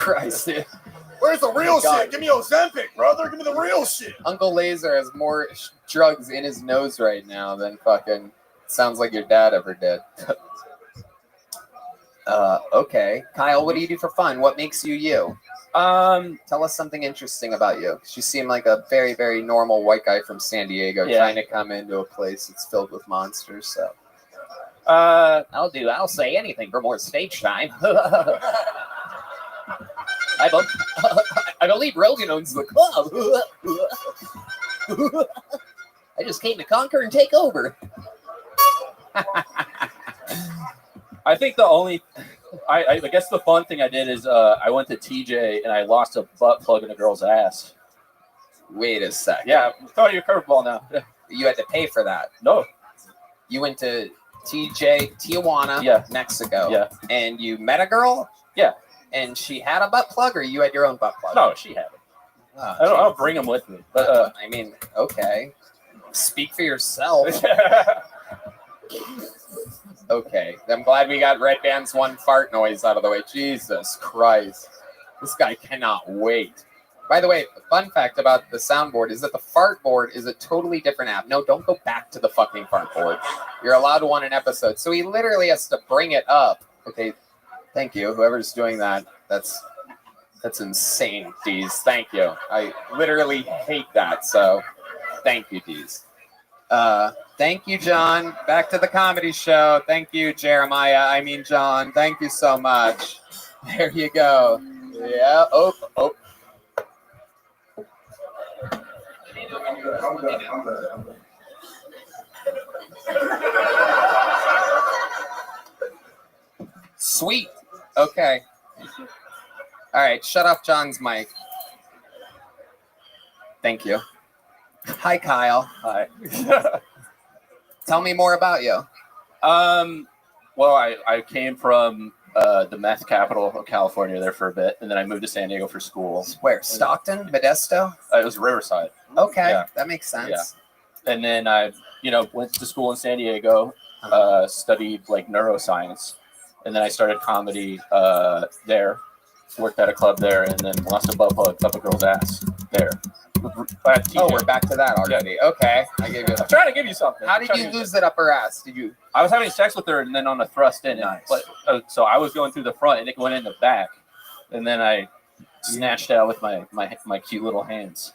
Christ, dude. Where's the real shit? Give me Ozempic, brother. Give me the real shit. Uncle Laser has more drugs in his nose right now than fucking sounds like your dad ever did. Okay. Kyle, what do you do for fun? What makes you you? Tell us something interesting about you. You seem like a very, very normal white guy from San Diego trying to come into a place that's filled with monsters, so. I'll say anything for more stage time. I believe Rogan owns the club. I just came to conquer and take over. I think I guess the fun thing I did is I went to TJ and I lost a butt plug in a girl's ass. Wait a sec. Yeah, throw your curveball now. You had to pay for that. No. You went to Tijuana, Mexico. Yeah. And you met a girl? Yeah. And she had a butt plug, or you had your own butt plug? No, she had it. Oh, I don't bring them with me. But I mean, okay. Speak for yourself. Okay. I'm glad we got Red Band's one fart noise out of the way. Jesus Christ. This guy cannot wait. By the way, the fun fact about the soundboard is that the fart board is a totally different app. No, don't go back to the fucking fart board. You're allowed one an episode. So he literally has to bring it up. Okay. Thank you. Whoever's doing that, that's insane, Deez. Thank you. I literally hate that. So thank you, Deez. Thank you, John. Back to the comedy show. Thank you, Jeremiah. John. Thank you so much. There you go. Yeah. Oh. I'm good. Sweet. Okay. All right. Shut off John's mic. Thank you. Hi, Kyle. Hi. Tell me more about you. Well, I came from the meth capital of California there for a bit, and then I moved to San Diego for school. Where? Stockton? Modesto? It was Riverside. Okay, that makes sense. Yeah. And then I, went to school in San Diego, studied like neuroscience, and then I started comedy there. Worked at a club there, and then lost a butt plug up a girl's ass there. We're back to that already. Yeah. Okay, I'm trying to give you something. How did you lose that upper ass? I was having sex with her, and then on a thrust in. Nice. So I was going through the front, and it went in the back, and then I snatched it out with my cute little hands.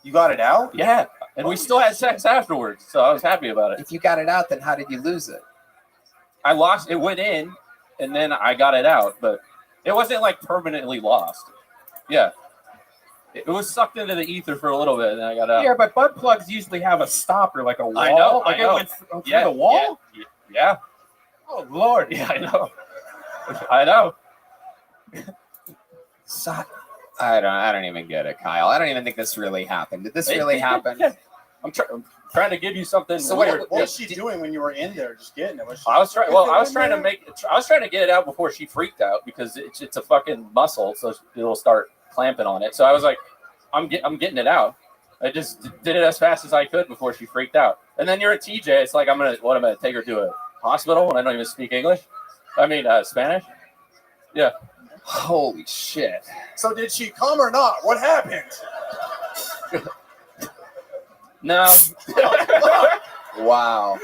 You got it out? Yeah, and we still had sex afterwards, so I was happy about it. If you got it out, then how did you lose it? I lost. It went in, and then I got it out, but it wasn't like permanently lost. Yeah. It was sucked into the ether for a little bit, and then I got out. Yeah, but butt plugs usually have a stopper, like a wall. I know. It went through the wall? Yeah. Oh, Lord. Yeah, I know. I know. I don't even get it, Kyle. I don't even think this really happened. Did this really happen? I'm trying to give you something. So what was she doing when you were in there, just getting it? I was trying to get it out before she freaked out, because it's a fucking muscle, so it'll start clamping on it. So I was like, I'm getting it out. I just did it as fast as I could before she freaked out. And then you're at TJ. It's like, I'm gonna take her to a hospital when I don't even speak English. Spanish. Yeah. Holy shit. So did she come or not? What happened? No. Wow.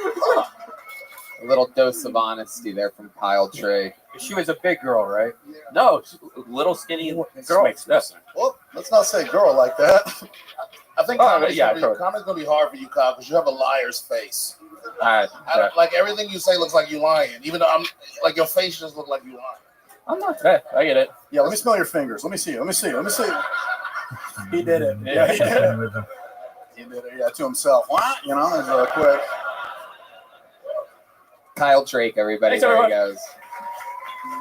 A little dose of honesty there from Kyle Trey. She was a big girl, right? No, little skinny girl. Well, let's not say girl like that. I think comedy's going to be hard for you, Kyle, because you have a liar's face. Like everything you say looks like you lying, even though I'm like your face just looks like you lying. I'm not. I get it. Yeah, let me smell your fingers. Let me see. He did it. Yeah, he did it. He did it. Yeah, to himself. What? It's real quick. Kyle Drake, everybody. Thanks, there he goes.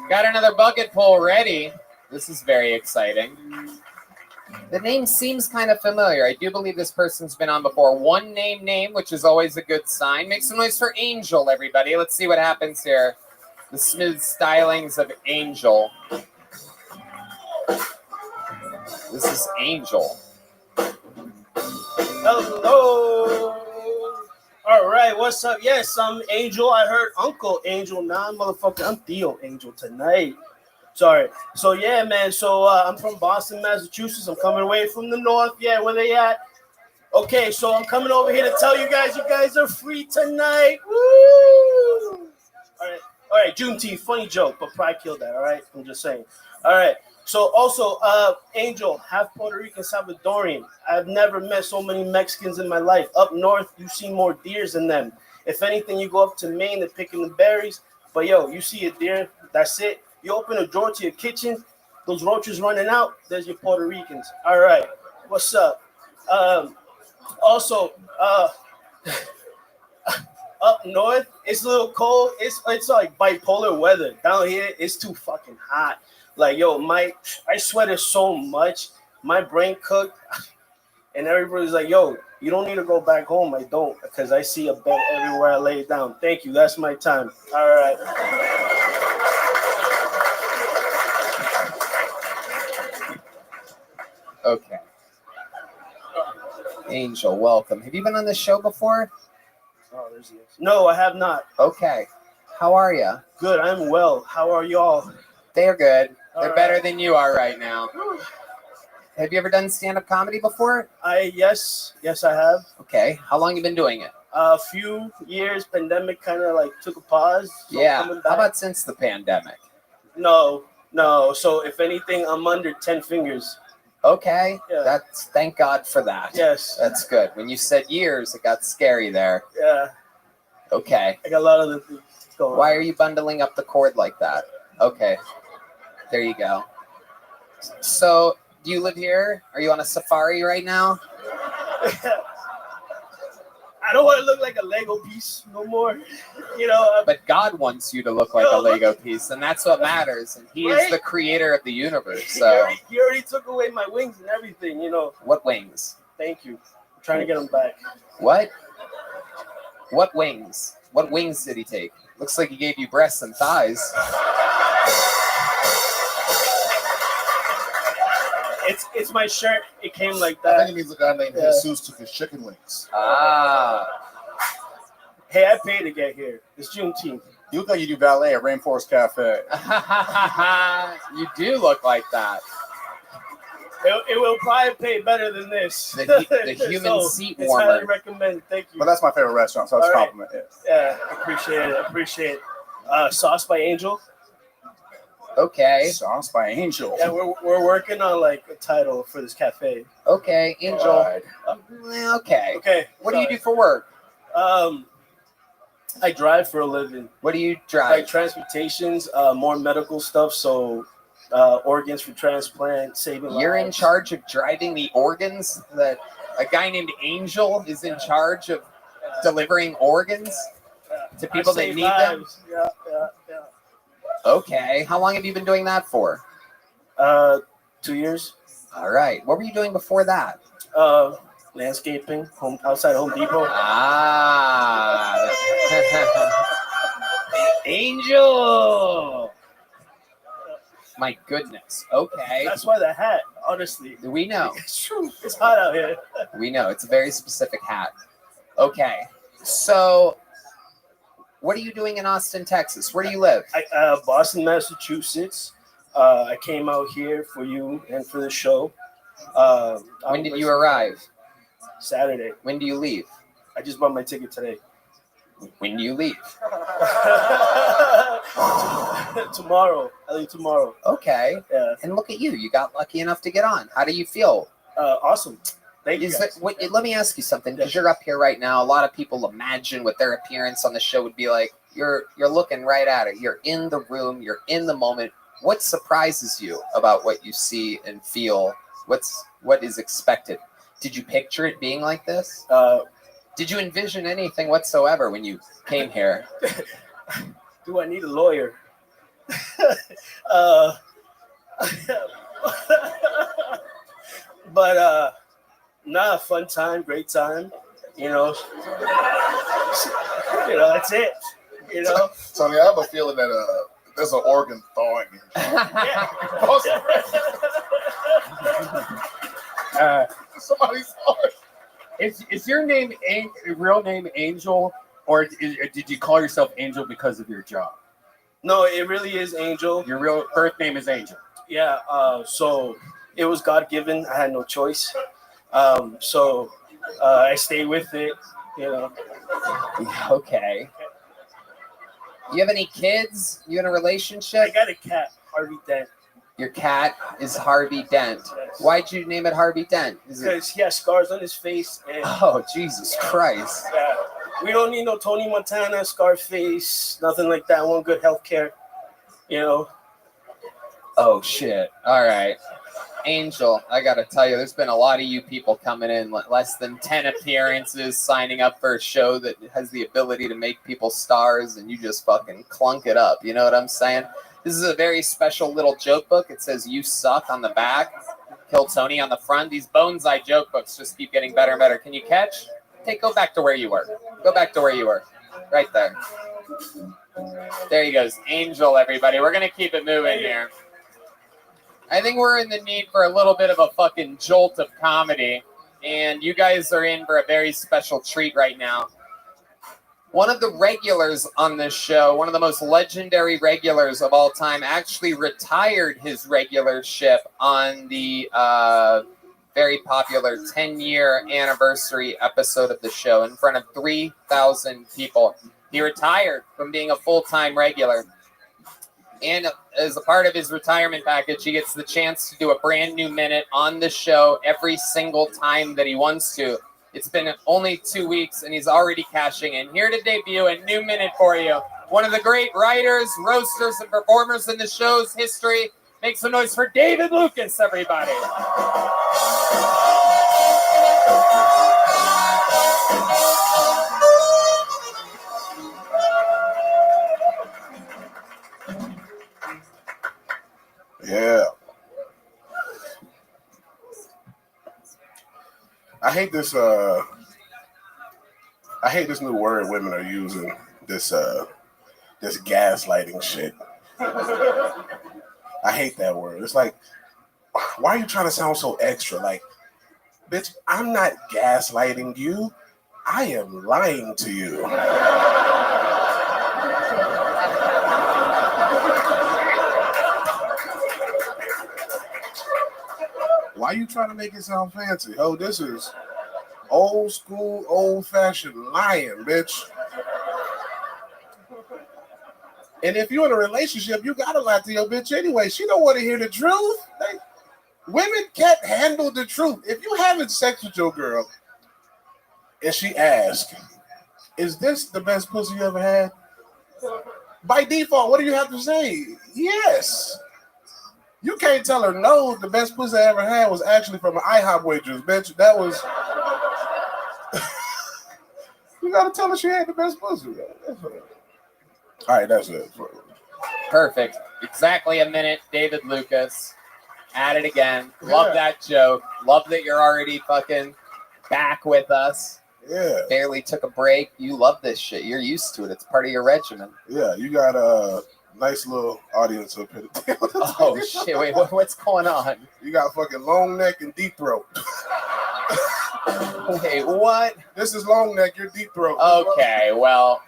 Got another bucket pull ready. This is very exciting. The name seems kind of familiar. I do believe this person's been on before. One name, which is always a good sign. Make some noise for Angel, everybody. Let's see what happens here. The smooth stylings of Angel. This is Angel. Hello. All right, what's up? Yes, I'm Angel. I heard Uncle Angel. Nah, motherfucker, I'm Theo Angel tonight. Sorry. So yeah, man. So I'm from Boston, Massachusetts. I'm coming away from the north. Yeah, where they at? Okay, so I'm coming over here to tell you guys are free tonight. Woo! All right. Juneteenth, funny joke, but pride killed that. All right, I'm just saying. All right. So also, Angel, half Puerto Rican, Salvadorian. I've never met so many Mexicans in my life. Up north, you see more deers than them. If anything, you go up to Maine, they're picking the berries. But yo, you see a deer, that's it. You open a drawer to your kitchen, those roaches running out, there's your Puerto Ricans. All right, what's up? Also, up north, it's a little cold. It's like bipolar weather. Down here, it's too fucking hot. Like, yo, I sweated so much, my brain cooked, and everybody's like, yo, you don't need to go back home. I don't, because I see a bed everywhere I lay it down. Thank you. That's my time. All right. Okay. Angel, welcome. Have you been on this show before? Oh, there's yes. No, I have not. Okay. How are you? Good. I'm well. How are y'all? They're good. They're All better right. than you are right now. Have you ever done stand-up comedy before? Yes, I have. Okay. How long you been doing it? A few years. Pandemic kind of like took a pause. So Yeah. coming How back. about since the pandemic? No. So if anything, I'm under 10 fingers. Okay. Yeah. Thank God for that. Yes. That's good. When you said years, it got scary there. Yeah. Okay. I got a lot of the things going. Why are you bundling up the cord like that? Okay. There you go. So, do you live here? Are you on a safari right now? I don't want to look like a Lego piece no more. You know. But God wants you to look like a Lego piece, and that's what matters. And He is the creator of the universe. So, He already took away my wings and everything, you know. What wings? Thank you. I'm trying to get them back. What? What wings? What wings did He take? Looks like He gave you breasts and thighs. It's my shirt. It came like I that. think it means a guy named Jesus took his chicken wings. Ah. Hey, I paid to get here. It's Juneteenth. You look like you do ballet at Rainforest Cafe. You do look like that. It will probably pay better than this. The human seat it's warmer. highly recommended. Thank you. But that's my favorite restaurant, so that's a All right. compliment. Yeah, appreciate it. Sauce by Angel. Okay. Sauce by Angel. Yeah, we're working on like a title for this cafe. Okay, Angel. Right. Okay. Okay. What do you do for work? I drive for a living. What do you Like drive? transportations, more medical stuff. So organs for transplant, saving You're in lives. charge of driving the organs? That a guy named Angel is in charge of delivering organs to people that save need them? lives. Yeah. Okay. How long have you been doing that for? 2 years. All right. What were you doing before that? Landscaping, outside Home Depot. Ah. Angel. My goodness. Okay. That's why the hat, honestly. We know. It's true. It's hot out here. We know. It's a very specific hat. Okay. So, what are you doing in Austin, Texas? Where do you live? Boston, Massachusetts. I came out here for you and for the show. When did you arrive? Saturday. When do you leave? I just bought my ticket today. When do you leave? Tomorrow. I leave tomorrow. Okay. Yeah. And look at you. You got lucky enough to get on. How do you feel? Awesome. Thank you. Guys. Let me ask you something, because you're up here right now. A lot of people imagine what their appearance on the show would be like. You're looking right at it. You're in the room. You're in the moment. What surprises you about what you see and feel? What is expected? Did you picture it being like this? Did you envision anything whatsoever when you came here? Do I need a lawyer? But nah, fun time, great time. You know, that's it. You know. Tony, I have a feeling that there's an organ thawing. Somebody's heart. Is your name real name Angel, or did you call yourself Angel because of your job? No, it really is Angel. Your real birth name is Angel. Yeah. So it was God given. I had no choice. So I stayed with it. You know. Okay. You have any kids? You in a relationship? I got a cat, Harvey Dent. Your cat is Harvey Dent. Yes. Why'd you name it Harvey Dent? Because he has scars on his face. And, oh, Jesus Christ. Yeah. We don't need no Tony Montana, Scarface, nothing like that. I want good health care, you know. Oh, shit. All right. Angel, I got to tell you, there's been a lot of you people coming in, less than 10 appearances, signing up for a show that has the ability to make people stars, and you just fucking clunk it up. You know what I'm saying? This is a very special little joke book. It says, "You suck" on the back, "Kill Tony" on the front. These Bone's-Eye joke books just keep getting better and better. Can you catch? Go back to where you were. Go back to where you were. Right there. There he goes. Angel, everybody. We're going to keep it moving here. I think we're in the need for a little bit of a fucking jolt of comedy. And you guys are in for a very special treat right now. One of the regulars on this show, one of the most legendary regulars of all time, actually retired his regularship on the very popular 10-year anniversary episode of the show in front of 3,000 people. He retired from being a full-time regular. And as a part of his retirement package, he gets the chance to do a brand new minute on the show every single time that he wants to. It's been only 2 weeks, and he's already cashing in. Here to debut a new minute for you. One of the great writers, roasters, and performers in the show's history. Make some noise for David Lucas, everybody. Yeah. I hate this new word women are using, this gaslighting shit. I hate that word. It's like, why are you trying to sound so extra? Like, bitch, I'm not gaslighting you. I am lying to you. Why are you trying to make it sound fancy? Oh, this is old school, old-fashioned lying, bitch. And if you're in a relationship, you gotta lie to your bitch anyway. She don't want to hear the truth. Women can't handle the truth. If you having sex with your girl and she asks, "Is this the best pussy you ever had?" By default, what do you have to say? Yes. You can't tell her no. The best pussy I ever had was actually from an IHOP waitress, bitch. That was. You gotta tell her she had the best pussy. All right, that's it. Perfect. Exactly a minute, David Lucas. At it again. Love that joke. Love that you're already fucking back with us. Yeah. Barely took a break. You love this shit. You're used to it. It's part of your regimen. Yeah, you got a nice little audience up here. Oh, shit. Wait, what's going on? You got fucking long neck and deep throat. Wait, what? This is long neck, you're deep throat. Okay, well,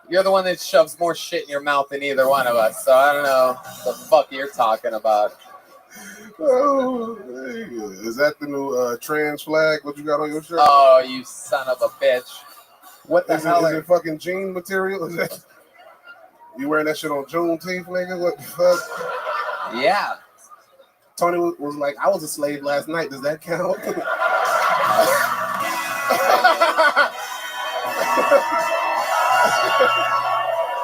you're the one that shoves more shit in your mouth than either one of us, so I don't know the fuck you're talking about. Oh, is that the new trans flag? What you got on your shirt? Oh, you son of a bitch. What the hell? Is it fucking jean material? Is that, you wearing that shit on Juneteenth, nigga? What the fuck? Yeah. Tony was like, I was a slave last night. Does that count?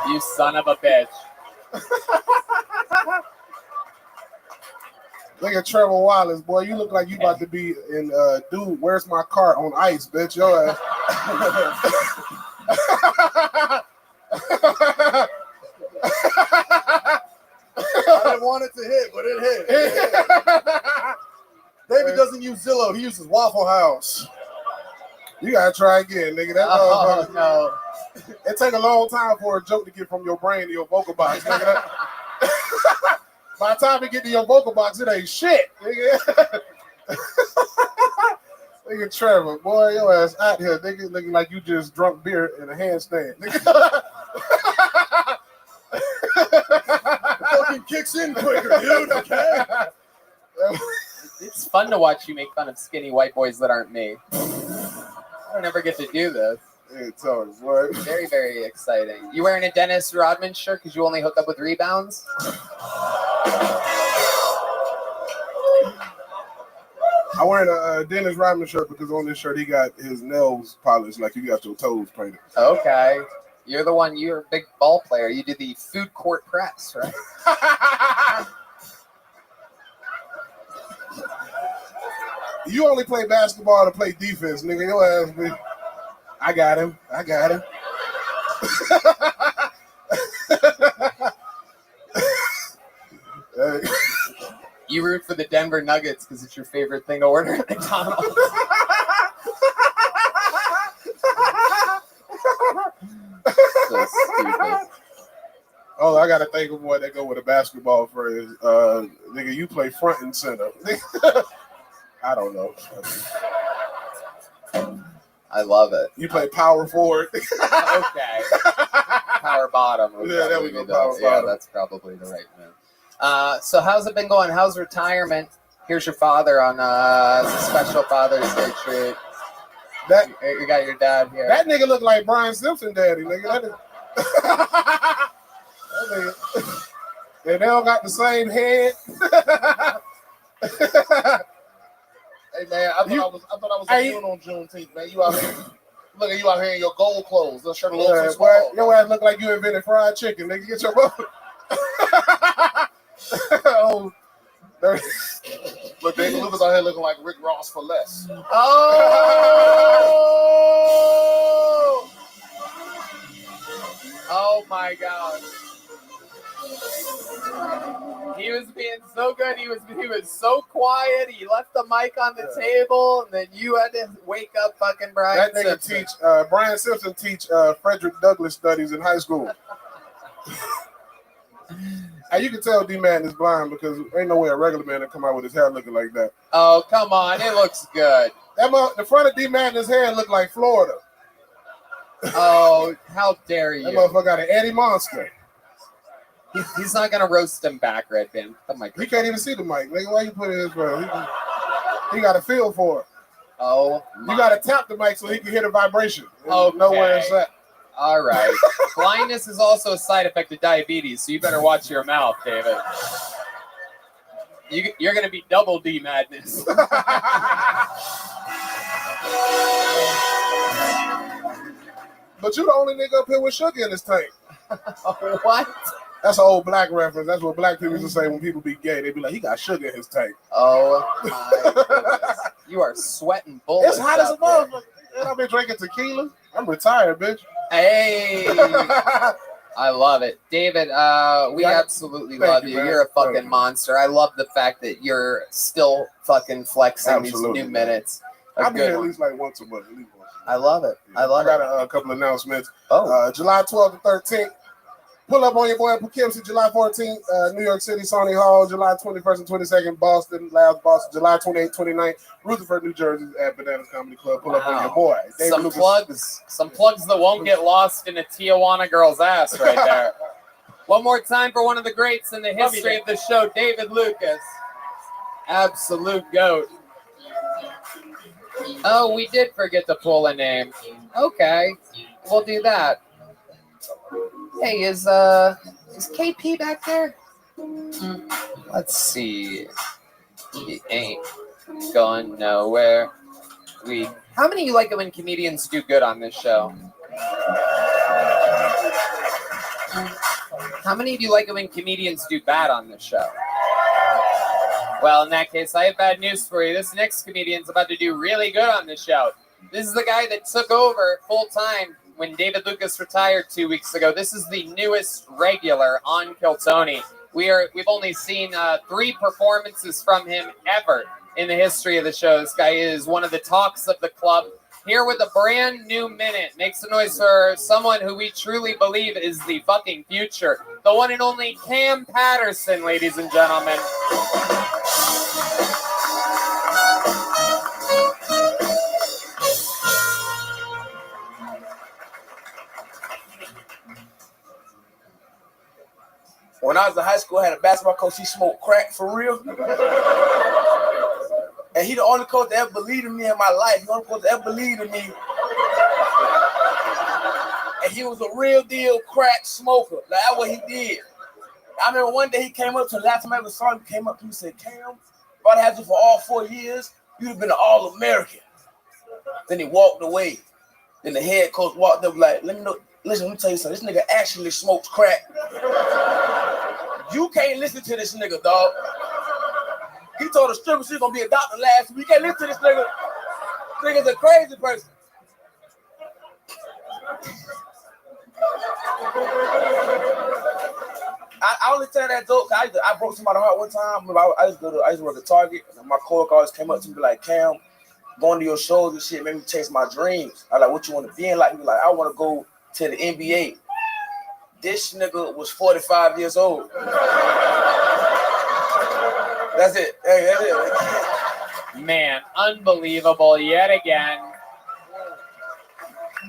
You son of a bitch. Look at Trevor Wallace, boy. You look like you about to be in Dude, Where's My Car on ice, bitch. Your ass. I didn't want it to hit, but it hit. David doesn't use Zillow. He uses Waffle House. You gotta try again, nigga. That's no. It take a long time for a joke to get from your brain to your vocal box, nigga. By the time it get to your vocal box, it ain't shit, nigga. Nigga Trevor, boy, your ass out here, nigga, looking like you just drunk beer in a handstand, nigga. kicks in quicker, dude. Okay. It's fun to watch you make fun of skinny white boys that aren't me. I don't ever get to do this. It's always what? Very, very exciting. You wearing a Dennis Rodman shirt because you only hook up with rebounds? I'm wearing a Dennis Rodman shirt because on this shirt he got his nails polished like you got your toes painted. Okay. You're a big ball player. You do the food court press, right? You only play basketball to play defense, nigga. Your ass be. I got him. Hey. You root for the Denver Nuggets because it's your favorite thing to order at McDonald's. So stupid. Oh, I gotta think of what they go with a basketball phrase. Nigga, you play front and center. I don't know. I love it. You play power forward. Okay. Power bottom. Yeah, there we go. Power Yeah, bottom. that's probably the right move. So how's it been going? How's retirement? Here's your father on special Father's Day treat. You got your dad here. That nigga look like Brian Simpson daddy, nigga. That nigga. They all got the same head. Hey man, I thought I was immune on Juneteenth, man. You out here, look at you out here in your gold clothes. That shirt a little too small. Your ass look like you invented fried chicken, nigga. Get your mother. Oh, look, David Lucas out here looking like Rick Ross for less. Oh! Oh my God! He was being so good. He was so quiet. He left the mic on the table, and then you had to wake up fucking Brian. That nigga Simpson. Brian Simpson teach Frederick Douglass studies in high school. And you can tell D-Man is blind because ain't no way a regular man would come out with his hair looking like that. Oh, come on. It looks good. The front of D-Man, his hair looked like Florida. Oh, how dare you. That motherfucker got an Eddie Monster. He's not going to roast him back, Redban. He can't even see the mic. Nigga, why you put it in his front? He got a feel for it. Oh, you got to tap the mic so he can hear the vibration. Okay. Know where it's at. All right. Blindness is also a side effect of diabetes, so you better watch your mouth, David. You're going to be double D madness. But you the only nigga up here with sugar in his tank. What? That's an old black reference. That's what black people used to say when people be gay. They be like, he got sugar in his tank. Oh, my goodness. You are sweating bullets. It's hot as a motherfucker. And I've been drinking tequila. I'm retired, bitch. Hey. I love it. David, we absolutely love you. You're a fucking monster. I love the fact that you're still fucking flexing these new minutes. I'll be here at least like once a month. I love it. I got a couple announcements. July 12th and 13th. Pull up on your boy in Poughkeepsie, July 14th, New York City, Sony Hall, July 21st and 22nd, Boston, Labs, Boston, July 28th, 29th, Rutherford, New Jersey, at Bananas Comedy Club. Pull up on your boy. Some plugs that won't get lost in a Tijuana girl's ass right there. One more time for one of the greats in the history of the show, David Lucas. Absolute GOAT. Oh, we did forget to pull a name. Okay, we'll do that. Hey, is KP back there? Let's see. He ain't going nowhere. How many of you like it when comedians do good on this show? How many of you like it when comedians do bad on this show? Well, in that case, I have bad news for you. This next comedian's about to do really good on this show. This is the guy that took over full-time when David Lucas retired 2 weeks ago. This is the newest regular on Kill Tony. We've only seen 3 performances from him ever in the history of the show. This guy is one of the talks of the club. Here with a brand new minute. Makes a noise for someone who we truly believe is the fucking future. The one and only Cam Patterson, ladies and gentlemen. When I was in high school, I had a basketball coach. He smoked crack for real. And he the only coach that ever believed in me in my life. He the only coach that ever believed in me. And he was a real deal crack smoker. Like, that's what he did. I remember one day he came up to the last time I ever saw him, he came up to me and said, Cam, if I'd had you for all 4 years, you'd have been an All-American. Then he walked away. Then the head coach walked up like, let me tell you something. This nigga actually smokes crack. You can't listen to this nigga, dog. He told the stripper she's gonna be a doctor last week. You can't listen to this nigga. This nigga's a crazy person. I only tell that joke. I broke somebody's heart one time. I used to work at Target. And my coworker always came up to me like, Cam, going to your shows and shit made me chase my dreams. I like, what you want to be in? Like, he was like, I want to go to the NBA. This nigga was 45 years old. That's it. Hey, that's it. Man, unbelievable yet again.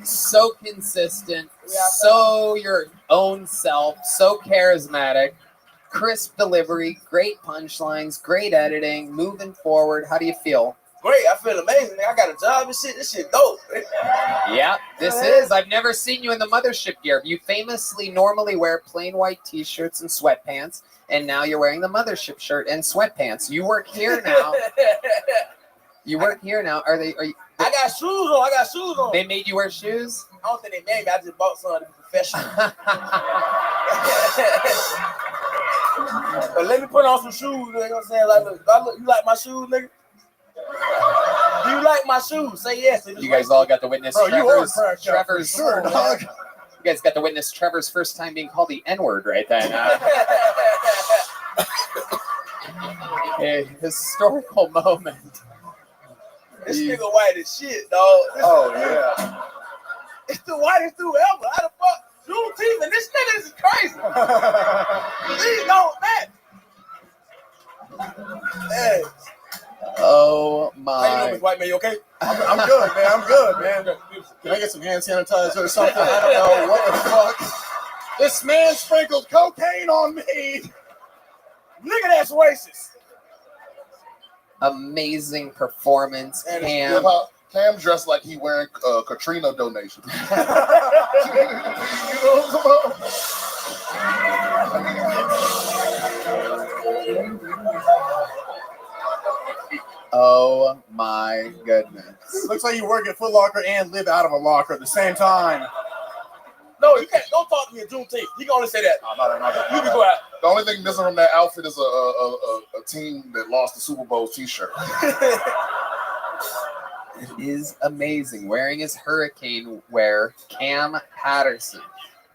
So consistent, so your own self, so charismatic, crisp delivery, great punchlines, great editing, moving forward. How do you feel? Great, I feel amazing. I got a job and shit. This shit dope. Yeah, this is. I've never seen you in the mothership gear. You famously normally wear plain white t-shirts and sweatpants, and now you're wearing the mothership shirt and sweatpants. You work here now. You work here now. Are you? I got shoes on. They made you wear shoes? I don't think they made me. I just bought some to be professional. But let me put on some shoes. You know what I'm saying? Like, you like my shoes, nigga? Do you like my shoes? Say yes. You guys all got to witness Trevor's. Sure, dog. You guys got to witness Trevor's first time being called the N-word right then. A historical moment. This nigga white as shit, dog. Oh, yeah. It's the whitest dude ever. How the fuck? Juneteenth and this nigga is crazy. Please don't, man. Hey. Oh, my. How you doing, white man? You okay? I'm good, man. I'm good, man. Can I get some hand sanitizer or something? I don't know. What the fuck? This man sprinkled cocaine on me. Nigga, that's racist. Amazing performance, Cam. Cam dressed like he wearing Katrina donation. Oh my goodness. Looks like you work at Foot Locker and live out of a locker at the same time. No, you can't. Don't talk to me at Juneteenth. You can only say that. You can go out. The only thing missing from that outfit is a team that lost the Super Bowl t-shirt. It is amazing. Wearing his hurricane wear, Cam Patterson.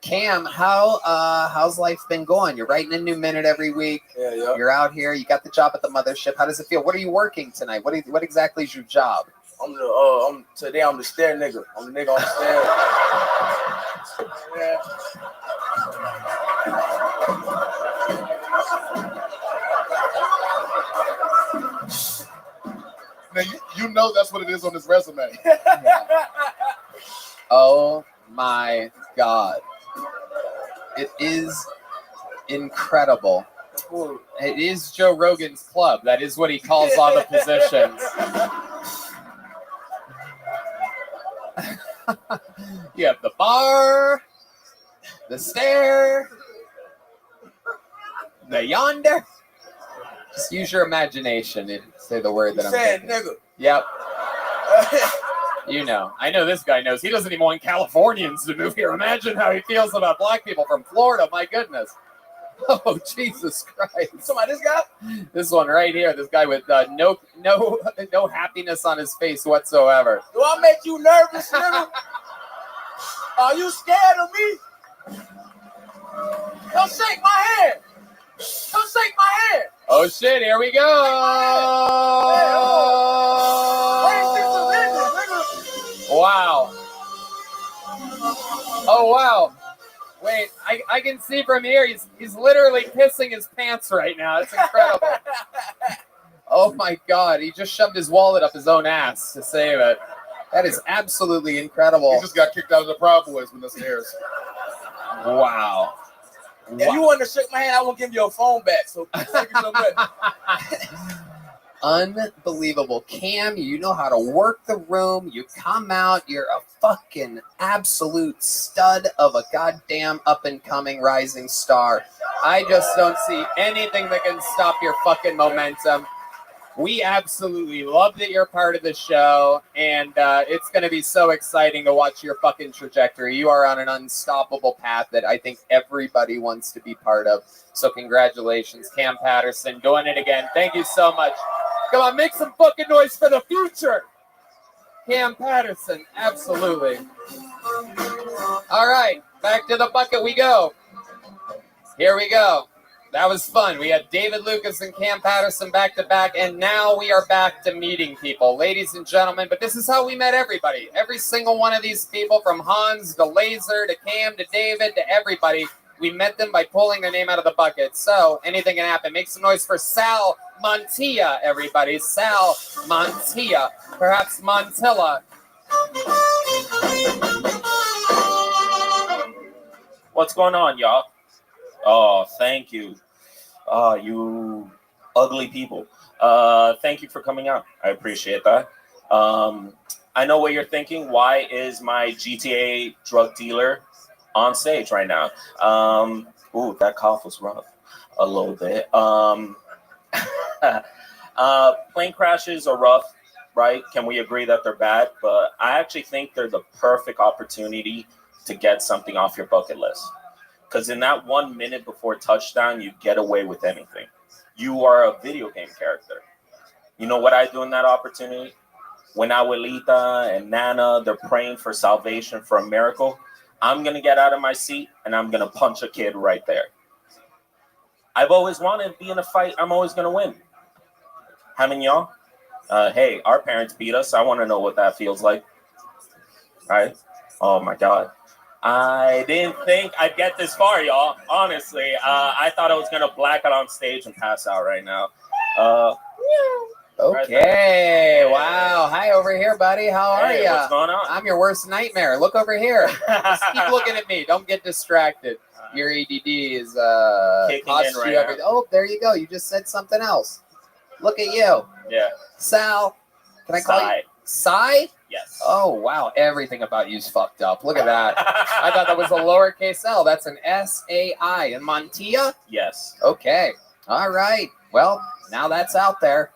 Cam, how's life been going? You're writing a new minute every week. Yeah. You're out here. You got the job at the mothership. How does it feel? What are you working tonight? What exactly is your job? Today I'm the stair nigga. I'm the nigga on the stair. Yeah. Now, you know that's what it is on his resume. Oh my God. It is incredible. It is Joe Rogan's club. That is what he calls all the positions. You have the bar, the stair, the yonder. Just use your imagination and say the word that I'm saying, thinking. Nigga. Yep. You know. I know this guy knows. He doesn't even want Californians to move here. Imagine how he feels about black people from Florida. My goodness. Oh, Jesus Christ. Somebody, this guy? This one right here. This guy with no happiness on his face whatsoever. Do I make you nervous, nigga? Are you scared of me? Come shake my hand. Come shake my hand. Oh, shit. Here we go. Wow. Oh, wow. Wait, I can see from here, he's literally pissing his pants right now. It's incredible. Oh, my God. He just shoved his wallet up his own ass to save it. That is absolutely incredible. He just got kicked out of the Proud Boys when this airs. Wow. If you want to shake my hand, I won't give you a phone back. So thank you so much. Unbelievable. Cam, you know how to work the room. You come out. You're a fucking absolute stud of a goddamn up-and-coming rising star. I just don't see anything that can stop your fucking momentum. We absolutely love that you're part of the show, and it's going to be so exciting to watch your fucking trajectory. You are on an unstoppable path that I think everybody wants to be part of. So congratulations, Cam Patterson, doing it again. Thank you so much. Come on, make some fucking noise for the future. Cam Patterson, absolutely. All right, back to the bucket we go. Here we go. That was fun. We had David Lucas and Cam Patterson back to back, and now we are back to meeting people, ladies and gentlemen. But this is how we met everybody. Every single one of these people, from Hans to Laser to Cam to David to everybody, we met them by pulling their name out of the bucket. So anything can happen. Make some noise for Sal Montilla, everybody. Sal Montilla, perhaps Montilla. What's going on, y'all? Oh, thank you. You ugly people. Thank you for coming out. I appreciate that. I know what you're thinking. Why is my GTA drug dealer on stage right now? Ooh, that cough was rough a little bit. Plane crashes are rough, right? Can we agree that they're bad? But I actually think they're the perfect opportunity to get something off your bucket list. Because in that 1 minute before touchdown, you get away with anything. You are a video game character. You know what I do in that opportunity? When Abuelita and Nana, they're praying for salvation, for a miracle, I'm going to get out of my seat and I'm going to punch a kid right there. I've always wanted to be in a fight. I'm always going to win. Haven't y'all? Hey, our parents beat us. I want to know what that feels like. Right? Oh, my God. I didn't think I'd get this far, y'all. Honestly, I thought I was going to black out on stage and pass out right now. Okay. Right, wow. Hi over here, buddy. How are you? What's going on? I'm your worst nightmare. Look over here. Just keep looking at me. Don't get distracted. Your ADD is kicking in right now. Oh, there you go. You just said something else. Look at you. Yeah. Sal. Can I call you? Sai? Yes. Oh, wow. Everything about you's fucked up. Look at that. I thought that was a lowercase L. That's an S-A-I. And Montilla? Yes. Okay. All right. Well, now that's out there.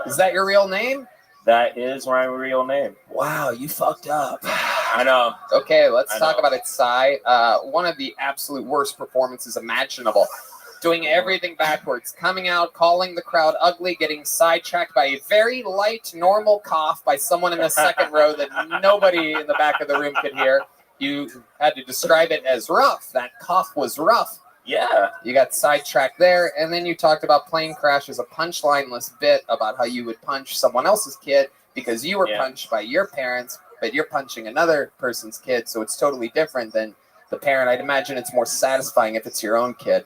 Is that your real name? That is my real name. Wow, you fucked up. I know. Okay, let's talk about it, Sai. One of the absolute worst performances imaginable. Doing everything backwards, coming out, calling the crowd ugly, getting sidetracked by a very light, normal cough by someone in the second row that nobody in the back of the room could hear. You had to describe it as rough. That cough was rough. Yeah. You got sidetracked there, and then you talked about plane crash as a punchline-less bit about how you would punch someone else's kid because you were punched by your parents, but you're punching another person's kid, so it's totally different than the parent. I'd imagine it's more satisfying if it's your own kid.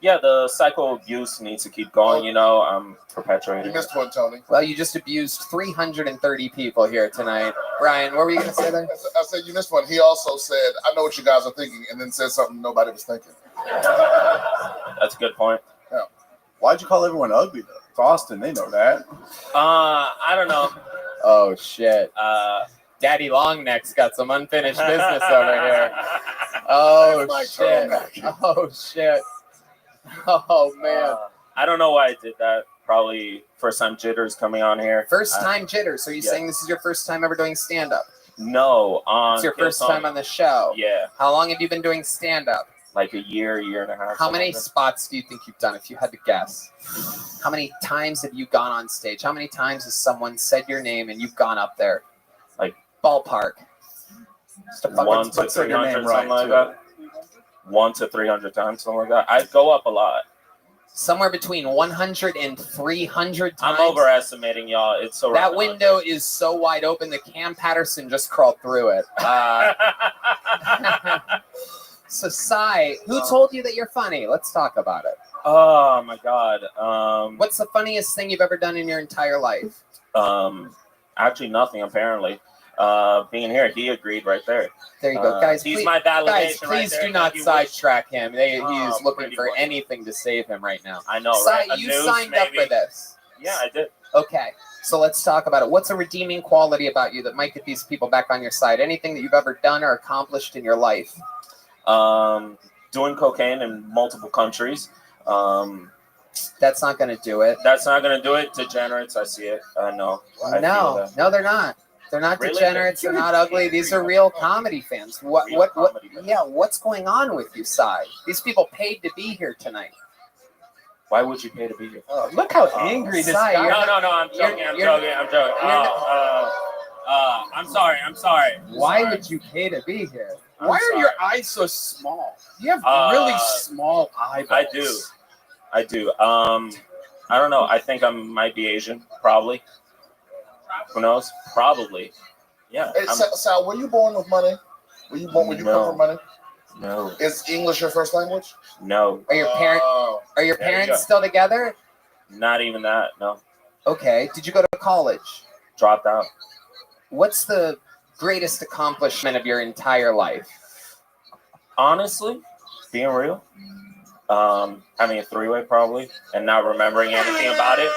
Yeah, the cycle abuse needs to keep going, you know. I'm perpetuating. You missed one, Tony. Well, you just abused 330 people here tonight. Brian, what were you going to say there? I said you missed one. He also said, I know what you guys are thinking, and then said something nobody was thinking. That's a good point. Yeah. Why'd you call everyone ugly, though? It's Austin. They know that. I don't know. Oh, shit. Daddy Longneck's got some unfinished business over here. Oh, shit. Oh, shit. Oh, man. I don't know why I did that. Probably first time jitters coming on here. First time jitters. So you're saying this is your first time ever doing stand-up? No. It's your first time on the show? Yeah. How long have you been doing stand-up? Like a year and a half. How many spots do you think you've done, if you had to guess? How many times have you gone on stage? How many times has someone said your name and you've gone up there? Like ballpark. 1 to 300, something like that. 1 to 300 times, something like that. I go up a lot. Somewhere between 100 and 300 times. I'm overestimating, y'all. It's so that window is so wide open that Cam Patterson just crawled through it. So, Sai, who told you that you're funny? Let's talk about it. Oh, my God. What's the funniest thing you've ever done in your entire life? Actually, nothing, apparently. being here. He agreed right there. There you go, guys. He's please, my validation. Guys, please right there, do not sidetrack him. He's looking for much. anything to save him right now. I know, right? You signed up for this. Yeah, I did. Okay, so let's talk about it. What's a redeeming quality about you that might get these people back on your side? Anything that you've ever done or accomplished in your life? Doing cocaine in multiple countries. That's not going to do it. That's not going to do it. Degenerates, I see it. No, they're not. They're not really? Degenerates. They're not ugly. These are real comedy fans. What? Yeah, what's going on with you, Sai? These people paid to be here tonight. Why would you pay to be here? Look how angry this guy. No, I'm joking. I'm joking. I'm sorry. Why would you pay to be here? Why are your eyes so small? You have really small eyeballs. I do. I don't know. I think I might be Asian, probably. Who knows? Probably. Yeah. Hey, Sal, were you born with money? Were you come from money? No. Is English your first language? No. Are your parents still together? Not even that. No. Okay. Did you go to college? Dropped out. What's the greatest accomplishment of your entire life? Honestly, being real, having a three-way probably, and not remembering anything about it.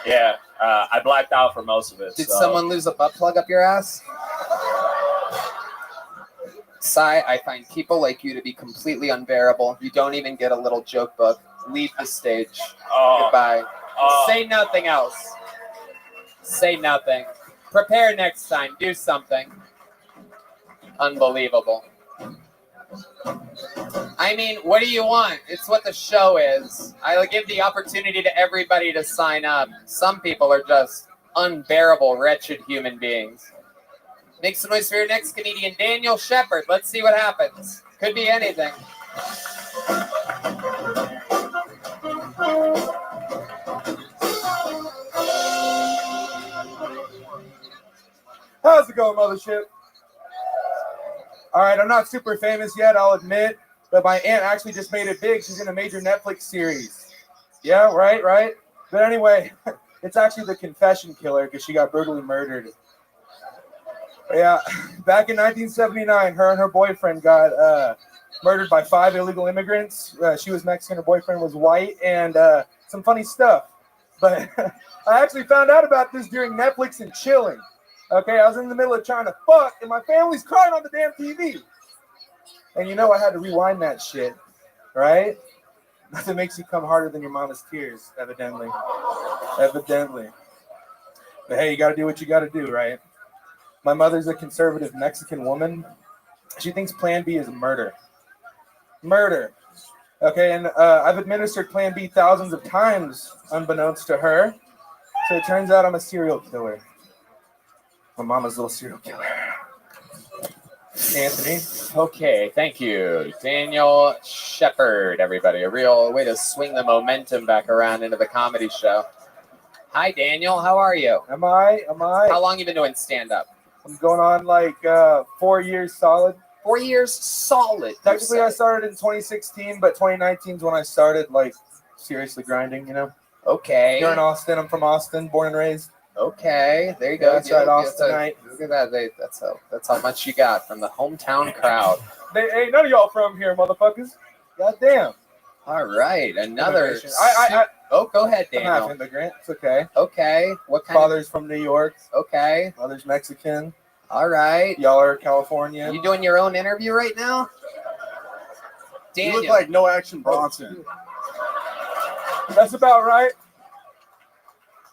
Yeah, I blacked out for most of it. Did someone lose a butt plug up your ass? Sai, I find people like you to be completely unbearable. You don't even get a little joke book. Leave the stage. Goodbye. Say nothing else. Say nothing. Prepare next time. Do something. Unbelievable. I mean, what do you want? It's what the show is. I'll give the opportunity to everybody to sign up. Some people are just unbearable, wretched human beings. Make some noise for your next comedian, Daniel Shepard. Let's see what happens. Could be anything. How's it going, mothership? All right, I'm not super famous yet, I'll admit, but my aunt actually just made it big. She's in a major Netflix series. Yeah, right. But anyway, it's actually The Confession Killer because she got brutally murdered. Yeah, back in 1979, her and her boyfriend got murdered by 5 illegal immigrants. She was Mexican, her boyfriend was white, and some funny stuff. But I actually found out about this during Netflix and chilling. Okay, I was in the middle of trying to fuck, and my family's crying on the damn TV. And you know I had to rewind that shit, right? Nothing makes you come harder than your mama's tears, evidently. But hey, you got to do what you got to do, right? My mother's a conservative Mexican woman. She thinks Plan B is murder. Murder. Okay, and I've administered Plan B thousands of times, unbeknownst to her. So it turns out I'm a serial killer. My mama's little serial killer. Anthony. Okay, thank you. Daniel Shepard, everybody. A real way to swing the momentum back around into the comedy show. Hi, Daniel. How are you? Am I? How long you been doing stand-up? I'm going on like 4 years solid. 4 years solid. Technically, I started in 2016, but 2019 is when I started like seriously grinding, you know? Okay. You're in Austin. I'm from Austin, born and raised. Okay, there you go. That's right, Austinite. Look at that. That's how much you got from the hometown crowd. Ain't none of y'all from here, motherfuckers. Goddamn. All right, another. Go ahead, Daniel. I'm half immigrant. It's okay. Okay. What kind? Father's from New York. Okay. Mother's Mexican. All right. Y'all are California. You doing your own interview right now? Daniel. You look like No Action Bronson. That's about right.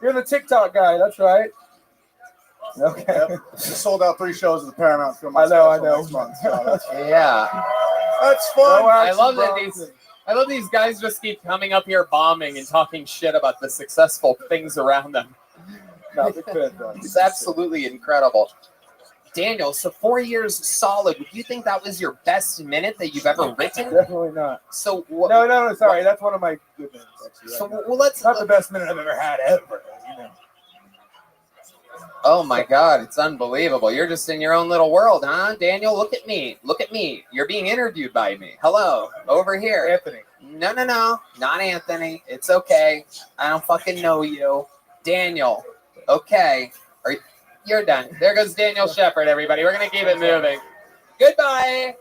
You're the TikTok guy. That's right. Okay. Yep. Just sold out 3 shows at the Paramount Film. I know. Next month, so yeah. That's fun. No I love these guys just keep coming up here bombing and talking shit about the successful things around them. No, they could. It's absolutely incredible. Daniel, so 4 years solid. Would you think that was your best minute that you've ever written? Definitely not. So no. Sorry, that's one of my good minutes. Actually, so let's not the best minute I've ever had ever. You know. Oh my God, it's unbelievable. You're just in your own little world, huh, Daniel? Look at me. You're being interviewed by me. Hello, over here. Anthony. No, not Anthony. It's okay. I don't fucking know you, Daniel. Okay. you're done. There goes Daniel Shepard, everybody. We're going to keep it moving. Goodbye.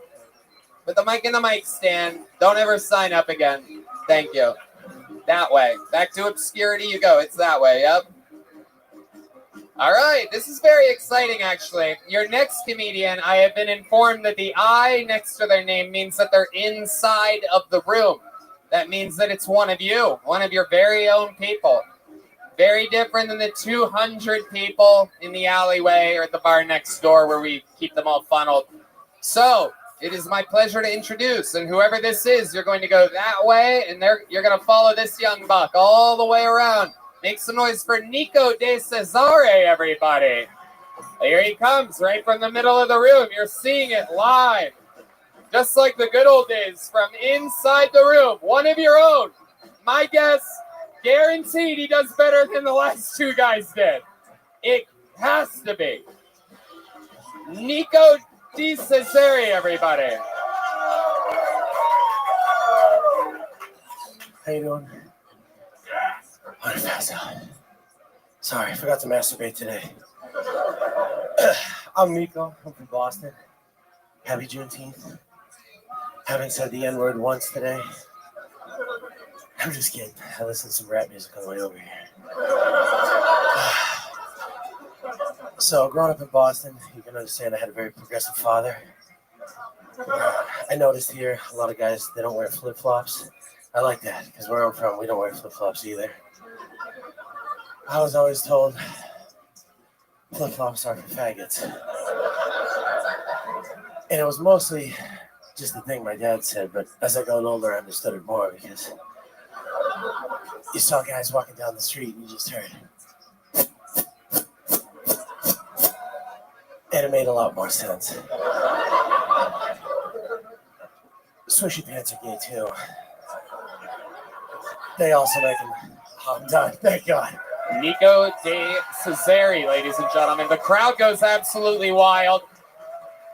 With the mic in the mic stand. Don't ever sign up again. Thank you. That way. Back to obscurity you go. It's that way. Yep. All right. This is very exciting, actually. Your next comedian, I have been informed that the I next to their name means that they're inside of the room. That means that it's one of you, one of your very own people. Very different than the 200 people in the alleyway or at the bar next door where we keep them all funneled. So it is my pleasure to introduce, and whoever this is, you're going to go that way, and you're going to follow this young buck all the way around. Make some noise for Nico De Cesare, everybody. Here he comes, right from the middle of the room. You're seeing it live. Just like the good old days, from inside the room. One of your own. My guess, guaranteed he does better than the last two guys did. It has to be. Nico De Cesare, everybody. How you doing? I'm gonna pass out. Sorry, I forgot to masturbate today. I'm Nico. I'm from Boston. Happy Juneteenth. Haven't said the N-word once today. I'm just kidding. I listened to some rap music on the way over here. So, growing up in Boston, you can understand I had a very progressive father. I noticed here a lot of guys, they don't wear flip-flops. I like that, because where I'm from, we don't wear flip-flops either. I was always told flip-flops are for faggots. And it was mostly just the thing my dad said, but as I got older, I understood it more, because you saw guys walking down the street and you just heard. And it made a lot more sense. Swishy pants are gay too. They also make them. Oh, I'm done. Thank God. Nico De Cesare, ladies and gentlemen. The crowd goes absolutely wild.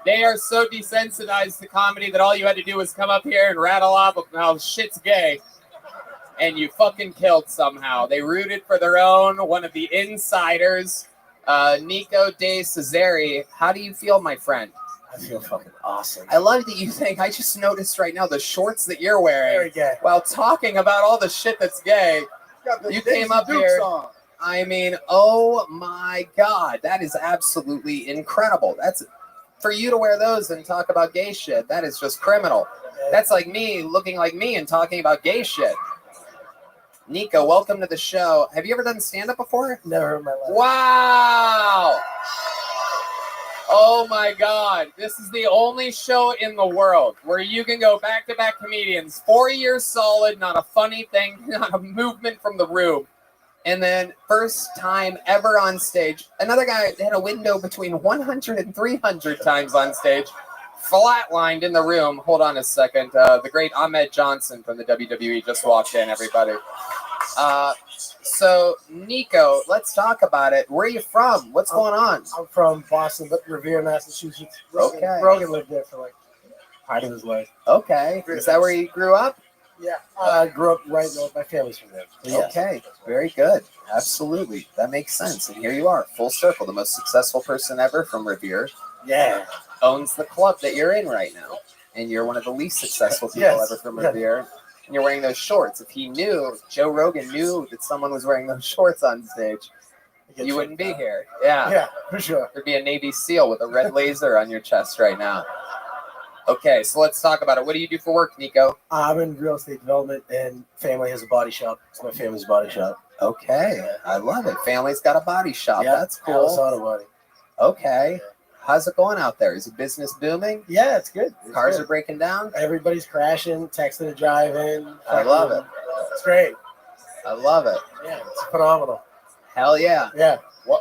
They are so desensitized to comedy that all you had to do was come up here and rattle off how shit's gay. And you fucking killed somehow. They rooted for their own, one of the insiders, Nico De Cesare. How do you feel, my friend? I feel fucking awesome. I love that you think, I just noticed right now the shorts that you're wearing. Very gay. While talking about all the shit that's gay. You came up here. I mean, oh my God, that is absolutely incredible. That's for you to wear those and talk about gay shit. That is just criminal. That's like me looking like me and talking about gay shit. Nico, welcome to the show. Have you ever done stand-up before? Never in my life. Wow. Oh my God. This is the only show in the world where you can go back-to-back comedians, 4 years solid, not a funny thing, not a movement from the room. And then first time ever on stage, another guy had a window between 100 and 300 times on stage, flatlined in the room. Hold on a second. The great Ahmed Johnson from the WWE just walked in, everybody. So, Nico, let's talk about it. Where are you from? What's going on? I'm from Boston, but Revere, Massachusetts. Okay. Rogan lived there for like part of his life. Okay. Is that where you grew up? Yeah. I grew up right there. My family's from there. Yes. Okay. Very good. Absolutely. That makes sense. And here you are, full circle. The most successful person ever from Revere. Yeah. Owns the club that you're in right now. And you're one of the least successful people ever from Revere. And you're wearing those shorts. If he knew, Joe Rogan knew that someone was wearing those shorts on stage, you wouldn't be here. Yeah. Yeah, for sure. There'd be a Navy SEAL with a red laser on your chest right now. Okay, so let's talk about it. What do you do for work, Nico? I'm in real estate development, and family has a body shop. It's my family's body shop. Okay, I love it. Family's got a body shop. Yeah, that's cool. Auto body. Okay. How's it going out there? Is the business booming? Yeah, it's good. Cars are breaking down? Everybody's crashing, texting and driving. I love it. It's great. I love it. Yeah, it's phenomenal. Hell yeah. Yeah.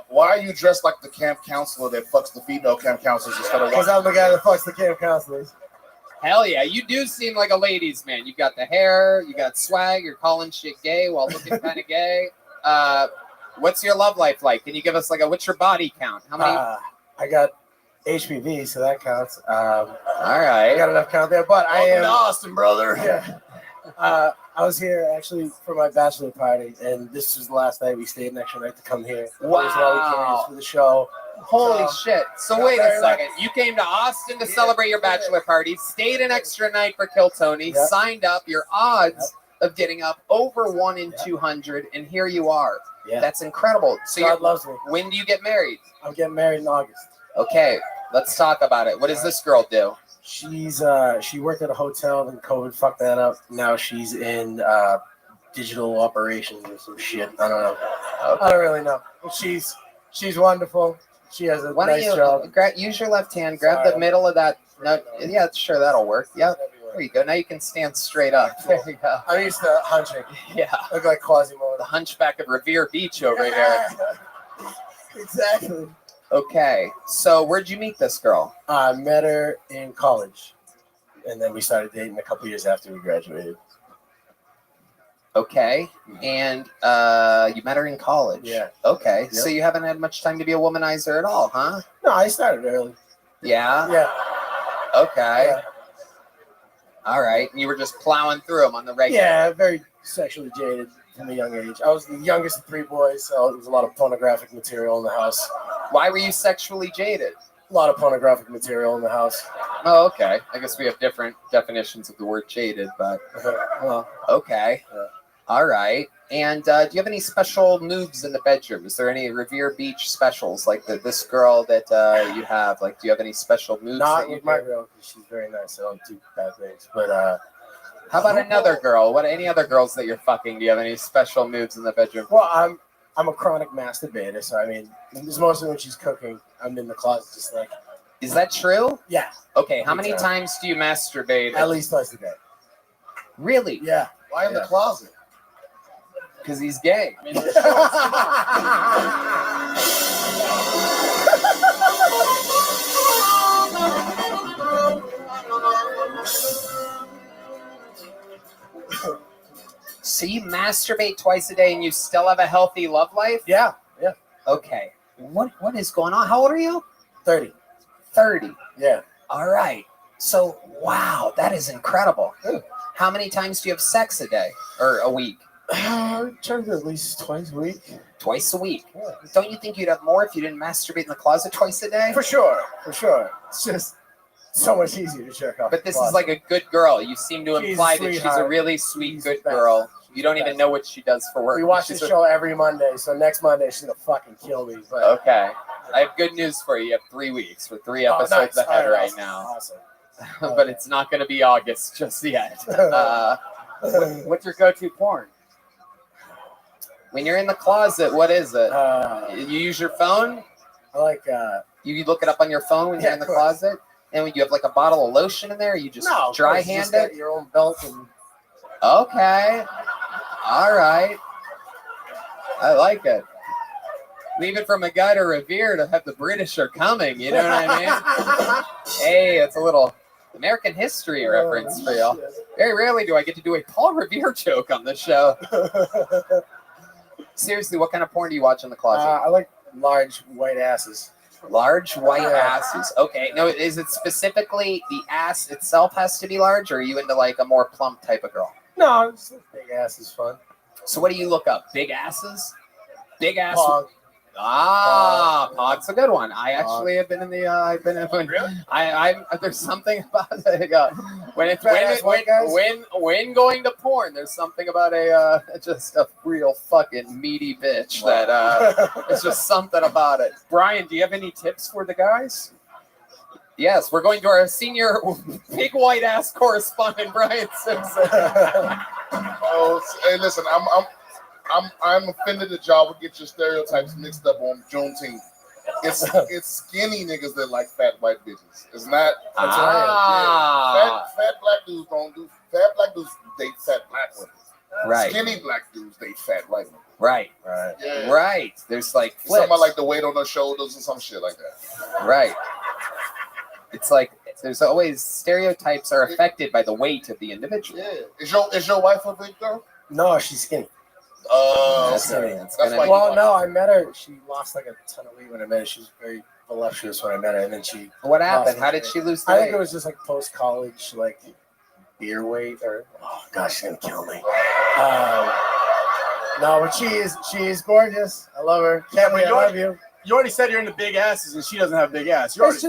Why are you dressed like the camp counselor that fucks the female camp counselors instead of because I'm the guy that fucks the camp counselors. Hell yeah. You do seem like a ladies' man. You got the hair, you got swag, you're calling shit gay while looking kind of gay. What's your love life like? Can you give us what's your body count? How many? I got HPV, so that counts. All right. I got enough count there, but I am Austin, brother. Yeah. I was here actually for my bachelor party, and this was the last night. We stayed an extra night to come here. Wow. That was why we came for the show. Holy shit. So wait a second. You came to Austin to celebrate your bachelor party, stayed an extra night for Kill Tony, signed up. Your odds of getting up over 1 in 200, and here you are. Yeah. That's incredible. So God loves me. When do you get married? I'm getting married in August. Okay, let's talk about it. What does this girl do? She's she worked at a hotel, then COVID fucked that up. Now she's in digital operations or some shit. I don't know. Okay. I don't really know. She's wonderful. She has a nice job. Use your left hand. Grab the middle of that. No, yeah, sure, that'll work. Yeah, there you go. Now you can stand straight up. There you go. I'm used to hunching. Yeah, look like Quasimodo. The hunchback of Revere Beach over here. Exactly. Okay, so where'd you meet this girl? I met her in college, and then we started dating a couple years after we graduated. Okay, and you met her in college. Yeah. Okay, yep. So you haven't had much time to be a womanizer at all, huh? No, I started early. Yeah? Yeah. Okay. Yeah. All right, and you were just plowing through them on the regular. Yeah, very sexually jaded from a young age. I was the youngest of 3 boys, so there was a lot of pornographic material in the house. Why were you sexually jaded? A lot of pornographic material in the house. Oh, okay. I guess we have different definitions of the word jaded, but well, okay. Yeah. All right. And do you have any special moves in the bedroom? Is there any Revere Beach specials like this girl that you have? Like, do you have any special moves? Not with my girl, because she's very nice. I don't do bad things. But how about another girl? Any other girls that you're fucking? Do you have any special moves in the bedroom? Well, I'm a chronic masturbator, so I mean, it's mostly when she's cooking. I'm in the closet, just like. Is that true? Yeah. Okay. How many times do you masturbate? At least twice a day. Really? Yeah. Why in the closet? Because he's gay. I mean, so you masturbate twice a day and you still have a healthy love life? Yeah. Yeah. Okay. What is going on? How old are you? 30. 30. Yeah. All right. So, wow, that is incredible. How many times do you have sex a day or a week? I try to at least twice a week. Twice a week? Yeah. Don't you think you'd have more if you didn't masturbate in the closet twice a day? For sure. It's just so much easier to jerk off. But this is like a good girl. You seem to imply that she's a really sweet, good girl. You don't even know what she does for work. We watch the show every Monday, so next Monday she's gonna fucking kill me. But okay. I have good news for you. You have 3 weeks. We're 3 episodes ahead right now. Awesome. But it's not going to be August just yet. What's your go-to porn? When you're in the closet, what is it? You use your phone? I like... you look it up on your phone when you're in the closet? And when you have like a bottle of lotion in there, you just dry hand it? Your own belt and... Okay. All right. I like it. Leave it from a guy to Revere to have the British are coming. You know what I mean? Hey, it's a little American history reference for y'all. Very rarely do I get to do a Paul Revere joke on this show. Seriously, what kind of porn do you watch in the closet? I like large white asses. Large white asses. Okay. No, is it specifically the ass itself has to be large, or are you into like a more plump type of girl? No, big ass is fun. So what do you look up? Big asses? Big ass. Pog. Pog's a good one. I actually have been in the. I've been in. Really? There's something about it. When going to porn, there's something about just a real fucking meaty bitch that it's just something about it. Brian, do you have any tips for the guys? Yes, we're going to our senior big white ass correspondent, Brian Simpson. Oh, hey, listen, I'm offended that y'all would get your stereotypes mixed up on Juneteenth. It's skinny niggas that like fat white bitches. It's not. Yeah. Fat black dudes don't do. Fat black dudes date fat black women. Right. Skinny black dudes date fat white women. Right. Yeah. Right. There's like flips. Somebody like the weight on their shoulders and some shit like that. Right. It's like there's always stereotypes are affected by the weight of the individual. Yeah. Is your wife a big girl? No, she's skinny. That's why. Well, no, I met her. She lost like a ton of weight when I met her. She was very voluptuous when I met her, and then she. What happened? How did she lose the I weight? think it was just like post college, like beer weight or oh gosh, she's gonna kill me. No, but she is gorgeous. I love her. Kelly, I love you. You already said you're into big asses, and she doesn't have big ass. That's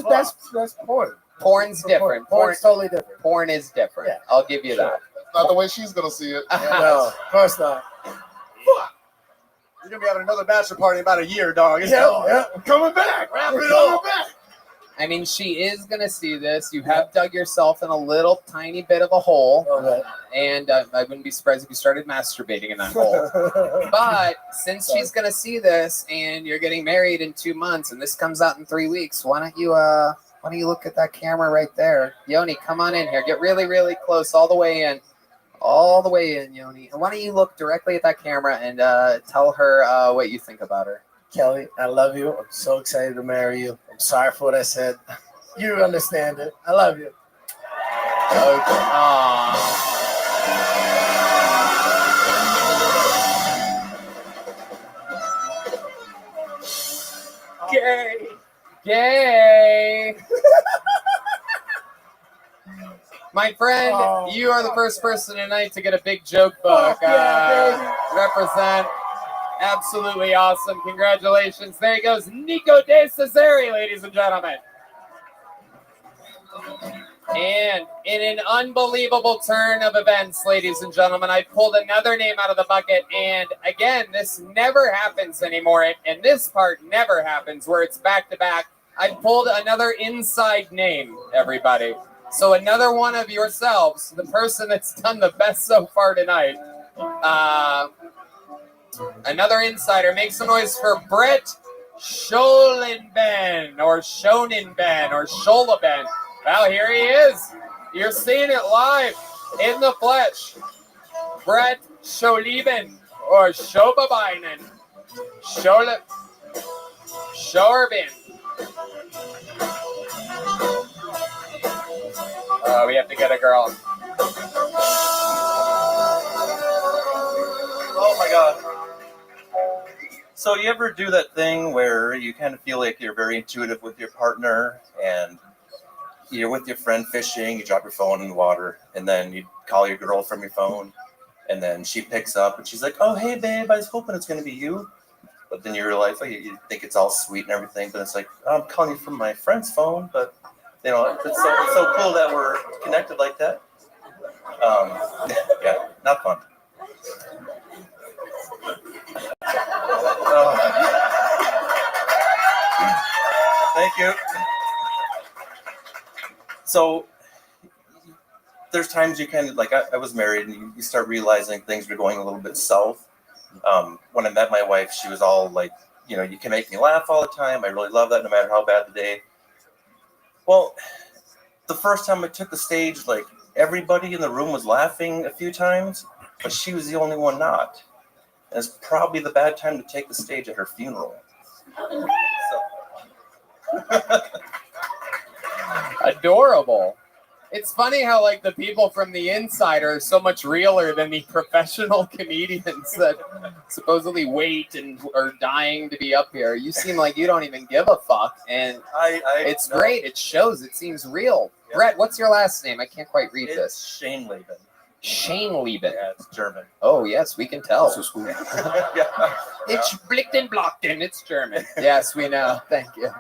porn. Porn's different. Porn's totally different. Porn is different. Yeah. I'll give you that. Not the way she's gonna see it. No, of course not. You're gonna be having another bachelor party in about a year, dog. Yeah. I'm coming back. Wrap it up. I mean, she is going to see this. You have dug yourself in a little tiny bit of a hole. Okay. And I wouldn't be surprised if you started masturbating in that hole. But since she's going to see this and you're getting married in 2 months and this comes out in 3 weeks, why don't you look at that camera right there? Yoni, come on in here. Get really, really close all the way in. All the way in, Yoni. And why don't you look directly at that camera and tell her what you think about her? Kelly, I love you. I'm so excited to marry you. I'm sorry for what I said. You understand it. I love you. Okay. Gay. My friend, you are the first person tonight to get a big joke book. Represent. Absolutely awesome. Congratulations. There he goes, Nico De Cesare, ladies and gentlemen. And in an unbelievable turn of events, ladies and gentlemen, I pulled another name out of the bucket. And again, this never happens anymore. And this part never happens where it's back to back. I pulled another inside name, everybody. So another one of yourselves, the person that's done the best so far tonight. Another insider. Make some noise for Brett Scholenben or Schonenben or Scholeben. Well, here he is. You're seeing it live in the flesh. Brett Scholeben or Schobabeinen. Schorbin. We have to get a girl. Oh my God. So you ever do that thing where you kind of feel like you're very intuitive with your partner and you're with your friend fishing, you drop your phone in the water, and then you call your girl from your phone, and then she picks up and she's like, oh, hey, babe, I was hoping it's going to be you. But then you realize, oh, you think it's all sweet and everything, but it's like, oh, I'm calling you from my friend's phone, but, you know, it's so cool that we're connected like that. Yeah, not fun. Thank you. So there's times you kind of like I was married and you start realizing things were going a little bit south. When I met my wife, she was all like, you know, you can make me laugh all the time. I really love that no matter how bad the day. Well, the first time I took the stage, like everybody in the room was laughing a few times, but she was the only one not. And it's probably the bad time to take the stage at her funeral. So. Adorable. It's funny how like the people from the inside are so much realer than the professional comedians that supposedly wait and are dying to be up here. You seem like you don't even give a fuck, and it's great. It shows. It seems real. Yeah. Brett, what's your last name? I can't quite read this. Shane Leben. Shane Leben. Yeah, it's German. Oh yes, we can tell. Yeah. It's Blichten. It's German. Yes, we know. Thank you.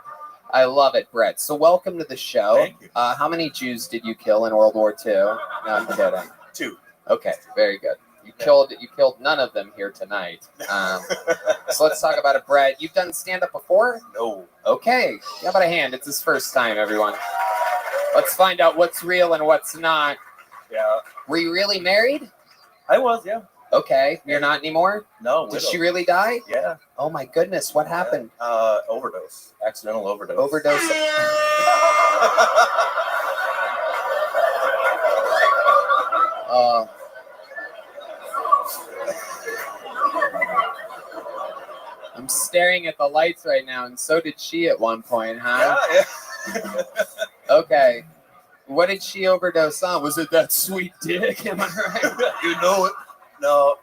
I love it, Brett. So welcome to the show. Thank you. How many Jews did you kill in World War II? No, I'm kidding. 2. Okay, very good. You killed none of them here tonight. So let's talk about it, Brett. You've done stand-up before? No. Okay. How about a hand? It's his first time, everyone. Let's find out what's real and what's not. Yeah. Were you really married? I was, yeah. Okay. You're not anymore? No. Did she really die? Yeah. Oh my goodness. What happened? Overdose. Accidental overdose. Overdose. I'm staring at the lights right now, and so did she at one point, huh? Yeah. Okay. What did she overdose on? Was it that sweet dick? Am I right? You know it. No.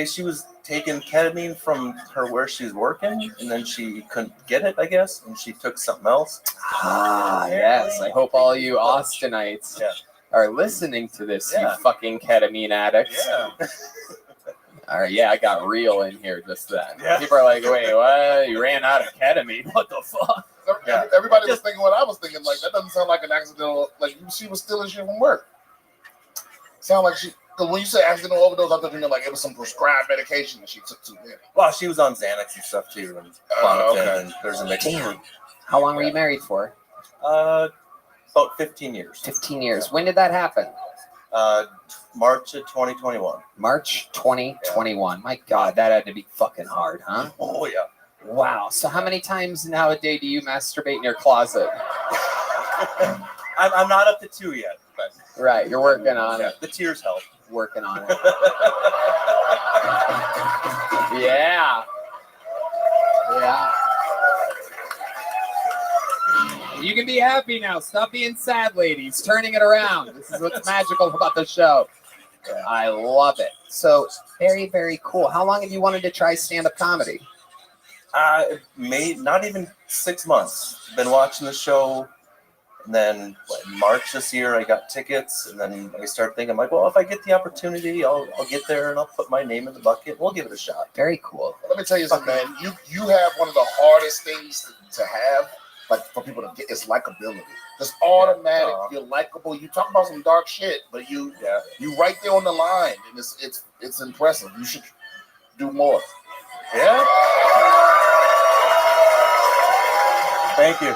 She was taking ketamine from her where she was working, and then she couldn't get it, I guess, and she took something else. Ah, yes. I hope all you Austinites are listening to this, Yeah. you fucking ketamine addicts. Yeah. All right, yeah, I got real in here just then. Yeah. People are like, wait, what? You ran out of ketamine? What the fuck? Yeah. Everybody was thinking what I was thinking. Like, that doesn't sound like an accidental. Like, she was stealing shit from work. Sound like she. Because when you say accidental overdose, I thought you meant like it was some prescribed medication that she took too many. Well, she was on Xanax and stuff too, and Klonopin, okay. and there's a mix. Damn. How long were you married for? About 15 years. 15 years. When did that happen? March of 2021. March 2021. My God, that had to be fucking hard, huh? Oh yeah. Wow. So how many times nowadays do you masturbate in your closet? I'm not up to 2 yet, but Right, you're working on it. the tears help. Working on it. Yeah. Yeah. You can be happy now. Stop being sad, ladies. Turning it around. This is what's magical about the show. I love it. So, very, very cool. How long have you wanted to try stand-up comedy? Not even 6 months. Been watching the show, and then in March this year I got tickets, and then I started thinking, like, well, if I get the opportunity, I'll get there and I'll put my name in the bucket. We'll give it a shot. Very cool. Let me tell you something, man. You have one of the hardest things to have, like for people to get, is likability. Just automatic. You're likable. You talk about some dark shit, but you right there on the line, and it's impressive. You should do more. Yeah. Thank you.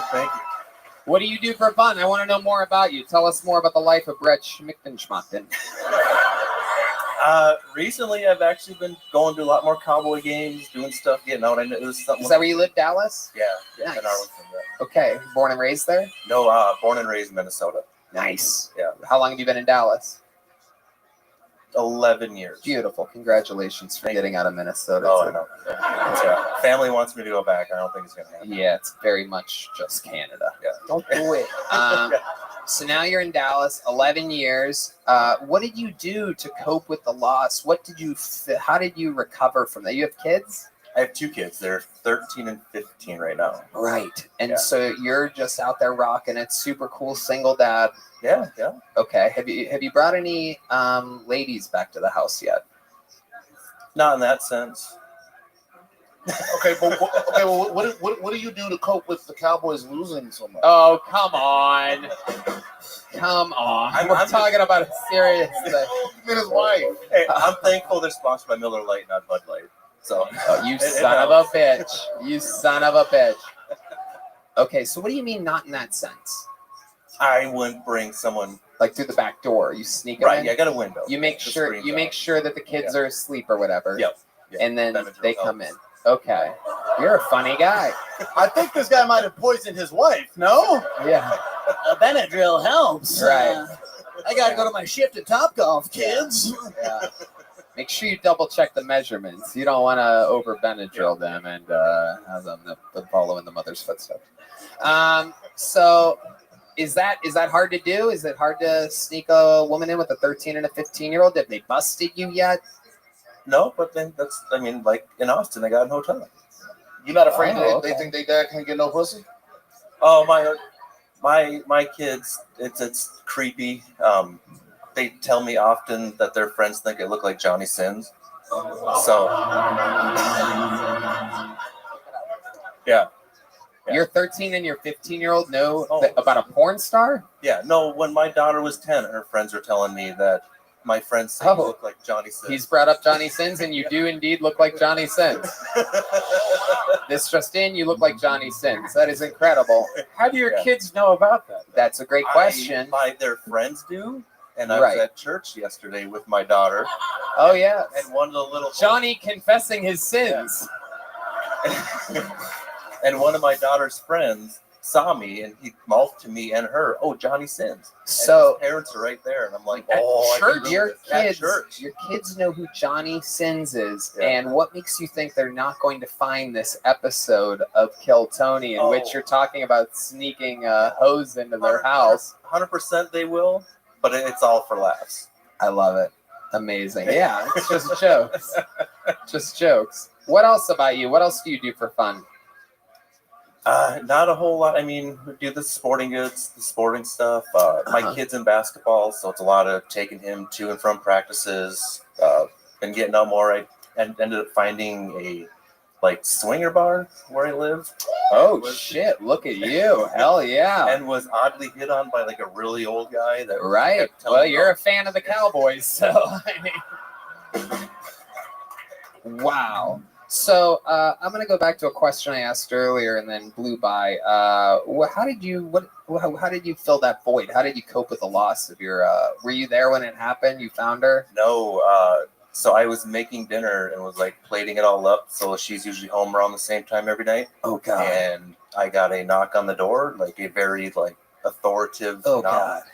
What do you do for fun? I want to know more about you. Tell us more about the life of Brett Schmichtenschmachten. Recently, I've actually been going to a lot more cowboy games, doing stuff, getting out. It was something. Is that where you live, Dallas? Yeah. Nice. In Arlington, yeah. Okay. Born and raised there? No, born and raised in Minnesota. Nice. Yeah. How long have you been in Dallas? 11 years. Beautiful. Congratulations for getting out of Minnesota. Oh, I know. Yeah. Family wants me to go back. I don't think it's going to happen. Yeah, it's very much just Canada. Yeah. Don't do it. So now you're in Dallas, 11 years. What did you do to cope with the loss? How did you recover from that? You have kids? I have 2 kids. They're 13 and 15 right now. Right. And so you're just out there rocking it. Super cool single dad. Yeah. Okay. Have you brought any ladies back to the house yet? Not in that sense. Okay, but what do you do to cope with the Cowboys losing so much? Oh, come on. Come on. We're talking about a serious thing. And his wife. Hey, I'm thankful they're sponsored by Miller Lite, not Bud Light. So, you son of a bitch. You son of a bitch. Okay, so what do you mean not in that sense? I wouldn't bring someone like through the back door. You sneak them in? Yeah, I got a window. You make sure that the kids are asleep or whatever. Yep. And then they come in. Okay. You're a funny guy. I think this guy might have poisoned his wife, no? Yeah. A Benadryl helps. Right. I got to go to my shift at Topgolf, kids. Yeah. Make sure you double check the measurements. You don't want to over Benadryl them and have them follow in the mother's footsteps. So is that hard to do? Is it hard to sneak a woman in with a 13 and a 15-year-old? Have they busted you yet? No, but then like in Austin, they got an hotel. You're not afraid they think they dad can't get no pussy? Oh, my kids, it's creepy. They tell me often that their friends think I look like Johnny Sins. So, yeah. Your 13 and your 15-year-old know about a porn star? Yeah, no, when my daughter was 10, her friends were telling me that my friends say you look like Johnny Sins. He's brought up Johnny Sins, and you do indeed look like Johnny Sins. This just in, you look like Johnny Sins. That is incredible. How do your kids know about that? That's a great question. Their friends do. And I was at church yesterday with my daughter. Oh, yeah. And one of the little... Johnny confessing his sins. Yeah. And one of my daughter's friends saw me, and he mouthed to me and her, "Oh, Johnny Sins." So and his parents are right there, and I'm like, church, your kids know who Johnny Sins is, and what makes you think they're not going to find this episode of Kill Tony in which you're talking about sneaking a hose into their house? 100% they will, but it's all for laughs. I love it. Amazing. Yeah, it's just jokes. Just jokes. What else about you? What else do you do for fun? Not a whole lot. I mean, we do the sporting goods, the sporting stuff. My kid's in basketball, so it's a lot of taking him to and from practices. Been getting out more. I ended up finding a swinger bar where I live. Oh shit! Look at you! Hell yeah! And was oddly hit on by a really old guy. That right. Well, you're a fan of the Cowboys, so I mean, wow. So I'm gonna go back to a question I asked earlier and then blew by. How did you fill that void? How did you cope with the loss of your? Were you there when it happened? You found her? No. So I was making dinner and was plating it all up. So she's usually home around the same time every night. Oh God! And I got a knock on the door, a very authoritative knock. God.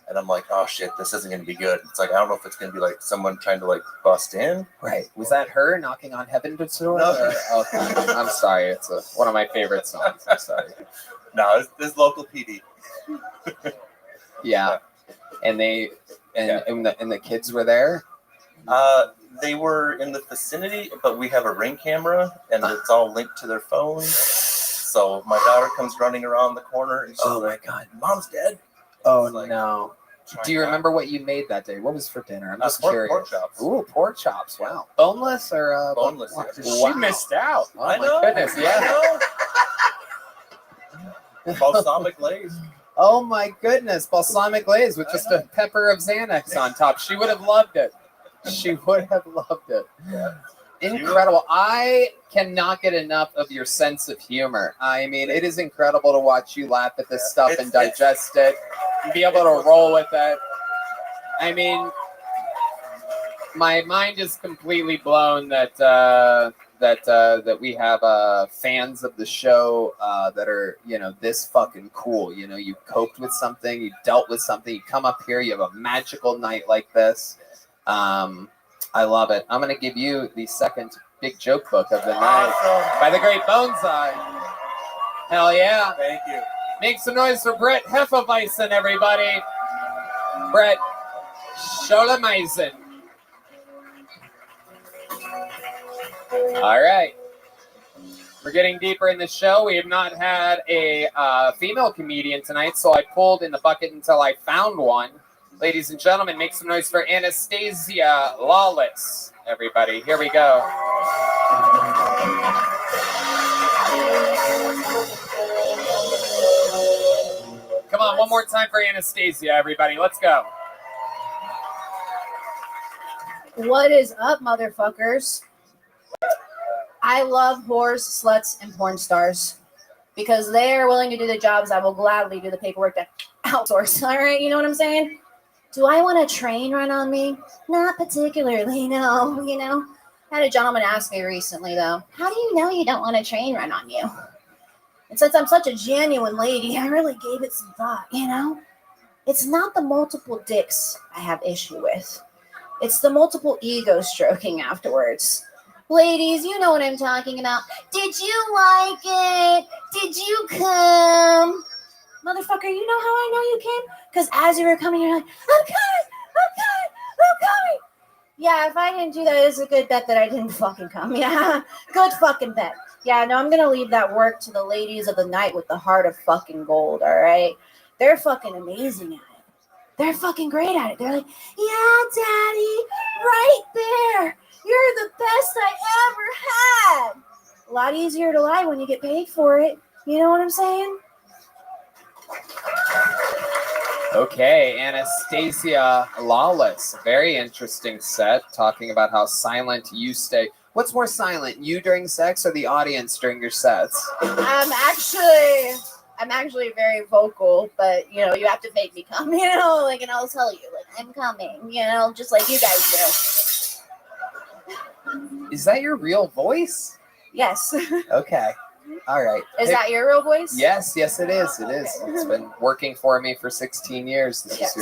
And I'm like, oh shit, this isn't gonna be good. It's I don't know if it's gonna be someone trying to bust in. Right. Was that her knocking on heaven's door? No. Okay. I'm sorry. It's one of my favorite songs. I'm sorry. No, it's local PD. Yeah. And they and the kids were there? They were in the vicinity, but we have a Ring camera and it's all linked to their phone. So my daughter comes running around the corner and she's my God, Mom's dead. Oh no. Do you remember what you made that day? What was for dinner? I'm just curious. Pork chops. Ooh, pork chops. Wow. Boneless or boneless? Wow. She missed out. Oh my goodness. Yeah. Balsamic glaze. Oh my goodness. Balsamic glaze with just a pepper of Xanax on top. She would have loved it. She would have loved it. Yeah. Incredible. I cannot get enough of your sense of humor. I mean, it is incredible to watch you laugh at this stuff and digest it and be able to roll with it. I mean, my mind is completely blown that we have fans of the show that are, this fucking cool. You coped with something, you dealt with something, you come up here, you have a magical night like this. I love it. I'm going to give you the second big joke book of the night by the great Bonsai. Hell yeah. Thank you. Make some noise for Brett Hefeweizen, everybody. Brett Scholemeisen. All right. We're getting deeper in the show. We have not had a female comedian tonight, so I pulled in the bucket until I found one. Ladies and gentlemen, make some noise for Anastasia Lawless, everybody. Here we go. Come on, one more time for Anastasia, everybody. Let's go. What is up, motherfuckers? I love whores, sluts, and porn stars because they are willing to do the jobs I will gladly do the paperwork to outsource. All right, you know what I'm saying? Do I want a train run on me? Not particularly, no. I had a gentleman ask me recently, though, how do you know you don't want a train run on you? And since I'm such a genuine lady, I really gave it some thought, It's not the multiple dicks I have issue with. It's the multiple ego stroking afterwards. Ladies, you know what I'm talking about. Did you like it? Did you come? Motherfucker, you know how I know you came? Because as you were coming, you're like, I'm coming. Yeah, if I didn't do that, it's a good bet that I didn't fucking come. Yeah, good fucking bet. Yeah, no, I'm going to leave that work to the ladies of the night with the heart of fucking gold, all right? They're fucking amazing at it. They're fucking great at it. They're like, yeah, daddy, right there. You're the best I ever had. A lot easier to lie when you get paid for it. You know what I'm saying? Okay, Anastasia Lawless. Very interesting set, talking about how silent you stay. What's more silent, you during sex or the audience during your sets? I'm actually very vocal, but you have to make me come, and I'll tell you, I'm coming, just like you guys do. Is that your real voice? Yes. Okay. All right. Is that your real voice? Yes, it is. It is. It's been working for me for 16 years. This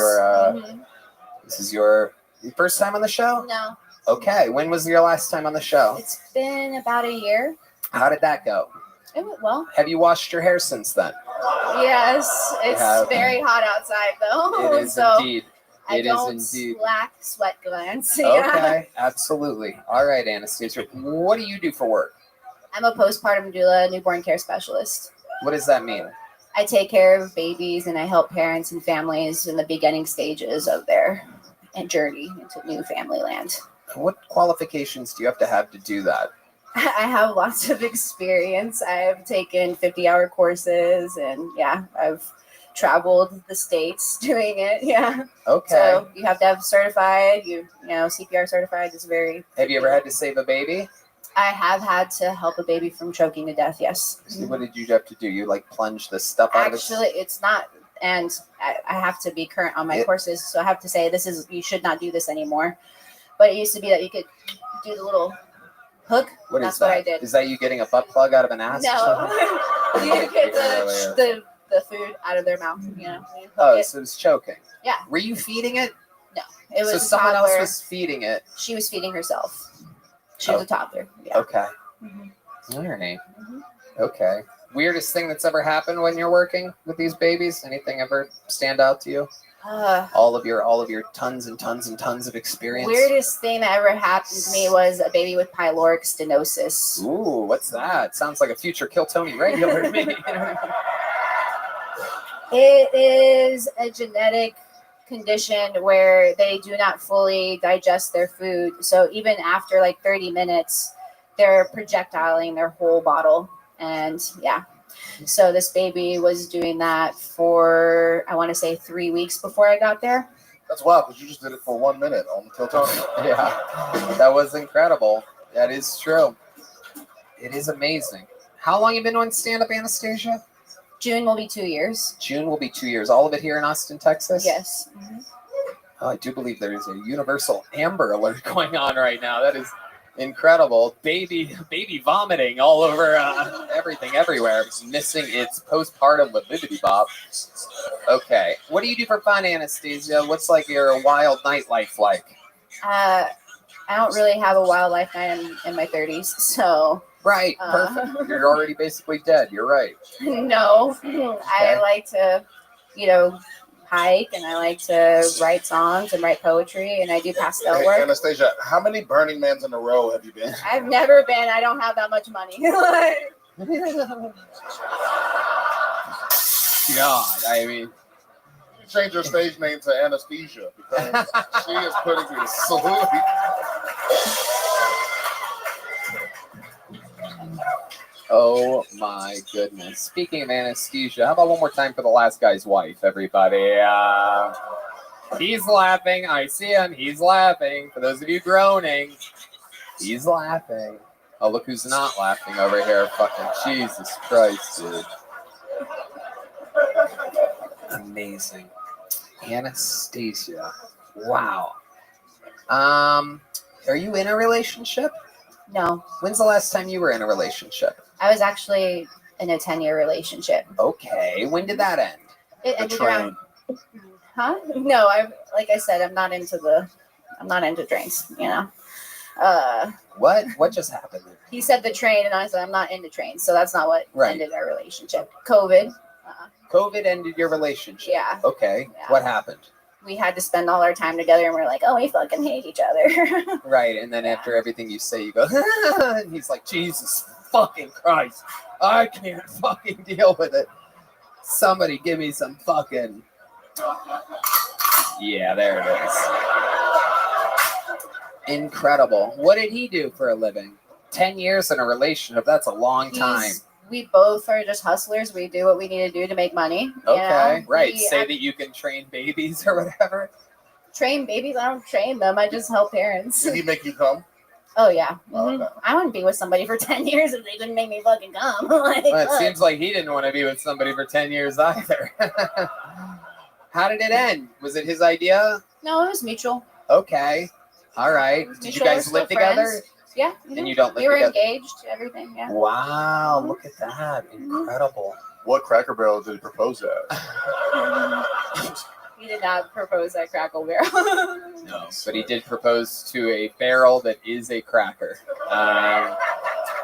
is your first time on the show? No. Okay. When was your last time on the show? It's been about a year. How did that go? It went well. Have you washed your hair since then? Yes. It's very hot outside, though. It is indeed. I don't lack sweat glands. Okay. Absolutely. All right, Anastasia. What do you do for work? I'm a postpartum doula, newborn care specialist. What does that mean? I take care of babies and I help parents and families in the beginning stages of their journey into new family land. What qualifications do you have to do that? I have lots of experience. I've taken 50-hour courses and I've traveled the states doing it. Yeah. Okay. So you have to have certified, CPR certified is very. Have you ever had to save a baby? I have had to help a baby from choking to death. Yes. So what did you have to do? You like plunge the stuff out of it? Actually, it's not. And I have to be current on my courses. So I have to say, you should not do this anymore. But it used to be that you could do the little hook. That's what I did. Is that you getting a butt plug out of an ass? No. You get the food out of their mouth, Oh, so it's choking. Yeah. Were you feeding it? No. It was so a someone toddler. else was feeding it. She was feeding herself. She was a toddler. Yeah. Okay. All right. Okay. Weirdest thing that's ever happened when you're working with these babies? Anything ever stand out to you? All of your tons and tons and tons of experience. Weirdest thing that ever happened to me was a baby with pyloric stenosis. Ooh, what's that? Sounds like a future Kill Tony regular to me. It is a genetic condition where they do not fully digest their food. So even after like 30 minutes, they're projectiling their whole bottle. And so this baby was doing that for, I want to say 3 weeks before I got there. That's wild because you just did it for 1 minute on the Kill Tony. Yeah, that was incredible. That is true. It is amazing. How long have you been on stand-up, Anastasia? June will be 2 years. June will be 2 years. All of it here in Austin, Texas? Yes. Oh, I do believe there is a universal Amber Alert going on right now. That is incredible. Baby vomiting all over everything, everywhere. It's missing its postpartum lividity bop. Okay. What do you do for fun, Anastasia? What's like your wild nightlife like? I don't really have a wild life night in my 30s, so. Right, perfect. You're already basically dead. You're right. No, I like to, hike, and I like to write songs and write poetry, and I do pastel work. Anastasia, how many Burning Mans in a row have you been? I've never been. I don't have that much money. God, I mean. You change your stage name to Anesthesia because she is putting you to sleep. Oh my goodness. Speaking of anesthesia, how about one more time for the last guy's wife, everybody? He's laughing. I see him. He's laughing. For those of you groaning, he's laughing. Oh, look who's not laughing over here. Fucking Jesus Christ, dude. Amazing. Anastasia. Wow. Are you in a relationship? No. When's the last time you were in a relationship? I was actually in a 10-year relationship. Okay. When did that end? It ended around. Huh? No, like I said, I'm not into trains, What just happened there? He said the train, and I said I'm not into trains, so that's not what ended our relationship. COVID. COVID ended your relationship. Yeah. Okay. Yeah. What happened? We had to spend all our time together, and we're like, oh, we fucking hate each other. Right. And then after everything you say, you go, and he's like, Jesus fucking Christ, I can't fucking deal with it. Somebody give me some fucking. Yeah, there it is. Incredible. What did he do for a living? 10 years in a relationship. That's a long time. We both are just hustlers. We do what we need to do to make money. Okay, right. Say that you can train babies or whatever. Train babies? I don't train them. I just help parents. Did he make you come? Oh, yeah. Mm-hmm. Okay. I wouldn't be with somebody for 10 years if they couldn't make me fucking come. Well, it seems like he didn't want to be with somebody for 10 years either. How did it end? Was it his idea? No, it was mutual. Okay. All right. Did you guys live together? Yeah. Mm-hmm. And you don't live together? We were engaged, everything, yeah. Wow, look at that. Incredible. What Cracker Barrel did he propose at? He did not propose at Crackle Barrel. No, but he did propose to a barrel that is a cracker. I'm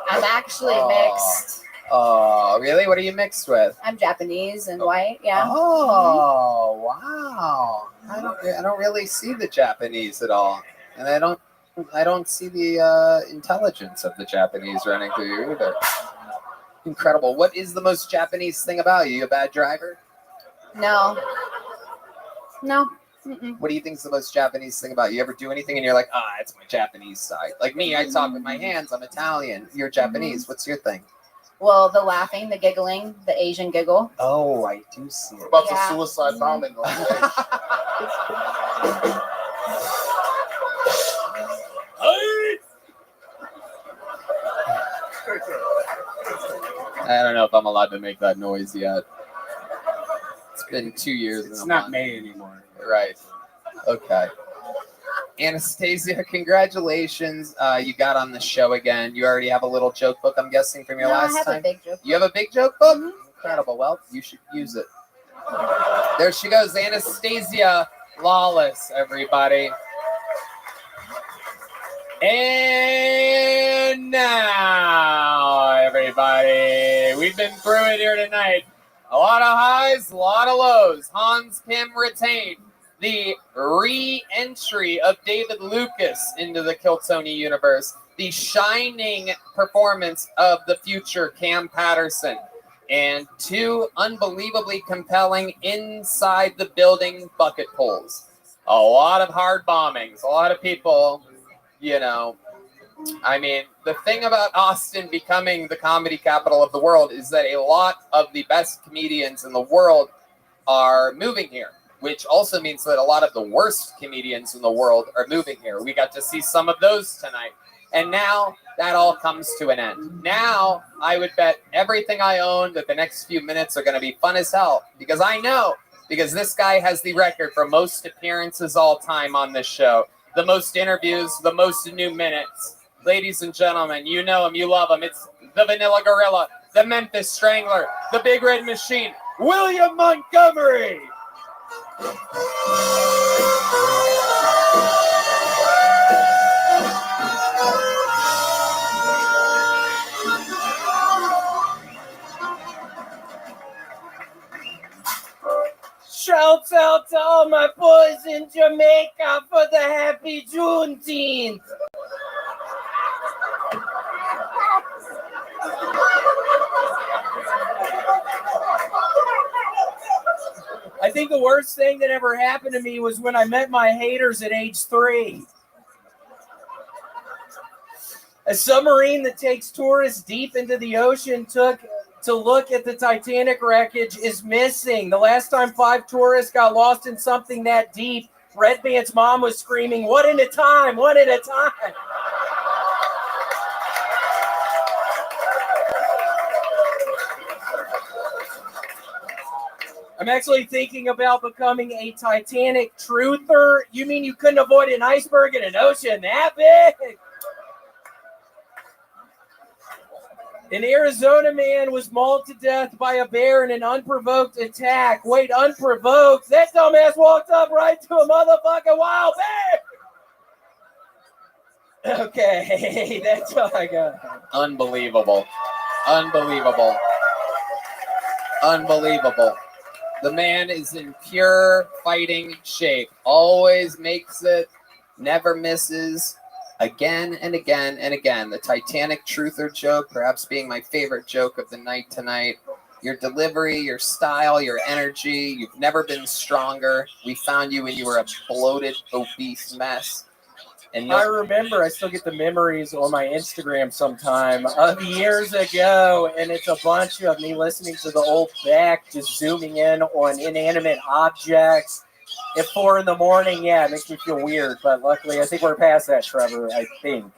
actually mixed. Oh, really? What are you mixed with? I'm Japanese and white, yeah. Oh, wow. I don't really see the Japanese at all. And I don't see the intelligence of the Japanese running through you either. Incredible. What is the most Japanese thing about you? You a bad driver? No. Mm-mm. What do you think is the most Japanese thing about you? You ever do anything and you're like, it's my Japanese side? Like me, I talk with my hands. I'm Italian. You're Japanese. What's your thing? Well, the laughing, the giggling, the Asian giggle. Oh, I do see it. What about the suicide bombing on stage? I don't know if I'm allowed to make that noise yet. It's been 2 years. It's not May anymore. Right. Okay. Anastasia, congratulations. You got on the show again. You already have a little joke book, I'm guessing, from your last time. I have a big joke book. You have a big joke book? Incredible. Well, you should use it. There she goes, Anastasia Lawless, everybody. And now, everybody, we've been through it here tonight. A lot of highs, a lot of lows. Hans Kim retained the re-entry of David Lucas into the Kiltony universe. The shining performance of the future Cam Patterson. And 2 unbelievably compelling inside the building bucket pulls. A lot of hard bombings. A lot of people, I mean, the thing about Austin becoming the comedy capital of the world is that a lot of the best comedians in the world are moving here, which also means that a lot of the worst comedians in the world are moving here. We got to see some of those tonight. And now that all comes to an end. Now I would bet everything I own that the next few minutes are going to be fun as hell, because I know, because this guy has the record for most appearances all time on this show, the most interviews, the most new minutes. Ladies and gentlemen, you know him, you love him. It's the Vanilla Gorilla, the Memphis Strangler, the Big Red Machine, William Montgomery. Shouts out to all my boys in Jamaica for the happy Juneteenth. I think the worst thing that ever happened to me was when I met my haters at age 3. A submarine that takes tourists deep into the ocean took to look at the Titanic wreckage is missing. The last time 5 tourists got lost in something that deep, Red Band's mom was screaming, "One at a time, one at a time." I'm actually thinking about becoming a Titanic truther. You mean you couldn't avoid an iceberg in an ocean that big? An Arizona man was mauled to death by a bear in an unprovoked attack. Wait, unprovoked? That dumbass walked up right to a motherfucking wild bear. Okay, that's all I got. Unbelievable. Unbelievable. Unbelievable. The man is in pure fighting shape. Always makes it. Never misses. Again and again and again. The Titanic truther joke, perhaps being my favorite joke of the night tonight. Your delivery, your style, your energy. You've never been stronger. We found you when you were a bloated, obese mess. And I remember, I still get the memories on my Instagram sometime of years ago, and it's a bunch of me listening to the old Beck, just zooming in on inanimate objects. At 4 a.m, yeah, it makes me feel weird, but luckily I think we're past that, Trevor, I think.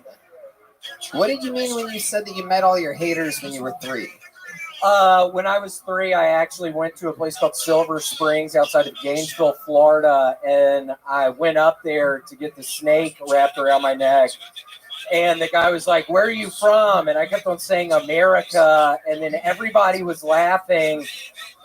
What did you mean when you said that you met all your haters when you were 3? When I was 3, I actually went to a place called Silver Springs outside of Gainesville, Florida, and I went up there to get the snake wrapped around my neck. And the guy was like, "Where are you from?" And I kept on saying America, and then everybody was laughing,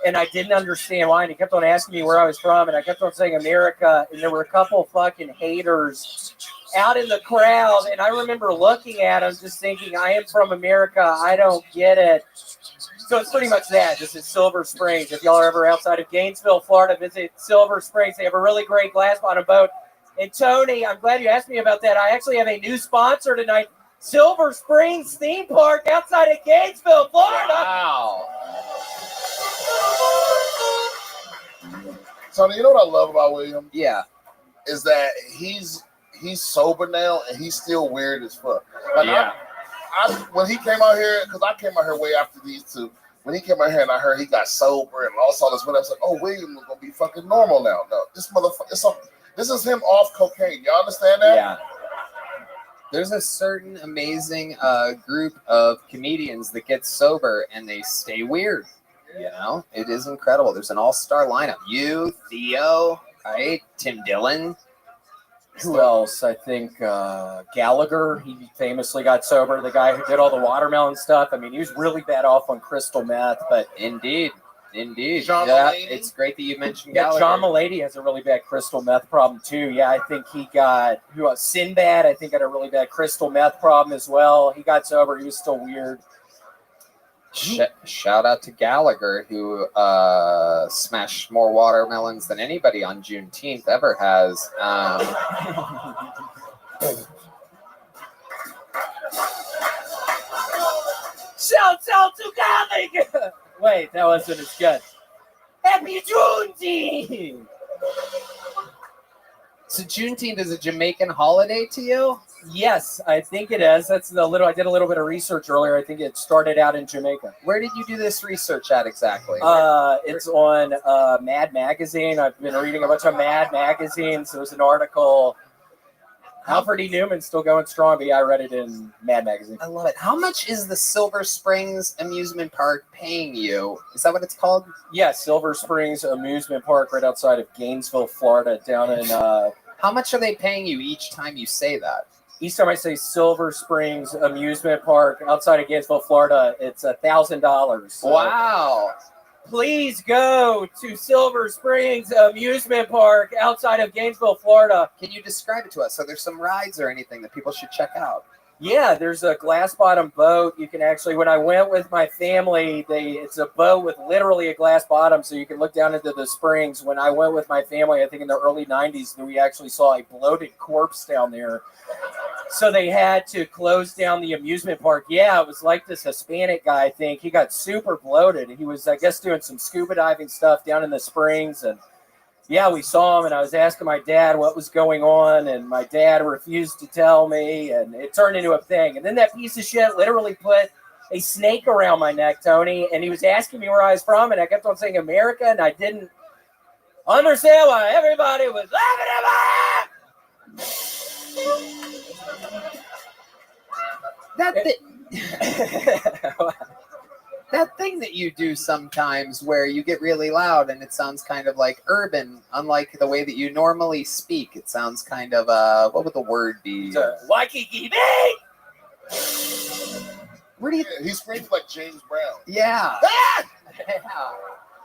and I didn't understand why. And he kept on asking me where I was from, and I kept on saying America, and there were a couple fucking haters out in the crowd, and I remember looking at them just thinking, I am from America, I don't get it. So it's pretty much that. This is Silver Springs. If y'all are ever outside of Gainesville, Florida, visit Silver Springs. They have a really great glass bottom boat. And Tony, I'm glad you asked me about that. I actually have a new sponsor tonight. Silver Springs theme park outside of Gainesville, Florida. Wow. Tony, you know what I love about William? Yeah. Is that he's sober now and he's still weird as fuck. Like yeah. When he came out here, because I came out here way after these two. When he came out here and I heard he got sober and lost all this weight, I was like, oh, William is gonna be fucking normal now. No, this motherfucker. This is him off cocaine. Y'all understand that? Yeah. There's a certain amazing group of comedians that get sober and they stay weird. You know, it is incredible. There's an all-star lineup. You, Theo, right? Tim Dillon. Who else? I think Gallagher. He famously got sober. The guy who did all the watermelon stuff. I mean, he was really bad off on crystal meth. But indeed. John yeah, Mulaney. it's great that you mentioned yeah, Gallagher. John Mulaney has a really bad crystal meth problem too. Yeah, I think he got Sinbad. I think had a really bad crystal meth problem as well. He got sober. He was still weird. Shout out to Gallagher, who smashed more watermelons than anybody on Juneteenth ever has. Shout out to Gallagher! Wait, that wasn't as good. Happy Juneteenth! So Juneteenth is a Jamaican holiday to you? Yes, I think it is. I did a little bit of research earlier. I think it started out in Jamaica. Where did you do this research at exactly? It's on Mad Magazine. I've been reading a bunch of Mad magazines. There was an article. Alfred E. Newman's still going strong, but yeah, I read it in Mad Magazine. I love it. How much is the Silver Springs Amusement Park paying you? Is that what it's called? Yeah, Silver Springs Amusement Park right outside of Gainesville, Florida, down in... How much are they paying you each time you say that? Each time I say Silver Springs Amusement Park outside of Gainesville, Florida, it's $1,000. So wow. Please go to Silver Springs Amusement Park outside of Gainesville, Florida. Can you describe it to us? So there's some rides or anything that people should check out? Yeah, there's a glass bottom boat. You can actually, when I went with my family, it's a boat with literally a glass bottom, so you can look down into the springs. When I went with my family, I think in the early 90s, we actually saw a bloated corpse down there. So they had to close down the amusement park. Yeah, it was like this Hispanic guy, I think. He got super bloated. He was, I guess, doing some scuba diving stuff down in the springs. And yeah, we saw him, and I was asking my dad what was going on, and my dad refused to tell me, and it turned into a thing. And then that piece of shit literally put a snake around my neck, Tony, and he was asking me where I was from, and I kept on saying America, and I didn't understand why everybody was laughing at me. That thing that you do sometimes where you get really loud and it sounds kind of like urban, unlike the way that you normally speak. It sounds kind of, what would the word be? Waikiki. Where do you? He screams like James Brown. Yeah. Yeah.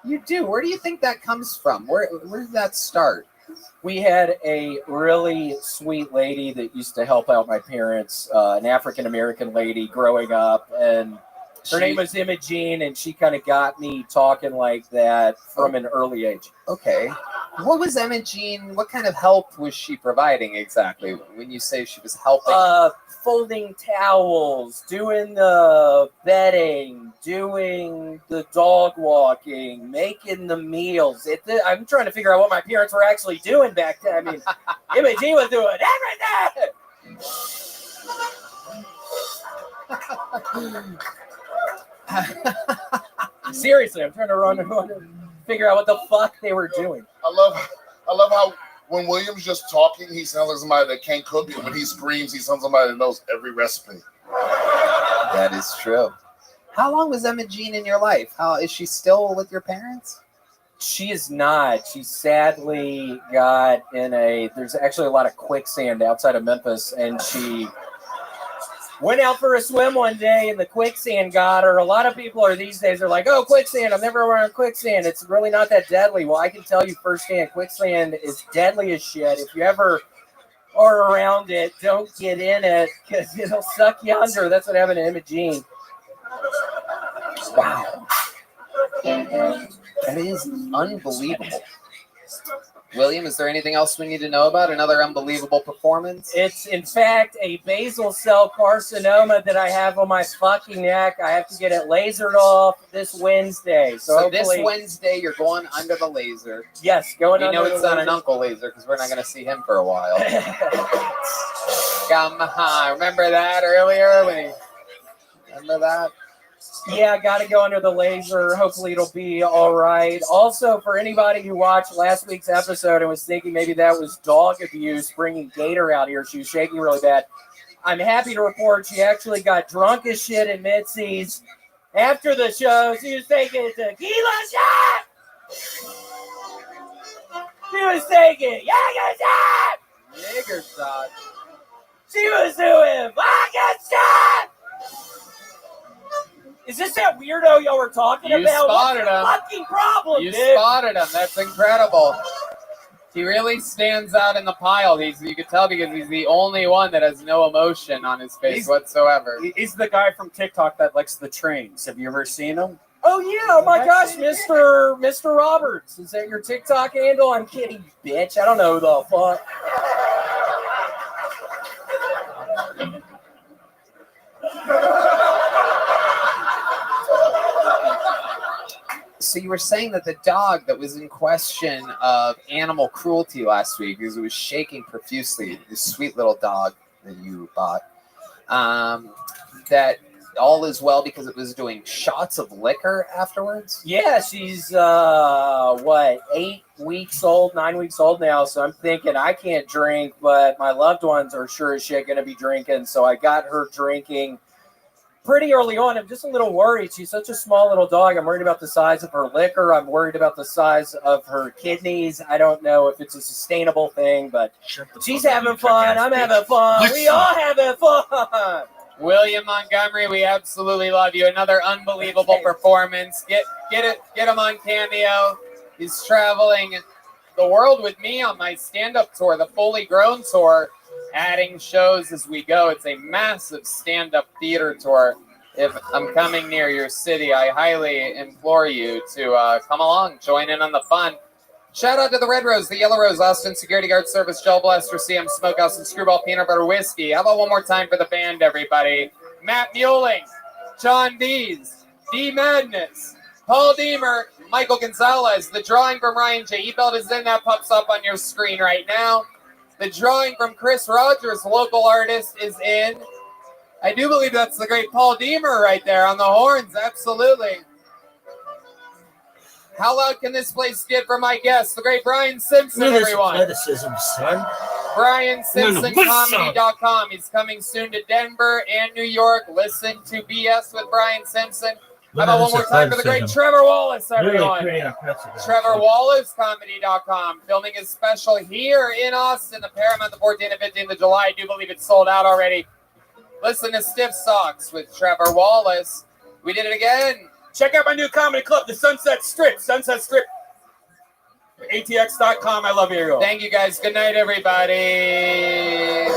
You do. Where do you think that comes from? Where did that start? We had a really sweet lady that used to help out my parents, an African-American lady growing up, and her name was Imogene, and she kind of got me talking like that from an early age. Okay. What was Imogene, what kind of help was she providing exactly when you say she was helping? Folding towels, doing the bedding, doing the dog walking, making the meals. I'm trying to figure out what my parents were actually doing back then. I mean, Imogene was doing everything. Seriously, I'm trying to figure out what the fuck they were doing. I love how when William's just talking, he sounds like somebody that can't cook, and when he screams, he sounds like somebody that knows every recipe. That is true. How long was Imogene in your life? How is she still with your parents? She is not. She sadly got there's actually a lot of quicksand outside of Memphis, and she went out for a swim one day and the quicksand got her. A lot of people these days are like, oh, quicksand, I've never around quicksand. It's really not that deadly. Well, I can tell you firsthand, quicksand is deadly as shit. If you ever are around it, don't get in it because it'll suck you under. That's what happened to Imogene. Wow. That is unbelievable. William, is there anything else we need to know about? Another unbelievable performance? It's, in fact, a basal cell carcinoma that I have on my fucking neck. I have to get it lasered off this Wednesday. So this Wednesday, you're going under the laser. Yes, going under the laser. You know it's not an uncle laser because we're not going to see him for a while. Come on. Remember that earlier? Remember that? Yeah, I got to go under the laser. Hopefully it'll be all right. Also, for anybody who watched last week's episode and was thinking maybe that was dog abuse, bringing Gator out here, she was shaking really bad. I'm happy to report she actually got drunk as shit at Mitzi's. After the show, she was taking a tequila shot. She was taking Jaeger shot. Jaeger shot. She was doing vodka shot. Is this that weirdo y'all were talking about? Spotted him. Fucking problem, You dude? spotted him. That's incredible. He really stands out in the pile. You can tell because he's the only one that has no emotion on his face whatsoever. He's the guy from TikTok that likes the trains. Have you ever seen him? Oh yeah! Oh my gosh, Mr. Roberts. Is that your TikTok handle? I'm kidding, bitch. I don't know who the fuck. So you were saying that the dog that was in question of animal cruelty last week, because it was shaking profusely, this sweet little dog that you bought, that all is well because it was doing shots of liquor afterwards? Yeah, she's 9 weeks old now, so I'm thinking I can't drink, but my loved ones are sure as shit going to be drinking, so I got her drinking pretty early on. I'm just a little worried. She's such a small little dog. I'm worried about the size of her liquor. I'm worried about the size of her kidneys. I don't know if it's a sustainable thing, but she's having fun. I'm having fun. We all having fun. William Montgomery, we absolutely love you. Another unbelievable performance. Get him on Cameo. He's traveling the world with me on my stand-up tour, the Fully Grown tour, adding shows as we go. It's a massive stand-up theater tour. If I'm coming near your city, I highly implore you to come along, join in on the fun. Shout out to the Red Rose, the Yellow Rose, Austin Security Guard Service, Gel Blaster, CM Smokehouse, and Screwball Peanut Butter Whiskey. How about one more time for the band, everybody? Matt Mueling, John Dees, D Madness, Paul Deemer, Michael Gonzalez. The drawing from Ryan J. Ebelt is in. That pops up on your screen right now. The drawing from Chris Rogers, local artist, is in. I do believe that's the great Paul Deemer right there on the horns. Absolutely. How loud can this place get for my guest, the great Brian Simpson, everyone? Athleticism, son. BrianSimpsonComedy.com. He's coming soon to Denver and New York. Listen to BS with Brian Simpson. How about one more time for the great Trevor Wallace, everyone? TrevorWallaceComedy.com. Filming his special here in Austin, the Paramount, the 14th and 15th of July. I do believe it's sold out already. Listen to Stiff Socks with Trevor Wallace. We did it again. Check out my new comedy club, the Sunset Strip. ATX.com. I love you. Thank you, guys. Good night, everybody.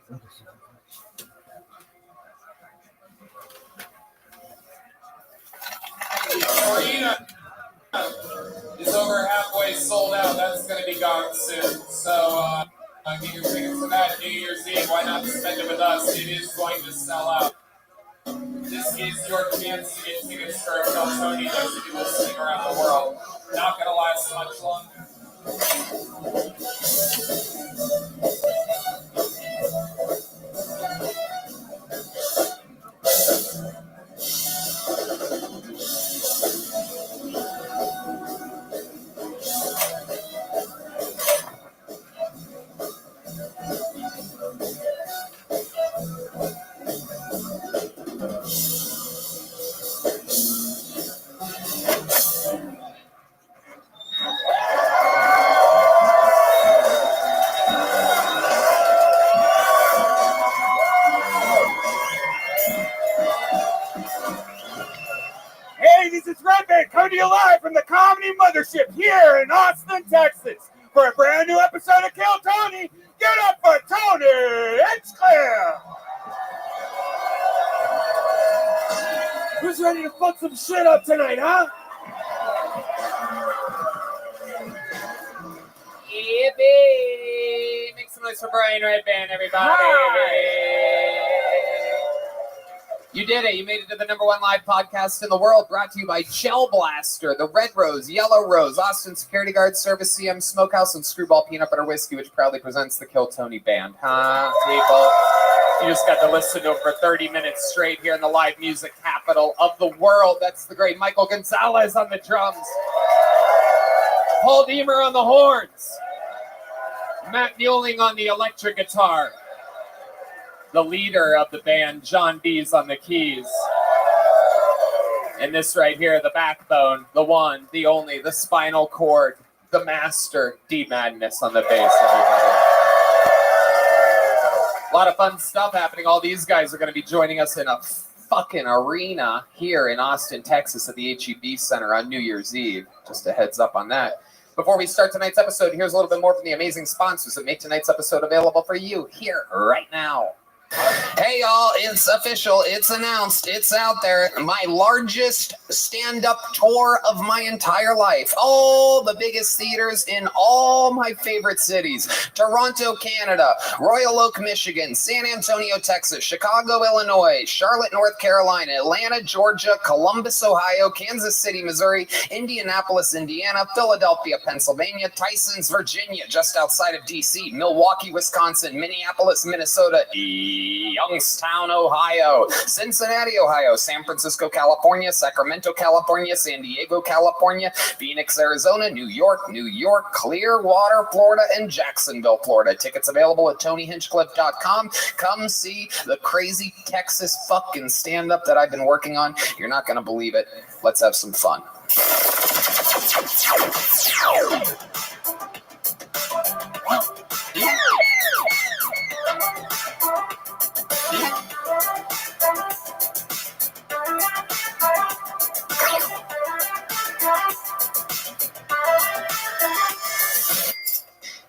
Arena is over halfway sold out. That's going to be gone soon. So get your tickets to that New Year's Eve. Why not spend it with us? It is going to sell out. This is your chance to get tickets for a Tony that's to be listening around the world. Not going to last much longer. Hey, this is Rabbi coming to you live from the Comedy Mothership here in Austin, Texas, for a brand new episode of Kill Tony. Get up for Tony! It's clear! Who's ready to fuck some shit up tonight, huh? Yippee! Make some noise for Brian Red Band, everybody. Hi. You did it. You made it to the #1 live podcast in the world, brought to you by Gel Blaster, the Red Rose, Yellow Rose, Austin Security Guard Service, CM Smokehouse, and Screwball Peanut Butter Whiskey, which proudly presents the Kill Tony Band. Huh, people? You just got to listen to it for 30 minutes straight here in the live music capital of the world. That's the great Michael Gonzalez on the drums. Paul Deemer on the horns. Matt Mueling on the electric guitar. The leader of the band, John Dees on the keys. And this right here, the backbone, the one, the only, the spinal cord, the master, D Madness on the bass, everybody. A lot of fun stuff happening. All these guys are going to be joining us in a fucking arena here in Austin, Texas at the HEB Center on New Year's Eve. Just a heads up on that. Before we start tonight's episode, here's a little bit more from the amazing sponsors that make tonight's episode available for you here right now. Hey y'all, it's official, it's announced, it's out there. My largest stand-up tour of my entire life. All the biggest theaters in all my favorite cities. Toronto, Canada, Royal Oak, Michigan, San Antonio, Texas, Chicago, Illinois, Charlotte, North Carolina, Atlanta, Georgia, Columbus, Ohio, Kansas City, Missouri, Indianapolis, Indiana, Philadelphia, Pennsylvania, Tysons, Virginia, just outside of DC, Milwaukee, Wisconsin, Minneapolis, Minnesota, Youngstown, Ohio, Cincinnati, Ohio, San Francisco, California, Sacramento, California, San Diego, California, Phoenix, Arizona, New York, Clearwater, Florida, and Jacksonville, Florida. Tickets available at TonyHinchcliffe.com. Come see the crazy Texas fucking stand-up that I've been working on. You're not going to believe it. Let's have some fun.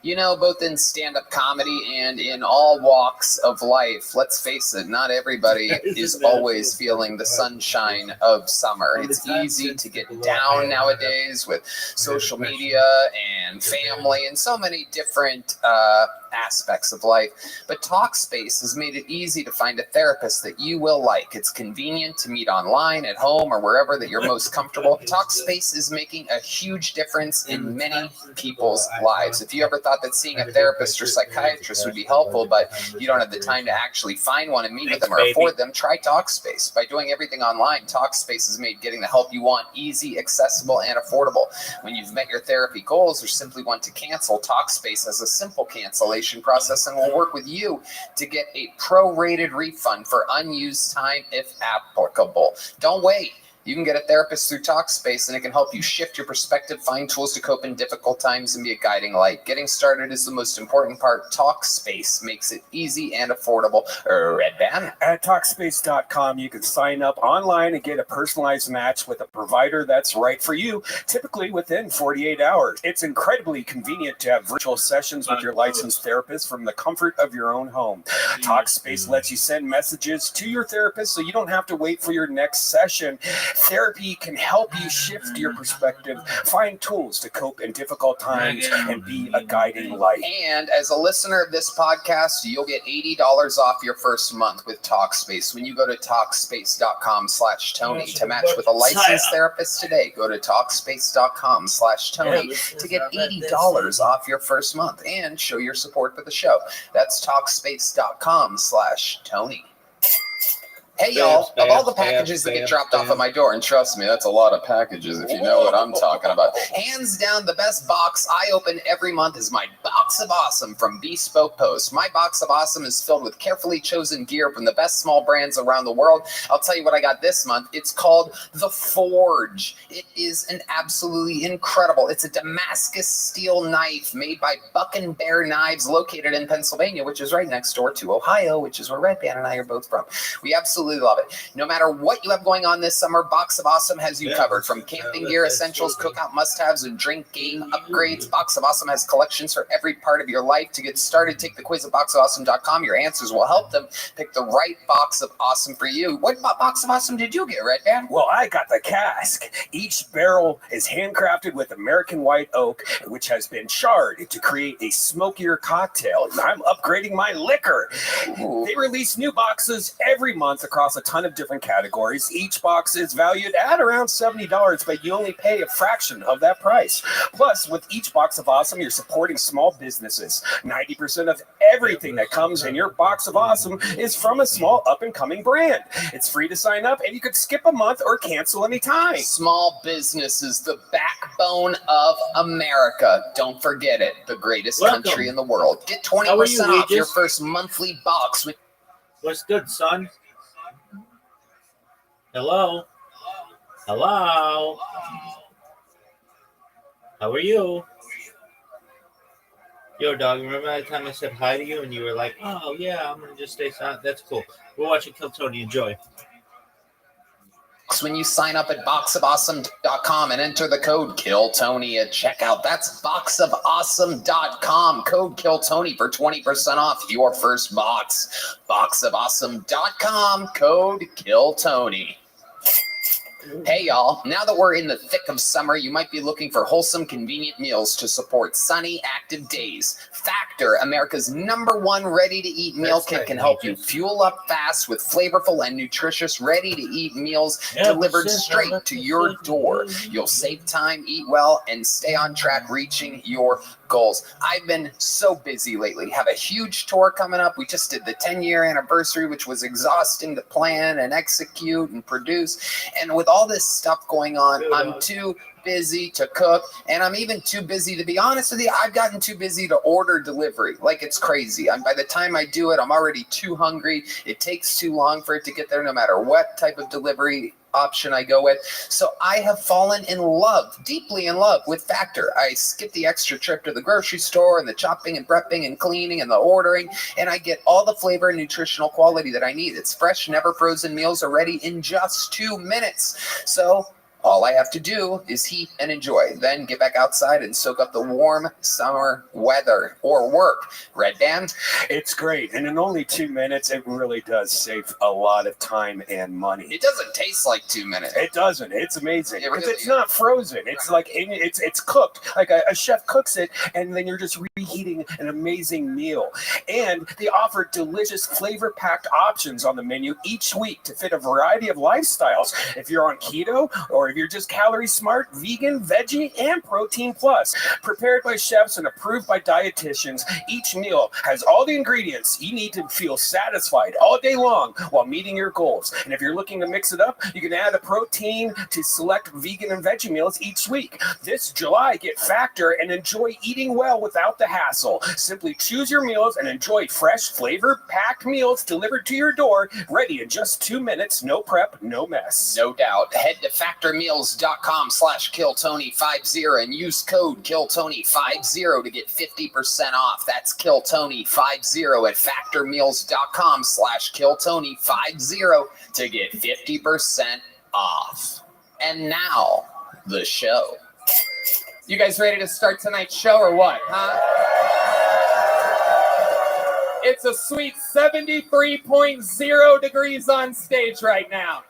You know, both in stand-up comedy and in all walks of life, let's face it, not everybody is always feeling the sunshine of summer. It's easy to get down nowadays with social media and family and so many different aspects of life. But Talkspace has made it easy to find a therapist that you will like. It's convenient to meet online, at home, or wherever that you're most comfortable. Talkspace is making a huge difference in many people's lives. If you ever thought that seeing a therapist or psychiatrist would be helpful, but you don't have the time to actually find one and meet with them or afford them, try Talkspace. By doing everything online, Talkspace has made getting the help you want easy, accessible, and affordable. When you've met your therapy goals or simply want to cancel, Talkspace has a simple cancellation process and will work with you to get a prorated refund for unused time if applicable. Don't wait. You can get a therapist through Talkspace, and it can help you shift your perspective, find tools to cope in difficult times, and be a guiding light. Getting started is the most important part. Talkspace makes it easy and affordable. Red Band. At Talkspace.com, you can sign up online and get a personalized match with a provider that's right for you, typically within 48 hours. It's incredibly convenient to have virtual sessions with your licensed therapist from the comfort of your own home. Talkspace lets you send messages to your therapist so you don't have to wait for your next session. Therapy can help you shift your perspective, find tools to cope in difficult times, and be a guiding light. And as a listener of this podcast, you'll get $80 off your first month with Talkspace when you go to Talkspace.com/Tony to match with a licensed therapist today. Go to Talkspace.com/Tony to get $80 off your first month and show your support for the show. That's Talkspace.com/Tony. Hey, y'all, of all the packages that get dropped off at my door, and trust me, that's a lot of packages if you know what I'm talking about. Hands down, the best box I open every month is my Box of Awesome from Bespoke Post. My Box of Awesome is filled with carefully chosen gear from the best small brands around the world. I'll tell you what I got this month. It's called The Forge. It is an absolutely incredible. It's a Damascus steel knife made by Buck and Bear Knives, located in Pennsylvania, which is right next door to Ohio, which is where Red Band and I are both from. We absolutely love it. No matter what you have going on this summer, Box of Awesome has you covered. From camping gear essentials, cookout must-haves, and drink game upgrades, Box of Awesome has collections for every part of your life. To get started, take the quiz at boxofawesome.com. Your answers will help them pick the right Box of Awesome for you. What Box of Awesome did you get, Red Band? Well, I got the cask. Each barrel is handcrafted with American white oak, which has been charred to create a smokier cocktail. I'm upgrading my liquor. They release new boxes every month across a ton of different categories. Each box is valued at around $70, but you only pay a fraction of that price. Plus, with each Box of Awesome, you're supporting small businesses. 90% of everything that comes in your Box of Awesome is from a small up-and-coming brand. It's free to sign up, and you could skip a month or cancel anytime. Small business is the backbone of America. Don't forget it. The greatest country in the world. Get 20% off your first monthly box. What's good, son? Hello? Hello? How are you? Yo, dog, remember that time I said hi to you and you were like, oh, yeah, I'm going to just stay silent? That's cool. We're watching Kill Tony. Enjoy. When you sign up at boxofawesome.com and enter the code KILLTONY at checkout. That's boxofawesome.com. Code KILLTONY for 20% off your first box. Boxofawesome.com. Code KILLTONY. Hey y'all, now that we're in the thick of summer, you might be looking for wholesome, convenient meals to support sunny, active days. Factor, America's #1 ready-to-eat meal kit, can help you fuel up fast with flavorful and nutritious ready-to-eat meals delivered straight to your door. You'll save time, eat well, and stay on track reaching your goals. I've been so busy lately. Have a huge tour coming up. We just did the 10-year anniversary, which was exhausting to plan and execute and produce. And with all this stuff going on, I'm too busy to cook, and I'm even too busy, to be honest with you. I've gotten too busy to order delivery. Like, it's crazy. By the time I do it, I'm already too hungry. It takes too long for it to get there, no matter what type of delivery option I go with. So I have fallen in love, deeply in love with Factor. I skip the extra trip to the grocery store and the chopping and prepping and cleaning and the ordering, and I get all the flavor and nutritional quality that I need. It's fresh, never frozen meals are ready in just 2 minutes. So all I have to do is heat and enjoy, then get back outside and soak up the warm summer weather or work. Red Band? It's great. And in only 2 minutes, it really does save a lot of time and money. It doesn't taste like 2 minutes. It doesn't. It's amazing. Because really it's not frozen. It's like it's cooked. Like a chef cooks it, and then you're just reheating an amazing meal. And they offer delicious flavor-packed options on the menu each week to fit a variety of lifestyles. If you're on keto, or if you're just calorie smart, vegan, veggie, and protein plus. Prepared by chefs and approved by dietitians, each meal has all the ingredients you need to feel satisfied all day long while meeting your goals. And if you're looking to mix it up, you can add a protein to select vegan and veggie meals each week. This July, get Factor and enjoy eating well without the hassle. Simply choose your meals and enjoy fresh, flavor-packed meals delivered to your door, ready in just 2 minutes. No prep, no mess. No doubt. Head to factormeals.com/KillTony50 and use code KillTony50 to get 50% off. That's KillTony50 at factormeals.com/KillTony50 to get 50% off. And now, the show. You guys ready to start tonight's show or what, huh? It's a sweet 73.0 degrees on stage right now.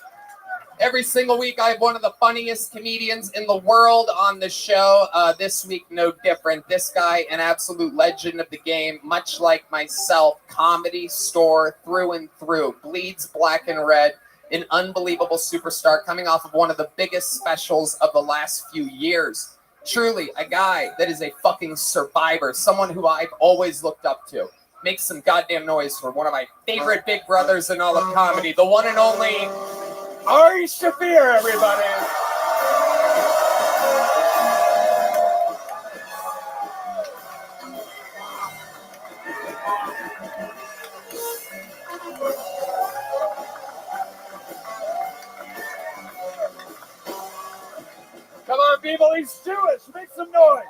Every single week, I have one of the funniest comedians in the world on the show. This week, no different. This guy, an absolute legend of the game, much like myself, comedy store through and through, bleeds black and red, an unbelievable superstar coming off of one of the biggest specials of the last few years. Truly, a guy that is a fucking survivor, someone who I've always looked up to. Make some goddamn noise for one of my favorite big brothers in all of comedy, the one and only Ari Shaffir, everybody. Come on, people, he's Jewish. Make some noise.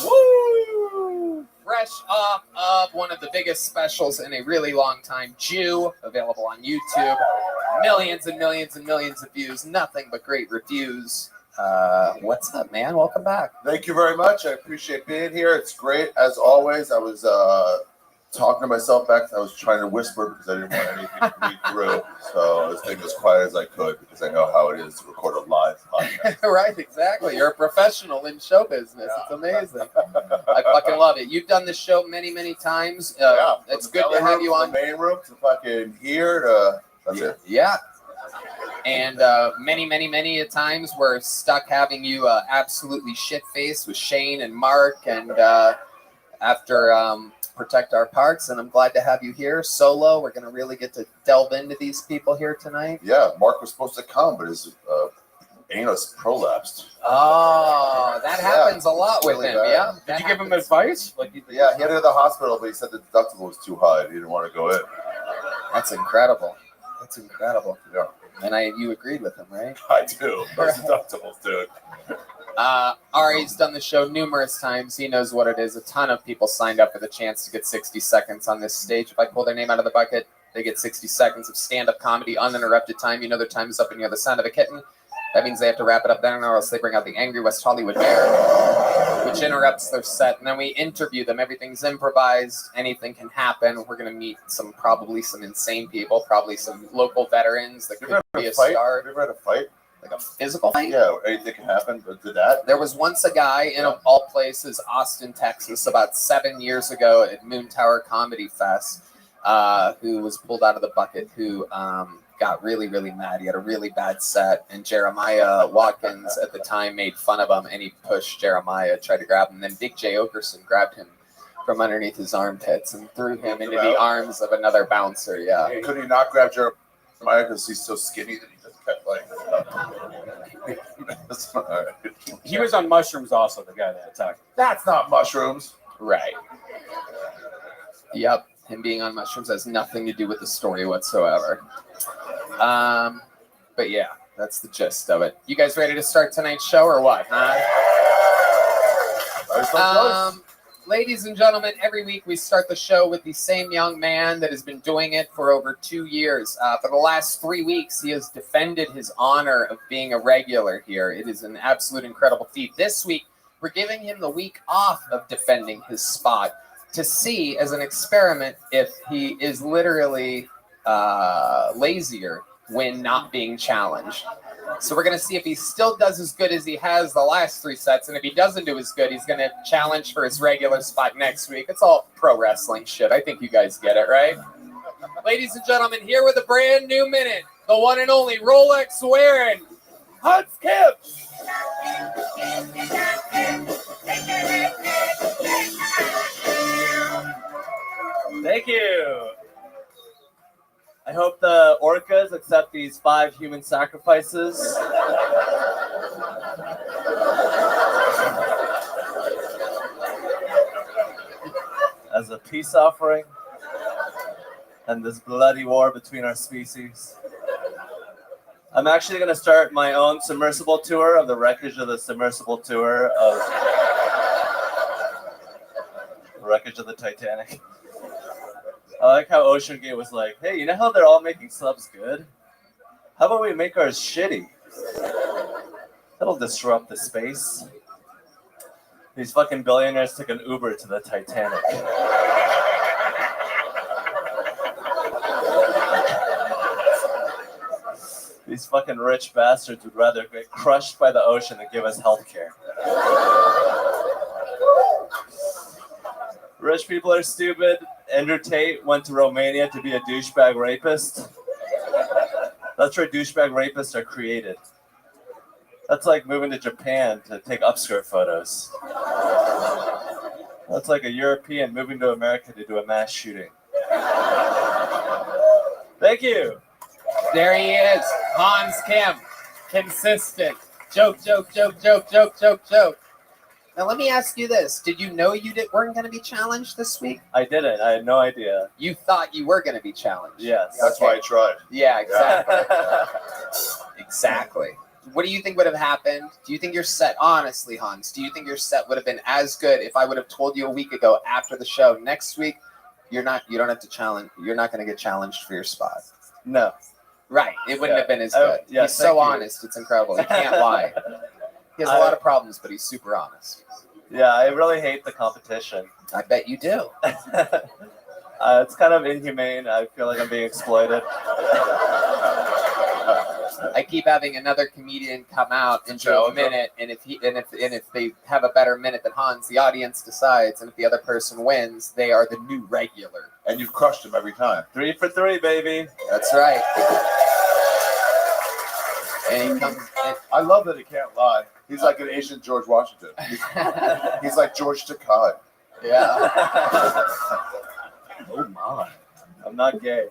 Woo! Fresh off of one of the biggest specials in a really long time, Jew, available on YouTube. Millions and millions and millions of views, nothing but great reviews. What's up, man? Welcome back. Thank you very much. I appreciate being here. It's great, as always. I was talking to myself back. I was trying to whisper because I didn't want anything to read through. So I was being as quiet as I could because I know how it is to record a live podcast. Right, exactly. You're a professional in show business. Yeah. It's amazing. I fucking love it. You've done this show many, many times. It's good to have you on. The main room to fucking here to that's it. Yeah. And many, many, many a times we're stuck having you absolutely shit-faced with Shane and Mark and after Protect Our Parks, and I'm glad to have you here solo. We're going to really get to delve into these people here tonight. Yeah, Mark was supposed to come, but his anus prolapsed. Oh, that happens a lot with really him, bad. yeah? Did you give him advice? Yeah, he had to go to the hospital, but he said the deductible was too high. He didn't want to go in. That's incredible. That's incredible. Yeah. And you agreed with him, right? I do. Those deductibles, dude. Ari's done the show numerous times. He knows what it is. A ton of people signed up for the chance to get 60 seconds on this stage. If I pull their name out of the bucket, they get 60 seconds of stand-up comedy, uninterrupted time. You know their time is up and you hear the sound of a kitten. That means they have to wrap it up then, or else they bring out the angry West Hollywood bear, which interrupts their set. And then we interview them. Everything's improvised. Anything can happen. We're going to meet probably some insane people, probably some local veterans that could be a star. Have you ever had a fight? Like a physical fight? Yeah, anything can happen, but did that? There was once a guy in, of all places, Austin, Texas, about 7 years ago at Moon Tower Comedy Fest, who was pulled out of the bucket, who got really, really mad. He had a really bad set, and Jeremiah Watkins at the time made fun of him, and he pushed Jeremiah, tried to grab him. Then Big J. Okerson grabbed him from underneath his armpits and threw him into the arms of another bouncer, yeah. Could he not grab Jeremiah because he's so skinny that he just kept like... He was on mushrooms also, the guy that attacked. That's not mushrooms. Right. Yep. Him being on mushrooms has nothing to do with the story whatsoever. But yeah, that's the gist of it. You guys ready to start tonight's show or what, huh? Ladies and gentlemen, every week we start the show with the same young man that has been doing it for over 2 years. For the last 3 weeks, he has defended his honor of being a regular here. It is an absolute incredible feat. This week, we're giving him the week off of defending his spot to see, as an experiment, if he is literally lazier when not being challenged. So we're going to see if he still does as good as he has the last 3 sets. And if he doesn't do as good, he's going to challenge for his regular spot next week. It's all pro wrestling shit. I think you guys get it, right? Ladies and gentlemen, here with a brand new minute, the one and only Rolex wearing Hans Kemp. Thank you. I hope the orcas accept these 5 human sacrifices. As a peace offering and this bloody war between our species. I'm actually going to start my own submersible tour of the wreckage of the submersible tour of the wreckage of the Titanic. I like how OceanGate was like, hey, you know how they're all making subs good? How about we make ours shitty? That'll disrupt the space. These fucking billionaires took an Uber to the Titanic. These fucking rich bastards would rather get crushed by the ocean than give us health care. Rich people are stupid. Andrew Tate went to Romania to be a douchebag rapist. That's where douchebag rapists are created. That's like moving to Japan to take upskirt photos. That's like a European moving to America to do a mass shooting. Thank you. There he is, Hans Kemp. Consistent. Joke. Now let me ask you this. Did you know you weren't going to be challenged this week? I didn't. I had no idea. You thought you were going to be challenged? Yes. That's why I tried. Yeah, exactly. Exactly. What do you think would have happened? Do you think your set, honestly, Hans, do you think your set would have been as good if I would have told you a week ago after the show, next week, you don't have to challenge, you're not going to get challenged for your spot? No. Right. It wouldn't have been as good. He's so honest. It's incredible. He can't lie. He has a lot of problems, but he's super honest. Yeah, I really hate the competition. I bet you do. It's kind of inhumane. I feel like I'm being exploited. I keep having another comedian come out and do a minute, and if they have a better minute than Hans, the audience decides, and if the other person wins, they are the new regular. And you've crushed him every time. 3 for 3, baby. That's right. And he comes. I love that he can't lie. He's like an Asian George Washington. He's like George Takei. Yeah. Oh my! I'm not gay.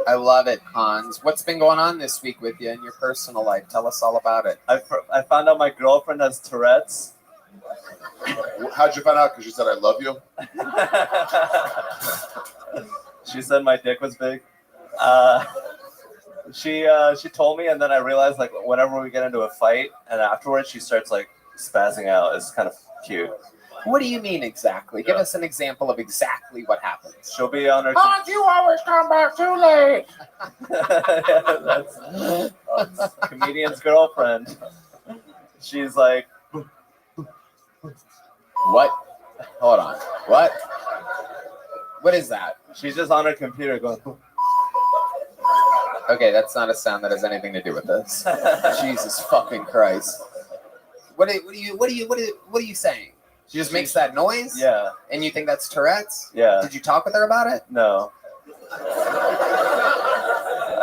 I love it, Hans. What's been going on this week with you in your personal life? Tell us all about it. I found out my girlfriend has Tourette's. How'd you find out? Because she said I love you. She said my dick was big. She told me, and then I realized like whenever we get into a fight, and afterwards she starts like spazzing out. It's kind of cute. What do you mean exactly? Give us an example of exactly what happens. She'll be on her. Hans, you always come back too late. That's comedian's girlfriend. She's like, what? Hold on. What? What is that? She's just on her computer going. Okay, that's not a sound that has anything to do with this. Jesus fucking Christ! What are you saying? She just makes that noise? Yeah. And you think that's Tourette's? Yeah. Did you talk with her about it? No.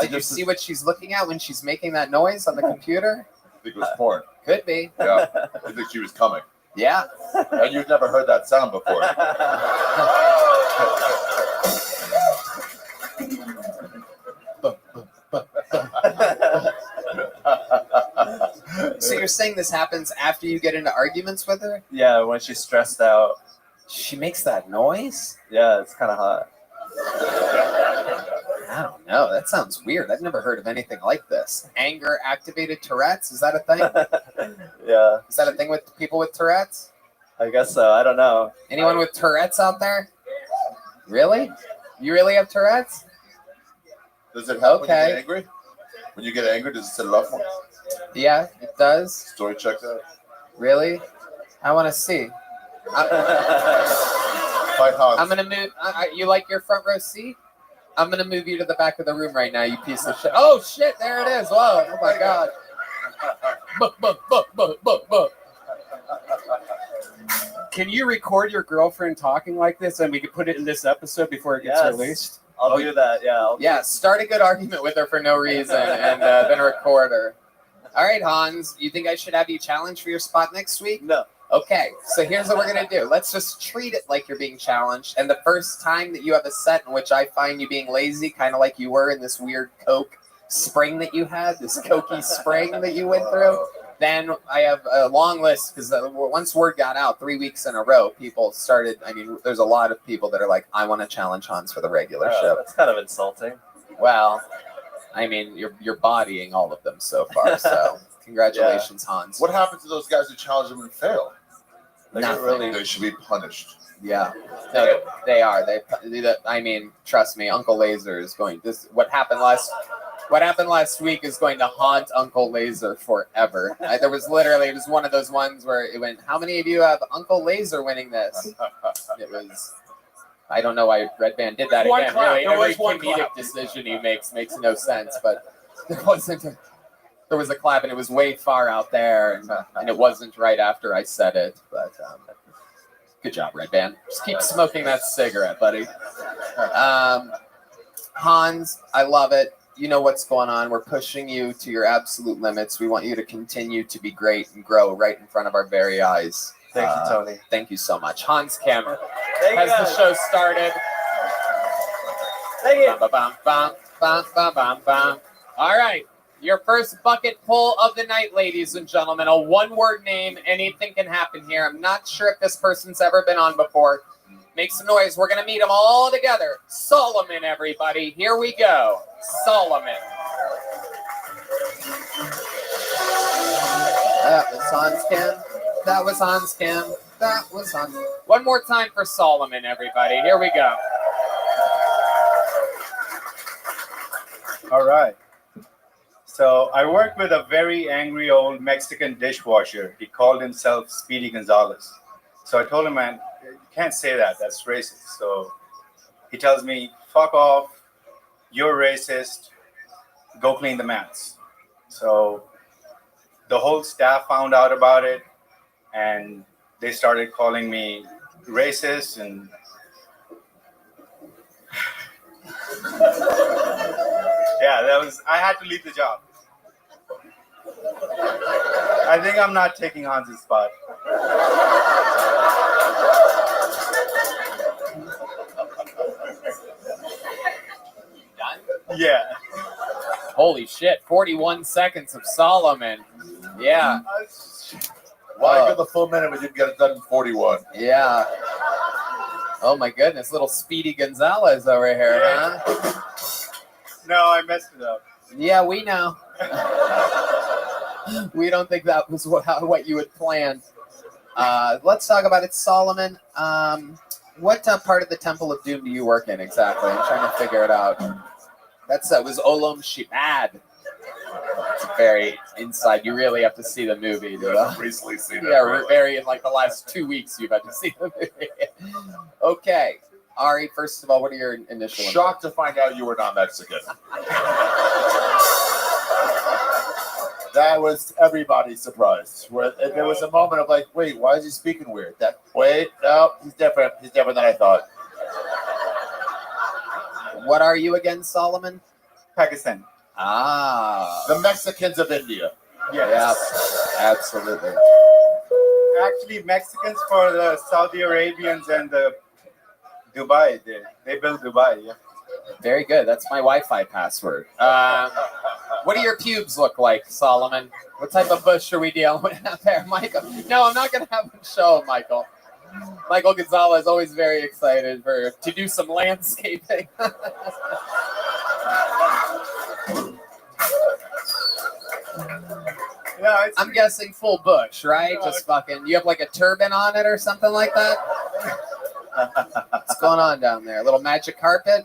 Did you see what she's looking at when she's making that noise on the computer? I think it was porn. Could be. Yeah. I think she was coming. Yeah. And you've never heard that sound before. So you're saying this happens after you get into arguments with her? Yeah, when she's stressed out. She makes that noise? Yeah, it's kind of hot. I don't know. That sounds weird. I've never heard of anything like this. Anger-activated Tourette's? Is that a thing? Yeah. Is that a thing with people with Tourette's? I guess so. I don't know. Anyone with Tourette's out there? Really? You really have Tourette's? Does it help when you get angry? When you get angry, does it set it off more? Yeah, it does. Story checked out. Really? I want to see. Fight Hans. I'm gonna move. You like your front row seat? I'm gonna move you to the back of the room right now, you piece of shit. Oh shit, there it is. Whoa, oh my god. Book. Can you record your girlfriend talking like this and we can put it in this episode before it gets released? I'll do that, yeah. Yeah, start a good argument with her for no reason and then record her. All right, Hans, you think I should have you challenged for your spot next week? No. Okay, so here's what we're going to do. Let's just treat it like you're being challenged. And the first time that you have a set in which I find you being lazy, kind of like you were in this weird Coke spring that you had, this Cokey spring that you went through, then I have a long list because once word got out 3 weeks in a row, people started, I mean, there's a lot of people that are like, I want to challenge Hans for the regular show. That's kind of insulting. Well, I mean, you're bodying all of them so far, so congratulations, Hans. What happened to those guys who challenged them and failed? Nothing. They should be punished. Yeah, no, they are. I mean, trust me, Uncle Laser is going. What happened last week is going to haunt Uncle Laser forever. It was one of those ones where it went, how many of you have Uncle Laser winning this? It was. I don't know why Red Band did that again. Really, every comedic decision he makes no sense. But there was a clap, and it was way far out there, and it wasn't right after I said it. But good job, Red Band. Just keep smoking that cigarette, buddy. Hans, I love it. You know what's going on. We're pushing you to your absolute limits. We want you to continue to be great and grow right in front of our very eyes. Thank you, Tony. Thank you so much. Hans Kim has the show started. Thank you. All right. Your first bucket pull of the night, ladies and gentlemen. A one-word name. Anything can happen here. I'm not sure if this person's ever been on before. Make some noise. We're going to meet them all together. Solomon, everybody. Here we go. Solomon. That was Hans Kim. That was Hans Kim. That was Hans. One more time for Solomon, everybody. Here we go. All right. So I worked with a very angry old Mexican dishwasher. He called himself Speedy Gonzalez. So I told him, man, you can't say that. That's racist. So he tells me, fuck off. You're racist. Go clean the mats. So the whole staff found out about it, and they started calling me racist. And yeah, I had to leave the job. I think I'm not taking Hans's spot. Yeah. Holy shit. 41 seconds of Solomon. Yeah. Why give the full minute when you get it done in 41? Yeah. Oh my goodness. Little Speedy Gonzalez over here, huh? No, I messed it up. Yeah, we know. We don't think that was what you had planned. Let's talk about it, Solomon. What part of the Temple of Doom do you work in exactly? I'm trying to figure it out. That was Olam Shibad. It's very inside. You really have to see the movie. Recently seen it. Yeah, really. very in like the last 2 weeks you've had to see the movie. Okay. Ari, first of all, what are your initial Shocked to find out you were not Mexican. That was everybody's surprise. Where there was a moment of like, wait, why is he speaking weird? No, he's different. He's different than I thought. What are you again, Solomon? Pakistan. Ah. The Mexicans of India. Yes. Yep, absolutely. Actually, Mexicans for the Saudi Arabians and the Dubai. They built Dubai, yeah. Very good. That's my Wi-Fi password. What do your pubes look like, Solomon? What type of bush are we dealing with out there, Michael? No, I'm not going to have him show, Michael. Michael Gonzalez is always very excited to do some landscaping. Yeah, I'm guessing full bush, right? Just fucking. You have like a turban on it or something like that? What's going on down there? A little magic carpet?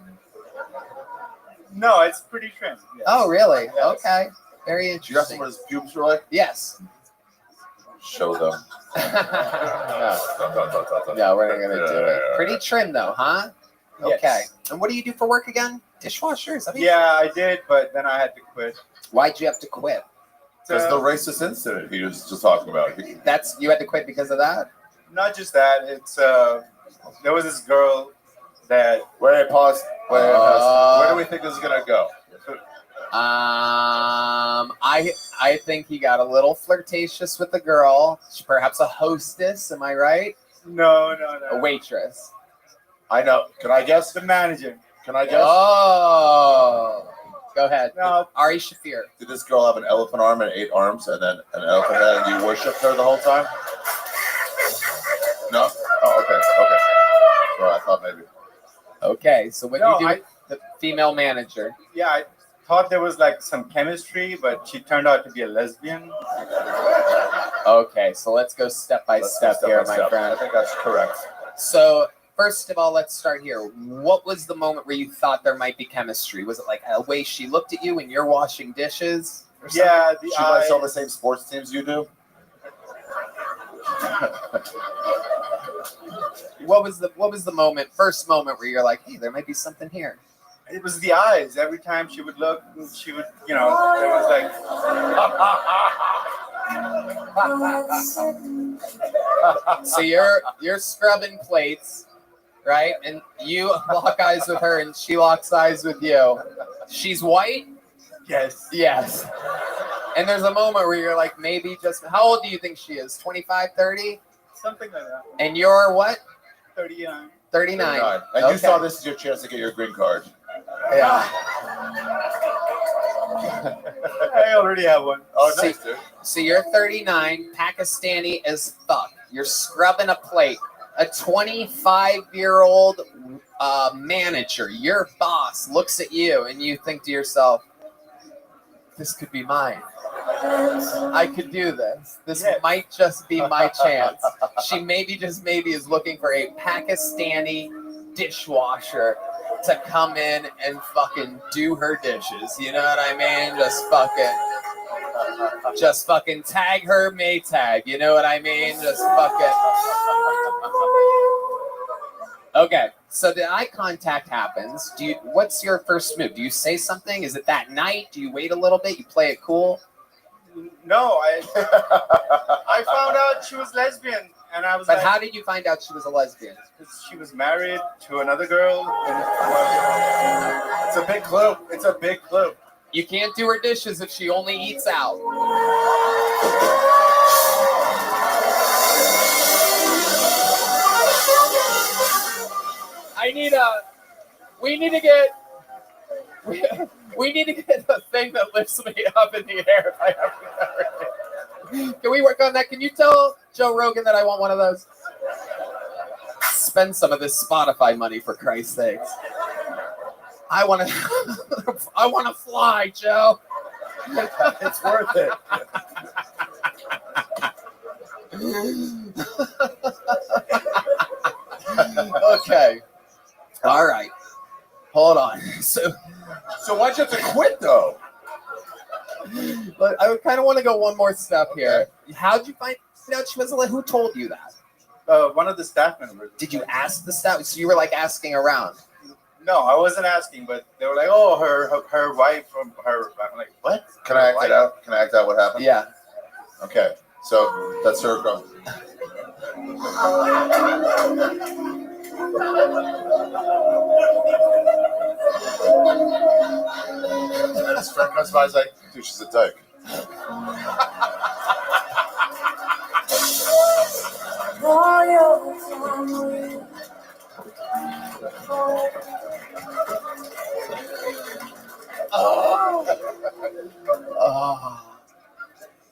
No, it's pretty trim. Yes. Oh, really? Yes. Okay. Very interesting. You asked him what his pubes were like? Yes. Show them. No, we're not going to do it. Pretty trim, though, huh? Okay. Yes. And what do you do for work again? dishwasher? Is that Yeah, I did, but then I had to quit. Why'd you have to quit? Because the racist incident he was just talking about. You had to quit because of that? Not just that. It's there was this girl that. Wait, pause. Where do we think this is gonna go? I think he got a little flirtatious with the girl. Perhaps a hostess. Am I right? No. A waitress. I know. Can I guess? The manager. Can I guess? Oh. Go ahead. No. Ari Shafir. Did this girl have an elephant arm and 8 arms and then an elephant head and you worshipped her the whole time? No? Oh, okay. Well, I thought maybe. Okay, so what you do the female manager? Yeah, I thought there was like some chemistry, but she turned out to be a lesbian. Okay, so let's go step by step here, my friend. I think that's correct. So, first of all, let's start here. What was the moment where you thought there might be chemistry? Was it like a way she looked at you when you're washing dishes? Or something? Yeah, she likes all the same sports teams you do. What was the moment? First moment where you're like, hey, there might be something here. It was the eyes. Every time she would look, she would, it was like. So you're scrubbing plates, right? And you lock eyes with her, and she locks eyes with you. She's white? Yes. Yes. And there's a moment where you're like, maybe just, how old do you think she is? 25, 30? Something like that. And you're what? 39. 39. And you saw this as your chance to get your green card. Yeah. I already have one. Oh, nice, dude. So you're 39, Pakistani as fuck. You're scrubbing a plate. A 25-year-old manager, your boss, looks at you and you think to yourself, this could be mine. I could do this. This might just be my chance. She maybe is looking for a Pakistani dishwasher to come in and fucking do her dishes. You know what I mean? Just fucking tag her Maytag. You know what I mean? Just fucking. Okay, so the eye contact happens. What's your first move? Do you say something? Is it that night? Do you wait a little bit? You play it cool? No, I found out she was lesbian, and I was But how did you find out she was a lesbian? Because she was married to another girl. It's a big clue. You can't do her dishes if she only eats out. We need to get a thing that lifts me up in the air. If I have Can we work on that? Can you tell Joe Rogan that I want one of those? Spend some of this Spotify money, for Christ's sakes. I want to fly, Joe. It's worth it. Okay. All right. Hold on. So why'd you have to quit, though? But I would kind of want to go one more step here. How'd you find out she was a lesbian? Who told you that? One of the staff members. Did you ask the staff? So you were like asking around? No, I wasn't asking, but they were like, "Oh, her wife from her." I'm like, "What?" Can I act it out? Can I act out what happened? Yeah. Okay. So that's her girl. His friend comes by, he's like, dude, she's a dyke.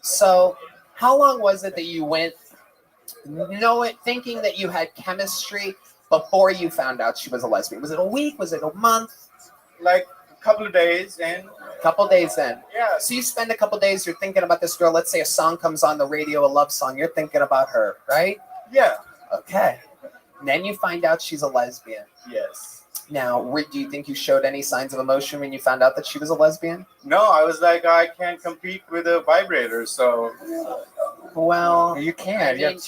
So, how long was it that you went, thinking that you had chemistry before you found out she was a lesbian? Was it a week? Was it a month? Like a couple of days in. Yeah. So you spend a couple of days, you're thinking about this girl. Let's say a song comes on the radio, a love song. You're thinking about her, right? Yeah. Okay. And then you find out she's a lesbian. Yes. Now, do you think you showed any signs of emotion when you found out that she was a lesbian? No, I was like, I can't compete with a vibrator, so. Well, you can. I mean,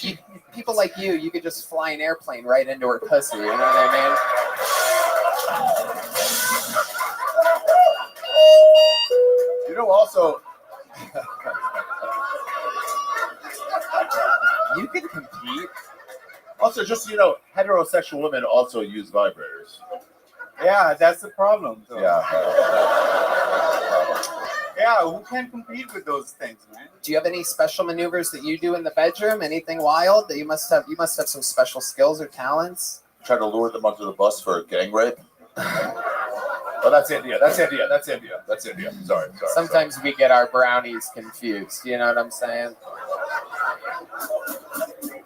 people like you could just fly an airplane right into her pussy. You know what I You know, also, you can compete. Also, just so you know, heterosexual women also use vibrators. Yeah, that's the problem. So. Yeah. Yeah, who can compete with those things, man? Do you have any special maneuvers that you do in the bedroom? Anything wild that you must have? You must have some special skills or talents. Try to lure them under the bus for a gang rape. Oh, that's India. Sorry. Sometimes we get our brownies confused. You know what I'm saying?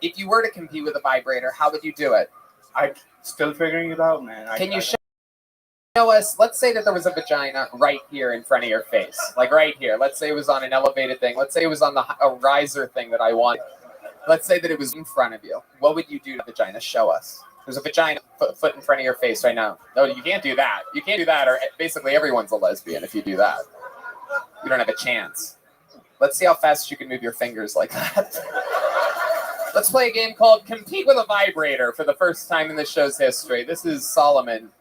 If you were to compete with a vibrator, how would you do it? I'm still figuring it out, man. Can you show us? Let's say that there was a vagina right here in front of your face, like right here. Let's say it was on an elevated thing. Let's say it was on a riser thing that I want. Let's say that it was in front of you. What would you do to the vagina? Show us. There's a vagina foot in front of your face right now. No, you can't do that. You can't do that, or basically everyone's a lesbian if you do that. You don't have a chance. Let's see how fast you can move your fingers like that. Let's play a game called Compete with a Vibrator for the first time in the show's history. This is Solomon.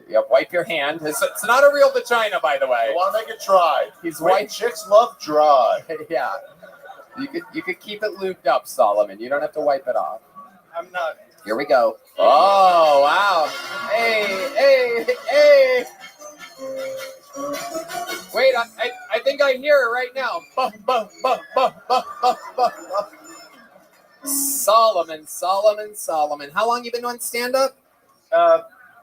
Yep, wipe your hand. It's not a real vagina, by the way. You want to make it dry. He's white. Chicks love dry. Yeah. You could keep it lubed up, Solomon. You don't have to wipe it off. I'm not. Here we go. Oh, wow. Hey. Wait, I think I hear it right now. Solomon. How long you been doing stand-up?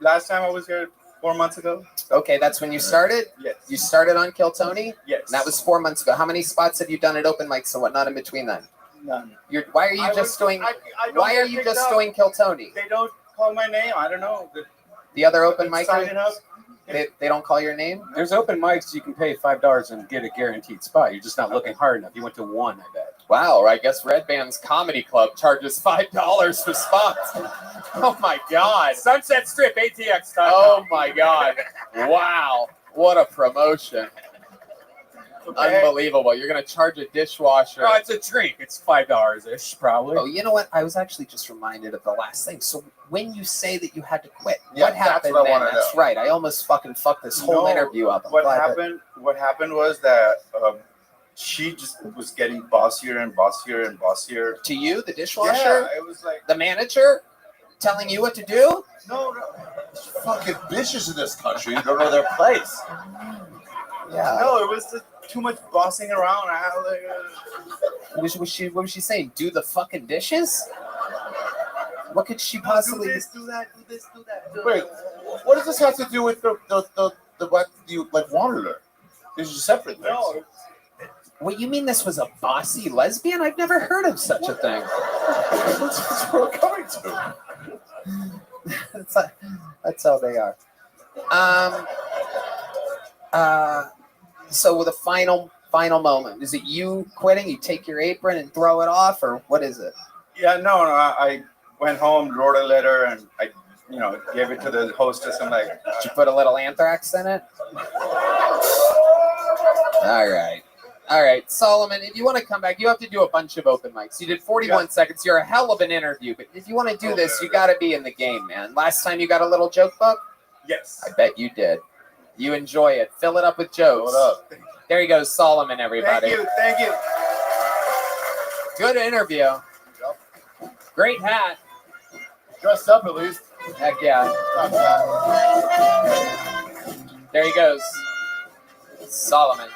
Last time I was here 4 months ago. Okay, that's when you started? Yes. You started on Kill Tony? Yes. And that was 4 months ago. How many spots have you done at open mics and whatnot in between then? None. Why are you just doing Kill Tony? They don't call my name. I don't know. The other open mic? Signing up. They don't call your name? There's open mics you can pay $5 and get a guaranteed spot. You're just not looking hard enough. You went to one, I bet. Wow, I guess Red Band's Comedy Club charges $5 for spots. Oh my God. Sunset Strip, ATX time. Oh my God. Wow. What a promotion. Okay. Unbelievable. You're going to charge a dishwasher. Oh, it's a drink. It's $5-ish, probably. Oh, you know what? I was actually just reminded of the last thing. So when you say that you had to quit, what happened then? That's right. I almost fucking fucked this whole interview up. What happened was that she just was getting bossier and bossier and bossier. To you, the dishwasher? Yeah, it was like... The manager telling you what to do? No. There's fucking bitches in this country. You don't know their place. Yeah. No, it was just too much bossing around. What was she saying? Do the fucking dishes? What could she possibly do? Do that. Wait, what does this have to do with the what you like wanted her? These are separate things. No. What, you mean this was a bossy lesbian? I've never heard of such a thing. That's where we're coming to. That's how they are. So with a final moment, is it you quitting? You take your apron and throw it off, or what is it? Yeah, no. I went home, wrote a letter, and I, gave it to the hostess. I'm like, did you put a little anthrax in it? All right, Solomon, if you want to come back, you have to do a bunch of open mics. You did 41 seconds. You're a hell of an interview, but if you want to do this, you got to be in the game, man. Last time you got a little joke book? Yes. I bet you did. You enjoy it. Fill it up with jokes. Fill it up. There you go, Solomon, everybody. Thank you. Good interview. Yep. Great hat. Dressed up at least. Heck yeah. There he goes. Solomon.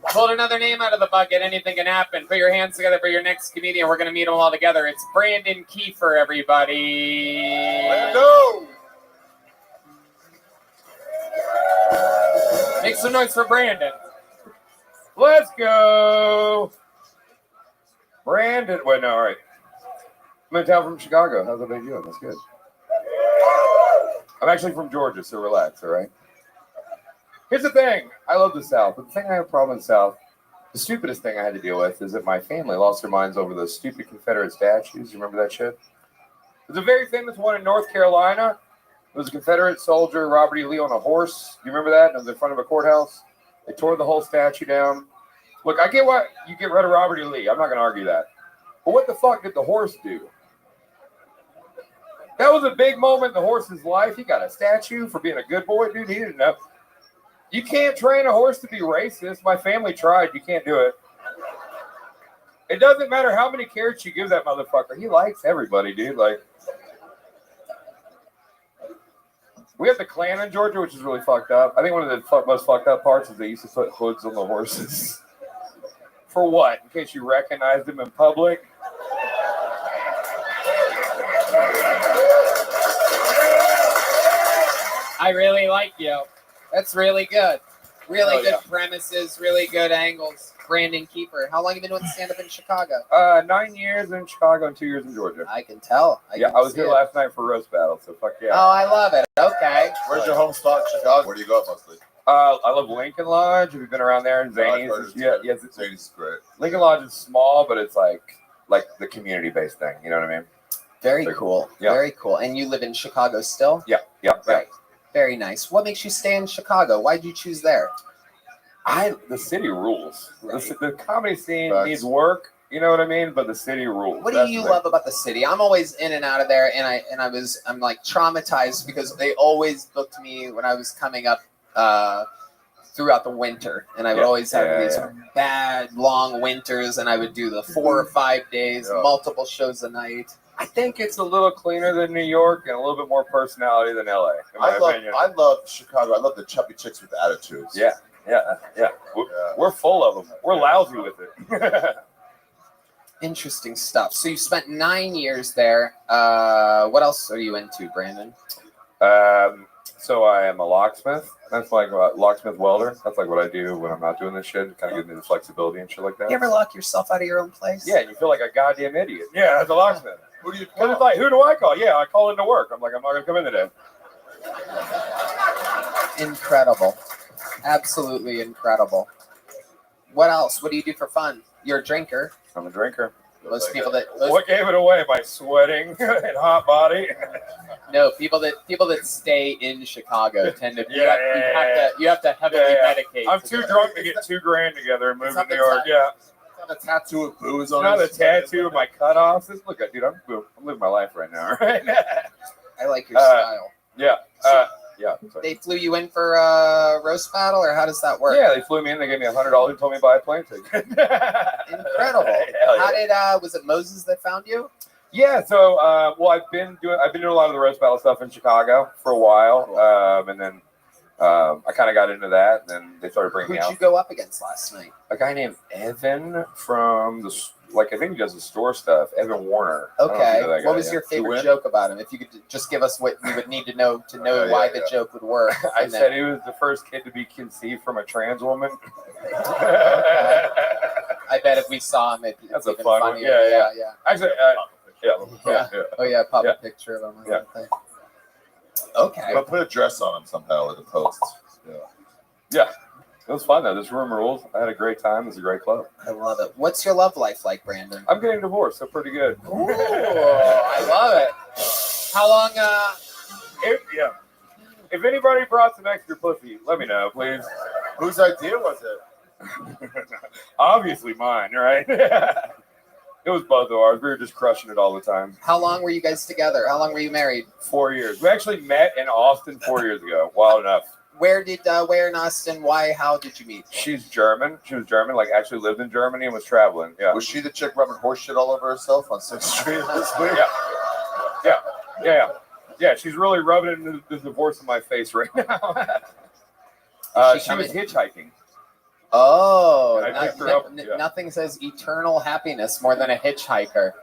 Pulled another name out of the bucket. Anything can happen. Put your hands together for your next comedian. We're going to meet them all together. It's Brandon Kiefer, everybody. Let's go. Make some noise for Brandon. Let's go. Brandon. Wait, no, all right. I'm in town from Chicago. How's everybody doing? That's good. I'm actually from Georgia, so relax, all right? Here's the thing. I love the South, but the thing I have a problem in the South, the stupidest thing I had to deal with is that my family lost their minds over those stupid Confederate statues. You remember that shit? There's a very famous one in North Carolina. It was a Confederate soldier, Robert E. Lee, on a horse. Do you remember that? It was in front of a courthouse. They tore the whole statue down. Look, I get why you get rid of Robert E. Lee. I'm not going to argue that. But what the fuck did the horse do? That was a big moment in the horse's life. He got a statue for being a good boy, dude. He didn't know. You can't train a horse to be racist. My family tried. You can't do it. It doesn't matter how many carrots you give that motherfucker. He likes everybody, dude. Like, we have the Klan in Georgia, which is really fucked up. I think one of the most fucked up parts is they used to put hoods on the horses. For what? In case you recognized them in public? I really like you. That's really good. Really good premises, really good angles. Brandon Keeper. How long have you been doing stand-up in Chicago? 9 years in Chicago and 2 years in Georgia. I can tell. I was here last night for roast battle, so fuck yeah. Oh, I love it. Okay. Where's your home spot in Chicago? Where do you go mostly? I love Lincoln Lodge. Have you been around there? And Zany's. Zany's is great. Lincoln Lodge is small, but it's like the community-based thing. You know what I mean? Very cool. Yeah. Very cool. And you live in Chicago still? Yeah. Right. Very nice. What makes you stay in Chicago? Why did you choose there? The city rules. Right. The comedy scene needs work. You know what I mean? But the city rules. What do you love about the city? I'm always in and out of there, and I'm like traumatized because they always booked me when I was coming up throughout the winter, and I would always have these bad long winters, and I would do the 4 or 5 days, multiple shows a night. I think it's a little cleaner than New York and a little bit more personality than LA. I love Chicago. I love the chubby chicks with attitudes. Yeah. We're full of them. We're lousy with it. Interesting stuff. So you spent 9 years there. What else are you into, Brandon? So I am a locksmith. That's like a locksmith welder. That's like what I do when I'm not doing this shit. Kind of give me the flexibility and shit like that. You ever lock yourself out of your own place? Yeah, you feel like a goddamn idiot. Yeah, as a locksmith. Who do you call? It's like, who do I call? Yeah, I call into work. I'm like, I'm not gonna come in today. Incredible. Absolutely incredible. What else? What do you do for fun? You're a drinker. I'm a drinker. Most people that what gave it away? By sweating and hot body. No, people that stay in Chicago tend to. You have to heavily medicate. I'm too drunk to get $2,000 together and move to New York. Yeah. A tattoo of booze on. Not a tattoo of my cutoffs. Look, dude, I'm living my life right now. Right? I like your style. Yeah. Yeah. They flew you in for a roast battle, or how does that work? Yeah, they flew me in. They gave me $100 and told me to buy a plane ticket. Incredible. How did was it Moses that found you? Yeah. So, I've been doing a lot of the roast battle stuff in Chicago for a while, and then I kind of got into that. And then they started bringing me out. Who'd you go up against last night? A guy named Evan from I think he does the store stuff. Evan Warner. Okay. What was your favorite joke about him? If you could just give us what you would need to know why the joke would work. I said he was the first kid to be conceived from a trans woman. Okay. I bet if we saw him, that's a fun one. Yeah. Actually, pop a picture of him. Yeah. Okay. I'll put a dress on him somehow at the post. Yeah. It was fun though. This room rules. I had a great time. It's a great club. I love it. What's your love life like, Brandon? I'm getting divorced, so pretty good. Ooh, I love it. How long? If anybody brought some extra pussy, let me know, please. Whose idea was it? Obviously mine, right? It was both of ours. We were just crushing it all the time. How long were you guys together? How long were you married? 4 years. We actually met in Austin 4 years ago. Wild enough. Where in Austin? Why? How did you meet? She's German. She was German, like actually lived in Germany and was traveling. Yeah. Was she the chick rubbing horse shit all over herself on 6th Street this week? Yeah. She's really rubbing the divorce in my face right now. She was hitchhiking. Oh, I picked her up. Nothing says eternal happiness more than a hitchhiker.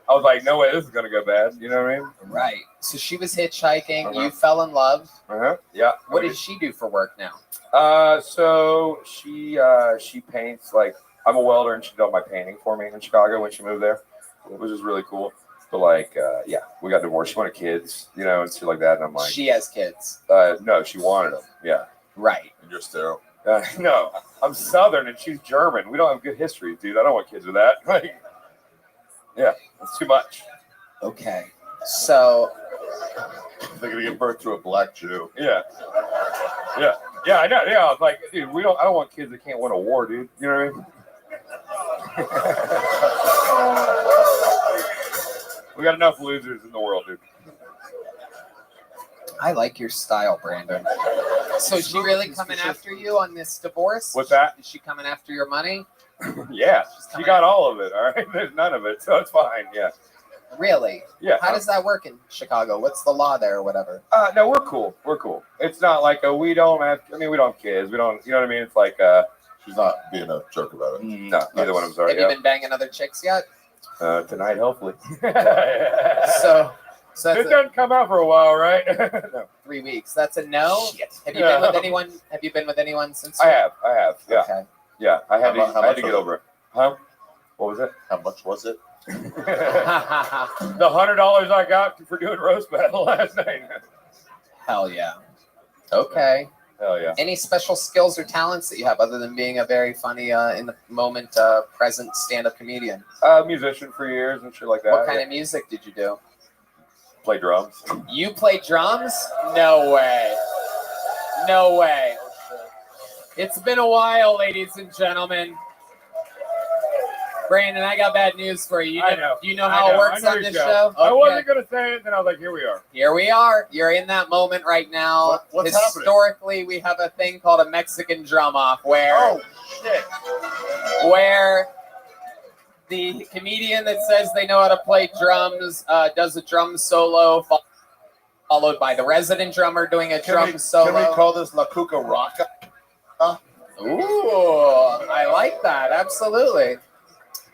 I was like, no way, this is gonna go bad. You know what I mean? Right. So she was hitchhiking. You fell in love. Yeah. What does she do for work now? So she paints. Like, I'm a welder, and she did all my painting for me in Chicago when she moved there, which is really cool. But we got divorced. She wanted kids, and shit like that. And I'm like, she has kids. No, she wanted them. Yeah. Right. And you're sterile. No, I'm Southern and she's German. We don't have good history, dude. I don't want kids with that. Yeah, that's too much. Okay. So they're gonna give birth to a black Jew. Yeah, I know. Yeah, I was like, dude, I don't want kids that can't win a war, dude. You know what I mean? We got enough losers in the world, dude. I like your style, Brandon. So is she really coming after you on this divorce? What's that? Is she coming after your money? Yeah, she got all of it. All right, there's none of it, so it's fine. Yeah. Really? Yeah. How does that work in Chicago? What's the law there or whatever? No, we're cool. We're cool. It's not like we don't have. I mean, we don't have kids. We don't. You know what I mean? It's like she's not being a jerk about it. No, neither one of us are. Have you been banging other chicks yet? Tonight, hopefully. So it doesn't come out for a while, right? No. 3 weeks. That's a no. Shit. Have you been with anyone? Have you been with anyone since? I have. Yeah. Okay. Yeah. I had How to much get was over it. Huh? What was it? How much was it? The $100 I got for doing roast battle last night. Hell yeah. Okay. Hell yeah. Any special skills or talents that you have other than being a very funny, in the moment, present stand-up comedian? Musician for years and shit like that. What kind of music did you do? Play drums. You play drums? No way. No way. It's been a while, ladies and gentlemen. Brandon, I got bad news for you. I know. Do you know how it works on this show? I Okay. wasn't going to say it, then I was like, here we are. Here we are. You're in that moment right now. What's Historically, we have a thing called a Mexican drum off where the comedian that says they know how to play drums does a drum solo, followed by the resident drummer doing a drum solo. Can we call this La Cucaraca? Ooh, I like that. Absolutely.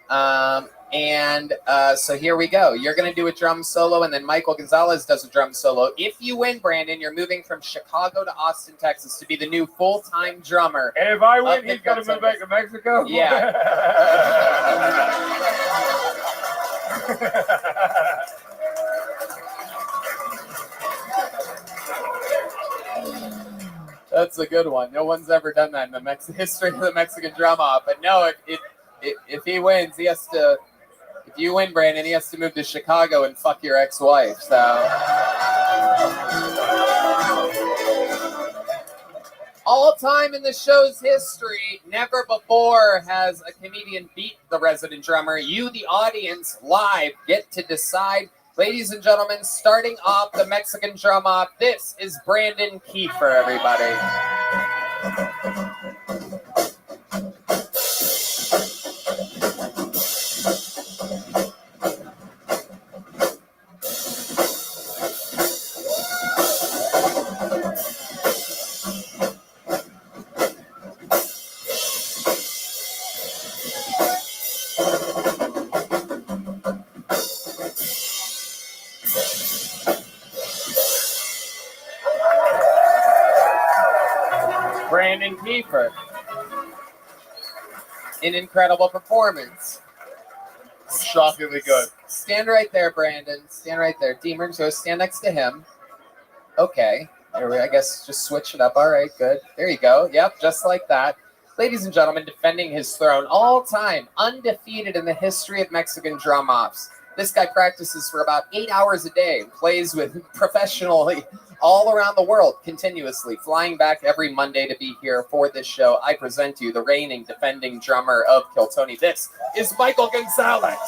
So here we go. You're going to do a drum solo, and then Michael Gonzalez does a drum solo. If you win, Brandon, you're moving from Chicago to Austin, Texas to be the new full-time drummer. And if I win, he's got to move back to Mexico? Yeah. That's a good one. No one's ever done that in the history of the Mexican drum off. But no, if he wins, he has to. If you win, Brandon, he has to move to Chicago and fuck your ex-wife. So, all time in the show's history, never before has a comedian beat the resident drummer. You, the audience, live get to decide. Ladies and gentlemen, starting off the Mexican drum off, this is Brandon Kiefer, everybody. Brandon Kiefer. An incredible performance. Shockingly good. Stand right there, Brandon. Stand right there. Deemer, so stand next to him. Okay. I guess just switch it up. All right, good. There you go. Yep, just like that. Ladies and gentlemen, defending his throne all time, undefeated in the history of Mexican drum offs. This guy practices for about 8 hours a day, plays with professionally all around the world continuously, flying back every Monday to be here for this show. I present to you the reigning defending drummer of Kiltony. This is Michael Gonzalez.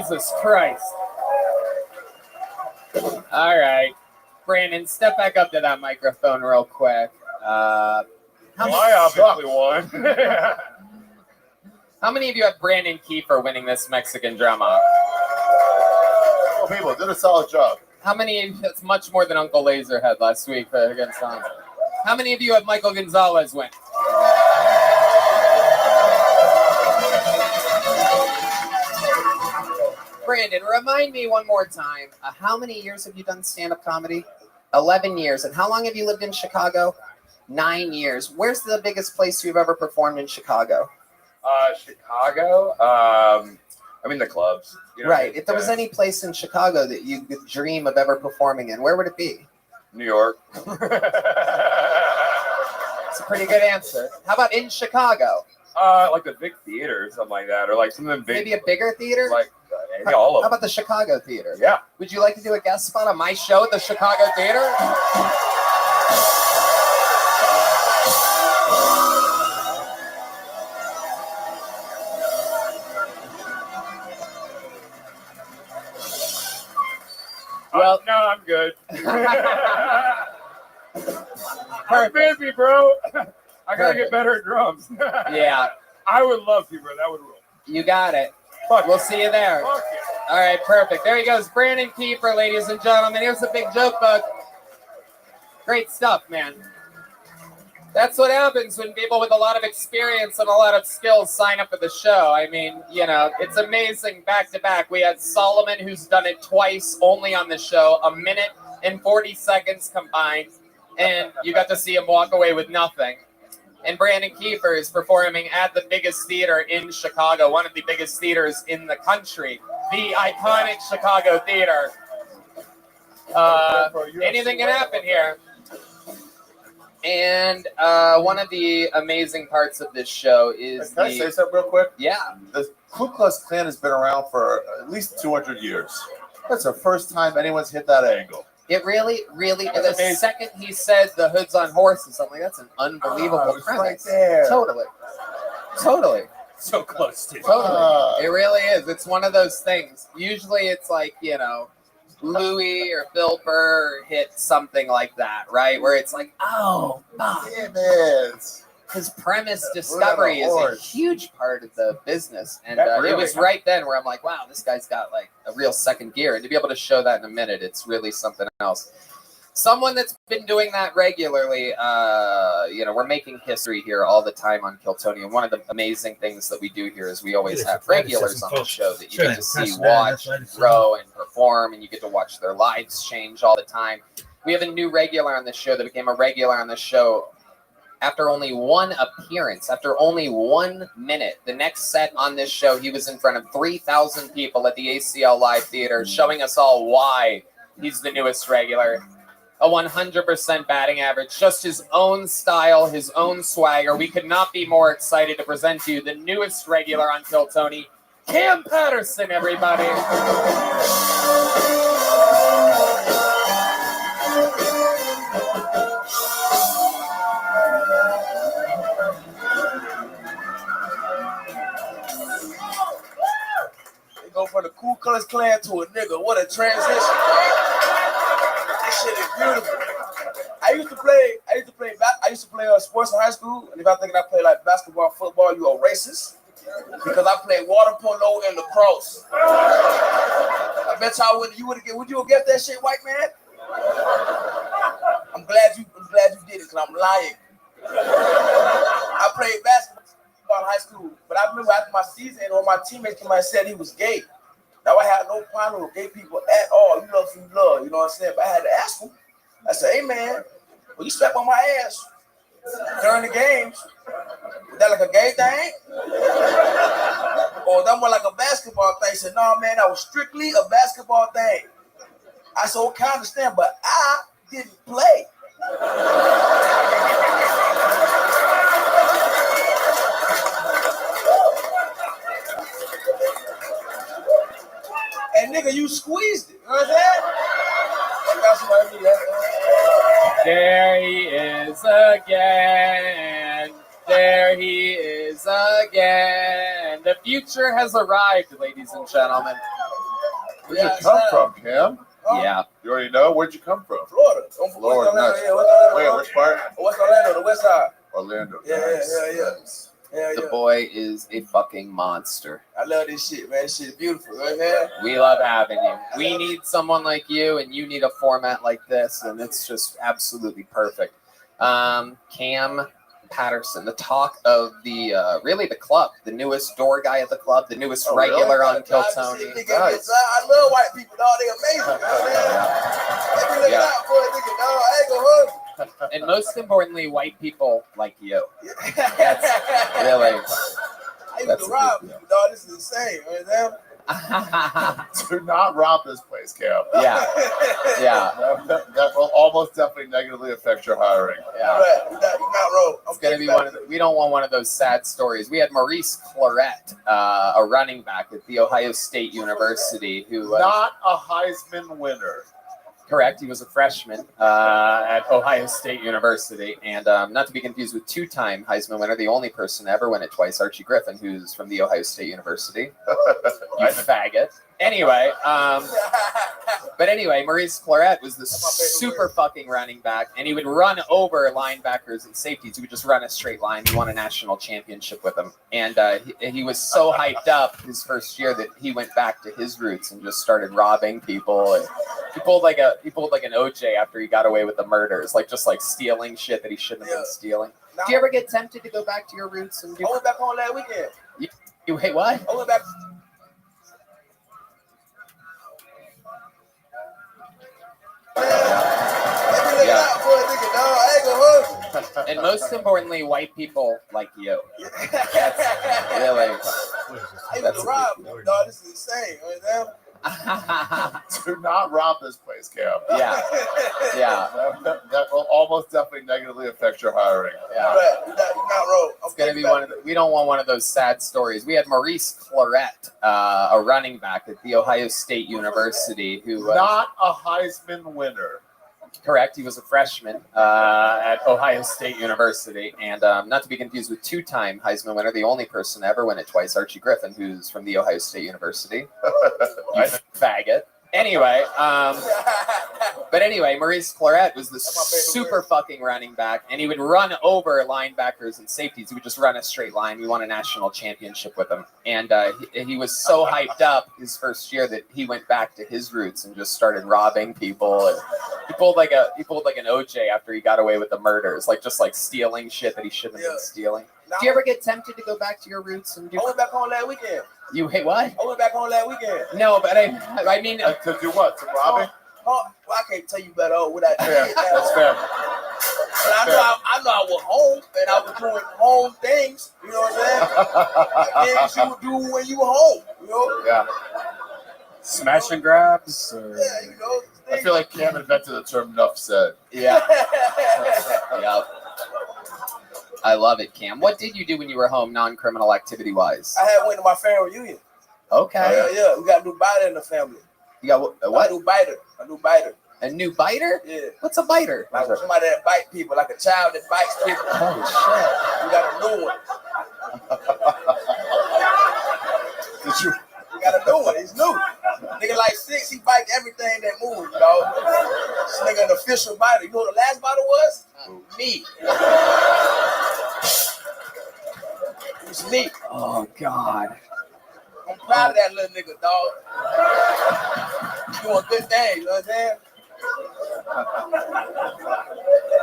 Jesus Christ. All right. Brandon, step back up to that microphone real quick. I obviously won. How many of you have Brandon Kiefer winning this Mexican drum-off? Oh, people did a solid job. How many of you, that's much more than Uncle Laser had last week against Hans. How many of you have Michael Gonzalez win? Brandon, remind me one more time, how many years have you done stand-up comedy? 11 years. And how long have you lived in Chicago? 9 years. Where's the biggest place you've ever performed in Chicago? Chicago? I mean, the clubs. You know, right. If there was any place in Chicago that you could dream of ever performing in, where would it be? New York. That's a pretty good answer. How about in Chicago? Like the big theater or something like that, or like something big. Maybe a bigger theater? Like all of them. How about the Chicago Theater? Yeah. Would you like to do a guest spot on my show at the Chicago Theater? Well, no, I'm good. I'm busy, bro. I gotta get better at drums. Yeah. I would love to, bro. That would rule. You got it. We'll see you there. All right, perfect. There he goes, Brandon Kiefer, ladies and gentlemen. Here's the big joke book. Great stuff, man. That's what happens when people with a lot of experience and a lot of skills sign up for the show. I mean, you know, it's amazing back to back. We had Solomon, who's done it twice only on the show, 1 minute and 40 seconds combined, and you got to see him walk away with nothing. And Brandon Kiefer is performing at the biggest theater in Chicago, one of the biggest theaters in the country, the iconic Chicago Theater. Anything can happen here. And one of the amazing parts of this show is Can I say something real quick? Yeah. The Ku Klux Klan has been around for at least 200 years. That's the first time anyone's hit that angle. It really, the second he said the hood's on horses, I'm like, that's an unbelievable premise. Right there. Totally. So close to Totally. It really is. It's one of those things. Usually it's like, you know, Louis or Bill Burr hit something like that, right? Where it's like, oh, fuck. Yeah, man. His premise discovery is a huge part of the business. And it was right then where I'm like, wow, this guy's got like a real second gear. And to be able to show that in a minute, it's really something else. Someone that's been doing that regularly, you know, we're making history here all the time on Kiltony. And one of the amazing things that we do here is we always have regulars on the show that you get to see watch, grow, and perform. And you get to watch their lives change all the time. We have a new regular on the show that became a regular on the show after only one appearance, after only 1 minute. The next set on this show, he was in front of 3,000 people at the ACL Live Theater, showing us all why he's the newest regular. A 100% batting average, just his own style, his own swagger. We could not be more excited to present to you the newest regular on Kiltony, Cam Patterson, everybody. Go from the Ku Klux Klan to a nigga. What a transition. This shit is beautiful. I used to play sports in high school, and if I think I play like basketball, football, you a racist. Because I played water polo and lacrosse. I bet y'all would you have guessed that shit, white man? I'm glad you did it, because I'm lying. I played basketball in high school, but I remember after my season, one of my teammates came out and said he was gay. Now I had no problem with gay people at all. You love who you love, you know what I'm saying? But I had to ask him. I said, hey man, will you slap on my ass during the games? Is that like a gay thing? Or that more like a basketball thing? He said, no man, that was strictly a basketball thing. I said, okay, I understand, but I didn't play. And nigga, you squeezed it. You know what I'm saying? There he is again. There he is again. The future has arrived, ladies and gentlemen. Where'd you come from, Cam? Yeah. You already know? Where'd you come from? Florida. I'm from Florida. Orlando. Nice. Yeah, West Orlando. Wait, which part? West Orlando, the west side. Orlando. Yeah, Nice. Nice. Yeah, The boy is a fucking monster. I love this shit, man. This shit is beautiful, right, man? We love having you. We need someone like you, and you need a format like this, and it's just absolutely perfect. Cam Patterson, the talk of the really the club, the newest door guy at the club, the newest regular really? on Kill Tony. Nice. I love white people, dog. They amazing, man. They be looking out for a nigga, dog. I ain't gonna hug you. And most importantly, white people like you. That's really. I used to rob people, dog. This is insane, man. Do not rob this place, Cam. Yeah. That will almost definitely negatively affect your hiring. Yeah. You're not wrong. It's gonna be one of we don't want one of those sad stories. We had Maurice Claret, a running back at the Ohio State University, who not a Heisman winner. Correct. He was a freshman at Ohio State University, and not to be confused with two-time Heisman winner, the only person to ever win it twice, Archie Griffin, who's from the Ohio State University. You faggot. Anyway, but anyway, Maurice Claret was the super fucking running back, and he would run over linebackers and safeties. He would just run a straight line. He won a national championship with them, and he was so hyped up his first year that he went back to his roots and just started robbing people. And he pulled like an OJ after he got away with the murders, just stealing shit that he shouldn't have been stealing. Do you ever get tempted to go back to your roots and do? I went back home last weekend. You wait, what? I went back. And most importantly, white people like you. That's really. I used to rob people, dog. This is insane, man. Do not rob this place, Cam. Yeah. That will almost definitely negatively affect your hiring. Yeah. You're not wrong. It's gonna be we don't want one of those sad stories. We had Maurice Claret, a running back at the Ohio State University, who not a Heisman winner. Correct. He was a freshman at Ohio State University, and not to be confused with two-time Heisman winner, the only person to ever win it twice, Archie Griffin, who's from the Ohio State University. You faggot. Anyway, Maurice Claret was the super fucking running back, and he would run over linebackers and safeties. He would just run a straight line. We won a national championship with him, and he was so hyped up his first year that he went back to his roots and just started robbing people. And he pulled like an OJ after he got away with the murders, just stealing shit that he shouldn't have been stealing. Do you ever get tempted to go back to your roots and do? I went back home last weekend. You wait, what? I went back home last weekend. No, but I mean, to do what? To robbing? Well, I can't tell you better what I did. That's fair. But I know I was home and I was doing home things. You know what I'm saying? Things you would do when you were home. You know? Yeah. Smash and grabs. Or... Yeah, you know. I feel like Cam invented the term "nuff said." Yeah. Yep. I love it, Cam. What did you do when you were home, non-criminal activity-wise? I had went to my family reunion. Okay. Yeah. We got a new biter in the family. You got what? A new biter. A new biter. A new biter? Yeah. What's a biter? Like somebody that bite people, like a child that bites people. Oh, shit. We got a new one. We got a new one. He's new. Nigga like 6, he bites everything that moves, dog. This nigga an official biter. You know what the last biter was? Me. It was me. Oh, God. I'm proud of that little nigga, dog. Doing good things, you know what I'm saying?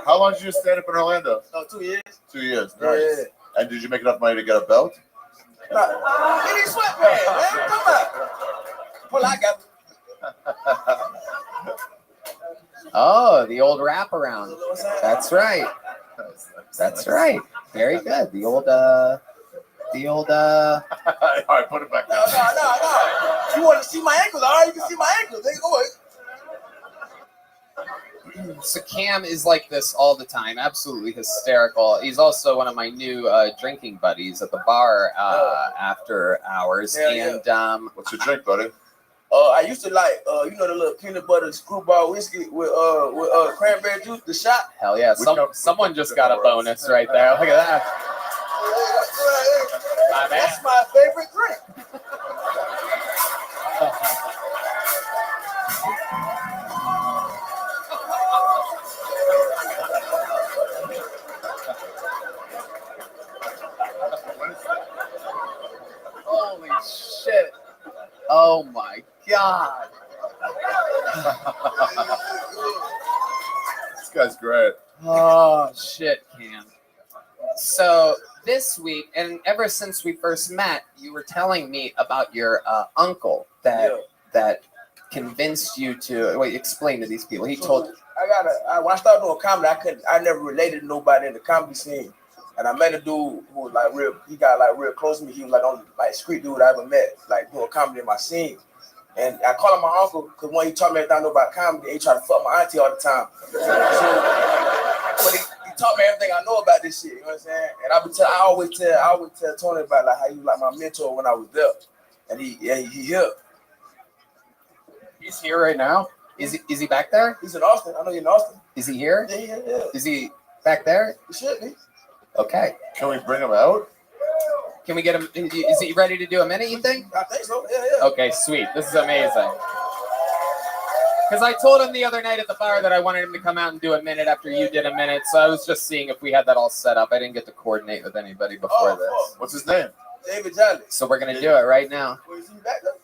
How long did you stand up in Orlando? 2 years. 2 years. Nice. Yeah. And did you make enough money to get a belt? Nah. Get these sweatpants, man. Come on. Well, I got Oh, the old wraparound. That's right. That's right. Very good. The old All right, put it back down. No. You want to see my ankles? All right, you can see my ankles. Nigga, go ahead. So Cam is like this all the time, absolutely hysterical. He's also one of my new drinking buddies at the bar after hours. Yeah, and what's your drink, buddy? I used to like, the little peanut butter screwball whiskey with cranberry juice, the shot. Hell yeah! Someone just got a bonus right there. Look at that. That's my favorite drink. God. This guy's great. Oh, shit, Cam. So this week, and ever since we first met, you were telling me about your uncle that convinced you to explain to these people. He told. When I started doing comedy, I never related to nobody in the comedy scene, and I met a dude who was like real. He got like real close to me. He was like only like street dude I ever met, like doing comedy in my scene. And I call him my uncle because when he taught me everything I know about comedy, he tried to fuck my auntie all the time. But he taught me everything I know about this shit. You know what I'm saying? And I always tell Tony about like how he was like my mentor when I was there, and he here. He's here right now. Is he back there? He's in Austin. I know he's in Austin. Is he here? Yeah. Is he back there? He should be. Okay. Can we bring him out? Can we get him? Is he ready to do a minute, you think? I think so. Yeah. Okay, sweet. This is amazing. Because I told him the other night at the bar that I wanted him to come out and do a minute after you did a minute. So I was just seeing if we had that all set up. I didn't get to coordinate with anybody before this. What's his name? David Jolly. So we're going to do it right now. Is he back there?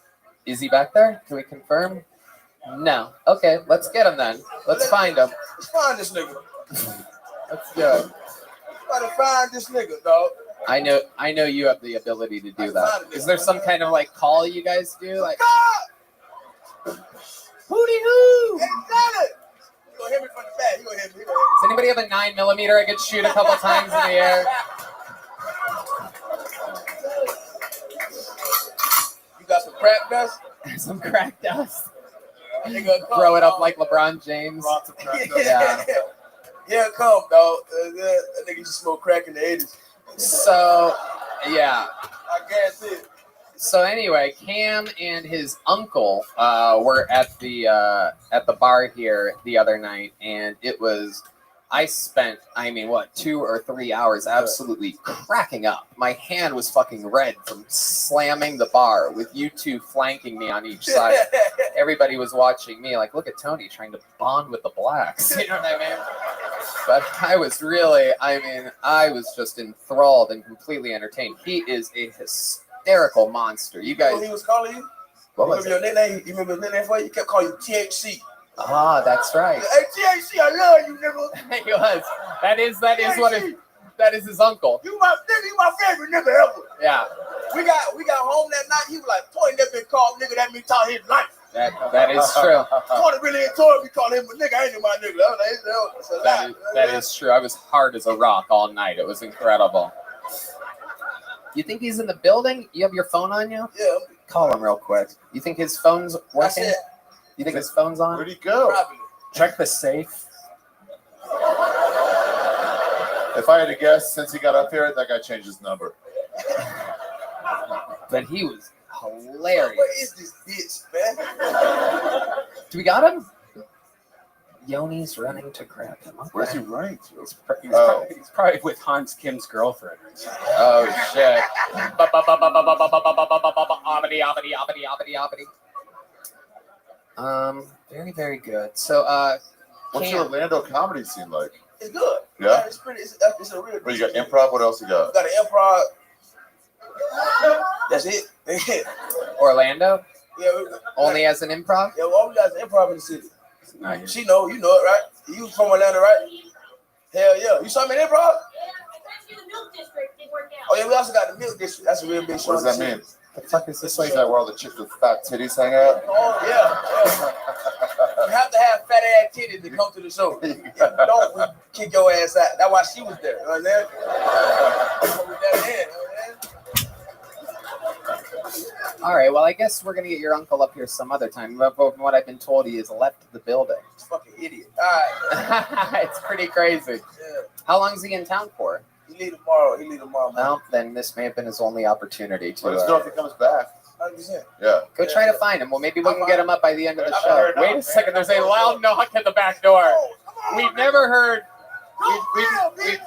Is he back there? Can we confirm? No. Okay, let's get him then. Let's find him. Let's find this nigga. Let's do it. Gotta find this nigga, dog. I know you have the ability to do that. Is there some kind of like call you guys do? Like hootie hoo! Hey, got it! You gonna hit me from the back? You gonna hit me? Does anybody have a 9mm I could shoot a couple times in the air? You got some crack dust? Some crack dust. Throw it up like LeBron James. Yeah. Yeah, come, dog. That nigga used to smoke crack in the 80s. So, yeah. I guarantee it. So anyway, Cam and his uncle were at the bar here the other night, and I spent 2 or 3 hours absolutely cracking up. My hand was fucking red from slamming the bar with you two flanking me on each side. Everybody was watching me like, look at Tony trying to bond with the blacks. You know what I mean? But I was just enthralled and completely entertained. He is a hysterical monster. You guys. You know what he was calling you? What was your nickname? You remember his nickname for you? He kept calling you THC. Ah, that's right. Hey, THC, I love you, nigga. He was. That is his uncle. You my favorite nigga ever. Yeah. We got home that night. He was like, Tony never been called nigga. That means taught his life. That is true. Tony really enjoyed me calling him a nigga. I ain't my nigga. That is true. I was hard as a rock all night. It was incredible. You think he's in the building? You have your phone on you? Yeah. Call him real quick. You think his phone's working? You think his phone's on? Where'd he go? Probably. Check the safe. If I had to guess, since he got up here, that guy changed his number. But he was hilarious. What is this bitch, man? Do we got him? Yoni's running to grab him. Okay. Where's he running to? He's probably with Hans Kim's girlfriend. Oh, shit. Very, very good. So, what's your Orlando comedy scene like? It's good. Yeah? It's a real. Well, you got improv. What else you got? We got an improv. That's it. Orlando? Yeah. Only as an improv? Yeah, well, we got an improv in the city. Nice. You know it, right? You from Atlanta, right? Hell yeah. You saw me in improv? Oh yeah, we also got the Milk District. That's a real big show. What does that mean? The fuck is this place? Is that where all the chicks with fat titties hang out? Oh yeah. You have to have fat ass titties to come to the show. If you don't, we kick your ass out. That's why she was there. You know what I'm saying? All right. Well, I guess we're gonna get your uncle up here some other time. But from what I've been told, he has left the building. He's a fucking idiot. All right. It's pretty crazy. Yeah. How long is he in town for? He leave tomorrow. Man. Well, then this may have been his only opportunity to. Let us know if he comes back. 100%. Yeah. Go try to find him. Well, maybe we can get him up by the end of the show. Wait a second. There's a loud knock at the back door. We've never heard.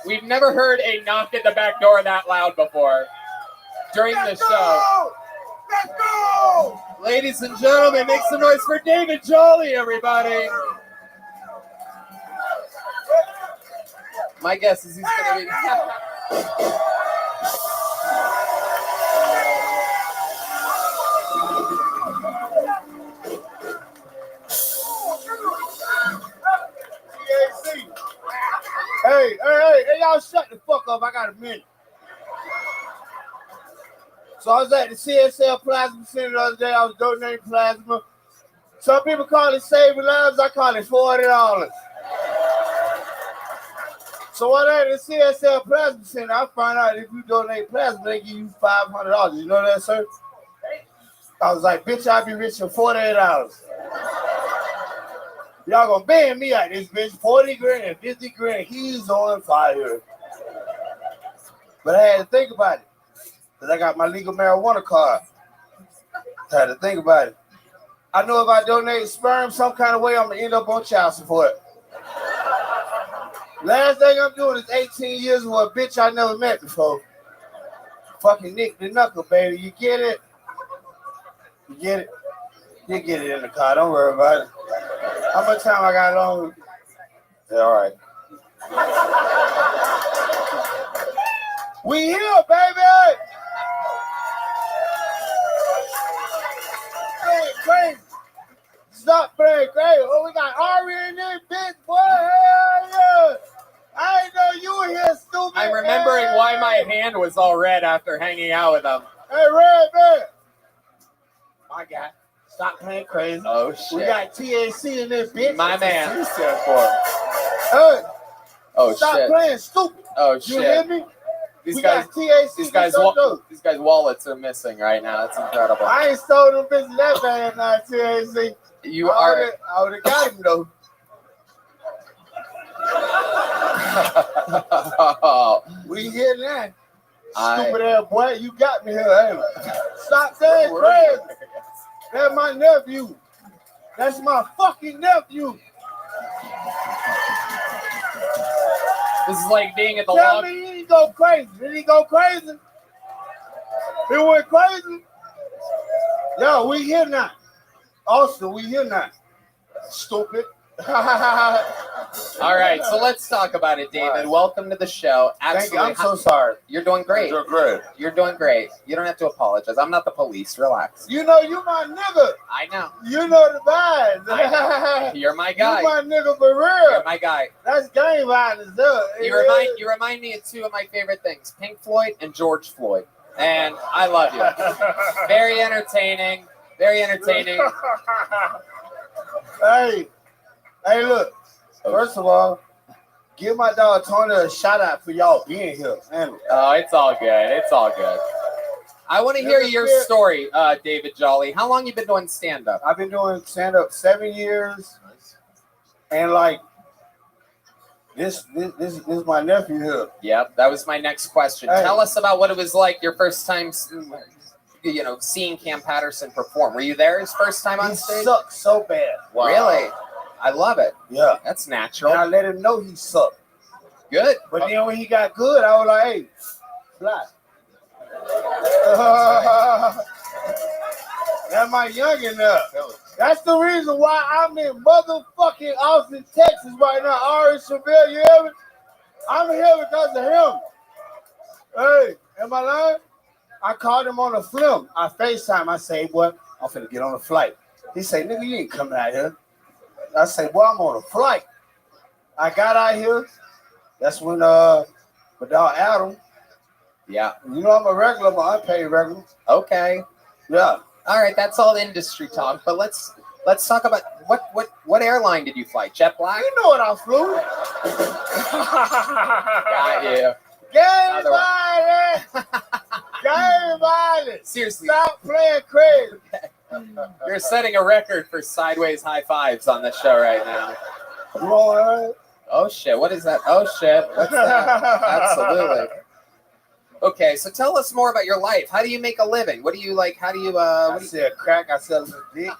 We've never heard a knock at the back door that loud before during the show. Let's go! Ladies and gentlemen, make some noise for David Jolly, everybody. My guess is he's going to be... Hey, y'all shut the fuck up. I got a minute. So I was at the CSL Plasma Center the other day. I was donating plasma. Some people call it saving lives. I call it $40. So when I at the CSL Plasma Center, I find out if you donate plasma, they give you $500. You know that, sir? I was like, bitch, I'll be rich for $48. Y'all gonna ban me out this bitch, 40 grand, 50 grand. He's on fire. But I had to think about it. Because I got my legal marijuana card. I had to think about it. I know if I donate sperm some kind of way, I'm going to end up on child support. Last thing I'm doing is 18 years with a bitch I never met before. Fucking Nick the Knuckle, baby. You get it? You get it? You get it in the car. Don't worry about it. How much time I got on? Yeah, all right. We here, baby! Hey, crazy. Stop playing crazy. Oh, we got Ari in this bitch, boy. Hell yeah. I didn't know you were here, stupid. I'm remembering why my hand was all red after hanging out with him. Hey, Red Man. My guy. Stop playing crazy. Oh, shit. We got TAC in this bitch. My man. What's the C stand for? Hey. Oh, Stop shit. playing stupid. Oh, You shit. hear me? These guys' wallets are missing right now. That's incredible. I ain't stole them bitches that bad now, TAC. You are. I would have got him, though. We here now. Stupid ass boy, you got me here, ain't you? Stop saying crazy. That's my nephew. That's my fucking nephew. This is like being at the Tell me he didn't go crazy. Did he go crazy? He went crazy? Yo, we here now. Austin, we here now. Stupid. All right, so let's talk about it, David. Right. Welcome to the show. Absolutely. Thank you. I'm so sorry. You're doing great. You're great. You're doing great. You don't have to apologize. I'm not the police. Relax. You know, you my nigga. I know. You know the vibes. You're my guy. You my nigga for real. You're my guy. That's gang violence, though. You remind me of two of my favorite things: Pink Floyd and George Floyd. And I love you. Very entertaining. Very entertaining. Hey, look. First of all, give my dog Tony a shout out for y'all being here. Oh, it's all good. It's all good. I want to hear your story, David Jolly. How long you been doing stand-up? I've been doing stand-up 7 years. And like, this is my nephew here. Yep, that was my next question. Hey. Tell us about what it was like your first time, seeing Cam Patterson perform. Were you there his first time on stage? He sucked so bad. Wow. Really? I love it. Yeah. That's natural. And I let him know he sucked. Good. But then when he got good, I was like, hey, fly. That's my youngin' there. That's the reason why I'm in motherfucking Austin, Texas right now. Ari Chevelle, you hear me? I'm here because of him. Hey, am I lying? I called him on the film. I FaceTime. I say, boy, I'm finna get on a flight. He say, nigga, you ain't coming out here. I say, boy, I'm on a flight. I got out here. That's when my dog Adam. Yeah. You know I'm a regular, I'm an unpaid regular. Okay. Yeah. All right, that's all industry talk. But let's talk about what airline did you fly? JetBlue? You know what I flew. Got you. Game violence. Seriously. Stop playing crazy. You're setting a record for sideways high fives on the show right now. Lord. Oh shit! What is that? Oh shit! What's that? Absolutely. Okay, so tell us more about your life. How do you make a living? What do you like? How do you? I sell crack. I sell a little dick.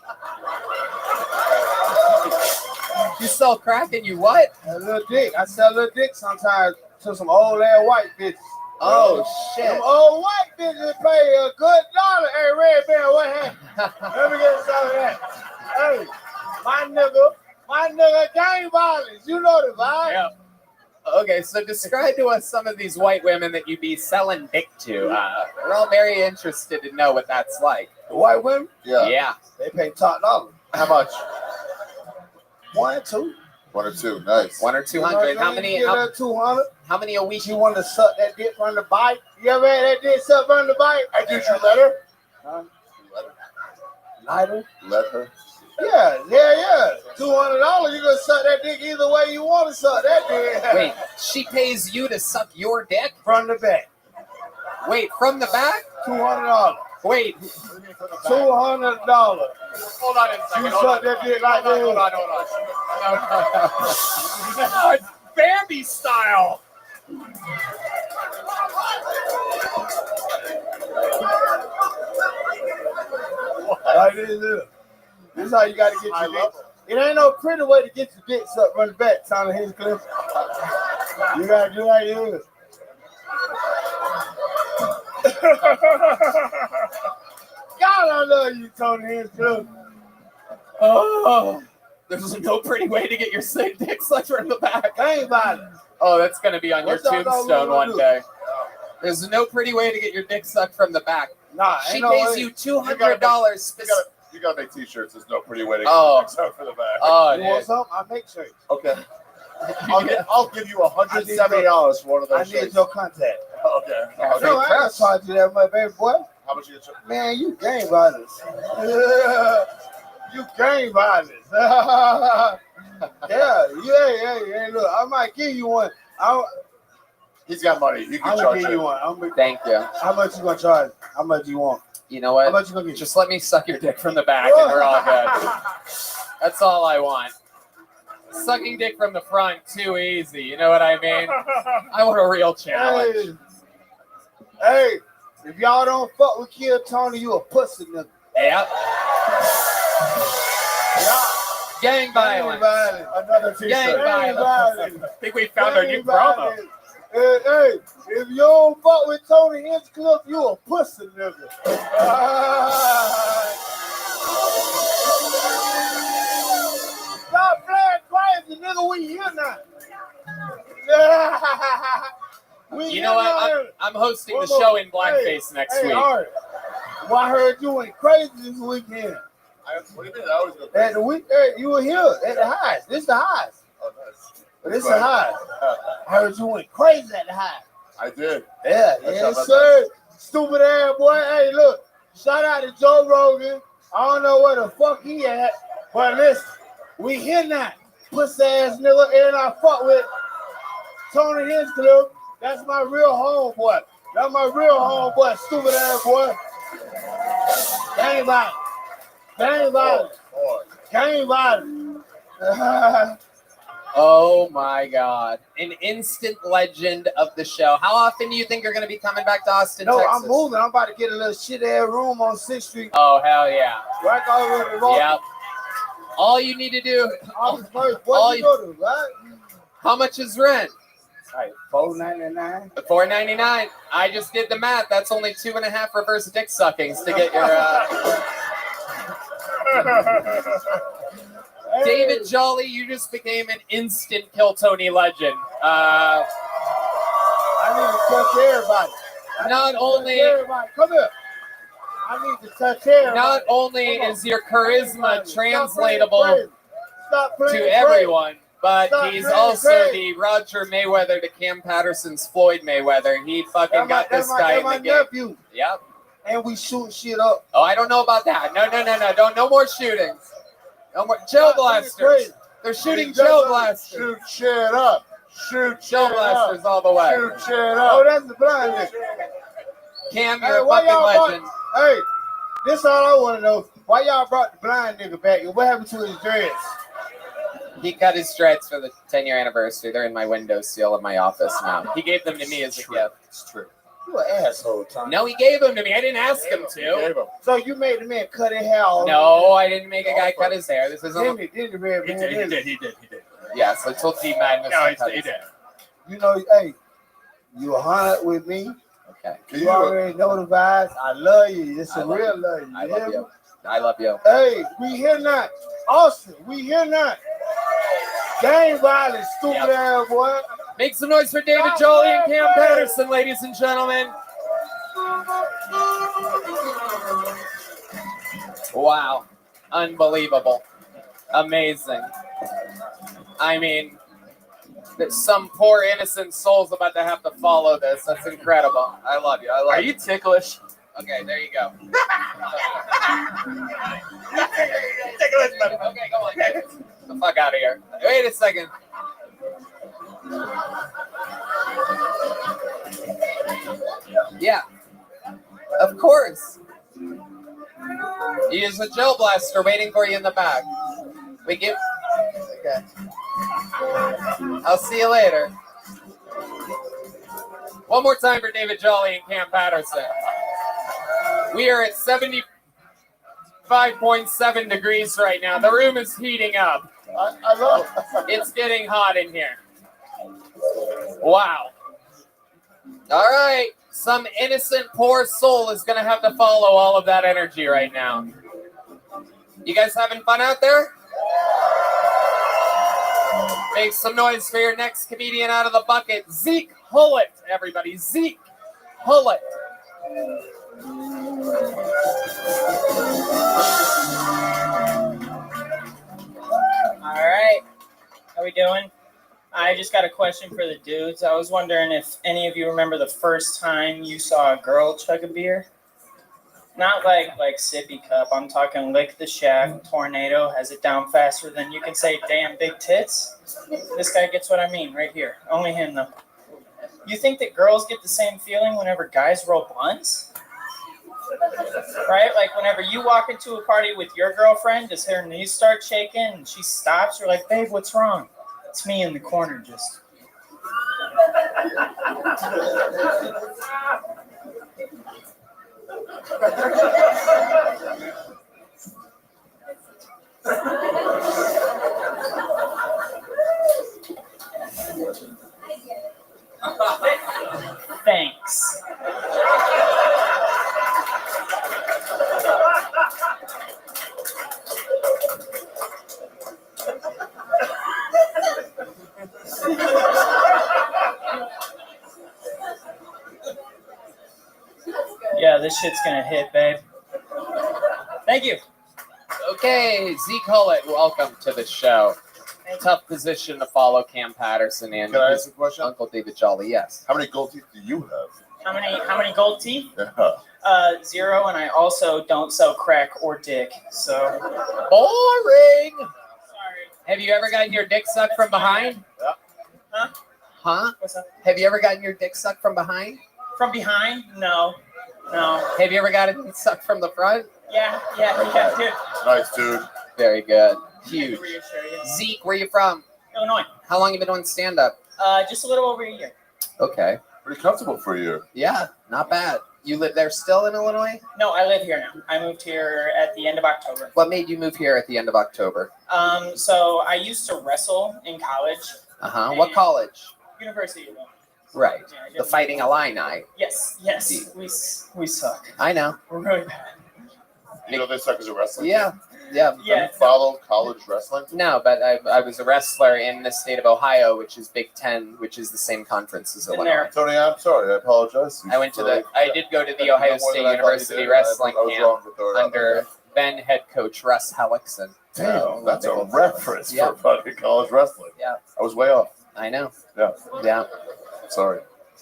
You sell crack and you what? A little dick. I sell a little dick sometimes to some old ass white bitches. Oh shit! Some old white bitches pay a good dollar. Hey, Red Man, what happened? Let me get some of that. Hey, my nigga, gang violence. You know the vibe. Yep. Okay, so describe to us some of these white women that you be selling dick to. We're all very interested to know what that's like. The white women? Yeah. They pay top dollar. How much? 1, 2. 1 or 2, nice. 1 or 200. How many? 200. How many a week? You want to suck that dick from the bike? You ever had that dick suck from the bike? I did you let her? Huh? Lighter? Let her. Yeah. $200. You gonna suck that dick either way you want to suck that dick. Wait, she pays you to suck your dick from the back? Wait, from the back? $200. Wait, $200. hold on a second. You suck that dick like that. Hold on. Bambi style. Like this. This is how you got to get your dick. It ain't no pretty way to get your dick sucked from the back, Tony Hinchcliffe. You got to do like this. God, I love you, Tony Hinchcliffe. Oh, there's no pretty way to get your sick dick sucked from the back. Think about it. Oh, that's going to be on What's your y'all tombstone one do? day. There's no pretty way to get your dick sucked from the back. Nah, she ain't no pays way. you $200. You gotta make t-shirts. There's no pretty way to get Oh. things out for the back. Oh, You want some? I make shirts. Okay. I'll give you $170 for one of those I need shirts. your contact. Okay. No, I ain't gonna charge you that much, baby boy. How much you get? Man, you game violence. You game violence. yeah. Look, I might give you one. He's got money. You can I'm charge gonna give him. you one. Thank you. How much you gonna charge? How much you want? You know what? How much you gonna get? Just let me suck your dick from the back and we're all good. That's all I want. Sucking dick from the front, too easy. You know what I mean? I want a real challenge. Hey, if y'all don't fuck with Kill Tony, you a pussy nigga. Yep. Gang violence. Another t-shirt. Gang violence. I think we found our new promo. Hey, if you don't fuck with Tony Hinchcliffe, you a pussy nigga. Stop playing crazy, nigga. We here now. You know what? I'm hosting the show in blackface next week. All right. Well, I heard you went crazy this weekend. What do you mean? I always go At crazy. the weekend, you were here at the highs. This is the highs. Oh, nice. This is the highs. I heard you went crazy at the highs. I did. Yeah, yes, sir. Stupid ass boy. Hey, look. Shout out to Joe Rogan. I don't know where the fuck he at, but listen, we here now. Pussy ass nigga, and I fuck with Tony Hinchcliffe. That's my real homeboy. That's my real homeboy. Stupid ass boy. Gang violence. Gang violence. Gang violence. Oh my God. An instant legend of the show. How often do you think you're going to be coming back to Austin, No, Texas? I'm moving. I'm about to get a little shit ass room on 6th Street. Oh, hell yeah. Right over the road. Yep. All you need to do. How much is rent? Right, $4.99. $4.99. I just did the math. That's only 2.5 reverse dick suckings to get your. David Jolly, you just became an instant Kill Tony legend. I need to touch everybody. Not only. Come here. I need to touch everybody. Not only is your charisma translatable to crazy. everyone, but Stop he's playing also crazy. the Roger Mayweather to Cam Patterson's Floyd Mayweather. He fucking got this guy in the game. Nephew. Yep. And we shoot shit up. Oh, I don't know about that. No. No more shootings. No more Joe blasters. They're shooting Joe blasters. Shoot shit up. Shoot Joe shit blasters up. all the way. Shoot shit up. Oh, that's the blind nigga. Cam, Hey, you're a why fucking y'all legend. Hey, this all I want to know. Why y'all brought the blind nigga back? And what happened to his dreads? He cut his dreads for the 10-year anniversary. They're in my windowsill of my office now. He gave them to me as a gift. It's true. You an asshole, Tom. No, he gave them to me. I didn't ask him to. So you made the man cut his hair off. No, I didn't make a guy cut his hair. This isn't. He did. Yes, I told T Madness. No, to he cut did. his hair. You know, hey, you 100 with me. Okay. You already know the vibes. I love you. It's a love real you. love you. I love you. I love you. Hey, we here not. Austin, we here not. Gang violence, stupid ass boy. Make some noise for David Jolly and Cam Patterson, ladies and gentlemen. Wow. Unbelievable. Amazing. I mean, that some poor innocent soul's about to have to follow this. That's incredible. I love you. Are you ticklish? Okay, there you go. Ticklish, buddy. Okay, go on. Get the fuck out of here. Wait a second. Yeah. Of course. Use a Joe Blaster waiting for you in the back. We give. Okay. I'll see you later. One more time for David Jolly and Cam Patterson. We are at 75.7 degrees right now. The room is heating up. I love It's getting hot in here. Wow. All right. Some innocent poor soul is going to have to follow all of that energy right now. You guys having fun out there? Make some noise for your next comedian out of the bucket, Zeke Hullett, everybody. Zeke Hullett. All right. How we doing? I just got a question for the dudes. I was wondering if any of you remember the first time you saw a girl chug a beer? Not like sippy cup. I'm talking lick the shack, tornado, has it down faster than you can say damn big tits. This guy gets what I mean right here. Only him though. You think that girls get the same feeling whenever guys roll blunts? Right? Like whenever you walk into a party with your girlfriend, does her knees start shaking and she stops? You're like, babe, what's wrong? It's me in the corner just. Thanks. Yeah, this shit's gonna hit, babe. Thank you. Okay, Zeke Hullett, welcome to the show. Tough position to follow Cam Patterson and Can I his ask a question? Uncle David Jolly. Yes. How many gold teeth do you have? How many gold teeth? Yeah. 0, and I also don't sell crack or dick. So boring. Sorry. Have you ever gotten your dick sucked from behind? Yeah. Huh? Huh? What's up? Have you ever gotten your dick sucked from behind? From behind? No. Have you ever gotten it sucked from the front? Yeah, dude. Nice, dude. Very good. Huge. Reassure you. Zeke, where you from? Illinois. How long you been doing stand-up? Just a little over a year. Okay. Pretty comfortable for you. Yeah, not bad. You live there still in Illinois? No, I live here now. I moved here at the end of October. What made you move here at the end of October? So I used to wrestle in college. Uh-huh. What college? University of Illinois. Right. Yeah, The Fighting Illini. Yes. We suck. I know. We're really bad. You know they suck as a wrestler? Yeah. Yeah. Do you follow college wrestling? No, but I was a wrestler in the state of Ohio, which is Big Ten, which is the same conference as Illinois. Tony, I'm sorry. I apologize. I did go to the Ohio State University wrestling camp under then head coach Russ Hellickson. Damn, that's a reference for fucking college wrestling. Yeah. I was way off. I know. Yeah. Yeah. Sorry.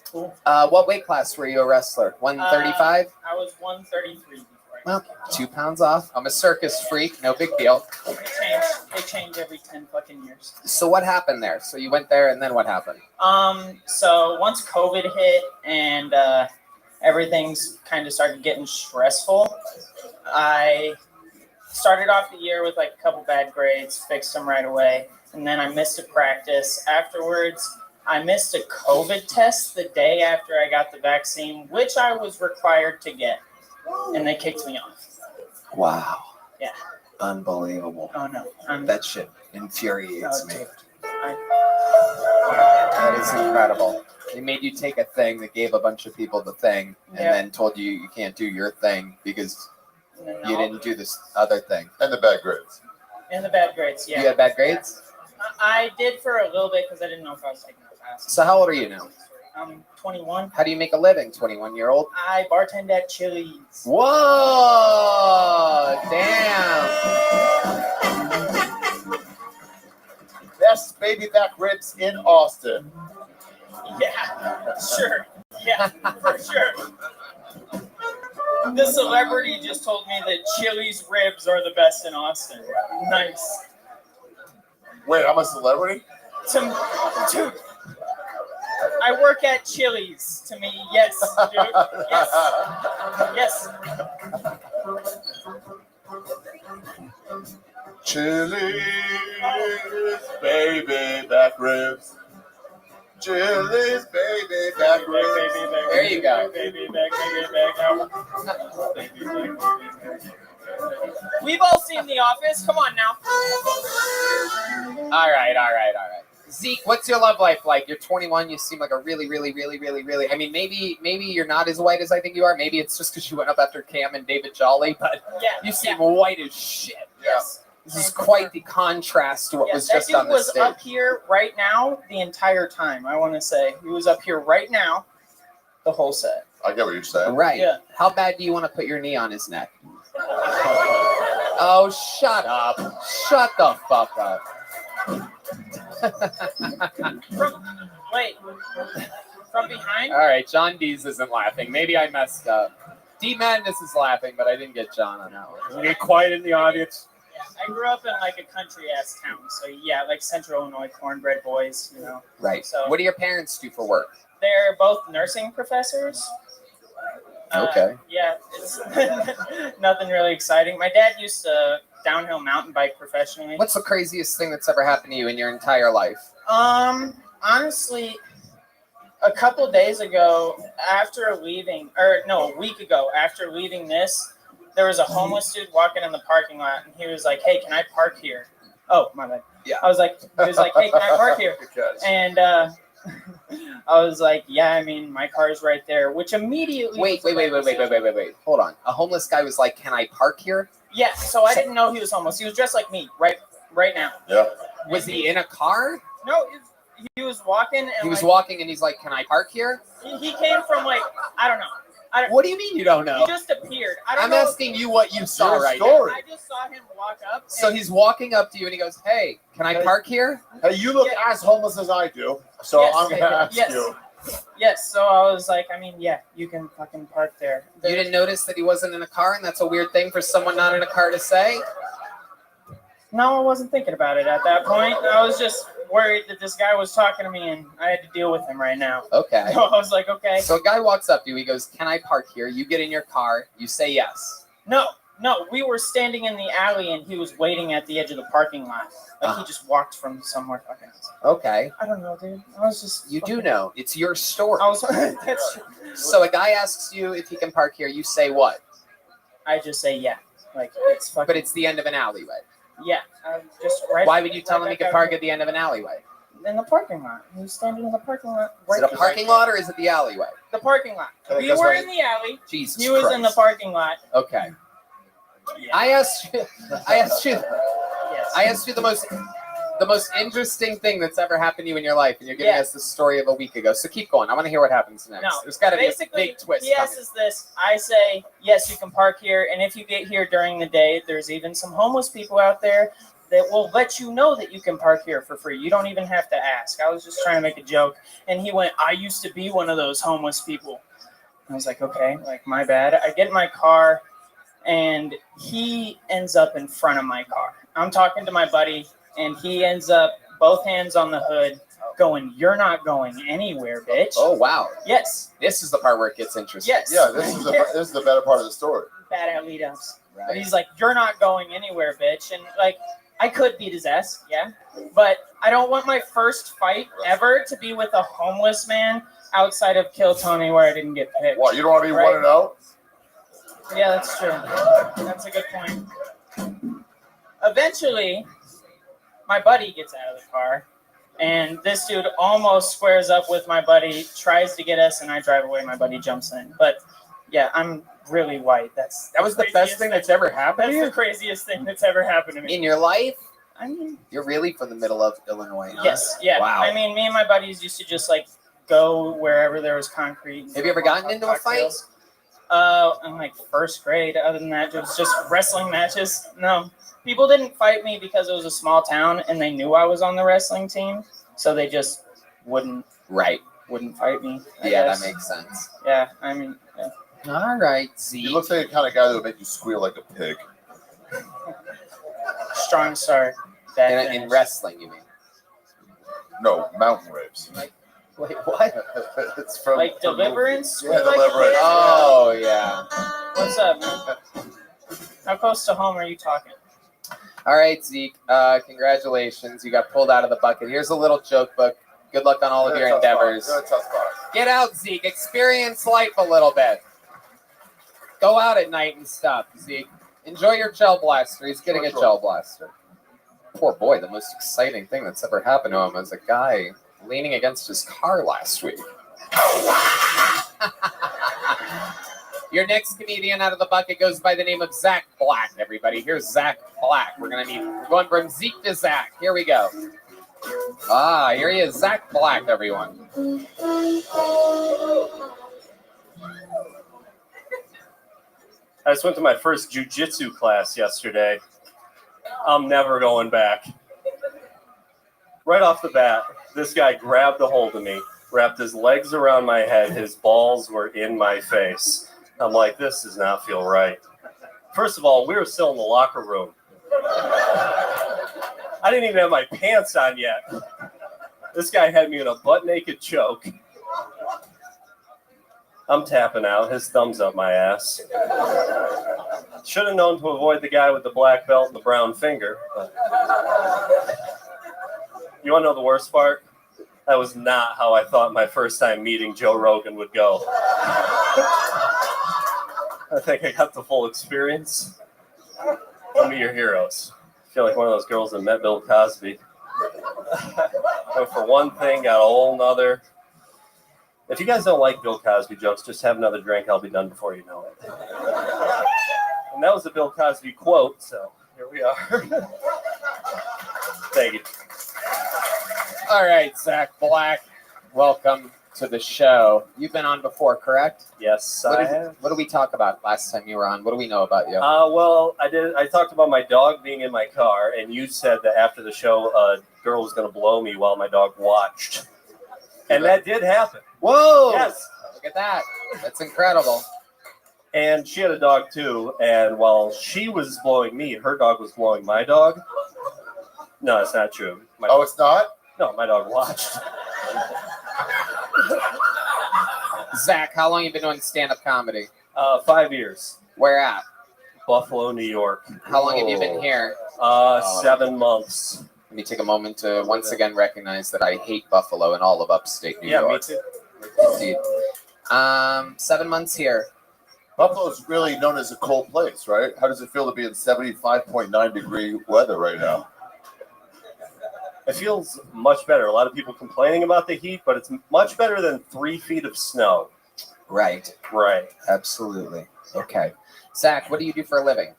Cool. What weight class were you a wrestler? 135? I was 133 before. Well, 2 pounds off. I'm a circus freak. No big deal. They change every 10 fucking years. So what happened there? So you went there, and then what happened? So once COVID hit and everything's kind of started getting stressful, I started off the year with like a couple bad grades, fixed them right away, and then I missed a practice. Afterwards, I missed a COVID test the day after I got the vaccine, which I was required to get, and they kicked me off. Wow. Yeah. Unbelievable. Oh, no. That shit infuriates me. Dude. That is incredible. They made you take a thing that gave a bunch of people the thing and then told you you can't do your thing because you didn't do this other thing. And the bad grades. And the bad grades, yeah. You had bad grades? I did for a little bit because I didn't know if I was taking the class. So how old are you now? I'm 21. How do you make a living, 21-year-old? I bartend at Chili's. Whoa! Damn! best baby back ribs in Austin. Yeah, sure. Yeah, for sure. The celebrity just told me that Chili's ribs are the best in Austin. Nice. Wait, I'm a celebrity? To I work at Chili's. To me, yes, dude. Yes. Chili's baby back ribs. Chili's baby back ribs. There you go. Baby back. We've all seen The Office. Come on now. All right. Zeke, what's your love life like? You're 21. You seem like a really. I mean, maybe you're not as white as I think you are. Maybe it's just because you went up after Cam and David Jolly, but you seem white as shit. Yes. This is quite the contrast to what was just on the stage. That dude was up here right now the entire time. I want to say he was up here right now, the whole set. I get what you're saying. Right. Yeah. How bad do you want to put your knee on his neck? Oh, shut up. Shut the fuck up. From behind? All right, John Dees isn't laughing. Maybe I messed up. D Madness is laughing, but I didn't get John on that one. Get quiet in the audience. Yeah, I grew up in like a country ass town, so yeah, like Central Illinois, cornbread boys, you know. Right. So what do your parents do for work? They're both nursing professors. Okay. Yeah, it's nothing really exciting. My dad used to downhill mountain bike professionally. What's the craziest thing that's ever happened to you in your entire life? Honestly, a couple days ago, a week ago, after leaving this, there was a homeless dude walking in the parking lot, and he was like, "Hey, can I park here?" Oh, my bad. Yeah. He was like, "Hey, can I park here?" And I was like, "Yeah, I mean, my car's right there," which immediately. Wait. Hold on. A homeless guy was like, "Can I park here?" Yeah. So I didn't know he was homeless. He was dressed like me, right now. Yeah. Was he in a car? No, he was walking. And he was walking, and he's like, "Can I park here?" He came from like I don't know. What do you mean you don't know? He just appeared. I'm asking you what you saw right now. I just saw him walk up. So he's walking up to you and he goes, "Hey, can I park here?" Hey, you look as homeless as I do, so I'm going to ask you. Yes, so I was like, I mean, yeah, you can fucking park there. You didn't notice that he wasn't in a car, and that's a weird thing for someone not in a car to say? No, I wasn't thinking about it at that point. I was just worried that this guy was talking to me, and I had to deal with him right now. Okay. So I was like, okay. So a guy walks up to you. He goes, "Can I park here?" You get in your car. You say yes. No, we were standing in the alley, and he was waiting at the edge of the parking lot. Like he just walked from somewhere fucking else. Okay. I don't know, dude. I was just. You do know. It's your story. That's true. So a guy asks you if he can park here. You say what? I just say yeah. Like it's fucking. But it's the end of an alleyway. Yeah, just right. Why would you tell him he could park at the end of an alleyway? In the parking lot. He was standing in the parking lot. Is it a parking lot or is it the alleyway? The parking lot. We were in the alley. Jesus He was Christ. in the parking lot. Okay. Yeah. I asked you the most interesting thing that's ever happened to you in your life, and you're giving us the story of a week ago. So keep going. I want to hear what happens next. No, there's got to be a basically, big twist. He asks this. I say, yes, you can park here, and if you get here during the day, there's even some homeless people out there that will let you know that you can park here for free. You don't even have to ask. I was just trying to make a joke, and he went, "I used to be one of those homeless people." I was like, okay, like my bad. I get in my car, and he ends up in front of my car. I'm talking to my buddy, and he ends up both hands on the hood going, "You're not going anywhere, bitch." Oh, wow. Yes. This is the part where it gets interesting. Yes. Yeah, this is the better part of the story. Bad at lead ups. Right. But he's like, "You're not going anywhere, bitch." And like, I could beat his ass, yeah. But I don't want my first fight ever to be with a homeless man outside of Kill Tony where I didn't get picked. What, you don't want to be 1-0? Yeah, that's true. That's a good point. Eventually, my buddy gets out of the car, and this dude almost squares up with my buddy, tries to get us, and I drive away. My buddy jumps in. But yeah, I'm really white. That was the best thing that's ever happened to you? That's the craziest thing that's ever happened to me. In your life? I mean, you're really from the middle of Illinois, huh? Yes, yeah. Wow. I mean, me and my buddies used to just like go wherever there was concrete. Have you ever gotten into a fight? In like first grade. Other than that, it was just wrestling matches. No. people didn't fight me because it was a small town and they knew I was on the wrestling team, so they just wouldn't fight me. I guess. That makes sense. Yeah, I mean. Yeah. All right, Z. You look like the kind of guy that would make you squeal like a pig. Strong start. In wrestling, you mean? No, mountain rapes. Wait, what? It's from like Deliverance? Yeah, Deliverance. Oh, yeah. What's up, man? How close to home are you talking? All right, Zeke. Congratulations. You got pulled out of the bucket. Here's a little joke book. Good luck on all of your endeavors. Get out, Zeke. Experience life a little bit. Go out at night and stuff, Zeke. Enjoy your gel blaster. He's getting a gel blaster. Poor boy. The most exciting thing that's ever happened to him was a guy leaning against his car last week. Your next comedian out of the bucket goes by the name of Zach Black, everybody. Here's Zach Black. We're going from Zeke to Zach. Here we go. Here he is, Zach Black, everyone. I just went to my first jiu-jitsu class yesterday. I'm never going back. Right off the bat, this guy grabbed a hold of me, wrapped his legs around my head, his balls were in my face. I'm like, this does not feel right. First of all, we were still in the locker room. I didn't even have my pants on yet. This guy had me in a butt-naked choke. I'm tapping out, his thumb's up my ass. Should have known to avoid the guy with the black belt and the brown finger. But... You want to know the worst part? That was not how I thought my first time meeting Joe Rogan would go. I think I got the full experience. One of your heroes. I feel like one of those girls that met Bill Cosby. Went for one thing, got a whole nother. If you guys don't like Bill Cosby jokes, just have another drink. I'll be done before you know it. And that was a Bill Cosby quote, so here we are. Thank you. All right, Zach Black, welcome to the show. You've been on before, correct? Yes, I have. What did we talk about last time you were on? What do we know about you? Well, I talked about my dog being in my car, and you said that after the show, a girl was going to blow me while my dog watched. And that did happen. Whoa! Yes. Look at that. That's incredible. And she had a dog too, and while she was blowing me, her dog was blowing my dog. No, it's not true. It's not? No, my dog watched. Zach, how long have you been doing stand-up comedy? 5 years. Where at? Buffalo, New York. How long have you been here? 7 months. Let me take a moment to once again recognize that I hate Buffalo and all of upstate New York. Yeah, me too. 7 months here. Buffalo is really known as a cold place, right? How does it feel to be in 75.9 degree weather right now? It feels much better. A lot of people complaining about the heat, but it's much better than 3 feet of snow. Right. Absolutely. Okay. Zach, what do you do for a living?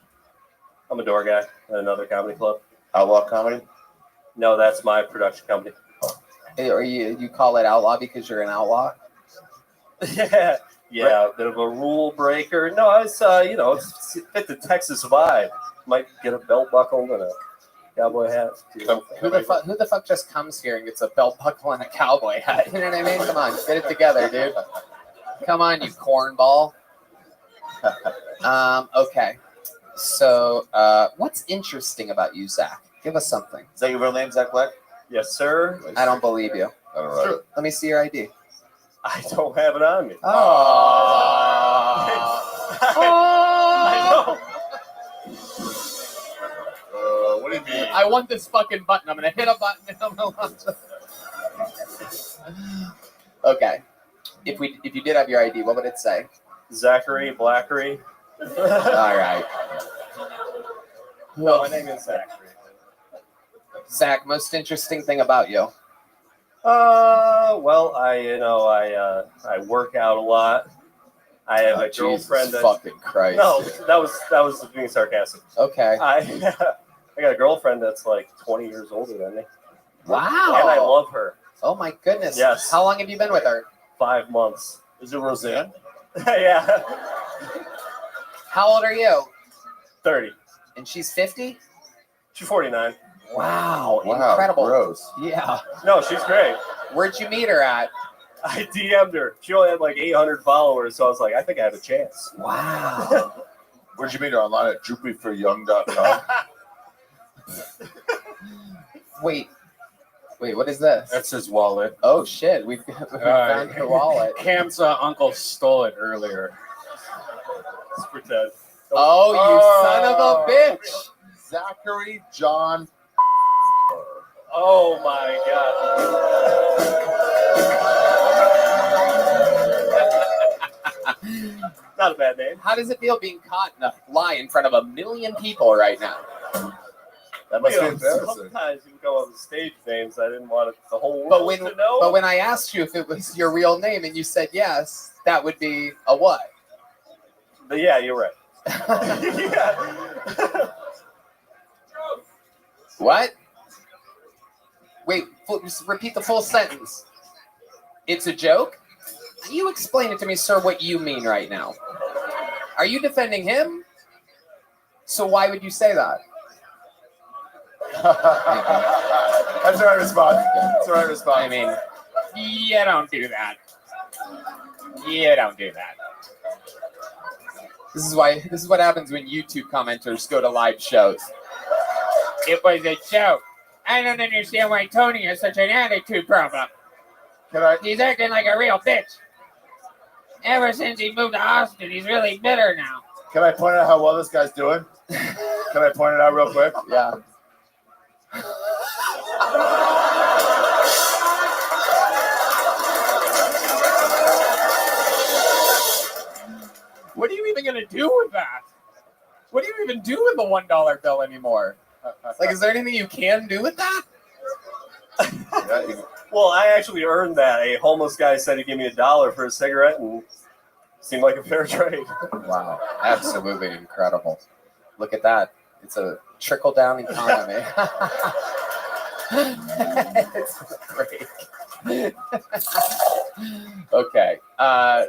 I'm a door guy at another comedy club. Outlaw Comedy? No, that's my production company. Or you call it outlaw because you're an outlaw? Yeah, a bit of a rule breaker. No, it's it's fit the Texas vibe. Might get a belt buckle and a cowboy hat. Who the fuck just comes here and gets a belt buckle and a cowboy hat? You know what I mean? Come on, get it together, dude. Come on, you cornball. Okay. So, what's interesting about you, Zach? Give us something. Is that your real name, Zach Black? Yes, sir. I don't believe you. I don't know. Let me see your ID. I don't have it on me. Oh. I know. What do you mean? I want this fucking button. I'm gonna hit a button and I'm gonna launch it. Okay. If you did have your ID, what would it say? Zachary Blackery. All right. No, my name is Zachary. Zach, most interesting thing about you? Well, I work out a lot. I have a girlfriend. Jesus fucking Christ. No, that was being sarcastic. Okay. I got a girlfriend that's like 20 years older than me. Wow. And I love her. Oh my goodness. Yes. How long have you been with her? 5 months. Is it Roseanne? Yeah. How old are you? 30. And she's 50? She's 49. Wow, incredible. Gross. Yeah. No, she's great. Where'd you meet her at? I DM'd her. She only had like 800 followers, so I was like, I think I have a chance. Wow. Where'd you meet her? Online at droopyforyoung.com? Wait, what is this? That's his wallet. Oh shit, we found her wallet. Cam's uncle stole it earlier. Let's pretend. Oh, you son of a bitch! Zachary John. Oh my god. Not a bad name. How does it feel being caught in a lie in front of 1 million people right now? That must be embarrassing. Sometimes you can come up with stage names. I didn't want the whole world But to know. when I asked you if it was your real name and you said yes, that would be a what? But yeah, you're right. What? Wait, just repeat the full sentence. It's a joke? You explain it to me, sir, what you mean right now. Are you defending him? So why would you say that? That's the right response. That's the right response. I mean, you don't do that. You don't do that. This is what happens when YouTube commenters go to live shows. It was a joke. I don't understand why Tony has such an attitude problem. He's acting like a real bitch. Ever since he moved to Austin, he's really bitter now. Can I point out how well this guy's doing? Can I point it out real quick? Yeah. What are you even going to do with that? What do you even do with the $1 bill anymore? Like, is there anything you can do with that? Well, I actually earned that. A homeless guy said he'd give me $1 for a cigarette, and seemed like a fair trade. Wow, absolutely incredible. Look at that. It's a trickle-down economy. It's great. Okay.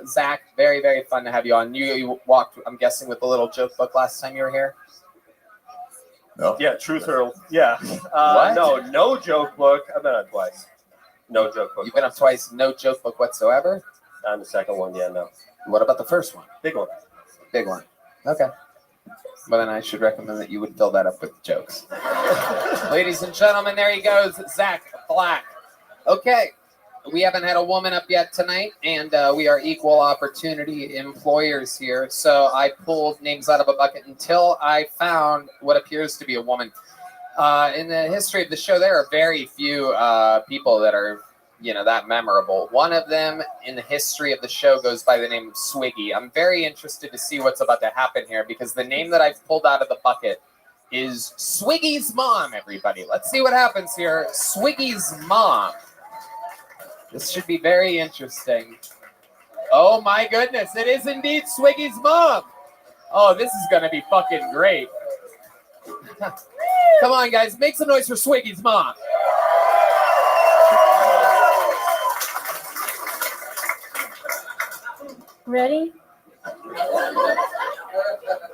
Zach, very, very fun to have you on. You walked, I'm guessing, with the little joke book last time you were here? No. Yeah, truth or... Yeah. What? No joke book. I've been on twice. No joke book. You've been up twice, no joke book whatsoever? On the second one, yeah, no. What about the first one? Big one. Big one. Okay. Well, then I should recommend that you would fill that up with jokes. Ladies and gentlemen, there he goes, Zach Black. Okay. We haven't had a woman up yet tonight, and we are equal opportunity employers here. So I pulled names out of a bucket until I found what appears to be a woman. In the history of the show, there are very few people that are, that memorable. One of them in the history of the show goes by the name of Swiggy. I'm very interested to see what's about to happen here because the name that I've pulled out of the bucket is Swiggy's mom, everybody. Let's see what happens here. Swiggy's mom. This should be very interesting. Oh my goodness, it is indeed Swiggy's mom. Oh, this is going to be fucking great. Come on, guys, make some noise for Swiggy's mom. Ready?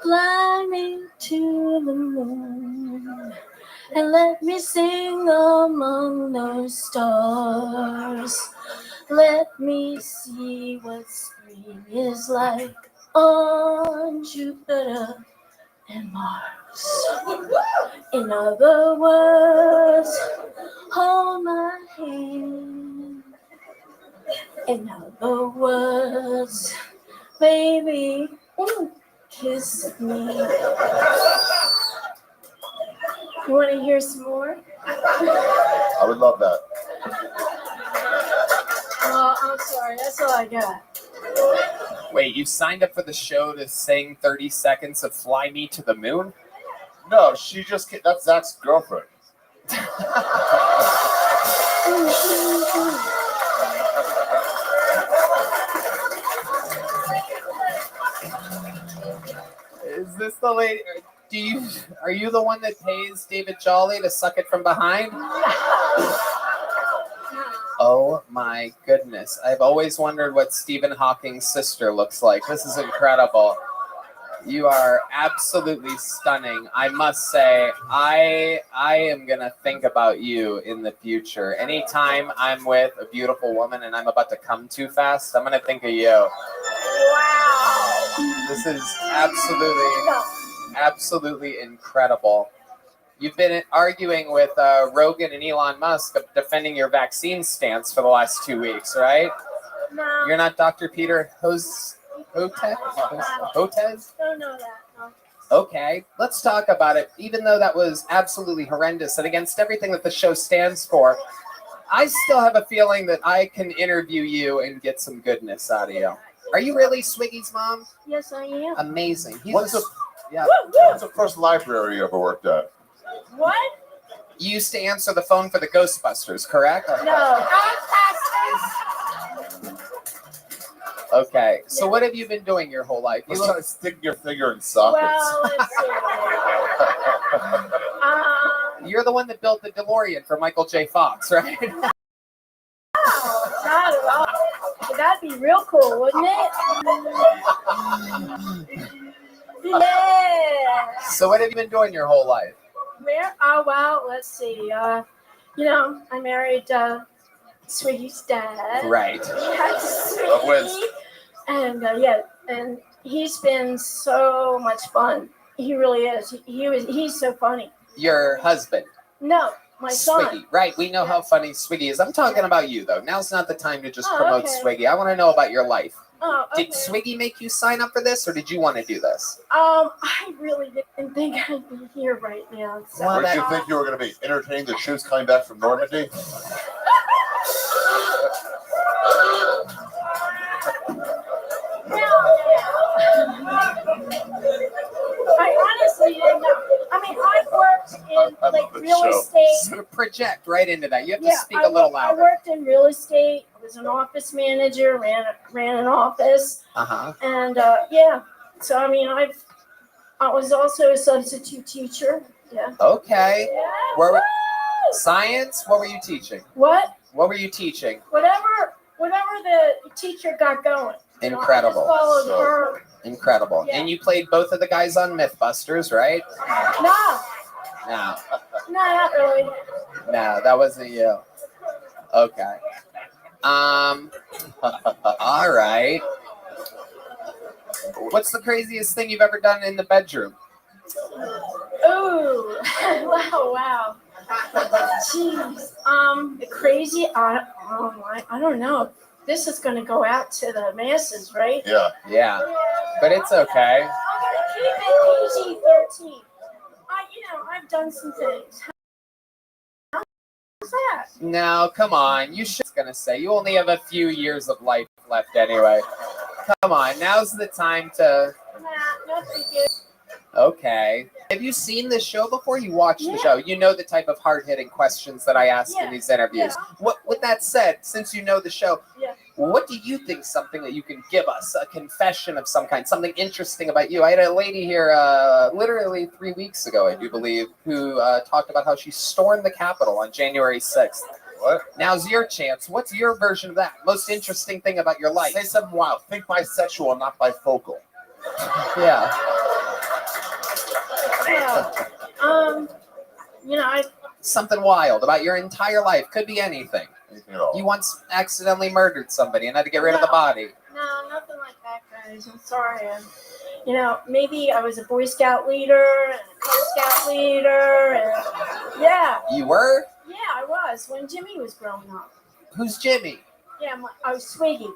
Fly me to the moon and let me sing among those stars. Let me see what spring is like on Jupiter and Mars. In other words, hold my hand. In other words, baby, kiss me. You want to hear some more? I would love that. Oh, I'm sorry. That's all I got. Wait, you signed up for the show to sing 30 seconds of Fly Me to the Moon? No, that's Zach's girlfriend. Is this the lady? Are you the one that pays David Jolly to suck it from behind? Oh my goodness. I've always wondered what Stephen Hawking's sister looks like. This is incredible. You are absolutely stunning. I must say, I am gonna think about you in the future. Anytime I'm with a beautiful woman and I'm about to come too fast, I'm gonna think of you. Wow. This is absolutely incredible. You've been arguing with Rogan and Elon Musk defending your vaccine stance for the last 2 weeks, right? No. You're not Dr. Peter Hotez? Don't know that. No. Okay, let's talk about it. Even though that was absolutely horrendous and against everything that the show stands for, I still have a feeling that I can interview you and get some goodness out of you. Are you really Swiggy's mom? Yes, I am. Amazing. What's the first library you ever worked at? What? You used to answer the phone for the Ghostbusters, correct? No. Okay, so what have you been doing your whole life? You Let's stick your finger in sockets. Well, let's see. You're the one that built the DeLorean for Michael J. Fox, right? No, not at all. But that'd be real cool, wouldn't it? Yeah. So what have you been doing your whole life? Where? Oh, well, let's see. I married Swiggy's dad. Right. Yes, Love wins. And and he's been so much fun. He really is. He's so funny. Your husband. No, my son. Swiggy. Right, we know how funny Swiggy is. I'm talking about you, though. Now's not the time to just Oh, promote okay. Swiggy. I want to know about your life. Oh, okay. Did Swiggy make you sign up for this, or did you want to do this? I really didn't think I'd be here right now. So. Where did you think you were going to be? Entertaining the troops coming back from Normandy? I honestly didn't know. I mean, I've worked in real estate. So project right into that. You have to Yeah, speak a little I louder. worked in real estate. I was an office manager, ran an office, and So I mean, I was also a substitute teacher. Yeah. Okay. Yeah. Science? What were you teaching? What? What were you teaching? Whatever the teacher got going. Incredible. I just followed her. Incredible. Yeah. And you played both of the guys on Mythbusters, right? No, No. not really. No, that wasn't you. Okay. All right. What's the craziest thing you've ever done in the bedroom? Ooh, wow. Jeez. Crazy. I don't know. This is going to go out to the masses, right? Yeah. Yeah. But it's okay. I'm going to keep it PG-13. I've done some things. How's that? No, come on. You should gonna say you only have a few years of life left anyway. Come on, now's the time to. Nah, no thank you. Okay. Have you seen this show before? You watched the show. You know the type of hard-hitting questions that I ask in these interviews. Yeah. With that said, since you know the show, what do you think something that you can give us, a confession of some kind, something interesting about you? I had a lady here literally 3 weeks ago, I do believe, who talked about how she stormed the Capitol on January 6th. What? Now's your chance. What's your version of that? Most interesting thing about your life? Say something wild. Think bisexual, not bifocal. Yeah. Yeah. Something wild about your entire life. Could be anything. You once accidentally murdered somebody and had to get rid of the body. No, nothing like that, guys. I'm sorry. Maybe I was a Boy Scout leader and a Cub Scout leader, and yeah. You were? Yeah, I was when Jimmy was growing up. Who's Jimmy? Yeah, I was Swiggy.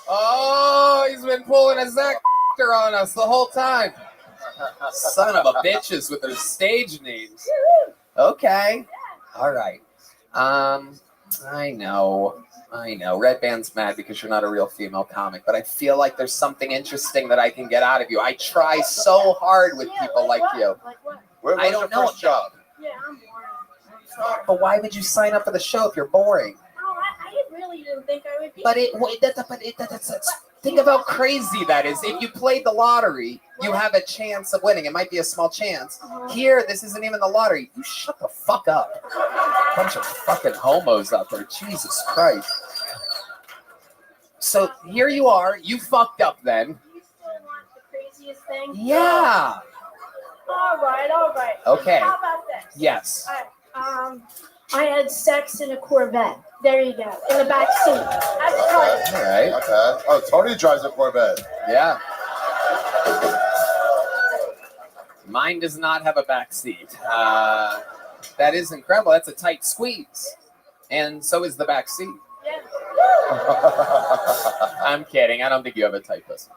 Oh, he's been pulling a Zach on us the whole time. Son of a bitches with their stage names. Okay. All right. I know. Red Band's mad because you're not a real female comic, but I feel like there's something interesting that I can get out of you. I try so hard with people like you. Like what? Where's your first job? Yeah, I'm boring. I'm sorry. But why would you sign up for the show if you're boring? Oh, I really didn't think I would be. Think of how crazy that is. If you played the lottery, you have a chance of winning. It might be a small chance. Here, this isn't even the lottery. You shut the fuck up. Bunch of fucking homos out there. Jesus Christ. So here you are. You fucked up then. You still want the craziest thing? Yeah. All right. Okay. How about this? Yes. I had sex in a Corvette. There you go. In the back seat. That's Tony. All right. Okay. Oh, Tony drives a Corvette. Yeah. Mine does not have a back seat. That is incredible. That's a tight squeeze. And so is the back seat. Yeah. I'm kidding. I don't think you have a tight pussy.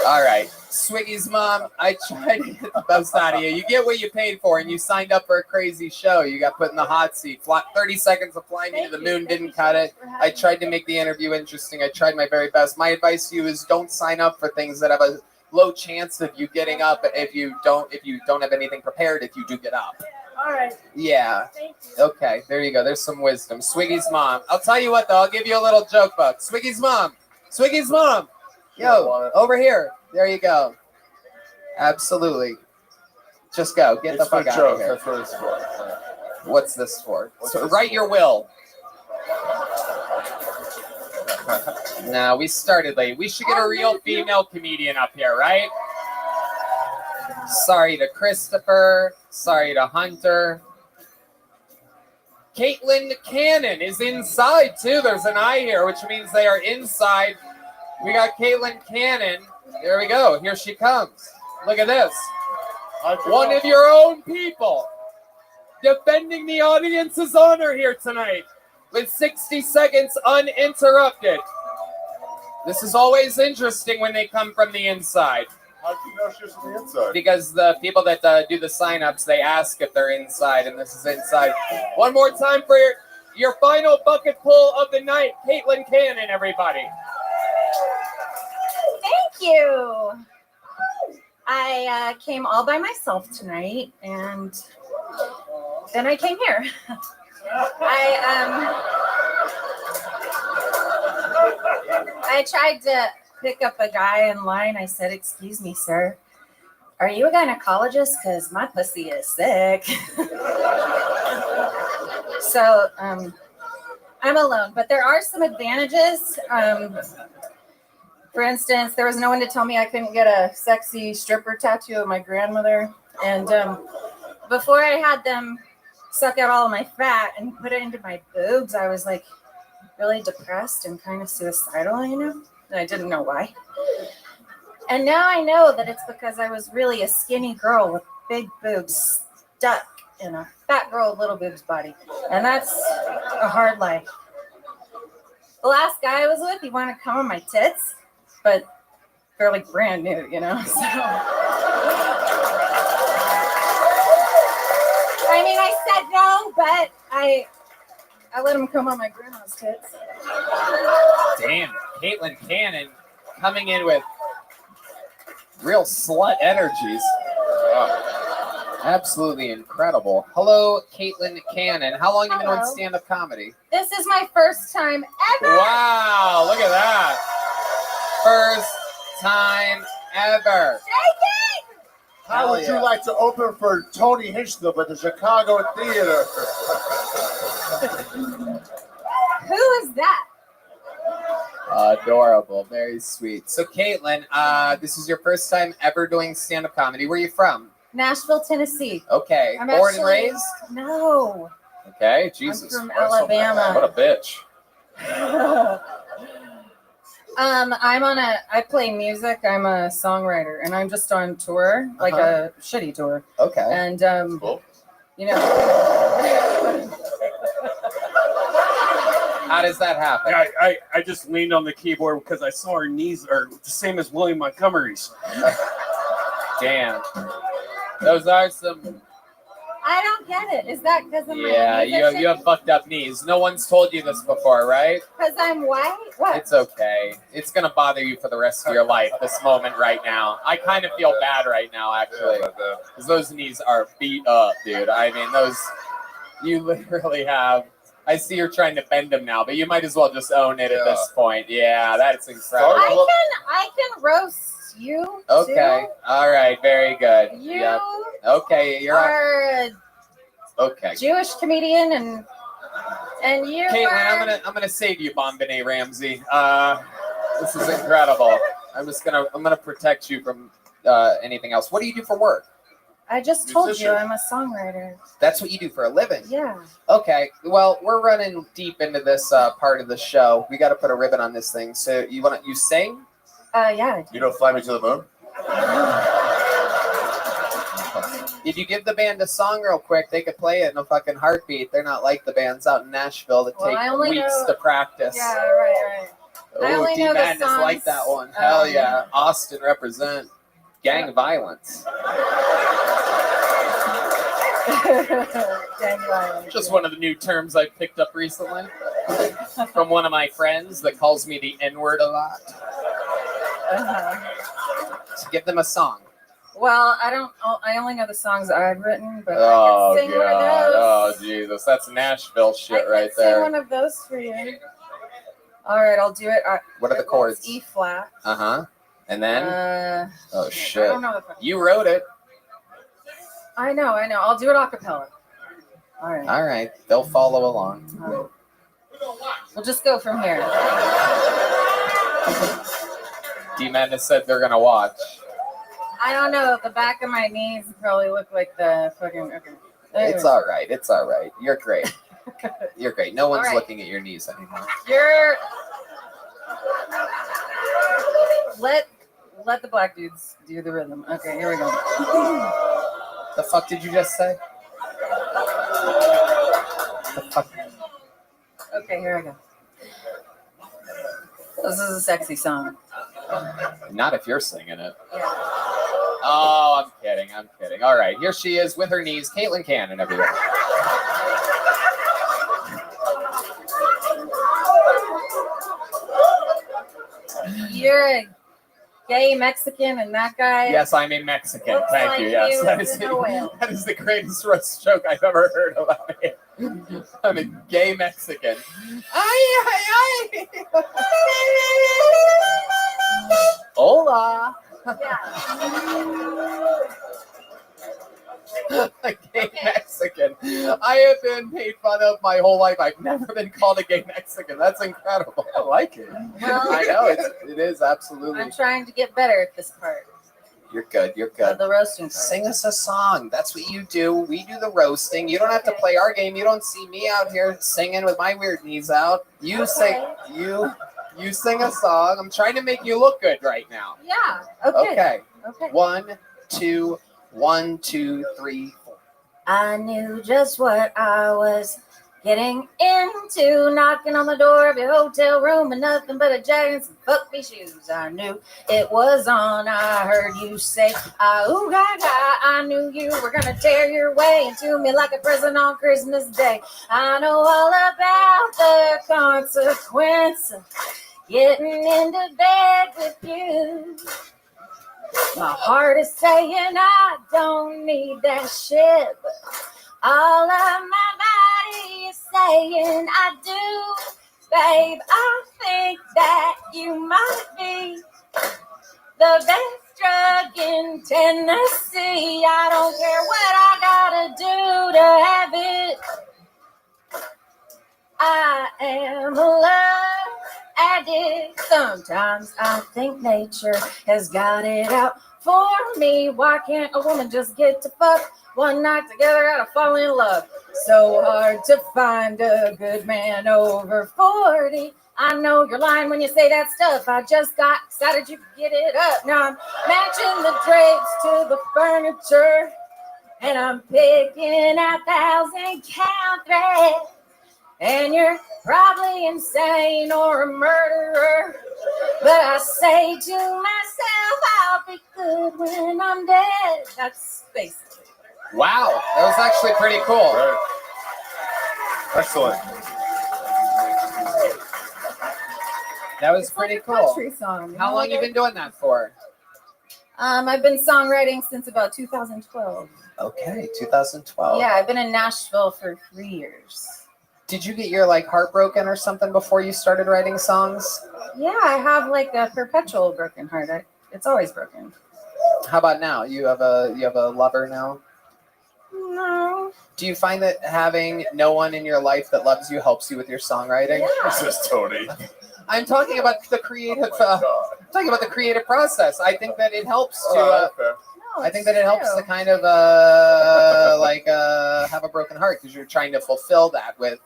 All right. Swiggy's mom, I tried to get the most out of you. You get what you paid for, and you signed up for a crazy show. You got put in the hot seat. 30 seconds of flying me to the moon didn't cut it. I tried to make the interview interesting. I tried my very best. My advice to you is don't sign up for things that have a low chance of you getting up if you don't have anything prepared if you do get up. All right. Yeah. Thank you. Okay, there you go. There's some wisdom. Swiggy's mom. I'll tell you what, though. I'll give you a little joke book. Swiggy's mom. Yo, over here. There you go. Absolutely. Just go. Get the fuck out of here. That's what it's for. What's this for? Write your will. Now, we started late. We should get a real female comedian up here, right? Sorry to Christopher. Sorry to Hunter. Caitlin Cannon is inside, too. There's an eye here, which means they are inside. We got Caitlin Cannon. There we go. Here she comes. Look at this. One of your own people defending the audience's honor here tonight with 60 seconds uninterrupted. This is always interesting when they come from the inside. How do you know she was from the inside? Because the people that do the sign-ups, they ask if they're inside, and this is inside. One more time for your final bucket pull of the night. Caitlin Cannon, everybody. Thank you. I came all by myself tonight, and then I came here. I tried to pick up a guy in line. I said, "Excuse me, sir. Are you a gynecologist? Because my pussy is sick." So I'm alone, but there are some advantages. For instance, there was no one to tell me I couldn't get a sexy stripper tattoo of my grandmother. And before I had them suck out all of my fat and put it into my boobs, I was like really depressed and kind of suicidal, you know? And I didn't know why. And now I know that it's because I was really a skinny girl with big boobs stuck in a fat girl with little boobs body. And that's a hard life. The last guy I was with, he wanted to come on my tits, but they're like brand new, you know? So I mean, I said no, but I let him come on my grandma's tits. Damn, Caitlin Cannon coming in with real slut energies. Wow. Absolutely incredible. Hello, Caitlin Cannon. How long have you been doing stand-up comedy? This is my first time ever. Wow, look at that. First time ever. How would you like to open for Tony Hitchcock at the Chicago Theater? Who is that? Adorable, very sweet. So, Caitlin, this is your first time ever doing stand-up comedy. Where are you from? Nashville, Tennessee. Okay. I'm Born and raised? No. Okay, Jesus. I'm from Alabama. What a bitch. I play music. I'm a songwriter, and I'm just on tour, like a shitty tour. Okay. And, cool. You know. How does that happen? I just leaned on the keyboard because I saw her knees are the same as William Montgomery's. Damn. Those are some... I don't get it. Is that because of my Yeah, you have fucked up knees. No one's told you this before, right? Because I'm white? What? It's okay. It's going to bother you for the rest of your life, this moment right now. I kind of feel bad right now, actually. Because those knees are beat up, dude. I mean, you literally have... I see you're trying to bend them now, but you might as well just own it at this point. Yeah, that's incredible. I can roast you, Okay. too. All right. Very good. You Yep. Okay. You're are a okay. Jewish comedian, and And you Caitlin, I'm gonna save you, Bombay Ramsey. This is incredible. I'm gonna protect you from anything else. What do you do for work? I just told you I'm a songwriter. That's what you do for a living? Yeah. Okay. Well, we're running deep into this part of the show. We got to put a ribbon on this thing. So you sing? Yeah. You don't Fly Me to the Moon? If you give the band a song real quick, they could play it in a fucking heartbeat. They're not like the bands out in Nashville that take weeks to practice. Yeah, right. I Oh, only know the D-Madness songs. like that one. Hell yeah. Austin represent. Gang violence. Just one of the new terms I picked up recently from one of my friends that calls me the N-word a lot. So give them a song. Well, I only know the songs I've written, but I can sing one of those. Oh, Jesus. That's Nashville shit right Sing there. one of those for you. All right, I'll do it. What are the chords? It's E flat. Uh-huh. And then? Oh, shit. I don't know the You wrote it. I know. I'll do it a cappella. All right. All right. They'll follow along. We'll just go from here. D-Madness said they're going to watch. I don't know. The back of my knees probably look like the fucking... Okay. It's all right. It's all right. You're great. You're great. No one's looking at your knees anymore. Let the black dudes do the rhythm. Okay, here we go. The fuck did you just say? The fuck? Okay, here I go. This is a sexy song. Not if you're singing it. Yeah. Oh, I'm kidding. All right, here she is with her knees. Caitlin Cannon, everyone. You're a gay Mexican and that guy? Yes, I'm a Mexican. Looks Thank like you. Yes, he that was is, in a whale. that is the greatest roast joke I've ever heard about it. I'm a gay Mexican. Hola. A gay Mexican. I have been made fun of my whole life. I've never been called a gay Mexican. That's incredible. I like it. Well, I know it is absolutely. I'm trying to get better at this part. You're good. The roasting part. Sing us a song. That's what you do. We do the roasting. You don't have to play our game. You don't see me out here singing with my weird knees out. You sing. You sing a song. I'm trying to make you look good right now. Yeah. Okay. Okay. 1, 2, 1, 2, 3, 4. I knew just what I was getting into, knocking on the door of your hotel room and nothing but a jacket and some fuck me shoes. I knew it was on. I heard you say, ooh, gaga. I knew you were gonna tear your way into me like a present on Christmas Day. I know all about the consequence of getting into bed with you. My heart is saying I don't need that shit, but all of my body is saying I do. Babe, I think that you might be the best drug in Tennessee. I don't care what I gotta do to have it. I am a love addict. Sometimes I think nature has got it out for me. Why can't a woman just get to fuck one night together out of falling in love? So hard to find a good man over 40. I know you're lying when you say that stuff. I just got excited you could get it up. Now I'm matching the drapes to the furniture, and I'm picking out 1,000-count threads. And you're probably insane or a murderer, but I say to myself, I'll be good when I'm dead. That's basically. Wow, that was actually pretty cool. Right. Excellent. That was pretty like a cool. country song. How long you been doing that for? I've been songwriting since about 2012. Okay, 2012. Yeah, I've been in Nashville for 3 years. Did you get your like broken or something before you started writing songs? Yeah, I have like a perpetual broken heart. It's always broken. How about now? You have a lover now? No. Do you find that having no one in your life that loves you helps you with your songwriting? This is Tony. I'm talking about the creative. Talking about the creative process. I think that it helps to. I think that it helps to kind of have a broken heart because you're trying to fulfill that with.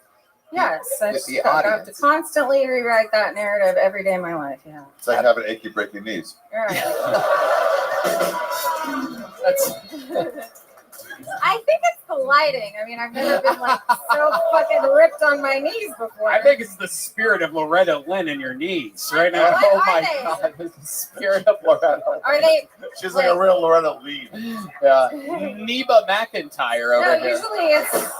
Yes, I with the have audience. to constantly rewrite that narrative every day of my life. Yeah. It's like having achy breaky knees. Right. I think it's the lighting. I mean, I've never been like so fucking ripped on my knees before. I think it's the spirit of Loretta Lynn in your knees right now. What Oh are my they? God, the spirit of Loretta. Are they? She's like a real Loretta Lee. Yeah, Neba McIntyre over No, here. usually it's.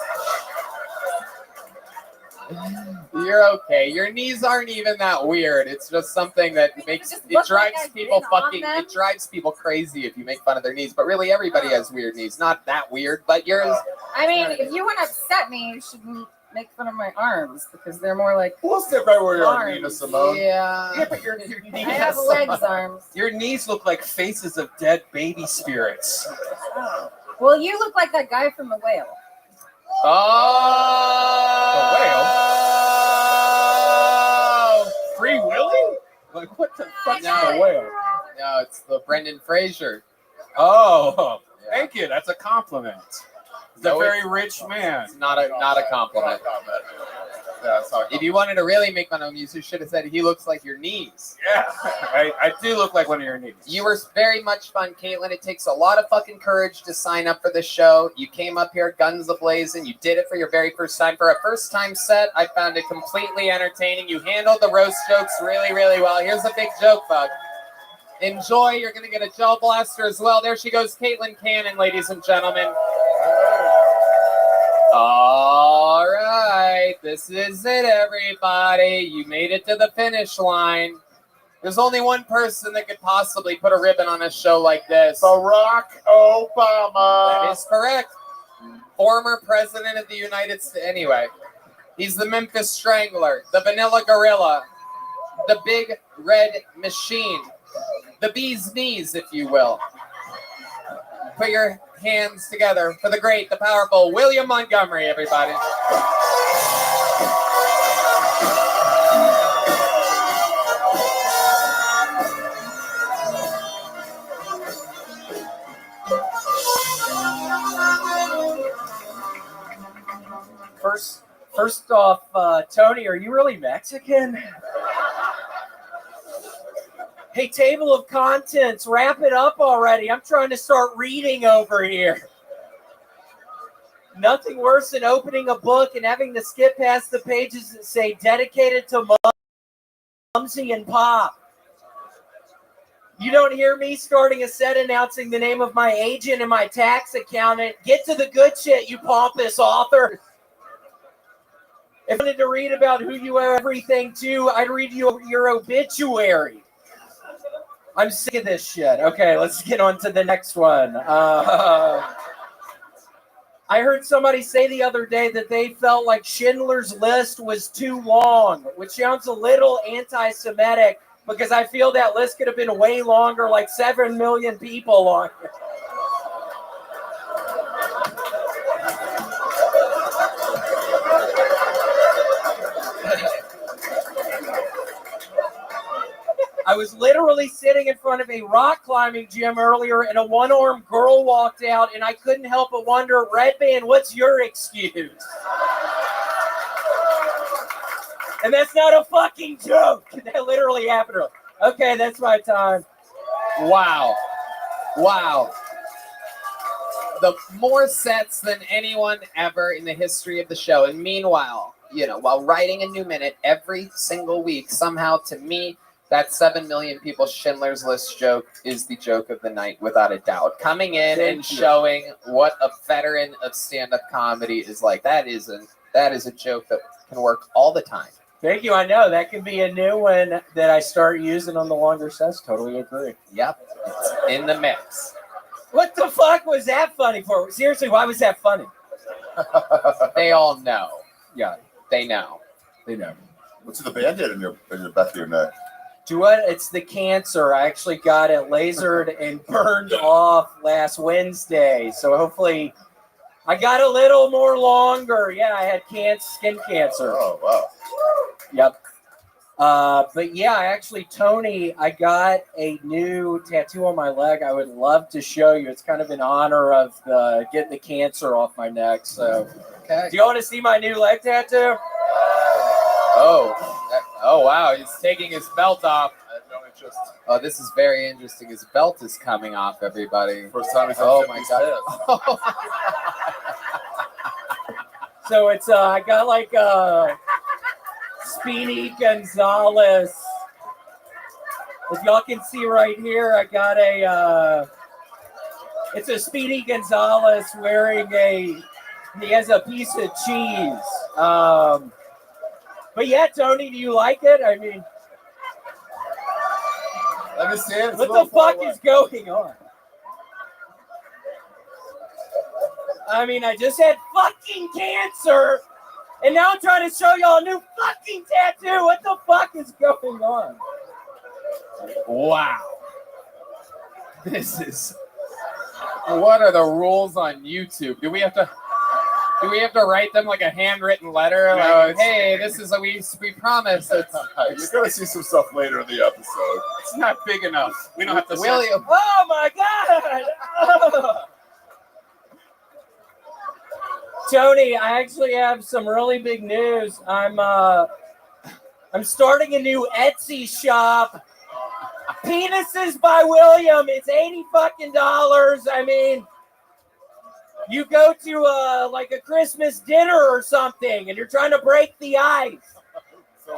You're okay. Your knees aren't even that weird. It's just something that makes it look drives like I've people been on fucking. them. It drives people crazy if you make fun of their knees. But really, everybody has weird knees. Not that weird, but yours. I mean, if you want to upset me, you shouldn't make fun of my arms because they're more like. We'll sit right where you're arms. Nina Simone. Yeah, but your knees. I have legs, arms. Your knees look like faces of dead baby spirits. Oh. Well, you look like that guy from The Whale. Oh, Free Willy? Like what the fuck's the whale? No, it's the Brendan Fraser. Oh, thank you. That's a compliment. He's No, a very rich man. It's not a compliment. Yeah, it's not If you wanted to really make fun of him, you should have said he looks like your knees. Yeah, I do look like one of your knees. You were very much fun, Caitlin. It takes a lot of fucking courage to sign up for this show. You came up here guns a-blazing. You did it for your very first time. For a first-time set, I found it completely entertaining. You handled the roast jokes really, really well. Here's a big joke, bug. Enjoy. You're going to get a gel blaster as well. There she goes, Caitlin Cannon, ladies and gentlemen. All right, this is it, everybody. You made it to the finish line. There's only one person that could possibly put a ribbon on a show like this. Barack Obama. That is correct. Former president of the United States. Anyway, he's the Memphis Strangler, the Vanilla Gorilla, the Big Red Machine, the bee's knees, if you will. Put your hands together for the great, the powerful William Montgomery, everybody. First off, Tony, are you really Mexican? Hey, table of contents, wrap it up already. I'm trying to start reading over here. Nothing worse than opening a book and having to skip past the pages that say dedicated to Mumsy and Pop. You don't hear me starting a set announcing the name of my agent and my tax accountant. Get to the good shit, you pompous author. If I wanted to read about who you owe everything to, I'd read you your obituary. I'm sick of this shit. Okay, let's get on to the next one. I heard somebody say the other day that they felt like Schindler's List was too long, which sounds a little anti-Semitic because I feel that list could have been way longer, like 7 million people on it. I was literally sitting in front of a rock climbing gym earlier and a one-armed girl walked out and I couldn't help but wonder, Red Band, what's your excuse? And that's not a fucking joke. That literally happened. Okay, that's my time. Wow. Wow. The more sets than anyone ever in the history of the show. And meanwhile, while writing a new minute every single week, somehow to me, that 7 million people Schindler's List joke is the joke of the night, without a doubt. Coming in and showing what a veteran of stand-up comedy is like. That is a joke that can work all the time. Thank you. I know that can be a new one that I start using on the longer sets. Totally agree. Yep. It's in the mix. What the fuck was that funny for? Seriously, why was that funny? They all know. Yeah. They know. They know. What's the Band-Aid in the back of your neck? Do what? It's the cancer. I actually got it lasered and burned off last Wednesday. So hopefully I got a little more longer. Yeah, I had skin cancer. Oh, wow. Yep. But yeah, actually, Tony, I got a new tattoo on my leg. I would love to show you. It's kind of in honor of getting the cancer off my neck. So, okay. Do you want to see my new leg tattoo? Oh, wow. He's taking his belt off. Oh, this is very interesting. His belt is coming off, everybody. First time he's oh my god. So it's I got like Speedy Gonzalez. If y'all can see right here, I got it's a Speedy Gonzalez wearing he has a piece of cheese. But yeah, Tony, do you like it? I mean, let me see it. What the fuck is going on? I mean, I just had fucking cancer, and now I'm trying to show y'all a new fucking tattoo. What the fuck is going on? Wow. This is... What are the rules on YouTube? Do we have to write them like a handwritten letter? No, like, hey, this is we promise. You're gonna see some stuff later in the episode. It's not big enough. We don't have to. William. Oh my god! Oh. Tony, I actually have some really big news. I'm starting a new Etsy shop. Penises by William. It's $80. I mean, you go to like a Christmas dinner or something, and you're trying to break the ice.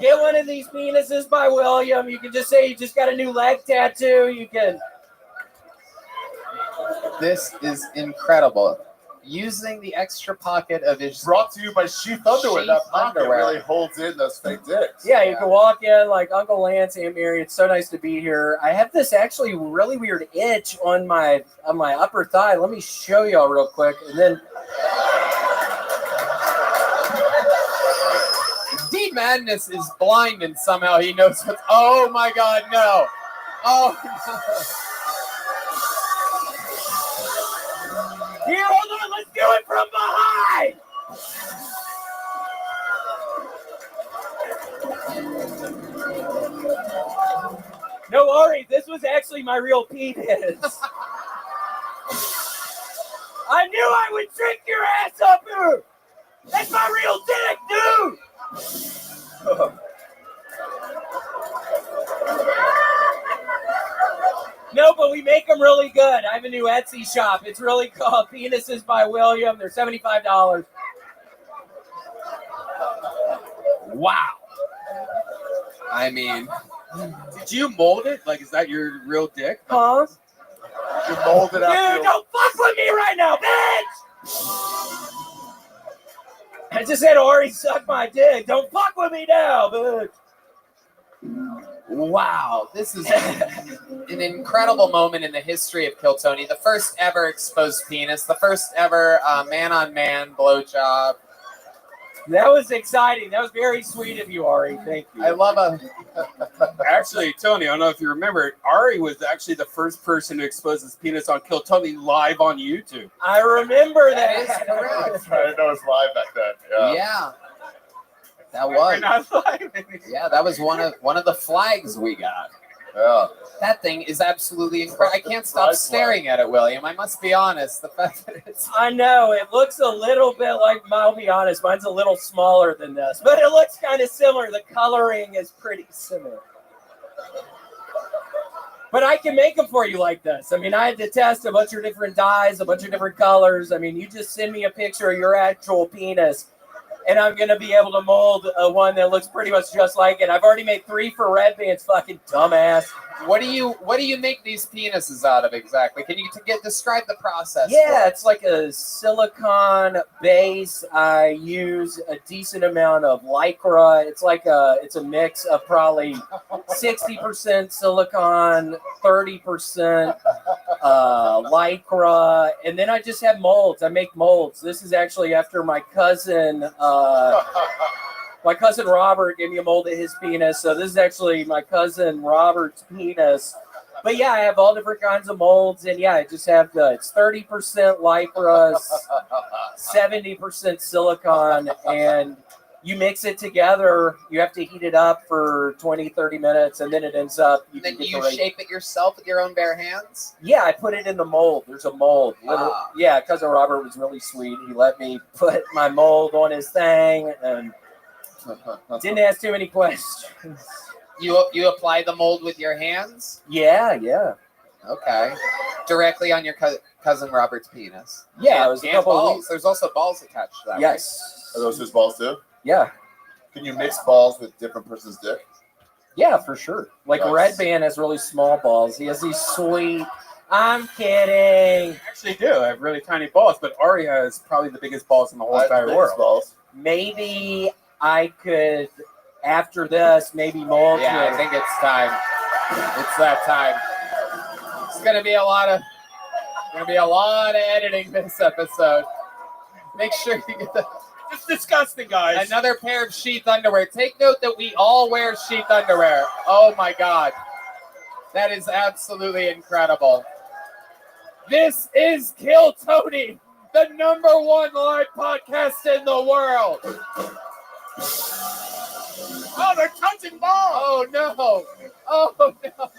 Get one of these penises by William. You can just say you just got a new leg tattoo. You can. This is incredible. Using the extra pocket of his... Brought to you by Sheath Underwear. That pocket really holds in those fake dicks. Yeah, you can walk in like Uncle Lance, Aunt Mary. It's so nice to be here. I have this actually really weird itch on my upper thigh. Let me show y'all real quick. And then... D Madness is blind and somehow he knows what's... Oh my god, no. Oh no. Here, hold on, let's do it from behind. No, Ari, this was actually my real penis. I knew I would trick your ass up here. That's my real dick, dude. No, but we make them really good. I have a new Etsy shop. It's really called Penises by William. They're $75. Wow. I mean, did you mold it? Like, is that your real dick? Huh? You molded out. Dude, don't fuck with me right now, bitch! I just had Ari suck my dick. Don't fuck with me now, bitch. Wow, this is an incredible moment in the history of Kill Tony. The first ever exposed penis, the first ever man-on-man blowjob. That was exciting. That was very sweet of you, Ari. Thank you. I love Actually, Tony, I don't know if you remember, Ari was actually the first person to expose his penis on Kill Tony live on YouTube. I remember that. That is correct. I didn't know it was live back then. Yeah. That was. Yeah, that was one of the flags we got. Yeah. That thing is absolutely incredible. I can't stop staring at it, William. I must be honest. The fact that it's... I know. It looks a little bit like, I'll be honest, mine's a little smaller than this, but it looks kind of similar. The coloring is pretty similar. But I can make them for you like this. I mean, I had to test a bunch of different dyes, a bunch of different colors. I mean, you just send me a picture of your actual penis, and I'm going to be able to mold one that looks pretty much just like it. I've already made 3 for Red Band's fucking dumbass. What do you make these penises out of exactly? Can you describe the process? Yeah, it's like a silicone base. I use a decent amount of Lycra. It's a mix of probably 60% silicone, 30% Lycra, and then I just have molds. I make molds. This is actually after my cousin. My cousin Robert gave me a mold of his penis, so this is actually my cousin Robert's penis. But yeah, I have all different kinds of molds, and yeah, I just have it's 30% Lycra, 70% silicone, and you mix it together. You have to heat it up for 20, 30 minutes, and then it ends up. And then you shape it yourself with your own bare hands? Yeah, I put it in the mold. There's a mold. Yeah, cousin Robert was really sweet. He let me put my mold on his thing, and didn't ask too many questions. You apply the mold with your hands? Yeah. Okay. Directly on your cousin Robert's penis. Yeah, it was a couple balls. of weeks. There's also balls attached to that. Yes. Are those his balls too? Yeah. Can you mix balls with different person's dick? Yeah, for sure. Like Nice. Red Band has really small balls. He has these sweet. I'm kidding. I actually do. I have really tiny balls, but Ari has probably the biggest balls in the whole entire world. Balls. Maybe I could, after this, maybe mold. Yeah, you. I think it's time. It's that time. It's gonna be a lot of editing this episode. Make sure you get the. It's disgusting, guys. Another pair of sheath underwear. Take note that we all wear sheath underwear. Oh my God. That is absolutely incredible. This is Kill Tony, the #1 live podcast in the world. Oh, they're touching balls. Oh no. Oh no.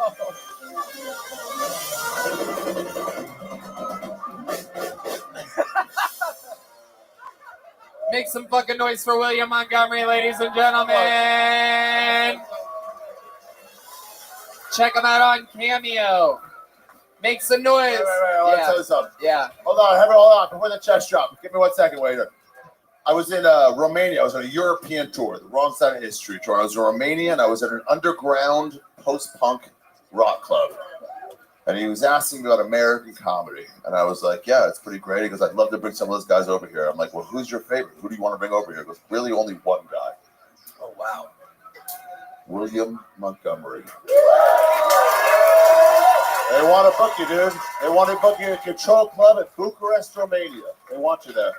Make some fucking noise for William Montgomery, ladies and gentlemen. Check him out on Cameo. Make some noise. Wait, I want to tell you something. Yeah. Hold on, before the chest drop. Give me 1 second, waiter. I was in Romania. I was on a European tour, the wrong side of history tour. I was in Romania, and I was at an underground post-punk rock club. And he was asking me about American comedy. And I was like, yeah, it's pretty great. He goes, I'd love to bring some of those guys over here. I'm like, well, who's your favorite? Who do you want to bring over here? He goes, really only one guy. Oh, wow. William Montgomery. They want to book you, dude. They want to book you at Control Club at Bucharest, Romania. They want you there.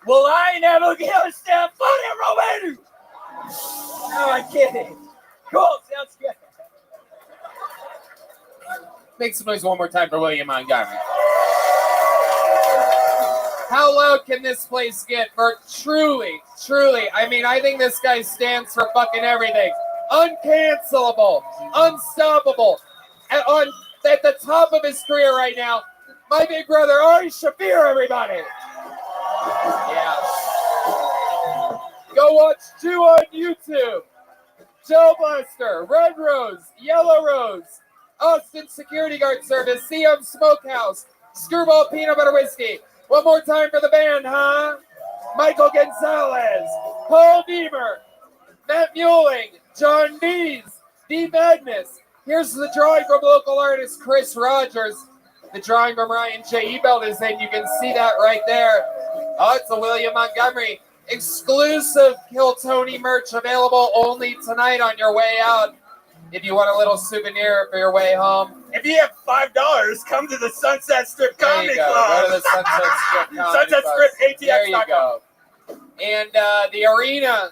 Well, I ain't never give a step foot in Romania. No, I'm kidding. Cool, sounds good. Make some noise one more time for William Montgomery. How loud can this place get for truly, I mean, I think this guy stands for fucking everything. Uncancelable, unstoppable, at the top of his career right now, my big brother, Ari Shaffir, everybody. Yeah. Go watch 2 on YouTube. Joe Buster, Red Rose, Yellow Rose, Austin Security Guard Service, CM Smokehouse, Screwball Peanut Butter Whiskey. One more time for the band, huh? Michael Gonzalez, Paul Deemer, Matt Muelling, John Dees, Dee Magnus. Here's the drawing from local artist Chris Rogers. The drawing from Ryan J. Ebelt is in. You can see that right there. Oh, it's a William Montgomery. Exclusive Kill Tony merch available only tonight on your way out. If you want a little souvenir for your way home. If you have $5, come to the Sunset Strip Comedy Club. Go to the Sunset Strip Comedy Sunset Club. Strip ATX. There you go. And the arena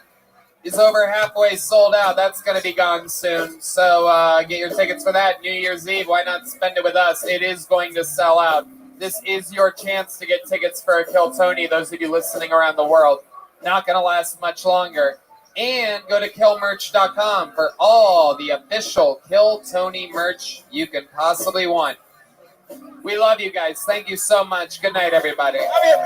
is over halfway sold out. That's going to be gone soon. So get your tickets for that. New Year's Eve, why not spend it with us? It is going to sell out. This is your chance to get tickets for a Kill Tony, those of you listening around the world. Not going to last much longer. And go to killmerch.com for all the official Kill Tony merch you can possibly want. We love you guys. Thank you so much. Good night, everybody. Love you.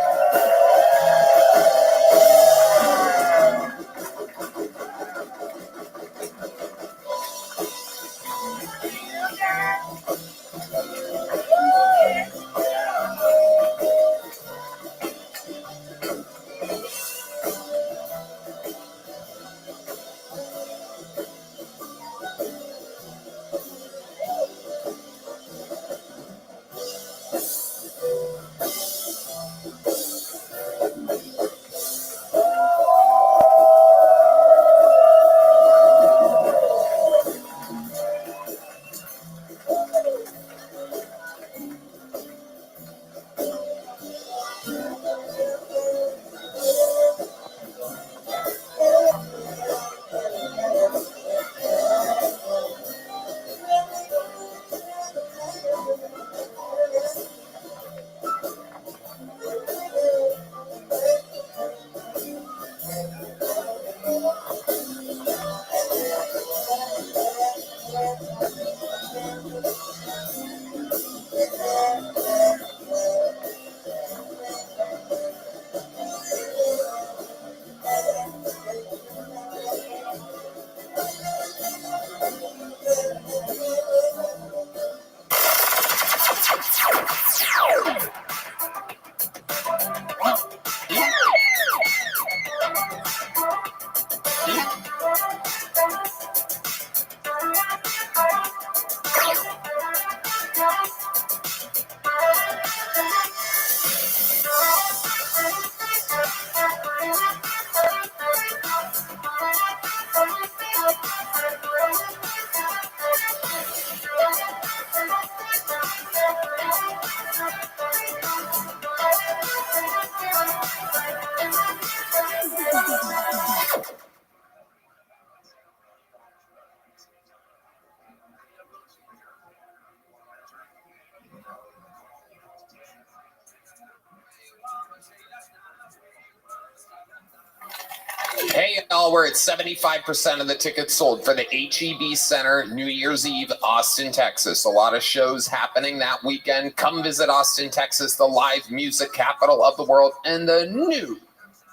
Hey, y'all, we're at 75% of the tickets sold for the HEB Center New Year's Eve, Austin, Texas. A lot of shows happening that weekend. Come visit Austin, Texas, the live music capital of the world and the new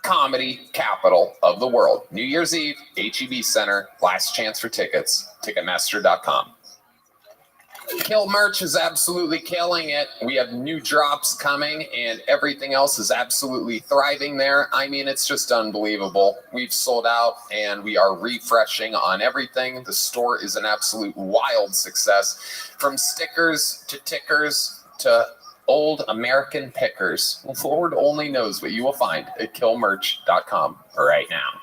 comedy capital of the world. New Year's Eve, HEB Center, last chance for tickets, Ticketmaster.com. Kill merch is absolutely killing it. We have new drops coming and everything else is absolutely thriving there. I mean, it's just unbelievable. We've sold out and we are refreshing on everything. The store is an absolute wild success. From stickers to tickers to old American pickers. Lord only knows what you will find at killmerch.com right now.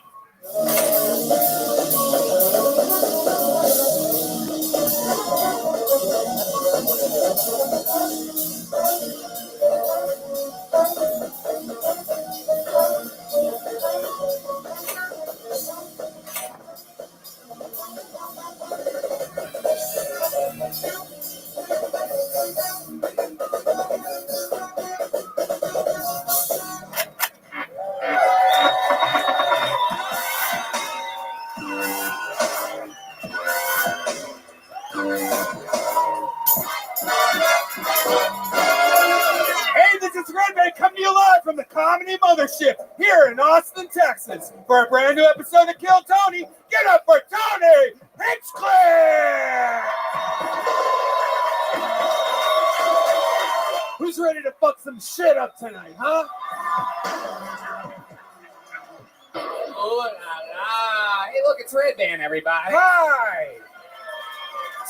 Hey, this is Rabbi coming to you live from the Comedy Mothership here in Austin, Texas for a brand new episode of Kill Tony. Get up for Tony Hinchcliffe! Who's ready to fuck some shit up tonight, huh? Oh, la, la. Hey, look, it's Red Band, everybody. Hi!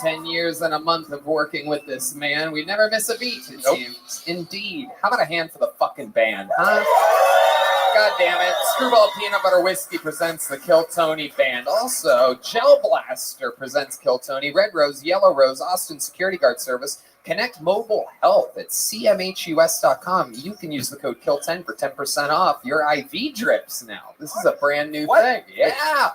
10 years and a month of working with this man. We never miss a beat, it seems. Indeed. How about a hand for the fucking band, huh? God damn it. Screwball Peanut Butter Whiskey presents the Kill Tony Band. Also, Gel Blaster presents Kill Tony. Red Rose, Yellow Rose, Austin Security Guard Service. Connect Mobile Health at cmhus.com. You can use the code KILL10 for 10% off your IV drips now. This is a brand new thing. Yeah.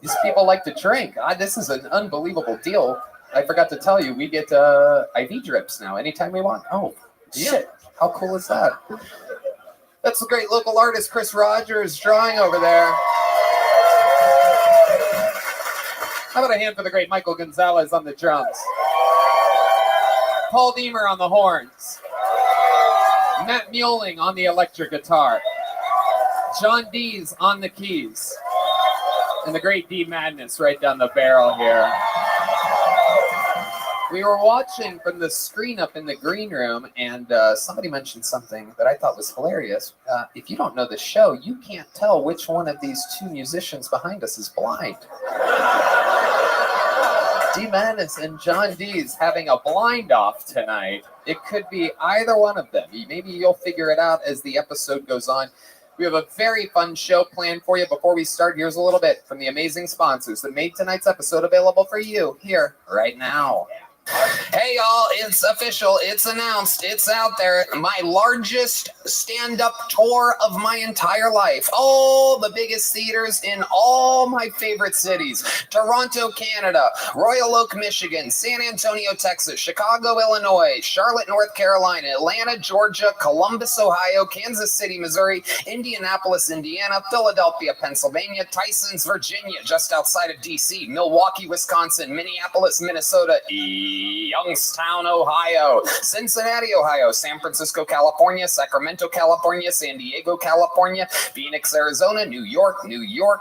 These people like to drink. This is an unbelievable deal. I forgot to tell you, we get IV drips now anytime we want. Oh, shit. How cool is that? That's the great local artist Chris Rogers drawing over there. How about a hand for the great Michael Gonzalez on the drums? Paul Deemer on the horns. Matt Mueling on the electric guitar. John Dees on the keys. And the great D Madness right down the barrel here. We were watching from the screen up in the green room, and somebody mentioned something that I thought was hilarious. If you don't know the show, you can't tell which one of these two musicians behind us is blind. D Madness and John Dees having a blind off tonight. It could be either one of them. Maybe you'll figure it out as the episode goes on. We have a very fun show planned for you. Before we start, here's a little bit from the amazing sponsors that made tonight's episode available for you here right now. Hey, y'all, it's official. It's announced. It's out there. My largest stand-up tour of my entire life. All the biggest theaters in all my favorite cities. Toronto, Canada, Royal Oak, Michigan, San Antonio, Texas, Chicago, Illinois, Charlotte, North Carolina, Atlanta, Georgia, Columbus, Ohio, Kansas City, Missouri, Indianapolis, Indiana, Philadelphia, Pennsylvania, Tysons, Virginia, just outside of D.C., Milwaukee, Wisconsin, Minneapolis, Minnesota, Youngstown, Ohio, Cincinnati, Ohio, San Francisco, California, Sacramento, California, San Diego, California, Phoenix, Arizona, New York,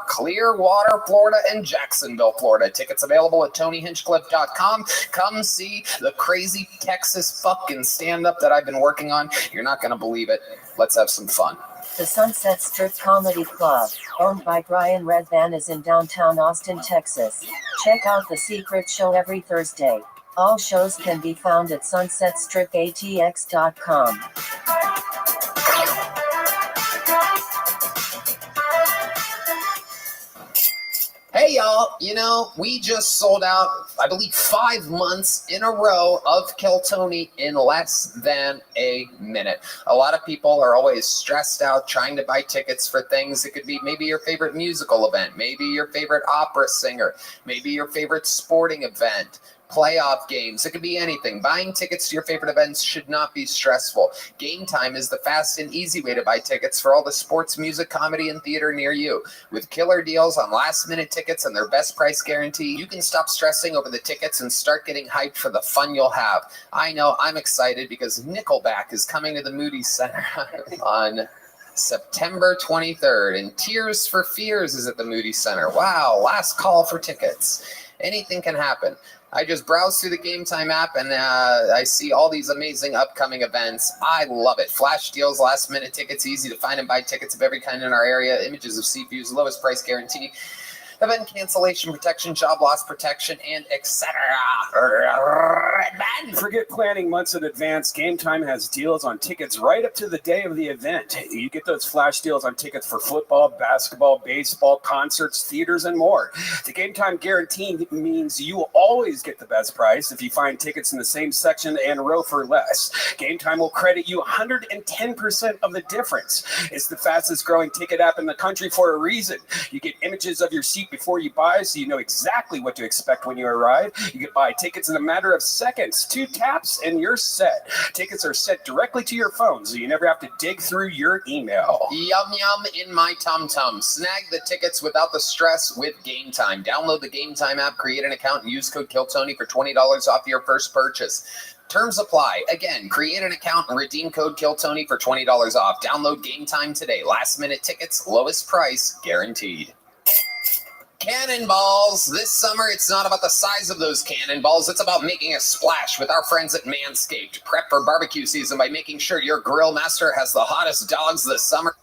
Clearwater, Florida, and Jacksonville, Florida. Tickets available at TonyHinchcliffe.com. Come see the crazy Texas fucking stand-up that I've been working on. You're not going to believe it. Let's have some fun. The Sunset Strip Comedy Club, owned by Brian Redban, is in downtown Austin, Texas. Check out The Secret Show every Thursday. All shows can be found at sunsetstripatx.com. Hey y'all, we just sold out, I believe, 5 months in a row of Kill Tony in less than a minute. A lot of people are always stressed out trying to buy tickets for things. It could be maybe your favorite musical event, maybe your favorite opera singer, maybe your favorite sporting event, playoff games. It could be anything. Buying tickets to your favorite events should not be stressful. Game Time is the fast and easy way to buy tickets for all the sports, music, comedy, and theater near you. With killer deals on last-minute tickets and their best price guarantee, you can stop stressing over the tickets and start getting hyped for the fun you'll have. I know I'm excited because Nickelback is coming to the Moody Center on September 23rd, and Tears for Fears is at the Moody Center. Wow, last call for tickets. Anything can happen. I just browse through the Game Time app and I see all these amazing upcoming events. I love it. Flash deals, last minute tickets, easy to find and buy tickets of every kind in our area, images of CPUs, lowest price guarantee, event cancellation protection, job loss protection, and etc. Forget planning months in advance. Game Time has deals on tickets right up to the day of the event. You get those flash deals on tickets for football, basketball, baseball, concerts, theaters, and more. The Game Time guarantee means you will always get the best price if you find tickets in the same section and row for less. Game Time will credit you 110% of the difference. It's the fastest growing ticket app in the country for a reason. You get images of your seat before you buy, so you know exactly what to expect when you arrive. You can buy tickets in a matter of seconds. 2 taps and you're set. Tickets are sent directly to your phone, so you never have to dig through your email. Yum yum in my tum-tum. Snag the tickets without the stress with Game Time. Download the Game Time app, create an account, and use code KILLTONY for $20 off your first purchase. Terms apply. Again, create an account and redeem code KILLTONY for $20 off. Download Game Time today. Last minute tickets, lowest price, guaranteed. Cannonballs. This summer, it's not about the size of those cannonballs. It's about making a splash with our friends at Manscaped. Prep for barbecue season by making sure your grill master has the hottest dogs this summer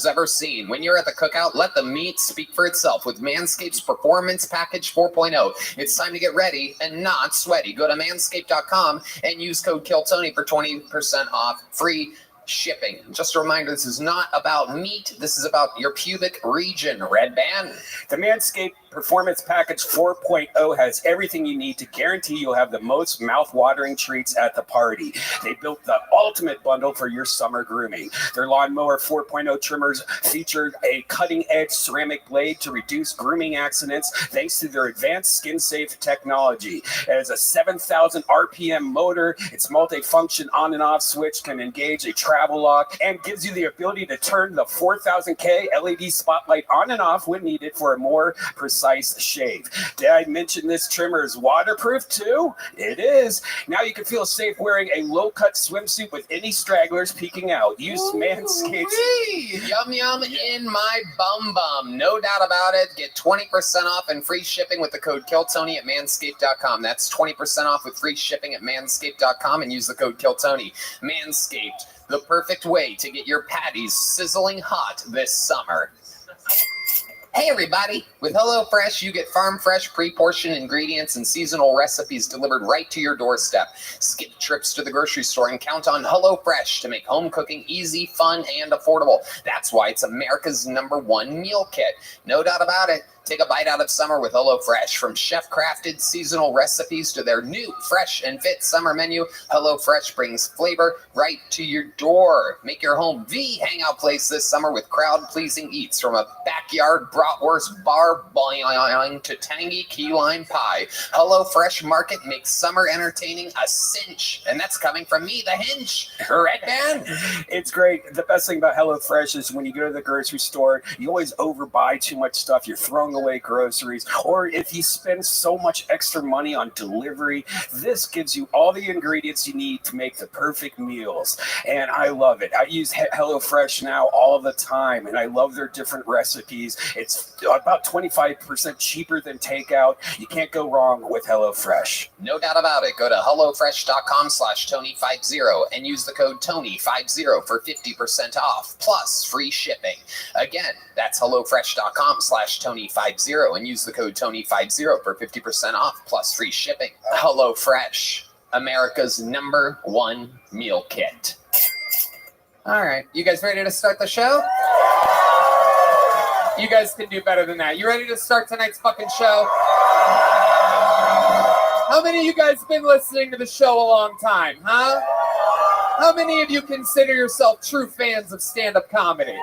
ever seen. When you're at the cookout, let the meat speak for itself with Manscaped's Performance Package 4.0. It's time to get ready and not sweaty. Go to manscaped.com and use code KILLTONY for 20% off free shipping. Just a reminder, this is not about meat. This is about your pubic region, Red Band. The Manscaped Performance Package 4.0 has everything you need to guarantee you'll have the most mouth-watering treats at the party. They built the ultimate bundle for your summer grooming. Their Lawnmower 4.0 trimmers featured a cutting-edge ceramic blade to reduce grooming accidents thanks to their advanced skin-safe technology. It has a 7,000 RPM motor. Its multi-function on and off switch can engage a travel lock and gives you the ability to turn the 4000K LED spotlight on and off when needed for a more precise shave. Did I mention this trimmer is waterproof too? It is. Now you can feel safe wearing a low-cut swimsuit with any stragglers peeking out. Use Manscaped. Yum yum in my bum bum. No doubt about it. Get 20% off and free shipping with the code KILLTONY at manscaped.com. That's 20% off with free shipping at manscaped.com and use the code KILLTONY. Manscaped, the perfect way to get your patties sizzling hot this summer. Hey everybody! With HelloFresh, you get farm fresh, pre-portioned ingredients and seasonal recipes delivered right to your doorstep. Skip trips to the grocery store and count on HelloFresh to make home cooking easy, fun, and affordable. That's why it's America's #1 meal kit. No doubt about it. Take a bite out of summer with HelloFresh. From chef-crafted seasonal recipes to their new fresh and fit summer menu, HelloFresh brings flavor right to your door. Make your home the hangout place this summer with crowd-pleasing eats, from a backyard bratwurst bar boing to tangy key lime pie. HelloFresh Market makes summer entertaining a cinch, and that's coming from me, the Hinch. Red Man? It's great. The best thing about HelloFresh is when you go to the grocery store, you always overbuy too much stuff. You're throwing away groceries, or if you spend so much extra money on delivery, this gives you all the ingredients you need to make the perfect meals. And I love it. I use HelloFresh now all the time, and I love their different recipes. It's about 25% cheaper than takeout. You can't go wrong with HelloFresh. No doubt about it. Go to HelloFresh.com/Tony50 and use the code Tony50 for 50% off, plus free shipping. Again, that's HelloFresh.com/Tony50 and use the code Tony50 for 50% off, plus free shipping. HelloFresh, America's #1 meal kit. All right, you guys ready to start the show? You guys can do better than that. You ready to start tonight's fucking show? How many of you guys been listening to the show a long time, huh? How many of you consider yourself true fans of stand-up comedy?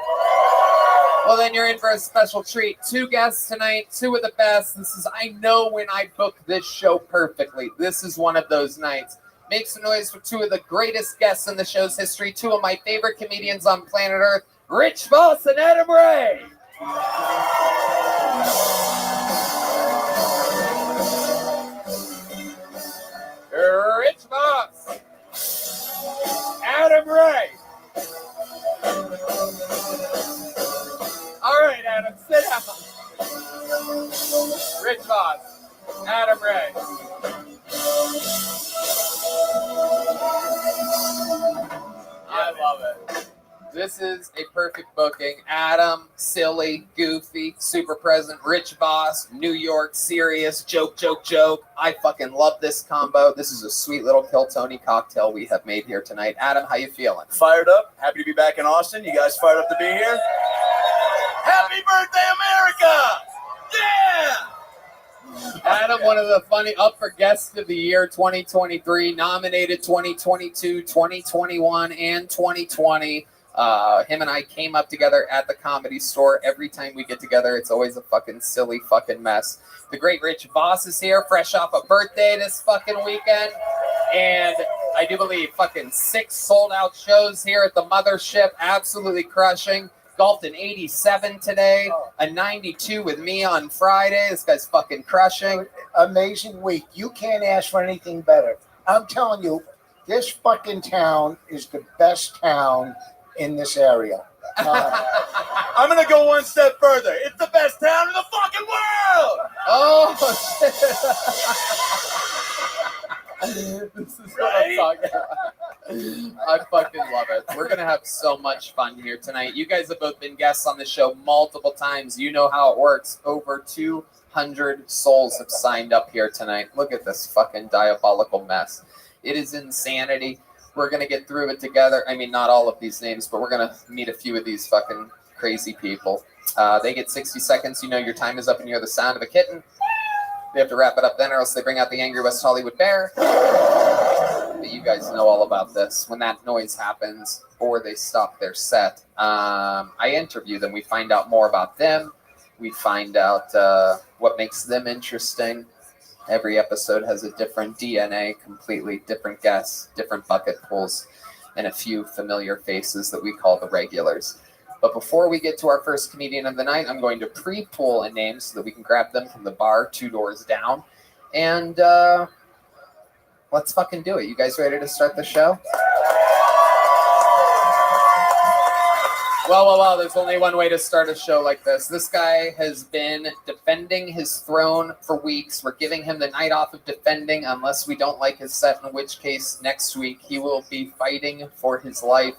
Well, then you're in for a special treat. 2 guests tonight, 2 of the best. I know when I book this show perfectly. This is one of those nights. Make some noise for 2 of the greatest guests in the show's history, 2 of my favorite comedians on planet Earth, Rich Voss and Adam Ray. Rich Voss, Adam Ray. All right, Adam, sit down. Rich Voss, Adam Ray. I love it. This is a perfect booking. Adam, silly, goofy, super present. Rich Voss, New York, serious, joke. I fucking love this combo. This is a sweet little Kill Tony cocktail we have made here tonight. Adam, how you feeling? Fired up. Happy to be back in Austin. You guys fired up to be here? Happy birthday, America! Yeah! Adam, one of the funny, up for Guest of the Year 2023, nominated 2022, 2021, and 2020. Him and I came up together at the Comedy Store. Every time we get together, it's always a fucking silly fucking mess. The great Rich Voss is here, fresh off a birthday this fucking weekend. And I do believe fucking 6 sold-out shows here at the Mothership, absolutely crushing. Golfed an 87 today, a 92 with me on Friday. This guy's fucking crushing. Amazing week. You can't ask for anything better. I'm telling you, this fucking town is the best town in this area. I'm going to go one step further. It's the best town in the fucking world! Oh, shit. This is what I'm talking about. I fucking love it. We're going to have so much fun here tonight. You guys have both been guests on the show multiple times. You know how it works. Over 200 souls have signed up here tonight. Look at this fucking diabolical mess. It is insanity. We're going to get through it together. I mean, not all of these names, but we're going to meet a few of these fucking crazy people. They get 60 seconds. You know your time is up and you hear the sound of a kitten. They have to wrap it up then or else they bring out the angry West Hollywood bear. But you guys know all about this. When that noise happens or they stop their set, I interview them. We find out more about them. We find out what makes them interesting. Every episode has a different DNA, completely different guests, different bucket pulls, and a few familiar faces that we call the regulars. But before we get to our first comedian of the night, I'm going to pre-pull a name so that we can grab them from the bar 2 doors down. And let's fucking do it. You guys ready to start the show? Well, there's only one way to start a show like this. This guy has been defending his throne for weeks. We're giving him the night off of defending unless we don't like his set, in which case next week he will be fighting for his life.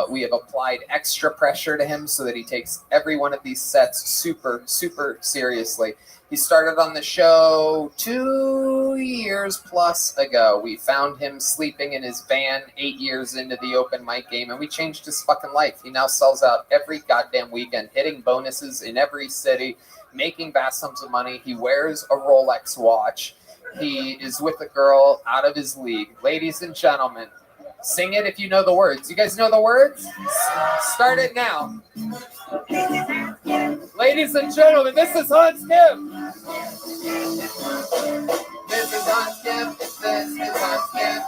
We have applied extra pressure to him so that he takes every one of these sets super, super seriously. He started on the show 2 years plus ago. We found him sleeping in his van 8 years into the open mic game, and we changed his fucking life. He now sells out every goddamn weekend, hitting bonuses in every city, making vast sums of money. He wears a Rolex watch. He is with a girl out of his league. Ladies and gentlemen, sing it if you know the words. You guys know the words? Start it now. Ladies and gentlemen, this is Hans Kim. This is Hans Kim. This is Hans Kim.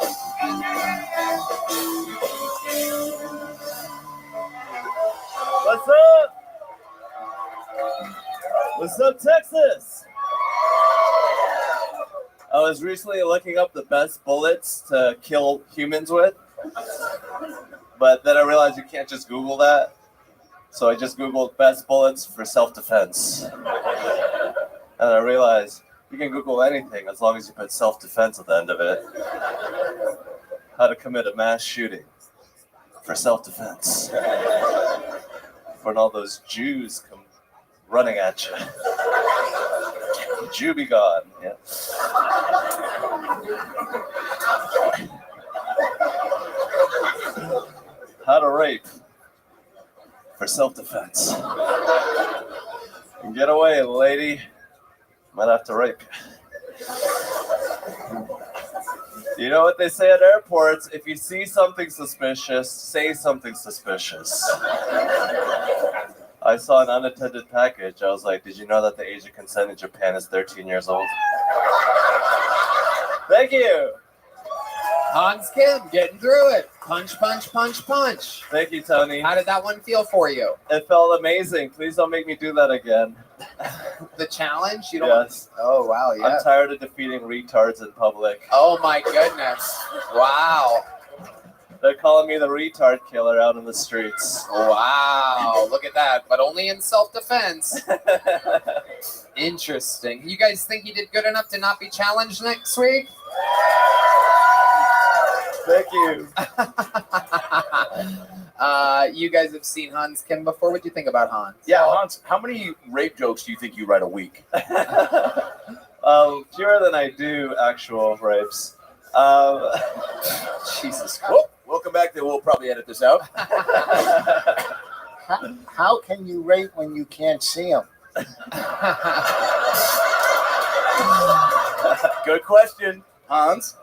What's up? What's up, Texas? I was recently looking up the best bullets to kill humans with, but then I realized you can't just Google that. So I just Googled best bullets for self-defense. And I realized you can Google anything as long as you put self-defense at the end of it. How to commit a mass shooting for self-defense. When all those Jews come running at you. Jew be gone. Yeah. How to rape for self-defense. Get away, lady. Might have to rape you. You know what they say at airports? If you see something suspicious, say something suspicious. I saw an unattended package. I was like, did you know that the age of consent in Japan is 13 years old? Thank you. Hans Kim, getting through it. Punch, punch, punch, punch. Thank you, Tony. How did that one feel for you? It felt amazing. Please don't make me do that again. The challenge? You don't. Yes. Oh, wow, yeah. I'm tired of defeating retards in public. Oh, my goodness. Wow. They're calling me the retard killer out in the streets. Wow, look at that. But only in self-defense. Interesting. You guys think you did good enough to not be challenged next week? Thank you. You guys have seen Hans Kim before. What do you think about Hans? Yeah, Hans, how many rape jokes do you think you write a week? Fewer than I do actual rapes. Jesus Christ. Well, welcome back. We'll probably edit this out. How can you rape when you can't see them? Good question, Hans.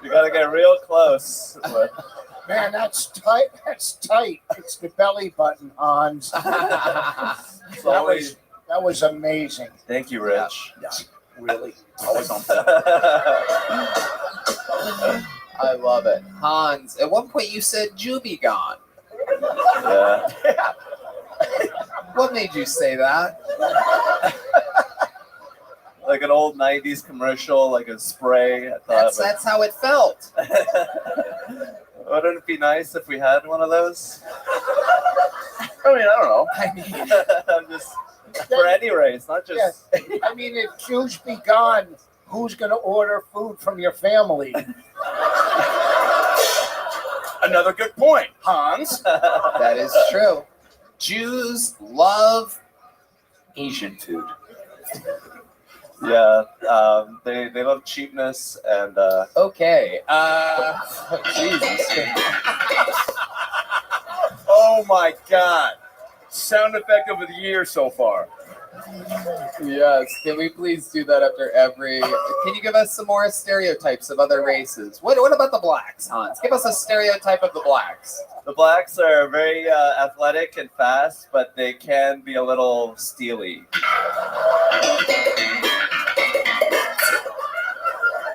You gotta get real close. Man, that's tight. That's tight. It's the belly button, Hans. that was amazing. Thank you, Rich. Yeah, really. Always on. I love it. Hans, at one point you said Jew be gone. Yeah. What made you say that? Like an old 90s commercial, like a spray. That's how it felt. Wouldn't it be nice if we had one of those? I mean, I don't know. I mean, I'm just for any race, not just. Yeah. I mean, if Jews be gone, who's going to order food from your family? Another good point, Hans. That is true. Jews love Asian food. Yeah, they love cheapness and. Okay. Jesus. Oh my God! Sound effect of the year so far. Yes. Can we please do that after every? Can you give us some more stereotypes of other races? What about the blacks, Hans? Give us a stereotype of the blacks. The blacks are very athletic and fast, but they can be a little steely.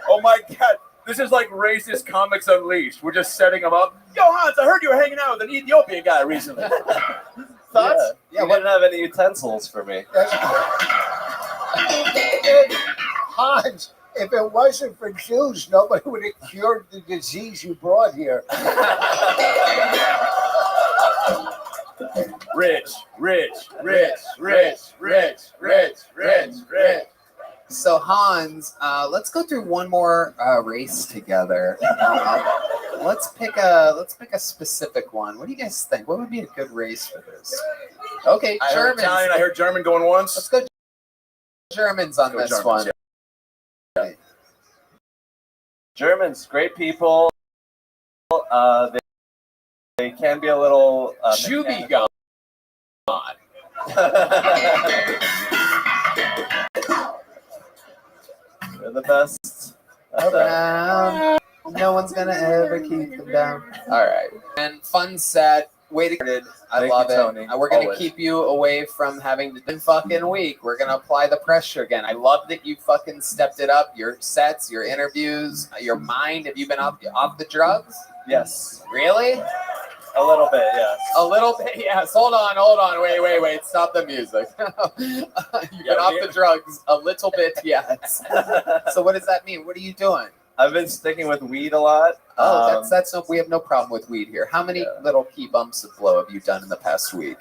Oh my God! This is like racist comics unleashed. We're just setting them up. Yo, Hans, I heard you were hanging out with an Ethiopian guy recently. Thoughts? Yeah, you didn't have any utensils for me. Hans, if it wasn't for Jews, nobody would have cured the disease you brought here. Rich. So Hans, let's go through one more race together. Let's pick a specific one. What do you guys think? What would be a good race for this? Okay, I heard Germans. Italian. I heard German going once. Let's go Germans on this Germans, one. yeah. Germans, great people. They can be a little. Juby gone. They're the best. Around. No one's gonna ever keep them down. All right. And fun set. Way to get. I love it. Tony. We're gonna Always. keep you away from having to fucking week. We're gonna apply the pressure again. I love that you fucking stepped it up. Your sets, your interviews, your mind. Have you been off the drugs? Yes. Really? A little bit, yes. A little bit, yes. Hold on. Wait. Stop the music. You've been off the drugs a little bit, yes. So what does that mean? What are you doing? I've been sticking with weed a lot. Oh, we have no problem with weed here. How many little pee bumps of blow have you done in the past week?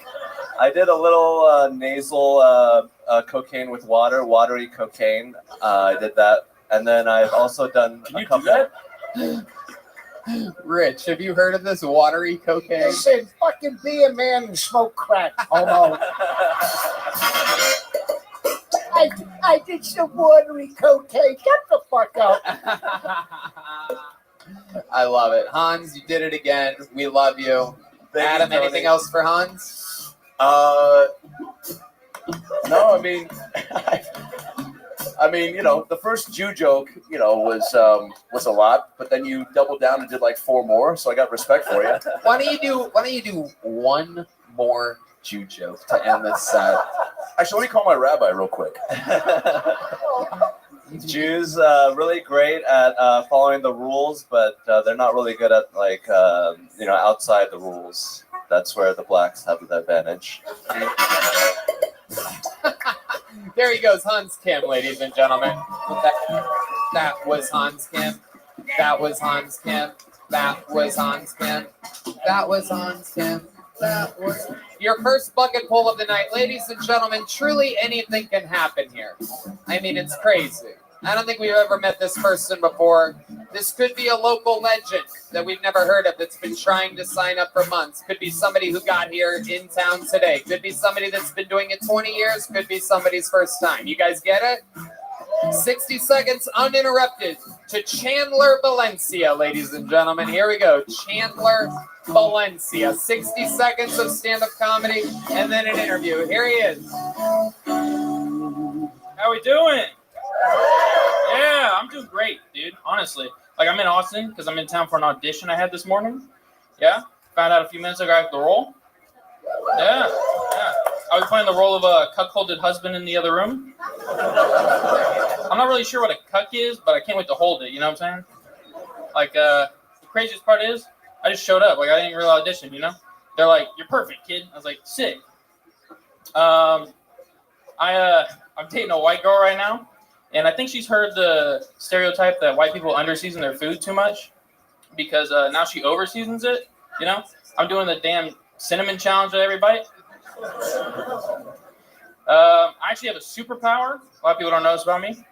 I did a little nasal cocaine with watery cocaine. I did that. And then I've also done a couple. Rich, have you heard of this watery cocaine? Listen, fucking be a man and smoke crack, homo. I did some watery cocaine. Get the fuck up. I love it. Hans, you did it again. We love you. Adam, anything else for Hans? No, I mean, the first Jew joke, was a lot, but then you doubled down and did like 4 more, so I got respect for you. Why don't you do one more Jew joke to end this set? Actually, let me call my rabbi real quick. Jews really great at following the rules, but they're not really good at outside the rules. That's where the blacks have the advantage. There he goes, Hans Kim, ladies and gentlemen. That was Hans Kim. That was Hans Kim. That was Hans Kim. That was Hans Kim. That was your first bucket pull of the night, ladies and gentlemen. Truly, anything can happen here. I mean, it's crazy. I don't think we've ever met this person before. This could be a local legend that we've never heard of that's been trying to sign up for months. Could be somebody who got here in town today. Could be somebody that's been doing it 20 years. Could be somebody's first time. You guys get it? 60 seconds uninterrupted to Chandler Valencia, ladies and gentlemen. Here we go. Chandler Valencia. 60 seconds of stand-up comedy and then an interview. Here he is. How we doing? Yeah, I'm doing great, dude. Honestly, I'm in Austin because I'm in town for an audition I had this morning. Yeah, found out a few minutes ago I have the role. Yeah. I was playing the role of a cuckolded husband in the other room. I'm not really sure what a cuck is, but I can't wait to hold it. You know what I'm saying? The craziest part is I just showed up. I didn't really audition. They're like, "You're perfect, kid." I was like, "Sick." I'm dating a white girl right now. And I think she's heard the stereotype that white people underseason their food too much because now she overseasons it, I'm doing the damn cinnamon challenge at every bite. I actually have a superpower. A lot of people don't know this about me.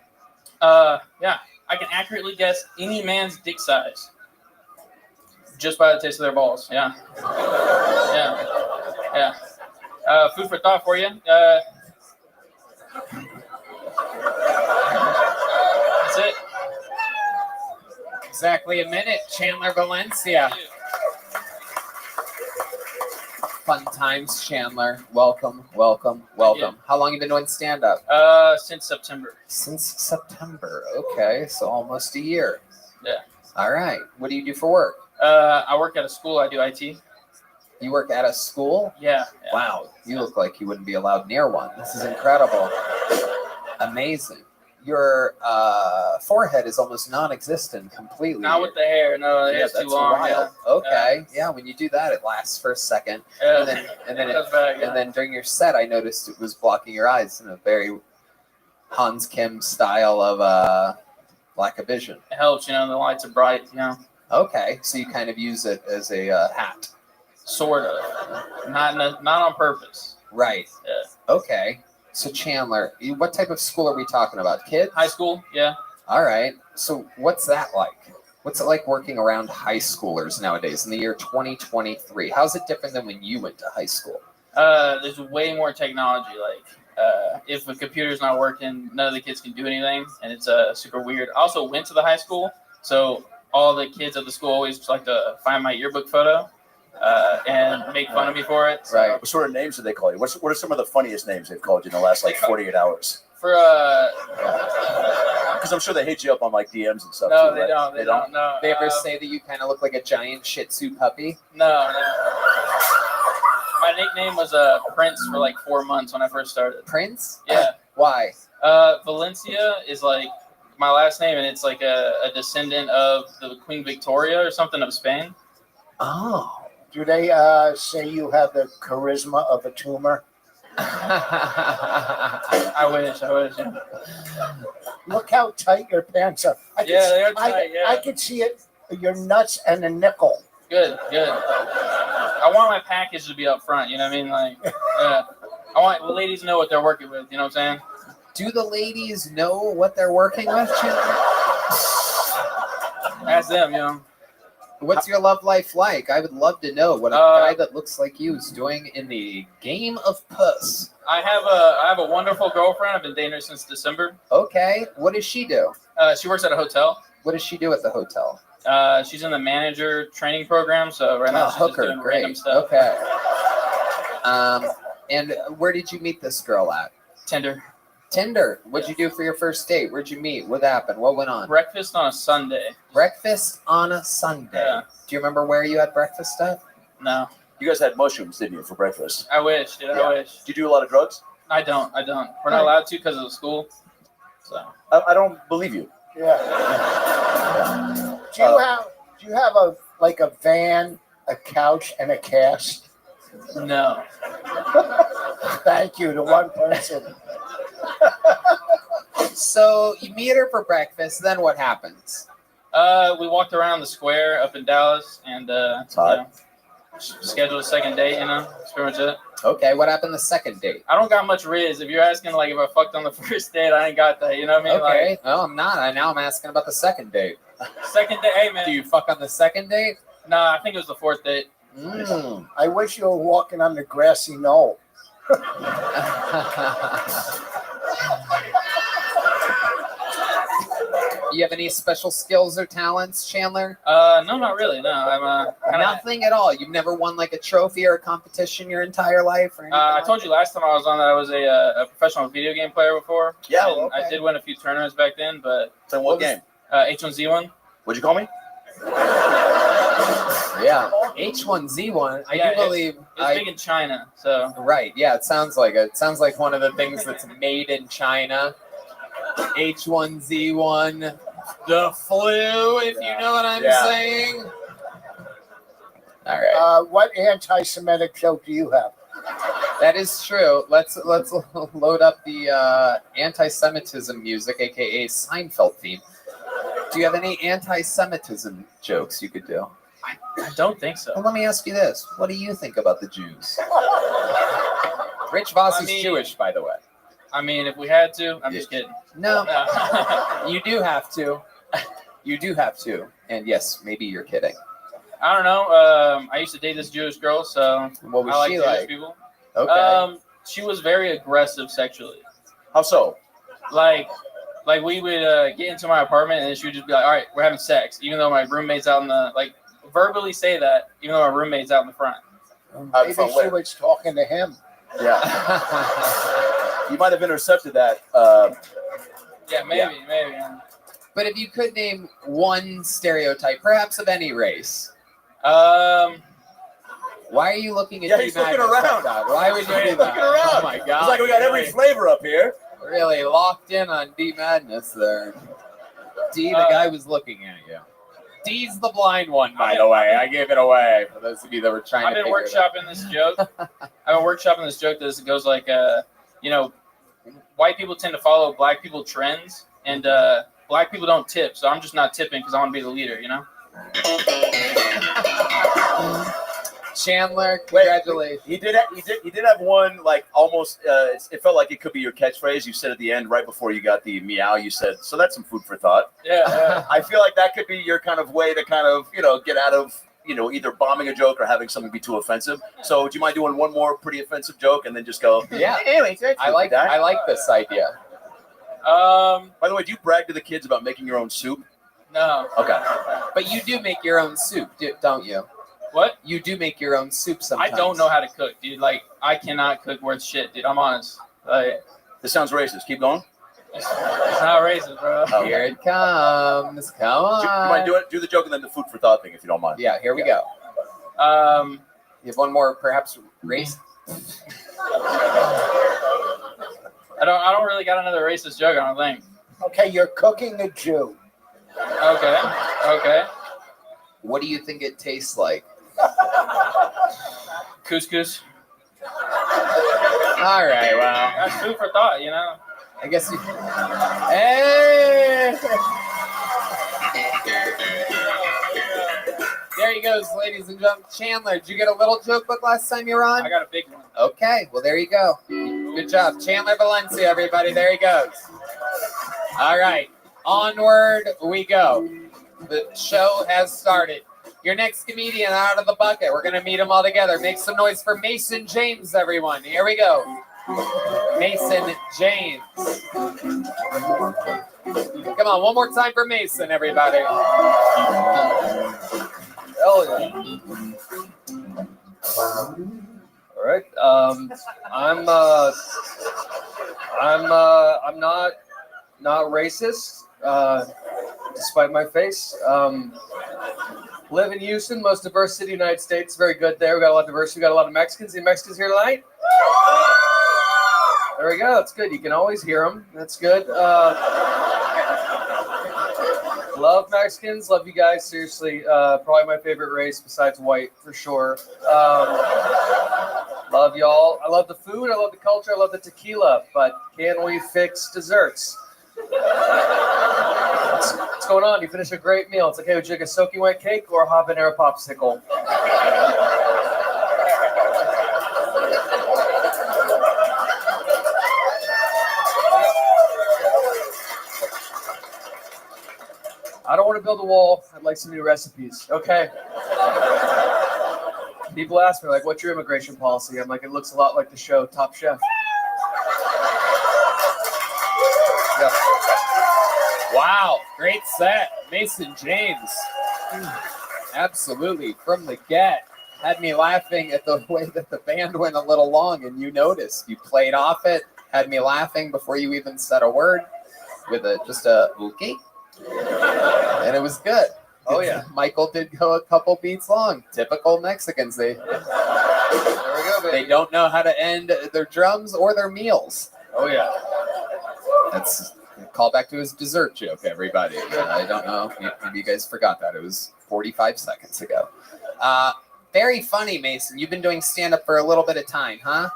Yeah, I can accurately guess any man's dick size just by the taste of their balls. Yeah. Food for thought for you. That's it. Exactly a minute. Chandler Valencia. Fun times, Chandler. Welcome. Yeah. How long have you been doing stand-up? Since September. Since September. Okay, so almost a year. Yeah. All right. What do you do for work? I work at a school. I do IT. You work at a school? Yeah. Wow. You look like you wouldn't be allowed near one. This is incredible. Amazing. Your forehead is almost non-existent completely. Not with the hair. No, the hair's too long. Wild. Yeah. Okay. Yeah, when you do that, it lasts for a second. Yeah. And then during your set, I noticed it was blocking your eyes in a very Hans Kim style of lack of vision. It helps, the lights are bright, Okay, so you kind of use it as a hat. Sort of. Not on purpose. Right. Yeah. Okay. So Chandler, what type of school are we talking about? Kids? High school, yeah. All right. So what's that like? What's it like working around high schoolers nowadays in the year 2023? How's it different than when you went to high school? There's way more technology. If a computer's not working, none of the kids can do anything, and it's super weird. I also went to the high school, so all the kids at the school always like to find my yearbook photo. And make fun of me for it. So. Right. What sort of names do they call you? What are some of the funniest names they've called you in the last 48 hours? Because I'm sure they hit you up on DMs and stuff. No, too, they right? don't. They don't. No. They ever say that you kind of look like a giant Shih Tzu puppy? No. My nickname was Prince for 4 months when I first started. Prince? Yeah. Why? Valencia is my last name, and it's a descendant of the Queen Victoria or something of Spain. Oh. Do they say you have the charisma of a tumor? I wish. Yeah. Look how tight your pants are. They are tight. I can see it. Your nuts and a nickel. Good. I want my package to be up front. You know what I mean? Like, yeah. I want the ladies to know what they're working with. You know what I'm saying? Do the ladies know what they're working with, Chandler? Ask them. You know. What's your love life like? I would love to know what a guy that looks like you is doing in the game of puss. I have a wonderful girlfriend. I've been dating her since December. Okay. What does she do? She works at a hotel. What does she do at the hotel? She's in the manager training program. So right now she's just doing random stuff. Okay. And where did you meet this girl at? Tinder. What'd you do for your first date? Where'd you meet? What happened? What went on? Breakfast on a Sunday. Breakfast on a Sunday. Yeah. Do you remember where you had breakfast at? No. You guys had mushrooms, didn't you, for breakfast? I wish, dude. I wish. Do you do a lot of drugs? I don't. We're not allowed to because of the school. So I don't believe you. Yeah. Do you have a van, a couch, and a cast? No. Thank you to one person. So you meet her for breakfast, then what happens? We walked around the square up in Dallas and scheduled a second date, you know. That's pretty much it. Okay, what happened the second date? I don't got much riz. If you're asking like if I fucked on the first date, I ain't got that, you know what I mean? Okay. Like, No, I'm not. Now I'm asking about the second date. Second date, hey man. Do you fuck on the second date? Nah, I think it was the fourth date. I wish you were walking on the grassy knoll. You have any special skills or talents, Chandler? No, not really. No, I'm nothing at all. You've never won like a trophy or a competition your entire life, or anything I told you last time I was on that I was a professional video game player before. Yeah, well, okay. I did win a few tournaments back then, but so what game? H1Z1. What'd you call me? Yeah, H1Z1. I do believe it's big in China. So right, yeah, it sounds like one of the things that's made in China. H1Z1, the flu, if you know what I'm saying. All right. What anti-Semitic joke do you have? That is true. Let's load up the anti-Semitism music, aka Seinfeld theme. Do you have any anti-Semitism jokes you could do? I don't think so. Well, let me ask you this: what do you think about the Jews? Rich Voss is Jewish, by the way. I mean, if we had to, I'm just kidding. No, you do have to. You do have to. And yes, maybe you're kidding. I don't know. I used to date this Jewish girl, so what was I she like like? Jewish people. Okay. She was very aggressive sexually. How so? Like we would get into my apartment and she would just be like, "All right, we're having sex," even though my roommate's out in the verbally say that, even though my roommate's out in the front. Maybe she was talking to him. Yeah. You might have intercepted that. Yeah, maybe. But if you could name one stereotype, perhaps of any race. Why are you looking at Yeah, he's looking around. Why would you do that? Looking around. Oh my God. It's like we got every flavor up here. Really locked in on D Madness there. D, the guy was looking at you. D's the blind one, by the way. I gave it away for those of you that were trying I've to been workshopping this joke. That goes like, white people tend to follow black people trends, and black people don't tip. So I'm just not tipping because I want to be the leader, you know? Chandler, congratulations. He did have one, like, almost, it felt like it could be your catchphrase. You said at the end, right before you got the meow, you said, so that's some food for thought. Yeah. I feel like that could be your kind of way to kind of, get out of, either bombing a joke or having something be too offensive. So do you mind doing one more pretty offensive joke and then just go, yeah. Anyway, I like this idea. By the way, do you brag to the kids about making your own soup? No. Okay. But you do make your own soup, don't you? What? You do make your own soup sometimes. I don't know how to cook, dude. Like, I cannot cook worth shit, dude. I'm honest. Like, this sounds racist. Keep going. It's not racist, bro. Okay. Here it comes. Come on. Do you mind do the joke and then the food for thought thing, if you don't mind? Yeah, here we go. You have one more, perhaps, race? I don't really got another racist joke, I don't think. Okay, you're cooking a Jew. Okay. What do you think it tastes like? Couscous. All right, well. That's food for thought, you know? I guess you. Hey! There he goes, ladies and gentlemen. Chandler, did you get a little joke book last time you were on? I got a big one. Okay, well, there you go. Good job. Chandler Valencia, everybody. There he goes. All right, onward we go. The show has started. Your next comedian out of the bucket. We're going to meet them all together. Make some noise for Mason James, everyone. Here we go. Mason James. Come on, one more time for Mason, everybody. Hell yeah. All right. I'm not racist, despite my face. Live in Houston, most diverse city in the United States. Very good there. We got a lot of diversity. We got a lot of Mexicans. Any Mexicans here tonight? There we go. That's good. You can always hear them. That's good. Love Mexicans. Love you guys. Seriously, probably my favorite race besides white for sure. Love y'all. I love the food. I love the culture. I love the tequila. But can we fix desserts? What's going on? You finish a great meal. It's okay. Would you like a soaking wet cake or a habanero popsicle? I don't want to build a wall. I'd like some new recipes. Okay. People ask me, like, what's your immigration policy? I'm like, it looks a lot like the show Top Chef. Yeah. Wow, great set. Mason James. Absolutely, from the get. Had me laughing at the way that the band went a little long, and you noticed. You played off it, had me laughing before you even said a word with just a okay. And it was good. Oh, yeah. Michael did go a couple beats long. Typical Mexicans. There we go, baby. They don't know how to end their drums or their meals. Oh, yeah. That's a call back to his dessert joke, everybody. I don't know. Maybe you guys forgot that. It was 45 seconds ago. Very funny, Mason. You've been doing stand-up for a little bit of time, huh?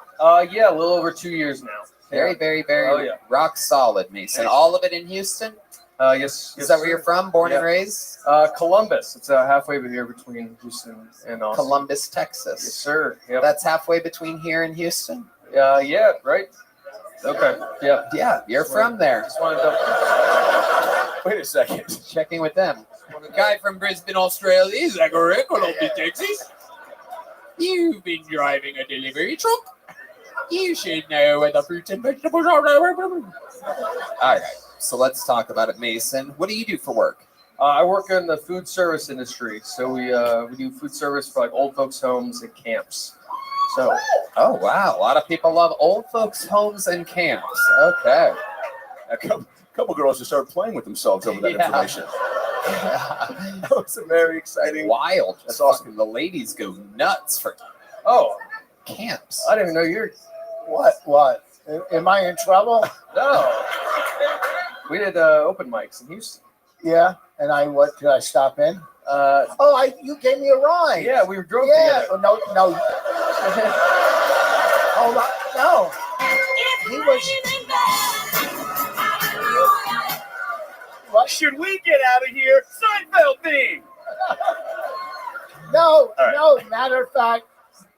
Yeah, a little over 2 years now. Very, very, very rock solid, Mason. All of it in Houston? Yes. Is that where you're from? Born and raised? Columbus. It's halfway here between Houston and Austin. Columbus, Texas. Yes, sir. Yep. That's halfway between here and Houston? Yeah, right. Okay. Yeah. Yeah, you're from there. Just wanted to... Wait a second. Checking with them. A guy from Brisbane, Australia. Is that correct? Columbus, Texas. You've been driving a delivery truck. You should know where the fruits and vegetables are. All right. So let's talk about it, Mason. What do you do for work? I work in the food service industry. So we do food service for like old folks' homes and camps. So. Oh, wow. A lot of people love old folks' homes and camps. Okay. A couple girls just started playing with themselves over that information. That was very exciting. Wild. That's awesome. The ladies go nuts for camps. I didn't even know you're... What? Am I in trouble? No. We did open mics in Houston. Yeah, and did I stop in? You gave me a ride. Yeah, we drove together. No. Hold on, no. He was. What? Should we get out of here? Seinfeld thing. No. Matter of fact,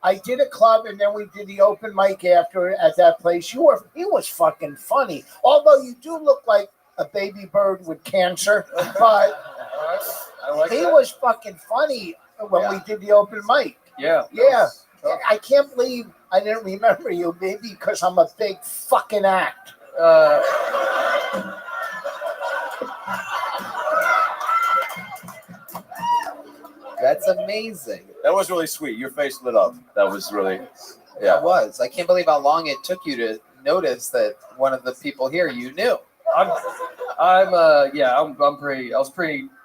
I did a club and then we did the open mic after at that place. He was fucking funny. Although you do look like a baby bird with cancer, but he was fucking funny when we did the open mic. Yeah. I can't believe I didn't remember you, maybe because I'm a big fucking act. That's amazing. That was really sweet. Your face lit up. That was really, It was. I can't believe how long it took you to notice that one of the people here you knew. I'm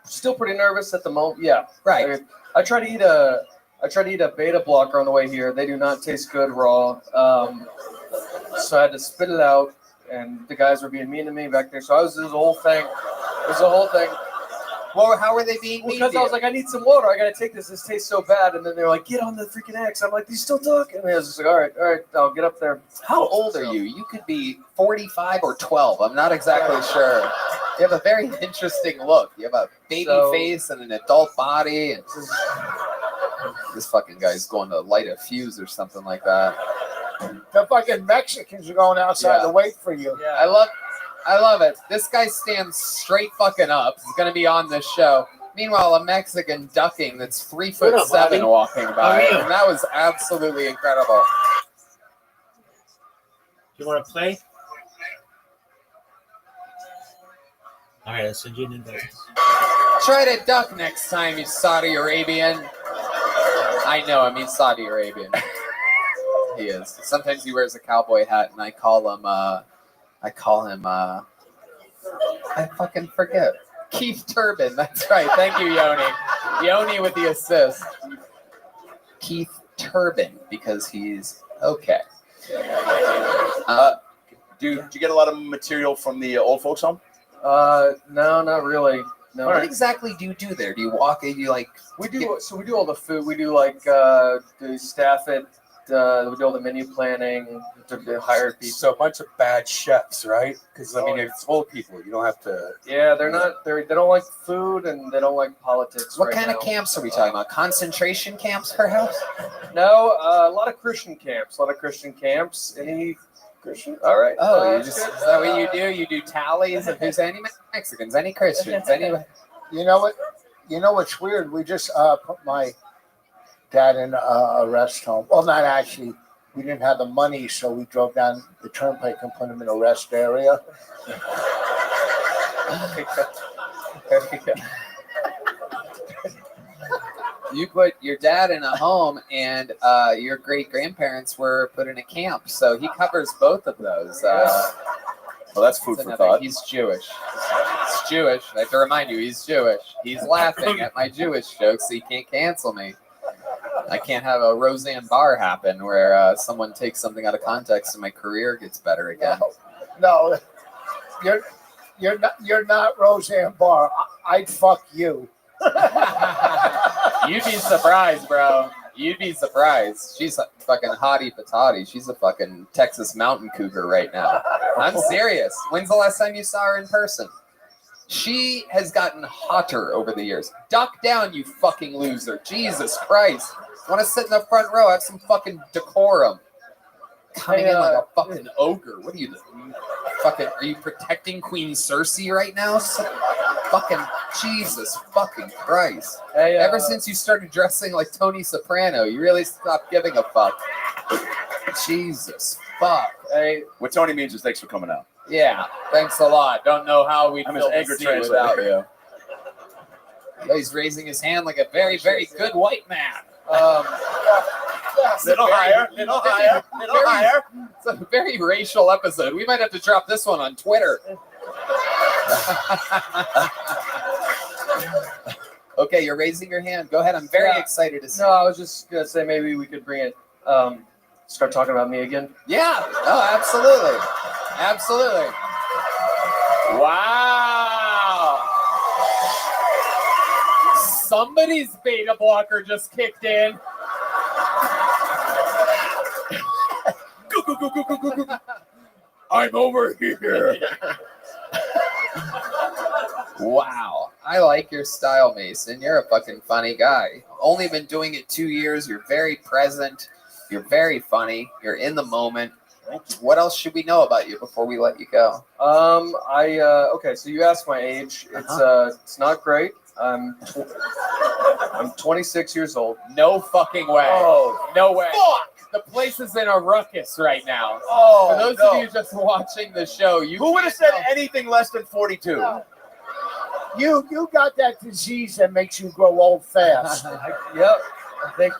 still pretty nervous at the moment. Yeah. Right. I try to eat a beta blocker on the way here. They do not taste good raw. So I had to spit it out, and the guys were being mean to me back there. So it was a whole thing. Well, how were they being mean? Because I was like, I need some water. I gotta take this. This tastes so bad. And then they're like, get on the freaking X. I'm like, you still talking? And I was just like, all right, I'll get up there. How old are you? You could be 45 or 12. I'm not exactly sure. You have a very interesting look. You have a baby face and an adult body. And this fucking guy's going to light a fuse or something like that. The fucking Mexicans are going outside to wait for you. Yeah. I love it. This guy stands straight fucking up. He's going to be on this show. Meanwhile, a Mexican ducking that's 3'7" walking by. And that was absolutely incredible. You want to play? All right, I'll send you an invite. Try to duck next time, you Saudi Arabian. I know him. He's Saudi Arabian. He is. Sometimes he wears a cowboy hat, and I call him, I fucking forget. Keith Turbin. That's right. Thank you, Yoni. Yoni with the assist. Keith Turbin, because he's okay. Did you get a lot of material from the old folks home? No, not really. No. What exactly do you do there? Do you walk in? You like? We do all the food. We do like do staff it. We do all the menu planning. To hire people. So a bunch of bad chefs, right? Because I mean, it's old people. You don't have to. Yeah, they're not. They don't like food and they don't like politics. What kind of camps are we talking about? Concentration camps, perhaps? No, a lot of Christian camps. Any Christian? All right. Oh, is that what you do? You do tallies of who's any Mexicans, any Christians, any. You know what? You know what's weird? We just put my dad in a rest home. Well, not actually. We didn't have the money, so we drove down the turnpike and put him in a rest area. You put your dad in a home, and your great-grandparents were put in a camp, so he covers both of those. Well, that's food for thought. He's Jewish. He's Jewish. I have to remind you, he's Jewish. He's laughing at my Jewish jokes, so he can't cancel me. I can't have a Roseanne Barr happen where someone takes something out of context and my career gets better again. No, you're not Roseanne Barr. I'd fuck you. You'd be surprised, bro. You'd be surprised. She's a fucking hottie patati. She's a fucking Texas mountain cougar right now. I'm serious. When's the last time you saw her in person? She has gotten hotter over the years. Duck down, you fucking loser. Jesus Christ. Want to sit in the front row? Have some fucking decorum. Coming in like a fucking ogre. What are you doing? Fucking, are you protecting Queen Cersei right now? Fucking Jesus fucking Christ. Hey, ever since you started dressing like Tony Soprano, you really stopped giving a fuck. Jesus fuck. Hey, what Tony means is thanks for coming out. Yeah, thanks a lot. Don't know how we'd I'm his fill the anger seat translator. without you. He's raising his hand like a very, very good white man. Little higher. It's a very racial episode. We might have to drop this one on Twitter. Okay, you're raising your hand. Go ahead. I'm very excited to see. No, I was just gonna say maybe we could bring it. Start talking about me again. Yeah. Oh, absolutely. Absolutely. Wow. Somebody's beta blocker just kicked in. I'm over here. Wow. I like your style, Mason. You're a fucking funny guy. Only been doing it 2 years. You're very present. You're very funny. You're in the moment. What else should we know about you before we let you go? Okay, so you asked my age. It's not great. I'm 26 years old. No fucking way. Oh, no way. fuck! The place is in a ruckus right now. Oh, for those of you just watching the show, who would have said anything less than 42? No. You got that disease that makes you grow old fast. Yep. I think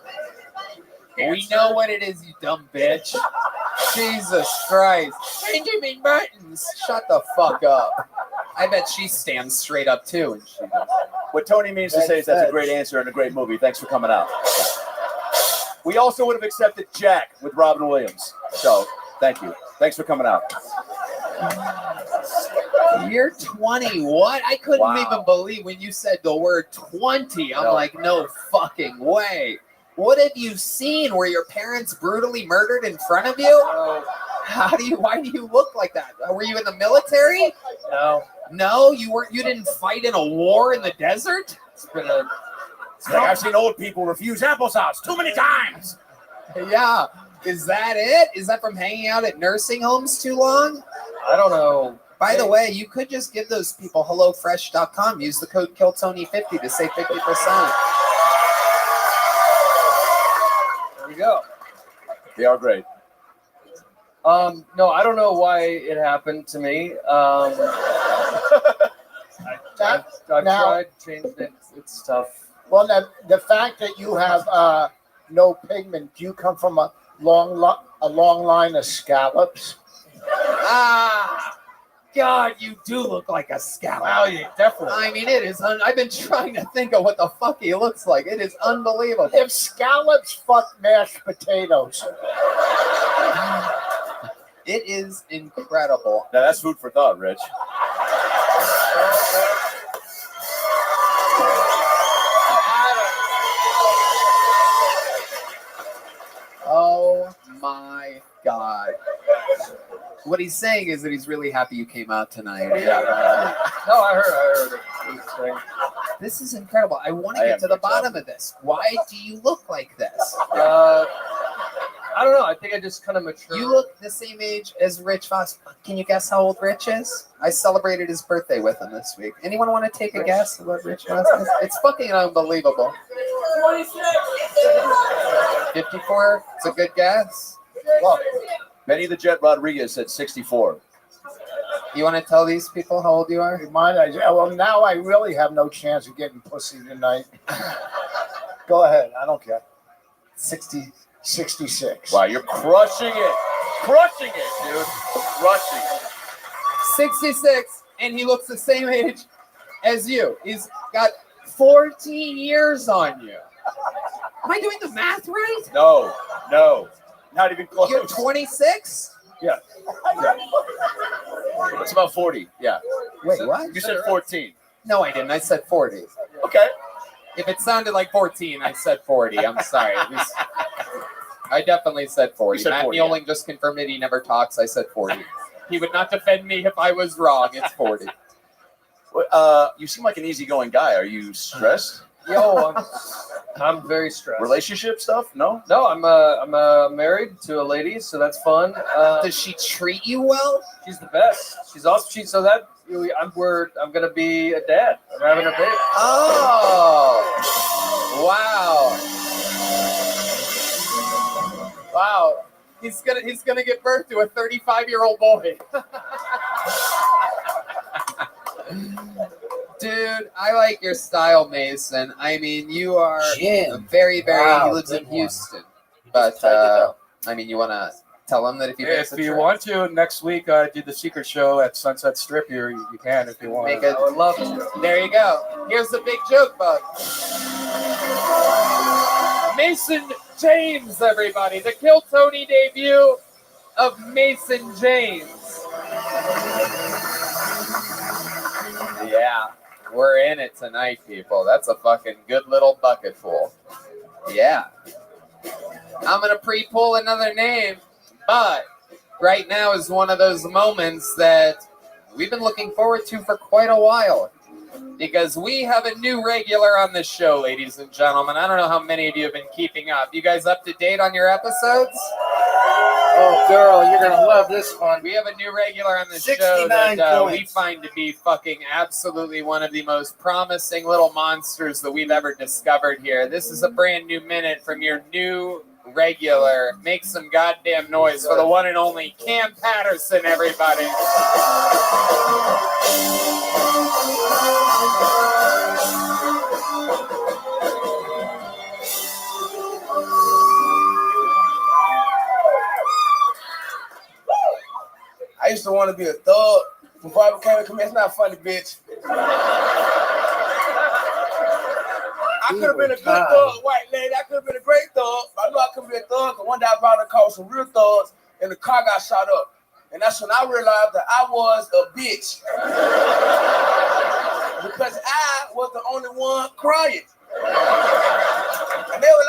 we know what it is, you dumb bitch. Jesus Christ. Benjamin Martins. Shut the fuck up. I bet she stands straight up too. And she does. What Tony means to say is that's a great answer and a great movie. Thanks for coming out. We also would have accepted Jack with Robin Williams. So, thank you. Thanks for coming out. You're 20. What? I couldn't even believe when you said the word 20. I'm like, no fucking way. What have you seen? Were your parents brutally murdered in front of you? Why do you look like that? Were you in the military? No. No, you weren't. You didn't fight in a war in the desert? I've seen old people refuse applesauce too many times. Yeah. Is that it? Is that from hanging out at nursing homes too long? I don't know. By the way, you could just give those people HelloFresh.com. Use the code KillTony50 to save 50%. There we go. They are great. No, I don't know why it happened to me. I've tried to change it. It's tough. Well, the fact that you have no pigment, do you come from a long line of scallops? God, you do look like a scallop. Oh, yeah, definitely. I mean, it is. I've been trying to think of what the fuck he looks like. It is unbelievable. If scallops fuck mashed potatoes. It is incredible. Now that's food for thought, Rich. Oh my God. What he's saying is that he's really happy you came out tonight. Yeah. No, I heard it. This is incredible. I want to get to the bottom of this. Why do you look like this? I don't know. I think I just kind of matured. You look the same age as Rich Foss. Can you guess how old Rich is? I celebrated his birthday with him this week. Anyone want to take a guess at what Rich Foss is? It's fucking unbelievable. 54? It's a good guess. Well, Benny the Jet Rodriguez said 64. You want to tell these people how old you are? Well, now I really have no chance of getting pussy tonight. Go ahead. I don't care. 66. Wow, you're crushing it. Crushing it, dude. Crushing it. 66, and he looks the same age as you. He's got 14 years on you. Am I doing the math right? No. Not even close. You're 26? Yeah. It's about 40. Yeah. Wait, what? You said 14. No, I didn't. I said 40. Okay. If it sounded like 14, I said 40. I'm sorry. I definitely said 40. Matt 40, Mueling just confirmed that he never talks. I said 40. He would not defend me if I was wrong. It's 40. You seem like an easygoing guy. Are you stressed? Yo, I'm very stressed. Relationship stuff? No. No, I'm married to a lady, so that's fun. Does she treat you well? She's the best. She's awesome. I'm gonna be a dad. I'm having a baby. Oh, wow. He's gonna give birth to a 35-year-old boy. Dude, I like your style, Mason. I mean, you are very, he lives in Houston. But, I mean, you want to tell him that if you want to, next week I do the secret show at Sunset Strip here. You can if you want. I would love to. There you go. Here's the big joke, bug. Mason James, everybody. The Kill Tony debut of Mason James. Yeah. We're in it tonight, people. That's a fucking good little bucket full. Yeah. I'm going to pre-pull another name, but right now is one of those moments that we've been looking forward to for quite a while because we have a new regular on this show, ladies and gentlemen. I don't know how many of you have been keeping up. You guys up to date on your episodes? Oh, girl, you're going to love this one. We have a new regular on the show that we find to be fucking absolutely one of the most promising little monsters that we've ever discovered here. This is a brand new minute from your new regular. Make some goddamn noise for the one and only Cam Patterson, everybody. I used to want to be a thug. Before I became a comedian, it's not funny, bitch. I could have been a good thug, white lady. I could have been a great thug. I knew I could be a thug, because one day I brought a car with some real thugs, and the car got shot up. And that's when I realized that I was a bitch. Because I was the only one crying. And they were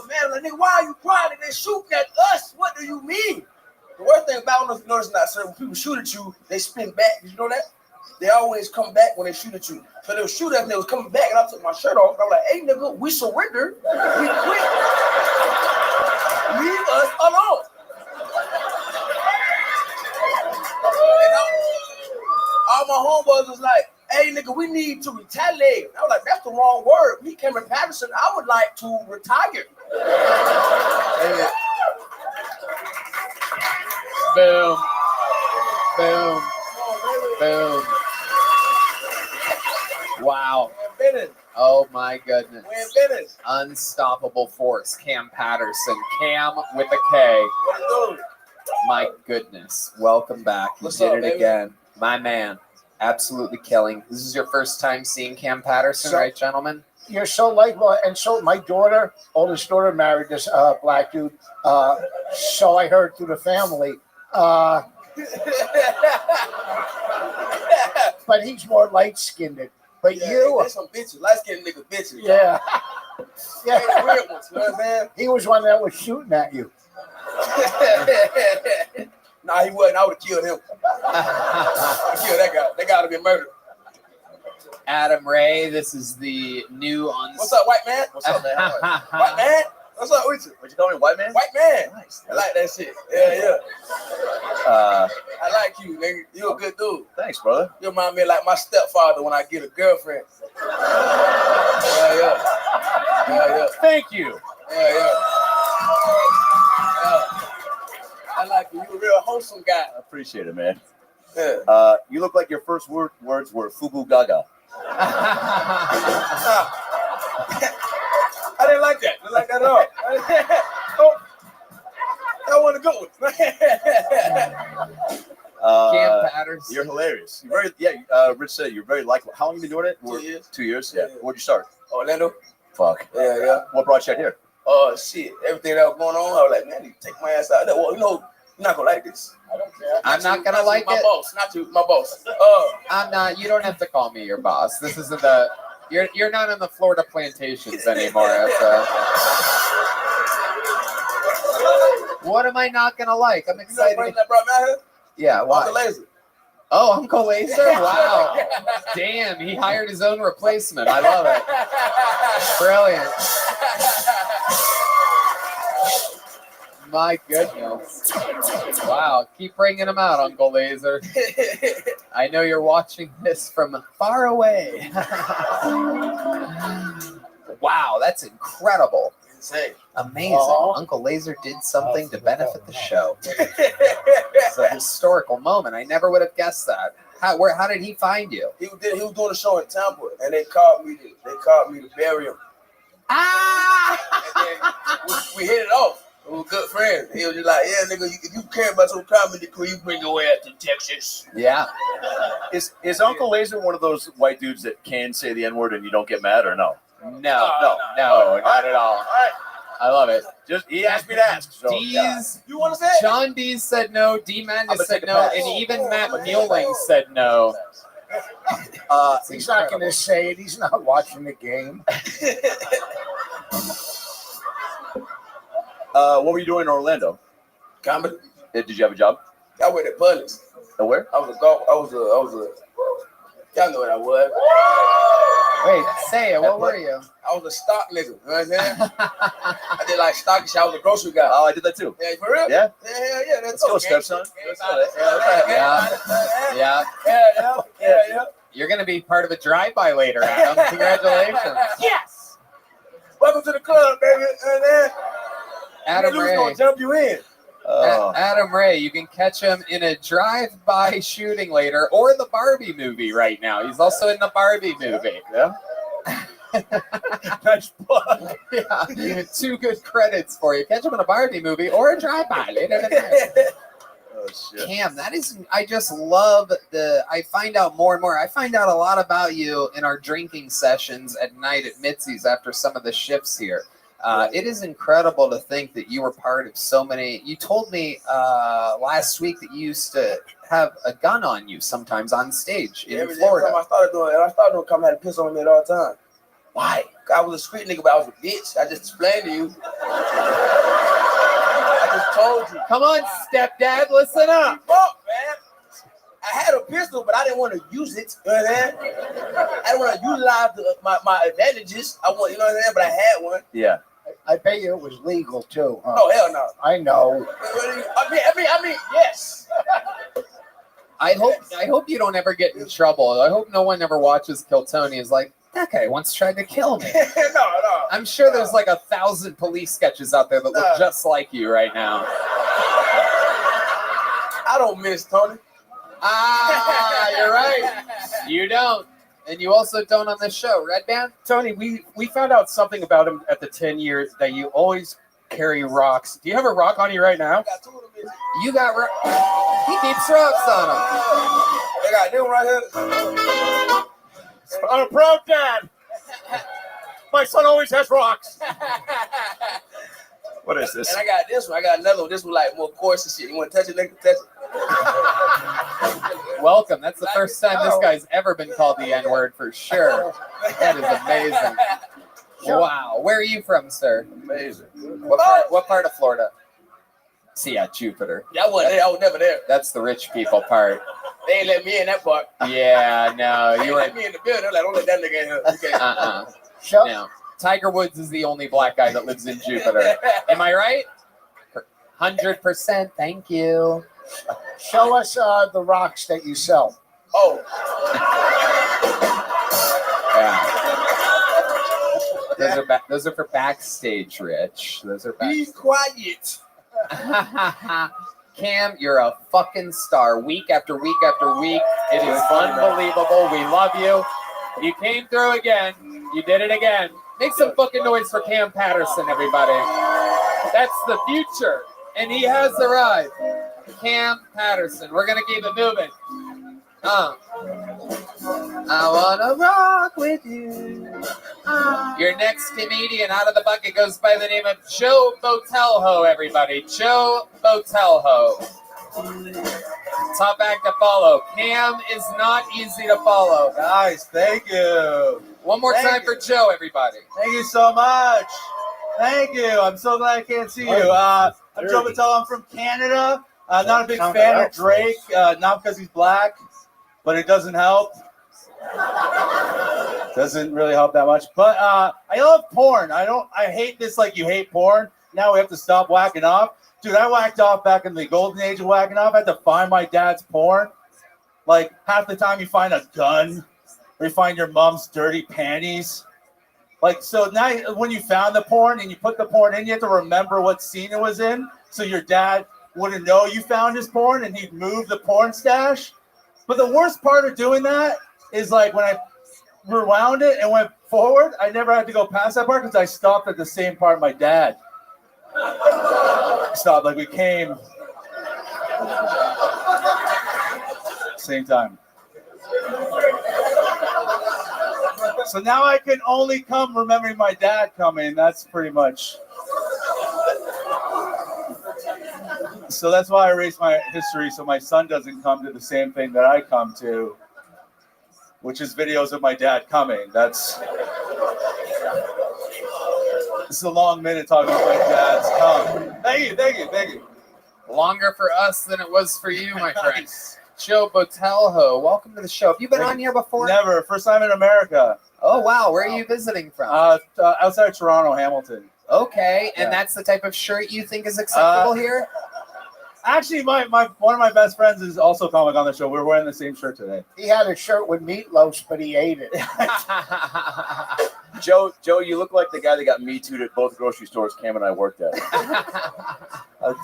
mad, like, nigga, why are you crying? And they shooting at us. What do you mean? The worst thing about, I don't know if you notice not, sir, when people shoot at you, they spin back. Did you know that? They always come back when they shoot at you. So they would shoot at us and they was coming back, and I took my shirt off, and I was like, hey, nigga, we surrendered. We quit. Leave us alone. And all my homeboys was like, hey, nigga, we need to retaliate. I was like, that's the wrong word. Me, Cameron Patterson, I would like to retire. Boom. Boom. Boom. Wow. Oh my goodness. Unstoppable force. Cam Patterson. Cam with a K. My goodness. Welcome back. You did it again. My man. Absolutely killing. This is your first time seeing Cam Patterson, right, gentlemen? You're so likable. And so my daughter, oldest daughter, married this black dude. So I heard through the family. But he's more light-skinned. But you... There's some bitches. Light-skinned nigga bitches. Yeah. Yeah. Weird ones, you know what I'm saying? He was one that was shooting at you. Nah, he wasn't. I would have killed him. I would have killed that guy. That guy would have been murdered. Adam Ray, this is the new on. What's up, white man? What's up, man? White man? What's up with you? What you call me, white man? White man. Nice. I like that shit. Yeah. I like you, nigga. You a good dude. Thanks, brother. You remind me of like my stepfather when I get a girlfriend. Yeah. Thank you. Yeah. I like you. You a real wholesome guy. I appreciate it, man. Yeah. You look like your first words were fubu gaga. I didn't like that. I didn't like that at all. I want to go with Cam Patterson. You're hilarious. You're very, Rich said you're very likable. How long have you been doing it? 2 years. 2 years? Yeah. Where'd you start? Orlando. Fuck. Yeah. What brought you out here? Oh, shit. Everything that was going on, I was like, man, I need to take my ass out there. Well, you know, you're not going to like this. I don't care. I'm not going to like my it. My boss, not you, my boss. I'm not. You don't have to call me your boss. This isn't the... You're not in the Florida plantations anymore. What am I not going to like? I'm excited. You know that brought me out here? Yeah, why? Uncle Laser. Oh, Uncle Laser? Wow. Damn, he hired his own replacement. I love it. Brilliant. My goodness. Wow. Keep bringing him out, Uncle Laser. I know you're watching this from far away. Wow, that's incredible. Insane. Amazing. Uncle Laser did something to benefit the show. It's a historical moment. I never would have guessed that. How did he find you? He was doing a show in Tampa, and they called me to bury him. And then we hit it off. We were good friends. He was just like, yeah, nigga, if you care about some comedy crew, you bring your ass to Texas. Yeah. Is Uncle Laser one of those white dudes that can say the N-word and you don't get mad, or no? No, not at all. All right. I love it. Just he asked me to ask. So, You want to say it? John Dees said no. D. Madness said no, and even Matt Mueling said no. He's not going to say it. He's not watching the game. What were you doing in Orlando? Comedy. Did you have a job? I worked at Publix. Where? I was a y'all know what I was. Wait, say it. What were you? I was a stock nigga. You know what I'm saying? I did like stock shit. I was a grocery guy. Oh, I did that too. Yeah, for real? Yeah. Yeah. That's Let's go, stepson. Yeah. You're going to be part of a drive-by later, Adam. Congratulations. Yes. Welcome to the club, baby. Adam Ray. Gonna jump you in. Adam Ray, you can catch him in a drive-by shooting later, or the Barbie movie right now. He's also in the Barbie movie. Yeah. Nice plug. Yeah, 2 good credits for you. Catch him in a Barbie movie or a drive-by later tonight. Oh, shit. Cam, I just love I find out more and more. I find out a lot about you in our drinking sessions at night at Mitzi's after some of the shifts here. It is incredible to think that you were part of so many. You told me last week that you used to have a gun on you sometimes on stage in Florida. Every time I started doing comedy, I had to piss on me all the time. Why? I was a street nigga, but I was a bitch. I just explained to you. I just told you. Come on, stepdad, listen up. Fuck, man. I had a pistol, but I didn't want to use it. You know what I'm saying? I didn't want to utilize my advantages. You know what I'm saying? But I had one. Yeah. I bet you it was legal too. Huh? Oh, hell no. I know. I mean, yes. I hope you don't ever get in trouble. I hope no one ever watches Kill Tony is like, that guy once tried to kill me. No. I'm sure there's like 1,000 police sketches out there that look just like you right now. I don't miss Tony. Ah, you're right. You don't. And you also don't on this show, Red Band? Tony, we found out something about him at the 10 years that you always carry rocks. Do you have a rock on you right now? You got he keeps rocks on him. I got them right here. I'm a proud dad. My son always has rocks. What is this? And I got this one. I got another one. This one like more coarse and shit. You want to touch it, nigga? Touch it. Welcome. That's the first time this guy's ever been called the N-word for sure. That is amazing. Wow. Where are you from, sir? Amazing. What part of Florida? See, at Jupiter. Yeah, I wasn't there. I was never there. That's the rich people part. They ain't let me in that part. Yeah, no. They You let me in the building. They're like, don't let that nigga in here. Okay. No. Tiger Woods is the only black guy that lives in Jupiter. Am I right? 100%. Thank you. Show us the rocks that you sell. Oh. Yeah. Those are for backstage, Rich. Those are backstage. Be quiet. Cam, you're a fucking star. Week after week after week. It is unbelievable. We love you. You came through again. You did it again. Make some fucking noise for Cam Patterson, everybody. That's the future. And he has arrived. Cam Patterson. We're going to keep it moving. I want to rock with you. Your next comedian out of the bucket goes by the name of Joe Botelho, everybody. Joe Botelho. Top act to follow. Cam is not easy to follow. Guys, thank you. One more time for Joe, everybody. Thank you so much. Thank you. I'm so glad I can't see you. I'm Joe Botelho. I'm from Canada. I'm not a big fan of Drake, not because he's black, but it doesn't help. Doesn't really help that much. But I love porn. I hate this like you hate porn. Now we have to stop whacking off. Dude, I whacked off back in the golden age of whacking off. I had to find my dad's porn. Like half the time you find a gun or you find your mom's dirty panties. Like, so now when you found the porn and you put the porn in, you have to remember what scene it was in. So your dad wouldn't know you found his porn and he'd move the porn stash. But the worst part of doing that is like when I rewound it and went forward, I never had to go past that part because I stopped at the same part my dad stopped. Like we came same time. So now I can only come remembering my dad coming. That's pretty much. So that's why I erased my history so my son doesn't come to the same thing that I come to, which is videos of my dad coming. This is a long minute talking about my dad's come. Thank you. Longer for us than it was for you, my friend. Joe Botelho, welcome to the show. Have you been on here before? Never. First time in America. Oh, wow. Where are you visiting from? Outside of Toronto, Hamilton. Okay, and that's the type of shirt you think is acceptable here? Actually, one of my best friends is also comic on the show. We're wearing the same shirt today. He had a shirt with meatloaf, but he ate it. Joe, you look like the guy that got Me Too'd at both grocery stores Cam and I worked at. All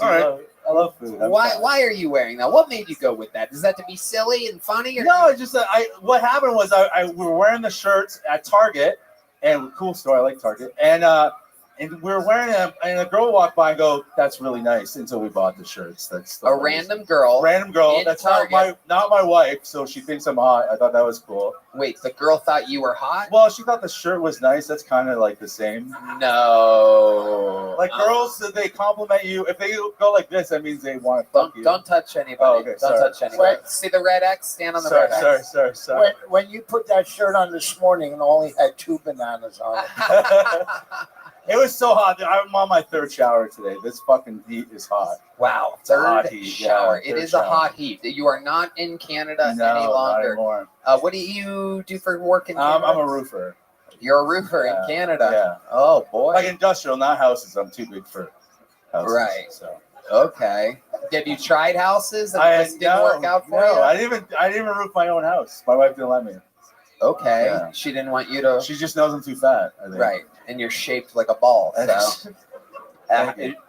right. I love food. Why are you wearing that? What made you go with that? Is that to be silly and funny? Or no, it's just that what happened was we were wearing the shirts at Target, and cool store. I like Target, and And we were wearing them, and a girl walked by and go, "That's really nice." Until we bought the shirts. That's the random girl. Random girl. in That's Target. not my wife. So she thinks I'm hot. I thought that was cool. Wait, the girl thought you were hot? Well, she thought the shirt was nice. That's kind of like the same. No. Like girls, they compliment you. If they go like this, that means they want to fuck you. Don't touch anybody. Oh, okay, Don't sorry. touch anybody. See the red X? Stand on the red X. Sorry. When you put that shirt on this morning and only had 2 bananas on it. It was so hot. I'm on my 3rd shower today. This fucking heat is hot. Wow, It's a 3rd hot heat. shower. Yeah, it third is a shower. hot heat. You are not in Canada No, any not longer. anymore. What do you do for work in Canada? I'm a roofer. You're a roofer in Canada. Yeah. Oh boy. Like industrial, not houses. I'm too big for houses. Right. So. Okay. Have you tried houses and I this didn't work out for you? I didn't even roof my own house. My wife didn't let me. Okay. Yeah. She didn't want you to. She just knows I'm too fat. I think. Right. And you're shaped like a ball. So.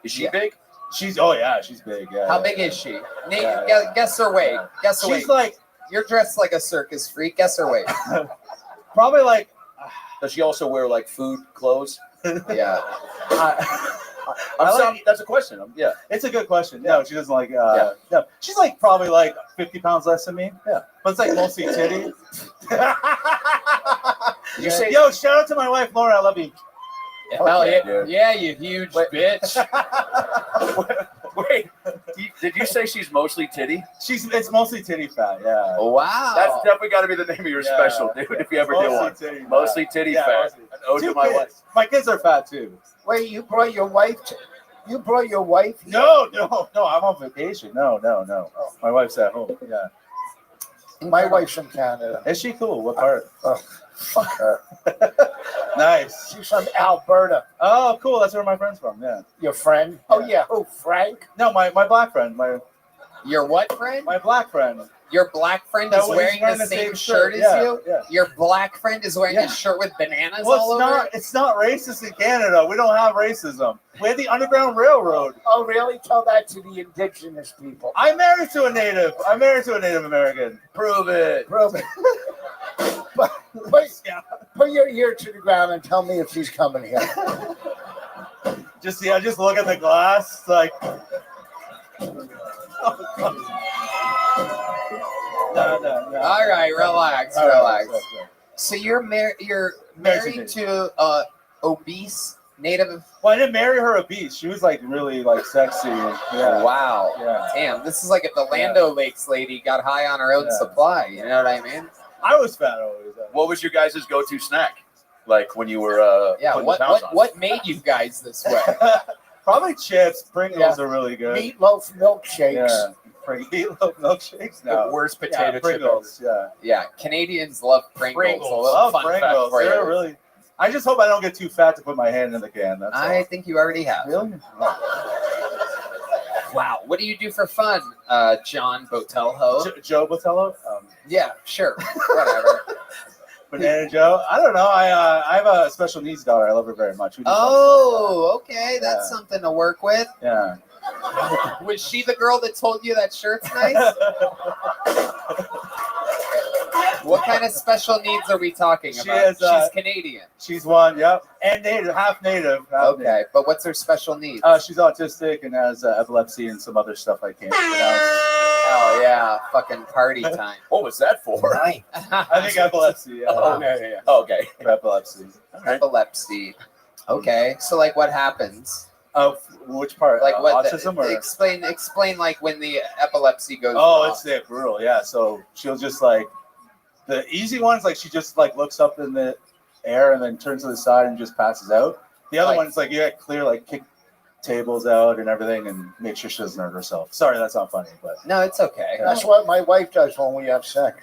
Is she big? She's she's big. Yeah. How big is she? Nate, Yeah. guess her weight. Guess her weight. She's like. You're dressed like a circus freak. Guess her weight. Probably like. Does she also wear like food clothes? Yeah. That's a question. Yeah. It's a good question. No, she doesn't like. No, she's like probably like 50 pounds less than me. Yeah, but it's like mostly titty. You say, yo, shout out to my wife Laura. I love you. Hell yeah, you huge bitch. Wait, did you say she's mostly titty? It's mostly titty fat. Yeah. Wow. That's definitely got to be the name of your special, dude. If you ever do one, mostly titty fat. An ode to my wife. My kids are fat too. Wait, you brought your wife? You brought your wife? No. I'm on vacation. No. My wife's at home. Yeah. My wife's from Canada. Is she cool? What part? Oh, fuck her. Nice. She's from Alberta. Oh, cool. That's where my friend's from. Yeah. Your friend? Oh yeah. Who? Frank? No, my black friend. Your what friend? My black friend. Your black friend is wearing the same shirt as you? Yeah. Your black friend is wearing a shirt with bananas all over it? It's not racist in Canada. We don't have racism. We have the Underground Railroad. Oh, really? Tell that to the indigenous people. I'm married to a Native American. Prove it. Put your ear to the ground and tell me if she's coming here. Just look at the glass. Like. No. All right, relax. So you're married to obese Native. Well, I didn't marry her obese. She was like really like sexy. Yeah. Wow. Yeah. Damn, this is like if the Lando Lakes lady got high on her own supply. You know what I mean? I was fat always. What was your guys' go-to snack? Like when you were What made you guys this way? Probably chips. Pringles are really good. Meatloaf milkshakes. Yeah. Meatloaf milkshakes. No. The worst potato chip. Pringles. Yeah. Canadians love Pringles. A little Love fun fact Pringles. for you. They're really. I just hope I don't get too fat to put my hand in the can. That's I all. think you already have. Really? Wow. What do you do for fun, John Botelho? Joe Botelho? Yeah, sure. Whatever. Banana Joe? I don't know. I have a special needs daughter. I love her very much. Okay. That's something to work with. Yeah. Was she the girl that told you that shirt's nice? What kind of special needs are we talking about? She's Canadian. She's one, yep. And native, half native. Okay, but what's her special needs? She's autistic and has epilepsy and some other stuff I can't pronounce. Oh, yeah. Fucking party time. What was that for? I think epilepsy. Yeah. Oh, okay. Epilepsy. Epilepsy. Okay, so like what happens? Which part? Like what? Autism or explain like when the epilepsy goes. Oh, wrong. it's brutal. Yeah. So she'll just like the easy ones. Like she just like looks up in the air and then turns to the side and just passes out. The other one's like clear, like kick tables out and everything and make sure she doesn't hurt herself. Sorry, that's not funny, but no, it's okay. That's what my wife does when we have sex.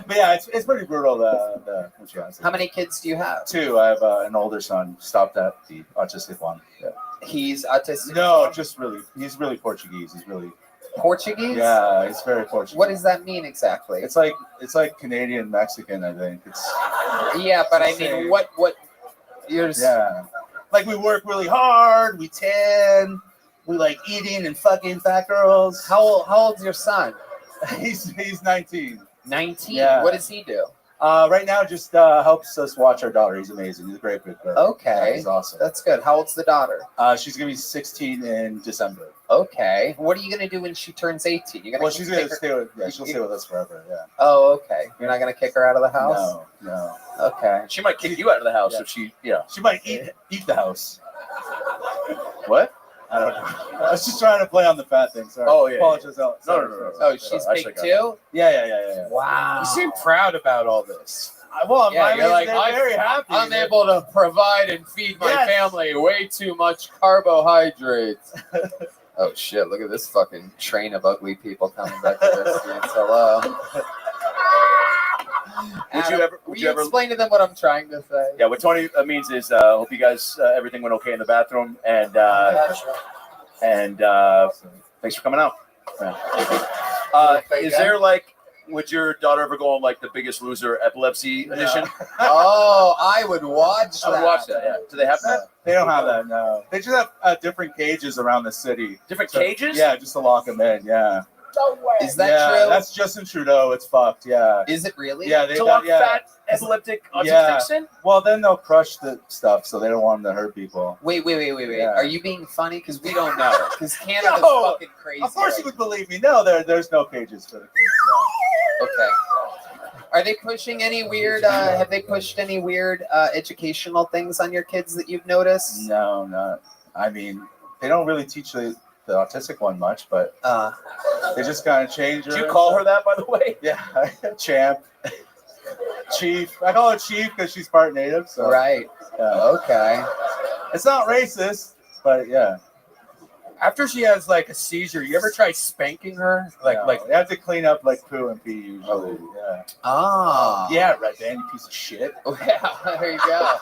But yeah, it's pretty brutal. When she has it. How many kids do you have? 2. I have an older son. Stopped at the autistic one. Yeah. He's autistic? No, he's really Portuguese. He's really Portuguese? Yeah, he's very Portuguese. What does that mean exactly? It's like Canadian Mexican, I think. Yeah, but I mean, what you're like we work really hard, we tan, we like eating and fucking fat girls. How old's your son? He's 19. 19? Yeah. What does he do? Right now, just helps us watch our daughter. He's amazing. He's a great big brother. Okay. Yeah, he's awesome. That's good. How old's the daughter? She's gonna be 16 in December. Okay. What are you gonna do when she turns 18? You're gonna She's gonna stay with. Yeah, she'll stay with us forever. Yeah. Oh, okay. You're not gonna kick her out of the house? No. Okay. She might kick you out of the house if she. Yeah. She might eat the house. What? I don't know. I was just trying to play on the fat thing. Sorry. Oh, yeah. Apologize. No. Oh, she's big too? Yeah. Wow. You seem proud about all this. Well, Yeah, I you're mean, like, they're very happy. I'm able to provide and feed my family way too much carbohydrates. Oh shit, look at this fucking train of ugly people coming back to their seats. Hello. Would you ever explain to them what I'm trying to say? Yeah, what Tony means is, hope you guys everything went okay in the bathroom, and thanks for coming out. Is there like, would your daughter ever go on like The Biggest Loser Epilepsy Edition? Oh, I would watch that. I would watch that. Yeah. Do they have that? They don't have that. No. They just have different cages around the city. Different cages? Yeah, just to lock them in. Yeah. Is that true? That's Justin Trudeau. It's fucked. Yeah. Is it really? Yeah. They to lock fat epileptic autistics in? Well, then they'll crush the stuff, so they don't want them to hurt people. Wait. Yeah. Are you being funny? Because we don't know. Because Canada's fucking crazy. Of course you would believe me. No, there's no cages for the kids. No. Okay. Are they pushing any weird? Have they pushed any weird educational things on your kids that you've noticed? No, not. I mean, they don't really teach the autistic one much, but they just kind of change her. Did you call her that, by the way? Yeah, Champ, Chief. I call her Chief because she's part native. So. Right. Okay. It's not racist, but yeah. After she has like a seizure, you ever try spanking her? Like you have to clean up like poo and pee usually. Yeah. Ah. Yeah, Red Band, you piece of shit. Oh, yeah, there you go.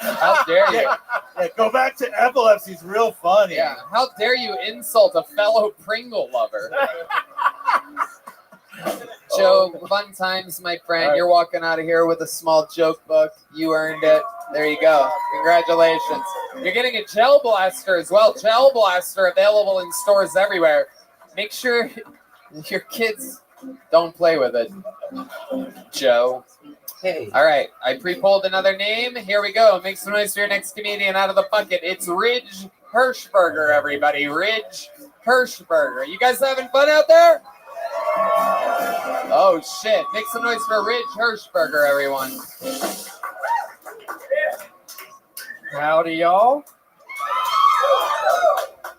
How dare you? Yeah, go back to epilepsy. It's real funny. Yeah. How dare you insult a fellow Pringle lover? Joe, fun times, my friend. Right. You're walking out of here with a small joke book. You earned it. There you go. Congratulations. You're getting a gel blaster as well. Gel blaster available in stores everywhere. Make sure your kids don't play with it. Joe. Hey. All right. I pre-pulled another name. Here we go. Make some noise for your next comedian out of the bucket. It's Ridge Hirschberger, everybody. Ridge Hirschberger. You guys having fun out there? Oh, shit. Make some noise for Ridge Hirschberger, everyone. Howdy, y'all.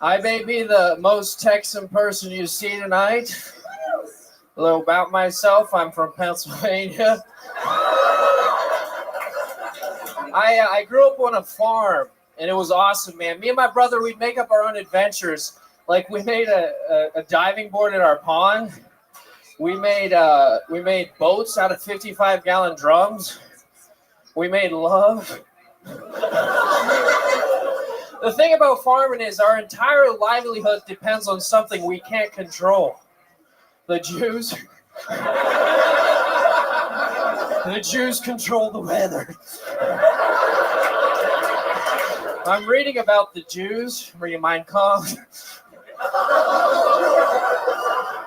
I may be the most Texan person you see tonight. A little about myself. I'm from Pennsylvania. I grew up on a farm, and it was awesome, man. Me and my brother, we'd make up our own adventures. Like, we made a diving board in our pond. We made boats out of 55-gallon drums. We made love. The thing about farming is our entire livelihood depends on something we can't control. The Jews. The Jews control the weather. I'm reading about the Jews. I'm reading Mein Kampf.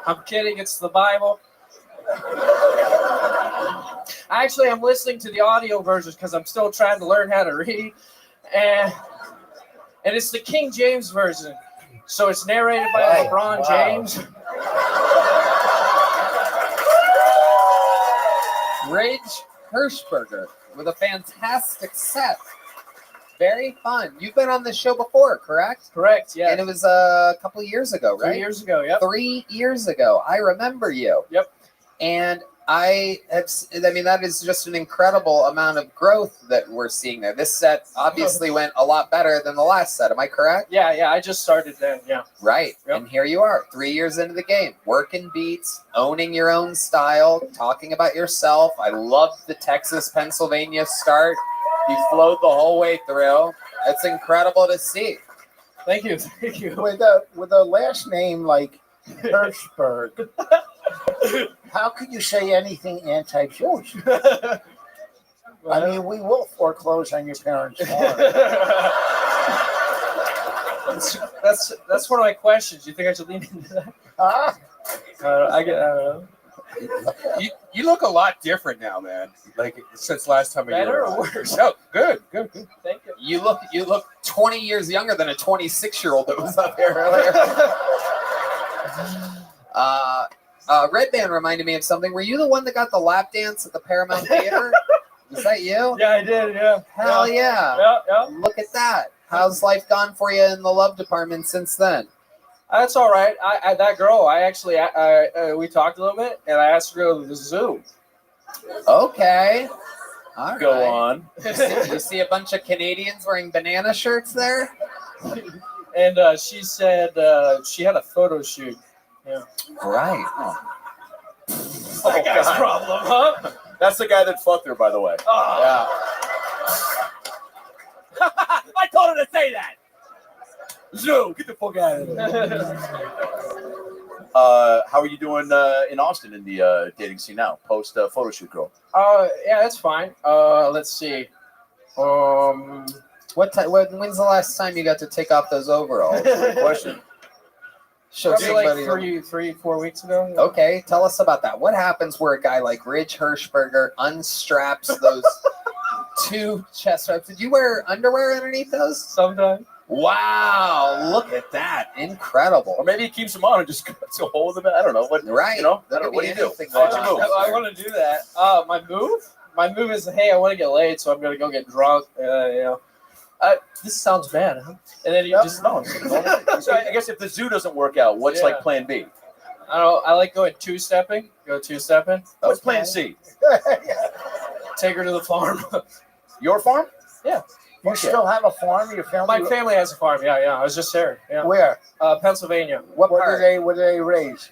I'm kidding, it's the Bible. Actually, I'm listening to the audio versions because I'm still trying to learn how to read. And it's the King James version. So it's narrated by LeBron James. Ridge Hirschberger with a fantastic set. Very fun. You've been on this show before, correct? Correct, yeah. And it was a couple of years ago, right? 3 years ago, yep. 3 years ago. I remember you. Yep. And that is just an incredible amount of growth that we're seeing there. This set obviously went a lot better than the last set. Am I correct? Yeah, I just started then, yeah. Right. Yep. And here you are, 3 years into the game, working beats, owning your own style, talking about yourself. I loved the Texas-Pennsylvania start. You flowed the whole way through. It's incredible to see. Thank you. With a last name like Hirschberg, how could you say anything anti-Jewish? I mean, we will foreclose on your parents' farm. That's one of my questions. You think I should lean into that? Huh? I don't know. You look a lot different now, man. Like since last time. Better or worse? No, good. Thank you. You look 20 years younger than a 26-year-old that was up here earlier. Red Band reminded me of something. Were you the one that got the lap dance at the Paramount Theater? Was that you? Yeah, I did. Yeah. Hell yeah. Yeah. Look at that. How's life gone for you in the love department since then? That's all right. I that girl, I actually, we talked a little bit, and I asked her to go to the zoo. Okay. All right. Go on. You see a bunch of Canadians wearing banana shirts there? And she said she had a photo shoot. Yeah. Right. That guy's problem, huh? That's the guy that fucked her, by the way. Oh. Yeah. I told her to say that. Zoo, get the fuck out of there. How are you doing in Austin in the dating scene now, post photo shoot girl? Yeah, that's fine. Let's see. When's the last time you got to take off those overalls? Good question. Probably like 3-4 weeks ago. Okay, tell us about that. What happens where a guy like Ridge Hirschberger unstraps those two chest straps? Did you wear underwear underneath those? Sometimes. Wow, look at that. Incredible. Or maybe he keeps them on and just cuts a hole in them. I don't know. What, right. You know, That what do you do? anything What's like your move? I want to do that. My move is, hey, I want to get laid, so I'm going to go get drunk. This sounds bad, huh? And then you just no. So I guess if the zoo doesn't work out, what's like plan B? I don't know. I like going two-stepping. Go two-stepping. What's plan C? Take her to the farm. Your farm? Yeah. You still have a farm? Your family? My family has a farm. Yeah. I was just there. Yeah. Where? Pennsylvania. What do they raise?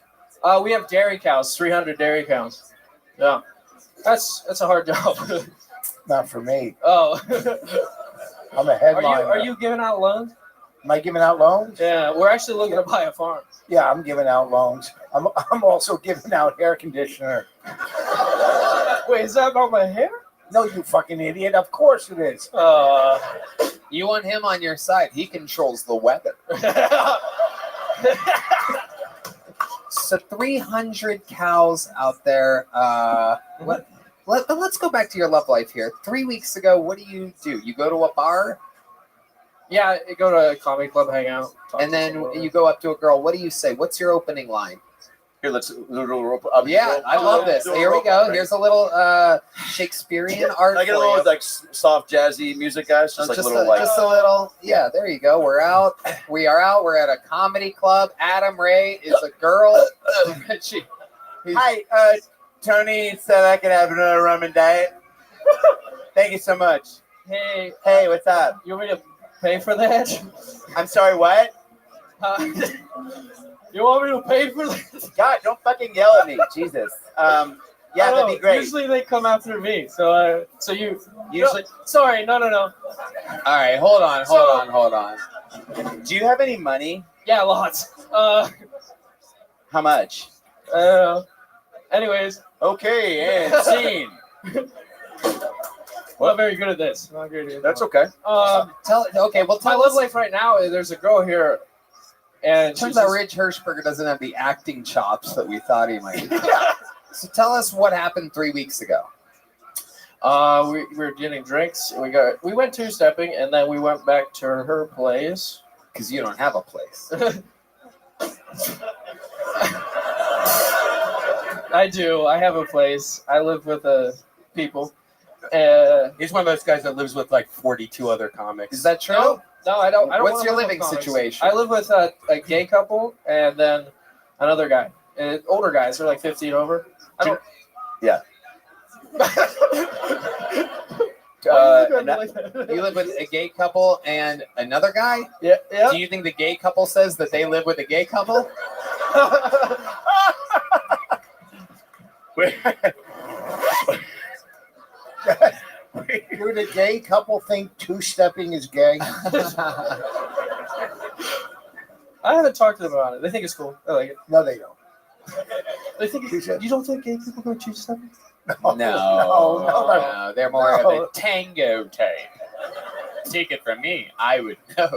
We have dairy cows. 300 dairy cows. Yeah. That's a hard job. Not for me. Oh. I'm a headliner. Are you giving out loans? Am I giving out loans? Yeah, we're actually looking to buy a farm. Yeah, I'm giving out loans. I'm also giving out air conditioner. Wait, is that about my hair? No, you fucking idiot. Of course it is. You want him on your side. He controls the weather. So 300 cows out there. Let's go back to your love life here. 3 weeks ago, what do? You go to a bar? Yeah, you go to a comedy club, hang out. And then you go up to a girl. What do you say? What's your opening line? Here, let's. Yeah, I love this. Here we go. Here's a little Shakespearean art. I get a little like soft jazzy music, guys. Just a little. Yeah, there you go. We're out. We are out. We're at a comedy club. Adam Ray is a girl. Hi, Tony said I could have another rum and diet. Thank you so much. Hey, what's up? You want me to pay for that? I'm sorry, what? You want me to pay for that? God, don't fucking yell at me, Jesus. Yeah, that'd be great. Usually they come after me, so you usually. No, sorry, no. All right, hold on. Do you have any money? Yeah, lots. How much? Anyways. Okay, and scene. I'm not very good at this. Not good at this. That's okay. Tell my love life right now. There's a girl here, and turns out Ridge Hirschberger doesn't have the acting chops that we thought he might. So tell us what happened 3 weeks ago. We were getting drinks. We went two-stepping, and then we went back to her place. Because you don't have a place. I do. I have a place. I live with people. He's one of those guys that lives with like 42 other comics. Is that true? No, I don't. What's your living situation? I live with a gay couple and then another guy. Older guys. They're like 15 over. Yeah. You live with a gay couple and another guy? Yeah. Do you think the gay couple says that they live with a gay couple? Do the gay couple think two-stepping is gay? I haven't talked to them about it. They think it's cool. I like it. No, they don't. They think you don't think gay people go two-stepping? No. They're more of a tango type. Take it from me. I would know.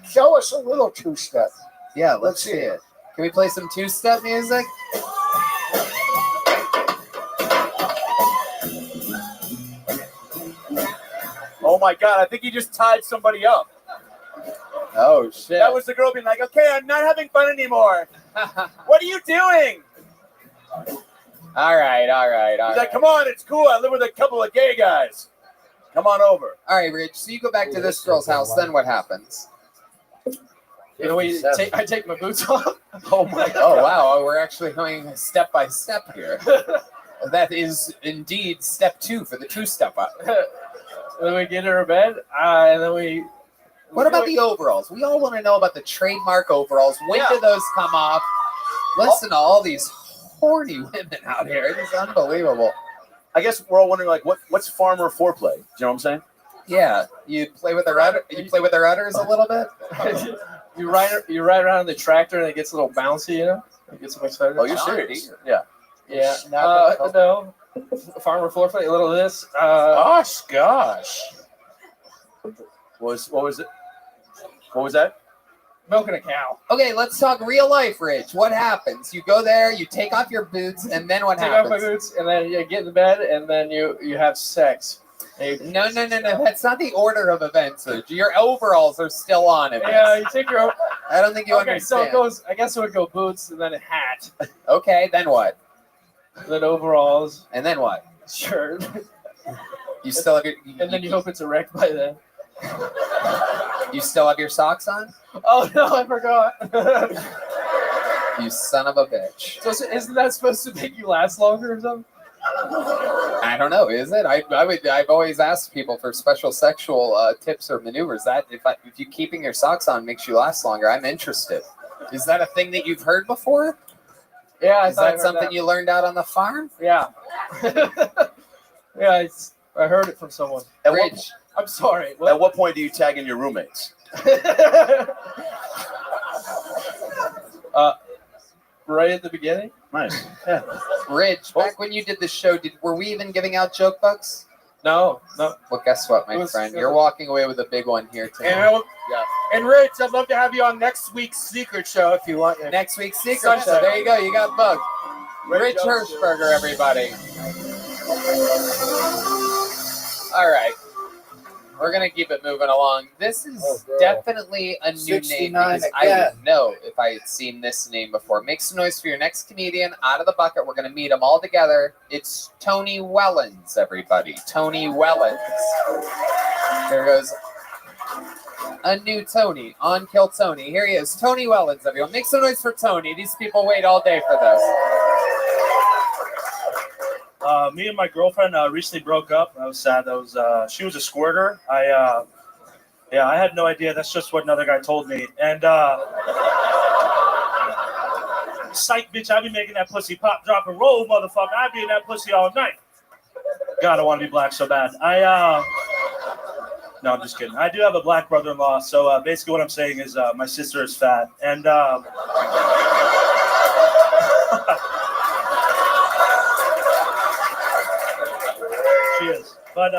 Show us a little two-step. Yeah, let's see it. Can we play some two-step music? Oh my God, I think he just tied somebody up. Oh shit. That was the girl being like, okay, I'm not having fun anymore. What are you doing? All right. He's like, come on, it's cool. I live with a couple of gay guys. Come on over. All right, Rich. So you go back to this girl's house. Then what happens? I take my boots off. Oh my God. Oh wow, we're actually going step by step here. That is indeed step 2 for the 2-step up. Then we get her a bed, and then we. What about the overalls? We all want to know about the trademark overalls. When do those come off? Listen to all these horny women out here. It is unbelievable. I guess we're all wondering, like, what's farmer foreplay? Do you know what I'm saying? Yeah, you play with their udder, you play with their udders a little bit. You ride around in the tractor, and it gets a little bouncy, you know. It gets them excited. Oh, you're serious? Yeah. Yeah. No. Farmer foreplay. A little of this. Gosh. What was it? What was that? Milking a cow. Okay, let's talk real life, Rich. What happens? You go there, you take off your boots, and then what happens? Take off my boots, and then you get in the bed, and then you have sex. No. That's not the order of events. Rich. Your overalls are still on it. Yeah, you take your. I don't think you okay, understand. so it goes. I guess it would go boots, and then a hat. Okay, then what? Then overalls. And then what? Shirt. You still have your. And then you hope it's erect by then. You still have your socks on? Oh no, I forgot. You son of a bitch. So isn't that supposed to make you last longer or something? I don't know. Is it? I've always asked people for special sexual tips or maneuvers. That if you keeping your socks on makes you last longer, I'm interested. Is that a thing that you've heard before? Yeah. Is that something you learned out on the farm? Yeah. Yeah, I heard it from someone. Rich. I'm sorry. At what point do you tag in your roommates? Right at the beginning. Nice. Yeah. Rich, back when you did the show, were we even giving out joke bucks? No. Well, guess what, my friend? You're walking away with a big one here tonight. And Rich, I'd love to have you on next week's secret show if you want. Next week's secret show. There you go. You got booked. Rich Hirschberger, everybody. All right. We're going to keep it moving along. This is definitely a new name because I would know if I had seen this name before. Make some noise for your next comedian out of the bucket. We're going to meet them all together. It's Tony Wellens, everybody. Tony Wellens. There goes a new Tony on Kill Tony. Here he is. Tony Wellens, everyone. Make some noise for Tony. These people wait all day for this. Me and my girlfriend recently broke up. I was sad. She was a squirter. I had no idea. That's just what another guy told me. And psych, bitch, I be making that pussy pop, drop, and roll, motherfucker. I be in that pussy all night. God, I want to be black so bad. No, I'm just kidding. I do have a black brother-in-law. So basically, what I'm saying is my sister is fat, and. She is. But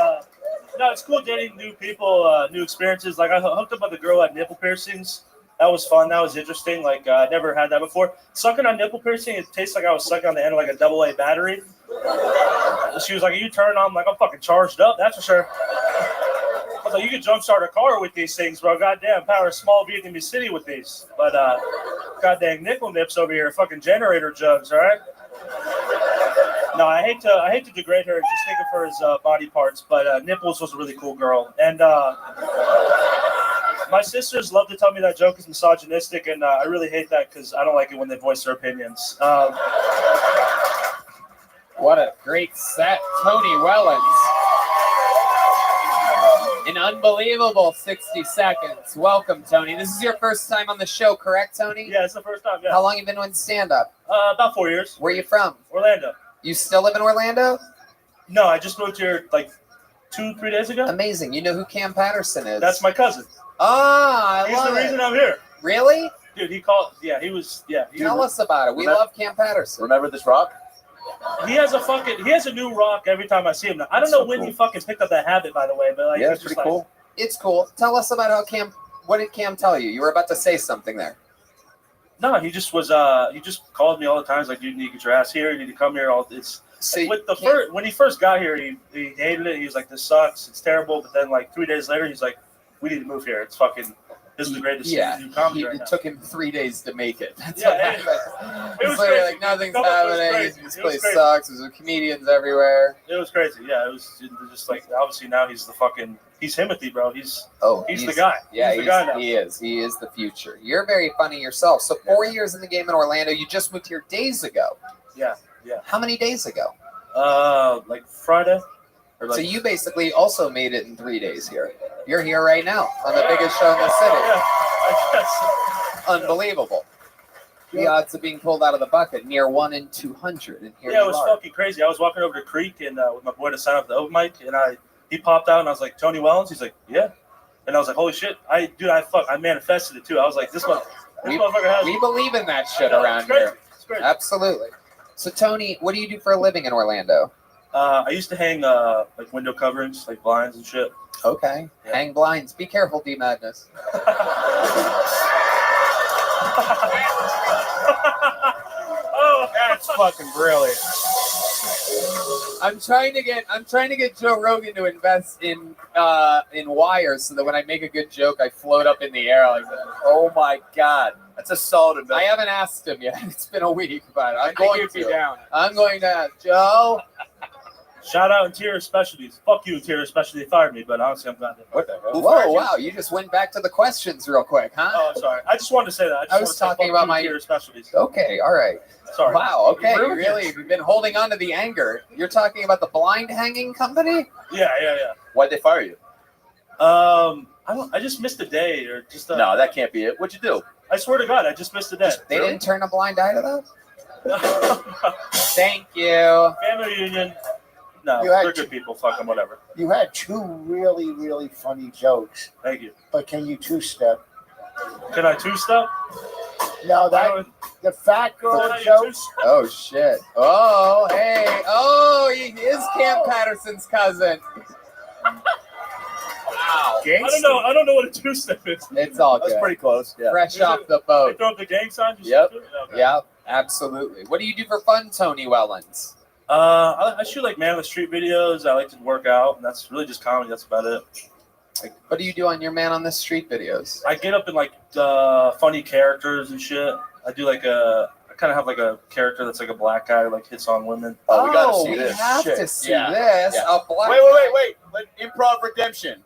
no, it's cool dating new people, new experiences. Like I hooked up with a girl at nipple piercings. That was fun. That was interesting. Like I never had that before. Sucking on nipple piercing, it tastes like I was sucking on the end of like a AA battery. She was like, "Are you turned on?" I'm like, "I'm fucking charged up, that's for sure." I was like, "You can jumpstart a car with these things, bro. Goddamn, power a small Vietnamese city with these." But goddamn nickel nips over here, fucking generator jugs, all right? No, I hate to degrade her and just think of her as body parts, but Nipples was a really cool girl. And my sisters love to tell me that joke is misogynistic, and I really hate that because I don't like it when they voice their opinions. What a great set, Tony Wellens. An unbelievable 60 seconds. Welcome, Tony. This is your first time on the show, correct, Tony? Yeah, it's the first time, yeah. How long have you been doing stand-up? About 4 years. Where are you from? Orlando. You still live in Orlando? No, I just moved here like 2-3 days ago. Amazing. You know who Cam Patterson is? That's my cousin. Ah, He's the reason I'm here. Really? Dude, he called. Yeah, he was. Yeah. Tell us about it. We love Cam Patterson. Remember this rock? He has a new rock every time I see him. Now, I don't know when he fucking picked up that habit, by the way, but like, Yeah, it's it's pretty cool. It's cool. Tell us about how Cam. What did Cam tell you? You were about to say something there. No, he just was. He just called me all the time. He's like, "You need to get your ass here. You need to come here." So with the first, when he first got here, he hated it. He was like, "This sucks. It's terrible." But then, like 3 days later, he's like, "We need to move here. It's fucking. This is the greatest new comedy right it now." took him 3 days to make it. That's Yeah, what it- happened. it was It's literally crazy. like nothing's No, it was happening. crazy. This It was place crazy. sucks. There's comedians everywhere. It was crazy. Yeah, it was just like obviously now he's the fucking Timothy, bro. He's the guy. Yeah, he's the guy now. he is. He is the future. You're very funny yourself. So 4 years in the game in Orlando. You just moved here days ago. Yeah. How many days ago? Like Friday. Or like, So you basically also made it in 3 days here. You're here right now on the biggest show in the city. Yeah, I guess. Unbelievable. The odds of being pulled out of the bucket near 1 in 200, and here Yeah, it you was are. fucking crazy. I was walking over to Creek and with my boy to sign up the open mic, and he popped out and I was like, "Tony Wellens?" He's like, "Yeah," and I was like, "Holy shit!" I manifested it too. I was like, "This motherfucker has." We believe in that shit around here. It's great. Absolutely. So Tony, what do you do for a living in Orlando? I used to hang like window coverings, like blinds and shit. Okay. Hang blinds. Be careful, D Madness. Oh, that's fucking brilliant. I'm trying to get Joe Rogan to invest in wires so that when I make a good joke, I float up in the air like that. Oh my God, that's a solid investment. I haven't asked him yet. It's been a week, but I'm I going think he'd to. be down. I'm going to ask Joe. Shout out Interior Specialties. Fuck you, Interior Specialty. They fired me, but honestly, I'm glad they What the hell? Whoa, wow! You just went back to the questions real quick, huh? Oh, I'm sorry. I just wanted to say that. I was talking about my Interior Specialties. Okay, all right. Sorry. Wow. Okay, You ruined you've been holding on to the anger. You're talking about the blind hanging company? Yeah. Why'd they fire you? I just missed a day or just. No, that can't be it. What'd you do? I swear to God, I just missed a day. They didn't turn a blind eye to that? Thank you. Family reunion. No, You had they're good people. Fuck them, whatever. You had two really, really funny jokes. Thank you. But can you two-step? Can I two-step? No, the fat girl joke. Oh shit. Oh hey. Oh, he is Cam Patterson's cousin. Wow. I don't know what a two-step is. It's all good. That's pretty close. Yeah. Fresh off the They boat. throw up the gang sign. Yep. Okay. Yep. Absolutely. What do you do for fun, Tony Wellens? I shoot like man on the street videos. I like to work out, and that's really just comedy. That's about it. Like, what do you do on your man on the street videos? I get up in like funny characters and shit. I do like I kind of have like a character that's like a black guy who like hits on women. Oh, we gotta see we this. have Shit. to see Yeah. this. Yeah. A black Wait. Improv redemption.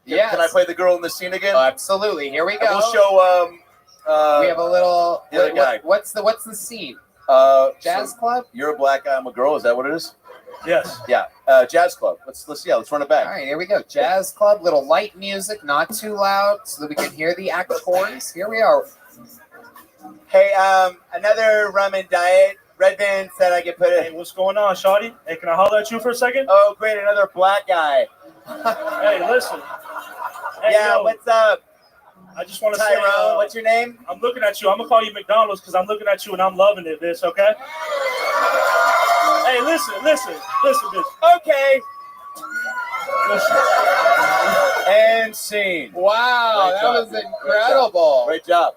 Yes. Can I play the girl in the scene again? Absolutely. Here we go. And we'll show. We have a little. the other guy. What's the scene? Jazz club. You're a black guy. I'm a girl. Is that what it is? Yes. Yeah. Jazz club. Let's let's run it back. All right, here we go. Jazz club. Little light music, not too loud, so that we can hear the actors. Here we are. Hey, another rum and diet. Red Band said I could put it. Hey, what's going on, Shawty? Hey, can I holler at you for a second? Oh, great, another black guy. Hey, listen. Hey, Yeah, yo, what's up? I just want to say, Tyrone, what's your name? I'm looking at you. I'm gonna call you McDonald's because I'm looking at you and I'm loving it, bitch. Okay. Hey, listen, bitch. Okay. Listen. And scene. Wow, Great that job. was incredible. Great job.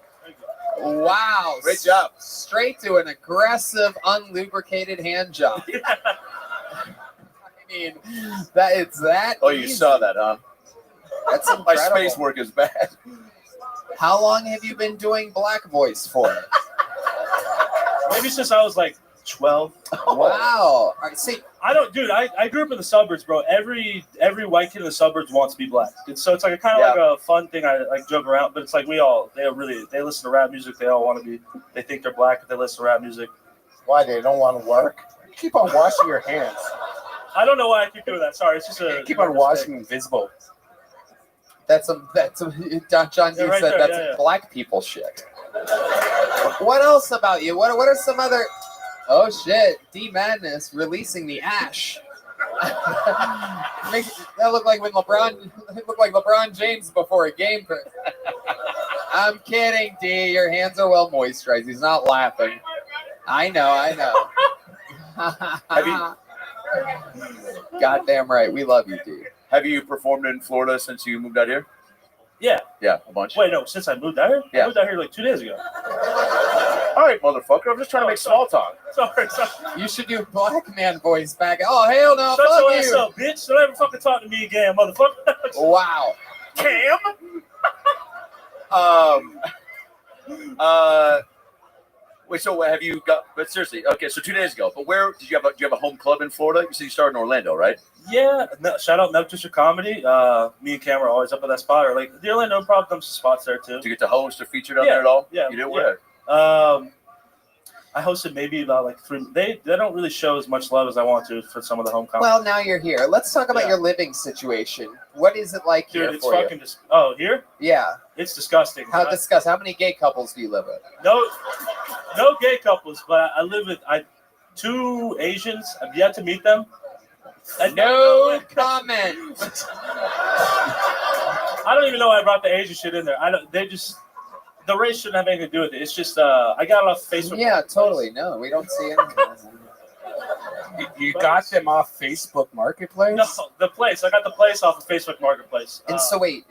Wow. Great job. Straight to an aggressive, unlubricated hand job. I mean, it's that. Oh, you easy. saw that, huh? That's My incredible. space work is bad. How long have you been doing black voice for? Maybe since I was like 12. Wow. All right, see, I grew up in the suburbs, bro. Every white kid in the suburbs wants to be black. It's like a kind of like a fun thing. I like joke around, but it's like they listen to rap music. They all want to be. They think they're black if they listen to rap music. Why, they don't want to work? Keep on washing your hands. I don't know why I keep doing that. Sorry, it's just a Keep on washing invisible. that's John D Yeah, right said there, that's yeah. black people shit. What else about you? What are some other? Oh shit! D Madness releasing the ash. Makes that look like when LeBron James before a game. I'm kidding, D. Your hands are well moisturized. He's not laughing. I know. Have you Goddamn right. We love you, D. Have you performed in Florida since you moved out here? Yeah. Yeah, a bunch. Wait, no. Since I moved out here, Yeah. I moved out here like 2 days ago. All right, motherfucker. I'm just trying to make small talk. Sorry. You should do black man voice back. Oh, hell no. Shut your Fuck ass you. up, bitch. Don't ever fucking talk to me again, motherfucker. Wow. Cam? Wait, so have you got, but seriously, okay, so 2 days ago, but where, do you have a home club in Florida? You said you started in Orlando, right? Yeah, no, shout out No Just Your Comedy. Me and Cam are always up at that spot, or like the Orlando Improv comes to spots there too. Did you get to host or feature down there at all? Yeah, You did? yeah. Where? I hosted maybe about like 3. They don't really show as much love as I want to for some of the home comedy. Well, now you're here. Let's talk about your living situation. What is it like Dude, here it's for fucking you? here? Yeah. It's disgusting. How disgusting? How many gay couples do you live with? No gay couples, but I live with 2 Asians. I've yet to meet them. No comment. I don't even know why I brought the Asian shit in there. The race shouldn't have anything to do with it. It's just I got it off Facebook. Yeah, totally. No, we don't see anything. You got them off Facebook Marketplace? No, the place. I got the place off of Facebook Marketplace. And so wait,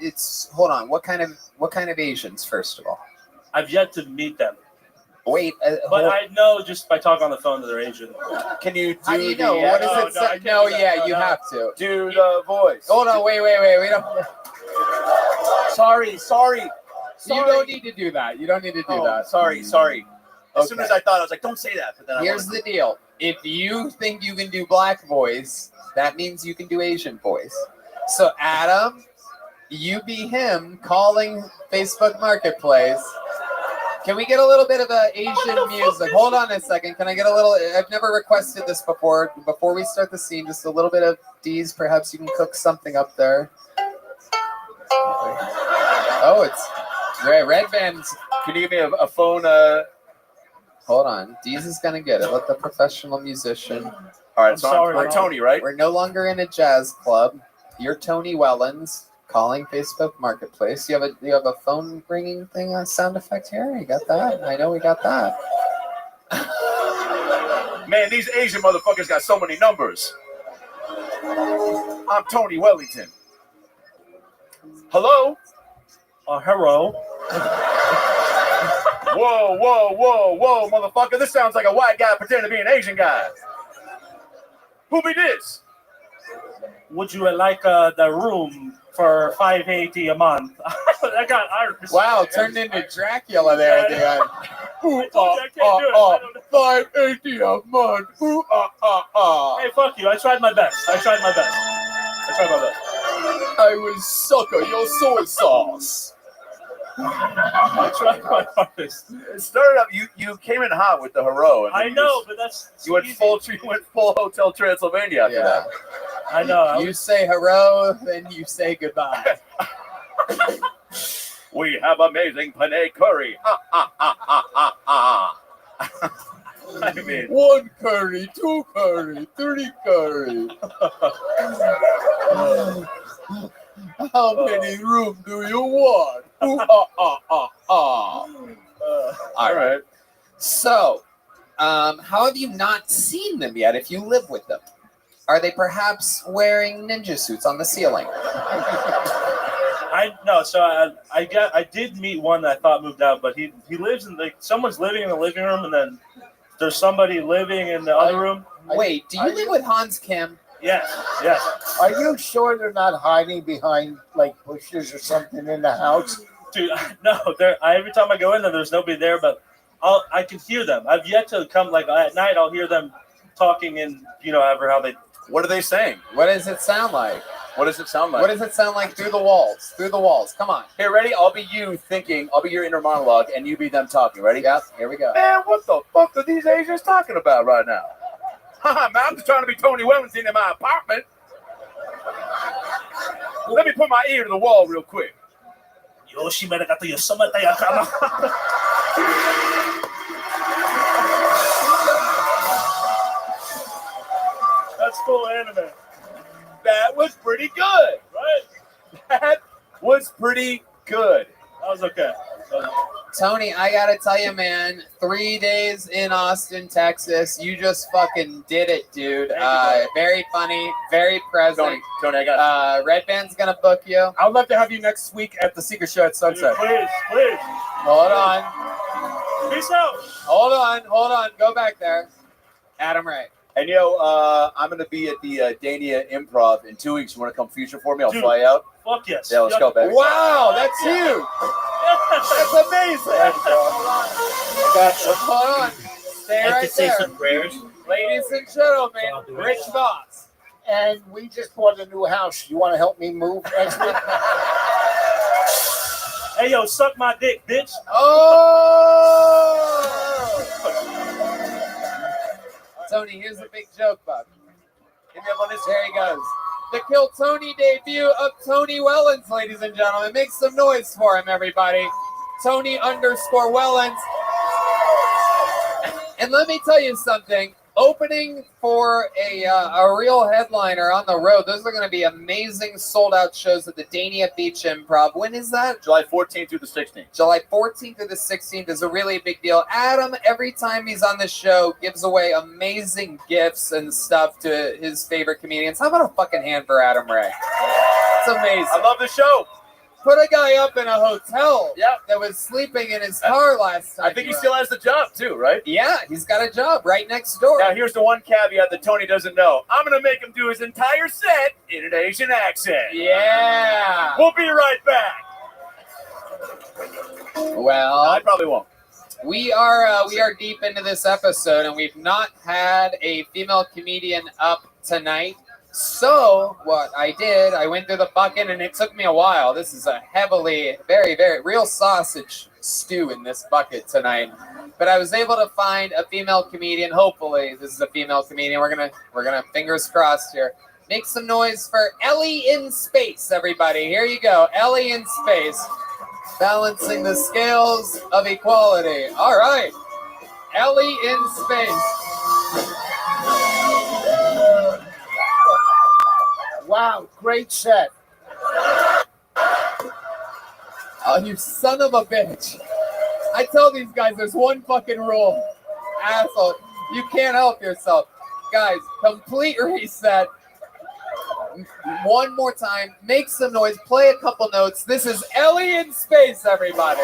hold on. What kind of Asians, first of all? I've yet to meet them. Wait, but I know just by talking on the phone that they're Asian. Can you do How do you know? What is it? You have to. Do the voice. Hold on, wait. We don't. Sorry. You don't need to do that. You don't need to do that. Sorry. As soon as I thought, I was like, don't say that. But then Here's the deal. If you think you can do black voice, that means you can do Asian voice. So Adam, you be him calling Facebook Marketplace. Can we get a little bit of Asian music? Hold on a second. Can I get a little? I've never requested this before. Before we start the scene, just a little bit of D's. Perhaps you can cook something up there. Oh, it's Red Band's. Can you give me a phone? Hold on. Deez is going to get it. Let the professional musician. All right, so I'm Tony, right? We're no longer in a jazz club. You're Tony Wellens calling Facebook Marketplace. You have a phone ringing thing on sound effect here? You got that? I know we got that. Man, these Asian motherfuckers got so many numbers. I'm Tony Wellington. Hello? Hello. Whoa, motherfucker. This sounds like a white guy pretending to be an Asian guy. Who be this? Would you like the room for $580 a month? I got Irish. Wow, turned into Dracula there, dude. $580 a month. Hey, fuck you. I tried my best. I will sucker your soy sauce. I tried my hardest. It started up. You came in hot with the hero. I know, but that's you went full Hotel Transylvania after that. I know. You say hello, then you say goodbye. We have amazing penne curry. I mean, 1 curry, 2 curry, 3 curry. How many room do you want? All right. So, how have you not seen them yet if you live with them? Are they perhaps wearing ninja suits on the ceiling? I did meet one that I thought moved out, but he lives in someone's living in the living room, and then there's somebody living in the other room. Wait, do you live with Hans Kim? Yes. Are you sure they're not hiding behind like bushes or something in the house? Dude, no. Every time I go in there, there's nobody there, but I can hear them. I've yet to come. Like at night, I'll hear them talking, and how they. What are they saying? What does it sound like? What does it sound like? What does it sound like through the walls? Through the walls. Come on. Here, ready? I'll be you thinking. I'll be your inner monologue, and you be them talking. Ready? Yep. Here we go. Man, what the fuck are these Asians talking about right now? Haha, man, I'm just trying to be Tony Wellington in my apartment. Let me put my ear to the wall real quick. That's cool anime. That was pretty good. Right? That was pretty good. That was okay. Tony, I gotta tell you, man, 3 days in Austin, Texas. You just fucking did it, dude. Very funny, very present. Tony, I got Red Band's gonna book you. I would love to have you next week at the Secret Show at Sunset. Please. Hold on. Peace out. Hold on. Go back there. Adam Ray. And I'm gonna be at the Dania Improv in 2 weeks. You want to come feature for me? I'll Dude, fly out. Fuck yes. Yeah, let's go, baby. Wow, that's huge. That's amazing. Hold on. Stay right there. prayers. Ladies and gentlemen, Rich Voss. And we just bought a new house. You want to help me move next week? Hey, yo, suck my dick, bitch. Oh! Tony, here's a big joke, bud. Hit me up on this. There he goes. The Kill Tony debut of Tony Wellens, ladies and gentlemen. Make some noise for him, everybody. Tony_Wellens. And let me tell you something. Opening for a real headliner on the road. Those are going to be amazing sold-out shows at the Dania Beach Improv. When is that? July 14th through the 16th. July 14th through the 16th is a really big deal. Adam, every time he's on the show, gives away amazing gifts and stuff to his favorite comedians. How about a fucking hand for Adam Ray? It's amazing. I love the show. Put a guy up in a hotel that was sleeping in his car last time. I think he still has the job too, right? Yeah, he's got a job right next door. Now, here's the one caveat that Tony doesn't know. I'm going to make him do his entire set in an Asian accent. Yeah. We'll be right back. Well, I probably won't. We are deep into this episode, and we've not had a female comedian up tonight. So what I did, I went through the bucket, and it took me a while. This is a heavily, very, very real sausage stew in this bucket tonight. But I was able to find a female comedian. Hopefully, this is a female comedian. We're gonna fingers crossed here. Make some noise for Ellie in Space, everybody. Here you go, Ellie in Space, balancing the scales of equality. All right, Ellie in Space. Wow, great set. Oh, you son of a bitch. I tell these guys there's one fucking rule. Asshole. You can't help yourself. Guys, complete reset. One more time. Make some noise. Play a couple notes. This is Ellie in Space, everybody.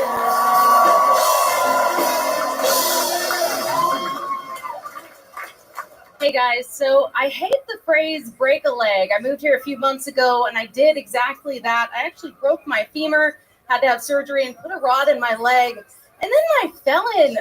Hey guys, so I hate the phrase break a leg. I moved here a few months ago and I did exactly that. I actually broke my femur, had to have surgery and put a rod in my leg. And then my felon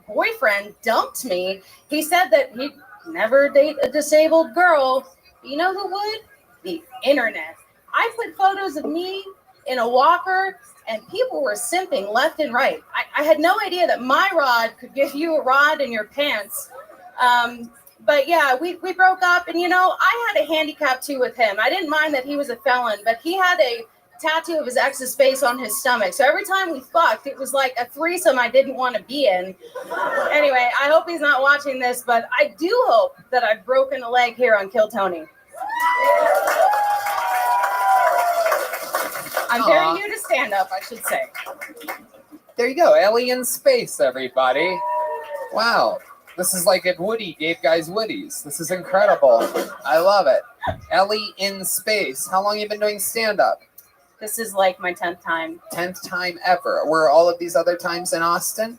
boyfriend dumped me. He said that he'd never date a disabled girl. You know who would? The internet. I put photos of me in a walker and people were simping left and right. I had no idea that my rod could give you a rod in your pants. But yeah, we broke up, and I had a handicap too with him. I didn't mind that he was a felon, but he had a tattoo of his ex's face on his stomach. So every time we fucked, it was like a threesome I didn't want to be in. Anyway, I hope he's not watching this, but I do hope that I've broken a leg here on Kill Tony. I'm very new to stand up, I should say. There you go, Ellie in Space, everybody. Wow. This is like if Woody gave guys Woodies. This is incredible. I love it. Ellie in Space. How long have you been doing stand-up? This is like my 10th time. 10th time ever. Were all of these other times in Austin?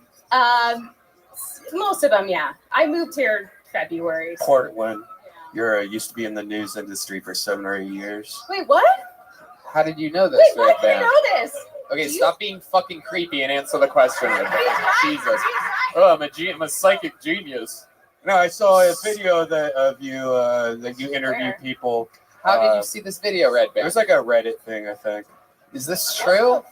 Most of them, yeah. I moved here February. Portland. You used to be in the news industry for 7 or 8 years. Wait, what? How did you know this? Wait, why did you know this? Okay, stop being fucking creepy and answer the question. Jesus. Oh, I'm a psychic genius. No, I saw a video of you that you interview people. How did you see this video, Red Bear? It was like a Reddit thing, I think. Is this true?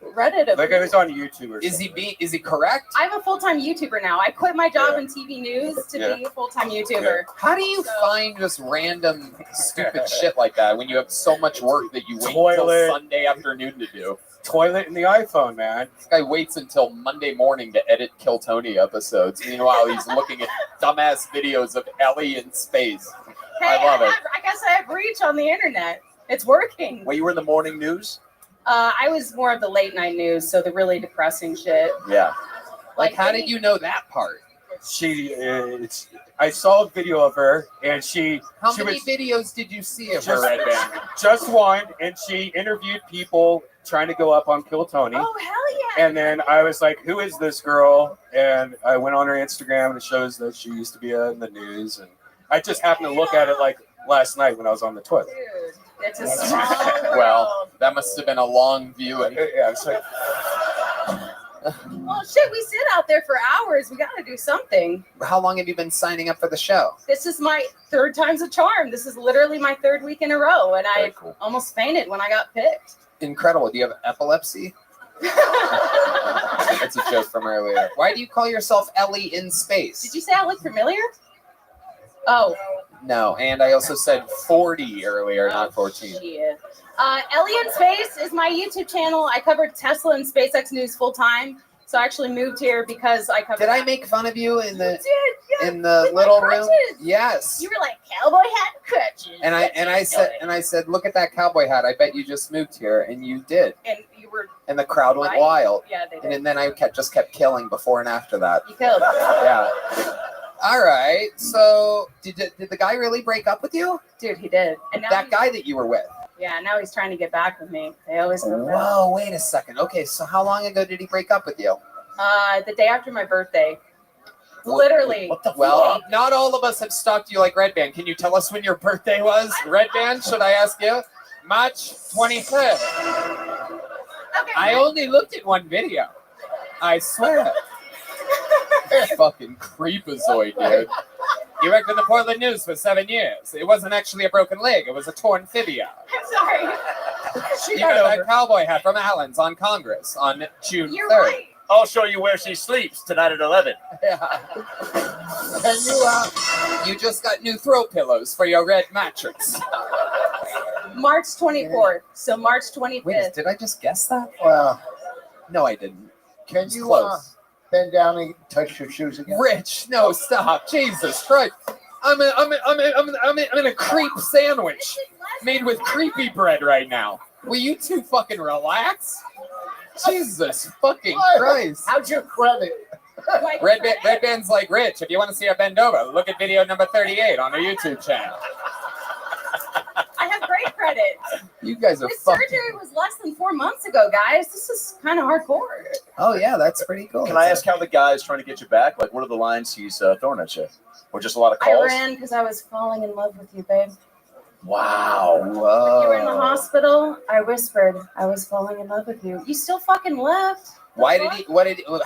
Reddit. Like it was on YouTube or Is something. he correct? I'm a full-time YouTuber now. I quit my job in TV news to be a full-time YouTuber. How do you find just random stupid shit like that when you have so much work that you wait until Sunday afternoon to do? Toilet in the iPhone, man. This guy waits until Monday morning to edit Kill Tony episodes. Meanwhile, he's looking at dumbass videos of Ellie in Space. Hey, I love it. I guess I have reach on the internet. It's working. Well, you were in the morning news? I was more of the late night news, so the really depressing shit. Yeah. Like how did you know that part? I saw a video of her, and How many videos did you see of her, just, Red Band? just one, and she interviewed people trying to go up on Kill Tony. Oh, hell And then I was like, who is this girl? And I went on her Instagram and it shows that she used to be in the news. And I just happened to look at it like last night when I was on the toilet. Dude, it's a small world. Well, that must have been a long viewing. Yeah, it's like, Well, shit, we sit out there for hours. We got to do something. how long have you been signing up for the show? This is my third time's a charm. This is literally my third week in a row, and I almost fainted when I got picked. Incredible. Do you have epilepsy? That's a joke from earlier. Why do you call yourself Ellie in space? Did you say I look familiar? Oh. No, and I also said 40 earlier, not 14. Shit. Ellie in Space is my YouTube channel. I covered Tesla and SpaceX news full time. So I actually moved here because I covered. Did I make fun of you in the yeah, in the with my little room? crutches. Yes. You were like cowboy hat and crutches. And I said, look at that cowboy hat. I bet you just moved here, and you did. And you were. And the crowd went right? wild. Yeah, they did. And then I just kept killing before and after that. You killed. Yeah. All right. So did the guy really break up with you? Dude, he did. And now that guy that you were with. Yeah, now he's trying to get back with me. They always come back. Whoa, wait a second. Okay, so how long ago did he break up with you? The day after my birthday. Literally. What the well, not all of us have stalked you like Red Band. Can you tell us when your birthday was? Red Band, should I ask you? March 23rd. Okay. I only looked at one video. I swear. Fucking creepazoid, dude. You worked in the Portland News for 7 years. It wasn't actually a broken leg. It was a torn fibia. I'm sorry. You got that cowboy hat from Allen's on Congress on June You're 3rd. right. I'll show you where she sleeps tonight at 11. Yeah. And you just got new throw pillows for your red mattress. March 24th. So March 25th. Wait, did I just guess that? No, I didn't. Can It's you close. bend down and touch your shoes again? Rich, no, stop. Jesus Christ. I'm in a creep sandwich made with creepy bread right now. Will you two fucking relax? Jesus fucking Christ. How's your credit? Red Band's like, Rich, if you want to see her bend over, look at video number 38 on our YouTube channel. I have great credit. You guys are This fucking... surgery was less than 4 months ago, guys. This is kind of hardcore. Oh, yeah, that's pretty cool. Can I ask how the guy is trying to get you back? Like, what are the lines he's throwing at you? Or just a lot of I calls? ran because I was falling in love with you, babe. Wow. When you were in the hospital, I whispered, I was falling in love with you. You still fucking left. Why did he,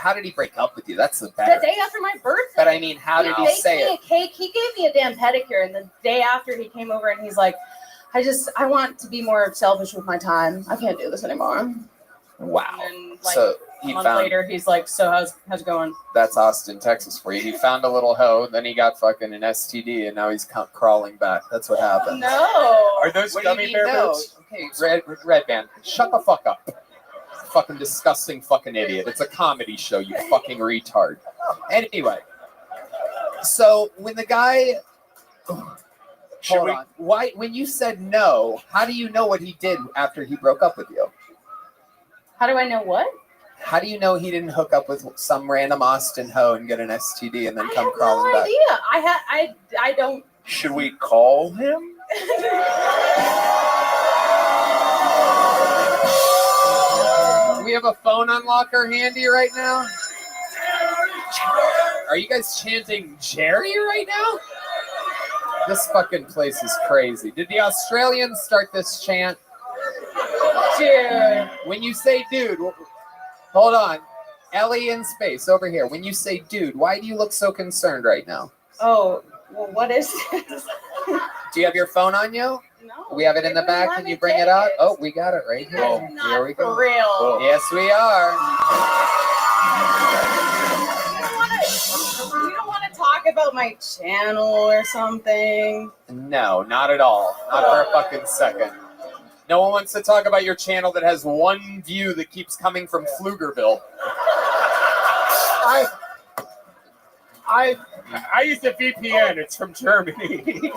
how did he break up with you? That's the The better. day after my birthday. But I mean, how did he baked say me it? a cake. He gave me a damn pedicure, and the day after he came over and he's like, I want to be more selfish with my time. I can't do this anymore. Wow. And like So a he month found, later, he's like, so how's it going? that's Austin, Texas for you. He found a little hoe, then he got fucking an STD, and now he's crawling back. That's what happened. No. Are those What do you gummy mean, bear no? boobs? Okay, Red Band, shut the fuck up. Fucking disgusting fucking idiot. It's a comedy show, you fucking retard. Anyway, so when the guy... Hold on. Why, when you said no, how do you know what he did after he broke up with you? How do I know what? How do you know he didn't hook up with some random Austin hoe and get an STD and then come crawling No back? idea. I don't. Should we call him? Do we have a phone unlocker handy right now? Are you guys chanting Jerry right now? This fucking place is crazy. Did the Australians start this chant? Dude. When you say dude, hold on. Ellie in space over here. When you say dude, why do you look so concerned right now? Oh, well, what is this? Do you have your phone on you? No. We have it in the back. Can you bring it out? Oh, we got it right here. This is not Here we go. for real. Oh. Yes, we are. You don't want to talk about my channel or something? No, not at all. Not for a fucking second. No one wants to talk about your channel that has one view that keeps coming from Pflugerville. I use a VPN. It's from Germany.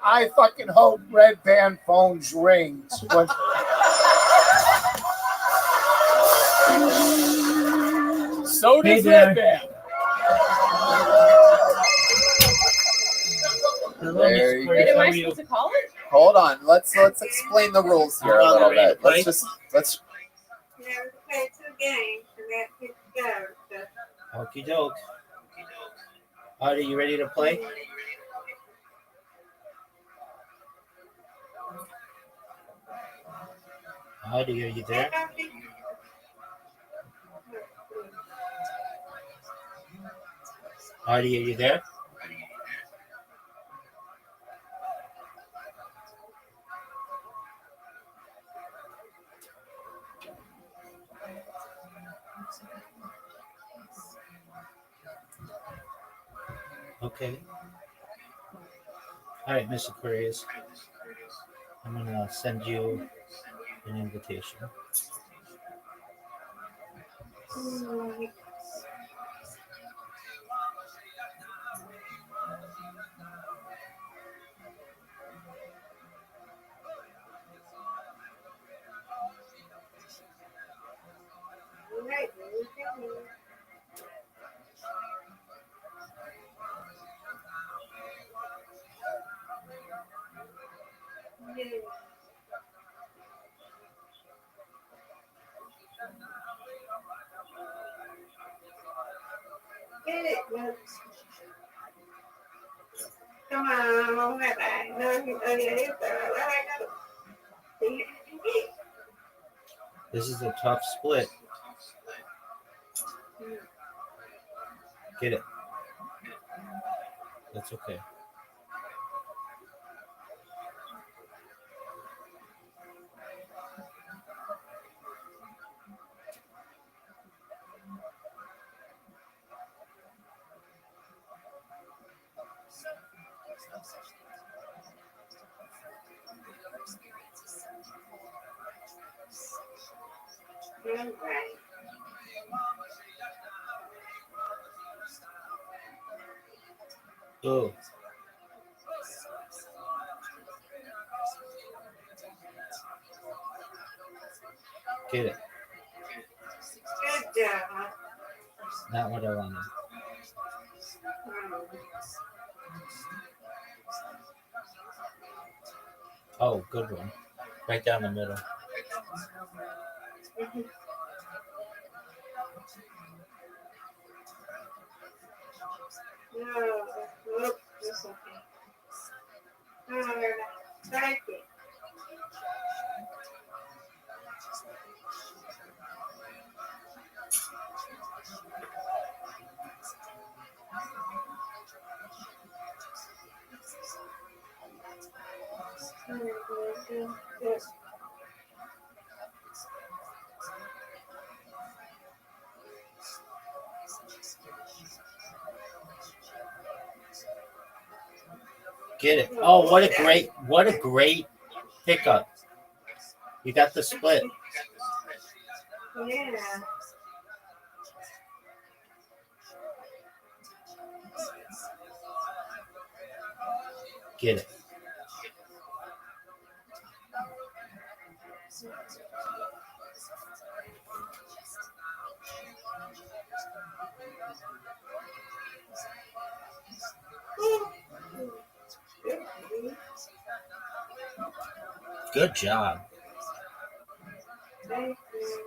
I fucking hope Red Band phones rings. When... So does Hey there. Red Band. There you Wait, am I go. supposed to call it? Hold on. Let's explain the rules here a little bit. Let's have to play 2 games and that's it to go. So, Okie doke. Artie, you ready to play? Artie, are you there? Artie, are you there? Okay. All right, Miss Aquarius. I'm gonna send you an invitation. Get it, look. Come on, Rabbi. No, it's This is a tough split. Get it. That's okay. Oh. Get it. Good job. Not what I wanted. Oh, good one. Right down the middle. No, look, it's okay. No, Rabbi. Thank you. Get it. Oh, what a great pickup. You got the split. Yeah. Get it. Good job. Thank you.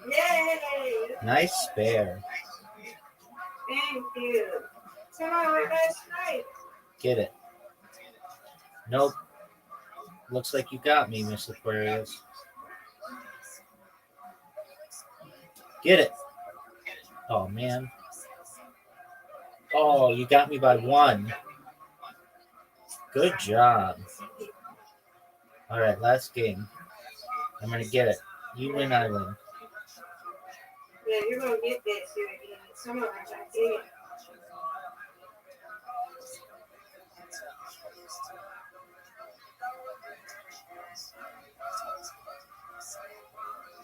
Yay! Nice spare. Thank you. Come on, Rabbi, straight. Get it. Nope. Looks like you got me, Miss Aquarius. Get it. Oh, man. Oh, you got me by 1. Good job. All right, last game. I'm going to get it. You win, I win. Yeah, you're going to get that shit again. Come on, Rabbi, get it.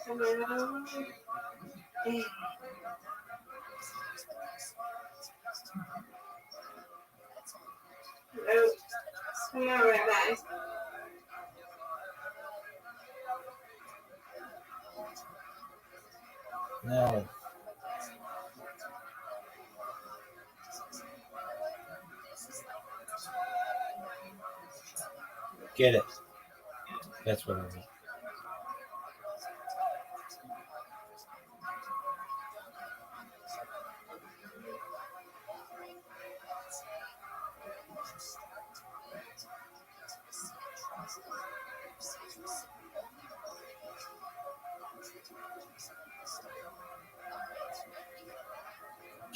Come on. Yeah. Oh, come on, Rabbi. No. Get it. That's what I want.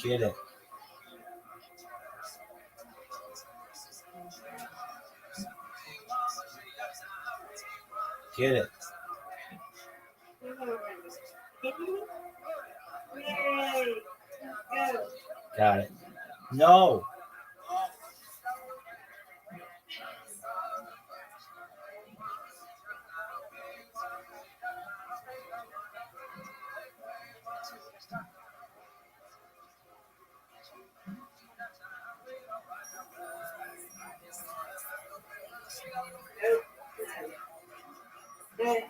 Get it. Get it. Yay. Go. Got it. No. Good.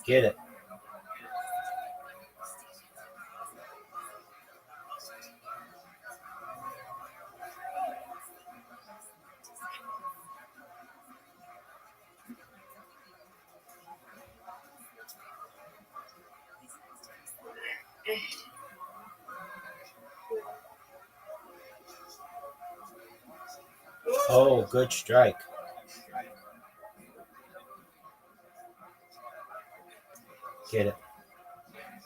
Get it. Oh, good strike. Get it.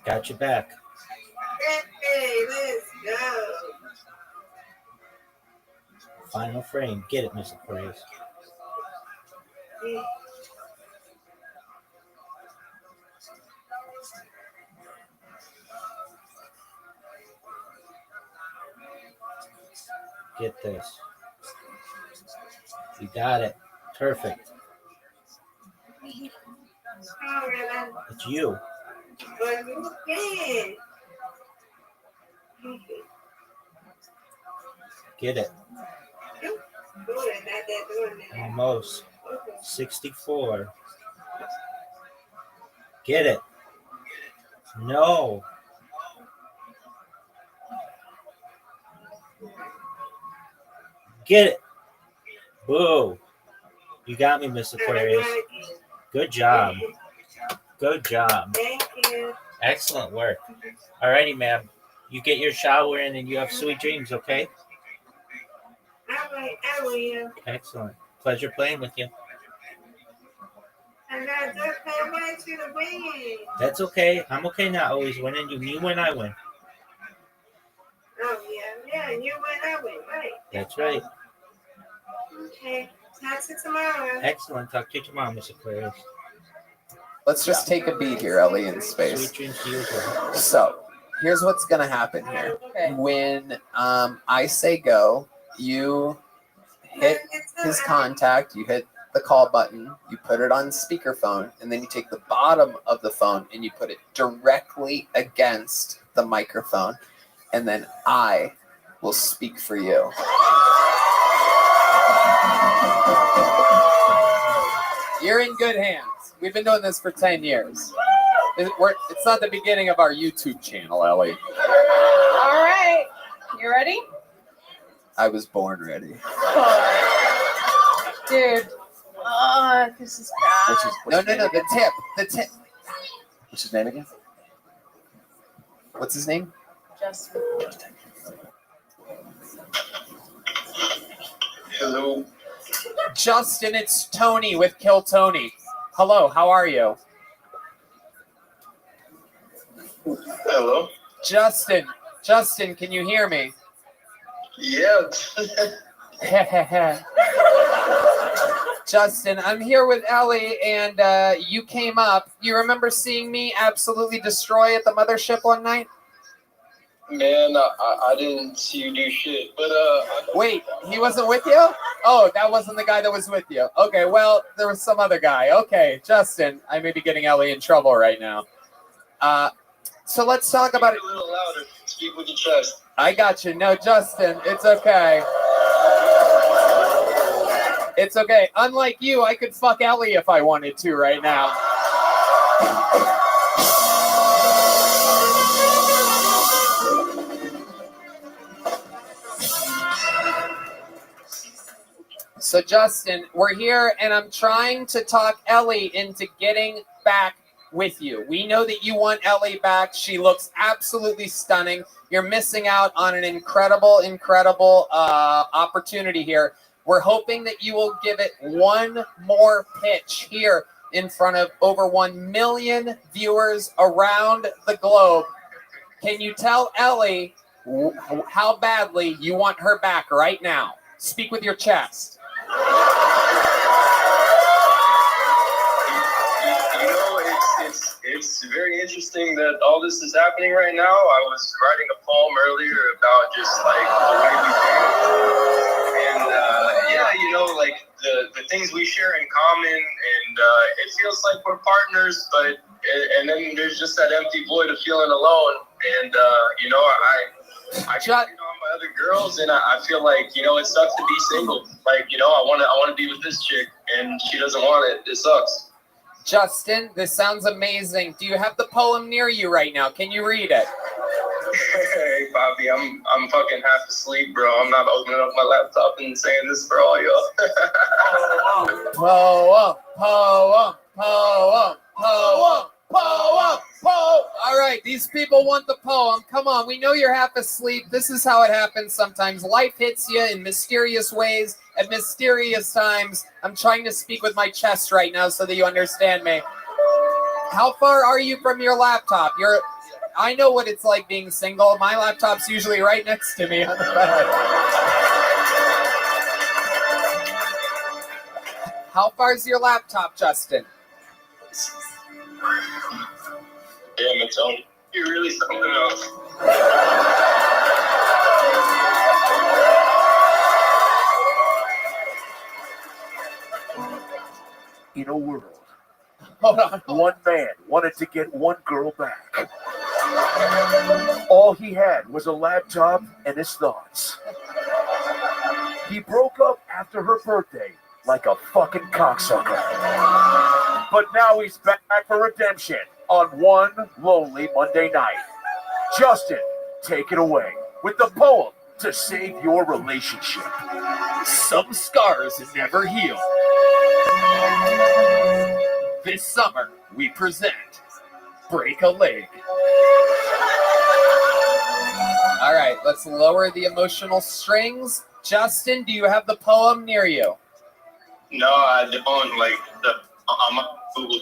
Got your back. Hey, let's go. Final frame. Get it, Mr. Aquarius. Get this. You got it. Perfect. Oh, really? It's you. But you can. Get it. Good. Not that doing that. Almost. 64. Get it. No. Get it. Boo. You got me, Miss Aquarius. Good job. Good job. Thank you. Excellent work. Alrighty, ma'am. You get your shower in and you have sweet dreams, okay? I will. Excellent. Pleasure playing with you. And I just can't wait you to win. That's okay. I'm okay not always winning. You win, I win. Oh, yeah. Yeah, you win, I win. Right. That's right. Okay. Talk to you tomorrow. Excellent. Talk to you tomorrow, Miss Aquarius. Let's just take a beat here, Ellie, in space. Sweet dreams to you as well. So, here's what's going to happen here. When I say go, you hit his contact, you hit the call button, you put it on speakerphone, and then you take the bottom of the phone and you put it directly against the microphone, and then I will speak for you. You're in good hands. We've been doing this for 10 years. It's not the beginning of our YouTube channel, Ellie. All right. You ready? I was born ready. Dude. Oh, this is bad. No, the tip. The tip. What's his name again? What's his name? Justin. Hello. Justin, it's Tony with Kill Tony. Hello, how are you? Hello. Justin, can you hear me? Yeah. Justin, I'm here with Ellie, and you came up. You remember seeing me absolutely destroy at the mothership one night? Man, I didn't see you do shit, but Wait, he wasn't with you? Oh, that wasn't the guy that was with you. Okay, well, there was some other guy. Okay, Justin, I may be getting Ellie in trouble right now. So let's talk about it. A little louder. Speak with your chest. I got you. No, Justin, it's okay. It's okay. Unlike you, I could fuck Ellie if I wanted to right now. So Justin, we're here and I'm trying to talk Ellie into getting back with you. We know that you want Ellie back. She looks absolutely stunning. You're missing out on an incredible opportunity here. We're hoping that you will give it one more pitch here in front of over 1 million viewers around the globe. Can you tell Ellie how badly you want her back right now? Speak with your chest. It's very interesting that all this is happening right now. I was writing a poem earlier about just like the way we think, and like the things we share in common, and it feels like we're partners, but and then there's just that empty void of feeling alone, and I cheat on my other girls, and I feel like it sucks to be single. Like I want to be with this chick, and she doesn't want it. It sucks. Justin, this sounds amazing. Do you have the poem near you right now? Can you read it? Hey, Bobby, I'm fucking half asleep, bro. I'm not opening up my laptop and saying this for all y'all. Poem, poem, poem, poem, poem, poem. All right, these people want the poem. Come on, we know you're half asleep. This is how it happens sometimes. Life hits you in mysterious ways at mysterious times. I'm trying to speak with my chest right now so that you understand me. How far are you from your laptop? I know what it's like being single. My laptop's usually right next to me on the bed. How far is your laptop, Justin? Damn it, Tony. You're really something else. In a world, one man wanted to get one girl back. All he had was a laptop and his thoughts. He broke up after her birthday like a fucking cocksucker. But now he's back for redemption on one lonely Monday night. Justin, take it away with the poem to save your relationship. Some scars never heal. This summer, we present Break a Leg. All right, let's lower the emotional strings. Justin, do you have the poem near you? No, I don't. Like, I'm Google.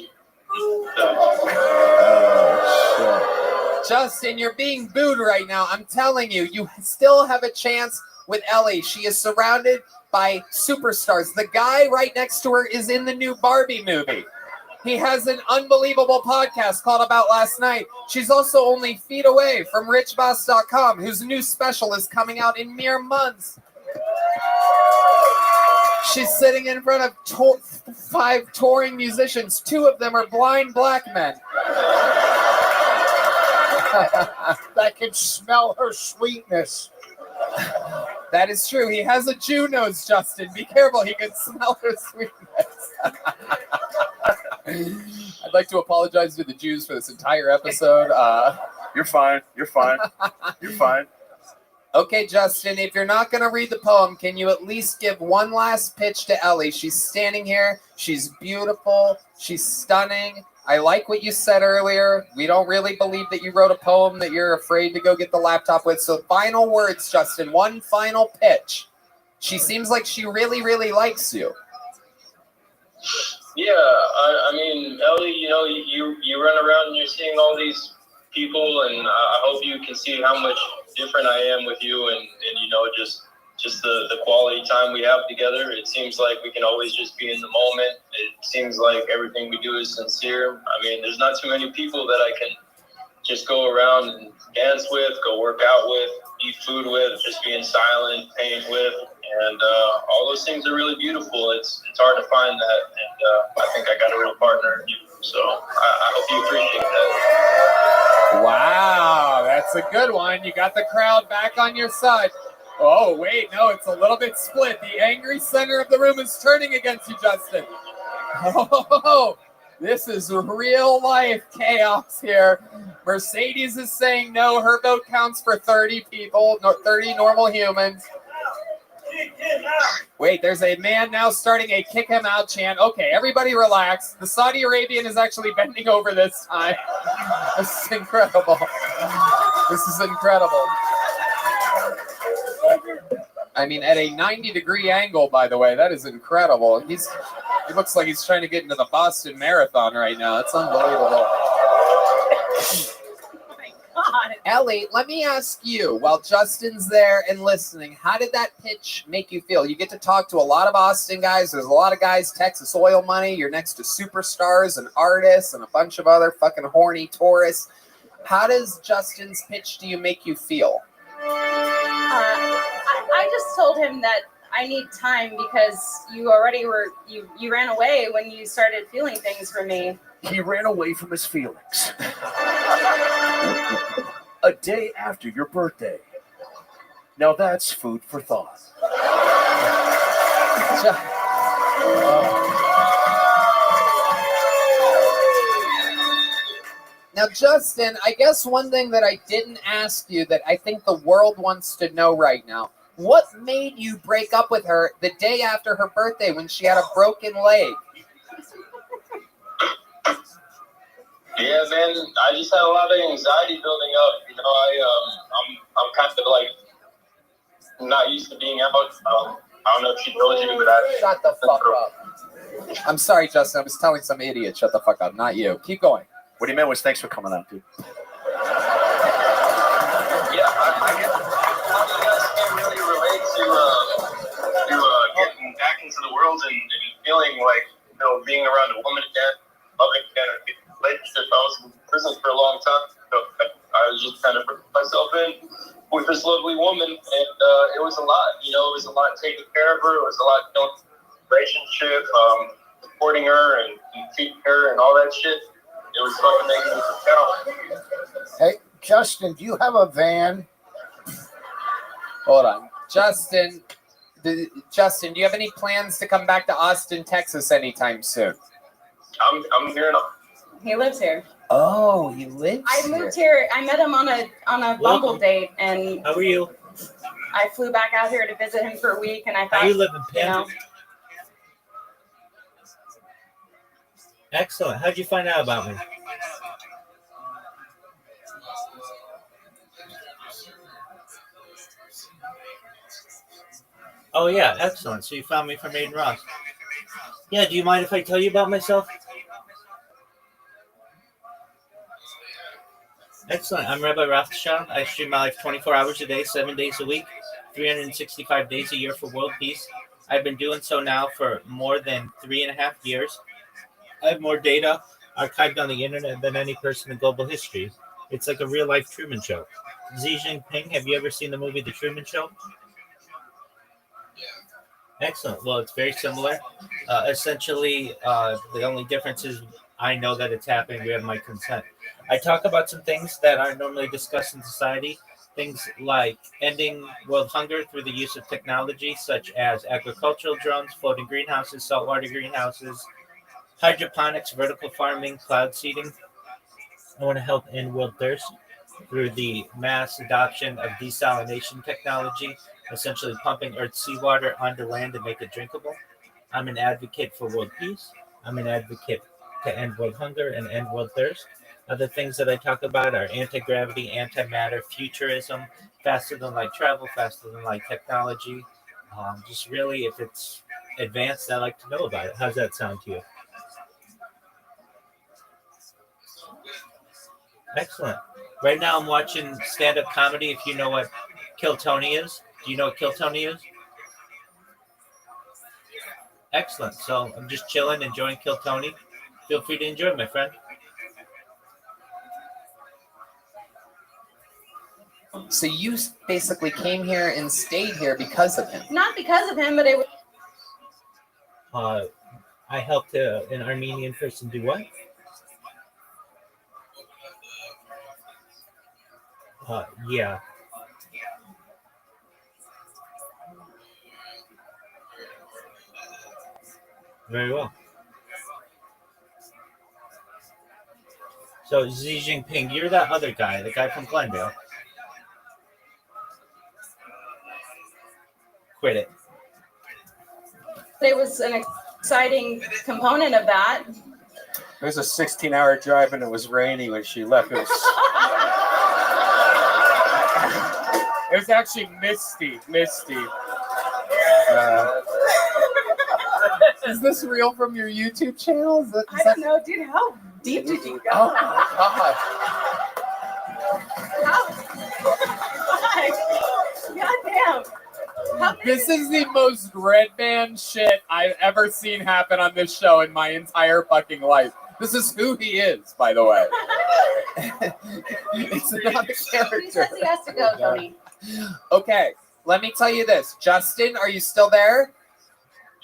Justin, you're being booed right now. I'm telling you, you still have a chance with Ellie. She is surrounded by superstars. The guy right next to her is in the new Barbie movie. He has an unbelievable podcast called About Last Night. She's also only feet away from richboss.com, whose new special is coming out in mere months. She's sitting in front of 5 touring musicians. 2 of them are blind black men. That can smell her sweetness. That is true. He has a Jew nose, Justin. Be careful. He can smell her sweetness. I'd like to apologize to the Jews for this entire episode. You're fine. You're fine. You're fine. Okay, Justin, if you're not going to read the poem, can you at least give one last pitch to Ellie? She's standing here. She's beautiful. She's stunning. I like what you said earlier. We don't really believe that you wrote a poem that you're afraid to go get the laptop with. So final words, Justin. One final pitch. She seems like she really, really likes you. Yeah, I mean, Ellie, you run around and you're seeing all these people, and I hope you can see how much different I am with you, and just the quality time we have together. It seems like we can always just be in the moment. It seems like everything we do is sincere. I mean, there's not too many people that I can just go around and dance with, go work out with, eat food with, just being silent, paint with, and all those things are really beautiful. It's hard to find that, and I think I got a real partner in you. So I hope you appreciate that. Wow, that's a good one. You got the crowd back on your side. Oh, wait, no, it's a little bit split. The angry center of the room is turning against you, Justin. Oh, this is real life chaos here. Mercedes is saying no. Her vote counts for 30 people, 30 normal humans. Wait, there's a man now starting a kick him out chant. Okay, everybody relax. The Saudi Arabian is actually bending over this time. This is incredible. This is incredible. I mean, at a 90-degree angle, by the way, that is incredible. He looks like he's trying to get into the Boston Marathon right now. It's unbelievable. God. Ellie, let me ask you, while Justin's there and listening, how did that pitch make you feel? You get to talk to a lot of Austin guys. There's a lot of guys, Texas oil money. You're next to superstars and artists and a bunch of other fucking horny tourists. How does Justin's pitch do you make you feel? I just told him that I need time because you already were, you ran away when you started feeling things for me. He ran away from his feelings. A day after your birthday. Now that's food for thought. Now, Justin, I guess one thing that I didn't ask you that I think the world wants to know right now, what made you break up with her the day after her birthday when she had a broken leg? Yeah, man, I just had a lot of anxiety building up. You know, I'm kind of like not used to being out. I don't know if she told you, but Shut the fuck up. I'm sorry, Justin. I was telling some idiot. Shut the fuck up. Not you. Keep going. What he meant was thanks for coming out, dude. Yeah, I guess a lot of you guys can't really relate to getting back into the world and feeling like, you know, being around a woman again, loving again, or being in a relationship. I was in prison for a long time, so I was just kind of putting myself in with this lovely woman, and it was a lot. You know, it was a lot taking care of her. It was a lot doing relationship, supporting her and feeding her and all that shit. It was fucking making me count. Hey, Justin, do you have a van? Hold on. Justin, do you have any plans to come back to Austin, Texas anytime soon? I'm here now. He lives here. Oh, he lives I moved here. I met him on a Bumble date, and How are you? I flew back out here to visit him for a week, and I thought, How you living, you Pam? know, Excellent. How'd you find out about me? Oh, yeah. Excellent. So you found me from Aiden Ross. Yeah, do you mind if I tell you about myself? Excellent. I'm Rabbi Rothschild. I stream my life 24 hours a day, 7 days a week, 365 days a year for world peace. I've been doing so now for more than 3.5 years. I have more data archived on the internet than any person in global history. It's like a real-life Truman Show. Xi Jinping, have you ever seen the movie The Truman Show? Excellent. Well, it's very similar. Essentially, the only difference is I know that it's happening. We have my consent. I talk about some things that aren't normally discussed in society, things like ending world hunger through the use of technology, such as agricultural drones, floating greenhouses, saltwater greenhouses, hydroponics, vertical farming, cloud seeding. I want to help end world thirst through the mass adoption of desalination technology, essentially pumping Earth's seawater under land to make it drinkable. I'm an advocate for world peace. I'm an advocate to end world hunger and end world thirst. Other things that I talk about are anti-gravity, antimatter, futurism, faster than light travel, faster than light technology. Just really, if it's advanced, I like to know about it. How's that sound to you? Excellent. Right now I'm watching stand-up comedy. If you know what Kill Tony is. Do you know what Kill Tony is? Excellent. So I'm just chilling, enjoying Kill Tony. Feel free to enjoy, my friend. So you basically came here and stayed here because of him. not because of him, but it was. I helped an Armenian person do what? Yeah. Very well. So Xi Jinping, you're that other guy, the guy from Glendale. Quit it. It was an exciting component of that. It was a 16-hour drive and it was rainy when she left. It was actually misty. Is this real from your YouTube channel? I don't know, dude. How deep did you go? Oh my god. God damn. This is the most red band shit I've ever seen happen on this show in my entire fucking life. This is who he is, by the way. It's not a character. He says he has to go, Tony. Okay, let me tell you this. Justin, are you still there?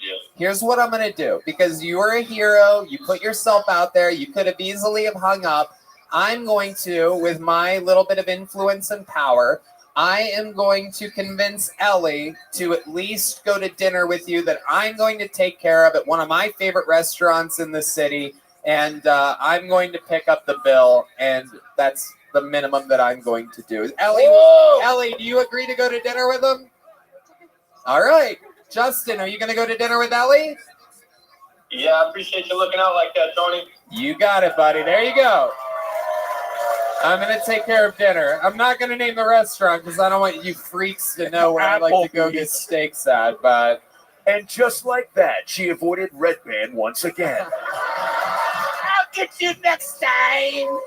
Yeah. Here's what I'm going to do. Because you're a hero, you put yourself out there, you could have easily have hung up. I'm going to, with my little bit of influence and power, I am going to convince Ellie to at least go to dinner with you that I'm going to take care of at one of my favorite restaurants in the city. And I'm going to pick up the bill. And that's the minimum that I'm going to do. Ellie, do you agree to go to dinner with him? All right. Justin, are you going to go to dinner with Ellie? Yeah, I appreciate you looking out like that, Tony. You got it, buddy. There you go. I'm going to take care of dinner. I'm not going to name the restaurant because I don't want you freaks to know where I like to go get steaks at, but... And just like that, she avoided Red Band once again. I'll get you next time.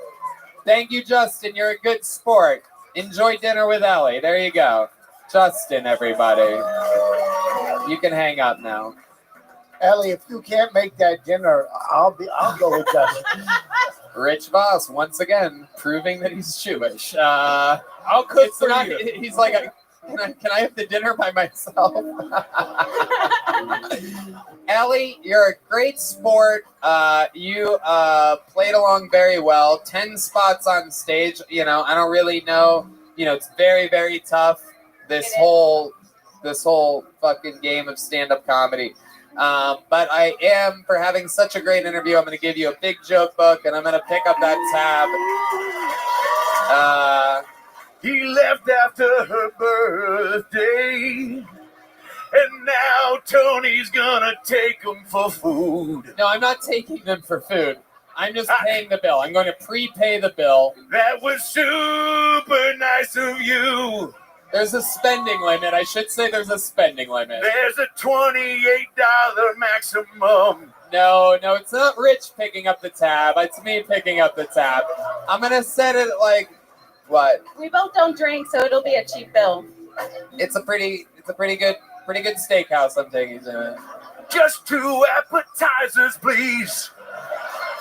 Thank you, Justin. You're a good sport. Enjoy dinner with Ellie. There you go. Justin, everybody. You can hang up now. Ellie, if you can't make that dinner, I'll go with Justin. Rich Voss, once again, proving that he's Jewish. I'll cook for you. He's like, can I have the dinner by myself? Ellie, you're a great sport. You played along very well. 10 spots on stage. You know, I don't really know. You know, it's very, very tough. This whole fucking game of stand-up comedy. But I am, for having such a great interview, I'm going to give you a big joke book, and I'm going to pick up that tab. He left after her birthday, and now Tony's gonna take him for food. No, I'm not taking them for food. I'm just paying the bill. I'm going to prepay the bill. That was super nice of you. There's a spending limit. I should say there's a spending limit. There's a $28 maximum. No, it's not Rich picking up the tab. It's me picking up the tab. I'm going to set it like, what? We both don't drink, so it'll be a cheap bill. It's a pretty good steakhouse I'm taking to. Just 2 appetizers, please.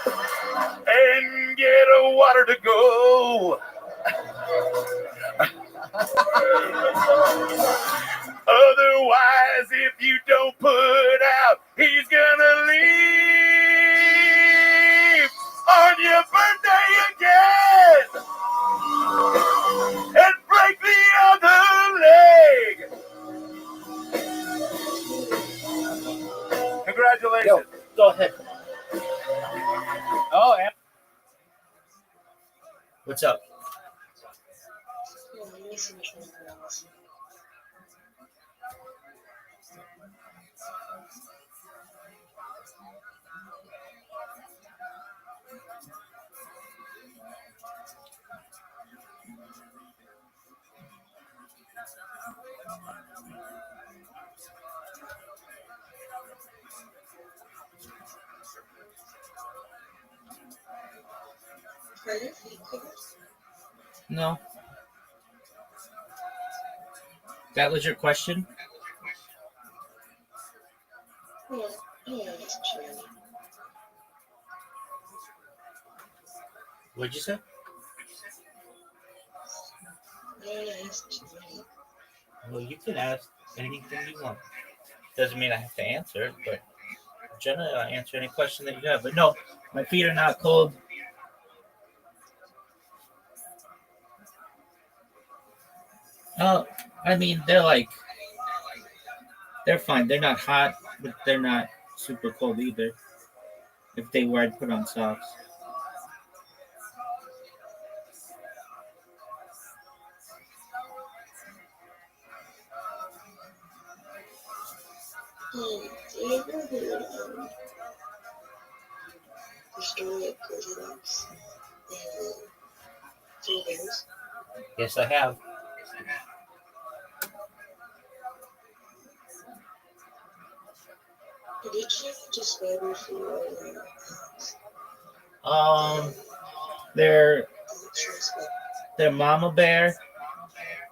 And get a water to go. Otherwise, if you don't put out, he's gonna leave on your birthday again and break the other leg. Congratulations. Go ahead. Oh, yeah. What's up? No. That was your question? What'd you say? Well, you can ask anything you want. Doesn't mean I have to answer it, but generally I'll answer any question that you have. But no, my feet are not cold. I mean, they're fine. They're not hot, but they're not super cold either. If they were, I'd put on socks. Do you ever heard the story of Goldilocks and Three Bears? Yes, I have. Did you describe her for Their mama bear.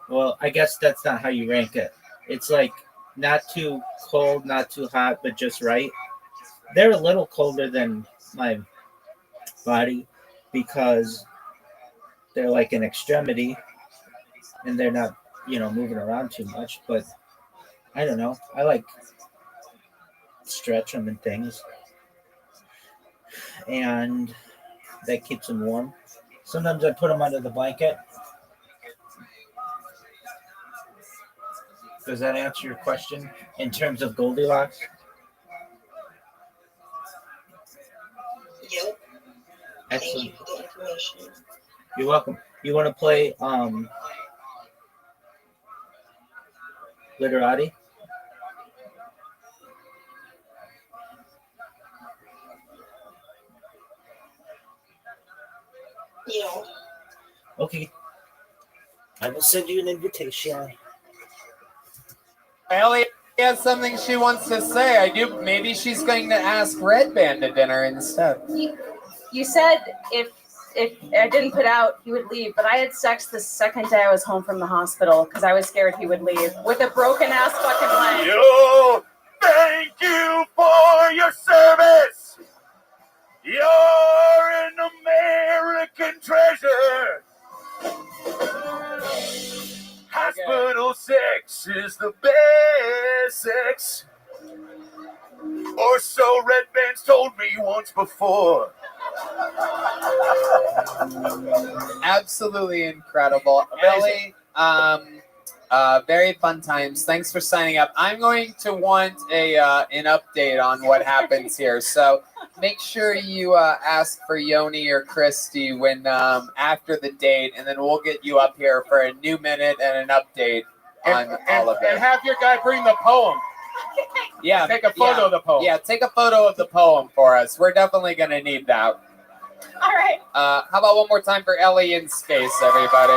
Well, I guess that's not how you rank it. It's like not too cold, not too hot, but just right. They're a little colder than my body because they're like an extremity and they're not, moving around too much. But I don't know. I like stretch them and things. And that keeps them warm. Sometimes I put them under the blanket. Does that answer your question in terms of Goldilocks? Yep. Excellent. Thank you for the information. You're welcome. You want to play Literati? Yeah. Okay. I will send you an invitation. Ellie has something she wants to say. Maybe she's going to ask Red Band to dinner instead. You said if I didn't put out, he would leave, but I had sex the second day I was home from the hospital because I was scared he would leave with a broken ass fucking leg. Yo, thank you for your service. You're an American treasure. Hospital sex is the best sex. Or so Red Band's told me once before. Absolutely incredible. Ellie, very fun times. Thanks for signing up. I'm going to want an update on what happens here. So make sure you ask for Yoni or Christy when after the date, and then we'll get you up here for a new minute and an update on all of it. And have your guy bring the poem. Yeah, take a photo of the poem. Yeah, take a photo of the poem for us. We're definitely going to need that. All right. How about one more time for Ellie in space, everybody?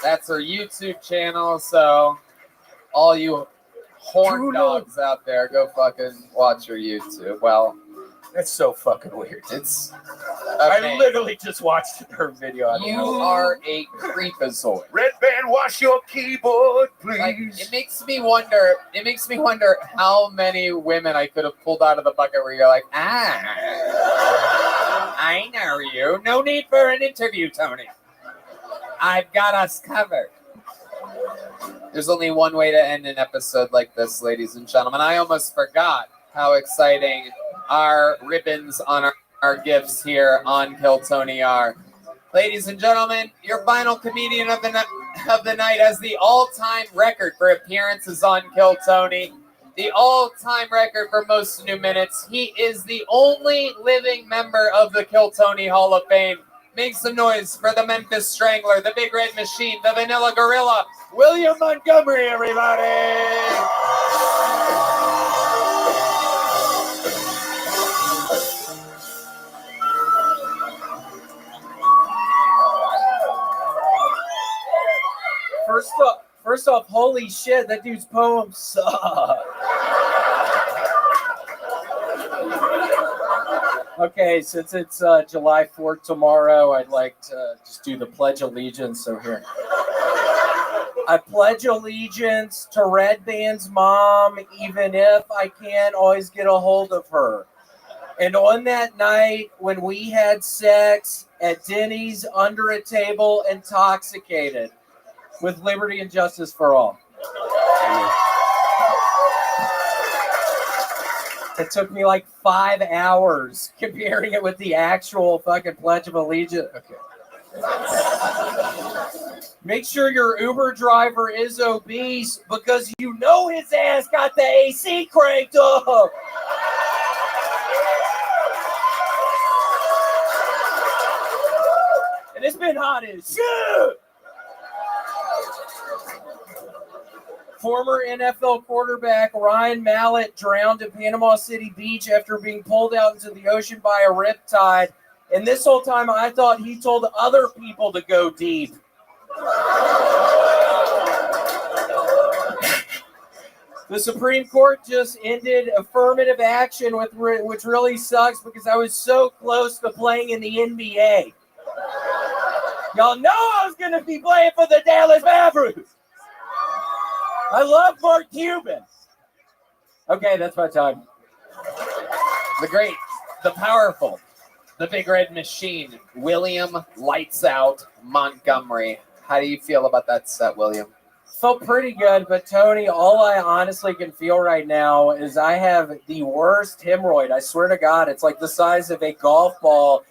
That's her YouTube channel, so all you horn dogs out there, go fucking watch her YouTube. Well, that's so fucking weird. It's. I literally just watched her video. You are a creepazoid. Red Band, wash your keyboard, please. Like, it makes me wonder. It makes me wonder how many women I could have pulled out of the bucket where you're like, I know you. No need for an interview, Tony. I've got us covered. There's only one way to end an episode like this, ladies and gentlemen. I almost forgot how exciting our ribbons on our gifts here on Kill Tony are. Ladies and gentlemen, your final comedian of the night has the all-time record for appearances on Kill Tony, the all-time record for most new minutes. He is the only living member of the Kill Tony Hall of Fame. Make some noise for the Memphis Strangler, the Big Red Machine, the Vanilla Gorilla, William Montgomery, everybody! First off, holy shit, that dude's poems suck. Okay, since it's July 4th tomorrow, I'd like to just do the Pledge of Allegiance. So here. I pledge allegiance to Red Band's mom, even if I can't always get a hold of her. And on that night when we had sex at Denny's under a table, intoxicated, with liberty and justice for all. It took me like 5 hours comparing it with the actual fucking Pledge of Allegiance. Okay. Make sure your Uber driver is obese because you know his ass got the AC cranked up. And it's been hot as shit. Former NFL quarterback Ryan Mallett drowned in Panama City Beach after being pulled out into the ocean by a riptide. And this whole time I thought he told other people to go deep. The Supreme Court just ended affirmative action, which really sucks because I was so close to playing in the NBA. Y'all know I was going to be playing for the Dallas Mavericks. I love Mark Cuban. Okay, that's my time. The great, the powerful, the big red machine, William Lights Out Montgomery. How do you feel about that set, William? Felt pretty good, but Tony, all I honestly can feel right now is I have the worst hemorrhoid. I swear to God, it's like the size of a golf ball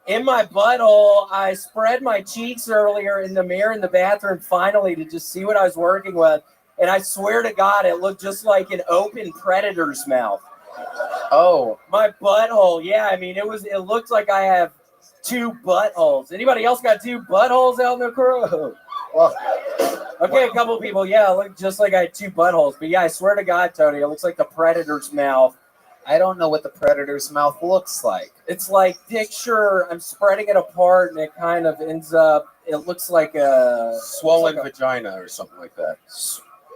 in my butthole. I spread my cheeks earlier in the mirror in the bathroom finally to just see what I was working with. And I swear to God, it looked just like an open predator's mouth. Oh. My butthole. Yeah, I mean, it looked like I have 2 buttholes. Anybody else got 2 buttholes out in the crew? Well, okay, a couple people. Yeah, it looked just like I had 2 buttholes. But yeah, I swear to God, Tony, it looks like the predator's mouth. I don't know what the predator's mouth looks like. It's like, picture, I'm spreading it apart and it kind of ends up, it looks like a... Swollen vagina or something like that.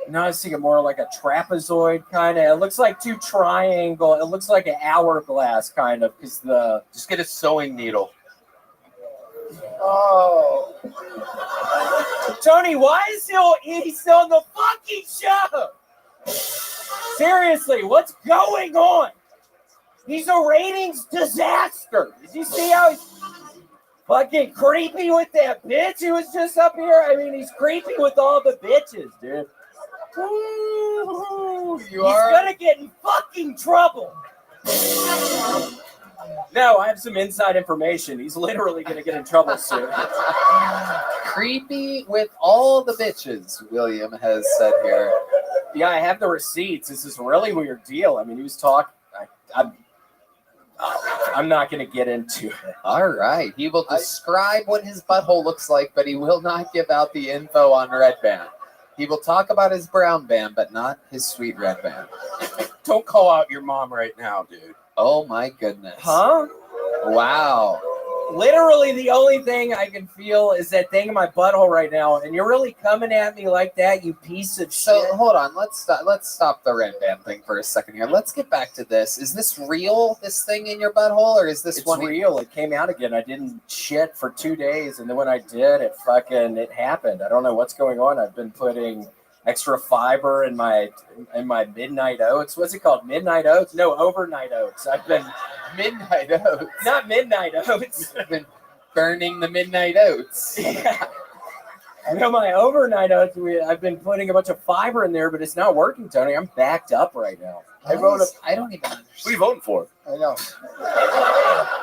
No, I was thinking more like a trapezoid kind of. It looks like 2 triangle. It looks like an hourglass kind of because the... Just get a sewing needle. Oh. Tony, why is he still in the fucking show? Seriously, what's going on? He's a ratings disaster. Did you see how he's fucking creepy with that bitch who was just up here? I mean, he's creepy with all the bitches, dude. Ooh, he's gonna get in fucking trouble. No, I have some inside information. He's literally gonna get in trouble soon. Creepy with all the bitches, William has said here. Yeah, I have the receipts. This is a really weird deal. I mean, he was talking. I'm not going to get into it. All right. He will describe what his butthole looks like, but he will not give out the info on Red Band. He will talk about his brown band, but not his sweet red band. Don't call out your mom right now, dude. Oh, my goodness. Huh? Wow. Literally, the only thing I can feel is that thing in my butthole right now, and you're really coming at me like that, you piece of shit. So, hold on. Let's stop the red band thing for a second here. Let's get back to this. Is this real, this thing in your butthole, or is this one? It's real. It came out again. I didn't shit for 2 days, and then when I did, it happened. I don't know what's going on. I've been putting extra fiber in my midnight oats. What's it called? Midnight oats? No, overnight oats. I've been midnight oats. Not midnight oats. I've been burning the midnight oats. Yeah. I know my overnight oats. I've been putting a bunch of fiber in there, but it's not working, Tony. I'm backed up right now. I don't even understand. What are you voting for? I know.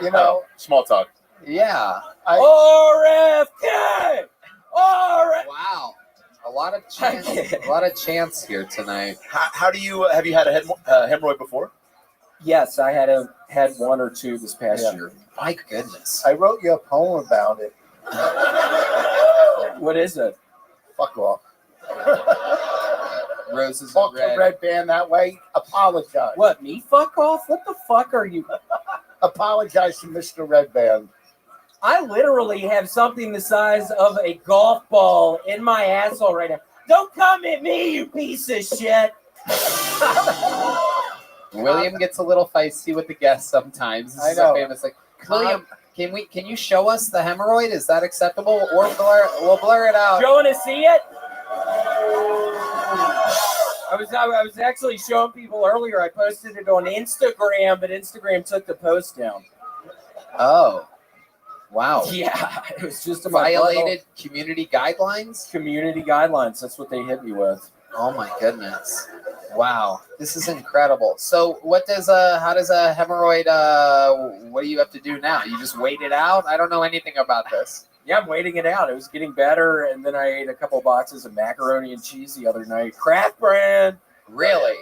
You know. Small talk. Yeah. RFK. Wow. A lot of chance here tonight. How do you have you had a hemorrhoid before? Yes, I had 1 or 2 this past year. My goodness. I wrote you a poem about it. What is it? Fuck off. Roses Fuck are red. the red band that way. Apologize. What, me fuck off? What the fuck are you? Apologize to Mr. Red Band. I literally have something the size of a golf ball in my asshole right now. Don't come at me, you piece of shit. William gets a little feisty with the guests sometimes. This I is know. a famous thing. William, can you show us the hemorrhoid? Is that acceptable? Or we'll blur it out. Do you want to see it? I was actually showing people earlier. I posted it on Instagram, but Instagram took the post down. Oh. Wow. Yeah, it was just violated community guidelines? Community guidelines. That's what they hit me with. Oh my goodness. Wow. This is incredible. So how does a hemorrhoid, what do you have to do now? You just wait it out? I don't know anything about this. Yeah, I'm waiting it out. It was getting better, and then I ate a couple boxes of macaroni and cheese the other night. Kraft brand. Really?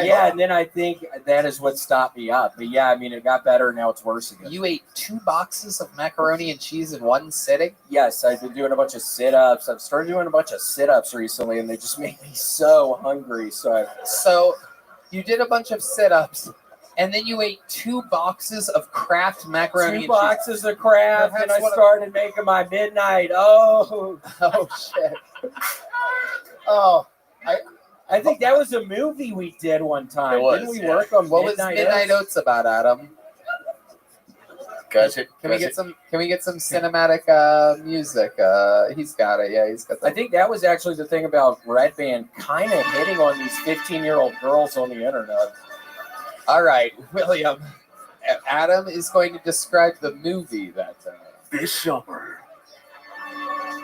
Yeah, and then I think that is what stopped me up. But yeah, I mean, it got better. Now it's worse again. You ate 2 boxes of macaroni and cheese in one sitting? Yes, I've been doing a bunch of sit-ups. I've started doing a bunch of sit-ups recently, and they just make me so hungry. So you did a bunch of sit-ups, and then you ate 2 boxes of Kraft macaroni and cheese. 2 boxes of Kraft, and I Perhaps started making my midnight. Oh shit. Oh, I think that was a movie we did one time. It was, Didn't we yeah. work on What was Midnight Oats about, Adam? Can we get some cinematic music? He's got it. Yeah, he's got that. I think that was actually the thing about Red Band kind of hitting on these 15-year-old girls on the internet. All right, William. Adam is going to describe the movie that This summer,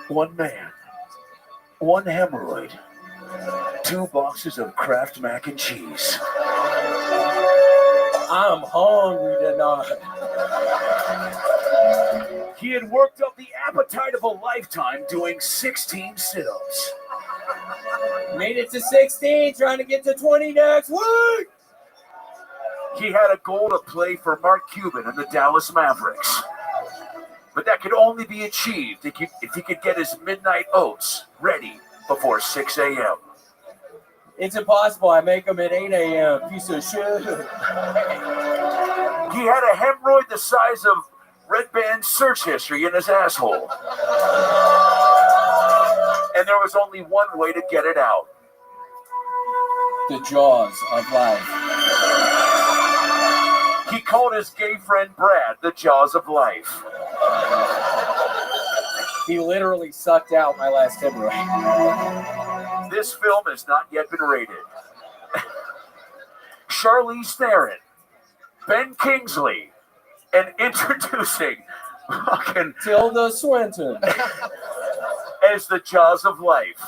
one man, one hemorrhoid, 2 boxes of Kraft mac and cheese. I'm hungry tonight. He had worked up the appetite of a lifetime doing 16 sit-ups. Made it to 16, trying to get to 20 next week. He had a goal to play for Mark Cuban and the Dallas Mavericks. But that could only be achieved if he could get his midnight oats ready before 6 a.m. It's impossible. I make them at 8 a.m. Piece of shit. He had a hemorrhoid the size of Red Band's search history in his asshole. And there was only one way to get it out. The jaws of life. He called his gay friend Brad the jaws of life. He literally sucked out my last hemorrhoid. This film has not yet been rated. Charlize Theron, Ben Kingsley, and introducing fucking Tilda Swinton as the jaws of life.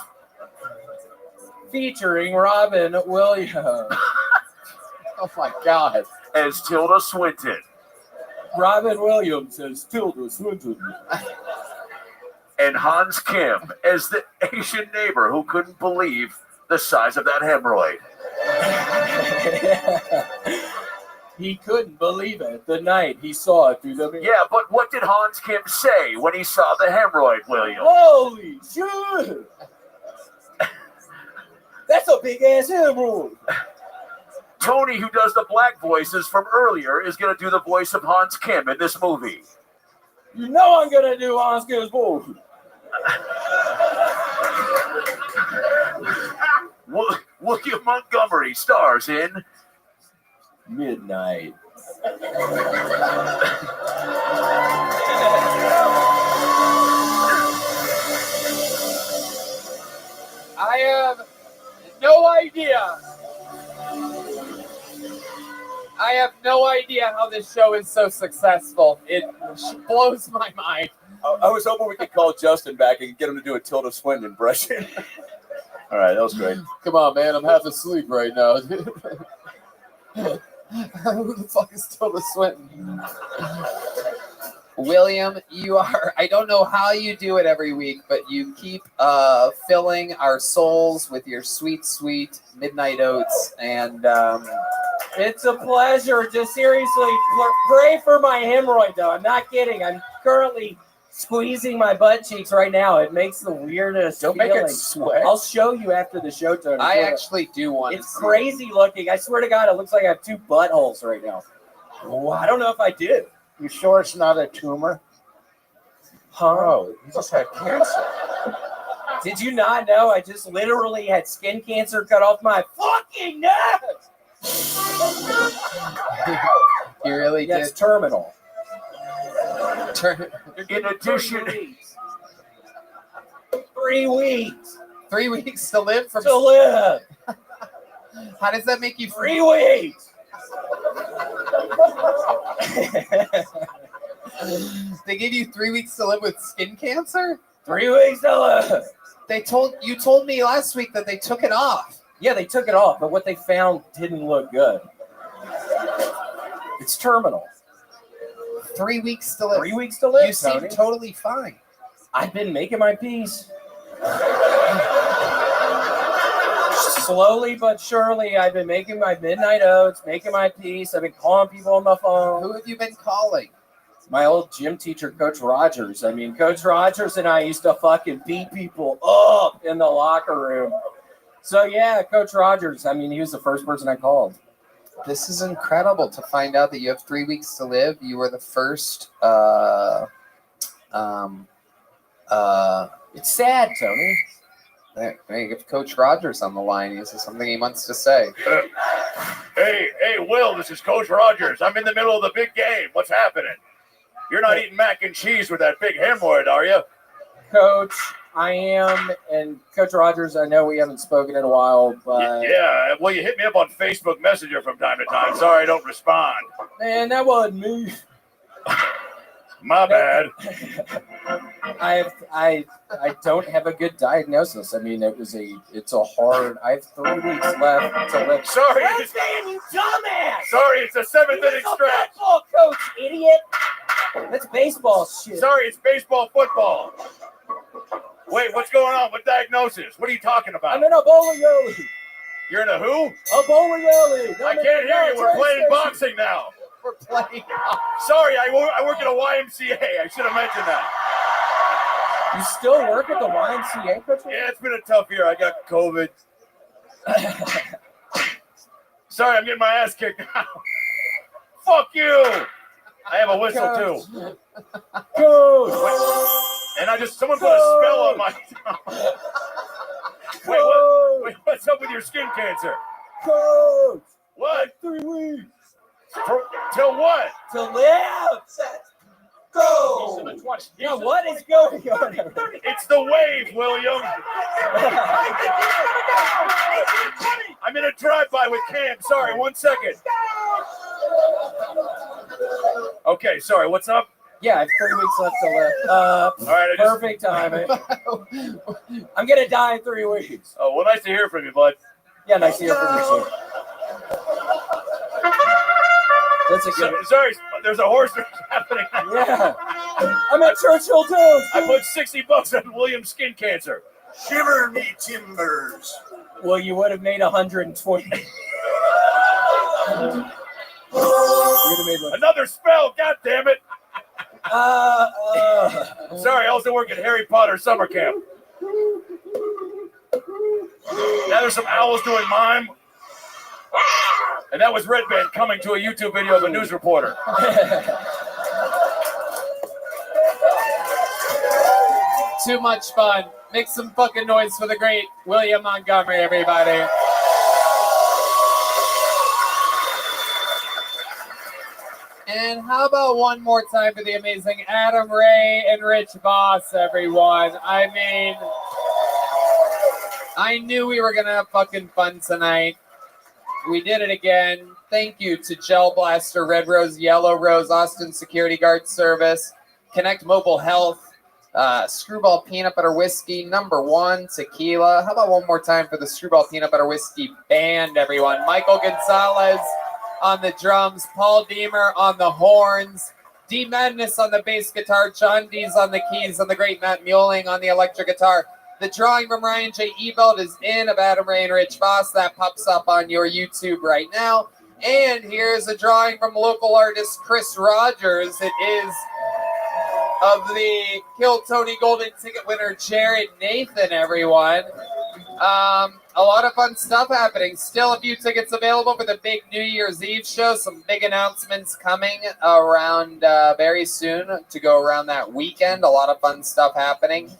Featuring Robin Williams. Oh my God. As Tilda Swinton. Robin Williams as Tilda Swinton. And Hans Kim as the Asian neighbor who couldn't believe the size of that hemorrhoid. He couldn't believe it the night he saw it through the mirror. Yeah, but what did Hans Kim say when he saw the hemorrhoid, William? Holy shit! That's a big ass hemorrhoid. Tony, who does the black voices from earlier, is going to do the voice of Hans Kim in this movie. You know I'm going to do Hans Kim's voice. William Montgomery stars in Midnight. I have no idea. I have no idea how this show is so successful. It blows my mind. I was hoping we could call Justin back and get him to do a Tilda Swinton impression. All right, that was great. Come on, man. I'm half asleep right now. Who the fuck is Tilda Swinton? William, you are, I don't know how you do it every week, but you keep filling our souls with your sweet, sweet midnight oats. And it's a pleasure. Just seriously, pray for my hemorrhoid, though. I'm not kidding. I'm currently squeezing my butt cheeks right now. It makes the weirdest Don't feeling. make it sweat. I'll show you after the show, Tony. I actually do want It's to see crazy looking. I swear to God, it looks like I have 2 buttholes right now. Oh, I don't know if I do. You sure it's not a tumor? Huh? Oh, you just had cancer. Did you not know I just literally had skin cancer cut off my fucking neck? You really did? It's terminal. In addition, 3 weeks. 3 weeks to live from To live. How does that make you 3 weeks. They gave you 3 weeks to live with skin cancer? 3 weeks to live. You told me last week that they took it off. Yeah, they took it off, but what they found didn't look good. It's terminal. 3 weeks to live. 3 weeks to live. You seem Tony. totally fine. I've been making my peace. Slowly but surely, I've been making my midnight oats, making my peace. I've been calling people on the phone. Who have you been calling? My old gym teacher, Coach Rogers. I mean, Coach Rogers and I used to fucking beat people up in the locker room. So, yeah, Coach Rogers. I mean, he was the first person I called. This is incredible to find out that you have 3 weeks to live. You were the first. It's sad, Tony. If Coach Rogers on the line, is there something he wants to say? Hey, Will, this is Coach Rogers. I'm in the middle of the big game. What's happening? You're not eating mac and cheese with that big hemorrhoid, are you? Coach, I am. And Coach Rogers, I know we haven't spoken in a while, but... Yeah, well, you hit me up on Facebook Messenger from time to time. Sorry I don't respond. Man, that wasn't me. My bad. I don't have a good diagnosis. I mean, it's a hard. I have 3 weeks left to live. Sorry, you dumbass. Sorry, it's a seventh inning stretch. Baseball coach, idiot. That's baseball shit. Sorry, it's baseball football. Wait, what's going on? What diagnosis? What are you talking about? I'm in a bowling alley. You're in a who? A bowling alley. I can't hear you. We're playing boxing now. We're playing. Sorry, I work at a YMCA. I should have mentioned that. You still work at the YMCA, Coach? Yeah, it's been a tough year. I got COVID. Sorry, I'm getting my ass kicked now. Fuck you. I have a whistle too. Coach. And someone put a spell on my tongue. Wait, what's up with your skin cancer? Coach. What? 3 weeks. Till what? To live. Go. Yeah, what is going on? It's the wave, William. I'm in a drive-by with Cam. Sorry, 1 second. Okay, sorry, what's up? Yeah, I have 3 weeks left to live. All right, Perfect timing. I'm going to die in 3 weeks. Oh, well, nice to hear from you, bud. Yeah, nice to hear from you, too. That's a good Sorry, there's a horse race happening. Yeah. I'm at Churchill Downs. I put $60 on William's skin cancer. Shiver me timbers. Well, you would have made 120. Another spell, god damn it. Sorry, I also work at Harry Potter summer camp. Now there's some owls doing mime. And that was Red Band coming to a YouTube video of a news reporter. Too much fun. Make some fucking noise for the great William Montgomery, everybody. And how about one more time for the amazing Adam Ray and Rich Voss, everyone. I mean, I knew we were going to have fucking fun tonight. We did it again. Thank you to Gel Blaster, Red Rose, Yellow Rose, Austin Security Guard Service, Connect Mobile Health, Screwball Peanut Butter Whiskey, #1 Tequila. How about one more time for the Screwball Peanut Butter Whiskey Band, everyone? Michael Gonzalez on the drums, Paul Deemer on the horns, D Madness on the bass guitar, John Dees on the keys, and the great Matt Mueling on the electric guitar. The drawing from Ryan J. Ebelt is in of Adam Ray and Rich Voss. That pops up on your YouTube right now. And here's a drawing from local artist Chris Rogers. It is of the Kill Tony Golden Ticket winner Jared Nathan, everyone. A lot of fun stuff happening. Still a few tickets available for the big New Year's Eve show. Some big announcements coming around very soon to go around that weekend. A lot of fun stuff happening.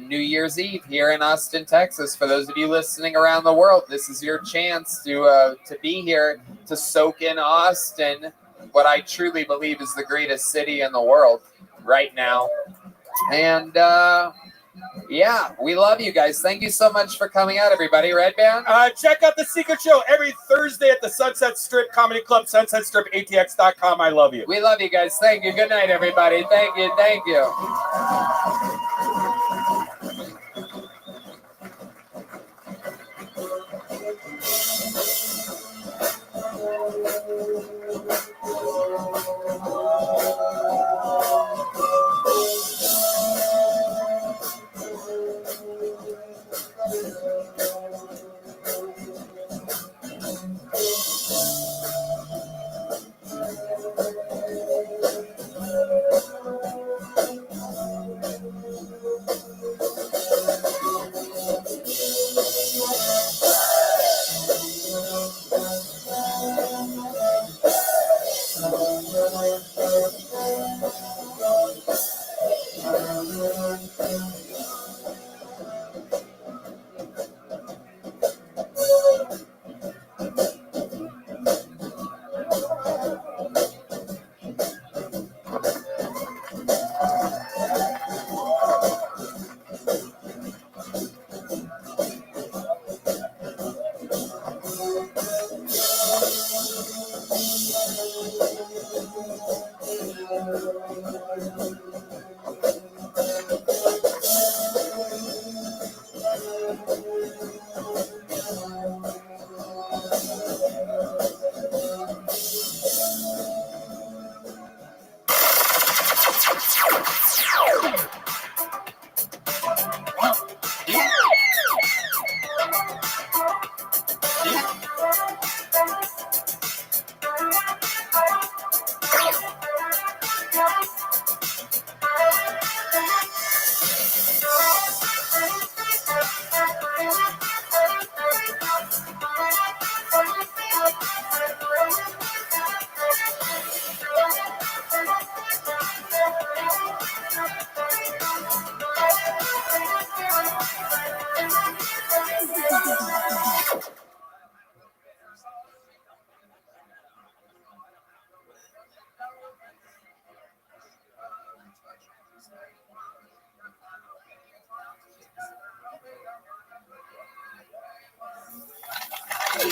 New Year's Eve here in Austin, Texas. For those of you listening around the world, this is your chance to be here to soak in Austin, what I truly believe is the greatest city in the world right now. And yeah, we love you guys. Thank you so much for coming out, everybody. Red Band? Check out The Secret Show every Thursday at the Sunset Strip Comedy Club, sunsetstripatx.com. I love you. We love you guys. Thank you. Good night, everybody. Thank you. Thank you.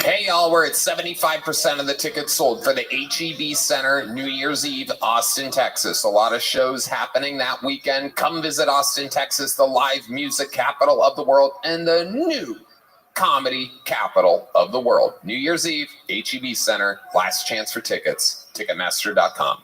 Hey, y'all, we're at 75% of the tickets sold for the HEB Center New Year's Eve, Austin, Texas. A lot of shows happening that weekend. Come visit Austin, Texas, the live music capital of the world and the new comedy capital of the world. New Year's Eve, HEB Center, last chance for tickets, Ticketmaster.com.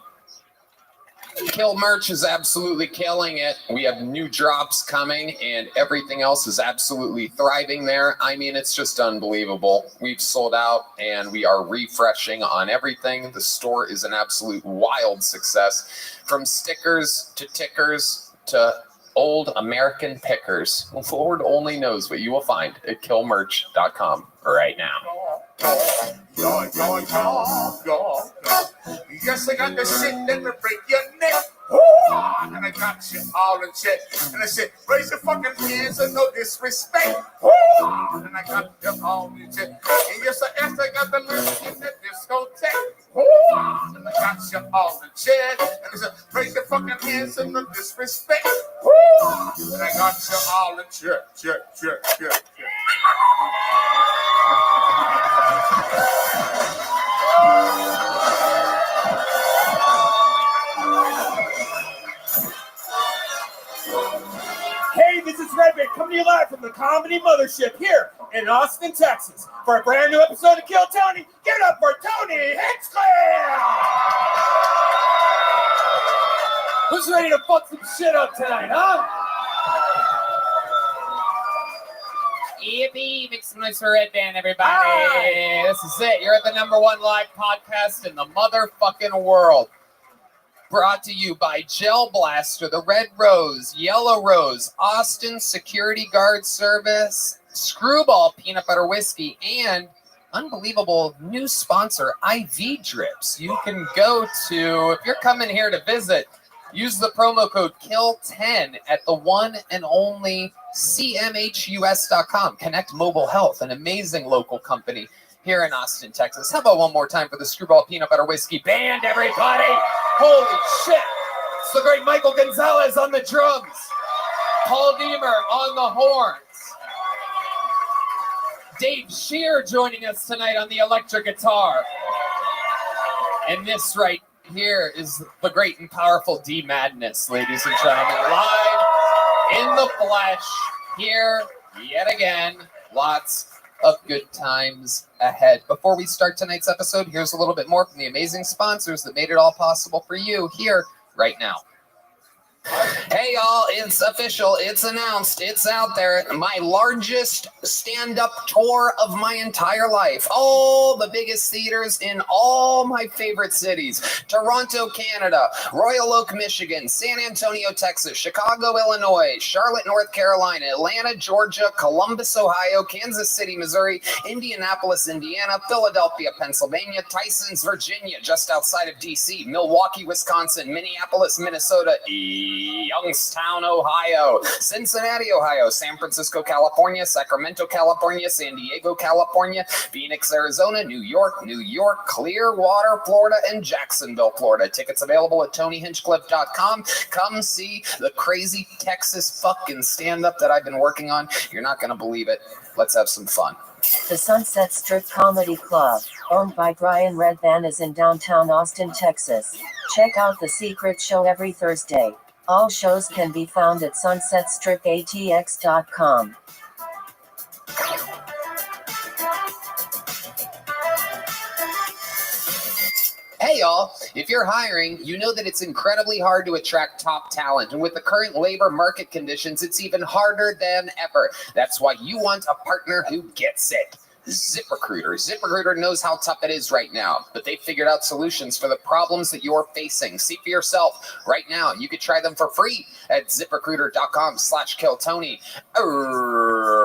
Kill merch is absolutely killing it. We have new drops coming and everything else is absolutely thriving there. I mean, it's just unbelievable. We've sold out and we are refreshing on everything. The store is an absolute wild success. From stickers to tickers to old American pickers. Lord only knows what you will find at killmerch.com right now. Yes, I got the shit that'll break your neck. And I got you all in check. And I said, raise your fucking hands and no disrespect. And I got them all in check. And yes, I got the lyrics in the discotheque. And I got you all in check. And I said, raise your fucking hands and no disrespect. And I got you all in check. Hey, this is Rabbi coming to you live from the Comedy Mothership here in Austin, Texas for a brand new episode of Kill Tony. Give it up for Tony Hinchcliffe! Who's ready to fuck some shit up tonight, huh? Yippee, make some noise for Red Band, everybody. Hi. This is it. You're at the #1 live podcast in the motherfucking world. Brought to you by Gel Blaster, the Red Rose, Yellow Rose, Austin Security Guard Service, Screwball Peanut Butter Whiskey, and unbelievable new sponsor, IV Drips. You can go to, if you're coming here to visit, use the promo code KILL10 at the one and only CMHUS.com. Connect Mobile Health, an amazing local company here in Austin, Texas. How about one more time for the Screwball Peanut Butter Whiskey Band, everybody? Holy shit. It's the great Michael Gonzalez on the drums. Paul Deemer on the horns. Dave Shear joining us tonight on the electric guitar. And this right here is the great and powerful D Madness, ladies and gentlemen. Live in the flesh here yet again. Lots of good times ahead. Before we start tonight's episode, here's a little bit more from the amazing sponsors that made it all possible for you here right now. Hey y'all, it's official, it's announced, it's out there. My largest stand-up tour of my entire life. All the biggest theaters in all my favorite cities. Toronto, Canada, Royal Oak, Michigan, San Antonio, Texas, Chicago, Illinois, Charlotte, North Carolina, Atlanta, Georgia, Columbus, Ohio, Kansas City, Missouri, Indianapolis, Indiana, Philadelphia, Pennsylvania, Tysons, Virginia, just outside of DC, Milwaukee, Wisconsin, Minneapolis, Minnesota, Youngstown, Ohio, Cincinnati, Ohio, San Francisco, California, Sacramento, California, San Diego, California, Phoenix, Arizona, New York, Clearwater, Florida, and Jacksonville, Florida. Tickets available at TonyHinchcliffe.com. Come see the crazy Texas fucking stand-up that I've been working on. You're not going to believe it. Let's have some fun. The Sunset Strip Comedy Club, owned by Brian Redban, is in downtown Austin, Texas. Check out The Secret Show every Thursday. All shows can be found at sunsetstripatx.com. Hey y'all, if you're hiring, you know that it's incredibly hard to attract top talent, and with the current labor market conditions, it's even harder than ever. That's why you want a partner who gets it. ZipRecruiter. ZipRecruiter knows how tough it is right now, but they figured out solutions for the problems that you're facing. See for yourself. Right now, you could try them for free at ZipRecruiter.com/KillTony.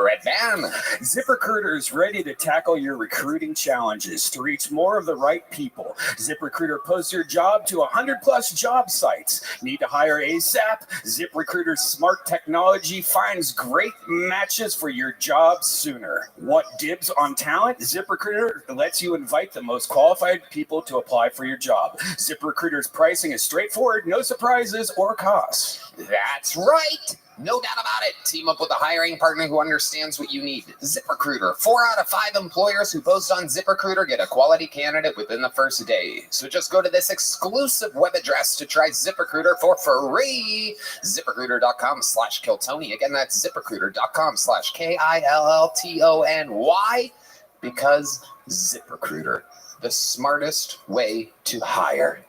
Red Van. ZipRecruiter is ready to tackle your recruiting challenges to reach more of the right people. ZipRecruiter posts your job to 100+ job sites. Need to hire ASAP? ZipRecruiter's smart technology finds great matches for your job sooner. Want dibs on talent? ZipRecruiter lets you invite the most qualified people to apply for your job. ZipRecruiter's pricing is straightforward, no surprises or costs. That's right. No doubt about it. Team up with a hiring partner who understands what you need. ZipRecruiter. 4 out of 5 employers who post on ZipRecruiter get a quality candidate within the first day. So just go to this exclusive web address to try ZipRecruiter for free. ZipRecruiter.com/KillTony. Again, that's ZipRecruiter.com/KILLTONY. Because ZipRecruiter, the smartest way to hire.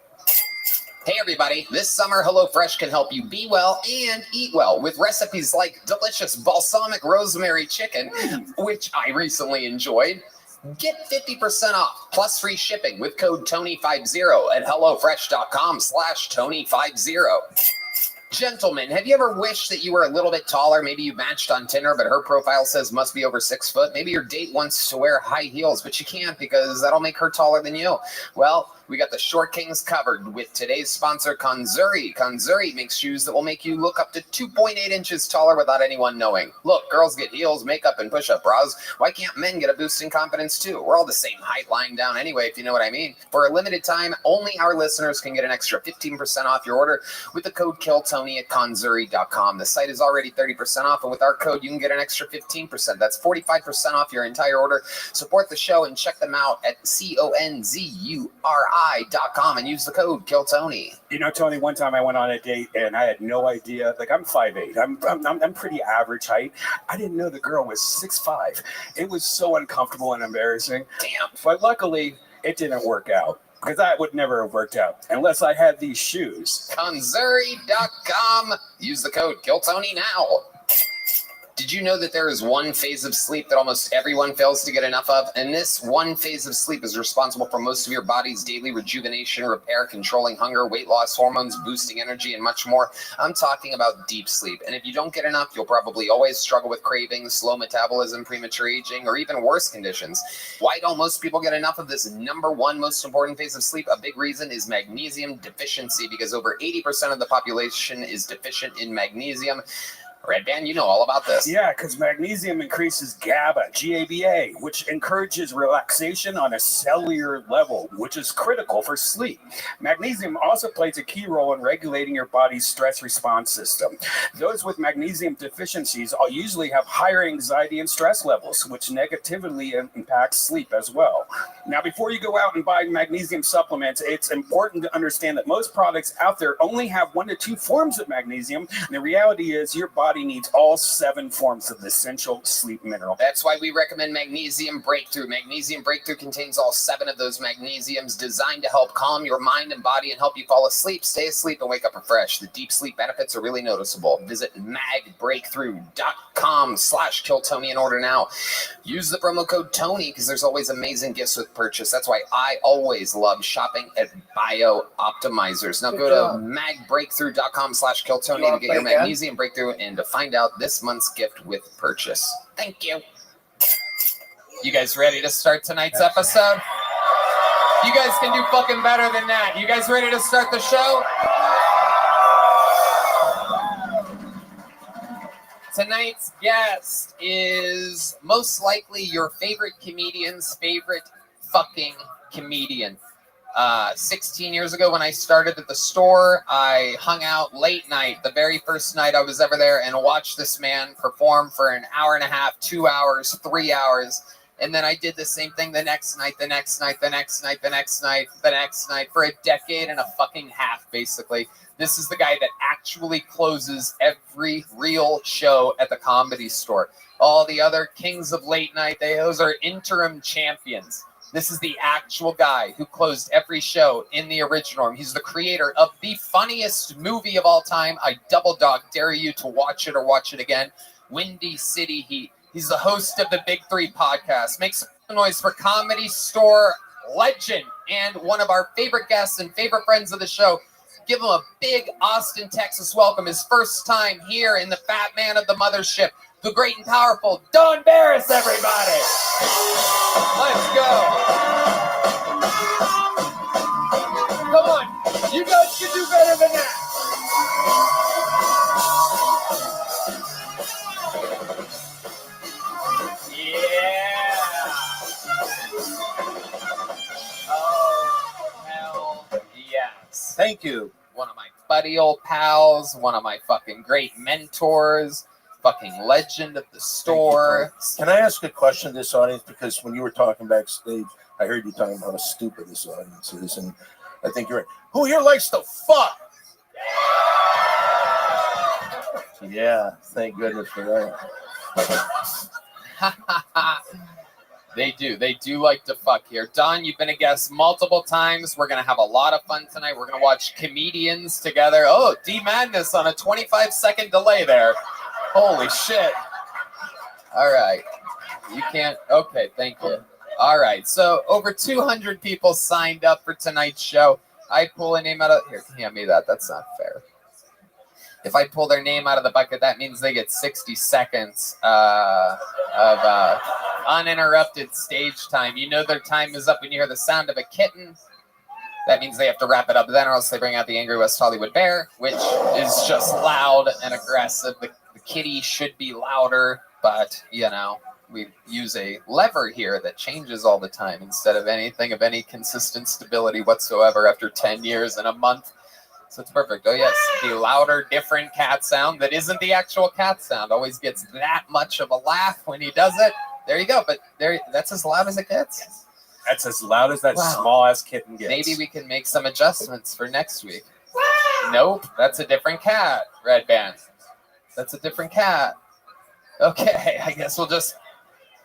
Hey everybody, this summer HelloFresh can help you be well and eat well with recipes like delicious balsamic rosemary chicken, which I recently enjoyed. Get 50% off plus free shipping with code TONY50 at HelloFresh.com/Tony50. Gentlemen, have you ever wished that you were a little bit taller? Maybe you matched on Tinder, but her profile says must be over 6 foot. Maybe your date wants to wear high heels, but you can't because that'll make her taller than you. Well, we got the Short Kings covered with today's sponsor, Kanzuri. Kanzuri makes shoes that will make you look up to 2.8 inches taller without anyone knowing. Look, girls get heels, makeup, and push-up bras. Why can't men get a boost in confidence too? We're all the same height lying down anyway, if you know what I mean. For a limited time, only our listeners can get an extra 15% off your order with the code KillTony at Kanzuri.com. The site is already 30% off, and with our code, you can get an extra 15%. That's 45% off your entire order. Support the show and check them out at CONZURI.com and use the code KillTony. You know, Tony, one time I went on a date and I had no idea. Like, I'm 5'8". I'm pretty average height. I didn't know the girl was 6'5". It was so uncomfortable and embarrassing. Damn. But luckily, it didn't work out. Because that would never have worked out unless I had these shoes. Kanzuri.com. Use the code KillTony now. Did you know that there is one phase of sleep that almost everyone fails to get enough of? And this one phase of sleep is responsible for most of your body's daily rejuvenation, repair, controlling hunger, weight loss, hormones, boosting energy, and much more. I'm talking about deep sleep. And if you don't get enough, you'll probably always struggle with cravings, slow metabolism, premature aging, or even worse conditions. Why don't most people get enough of this number one most important phase of sleep? A big reason is magnesium deficiency, because over 80% of the population is deficient in magnesium. Red Band, you know all about this. Yeah, because magnesium increases GABA, G-A-B-A, which encourages relaxation on a cellular level, which is critical for sleep. Magnesium also plays a key role in regulating your body's stress response system. Those with magnesium deficiencies usually have higher anxiety and stress levels, which negatively impacts sleep as well. Now, before you go out and buy magnesium supplements, it's important to understand that most products out there only have 1 to 2 forms of magnesium. And the reality is your body needs all 7 forms of the essential sleep mineral. That's why we recommend Magnesium Breakthrough. Magnesium Breakthrough contains all 7 of those magnesiums, designed to help calm your mind and body and help you fall asleep, stay asleep, and wake up refreshed. The deep sleep benefits are really noticeable. Visit magbreakthrough.com/KillTony and order now. Use the promo code Tony because there's always amazing gifts with purchase. That's why I always love shopping at Bio Optimizers. Now go to magbreakthrough.com/KillTony to get your Magnesium Breakthrough and to find out this month's gift with purchase. Thank you. You guys ready to start tonight's episode? You guys can do fucking better than that. You guys ready to start the show? Tonight's guest is most likely your favorite comedian's favorite fucking comedian. 16 years ago when I started at the store, I hung out late night, the very first night I was ever there, and watched this man perform for an hour and a half, 2 hours, 3 hours. And then I did the same thing the next night, the next night, the next night, the next night, the next night, for a decade and a fucking half, basically. This is the guy that actually closes every real show at the Comedy Store. All the other kings of late night, those are interim champions. This is the actual guy who closed every show in the original room. He's the creator of the funniest movie of all time. I double dog dare you to watch it or watch it again. Windy City Heat. He's the host of the Big Three podcast. Makes some noise for Comedy Store legend and one of our favorite guests and favorite friends of the show. Give him a big Austin, Texas welcome. His first time here in the fat man of the mothership, the great and powerful Don Barris, everybody. Let's go. Come on. You guys can do better than that. Yeah. Oh, hell yes. Thank you. One of my buddy old pals, one of my fucking great mentors, fucking legend of the store. Can I ask a question to this audience? Because when you were talking backstage, I heard you talking about how stupid this audience is, and I think you're right. Who here likes to fuck? Yeah, thank goodness for that. They do like to fuck here. Don, you've been a guest multiple times. We're going to have a lot of fun tonight. We're going to watch comedians together. Oh, D-Madness on a 25-second delay there. Holy shit. All right. You can't. Okay, thank you. All right. So over 200 people signed up for tonight's show. I pull a name out of. Here, hand me that. That's not fair. If I pull their name out of the bucket, that means they get 60 seconds of uninterrupted stage time. You know their time is up when you hear the sound of a kitten. That means they have to wrap it up then, or else they bring out the Angry West Hollywood Bear, which is just loud and aggressive. The kitty should be louder, but, you know, we use a lever here that changes all the time instead of anything of any consistent stability whatsoever after 10 years and a month. So it's perfect. Oh, yes, the louder, different cat sound that isn't the actual cat sound always gets that much of a laugh when he does it. There you go. But that's as loud as it gets. That's as loud as that small-ass kitten gets. Maybe we can make some adjustments for next week. Nope, that's a different cat, Red Band. That's a different cat. Okay, I guess we'll just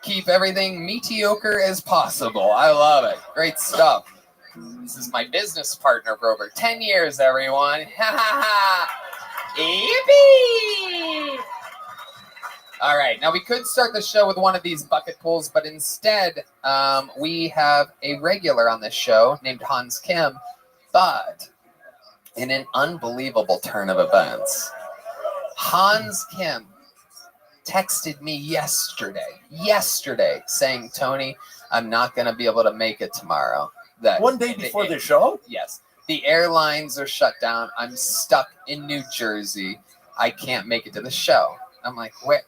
keep everything mediocre as possible. I love it. Great stuff. This is my business partner for over 10 years, everyone. Ha ha ha. Yippee! All right, now we could start the show with one of these bucket pulls, but instead we have a regular on this show named Hans Kim. But in an unbelievable turn of events, Hans Kim texted me yesterday saying, Tony, I'm not going to be able to make it tomorrow. That one day before the show? Yes. The airlines are shut down. I'm stuck in New Jersey. I can't make it to the show. I'm like, what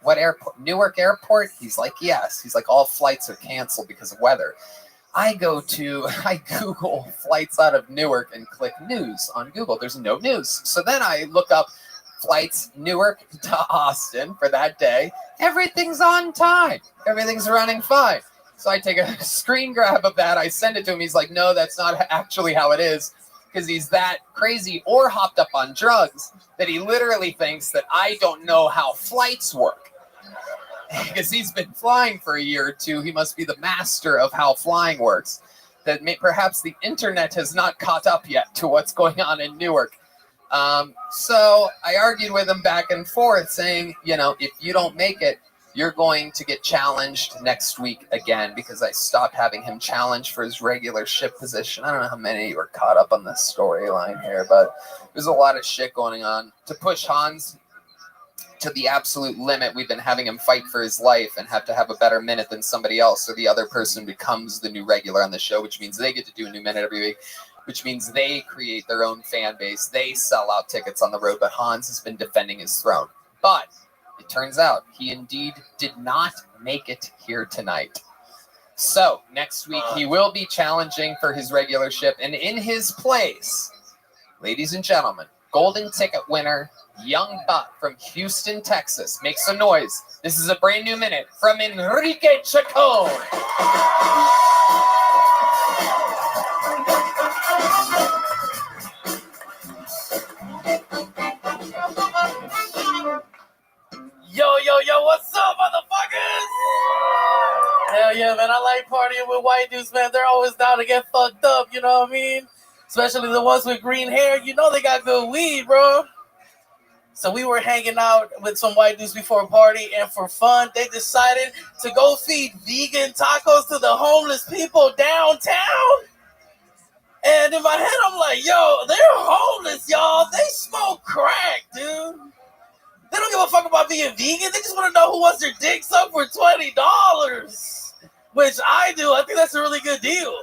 airport? Newark Airport? He's like, yes. He's like, all flights are canceled because of weather. I Google flights out of Newark and click news on Google. There's no news. So then I look up flights Newark to Austin for that day. Everything's on time. Everything's running fine. So I take a screen grab of that. I send it to him. He's like, no, that's not actually how it is. Because he's that crazy or hopped up on drugs that he literally thinks that I don't know how flights work. Because he's been flying for a year or two. He must be the master of how flying works. That perhaps the internet has not caught up yet to what's going on in Newark. So I argued with him back and forth saying, you know, if you don't make it, you're going to get challenged next week again, because I stopped having him challenged for his regular ship position. I don't know how many of you are caught up on this storyline here, but there's a lot of shit going on. To push Hans to the absolute limit, we've been having him fight for his life and have to have a better minute than somebody else, so the other person becomes the new regular on the show, which means they get to do a new minute every week, which means they create their own fan base. They sell out tickets on the road, but Hans has been defending his throne. But it turns out he indeed did not make it here tonight. So next week he will be challenging for his regular ship, and in his place, ladies and gentlemen, golden ticket winner, young buck from Houston, Texas. Make some noise. This is a brand new minute from Enrique Chacon. Yo, what's up, motherfuckers? Hell yeah, man. I like partying with white dudes, man. They're always down to get fucked up, you know what I mean? Especially the ones with green hair. You know they got good weed, bro. So we were hanging out with some white dudes before a party, and for fun, they decided to go feed vegan tacos to the homeless people downtown. And in my head, I'm like, yo, they're homeless, y'all. They smoke crack, dude. They don't give a fuck about being vegan. They just want to know who wants their dick sucked for $20, which I do. I think that's a really good deal.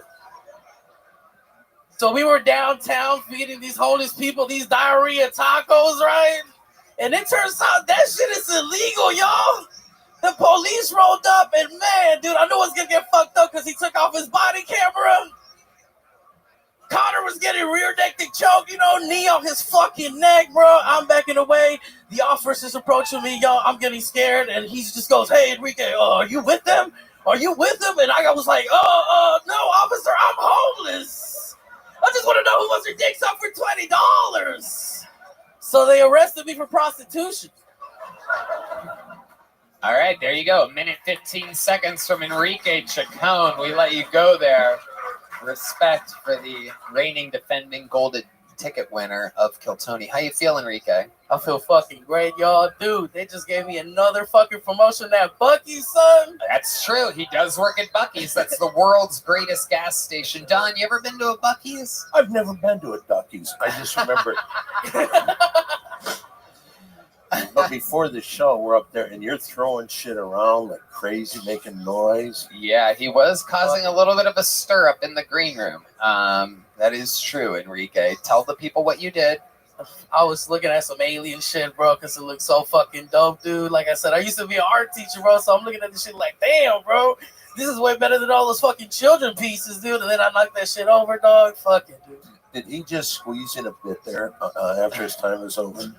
So we were downtown feeding these homeless people these diarrhea tacos, right? And it turns out that shit is illegal, y'all. The police rolled up, and man, dude, I knew I was gonna get fucked up because he took off his body camera. Connor was getting rear-naked choke, knee on his fucking neck, bro. I'm backing away. The officer's approaching me, y'all. I'm getting scared, and he just goes, "Hey, Enrique, are you with them? Are you with them?" And I was like, no, officer, I'm homeless. I just want to know who wants their dicks up for $20. So they arrested me for prostitution. All right, there you go. 1:15 from Enrique Chacon. We let you go there. Respect for the reigning defending golden ticket winner of Kiltony. How you feel, Enrique? I feel fucking great, y'all. Dude, they just gave me another fucking promotion at Buc-ee's, son. That's true. He does work at Buc-ee's. That's the world's greatest gas station. Don, you ever been to a Buc-ee's? I've never been to a Ducky's. I just remember. But before the show, we're up there, and you're throwing shit around like crazy, making noise. Yeah, he was causing a little bit of a stir up in the green room. That is true, Enrique. Tell the people what you did. I was looking at some alien shit, bro, because it looks so fucking dope, dude. Like I said, I used to be an art teacher, bro, so I'm looking at this shit like, damn, bro, this is way better than all those fucking children pieces, dude. And then I knocked that shit over, dog. Fuck it, dude. Did he just squeeze in a bit there after his time was over?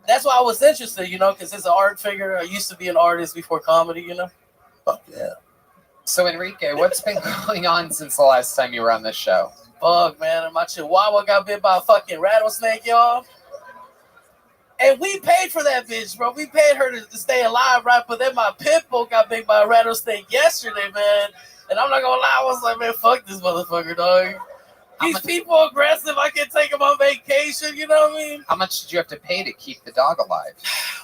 That's why I was interested, because it's an art figure. I used to be an artist before comedy, Fuck yeah. So, Enrique, what's been going on since the last time you were on this show? Fuck, man. My chihuahua got bit by a fucking rattlesnake, y'all. And we paid for that bitch, bro. We paid her to stay alive, right? But then my pit bull got bit by a rattlesnake yesterday, man. And I'm not gonna lie, I was like, man, fuck this motherfucker, dog. These people aggressive. I can take them on vacation, you know what I mean? How much did you have to pay to keep the dog alive?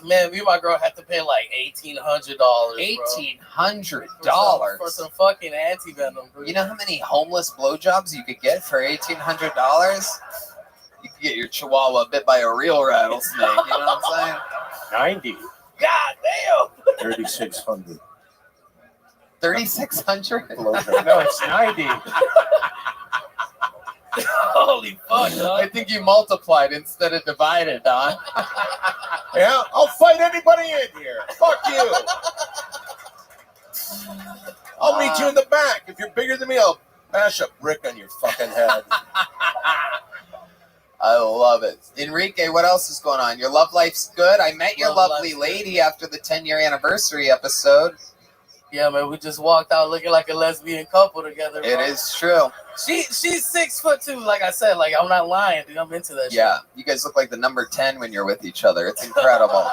Man, me and my girl had to pay like $1,800. $1,800 for some fucking anti-venom, bro. You know how many homeless blowjobs you could get for $1,800? You could get your chihuahua bit by a real rattlesnake. You know what I'm saying? 90. God damn. 3,600. 3,600? No, it's 90. Holy fuck, dog. I think you multiplied instead of divided, Don. Yeah, I'll fight anybody in here. Fuck you. I'll meet you in the back. If you're bigger than me, I'll bash a brick on your fucking head. I love it. Enrique, what else is going on? Your love life's good. I met your lovely lady after the 10-year anniversary episode. Yeah, man, we just walked out looking like a lesbian couple together. It is true. She's 6'2", like I said. Like, I'm not lying, dude. I'm into that shit. Yeah, you guys look like the number 10 when you're with each other. It's incredible.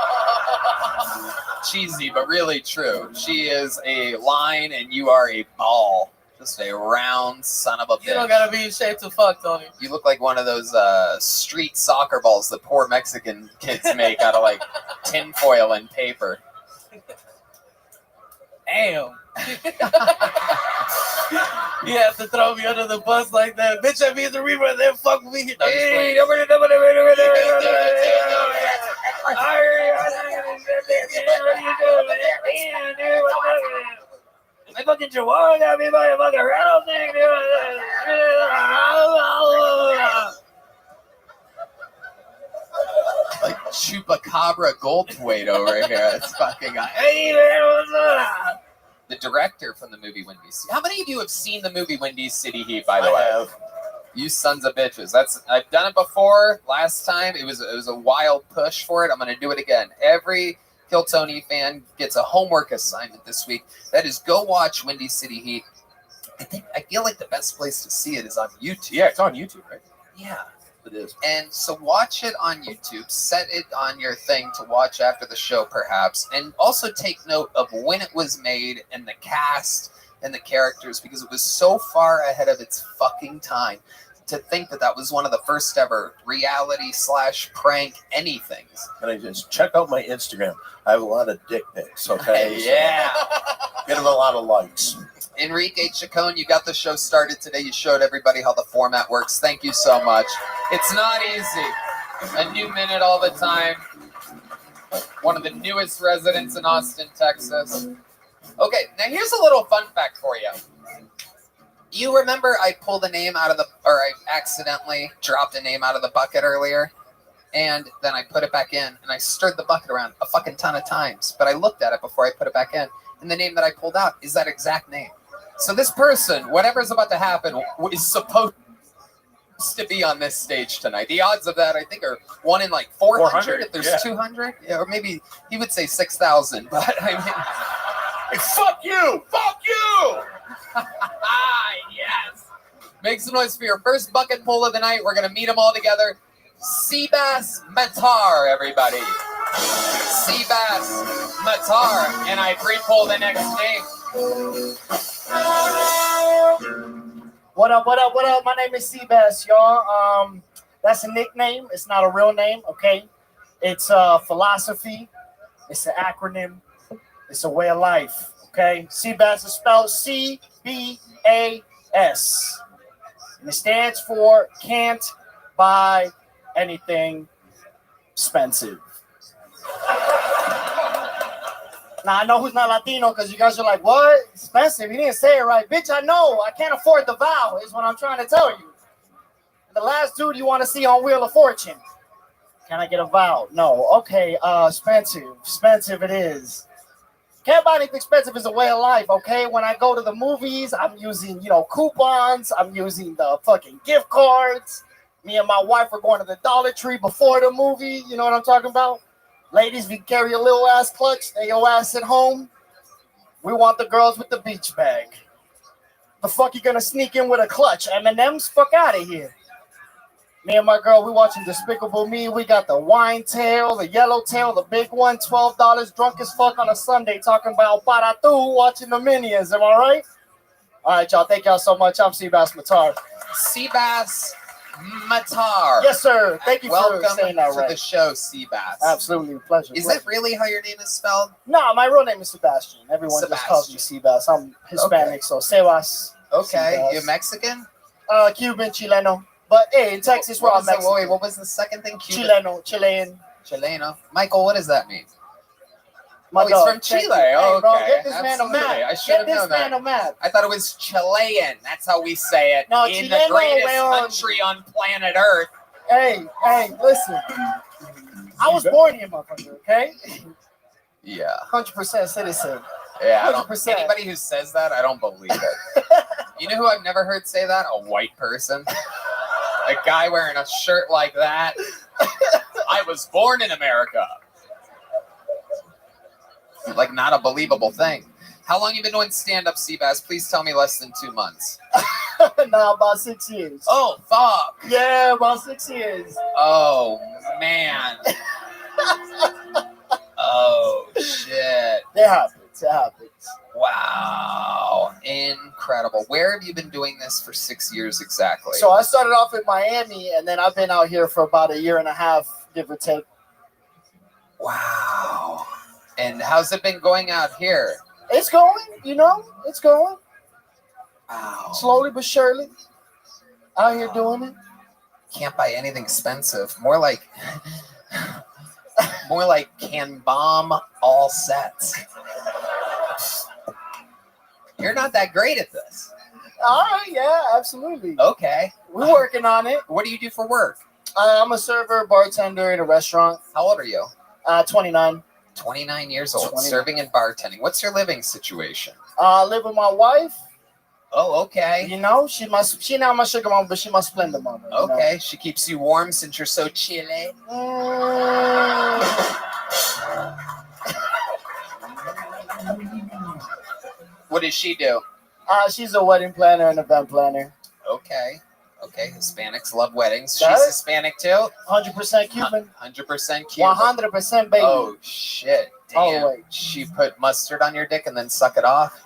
Cheesy, but really true. She is a line, and you are a ball. Just a round son of a bitch. You don't gotta be in shape to fuck, Tony. You look like one of those street soccer balls that poor Mexican kids make out of, like, tinfoil and paper. Damn. You have to throw me under the bus like that. Bitch, I be in the river and then fuck with me. Hey, I fucking chihuahua got me by a fucking rattlesnake, dude. Like Chupacabra Goldthwait over here. It's fucking. Hey, man, what's up? The director from the movie Windy City. How many of you have seen the movie Windy City Heat? By the way, have. You sons of bitches. I've done it before. Last time it was a wild push for it. I'm gonna do it again. Every Kill Tony fan gets a homework assignment this week. That is, go watch Windy City Heat. I feel like the best place to see it is on YouTube. Yeah, it's on YouTube, right? Yeah. It is. And so watch it on YouTube, set it on your thing to watch after the show perhaps, and also take note of when it was made and the cast, and the characters because it was so far ahead of its fucking time. To think that that was one of the first ever reality / prank anythings. Can I just check out my Instagram? I have a lot of dick pics, okay? Yeah. Get them a lot of likes. Enrique Chacon, you got the show started today. You showed everybody how the format works. Thank you so much. It's not easy. A new minute all the time. One of the newest residents in Austin, Texas. Okay, now here's a little fun fact for you. You remember I pulled a name out of I accidentally dropped a name out of the bucket earlier? And then I put it back in, and I stirred the bucket around a fucking ton of times. But I looked at it before I put it back in, and the name that I pulled out is that exact name. So this person, whatever's about to happen, is supposed to be on this stage tonight. The odds of that, I think, are 1 in like 400 if there's 200. Yeah, or maybe he would say 6,000, but I mean... Hey, fuck you! Fuck you! Yes! Make some noise for your first bucket pull of the night. We're going to meet them all together. Seabass Matar, everybody. Seabass Matar. And I pre-pull the next name. What up, what up, what up? My name is Seabass, y'all. That's a nickname. It's not a real name, okay? It's a philosophy. It's an acronym. It's a way of life, okay? Seabass is spelled C-B-A-S. And it stands for can't buy anything expensive. Now, I know who's not Latino because you guys are like, what? Expensive? You didn't say it right. Bitch, I know. I can't afford the vow is what I'm trying to tell you. The last dude you want to see on Wheel of Fortune. Can I get a vow? No. Okay, expensive. Expensive it is. Can't buy anything expensive is a way of life, okay? When I go to the movies, I'm using, coupons. I'm using the fucking gift cards. Me and my wife are going to the Dollar Tree before the movie. You know what I'm talking about? Ladies, we carry a little ass clutch. Stay your ass at home. We want the girls with the beach bag. The fuck you gonna sneak in with a clutch? M&M's? Fuck out of here. Me and my girl, we watching Despicable Me. We got the wine tail, the yellow tail, the big one, $12, drunk as fuck on a Sunday, talking about Paratu, watching the Minions. Am I right? All right, y'all. Thank y'all so much. I'm Seabass Matar. Seabass Matar. Yes, sir. Thank you Welcome for saying that to right. the show, Seabass. Absolutely. Pleasure. Is pleasure. it really how your name is spelled? No, my real name is Sebastian. Everyone just calls me Seabass. I'm Hispanic, so Sebas. Okay. Seabass. You're Mexican? Cuban, Chileno. But hey, in Texas, we're all Mexican. Wait, what was the second thing? Chileno, Chilean. Chileno. Michael, what does that mean? My he's dog. from Chile. Hey, Oh, bro, okay. get this man a Absolutely. map. I should have Get known this that. man a map. I thought it was Chilean. That's how we say it. No, in Chileno, the greatest weón. country on planet Earth. Hey, listen. I was born here, motherfucker, okay? Yeah. 100% citizen. Yeah, 100%. Anybody who says that, I don't believe it. You know who I've never heard say that? A white person. A guy wearing a shirt like that. I was born in America. Like, not a believable thing. How long you been doing stand-up, Seabass? Please tell me less than 2 months. Nah, about 6 years. Oh, fuck. Yeah, about 6 years. Oh, man. Oh, shit. It happens. It happens. Wow. Incredible. Where have you been doing this for 6 years exactly? So I started off in Miami, and then I've been out here for about 1.5 years, give or take. Wow. And how's it been going out here? It's going, it's going. Wow. Slowly but surely. Out here doing it. Can't buy anything expensive. More like can bomb all sets. You're not that great at this. All right, yeah, absolutely. Okay. We're working on it. What do you do for work? I'm a server, bartender in a restaurant. How old are you? 29. 29 years old, 29. serving and bartending. What's your living situation? I live with my wife. Oh, okay. She not my sugar mama, but she my splendor mama. Okay, she keeps you warm since you're so chilly. What does she do? She's a wedding planner and event planner. Okay. Hispanics love weddings. She's Hispanic too? 100% Cuban. 100% Cuban. 100% baby. Oh, shit. Damn. All the way. She put mustard on your dick and then suck it off?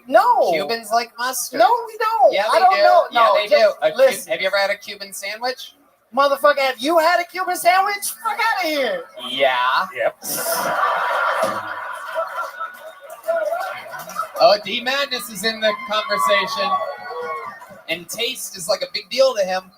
No. Cubans like mustard. No, we don't. Yeah, I they don't do. know. Yeah, No, they do. listen. Have you ever had a Cuban sandwich? Motherfucker, have you had a Cuban sandwich? Fuck out of here. Yeah. Yep. Oh, D Madness is in the conversation, and taste is like a big deal to him.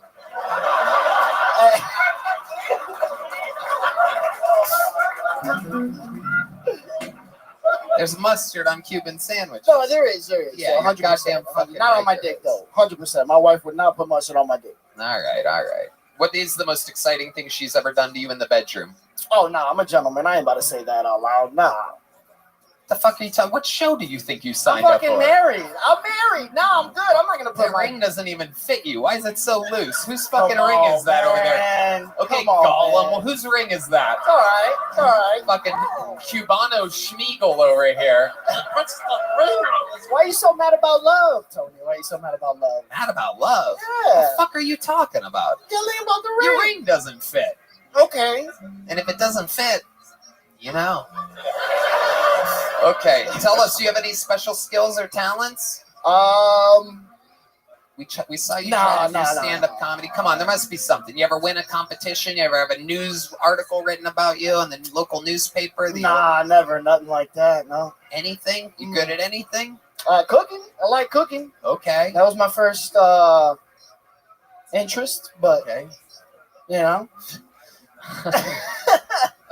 There's mustard on Cuban sandwiches. No, there is. Yeah, 100%. goddamn fucking Not on my dick, though. 100%. My wife would not put mustard on my dick. All right. What is the most exciting thing she's ever done to you in the bedroom? Oh, nah, I'm a gentleman. I ain't about to say that out loud. Nah. The fuck are you talking? What show do you think you I'm signed up fucking for? married. I'm married. Nah, I'm good. I'm not gonna put The my ring doesn't even fit you. Why is it so loose? Whose fucking Come ring on, is that over there? man. Okay, Come on, Gollum. man. Well, whose ring is that? It's all right. It's all right. Fucking Cubano Schmiegel over here. What's the ring? Why are you so mad about love, Tony? Why are you so mad about love? Mad about love? Yeah. What the fuck are you talking about? Tell me about the ring. Your ring doesn't fit. Okay. And if it doesn't fit, you know. Okay, tell us, do you have any special skills or talents? We saw you try to do stand-up comedy. Come on, there must be something. You ever win a competition? You ever have a news article written about you in the local newspaper? Nah, never. Nothing like that, no. Anything? You good at anything? Cooking. I like cooking. Okay. That was my first interest, but, you know.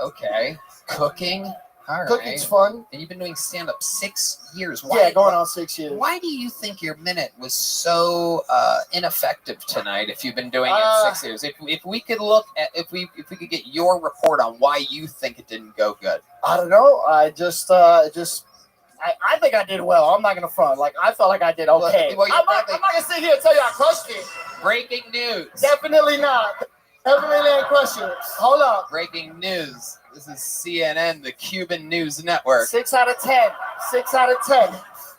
Okay. Cooking? All right. Cooking's fun. And you've been doing stand-up 6 years. Yeah, going on 6 years. Why do you think your minute was so ineffective tonight? If you've been doing it 6 years, if we could look at if we could get your report on why you think it didn't go good. I don't know. I think I did well. I'm not gonna front. Like I felt like I did okay. Well, I'm not gonna sit here and tell you I crushed it. Breaking news. Definitely not. Definitely ain't crushed it. Hold up. Breaking news. This is CNN, the Cuban News Network. 6 out of 10. 6 out of 10.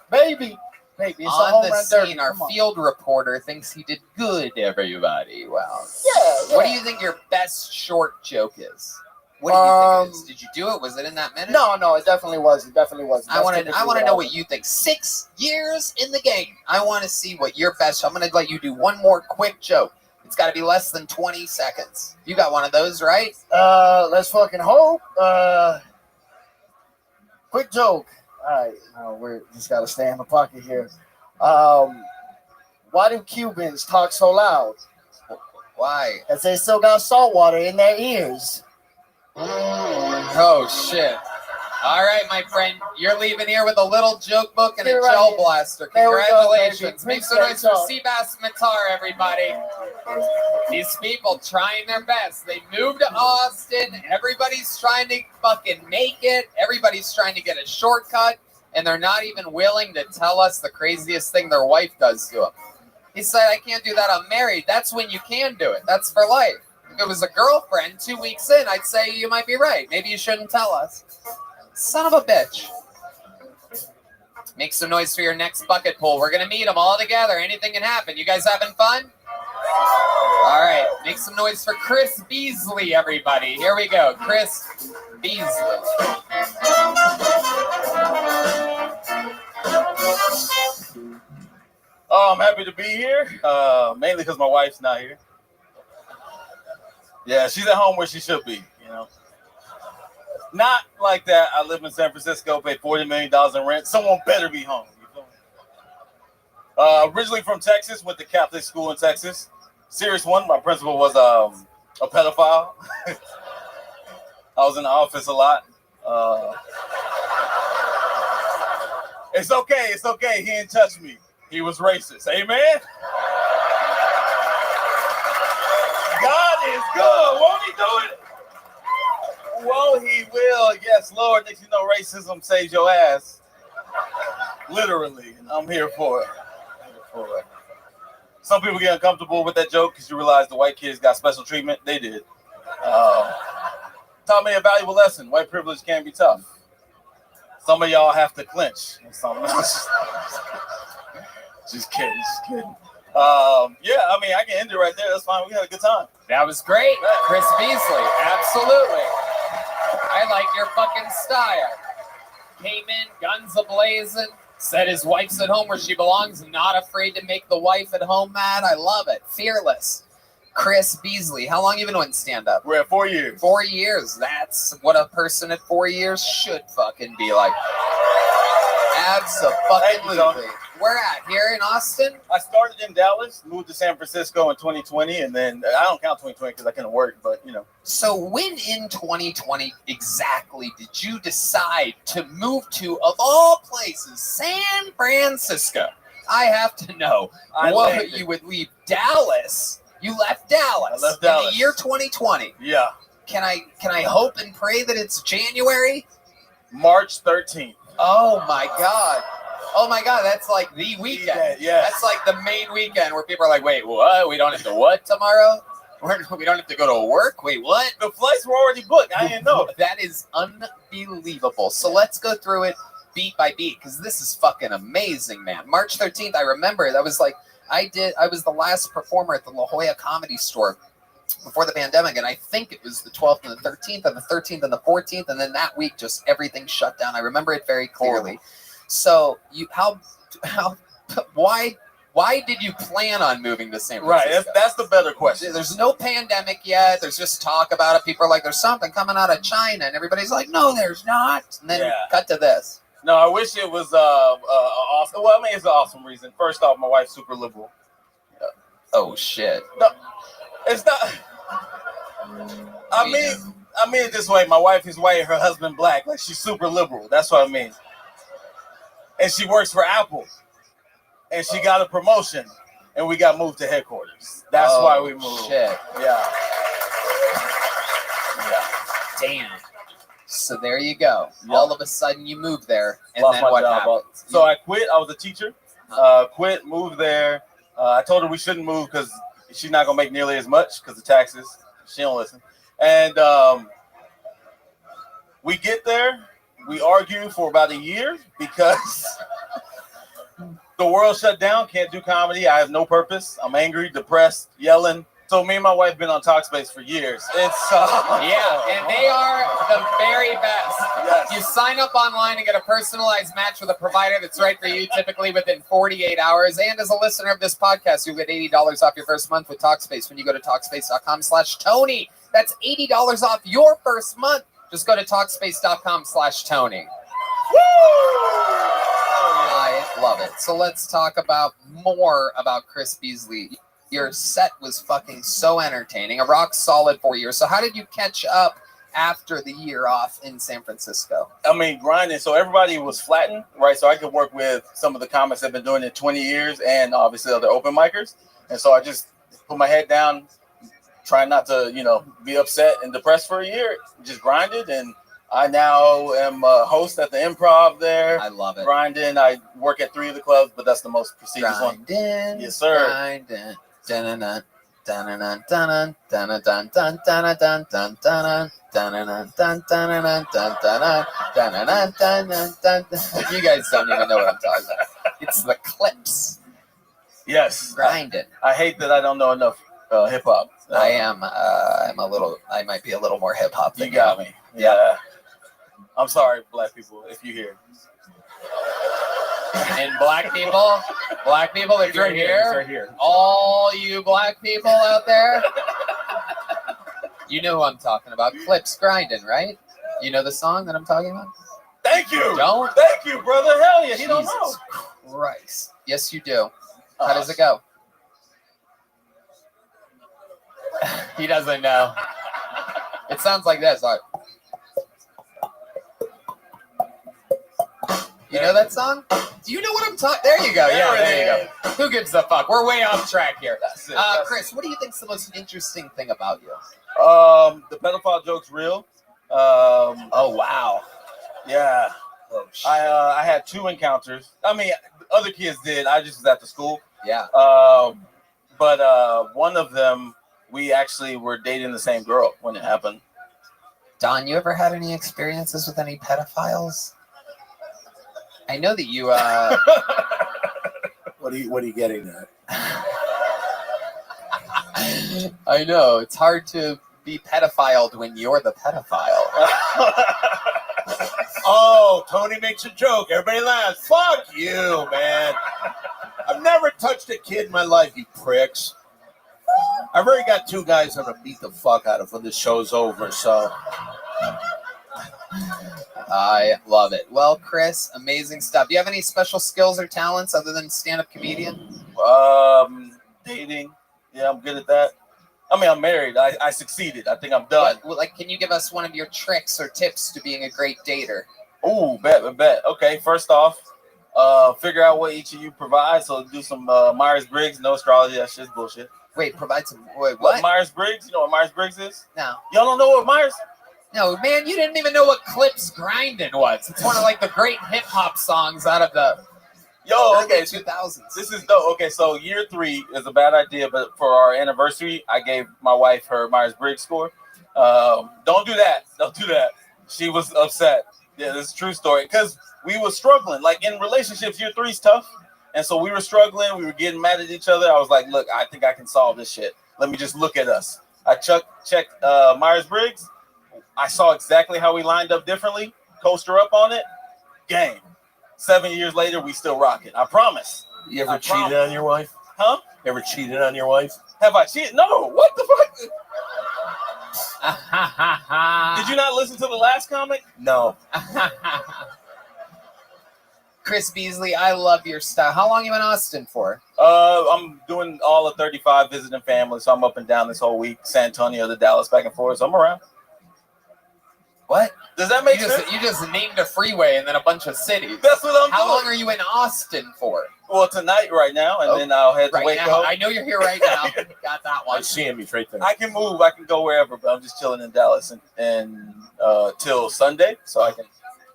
Baby. It's a On home the run scene, derby. our Come on. field reporter thinks he did good, everybody. Wow. Yeah. What do you think your best short joke is? What do you think it is? Did you do it? Was it in that minute? No, it definitely wasn't. I want to know what you think. 6 years in the game. I want to see what your best. I'm going to let you do one more quick joke. It's got to be less than 20 seconds. You got one of those, right? Let's fucking hope. Quick joke. All right, we just gotta stay in the pocket here. Why do Cubans talk so loud? Why? Because they still got salt water in their ears. Oh shit! All right, my friend, you're leaving here with a little joke book and a gel blaster. There we go, Congratulations! baby. Make some noise for Appreciate Seabass Matar, everybody. These people trying their best. They moved to Austin. Everybody's trying to fucking make it. Everybody's trying to get a shortcut, and they're not even willing to tell us the craziest thing their wife does to them. He said, "I can't do that. I'm married." That's when you can do it. That's for life. If it was a girlfriend 2 weeks in, I'd say you might be right. Maybe you shouldn't tell us. Son of a bitch. Make some noise for your next bucket pool. We're going to meet them all together. Anything can happen. You guys having fun? All right. Make some noise for Chris Beasley, everybody. Here we go. Chris Beasley. Oh, I'm happy to be here, mainly because my wife's not here. Yeah, she's at home where she should be, you know. Not like that. I live in San Francisco, pay $40 million in rent. Someone better be home. You feel me? Originally from Texas, went to Catholic school in Texas. Serious one. My principal was a pedophile. I was in the office a lot. It's okay. It's okay. He didn't touch me. He was racist. Amen? God is good. Won't he do it? Well, he will. Yes, Lord. Next you know, racism saves your ass. Literally. And I'm here for it. Some people get uncomfortable with that joke because you realize the white kids got special treatment. They did. Taught me a valuable lesson. White privilege can be tough. Some of y'all have to clinch. Just kidding. Yeah, I mean, I can end it right there. That's fine. We had a good time. That was great. Chris Beasley. Absolutely. I like your fucking style. Came in, guns a-blazing. Said his wife's at home where she belongs, not afraid to make the wife at home mad. I love it. Fearless. Chris Beasley, how long you been doing stand-up? We're at 4 years. 4 years. That's what a person at 4 years should fucking be like. Absolutely. Where at? Here in Austin? I started in Dallas, moved to San Francisco in 2020, and then I don't count 2020 because I couldn't work, but you know. So when in 2020 exactly did you decide to move to, of all places, San Francisco? I have to know. You would leave Dallas. You left Dallas. I left Dallas. In the year 2020. Yeah. Can I hope and pray that it's January? March 13th. Oh my God. Oh my God, that's like the weekend. Yeah. That's like the main weekend where people are like, wait, what? We don't have to what tomorrow? We don't have to go to work? Wait, what? The flights were already booked. I didn't know. That is unbelievable. So let's go through it beat by beat because this is fucking amazing, man. March 13th, I remember that was like, I was the last performer at the La Jolla Comedy Store before the pandemic, and I think it was the 12th and the 13th, and the 13th and the 14th, and then that week just everything shut down. I remember it very clearly. So why did you plan on moving to San Francisco? Right, that's the better question. There's no pandemic yet. There's just talk about it. People are like, there's something coming out of China, and everybody's like, no, there's not. And then cut to this. No, I wish it was awesome. Well, I mean, it's an awesome reason. First off, my wife's super liberal. Oh shit. No, it's not. I mean it this way. My wife is white, her husband black. Like, she's super liberal. That's what I mean. And she works for Apple. And she got a promotion. And we got moved to headquarters. That's why we moved. Shit. Yeah. Damn. So there you go. Yep. All of a sudden you moved there. And Lost then my what job. happened? So I quit. I was a teacher. Quit, moved there. I told her we shouldn't move because she's not going to make nearly as much because of taxes. She don't listen. And we get there. We argue for about a year because the world shut down. Can't do comedy. I have no purpose. I'm angry, depressed, yelling. So me and my wife been on Talkspace for years. It's and they are the very best. Yes. You sign up online and get a personalized match with a provider that's right for you, typically within 48 hours. And as a listener of this podcast, you'll get $80 off your first month with Talkspace when you go to Talkspace.com/Tony. That's $80 off your first month. Just go to Talkspace.com/Tony. I love it. So let's talk more about Chris Beasley. Your set was fucking so entertaining. A rock solid 4 years. So how did you catch up after the year off in San Francisco? I mean, grinding. So everybody was flattened, right? So I could work with some of the comics that have been doing it 20 years and obviously other open micers. And so I just put my head down, trying not to, be upset and depressed for a year. Just grinded. And I now am a host at the Improv there. I love it. Grinding. I work at 3 of the clubs, but that's the most prestigious one. Yes, sir. Grinding. You guys don't even know what I'm talking about. It's the clips. Yes. Grinding. I hate that I don't know enough hip hop. I might be a little more hip hop than you got me. Yeah. I'm sorry, black people, if you hear. And black people, if you're here, all you black people out there, you know who I'm talking about. Clips grinding, right? You know the song that I'm talking about? Thank you. Don't? Thank you, brother. Hell yeah, he don't know. Jesus Christ. Yes, you do. How does it go? He doesn't know. It sounds like this. Like, you know that song? Do you know what I'm talking? There you go. Yeah, there you go. Who gives a fuck? We're way off track here. That's it. Chris, what do you think's the most interesting thing about you? The pedophile joke's real. Oh wow. Yeah. Oh, shit. I had 2 encounters. I mean, other kids did. I just was at the school. Yeah. But one of them, we actually were dating the same girl when it happened. Don, you ever had any experiences with any pedophiles? I know that you. What are you getting at? I know it's hard to be pedophiled when you're the pedophile. Oh, Tony makes a joke. Everybody laughs. Fuck you, man. I've never touched a kid in my life, you pricks. I've already got 2 guys I'm going to beat the fuck out of when this show's over, so. I love it. Well, Chris, amazing stuff. Do you have any special skills or talents other than stand-up comedian? Dating. Yeah, I'm good at that. I mean, I'm married. I succeeded. I think I'm done. Can you give us one of your tricks or tips to being a great dater? Ooh, bet. Okay, first off, figure out what each of you provides. So do some Myers-Briggs. No astrology. That shit's bullshit. Wait, provide some. Wait, what? Myers-Briggs? You know what Myers-Briggs is? No. Y'all don't know what Myers? No, man, you didn't even know what Clips Grindin' was. It's one of like the great hip-hop songs out of the okay, 2000s. This is dope. Okay, so year 3 is a bad idea, but for our anniversary, I gave my wife her Myers-Briggs score. Don't do that. Don't do that. She was upset. Yeah, this is a true story. Because we were struggling. Like in relationships, year 3 is tough. And so we were struggling. We were getting mad at each other. I was like, look, I think I can solve this shit. Let me just look at us. I checked Myers-Briggs. I saw exactly how we lined up differently. Coached her up on it. Game. 7 years later, we still rocking. I promise. You ever cheated on your wife? Huh? Ever cheated on your wife? Have I cheated? No. What the fuck? Did you not listen to the last comic? No. Chris Beasley, I love your style. How long you in Austin for? I'm doing all of 35 visiting family, so I'm up and down this whole week. San Antonio to Dallas, back and forth. So I'm around. What? Does that make sense? You just named a freeway and then a bunch of cities. That's what I'm doing. How long are you in Austin for? Well, tonight, right now, and then I'll head to right Waco. now. I know you're here right now. Got that one. I see him. He's right there. I can move. I can go wherever, but I'm just chilling in Dallas and till Sunday, so I can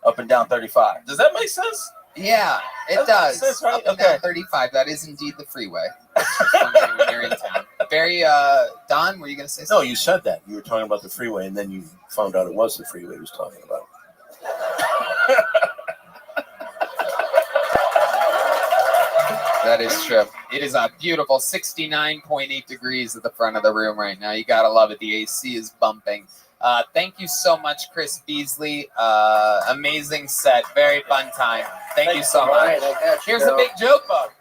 up and down 35. Does that make sense? Yeah, it That does. makes sense, right? Up and Okay. down 35. That is indeed the freeway. It's just wondering when you're in town. Very, Don, were you going to say No, something? you said that. You were talking about the freeway, and then you found out it was the freeway he was talking about. That is true. It is a beautiful 69.8 degrees at the front of the room right now. You got to love it. The AC is bumping. Thank you so much, Chris Beasley. Amazing set. Very fun time. Thank you so much. Here's a big joke book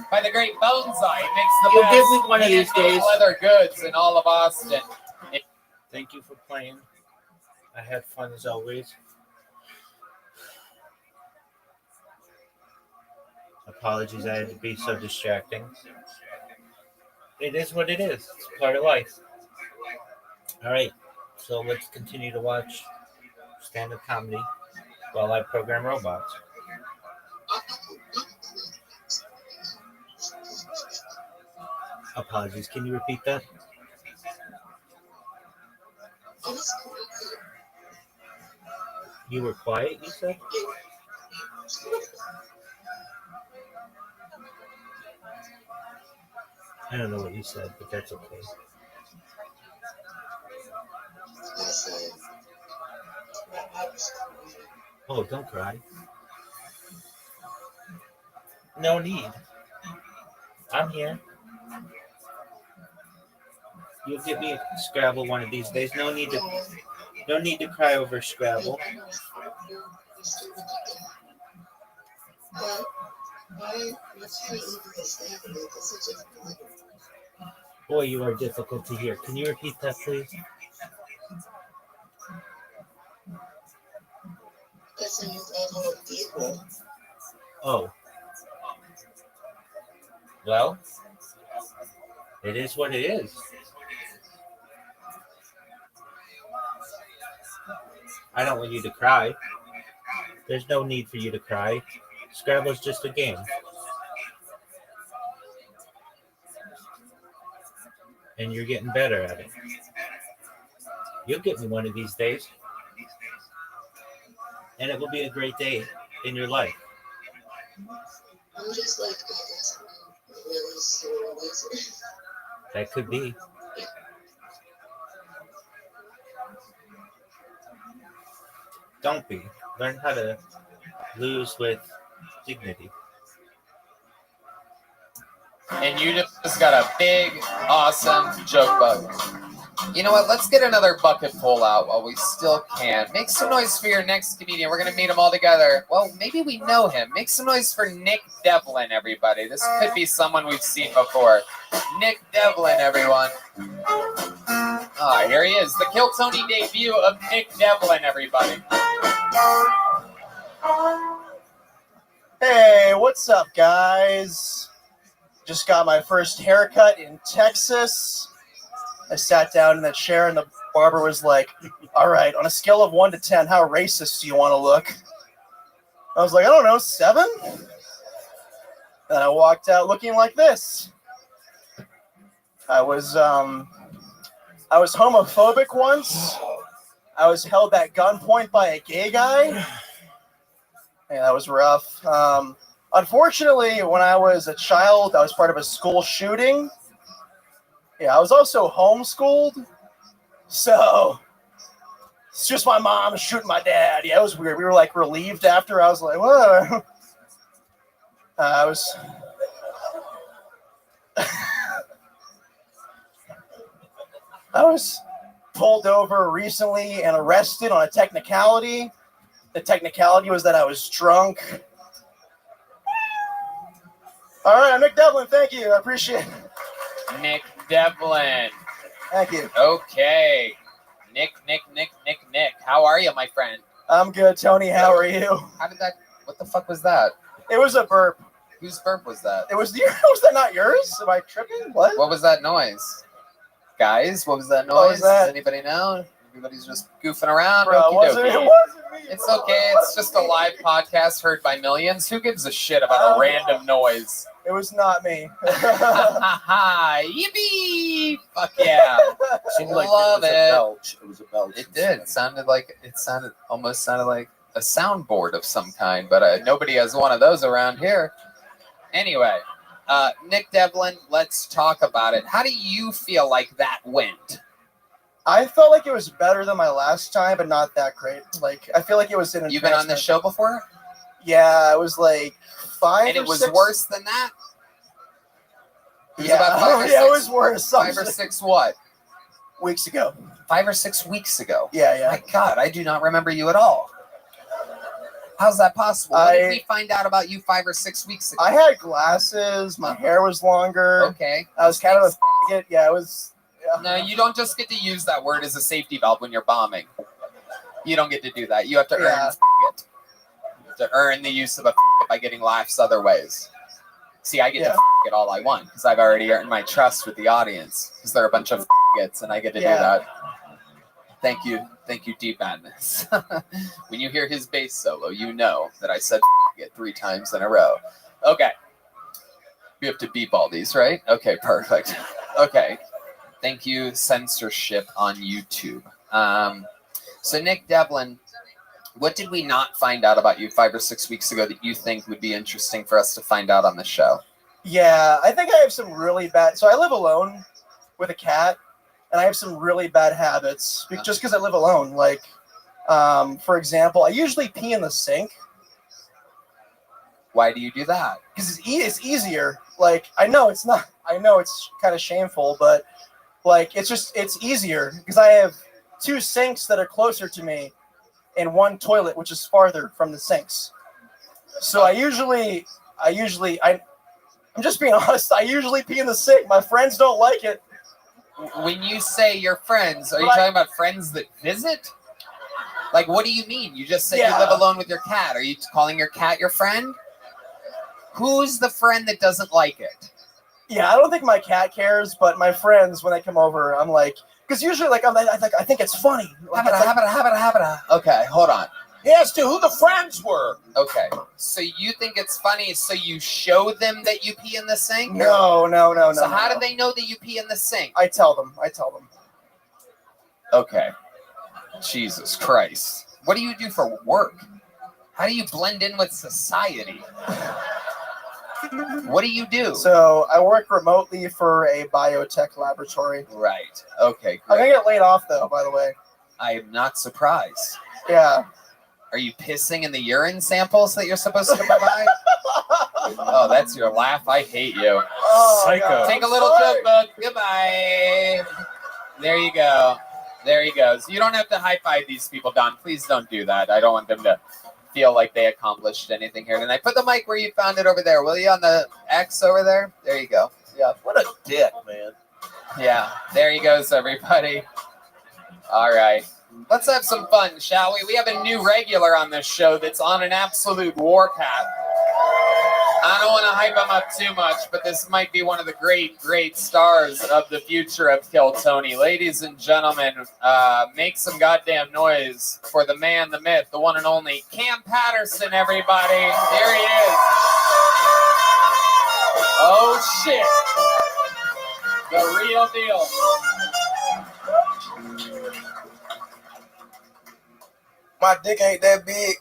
by the great Boneseye. It makes the You'll best give me one of these handmade days. leather goods in all of Austin. Thank you for playing. I had fun as always. Apologies, I had to be so distracting. It is what it is. It's part of life. All right, so let's continue to watch stand-up comedy while I program robots. Apologies, can you repeat that? You were quiet, you said? I don't know what you said, but that's okay. Oh, don't cry. No need. I'm here. You'll get me a Scrabble one of these days. No need to cry over Scrabble. Boy, you are difficult to hear. Can you repeat that, please? Oh. Well, it is what it is. I don't want you to cry. There's no need for you to cry. Scrabble's just a game. And you're getting better at it. You'll get me one of these days. And it will be a great day in your life. I'm just like, I guess I'm a really sore loser. That could be. Don't be. Learn how to lose with dignity. And you just got a big, awesome joke book. You know what? Let's get another bucket pull out while we still can. Make some noise for your next comedian. We're going to meet them all together. Well, maybe we know him. Make some noise for Nick Devlin, everybody. This could be someone we've seen before. Nick Devlin, everyone. Ah, here he is. The Kill Tony debut of Nick Devlin, everybody. Hey, what's up, guys? Just got my first haircut in Texas. I sat down in that chair and the barber was like, all right, on a scale of 1 to 10, how racist do you want to look? I was like, I don't know, 7? Then I walked out looking like this. I was homophobic once. I was held at gunpoint by a gay guy. Yeah, that was rough. Unfortunately, when I was a child, I was part of a school shooting. Yeah, I was also homeschooled, so it's just my mom shooting my dad. Yeah, it was weird. We were like relieved after. I was like, whoa. I was pulled over recently and arrested on a technicality. The technicality was that I was drunk. All right, I'm Nick Devlin. Thank you. I appreciate it. Nick Devlin. Thank you. Okay. Nick. How are you, my friend? I'm good, Tony. How are you? How did that, what the fuck was that? It was a burp. Whose burp was that? It was was that not yours? Am I tripping? What? What was that noise? Guys, what was that noise? What was that? Does anybody know? Everybody's just goofing around. Bro, it wasn't me. It's okay. It's just a live podcast heard by millions. Who gives a shit about a random noise? It was not me. Yippee! Fuck yeah! Seemed like Love it was it. a belch. It was a belch. It did. It sounded like almost sounded like a soundboard of some kind, but nobody has one of those around here. Anyway, Nick Devlin, let's talk about it. How do you feel like that went? I felt like it was better than my last time, but not that great. Like, I feel like it was an You've been on this show before? Yeah, it was like 5 And or it was 6. worse than that? It was Yeah, about 5 or 6, yeah, it was worse. 5 or 6 what? Weeks ago. 5 or 6 weeks ago? Yeah. My God, I do not remember you at all. How's that possible? What did we find out about you 5 or 6 weeks ago? I had glasses. My hair was longer. Okay. I was kind of a faggot. Yeah, it was. Yeah. No, you don't just get to use that word as a safety valve when you're bombing. You don't get to do that. You have to earn it. You have to earn the use of a by getting laughs other ways. See, I get to it all I want because I've already earned my trust with the audience because they're a bunch of gets and I get to do that. Thank you, Deep Madness. When you hear his bass solo, you know that I said it 3 times in a row. Okay. We have to beep all these, right? Okay, perfect. Okay. Thank you, censorship on YouTube. So Nick Devlin, what did we not find out about you 5 or 6 weeks ago that you think would be interesting for us to find out on the show? Yeah, I think I have some really bad. So I live alone with a cat, and I have some really bad habits just because I live alone. Like, for example, I usually pee in the sink. Why do you do that? Because it's easier. Like, I know it's not. I know it's kind of shameful, but like it's easier because I have 2 sinks that are closer to me and 1 toilet which is farther from the sinks. So I'm just being honest. I usually pee in the sink. My friends don't like it. When you say your friends, are you talking about friends that visit? Like, what do you mean? You just said you live alone with your cat. Are you calling your cat your friend? Who's the friend that doesn't like it? Yeah, I don't think my cat cares, but my friends, when they come over, I'm like, because usually, like, I think it's funny. Like, Okay, hold on. He asked you who the friends were. Okay, so you think it's funny, so you show them that you pee in the sink? No. So how do they know that you pee in the sink? I tell them. Okay. Jesus Christ. What do you do for work? How do you blend in with society? What do you do? So I work remotely for a biotech laboratory. Right. Okay, great. I'm going to get laid off, though, by the way. I am not surprised. Yeah. Are you pissing in the urine samples that you're supposed to provide? Oh, that's your laugh. I hate you. Oh, Psycho. God. Take a little joke book. Goodbye. There you go. There he goes. You don't have to high-five these people, Don. Please don't do that. I don't want them to feel like they accomplished anything here tonight. Put the mic where you found it over there, will you? On the X over there? There you go. Yeah, what a dick, man. Yeah, there he goes, everybody. All right. Let's have some fun, shall we? We have a new regular on this show that's on an absolute warpath. I don't want to hype him up too much, but this might be one of the great, great stars of the future of Kill Tony. Ladies and gentlemen, make some goddamn noise for the man, the myth, the one and only Cam Patterson, everybody. Here he is. Oh, shit. The real deal. My dick ain't that big.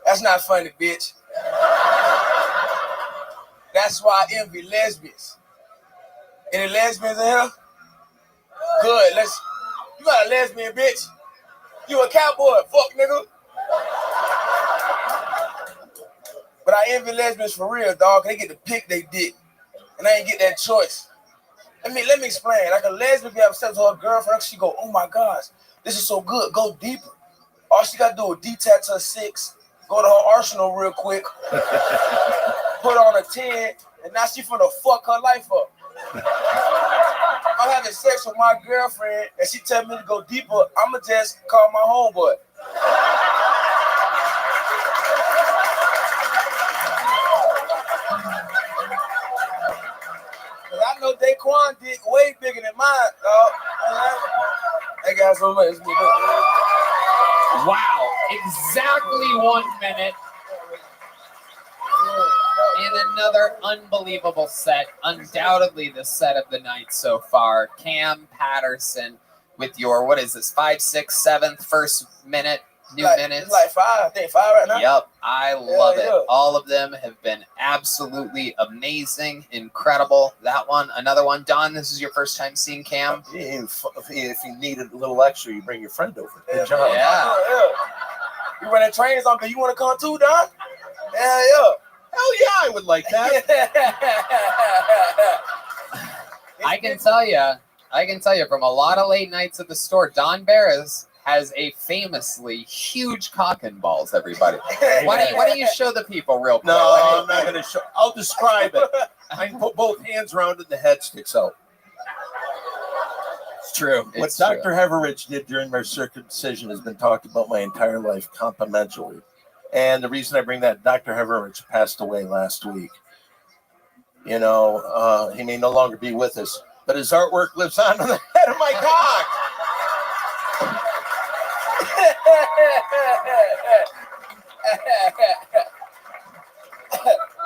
That's not funny, bitch. That's why I envy lesbians. Any lesbians in here? Good. You got a lesbian, bitch. You a cowboy, fuck nigga. But I envy lesbians for real, dog. They get to pick their dick, and I ain't get that choice. Let me explain. Like a lesbian, if you have sex with her girlfriend, she go, "Oh my gosh, this is so good. Go deeper." All she gotta do is detach her 6, go to her arsenal real quick, put on a 10, and now she finna fuck her life up. I'm having sex with my girlfriend, and she tell me to go deeper. I'ma just call my homeboy. Cause I know Daquan dick way bigger than mine, dog. That guy's so much. Wow, exactly 1 minute. And another unbelievable set. Undoubtedly the set of the night so far. Cam Patterson with your, what is this, 5, 6, 7th first minute, minutes? It's like 5, I think 5 right now. Yep, I love it. All of them have been absolutely amazing, incredible. That one, another one. Don, this is your first time seeing Cam? If you needed a little extra, you bring your friend over. Good job. Yeah. You running trains on, you want to come too, Don? Hell yeah. Hell yeah, I would like that. I can tell you from a lot of late nights at the store, Don Barris has a famously huge cock and balls, everybody. Why don't you show the people real quick? No, I'm not going to show. I'll describe it. I can put both hands around it, the head sticks out. It's true. What Dr. Heveridge did during my circumcision has been talked about my entire life complimentary. And the reason I bring that, Dr. Heveridge passed away last week. You know, he may no longer be with us, but his artwork lives on the head of my cock.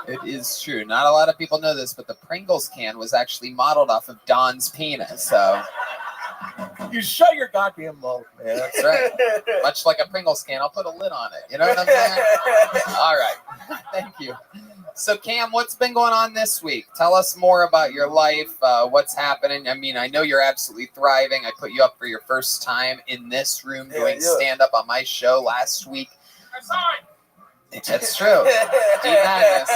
It is true. Not a lot of people know this, but the Pringles can was actually modeled off of Don's penis. So you shut your goddamn mouth, man. That's right. Much like a Pringles can, I'll put a lid on it. You know what I'm saying? All right. Thank you. So, Cam, what's been going on this week? Tell us more about your life. What's happening? I mean, I know you're absolutely thriving. I put you up for your first time in this room doing stand-up on my show last week. That's true. D-Madness,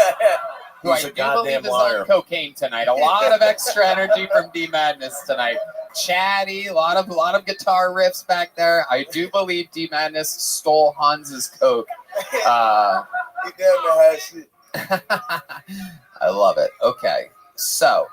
who I do believe is on cocaine tonight. A lot of extra energy from D-Madness tonight. Chatty, a lot of guitar riffs back there. I do believe D-Madness stole Hans's coke. I love it. Okay, so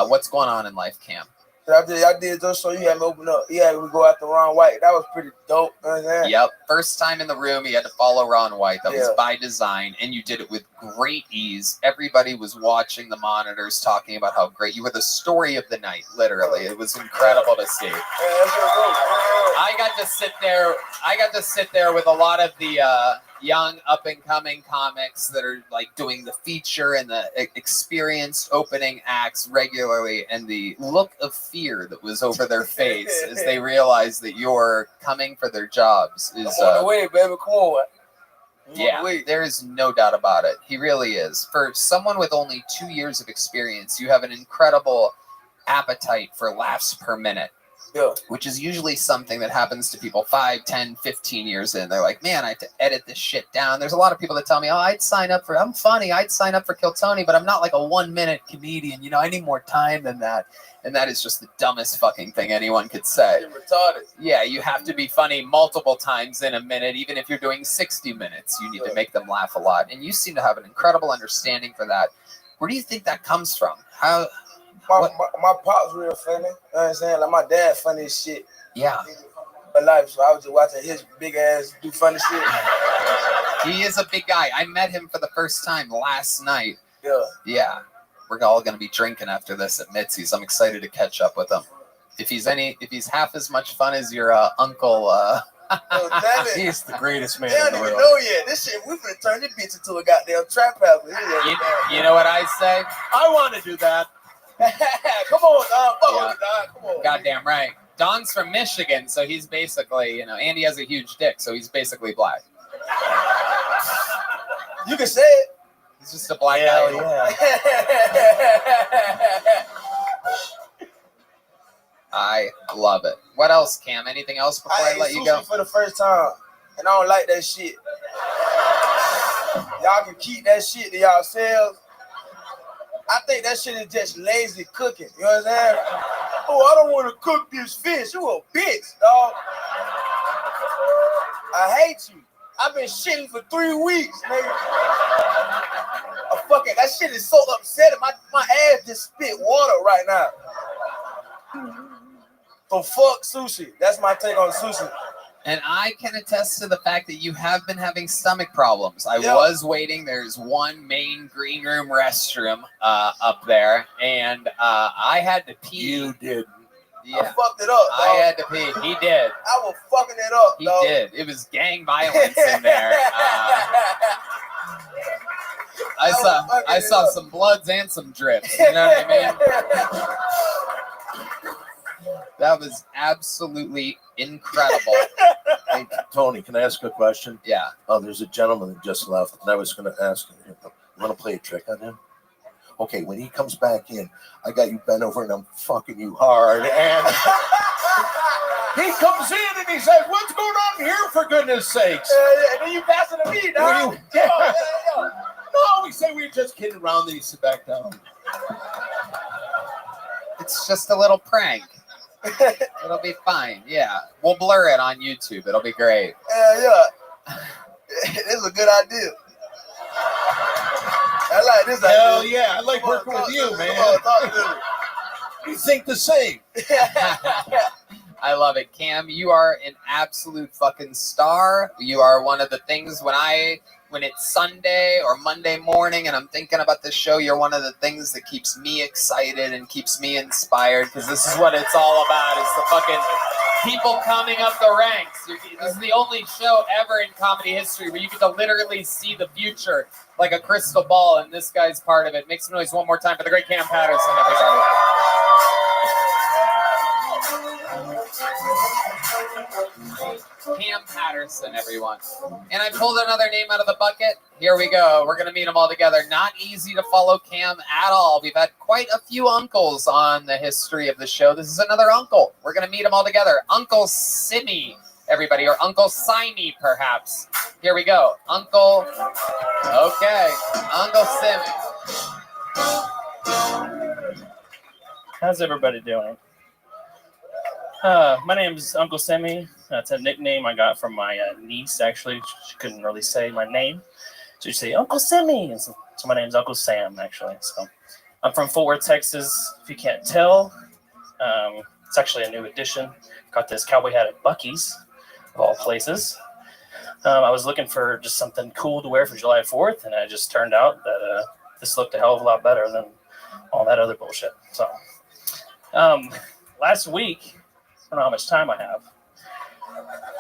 what's going on in life, Cam? I did those, so you had me open up. Yeah, we go after Ron White. That was pretty dope. Yep. First time in the room, you had to follow Ron White. That was by design, and you did it with great ease. Everybody was watching the monitors, talking about how great you were. The story of the night, literally. It was incredible to see. I got to sit there with a lot of the young up-and-coming comics that are like doing the feature and the experienced opening acts regularly, and the look of fear that was over their face as they realized that you're coming for their jobs is on the way, baby. Come on. Yeah, there is no doubt about it. He really is. For someone with only 2 years of experience, you have an incredible appetite for laughs per minute. Yeah. Which is usually something that happens to people 5, 10, 15 years in. They're like, man, I have to edit this shit down. There's a lot of people that tell me, oh, I'm funny. I'd sign up for Kill Tony, but I'm not like a 1-minute comedian. You know, I need more time than that. And that is just the dumbest fucking thing anyone could say. You're retarded. Yeah, you have to be funny multiple times in a minute. Even if you're doing 60 minutes, you need to make them laugh a lot. And you seem to have an incredible understanding for that. Where do you think that comes from? How... My pop's real funny. You know what I'm saying? Like my dad funny as shit. Yeah. Alive, so I was just watching his big ass do funny shit. He is a big guy. I met him for the first time last night. Yeah. Yeah. We're all gonna be drinking after this at Mitzi's. I'm excited to catch up with him. If he's half as much fun as your uncle, Damn it. He's the greatest man They don't in the even world. know yet. This shit, we finna turn this bitch into a goddamn trap house. You know what I say? I want to do that. Come on, dog. Fuck with it, dog. Come on. Goddamn right. Don's from Michigan, so he's basically, and he has a huge dick, so he's basically black. You can say it. He's just a black guy. I love it. What else, Cam? Anything else before I let you go? For the first time, and I don't like that shit. Y'all can keep that shit to yourselves. I think that shit is just lazy cooking. You know what I'm saying? Oh, I don't want to cook this fish. You a bitch, dog. I hate you. I've been shitting for 3 weeks, nigga. That shit is so upsetting. My ass just spit water right now. So fuck sushi. That's my take on sushi. And I can attest to the fact that you have been having stomach problems. I was waiting. There's one main green room restroom up there, and I had to pee. You did. Yeah. I fucked it up, dog. I had to pee. He did. I was fucking it up, He dog. did. It was gang violence in there. I saw some bloods and some drips. You know what I mean? That was absolutely incredible. Hey, Tony, can I ask a question? Yeah. Oh, there's a gentleman that just left, and I was going to ask him, you want to play a trick on him? Okay, when he comes back in, I got you bent over and I'm fucking you hard. And he comes in and he says, what's going on here, for goodness sakes? And then you pass it to me, dog. No, we say we were just kidding around, then he sit back down. It's just a little prank. It'll be fine. Yeah. We'll blur it on YouTube. It'll be great. Yeah. This is a good idea. I like this idea. Hell yeah. I like working with you, man. You think the same. I love it. Cam, you are an absolute fucking star. You are one of the things when it's Sunday or Monday morning and I'm thinking about this show, you're one of the things that keeps me excited and keeps me inspired, because this is what it's all about, is the fucking people coming up the ranks. This is the only show ever in comedy history where you get to literally see the future like a crystal ball, and this guy's part of it. Make some noise one more time for the great Cam Patterson, everybody. Cam Patterson, everyone. And I pulled another name out of the bucket. Here we go. We're going to meet them all together. Not easy to follow Cam at all. We've had quite a few uncles on the history of the show. This is another uncle. We're going to meet them all together. Uncle Simmy, everybody, or Uncle Simey, perhaps. Here we go. Uncle. Okay. Uncle Simmy. How's everybody doing? My name's Uncle Sammy. That's a nickname I got from my niece, actually. She couldn't really say my name. So you say, Uncle Sammy. And so my name's Uncle Sam, actually. So I'm from Fort Worth, Texas, if you can't tell. It's actually a new addition. Got this cowboy hat at Buc-ee's, of all places. I was looking for just something cool to wear for July 4th, and it just turned out that this looked a hell of a lot better than all that other bullshit. So last week, I don't know how much time I have.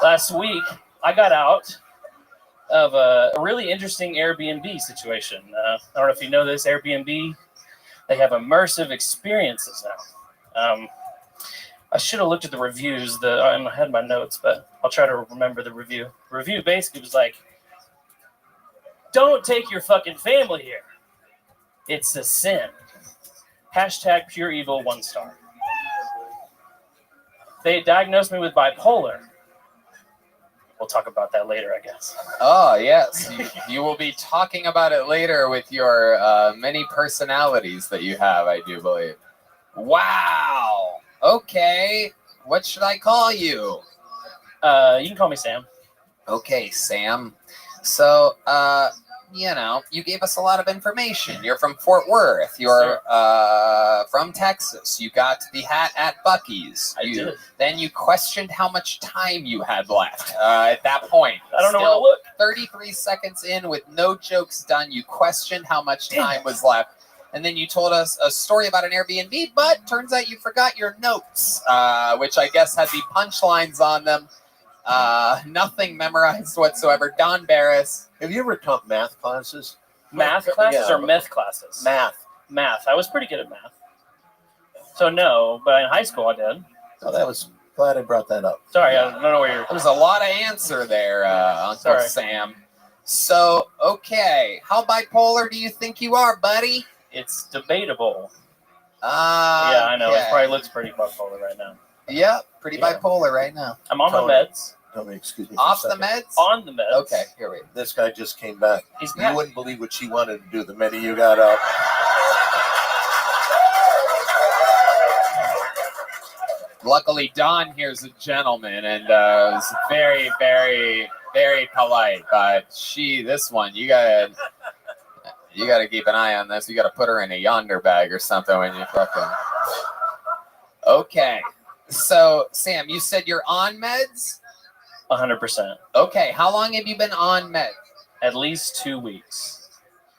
Last week, I got out of a really interesting Airbnb situation. I don't know if you know this, Airbnb, they have immersive experiences now. I should have looked at the reviews. I had my notes, but I'll try to remember the review. The review basically was like, don't take your fucking family here. It's a sin. # pure evil 1 star. They diagnosed me with bipolar. We'll talk about that later, I guess. Oh, yes. You will be talking about it later with your many personalities that you have, I do believe. Wow. Okay. What should I call you? You can call me Sam. Okay, Sam. So, you gave us a lot of information. You're from Fort Worth. You're from Texas. You got the hat at Buc-ee's. I did. Then you questioned how much time you had left at that point. I don't know where to look. 33 seconds in with no jokes done, you questioned how much time was left. And then you told us a story about an Airbnb, but turns out you forgot your notes, which I guess had the punchlines on them. Nothing memorized whatsoever. Don Barris. Have you ever taught math classes? Math classes Yeah. or meth classes? Math. Math. I was pretty good at math. So no, but in high school I did. Oh, that was glad I brought that up. Sorry, I don't know where you're. There was a lot of answer there, Uncle Sorry. Sam. So, okay. How bipolar do you think you are, buddy? It's debatable. Yeah, I know. It Okay. probably looks pretty bipolar right now. Yeah, pretty bipolar right now. I'm on Tony. my meds. Tony, excuse me. for a Off the second. meds? On the meds. Okay, here we go. This guy just came back. He's You back. wouldn't believe what she wanted to do the minute you got up. Luckily, Don here's a gentleman and was very, very, very polite. But this one, you gotta keep an eye on this. You gotta put her in a yonder bag or something when you fucking. Okay, so Sam, you said you're on meds. 100%. Okay, how long have you been on meds? At least 2 weeks.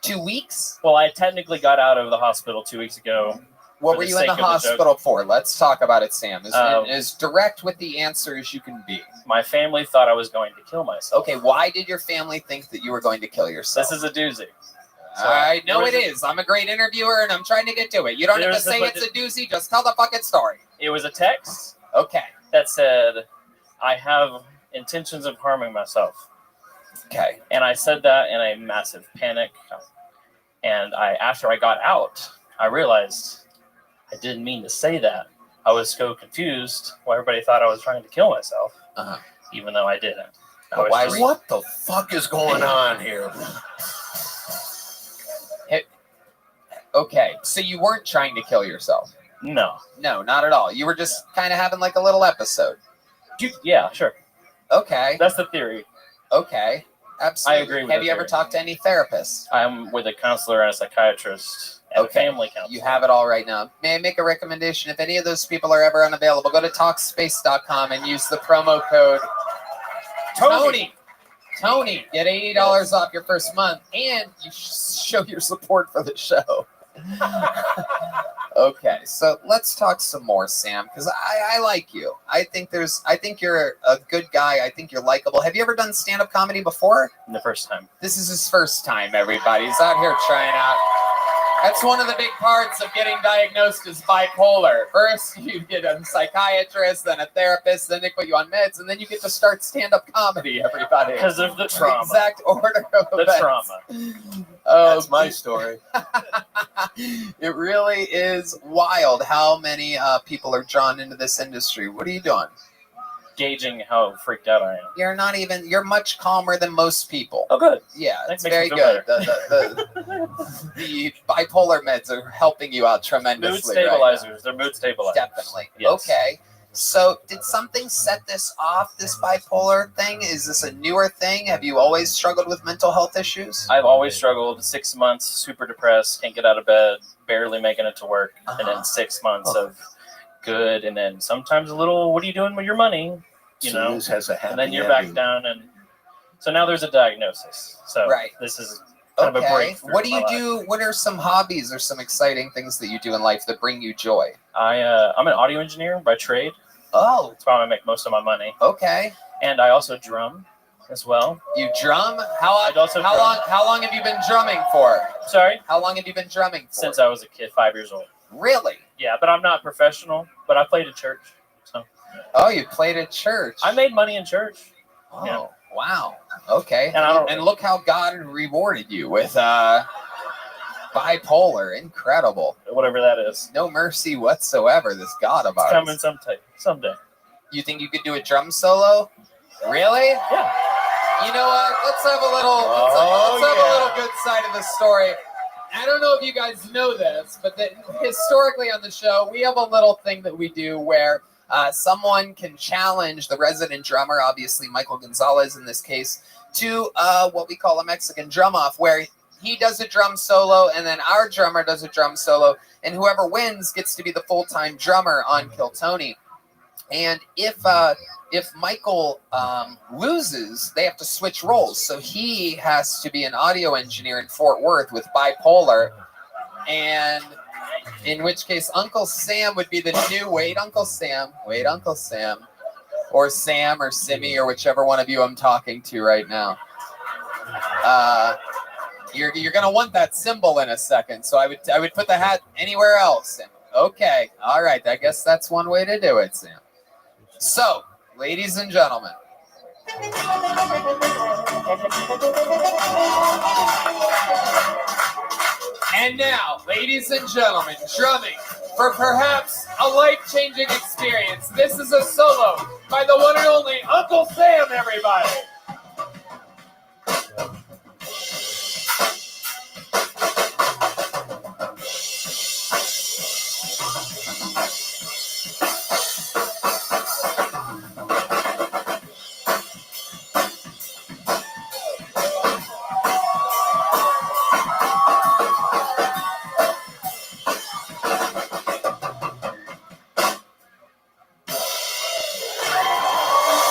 2 weeks? Well, I technically got out of the hospital 2 weeks ago. What for were the you in sake the of the joke. hospital for? Let's talk about it, Sam. Um, As direct with the answer as you can be. My family thought I was going to kill myself. Okay, why did your family think that you were going to kill yourself? This is a doozy. I know there it was is. I'm a great interviewer, and I'm trying to get to it. You don't have to There's say a- it's a doozy. Just tell the fucking story. It was a text Okay. that said, I have intentions of harming myself. Okay. And I said that in a massive panic. And after I got out, I realized I didn't mean to say that. I was so confused why everybody thought I was trying to kill myself, even though I didn't. I was just- What the fuck is going on here? Okay, so you weren't trying to kill yourself? No. No, not at all. You were just kind of having like a little episode. Yeah, sure. Okay. That's the theory. Okay. Absolutely. I agree with Have the you ever theory. talked to any therapists? I'm with a counselor and a psychiatrist and a family counselor. You have it all right now. May I make a recommendation? If any of those people are ever unavailable, go to talkspace.com and use the promo code Tony. Get $80 off your first month, and you show your support for the show. Okay, so let's talk some more, Sam, because I like you. I think you're a good guy. I think you're likable. Have you ever done stand-up comedy before? The first time. This is his first time, everybody. He's out here trying out. That's one of the big parts of getting diagnosed as bipolar. First, you get a psychiatrist, then a therapist, then they put you on meds, and then you get to start stand-up comedy, everybody. Because of the trauma. Exact order of The events. trauma. That's my story. It really is wild how many people are drawn into this industry. What are you doing? Gauging how freaked out I am. You're much calmer than most people. Oh, good. Yeah, That it's makes very me feel good. The bipolar meds are helping you out tremendously. Mood stabilizers. They're mood stabilizers. Definitely. Yes. Okay. So did something set this off, this bipolar thing? Is this a newer thing? Have you always struggled with mental health issues? I've always struggled. 6 months, super depressed, can't get out of bed, barely making it to work, and then 6 months of good, and then sometimes a little, what are you doing with your money? You So know, this has a happy and then you're ending. back down, and so now there's a diagnosis. So Right. this is kind of a breakthrough. What do in you my life. do? What are some hobbies or some exciting things that you do in life that bring you joy? I'm an audio engineer by trade. Oh. That's why I make most of my money. Okay. And I also drum as well. You drum? How drum. long have you been drumming for? Sorry? How long have you been drumming for? Since I was a kid, 5 years old. Really? Yeah, but I'm not professional, but I played at church. So Oh, you played at church. I made money in church. Oh, Yeah. wow. Okay. And And look how God rewarded you with bipolar. Incredible. Whatever that is. No mercy whatsoever, this God of It's ours. coming someday. You think you could do a drum solo? Really? Yeah. You know what? Let's have a little. Let's have a little good side of the story. I don't know if you guys know this, but historically on the show, we have a little thing that we do where someone can challenge the resident drummer, obviously Michael Gonzalez in this case, to what we call a Mexican drum off, where he does a drum solo and then our drummer does a drum solo, and whoever wins gets to be the full-time drummer on Kill Tony. And if Michael loses, they have to switch roles. So he has to be an audio engineer in Fort Worth with Bipolar, and in which case Uncle Sam would be the new Uncle Sam, or Sam or Simmy or whichever one of you I'm talking to right now. You're gonna want that symbol in a second, so I would put the hat anywhere else. Okay, all right. I guess that's one way to do it, Sam. So, ladies and gentlemen. And now, ladies and gentlemen, drumming for perhaps a life-changing experience. This is a solo by the one and only Uncle Sam, everybody.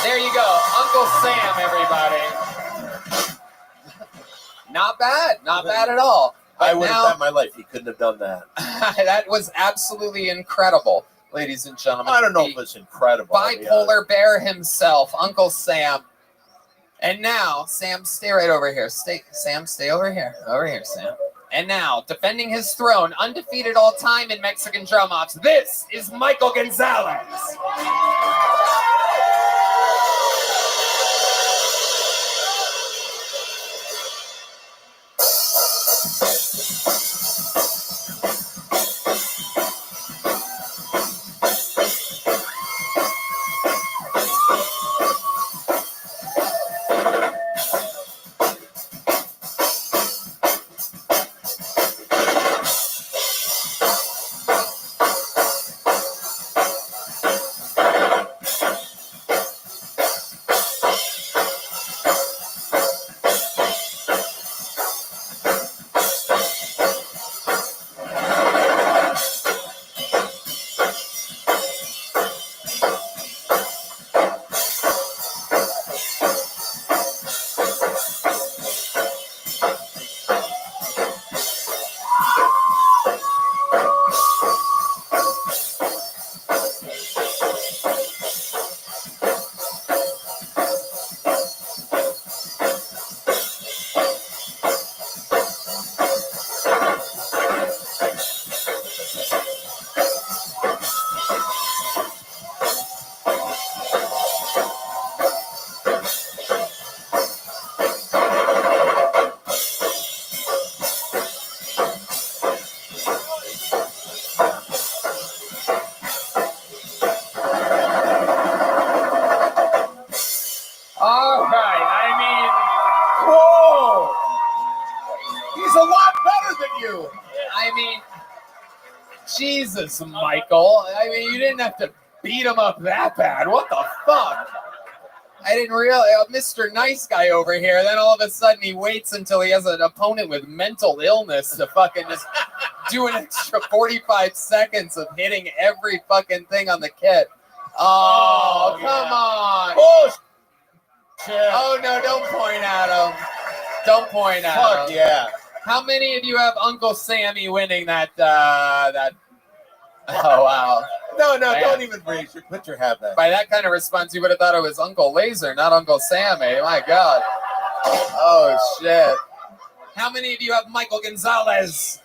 There you go, Uncle Sam, everybody. Not bad, not bad at all. But I would have bet my life he couldn't have done that. That was absolutely incredible, ladies and gentlemen. I don't know if it's incredible. Bipolar bear himself, Uncle Sam. And now, Sam, stay right over here. Sam, stay over here. Over here, Sam. And now, defending his throne, undefeated all time in Mexican drum offs, this is Michael Gonzalez. All right, I mean, whoa! He's a lot better than you. I mean, Jesus, Michael. I mean, you didn't have to beat him up that bad. What the fuck? I didn't realize, Mr. Nice Guy over here, then all of a sudden he waits until he has an opponent with mental illness to fucking just do an extra 45 seconds of hitting every fucking thing on the kit. Oh, come on. Oh, shit. Oh, no, don't point at him. Don't point at Fuck him. yeah. How many of you have Uncle Sammy winning that? Oh, wow. No, Man. don't even raise your, put your hat back. By that kind of response, you would have thought it was Uncle Laser, not Uncle Sammy. My God. Oh, shit. How many of you have Michael Gonzalez?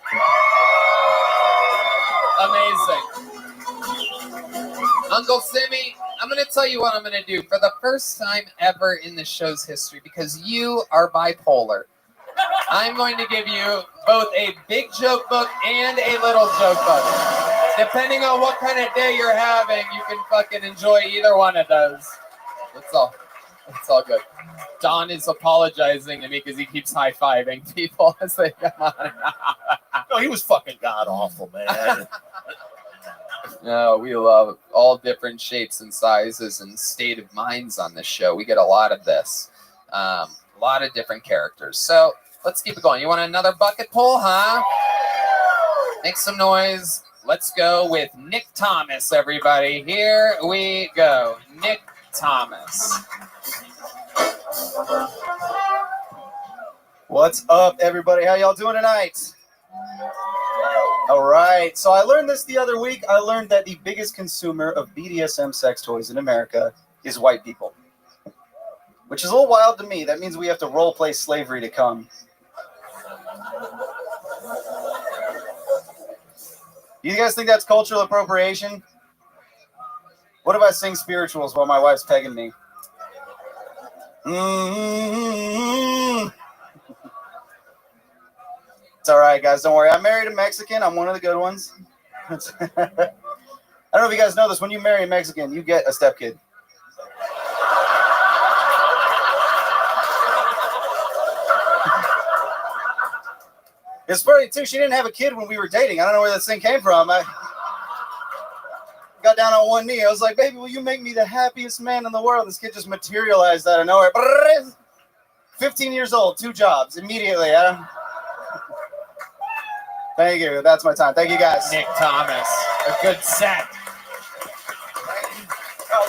Amazing. Uncle Sammy, I'm going to tell you what I'm going to do for the first time ever in the show's history, because you are bipolar. I'm going to give you both a big joke book and a little joke book. Depending on what kind of day you're having, you can fucking enjoy either one of those. It's all good. Don is apologizing to me because he keeps high-fiving people as they come on. No, he was fucking god awful, man. No, we love all different shapes and sizes and state of minds on this show. We get a lot of this. A lot of different characters. So let's keep it going. You want another bucket pull, huh? Make some noise. Let's go with Nick Thomas, everybody. Here we go. Nick Thomas. What's up, everybody? How y'all doing tonight? All right. So I learned this the other week. I learned that the biggest consumer of BDSM sex toys in America is white people, which is a little wild to me. That means we have to role play slavery to come. You guys think that's cultural appropriation? What if I sing spirituals while my wife's pegging me? It's all right, guys. Don't worry. I married a Mexican. I'm one of the good ones. I don't know if you guys know this. When you marry a Mexican, you get a stepkid. It's funny, too. She didn't have a kid when we were dating. I don't know where this thing came from. I got down on one knee. I was like, baby, will you make me the happiest man in the world? This kid just materialized out of nowhere. 15 years old, 2 jobs immediately. Thank you. That's my time. Thank you, guys. Nick Thomas. A good set.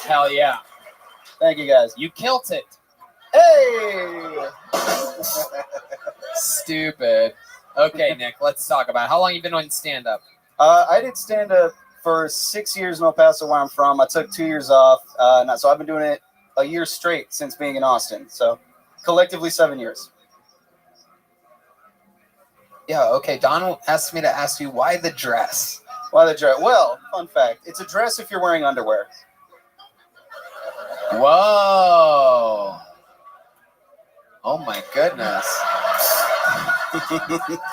Hell yeah. Thank you, guys. You killed it. Hey! Stupid. Okay, Nick, let's talk about it. How long you been on stand-up? I did stand-up for 6 years in El Paso, where I'm from. I took 2 years off. So I've been doing it a year straight since being in Austin. So collectively 7 years. Yeah, okay. Don asked me to ask you, why the dress? Why the dress? Well, fun fact. It's a dress if you're wearing underwear. Whoa. Oh, my goodness.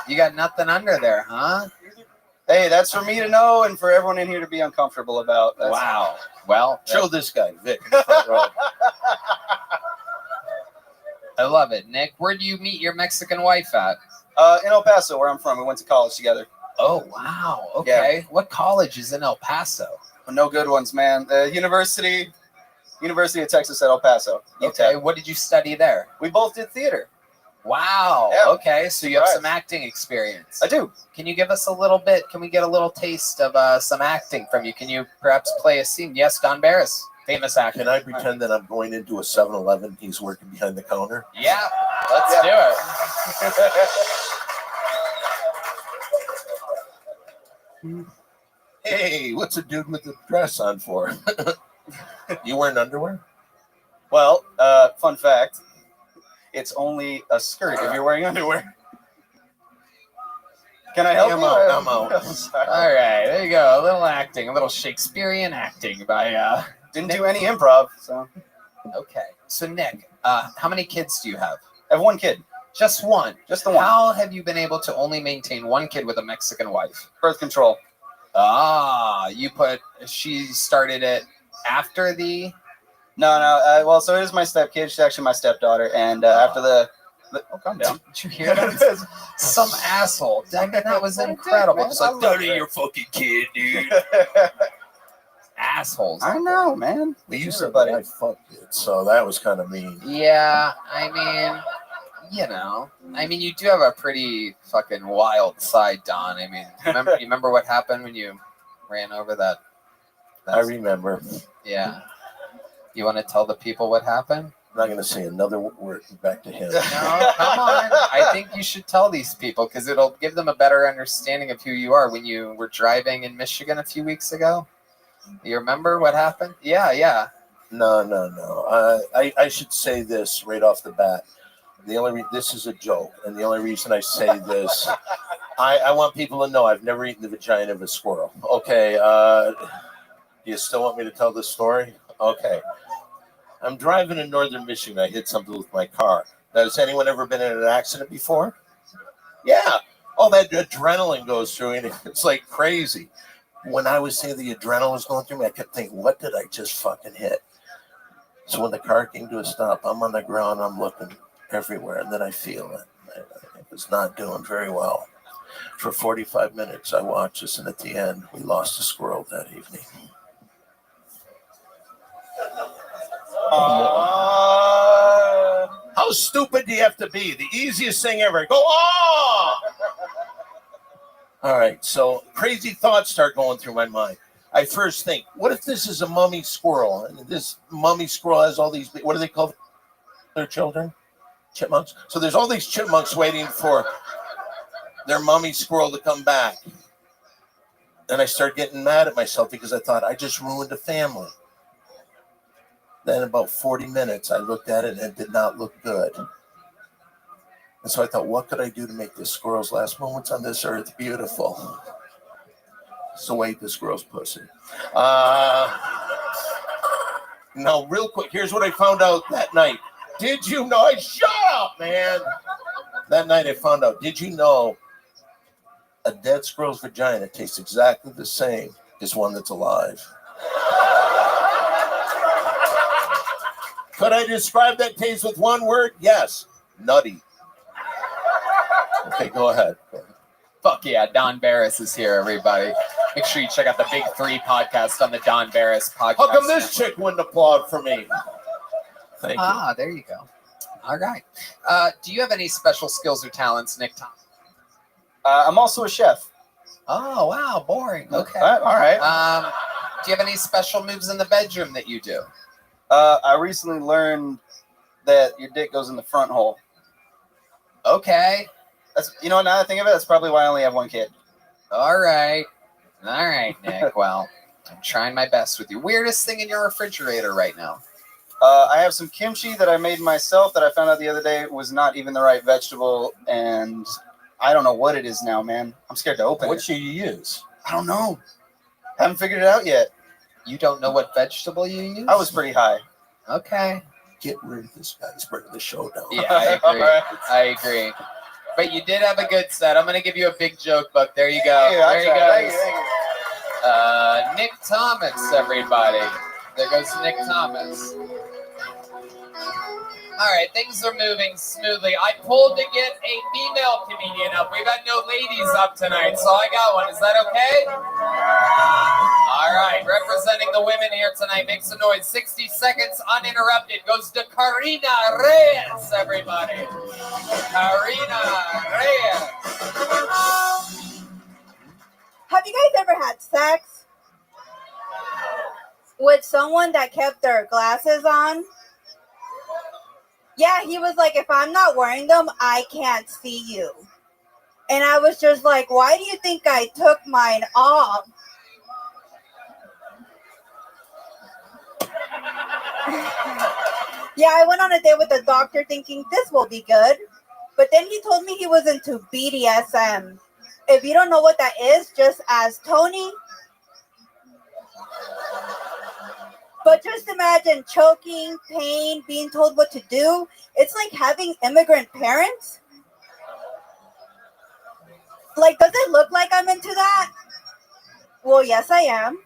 You got nothing under there, huh? Hey, that's for me to know and for everyone in here to be uncomfortable about. Wow. Well, show this guy, Vic. In the front row. I love it. Nick, where do you meet your Mexican wife at? In El Paso, where I'm from. We went to college together. Oh, wow. Okay. Yeah. What college is in El Paso? No good ones, man. The University of Texas at El Paso. Okay. What did you study there? We both did theater. Wow. Yeah. Okay. So you have some acting experience. I do. Can you give us a little bit? Can we get a little taste of some acting from you? Can you perhaps play a scene? Yes, Don Barris, famous actor. Can I pretend that I'm going into a 7-Eleven? He's working behind the counter. Yeah. Let's do it. Hey, what's a dude with a dress on for? You wearing underwear? Well, fun fact. It's only a skirt if you're wearing underwear. Can I help you? I'm out. All right, there you go. A little acting, a little Shakespearean acting by Didn't do any improv, so. Okay. So Nick, how many kids do you have? I have 1 kid. Just one. Just the one. How have you been able to only maintain 1 kid with a Mexican wife? Birth control. She started it after the. No. Well, so it is my stepkid. She's actually my stepdaughter, and after the. Oh, calm down. Did you hear that? Some asshole. That was incredible. Just like, That ain't your fucking kid, dude. Assholes. I know, man. You said that I fucked it, so that was kind of mean. Yeah, I mean, you do have a pretty fucking wild side, Don. I mean, you remember what happened when you ran over that? I remember. Yeah. You want to tell the people what happened? I'm not going to say another word back to him. No, come on. I think you should tell these people because it'll give them a better understanding of who you are. When you were driving in Michigan a few weeks ago, you remember what happened? Yeah. No. I should say this right off the bat. This is a joke, and the only reason I say this, I want people to know I've never eaten the vagina of a squirrel. Okay, do you still want me to tell this story? Okay. I'm driving in northern Michigan. I hit something with my car. Now, has anyone ever been in an accident before? Yeah. All that adrenaline goes through, and it's like crazy. when I was saying the adrenaline was going through me, I kept thinking, what did I just fucking hit? So when the car came to a stop, I'm on the ground, I'm looking everywhere, and then I feel it. I was not doing very well. For 45 minutes, I watched this, and at the end, we lost a squirrel that evening. How stupid do you have to be? The easiest thing ever. Go, oh! All right, so crazy thoughts start going through my mind. I first think, what if this is a mummy squirrel? And this mummy squirrel has all these, what do they call their children? Chipmunks? So there's all these chipmunks waiting for their mummy squirrel to come back. And I start getting mad at myself because I thought I just ruined a family. Then about 40 minutes, I looked at it and it did not look good. And so I thought, what could I do to make this squirrel's last moments on this earth beautiful? So ate the squirrel's pussy. Now, real quick, here's what I found out that night. Did you know? Shut up, man. That night I found out, did you know a dead squirrel's vagina tastes exactly the same as one that's alive? Could I describe that taste with one word? Yes. Nutty. Okay, go ahead. Fuck yeah, Don Barris is here, everybody. Make sure you check out the Big 3 podcast on the Don Barris podcast. How come this chick wouldn't applaud for me? Thank you. Ah, there you go. All right. Do you have any special skills or talents, Nick Tom? I'm also a chef. Oh, wow, boring. Okay. All right. Do you have any special moves in the bedroom that you do? I recently learned that your dick goes in the front hole. Okay. That's, you know, now that I think of it, that's probably why I only have one kid. All right, Nick. Well, I'm trying my best with you. Weirdest thing in your refrigerator right now? I have some kimchi that I made myself that I found out the other day was not even the right vegetable, and I don't know what it is now, man. I'm scared to open it. What should you use? I don't know. Haven't figured it out yet. You don't know what vegetable you use? I was pretty high. Okay. Get rid of this guy. He's bringing the show down. Yeah, I agree. I agree. But you did have a good set. I'm going to give you a big joke book. There you go. There you go. Nick Thomas, everybody. There goes Nick Thomas. All right, things are moving smoothly. I pulled to get a female comedian up. We've had no ladies up tonight, so I got one. Is that okay? All right, representing the women here tonight, make some noise. 60 seconds uninterrupted goes to Karina Reyes, everybody. Karina Reyes. Have you guys ever had sex with someone that kept their glasses on? Yeah, he was like, if I'm not wearing them, I can't see you. And I was just like, why do you think I took mine off? Yeah, I went on a date with the doctor thinking this will be good. But then he told me he was into BDSM. If you don't know what that is, just ask Tony. But just imagine choking, pain, being told what to do. It's like having immigrant parents. Like, does it look like I'm into that? Well, yes, I am.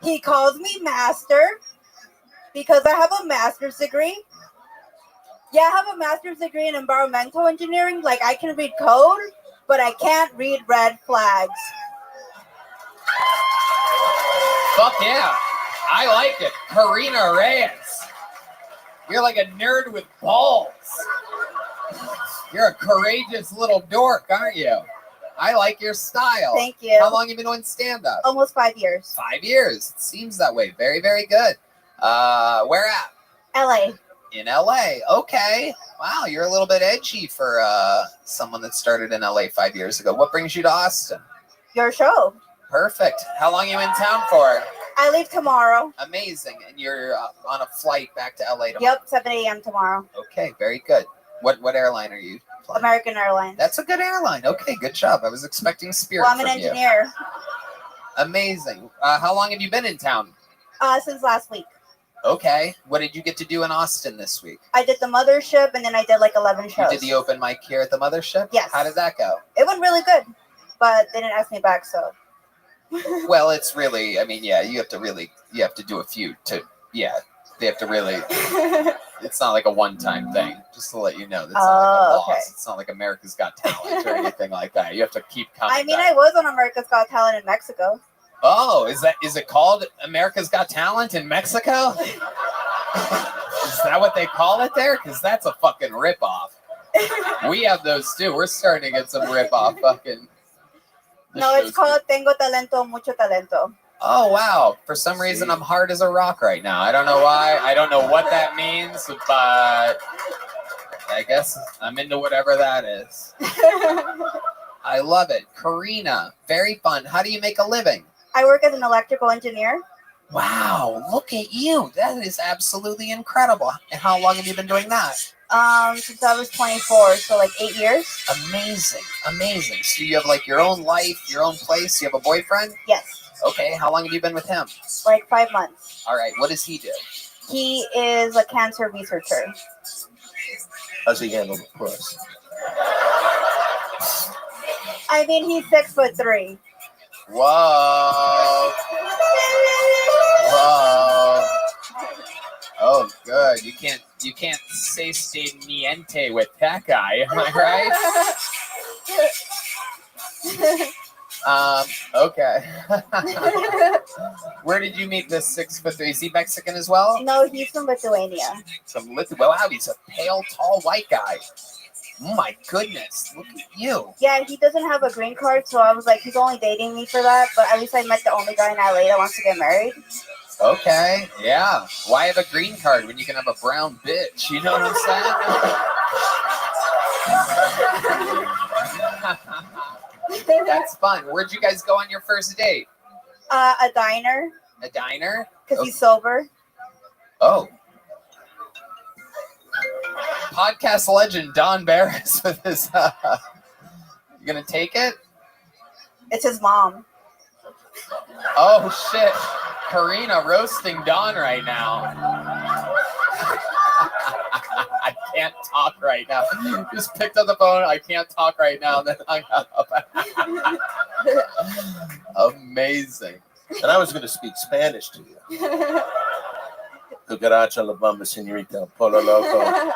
He calls me master because I have a master's degree. Yeah, I have a master's degree in environmental engineering. Like, I can read code, but I can't read red flags. Fuck yeah. I like it. Karina Reyes. You're like a nerd with balls. You're a courageous little dork, aren't you? I like your style. Thank you. How long have you been doing stand-up? Almost 5 years. 5 years. It seems that way. Very, very good. Where at? LA. In LA. Okay. Wow, you're a little bit edgy for someone that started in LA 5 years ago. What brings you to Austin? Your show. Perfect. How long are you in town for? I leave tomorrow. Amazing. And you're on a flight back to LA tomorrow? Yep, 7 a.m. tomorrow. Okay, very good. What airline are you flying? American Airlines. That's a good airline. Okay, good job. I was expecting Spirit. Well, I'm an from you. engineer. Amazing. How long have you been in town? Since last week. Okay. What did you get to do in Austin this week? I did the Mothership, and then I did like 11 shows. You did the open mic here at the Mothership? Yes. How did that go? It went really good, but they didn't ask me back, so. Well, it's really. I mean, yeah, you have to do a few to. Yeah, they have to really. It's not like a one-time thing. Just to let you know, that's not like a loss. Okay. It's not like America's Got Talent or anything like that. You have to keep coming. I mean, back. I was on America's Got Talent in Mexico. Oh, is it called America's Got Talent in Mexico? Is that what they call it there? Because that's a fucking ripoff. We have those too. We're starting to get some ripoff fucking. No, it's called Tengo Talento, Mucho Talento. Oh wow! For some reason, I'm hard as a rock right now. I don't know why. I don't know what that means, but I guess I'm into whatever that is. I love it. Karina, very fun. How do you make a living? I work as an electrical engineer. Wow, look at you. That is absolutely incredible. And how long have you been doing that? Since I was 24, so like 8 years. Amazing, amazing. So you have like your own life, your own place. You have a boyfriend? Yes. Okay, how long have you been with him? Like 5 months. All right, what does he do? He is a cancer researcher. How's he handle the puss? I mean, he's 6'3". Whoa. Whoa. Oh, good. You can't say stay niente with that guy, am I right? Okay. Where did you meet this 6'3"? Is he Mexican as well? No, he's from Lithuania. From Lithuania. Wow, he's a pale, tall, white guy. Oh my goodness, look at you. Yeah, he doesn't have a green card, so I was like, he's only dating me for that, but at least I met the only guy in LA that wants to get married. Okay, yeah. Why have a green card when you can have a brown bitch? You know what I'm saying? That's fun. Where'd you guys go on your first date? A diner. A diner? Because he's sober. Oh. Podcast legend Don Barris with his. You gonna take it? It's his mom. Oh shit! Karina roasting Don right now. I can't talk right now. Just picked up the phone. I can't talk right now. Then hung up. Amazing. And I was going to speak Spanish to you. Cucaracha la bamba, señorita. Polo loco.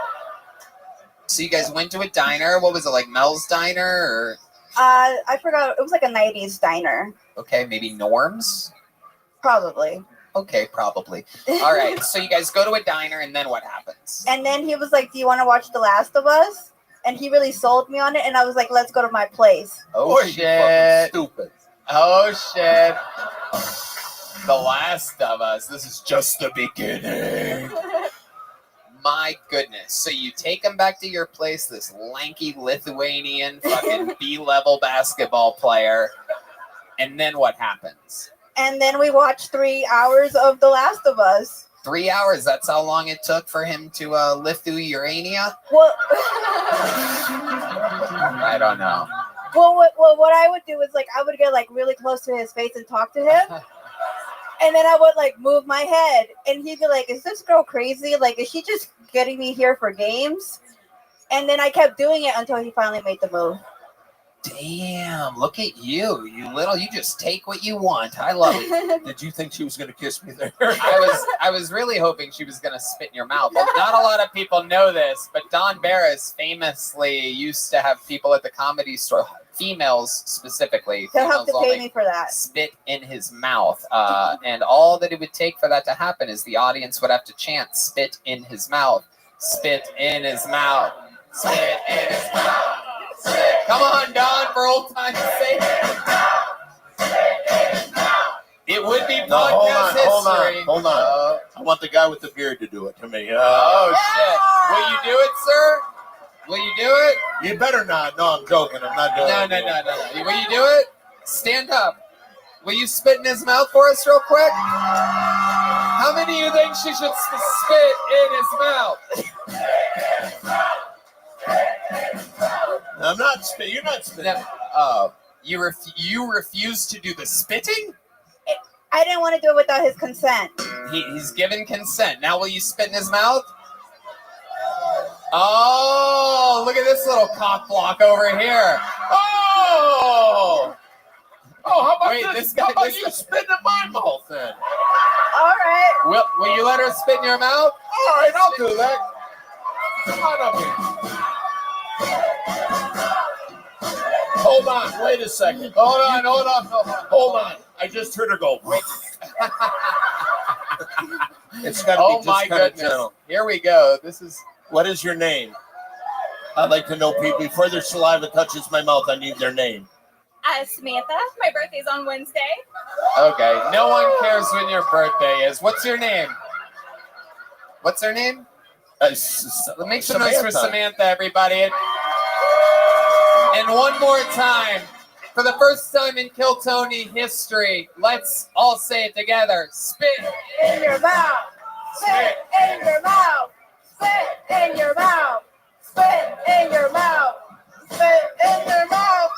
So you guys went to a diner. What was it, like Mel's Diner? Or? I forgot. It was like a 90s diner. Okay, maybe Norm's? Probably. Okay, probably. All right, so you guys go to a diner, and then what happens? And then he was like, do you want to watch The Last of Us? And he really sold me on it, and I was like, let's go to my place. Oh, Boy, shit. you fucking stupid. Oh, shit. The Last of Us. This is just the beginning. My goodness. So you take him back to your place, this lanky Lithuanian fucking B-level basketball player, and then what happens? And then we watched 3 hours of The Last of Us. 3 hours? That's how long it took for him to live through Urania? Well, I don't know. Well, what I would do is like I would get like really close to his face and talk to him. And then I would like move my head, and he'd be like, "Is this girl crazy? Like, is she just getting me here for games?" And then I kept doing it until he finally made the move. Damn! Look at you, you just take what you want. I love it. Did you think she was going to kiss me there? I was really hoping she was going to spit in your mouth. Well, not a lot of people know this, but Don Barris famously used to have people at the Comedy Store, females specifically. He'll have to females pay only, me for that. spit in his mouth. And all that it would take for that to happen is the audience would have to chant, "Spit in his mouth, spit in his mouth, spit in his mouth." Come on, Don, for old time's sake. It would be podcast history. Hold on. I want the guy with the beard to do it to me. Oh, shit. Will you do it, sir? Will you do it? You better not. No, I'm joking. I'm not doing it. No. Will you do it? Stand up. Will you spit in his mouth for us real quick? How many of you think she should spit in his mouth? I'm not spitting. You're not spitting. You refuse to do the spitting? I didn't want to do it without his consent. He's given consent. Now will you spit in his mouth? Oh, look at this little cock block over here. Oh! Oh, how about Wait, this guy. How about you spit in my mouth then? All right. Will you let her spit in your mouth? All right, I'll do that. Come on up here. Hold on, wait a second. Hold on. Hold on. I just heard her go. It's got to Oh be my just kind of goodness. gentle. Here we go. This is. What is your name? I'd like to know people before their saliva touches my mouth. I need their name. Samantha. My birthday's on Wednesday. Okay. No one cares when your birthday is. What's your name? What's her name? Make some noise for Samantha, everybody. And one more time, for the first time in Kill Tony history, let's all say it together. Spit In your mouth. Spit in your mouth. Spit in your mouth. Spit in your mouth. Spit in your mouth.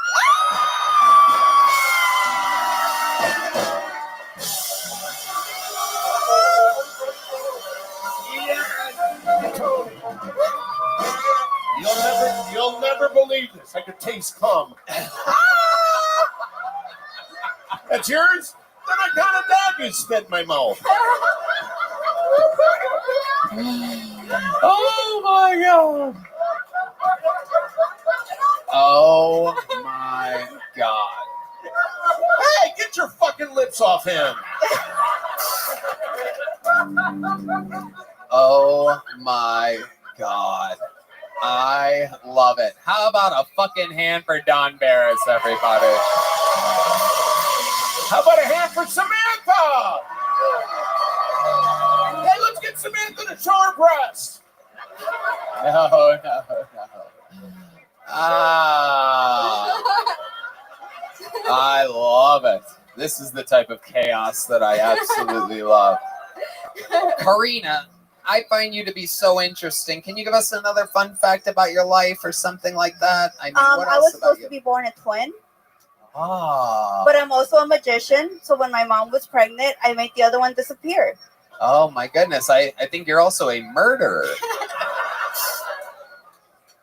You'll never believe this. I could taste cum. That's yours? Then I got a dog you spit in my mouth. Oh my god. Oh my god. Hey, get your fucking lips off him. Oh my god. I love it. How about a fucking hand for Don Barris, everybody? How about a hand for Samantha? Hey, let's get Samantha to show her breast. No. Ah. I love it. This is the type of chaos that I absolutely love. Karina, I find you to be so interesting. Can you give us another fun fact about your life or something like that? I mean, what I else was about supposed you? to be born a twin, Oh. but I'm also a magician. So when my mom was pregnant, I made the other one disappear. Oh my goodness. I think you're also a murderer.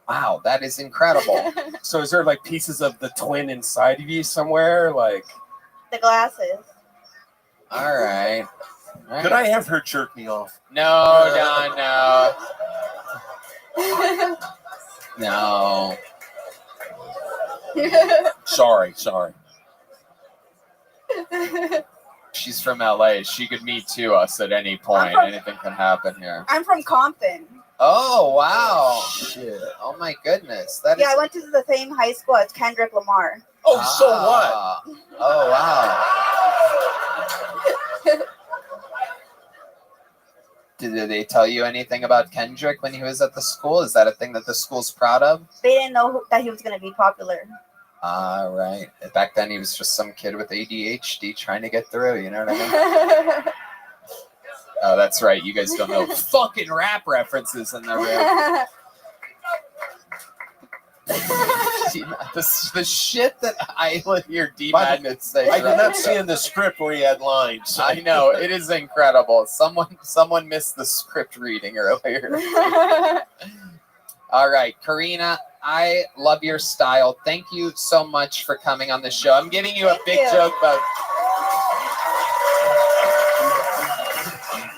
Wow, that is incredible. So is there like pieces of the twin inside of you somewhere? Like The glasses. All right. Could I have her jerk me off? No, Don, no. No. Sorry. She's from LA. She could meet to us at any point. Anything can happen here. I'm from Compton. Oh, wow. Shit. Oh, my goodness. That is. Yeah, I went to the same high school as Kendrick Lamar. Oh, so what? Oh, wow. Did they tell you anything about Kendrick when he was at the school? Is that a thing that the school's proud of? They didn't know that he was going to be popular. All right. Back then, he was just some kid with ADHD trying to get through. You know what I mean? Oh, that's right. You guys don't know fucking rap references in the room. The shit that I hear D Magnets say. I did not see in the script where he had lines. I know, it is incredible. Someone missed the script reading earlier. All right, Karina, I love your style. Thank you so much for coming on the show. I'm giving you a big joke, but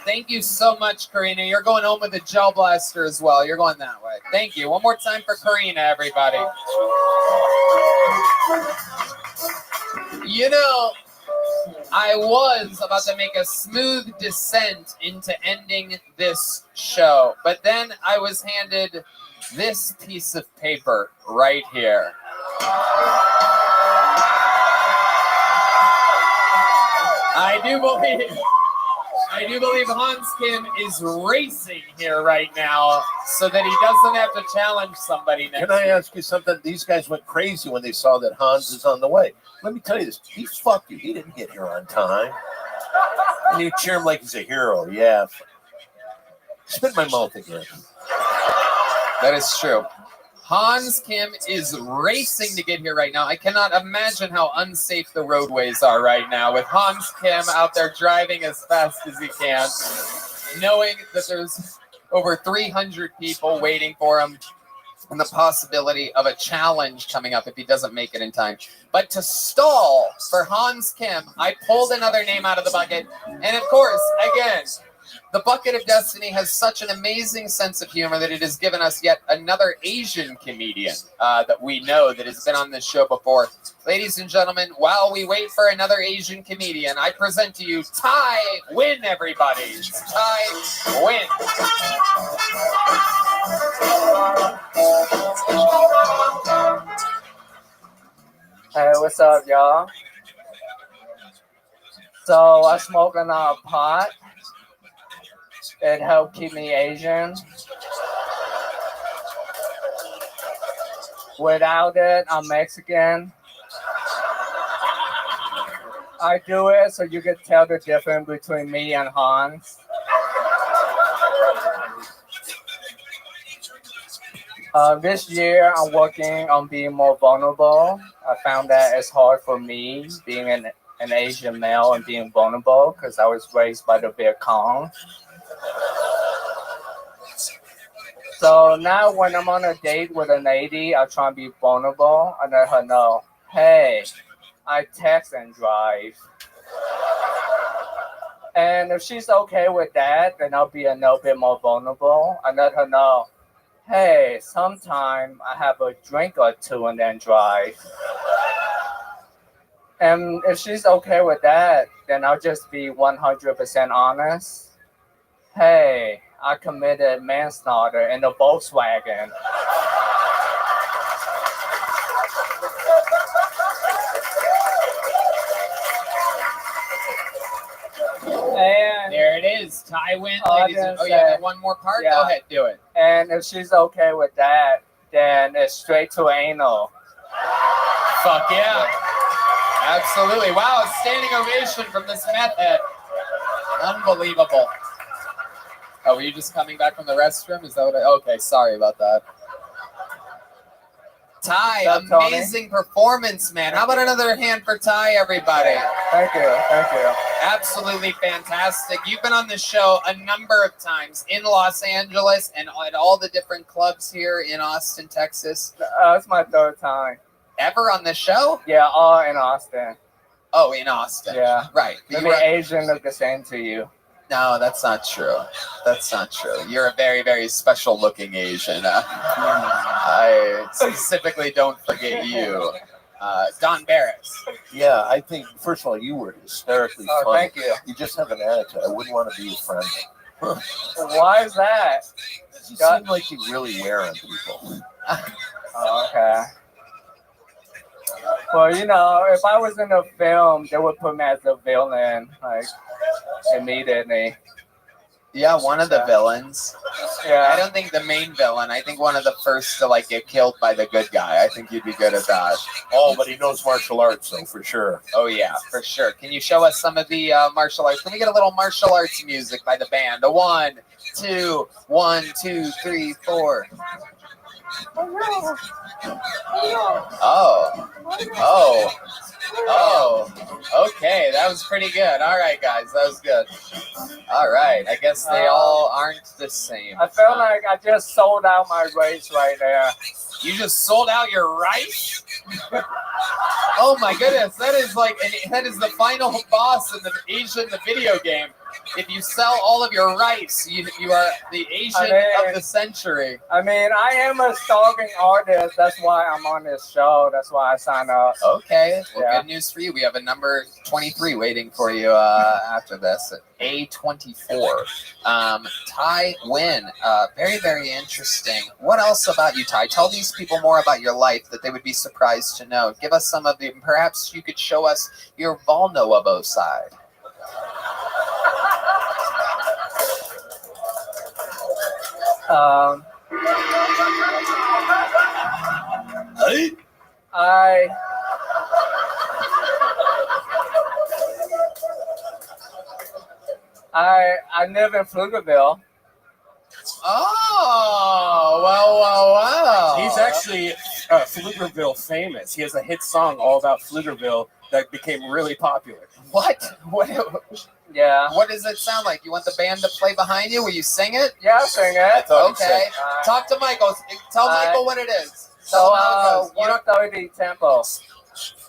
thank you so much, Karina. You're going home with a gel blaster as well. You're going that way. Thank you. One more time for Karina, everybody. You know, I was about to make a smooth descent into ending this show, but then I was handed this piece of paper right here. I do believe Hans Kim is racing here right now so that he doesn't have to challenge somebody next Can I ask you something? These guys went crazy when they saw that Hans is on the way. Let me tell you this. He fucked you. He didn't get here on time. And you cheer him like he's a hero. Yeah. Spit in my mouth again. That is true. Hans Kim is racing to get here right now. I cannot imagine how unsafe the roadways are right now with Hans Kim out there driving as fast as he can, knowing that there's over 300 people waiting for him. and the possibility of a challenge coming up if he doesn't make it in time. But to stall for Hans Kim, I pulled another name out of the bucket. And of course, again, the Bucket of Destiny has such an amazing sense of humor that it has given us yet another Asian comedian that we know that has been on this show before. Ladies and gentlemen, while we wait for another Asian comedian, I present to you Tai Win, everybody. Tai Win. Hey, what's up, y'all? So I smoke a lot of pot. It helped keep me Asian. Without it, I'm Mexican. I do it so you can tell the difference between me and Hans. This year, I'm working on being more vulnerable. I found that it's hard for me being an Asian male and being vulnerable because I was raised by the Viet Cong. So now when I'm on a date with a lady, I try and be vulnerable. I let her know, hey, I text and drive. And if she's okay with that, then I'll be a little bit more vulnerable. I let her know, hey, sometime I have a drink or two and then drive. And if she's okay with that, then I'll just be 100% honest. Hey, I committed manslaughter in a Volkswagen. And there it is, Tai Win, ladies and oh yeah, one more part. Yeah. Go ahead, do it. And if she's okay with that, then it's straight to anal. Fuck yeah. Absolutely. Wow, a standing ovation from this meth head. Unbelievable. Oh, were you just coming back from the restroom? Is that what okay, sorry about that. Tai, amazing performance, man. How about another hand for Tai, everybody? Thank you, thank you. Absolutely fantastic. You've been on the show a number of times in Los Angeles and at all the different clubs here in Austin, Texas. It's my third time. Ever on the show? Yeah, all in Austin. Oh, in Austin. Yeah. Right. Maybe Asian look the same to you. No, that's not true. That's not true. You're a very, very special looking Asian. I specifically don't forget you. Don Barris. Yeah, I think, first of all, you were hysterically Oh, funny. thank you. You just have an attitude. I wouldn't want to be your friend. Why is that? You seem like you really wear on people. Oh, okay. Well, you know, if I was in a film, they would put me as a villain, like, immediately. Yeah, one of the villains. Yeah. I don't think the main villain. I think one of the first to like get killed by the good guy. I think you'd be good at that. Oh, but he knows martial arts, though, for sure. Oh yeah, for sure. Can you show us some of the martial arts? Can we get a little martial arts music by the band? A 1, 2, 1, 2, 3, 4. Oh, okay, that was pretty good. All right, guys, that was good. All right, I guess they all aren't the same. I felt like I just sold out my race right there. You just sold out your rice? Oh my goodness, that is the final boss in the video game. If you sell all of your rice, you are the Asian of the century. I mean, I am a stalking artist. That's why I'm on this show. That's why I signed up. Okay. Well, Yeah. good news for you. We have a number 23 waiting for you after this. A24. Tai Win. Very, very interesting. What else about you, Tai? Tell these people more about your life that they would be surprised to know. Give us some of the, perhaps you could show us your vulnerable side. Hey? I live in Pflugerville. Oh, wow. He's actually Pflugerville famous. He has a hit song all about Pflugerville that became really popular. What? Yeah. What does it sound like? You want the band to play behind you? Will you sing it? Yeah, I'll sing it. Okay. Talk to Michael. Tell Michael what it is. Tell So, him how it goes. 130 tempo.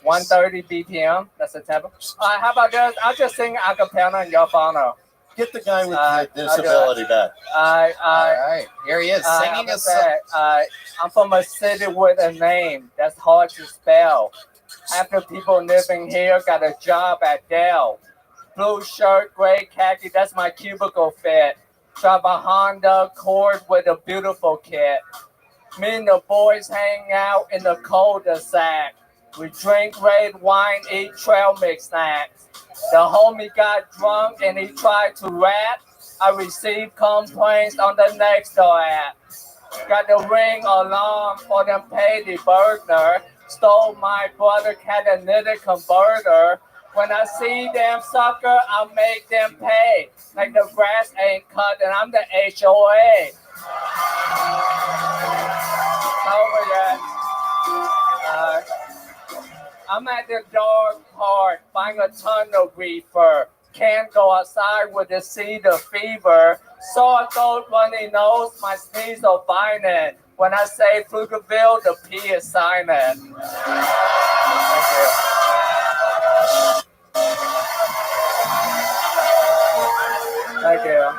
130 BPM. That's the tempo. How about this? I'll just sing a cappella and you'll follow. Get the guy with the disability back. All right. Here he is singing a song. I'm from a city with a name that's hard to spell. Half the people living here got a job at Dell. Blue shirt, gray khaki, that's my cubicle fit. Drive a Honda Accord with a beautiful kit. Me and the boys hang out in the cul-de-sac. We drink red wine, eat trail mix snacks. The homie got drunk and he tried to rap. I received complaints on the Nextdoor app. Got the ring alarm for them petty burglar. Stole my brother catalytic converter. When I see them sucker, I'll make them pay. Like the grass ain't cut and I'm the HOA. Over that. I'm at the dog park, buying a ton of reefer. Can't go outside with the cedar fever. Sore throat, runny nose, my sneeze are violent. When I say Pflugerville, the P is silent. Thank you. Thank you.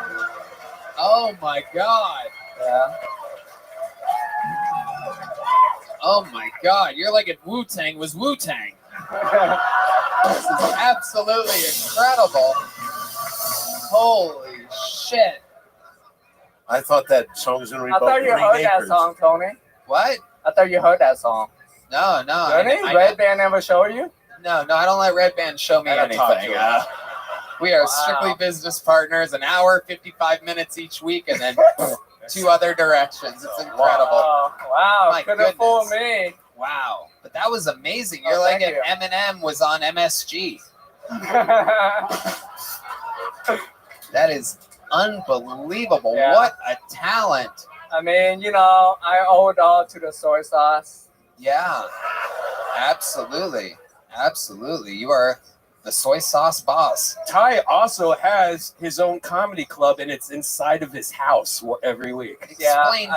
Oh my God. Yeah. Oh my God. You're like if Wu-Tang was Wu-Tang. This is absolutely incredible. Holy shit. I thought that song was going to be I thought you heard that song, Tony. What? I thought you heard that song. No. Really? Red Band never showed you? No, I don't let Red Band show me anything. We are strictly business partners, an hour, 55 minutes each week, and then two other directions. It's incredible. Oh, wow. My Couldn't fool me. Wow. But that was amazing. You're like if Eminem was on MSG. That is unbelievable. Yeah. What a talent. I mean, I owe it all to the soy sauce. Yeah. Absolutely. Absolutely. You are the soy sauce boss. Ty also has his own comedy club, and it's inside of his house every week. Explain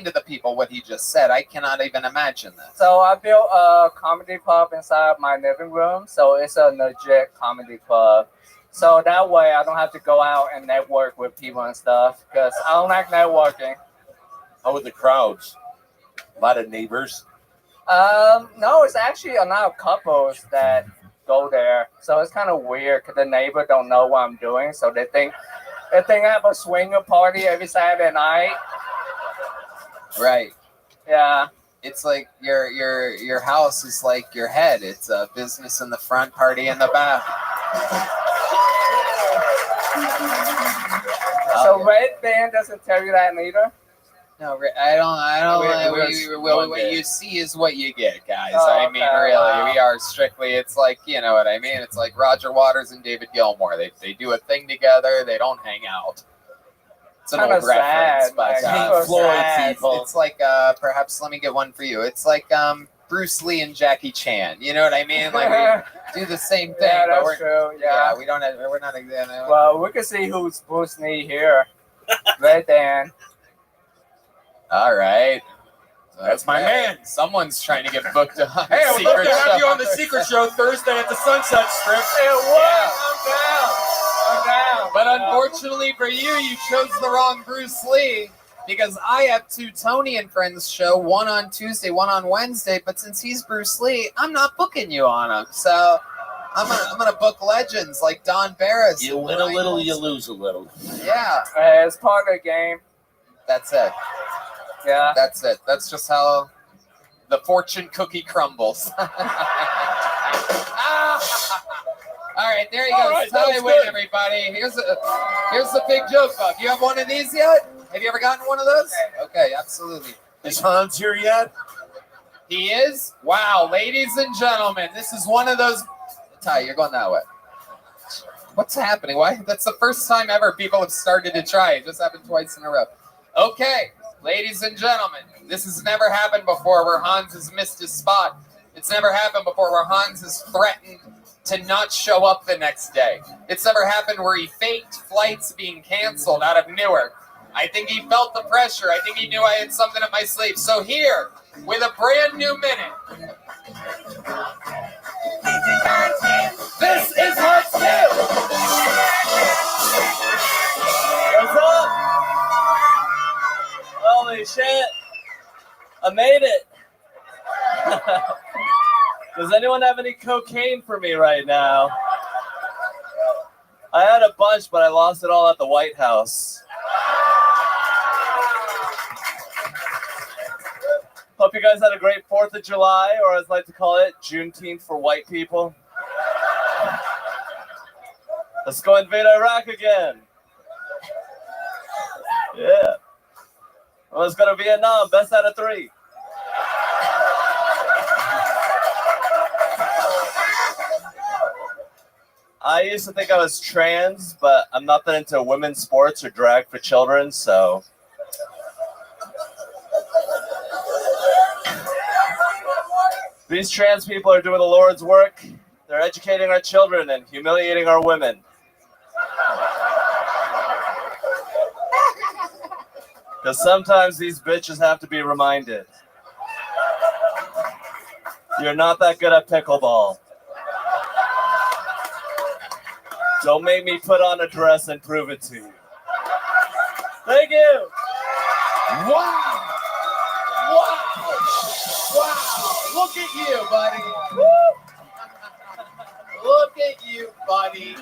to the people what he just said. I cannot even imagine this. So I built a comedy club inside my living room. So it's a legit comedy club. So that way I don't have to go out and network with people and stuff because I don't like networking. How with the crowds? A lot of neighbors? No, it's actually a lot of couples that go there. So it's kind of weird because the neighbor don't know what I'm doing. So they think I have a swinger party every Saturday night. Right. Yeah. It's like your house is like your head. It's a business in the front, party in the back. So Red Band doesn't tell you that neither? No, I don't. What you see is what you get, guys. Oh, I mean, really, we are strictly. It's like, you know what I mean. It's like Roger Waters and David Gilmour. They do a thing together. They don't hang out. It's an Kinda old reference, sad, but Pink Floyd people. It's like perhaps let me get one for you. It's like Bruce Lee and Jackie Chan. You know what I mean? Like we do the same thing. Yeah, but that's true. Yeah. we don't have. We're not. Well, we can see who's Bruce Lee here. Red Band. All right. That's my man. Someone's trying to get booked on. Hey, I would love to have you on the Secret Show Thursday at the Sunset Strip. I'm down. But unfortunately for you, you chose the wrong Bruce Lee because I have two Tony and Friends show, one on Tuesday, one on Wednesday. But since he's Bruce Lee, I'm not booking you on him. So I'm gonna book legends like Don Barris. You win a little, you lose a little. Yeah. It's part of the game. That's it. Yeah. That's it. That's just how the fortune cookie crumbles. All right, there you go. All right, Ty win, everybody. Here's the big joke bug. You have one of these yet? Have you ever gotten one of those? Okay, absolutely. Is Hans here yet? He is? Wow, ladies and gentlemen, this is one of those. Ty, you're going that way. What's happening? Why? That's the first time ever people have started to try. It just happened twice in a row. Okay, ladies and gentlemen, this has never happened before where Hans has missed his spot. It's never happened before where Hans has threatened to not show up the next day. It's never happened where he faked flights being canceled out of Newark. I think he felt the pressure. I think he knew I had something up my sleeve. So here, with a brand new minute, this is Hans Kim! What's up? Holy shit. I made it. Does anyone have any cocaine for me right now? I had a bunch, but I lost it all at the White House. Hope you guys had a great 4th of July, or as I like to call it, Juneteenth for white people. Let's go invade Iraq again. Yeah. Let's go to Vietnam, best out of 3. I used to think I was trans, but I'm not that into women's sports or drag for children, so. These trans people are doing the Lord's work. They're educating our children and humiliating our women. Because sometimes these bitches have to be reminded. You're not that good at pickleball. Don't make me put on a dress and prove it to you. Thank you. Wow. Wow. Wow. Look at you, buddy. Look at you, buddy.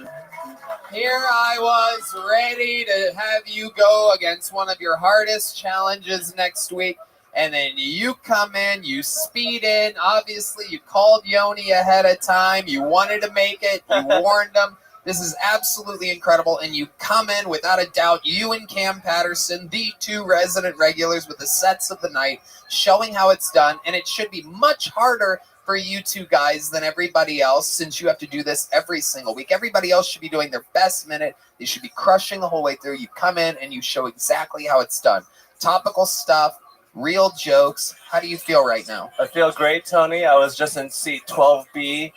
Here I was ready to have you go against one of your hardest challenges next week. And then you come in, you speed in. Obviously, you called Yoni ahead of time. You wanted to make it. You warned him. This is absolutely incredible. And you come in, without a doubt, you and Cam Patterson, the 2 resident regulars with the sets of the night, showing how it's done. And it should be much harder for you 2 guys than everybody else, since you have to do this every single week. Everybody else should be doing their best minute. They should be crushing the whole way through. You come in and you show exactly how it's done. Topical stuff, real jokes. How do you feel right now? I feel great, Tony. I was just in seat 12B.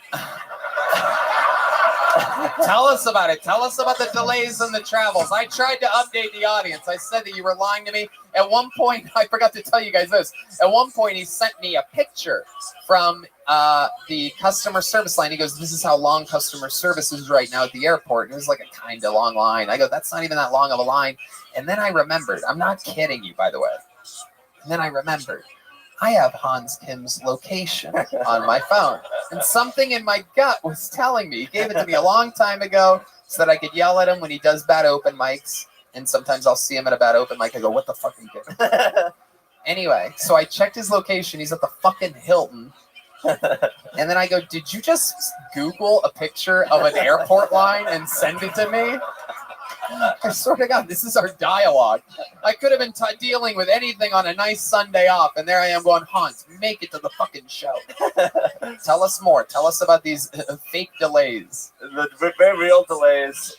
Tell us about it. Tell us about the delays and the travels. I tried to update the audience. I said that you were lying to me. At one point, I forgot to tell you guys this. At one point, he sent me a picture from the customer service line. He goes, this is how long customer service is right now at the airport. And it was like a kind of long line. I go, that's not even that long of a line. And then I remembered. I'm not kidding you, by the way. And then I remembered. I have Hans Kim's location on my phone. And something in my gut was telling me. He gave it to me a long time ago so that I could yell at him when he does bad open mics. And sometimes I'll see him at a bad open mic. I go, what the fuck are you doing? Anyway, so I checked his location. He's at the fucking Hilton. And then I go, did you just Google a picture of an airport line and send it to me? I swear to God, this is our dialogue. I could have been dealing with anything on a nice Sunday off, and there I am going, Hans, make it to the fucking show. Tell us more. Tell us about these fake delays. The very real delays.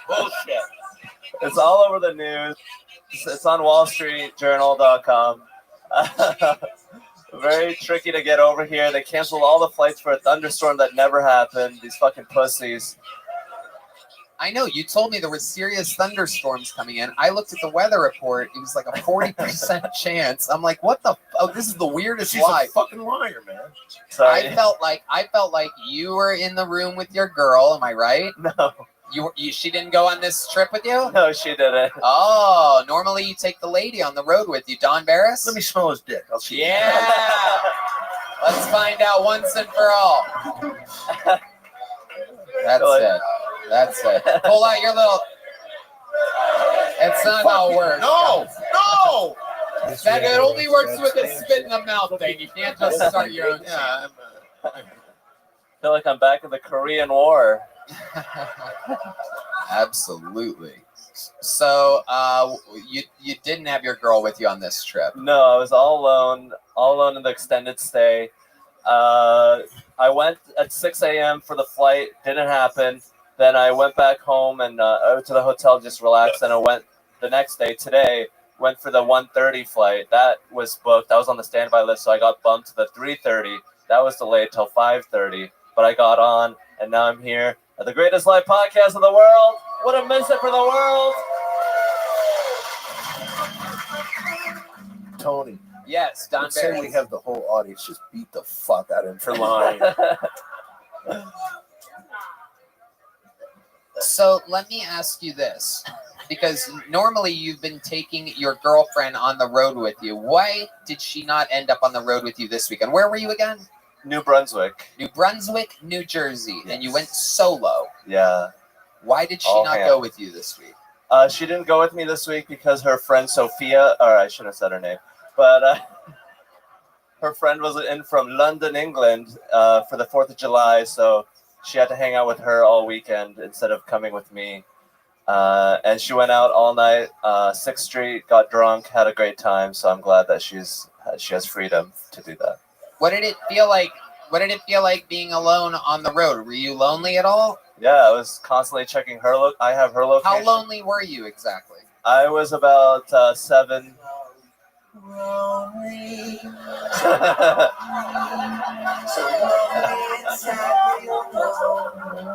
Bullshit. It's all over the news. It's on WallStreetJournal.com. Very tricky to get over here. They canceled all the flights for a thunderstorm that never happened. These fucking pussies. I know. You told me there were serious thunderstorms coming in. I looked at the weather report. It was like a 40% chance. I'm like, what the? Oh, this is the weirdest She's lie. a fucking liar, man. Sorry. I felt like you were in the room with your girl. Am I right? No. She didn't go on this trip with you? No, she didn't. Oh, normally you take the lady on the road with you. Don Barris? Let me smell his dick. I'll see. Yeah. Let's find out once and for all. That's it. That's it. Pull out your little. That's not how it works. No, no. That it only works with a spit in the mouth thing. You can't just start your own. Yeah, I feel like I'm back in the Korean War. Absolutely. So, you didn't have your girl with you on this trip? No, I was all alone in the extended stay. I went at 6 a.m. for the flight. Didn't happen. Then I went back home and to the hotel, just relaxed. And I went the next day, today, went for the 1:30 flight. That was booked. I was on the standby list, so I got bumped to the 3:30. That was delayed till 5:30, but I got on, and now I'm here at the greatest live podcast in the world. Wouldn't miss it for the world. Tony. Yes, Don Let's say Barry. we have the whole audience just beat the fuck out of him for lying. So let me ask you this, because normally you've been taking your girlfriend on the road with you. Why did she not end up on the road with you this weekend? Where were you again? New Brunswick. New Brunswick, New Jersey, and you went solo. Yeah. Why did she All not hands. go with you this week? She didn't go with me this week because her friend Sophia, or I shouldn't have said her name, but her friend was in from London, England for the 4th of July, so she had to hang out with her all weekend instead of coming with me. And she went out all night, 6th Street, got drunk, had a great time, so I'm glad that she has freedom to do that. What did it feel like? What did it feel like being alone on the road? Were you lonely at all? Yeah, I was constantly checking her I have her location. How lonely were you exactly? I was about 7.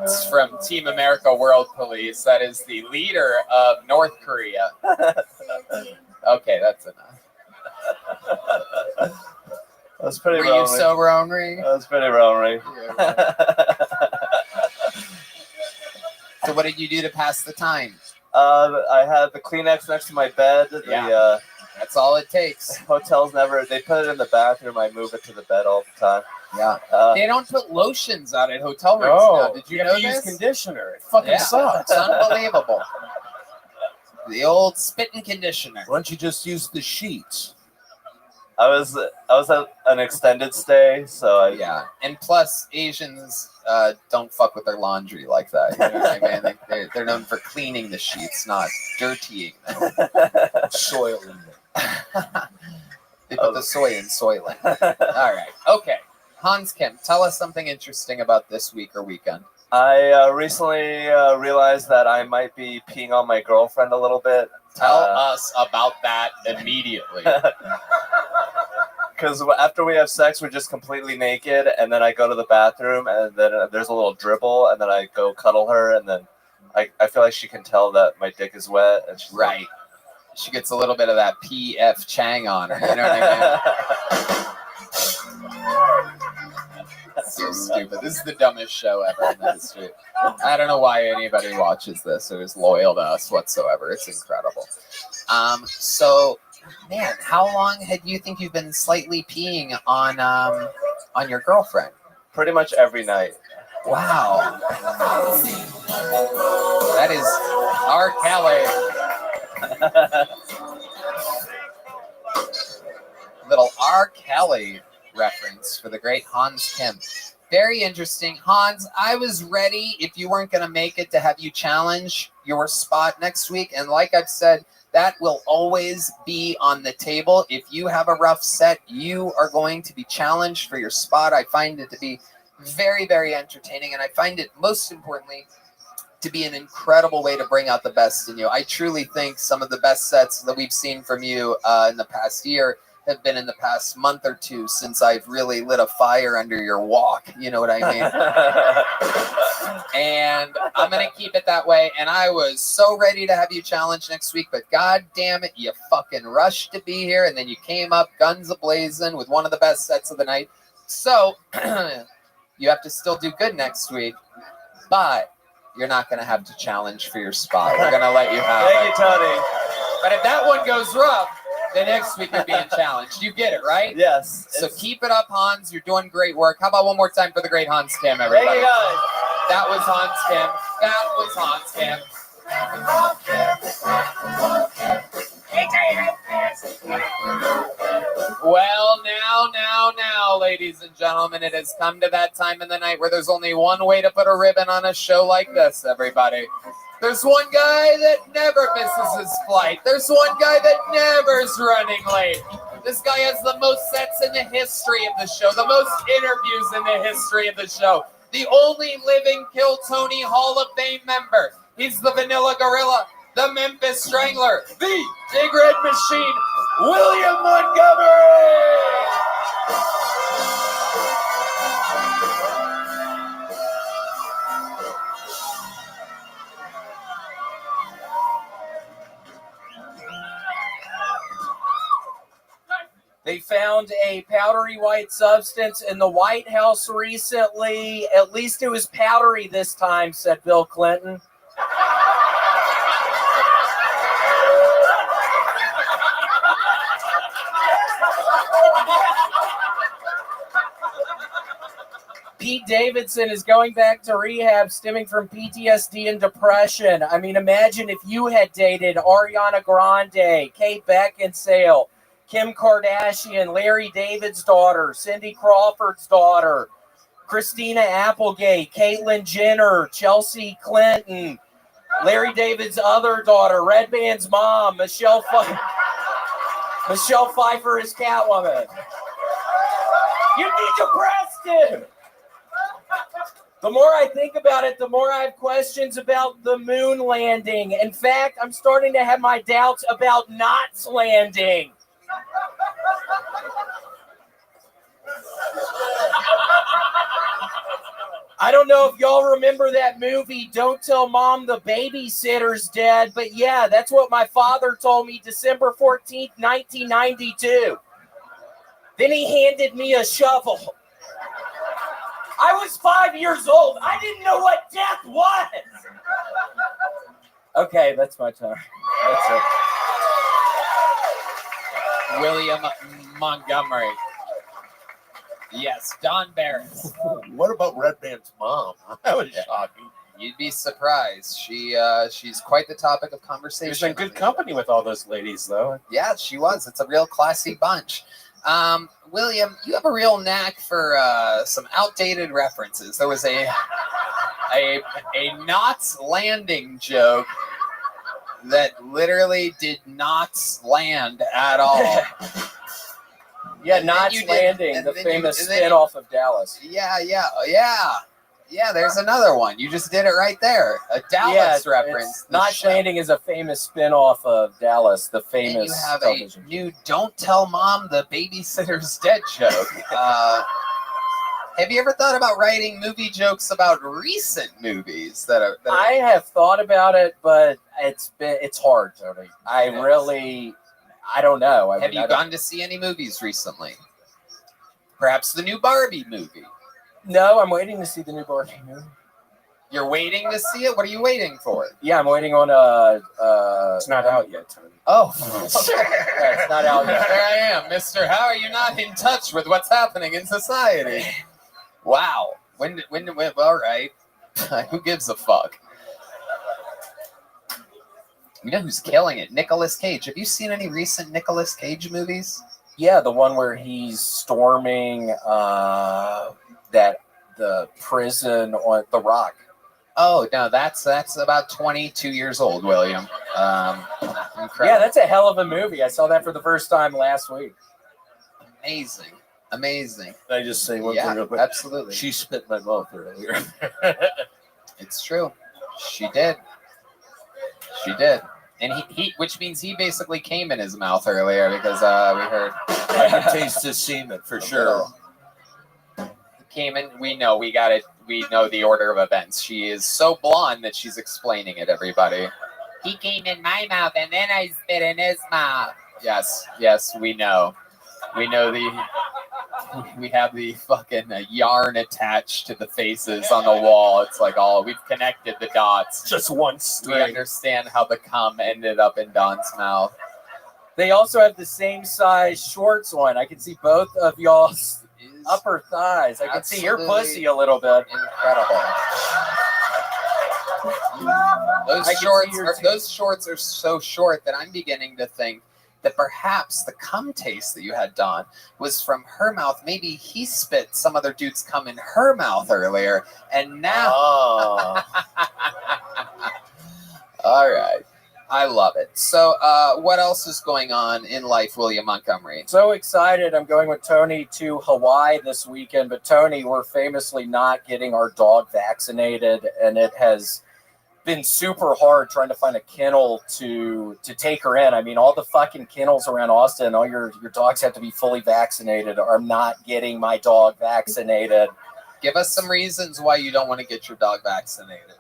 It's from Team America World Police. That is the leader of North Korea. Okay, that's enough. That's pretty Were lonely. you so lonely? That was pretty lonely. So what did you do to pass the time? I had the Kleenex next to my bed. Yeah. That's all it takes. Hotels they put it in the bathroom. I move it to the bed all the time. Yeah. They don't put lotions out at hotel rooms No, now. Did you you know have to use this? conditioner. It fucking sucks. It's unbelievable. The old spitting conditioner. Why don't you just use the sheets? I was at an extended stay, so Yeah, and plus Asians don't fuck with their laundry like that. You know what I mean? They're known for cleaning the sheets, not dirtying them. Soiling them. They put the soy in soiling. All right. Okay. Hans Kim, tell us something interesting about this week or weekend. I recently realized that I might be peeing on my girlfriend a little bit. Tell us about that immediately. Because after we have sex, we're just completely naked, and then I go to the bathroom, and then there's a little dribble, and then I go cuddle her, and then I feel like she can tell that my dick is wet. And she's right. She gets a little bit of that P.F. Chang on her. You know what I mean? So stupid. This is the dumbest show ever in the history. I don't know why anybody watches this or is loyal to us whatsoever. It's incredible. So, man, how long had you think you've been slightly peeing on your girlfriend? Pretty much every night. Wow. That is R. Kelly. Little R. Kelly reference for the great Hans Kim. Very interesting. Hans, I was ready, if you weren't going to make it, to have you challenge your spot next week. And like I've said, that will always be on the table. If you have a rough set, you are going to be challenged for your spot. I find it to be very, very entertaining. And I find it, most importantly, to be an incredible way to bring out the best in you. I truly think some of the best sets that we've seen from you in the past year have been in the past month or two, since I've really lit a fire under your walk. You know what I mean? And I'm going to keep it that way. And I was so ready to have you challenge next week, but God damn it, you fucking rushed to be here. And then you came up guns a-blazing with one of the best sets of the night. So you have to still do good next week, but you're not going to have to challenge for your spot. We're going to let you have Thank you, Tony. But if that one goes rough, then next week you're being challenged. You get it, right? Yes. So keep it up, Hans. You're doing great work. How about one more time for the great Hans Kim, everybody? Thank you, guys. That was Hans Kim. That was Hans Kim. Well, now, ladies and gentlemen, it has come to that time in the night where there's only one way to put a ribbon on a show like this, everybody. There's one guy that never misses his flight. There's one guy that never's running late. This guy has the most sets in the history of the show, the most interviews in the history of the show, the only living Kill Tony Hall of Fame member. He's the Vanilla Gorilla. the Memphis Strangler, the Big Red Machine, William Montgomery. They found a powdery white substance in the White House recently. At least it was powdery this time, said Bill Clinton. Pete Davidson is going back to rehab stemming from PTSD and depression. I mean, imagine if you had dated Ariana Grande, Kate Beckinsale, Kim Kardashian, Larry David's daughter, Cindy Crawford's daughter, Christina Applegate, Caitlyn Jenner, Chelsea Clinton, Larry David's other daughter, Red Band's mom, Michelle Pfeiffer is Catwoman. You'd be depressed, dude. The more I think about it, the more I have questions about the moon landing. In fact, I'm starting to have my doubts about Knots landing. I don't know if y'all remember that movie, Don't Tell Mom the Babysitter's Dead, but yeah, that's what my father told me December 14th, 1992. Then he handed me a shovel. I was 5 years old. I didn't know what death was. Okay, that's my time. That's it. William Montgomery. Yes, Don Barris. What about Red Band's mom? That was shocking. You'd be surprised. She's quite the topic of conversation. She's in good company with all those ladies, though. Yeah, she was. It's a real classy bunch. William, you have a real knack for some outdated references. There was a Knots landing joke that literally did not land at all. Yeah, Knots Landing, the famous spin-off of Dallas. Yeah, there's another one. You just did it right there. A Dallas reference. Knots Landing is a famous spin-off of Dallas, the famous And you have television. a new Don't Tell Mom the Babysitter's Dead joke. Have you ever thought about writing movie jokes about recent movies that are? I have thought about it, but it's hard, Tony. I don't know. Have you gone to see any movies recently? Perhaps the new Barbie movie. No, I'm waiting to see the new Barbie movie. You're waiting to see it? What are you waiting for? Yeah, I'm waiting on It's not out yet, Tony. Oh. Yeah, it's not out yet. There I am, mister. How are you not in touch with what's happening in society? Wow. When all right. Who gives a fuck? You know who's killing it? Nicolas Cage. Have you seen any recent Nicolas Cage movies? Yeah, the one where he's storming the prison on The Rock. Oh no, that's about 22 years old, William. Incredible. Yeah, that's a hell of a movie. I saw that for the first time last week. Amazing. Can I just say one Yeah, thing real quick? absolutely. She spit in my mouth earlier. It's true. She did. And he which means he basically came in his mouth earlier because we heard. I can taste his semen for sure. Came in. We know the order of events. She is so blonde that she's explaining it. Everybody. He came in my mouth and then I spit in his mouth. Yes, we know. We have the fucking yarn attached to the faces on the wall. It's like we've connected the dots. Just one string. We understand how the cum ended up in Don's mouth. They also have the same size shorts on. I can see both of y'all's upper thighs. I can see your pussy a little bit. Incredible. Those shorts are so short that I'm beginning to think that perhaps the cum taste that you had, Dawn, was from her mouth. Maybe he spit some other dude's cum in her mouth earlier, and now... Oh. All right. I love it. So what else is going on in life, William Montgomery? So excited. I'm going with Tony to Hawaii this weekend. But Tony, we're famously not getting our dog vaccinated, and it has been super hard trying to find a kennel to take her in. I mean, all the fucking kennels around Austin, all your dogs have to be fully vaccinated. I'm not getting my dog vaccinated. Give us some reasons why you don't want to get your dog vaccinated.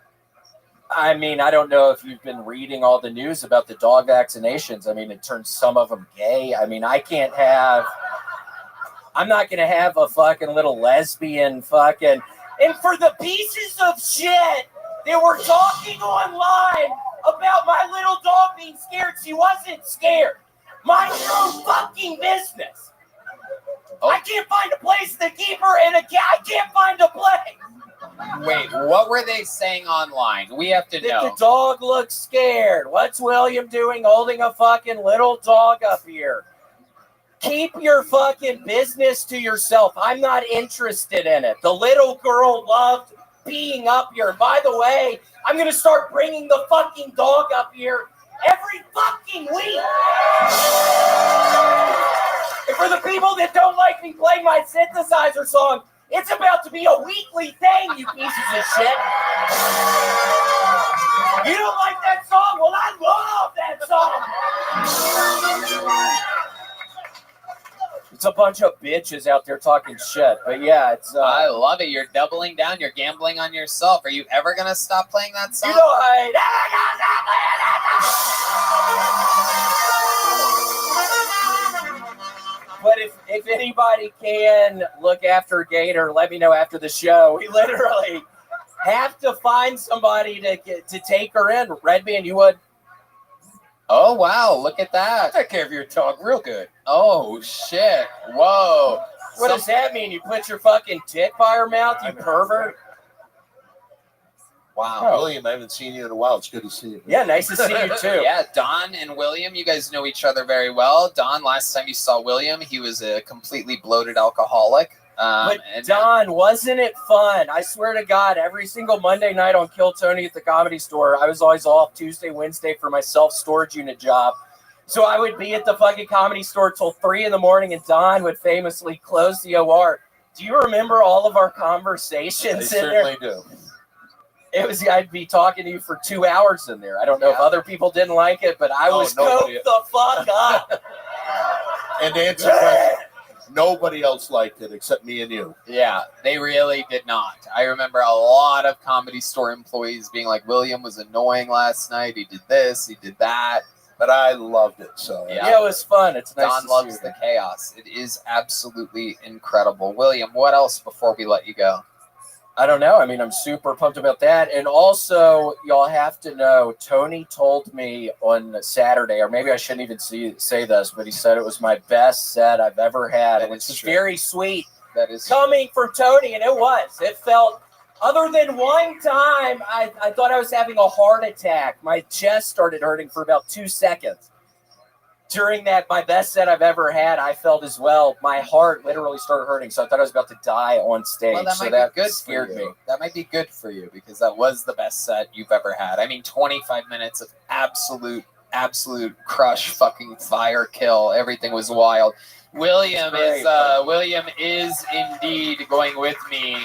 I mean, I don't know if you've been reading all the news about the dog vaccinations. I mean, it turns some of them gay. I mean, I'm not going to have a fucking little lesbian fucking. And for the pieces of shit that were talking online about my little dog being scared, she wasn't scared. Mind your own fucking business. I can't find a place to keep her, and I can't find a place. Wait, what were they saying online? We have to know. The dog looks scared. What's William doing holding a fucking little dog up here? Keep your fucking business to yourself. I'm not interested in it. The little girl loved being up here. By the way, I'm going to start bringing the fucking dog up here every fucking week. And for the people that don't like me playing my synthesizer song, it's about to be a weekly thing, you pieces of shit. You don't like that song? Well, I love that song. It's a bunch of bitches out there talking shit. But yeah, it's... I love it. You're doubling down. You're gambling on yourself. Are you ever going to stop playing that song? You know, I ain't ever gonna stop playing that song. But if anybody can look after Gator, let me know after the show. We literally have to find somebody to take her in. Red Band, you would? Oh, wow. Look at that. Take care of your dog real good. Oh, shit. Whoa. What does that mean? You put your fucking dick by her mouth, you pervert? Wow. William, I haven't seen you in a while. It's good to see you. Yeah, nice to see you too. Yeah, Don and William, you guys know each other very well. Don, last time you saw William, he was a completely bloated alcoholic. But Don, wasn't it fun? I swear to God, every single Monday night on Kill Tony at the Comedy Store, I was always off Tuesday, Wednesday for my self-storage unit job. So I would be at the fucking Comedy Store till 3 a.m, and Don would famously close the OR. Do you remember all of our conversations in there? I certainly do. I'd be talking to you for 2 hours in there. I don't know if other people didn't like it, but I was coked the fuck up. And to answer the question, nobody else liked it except me and you. Yeah, they really did not. I remember a lot of Comedy Store employees being like, William was annoying last night. He did this, he did that. But I loved it. So yeah, it was fun. It's nice Don to loves see the chaos. It is absolutely incredible. William, what else before we let you go? I don't know. I mean, I'm super pumped about that. And also, y'all have to know, Tony told me on Saturday, or maybe I shouldn't even say this, but he said it was my best set I've ever had, which is very sweet. That is coming from Tony, and it was. It felt, other than one time, I thought I was having a heart attack. My chest started hurting for about 2 seconds. During that, my best set I've ever had, I felt as well. My heart literally started hurting, so I thought I was about to die on stage. Well, that so might that be good scared for me. you. That might be good for you because that was the best set you've ever had. I mean, 25 minutes of absolute crush, fucking fire kill. Everything was wild. William is indeed going with me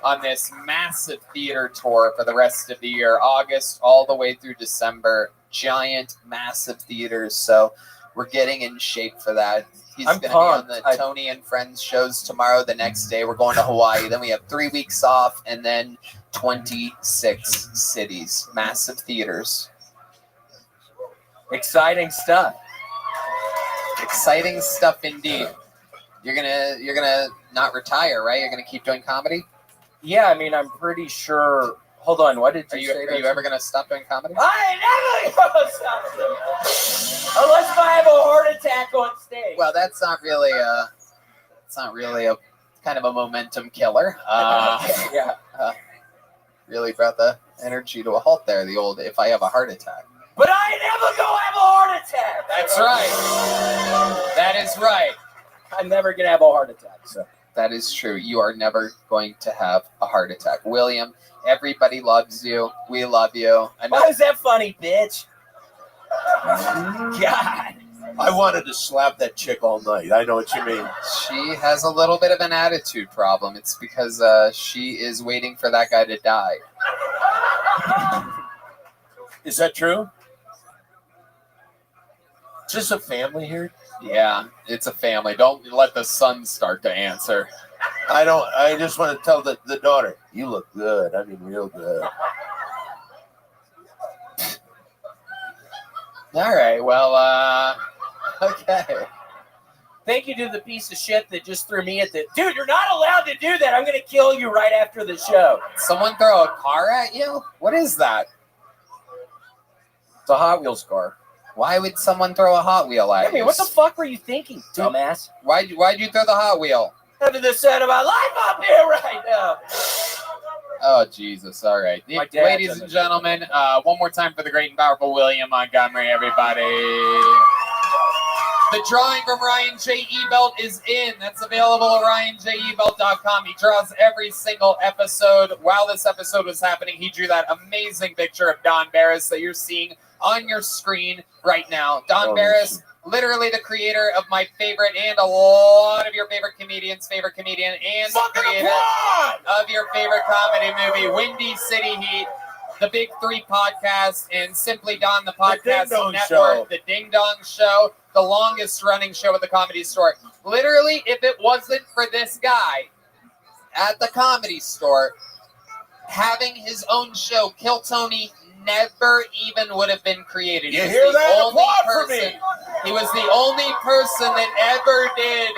on this massive theater tour for the rest of the year, August all the way through December. Giant, massive theaters. So we're getting in shape for that. He's going to be on the Tony and Friends shows tomorrow. The next day, we're going to Hawaii. Then we have 3 weeks off, and then 26 cities, massive theaters. Exciting stuff. Exciting stuff indeed. You're gonna not retire, right? You're gonna keep doing comedy. Yeah, I mean, I'm pretty sure. Hold on, what did you say? Are you ever gonna stop doing comedy? I ain't never gonna stop doing unless if I have a heart attack on stage. Well, that's not really a kind of a momentum killer. Really brought the energy to a halt there. The old "if I have a heart attack." But I ain't never gonna have a heart attack. That's right. That is right. I'm never gonna have a heart attack. So that is true. You are never going to have a heart attack, William. Everybody loves you. We love you. Why is that funny, bitch? God. I wanted to slap that chick all night. I know what you mean. She has a little bit of an attitude problem. It's because she is waiting for that guy to die. Is that true? Is this a family here? Yeah, it's a family. Don't let the son start to answer. I don't. I just want to tell the daughter, you look good. I mean, real good. All right. Well, okay. Thank you to the piece of shit that just threw me at the... Dude, you're not allowed to do that. I'm going to kill you right after the show. Someone throw a car at you? What is that? It's a Hot Wheels car. Why would someone throw a Hot Wheel at I mean, you? what the fuck were you thinking, dumbass? Why'd you throw the Hot Wheel? Having the set of my life up here right now. Oh, Jesus. All right. My dad's Ladies and gentlemen, one more time for the great and powerful William Montgomery, everybody. The drawing from Ryan J. Ebelt is in. That's available at RyanJEbelt.com. He draws every single episode. While this episode was happening, he drew that amazing picture of Don Barris that you're seeing on your screen right now. Don Barris, literally the creator of my favorite and a lot of your favorite comedians' favorite comedian, and the creator of your favorite comedy movie, Windy City Heat, the Big Three podcast, and Simply Don, the podcast network, the Ding Dong Show, the longest running show at the Comedy Store. Literally, if it wasn't for this guy at the Comedy Store having his own show, Kill Tony never even would have been created. You hear that? Applaud for me. He was the only person that ever did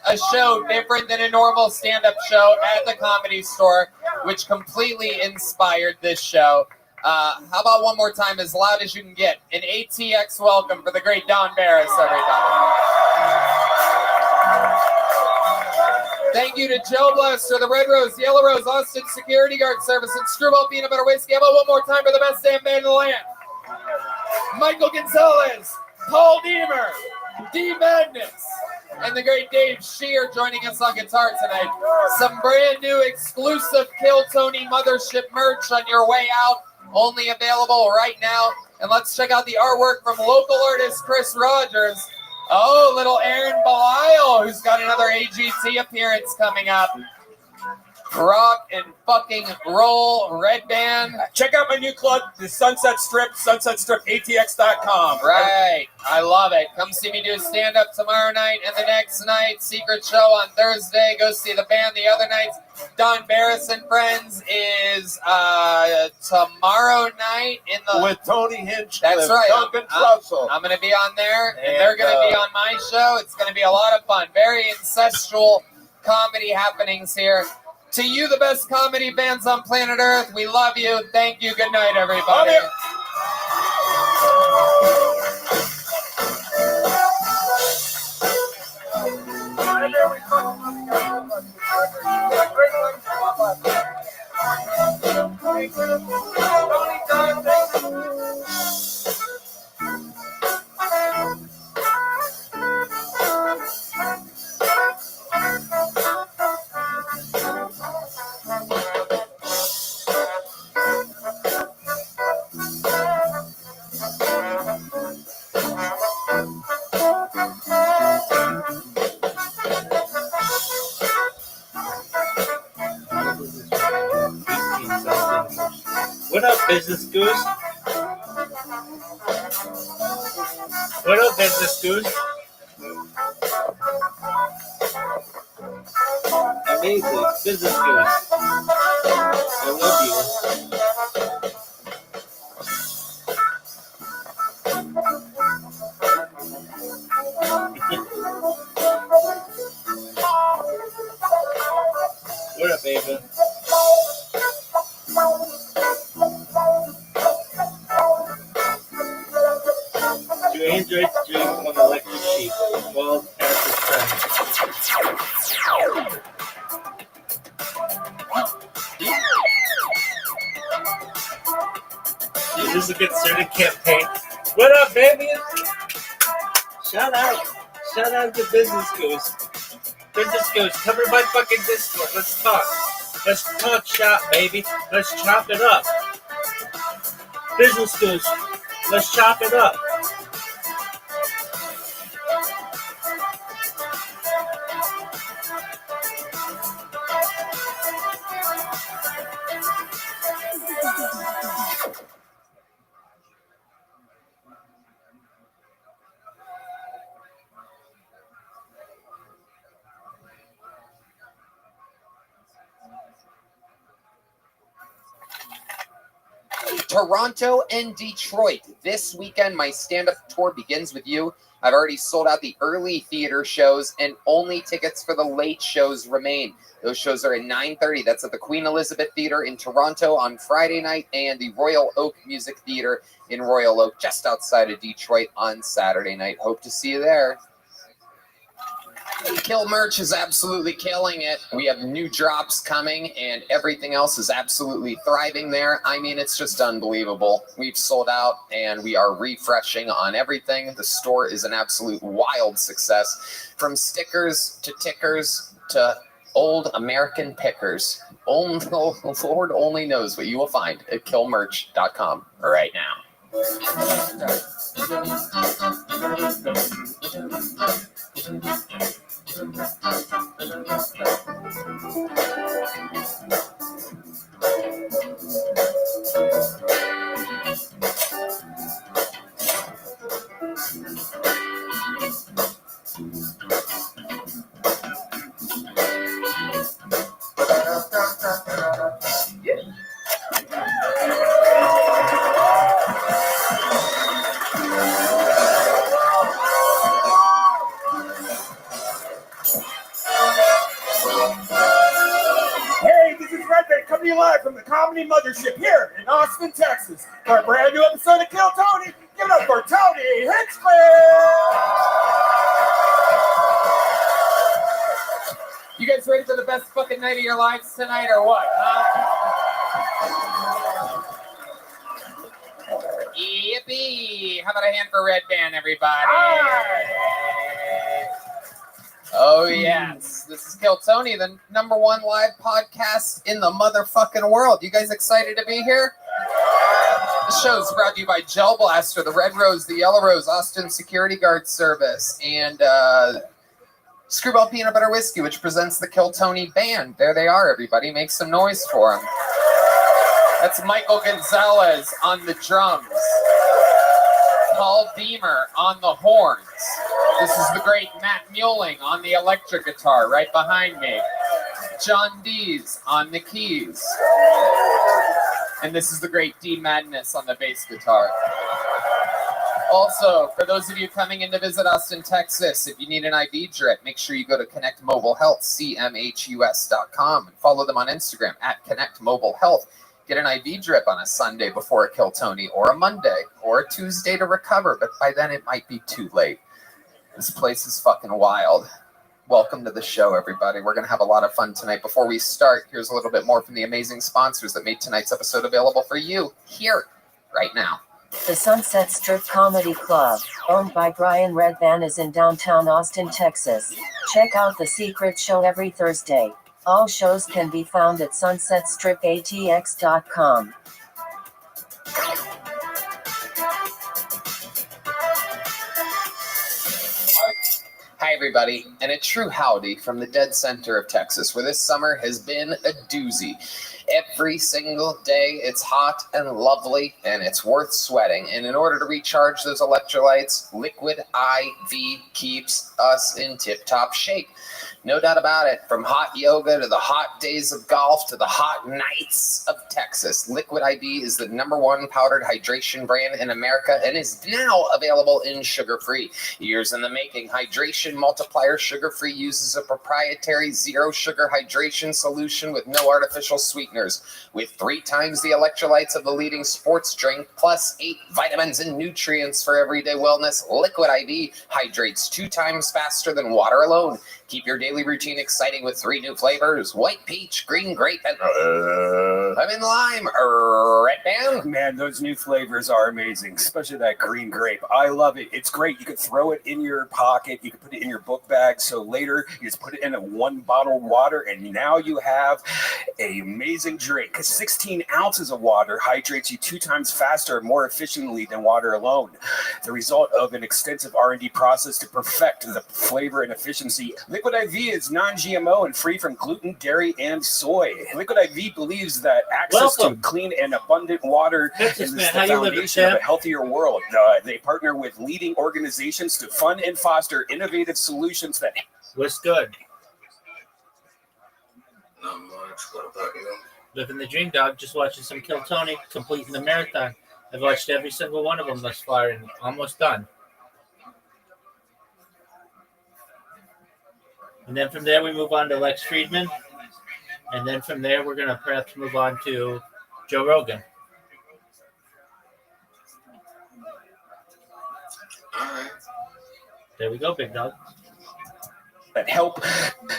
a show different than a normal stand-up show at the Comedy Store, which completely inspired this show. How about one more time, as loud as you can get? An ATX welcome for the great Don Barris, everybody. Thank you to Joe Blester, the Red Rose, Yellow Rose, Austin Security Guard Service, and Screwball Peanut Butter Whiskey. How about one more time for the best damn band in the land? Michael Gonzalez, Paul Deemer, D. Madness, and the great Dave Shear joining us on guitar tonight. Some brand new exclusive Kill Tony Mothership merch on your way out. Only available right now. And let's check out the artwork from local artist Chris Rogers. Oh, little Aaron Belial, who's got another AGT appearance coming up. Rock and fucking roll, Red Band. Check out my new club, the Sunset Strip, sunsetstripatx.com. Right. I love it. Come see me do stand-up tomorrow night and the next night. Secret show on Thursday. Go see the band the other nights. Don Barris and Friends is tomorrow night in the... With Tony Hinchcliffe. That's right. Duncan Trussell. I'm going to be on there, and they're going to be on my show. It's going to be a lot of fun. Very incestual comedy happenings here. To you, the best comedy bands on planet Earth, we love you. Thank you. Good night, everybody. What up, Business Goose? What up, Business Goose? Amazing, Business Goose. I love you. What up, baby? Do androids drink on electric sheep? Well, as his friend. Dude, this is a concerted campaign. What up, baby? Shout out to Business Goose. Business Goose, come to my fucking Discord. Let's talk. Let's talk shop, baby. Let's chop it up. Business Goose, let's chop it up. Toronto and Detroit. This weekend, my stand-up tour begins with you. I've already sold out the early theater shows, and only tickets for the late shows remain. Those shows are at 9:30. That's at the Queen Elizabeth Theatre in Toronto on Friday night, and the Royal Oak Music Theatre in Royal Oak, just outside of Detroit, on Saturday night. Hope to see you there. Kill merch is absolutely killing it. We have new drops coming, and everything else is absolutely thriving there. I mean, it's just unbelievable. We've sold out, and we are refreshing on everything. The store is an absolute wild success. From stickers to tickers to old American pickers. Only Lord only knows what you will find at killmerch.com right now. Hey, this is Rabbi coming to you live from the Comedy Mothership here in Austin, Texas. For a brand new episode of Kill Tony, give it up for Tony Hinchcliffe! You guys ready for the best fucking night of your lives tonight, or what, huh? Yippee! How about a hand for Red Band, everybody? Oh, yes. This is Kill Tony, the #1 live podcast in the motherfucking world. You guys excited to be here? The show is brought to you by Gel Blaster, the Red Rose, the Yellow Rose, Austin Security Guard Service, and Screwball Peanut Butter Whiskey, which presents the Kill Tony Band. There they are, everybody. Make some noise for them. That's Michael Gonzalez on the drums. Paul Beamer on the horns. This is the great Matt Muelling on the electric guitar right behind me. John Dees on the keys. And this is the great D Madness on the bass guitar. Also, for those of you coming in to visit Austin, Texas, if you need an IV drip, make sure you go to Connect Mobile Health, CMHUS.com, and follow them on Instagram at Connect Mobile Health. Get an IV drip on a Sunday before a Kill Tony, or a Monday, or a Tuesday to recover, but by then it might be too late. This place is fucking wild. Welcome to the show, everybody. We're going to have a lot of fun tonight. Before we start, here's a little bit more from the amazing sponsors that made tonight's episode available for you here, right now. The Sunset Strip Comedy Club, owned by Brian Redban, is in downtown Austin, Texas. Check out The Secret Show every Thursday. All shows can be found at sunsetstripatx.com. Hi, everybody, and a true howdy from the dead center of Texas, where this summer has been a doozy. Every single day, it's hot and lovely, and it's worth sweating. And in order to recharge those electrolytes, Liquid IV keeps us in tip-top shape. No doubt about it. From hot yoga to the hot days of golf to the hot nights of Texas, Liquid IV is the #1 powdered hydration brand in America and is now available in sugar-free. Years in the making, Hydration Multiplier Sugar-Free uses a proprietary zero-sugar hydration solution with no artificial sweeteners. With 3 times the electrolytes of the leading sports drink, plus 8 vitamins and nutrients for everyday wellness, Liquid IV hydrates 2 times faster than water alone. Keep your daily routine exciting with 3 new flavors: white peach, green grape, and lemon lime. Red Band. Man, those new flavors are amazing, especially that green grape. I love it. It's great. You could throw it in your pocket. You could put it in your book bag. So later, you just put it in a 1 bottle of water, and now you have an amazing drink. Because 16 ounces of water hydrates you 2 times faster and more efficiently than water alone. The result of an extensive R&D process to perfect the flavor and efficiency. Liquid IV is non-GMO and free from gluten, dairy, and soy. Liquid IV believes that access to clean and abundant water is the foundation of a healthier world. They partner with leading organizations to fund and foster innovative solutions that... What's good? Not much. What about you? Living the dream, dog. Just watching some Kill Tony, completing the marathon. I've watched every single one of them thus far and almost done. And then from there, we move on to Lex Friedman. And then from there, we're going to perhaps move on to Joe Rogan. All right. There we go, big dog. That help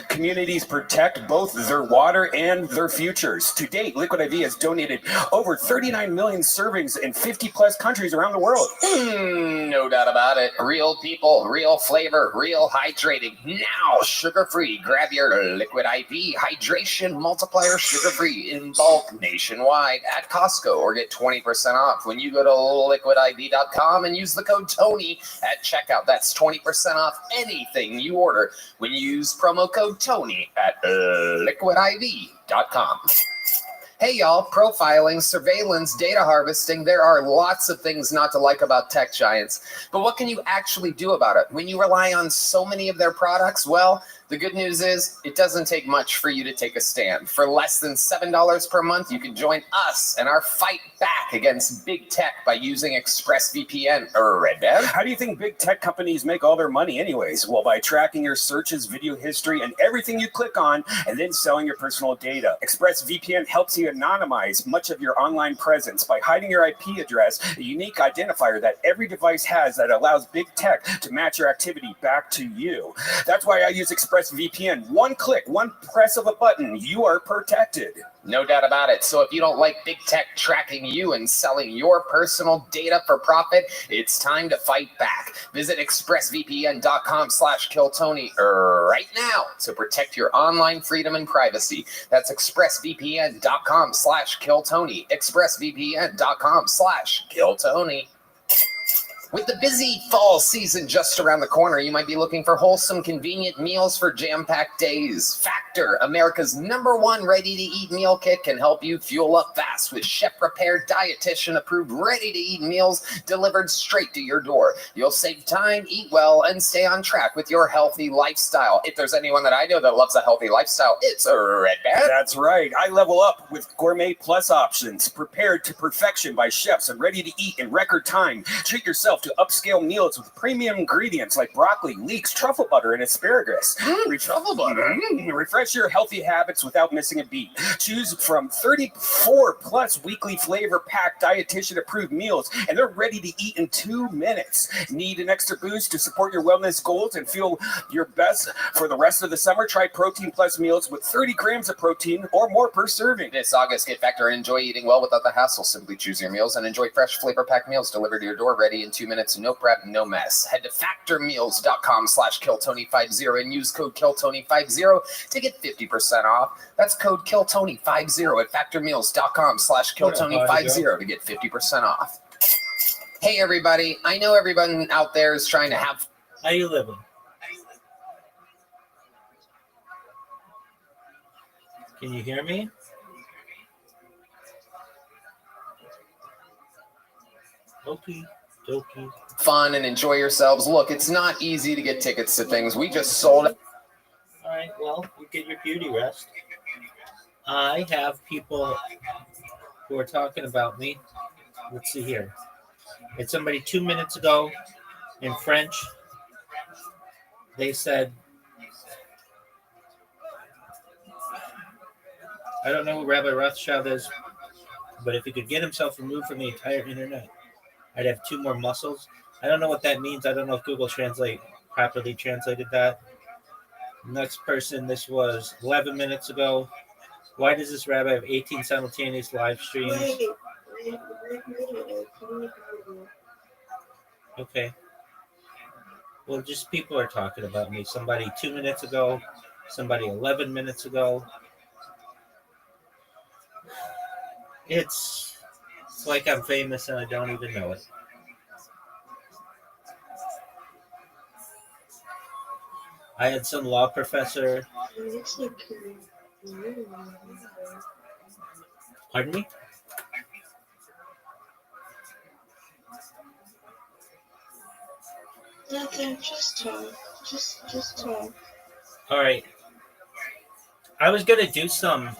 communities protect both their water and their futures. To date, Liquid IV has donated over 39 million servings in 50 plus countries around the world. No doubt about it. Real people, real flavor, real hydrating. Now, sugar-free. Grab your Liquid IV hydration multiplier sugar-free in bulk nationwide at Costco or get 20% off when you go to liquidiv.com and use the code TONY at checkout. That's 20% off anything you order when you use promo code TONY at liquidiv.com. Hey y'all, profiling, surveillance, data harvesting, there are lots of things not to like about tech giants. But what can you actually do about it? When you rely on so many of their products, well, the good news is it doesn't take much for you to take a stand. For less than $7 per month, you can join us in our fight back against big tech by using ExpressVPN. Red Band? How do you think big tech companies make all their money anyways? Well, by tracking your searches, video history, and everything you click on, and then selling your personal data. ExpressVPN helps you anonymize much of your online presence by hiding your IP address, a unique identifier that every device has that allows big tech to match your activity back to you. That's why I use ExpressVPN. One click, one press of a button, you are protected. No doubt about it. So if you don't like big tech tracking you and selling your personal data for profit, it's time to fight back. Visit expressvpn.com/killtony right now to protect your online freedom and privacy. That's expressvpn.com/killtony. expressvpn.com/killtony. With the busy fall season just around the corner, you might be looking for wholesome, convenient meals for jam-packed days. Factor, America's #1 ready-to-eat meal kit, can help you fuel up fast with chef-prepared, dietitian-approved, ready-to-eat meals delivered straight to your door. You'll save time, eat well, and stay on track with your healthy lifestyle. If there's anyone that I know that loves a healthy lifestyle, it's a Red Band. That's right. I level up with Gourmet Plus options, prepared to perfection by chefs and ready to eat in record time. Treat yourself to upscale meals with premium ingredients like broccoli, leeks, truffle butter, and asparagus. Truffle butter. Refresh your healthy habits without missing a beat. Choose from 34 plus weekly flavor packed dietitian approved meals, and they're ready to eat in 2 minutes. Need an extra boost to support your wellness goals and feel your best for the rest of the summer? Try Protein Plus meals with 30 grams of protein or more per serving. This August, get Factor and enjoy eating well without the hassle. Simply choose your meals and enjoy fresh flavor packed meals delivered to your door, ready in 2 minutes. No prep, no mess. Head to factormeals.com/killtony50 and use code killtony50 to get 50% off. That's code killtony50 at factormeals.com/killtony50 to get 50% off. Hey everybody, I know everyone out there is trying to have. How you living? Can you hear me? Okay. Fun and enjoy yourselves. Look, it's not easy to get tickets to things. We just sold it. All right, well, you get your beauty rest. I have people who are talking about me. Let's see here. It's somebody 2 minutes ago in French. They said, I don't know who Rabbi Rothschild is, but if he could get himself removed from the entire internet, I'd have 2 more muscles. I don't know what that means. I don't know if Google Translate properly translated that. Next person, this was 11 minutes ago. Why does this rabbi have 18 simultaneous live streams? Okay. Well, just people are talking about me. Somebody 2 minutes ago, somebody 11 minutes ago. It's like I'm famous and I don't even know it. I had some law professor. Pardon me? Nothing, just talk. Just talk. All right. I was going to do some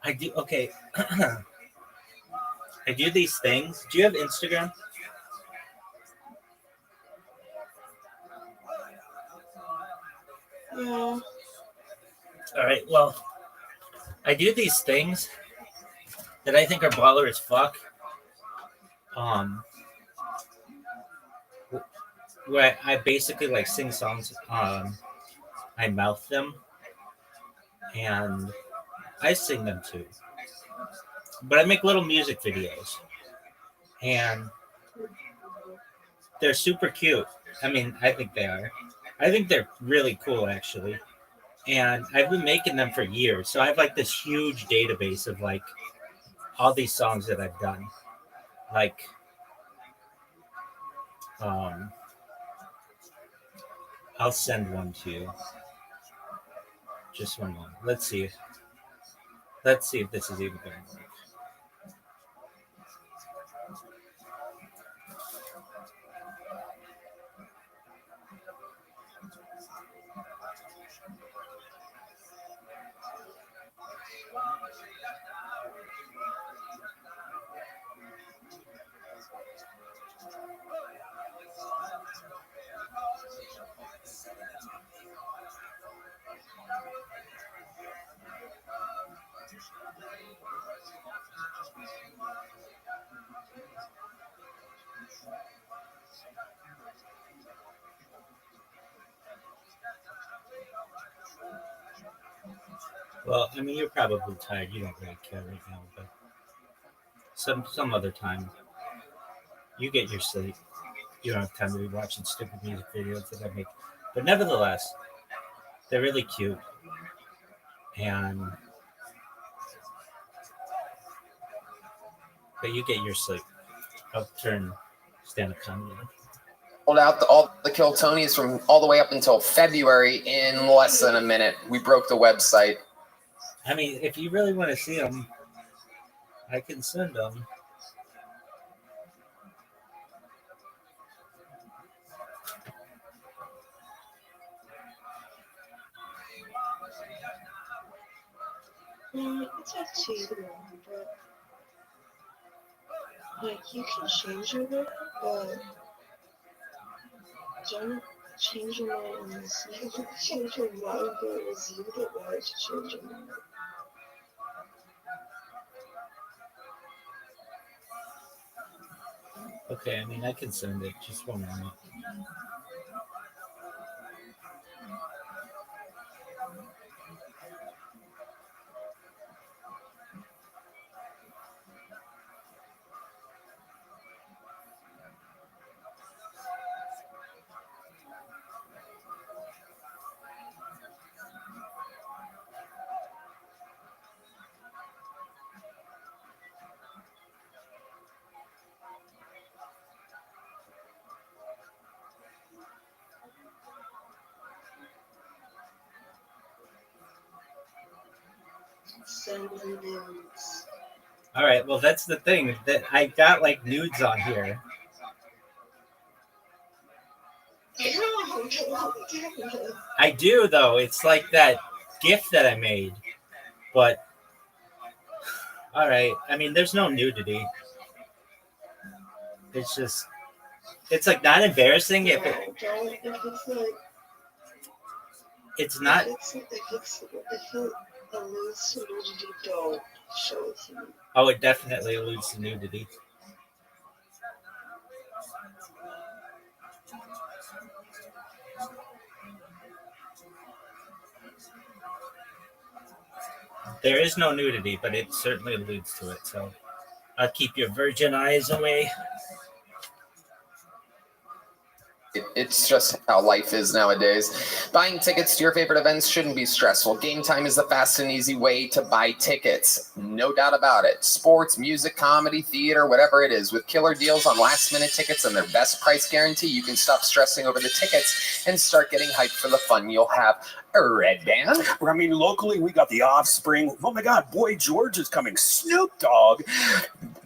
I do. Okay. I do these things. Do you have Instagram? Yeah. All right. Well, I do these things that I think are baller as fuck. Where I basically like sing songs. I mouth them, and I sing them too. But I make little music videos, and they're super cute. I mean, I think they are. I think they're really cool, actually. And I've been making them for years. So I have like this huge database of like all these songs that I've done. Like, I'll send one to you. Just one moment. Let's see. Let's see if this is even going to work. Well, I mean, you're probably tired. You don't really care right now, but some other time, you get your sleep. You don't have time to be watching stupid music videos that I make. But nevertheless, they're really cute. And but you get your sleep. I'll turn stand-up comedy on. Sold out all the Kill Tonys from all the way up until February in less than a minute. We broke the website. I mean, if you really want to see them, I can send them. It's up to you, but like you can change your mind, but don't change your mind unless you can change your mind, but it was you that wanted to change your mind. Okay, I mean, I can send it. Just one moment. Send them nudes. All right, well, that's the thing that I got like nudes on here. I do though. It's like that gift that I made, but all right. I mean, there's no nudity. It's just, it's like not embarrassing if it. It's not. If it alludes to nudity, don't show it to me. Oh, it definitely alludes to nudity. There is no nudity, but it certainly alludes to it. So I'll keep your virgin eyes away. It's just how life is nowadays. Buying tickets to your favorite events shouldn't be stressful. Game Time is the fast and easy way to buy tickets. No doubt about it. Sports, music, comedy, theater, whatever it is. With killer deals on last-minute tickets and their best price guarantee, you can stop stressing over the tickets and start getting hyped for the fun you'll have. Red Band? I mean, locally, we got The Offspring. Oh, my God, Boy George is coming. Snoop Dogg.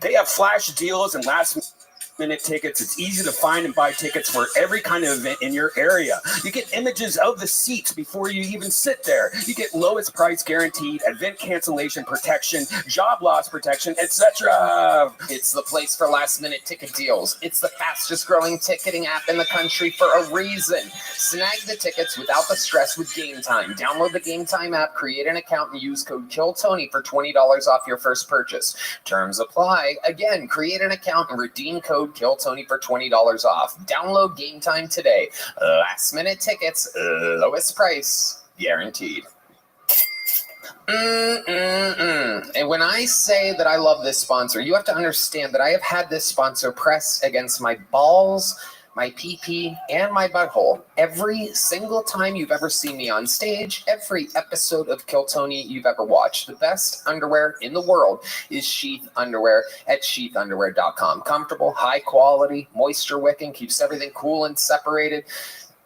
They have flash deals and last... minute tickets. It's easy to find and buy tickets for every kind of event in your area. You get images of the seats before you even sit there. You get lowest price guaranteed, event cancellation protection, job loss protection, etc. It's the place for last minute ticket deals. It's the fastest growing ticketing app in the country for a reason. Snag the tickets without the stress with Game Time. Download the Game Time app, create an account, and use code KILLTONY for $20 off your first purchase. Terms apply. Again, create an account and redeem code KILLTONY for $20 off. Download Game Time today. Last minute tickets, lowest price, guaranteed. And when I say that I love this sponsor, you have to understand that I have had this sponsor press against my balls, my pee-pee, and my butthole every single time you've ever seen me on stage, every episode of Kill Tony you've ever watched. The best underwear in the world is Sheath Underwear at sheathunderwear.com. Comfortable, high quality, moisture wicking, keeps everything cool and separated.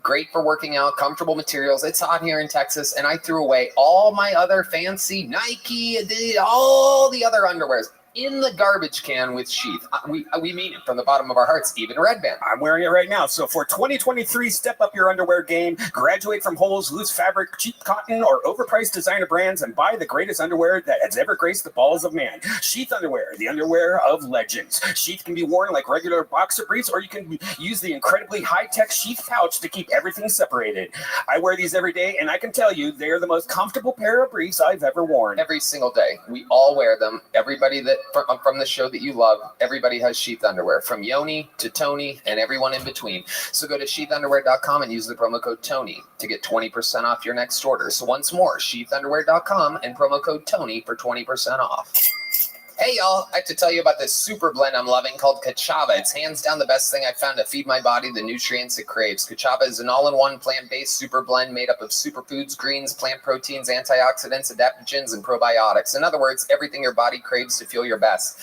Great for working out, comfortable materials. It's hot here in Texas, and I threw away all my other fancy Nike, all the other underwears in the garbage can with Sheath. We mean it from the bottom of our hearts, even Red Band. I'm wearing it right now. So for 2023, step up your underwear game, graduate from holes, loose fabric, cheap cotton, or overpriced designer brands, and buy the greatest underwear that has ever graced the balls of man. Sheath Underwear, the underwear of legends. Sheath can be worn like regular boxer briefs, or you can use the incredibly high-tech Sheath pouch to keep everything separated. I wear these every day, and I can tell you they are the most comfortable pair of briefs I've ever worn. Every single day. We all wear them. Everybody that from the show that you love, everybody has Sheath Underwear, from Yoni to Tony and everyone in between. So go to sheathunderwear.com and use the promo code Tony to get 20% off your next order. So once more, sheathunderwear.com and promo code Tony for 20% off. Hey y'all, I have to tell you about this super blend I'm loving called Kachava. It's hands down the best thing I've found to feed my body the nutrients it craves. Kachava is an all-in-one plant-based super blend made up of superfoods, greens, plant proteins, antioxidants, adaptogens, and probiotics. In other words, everything your body craves to feel your best.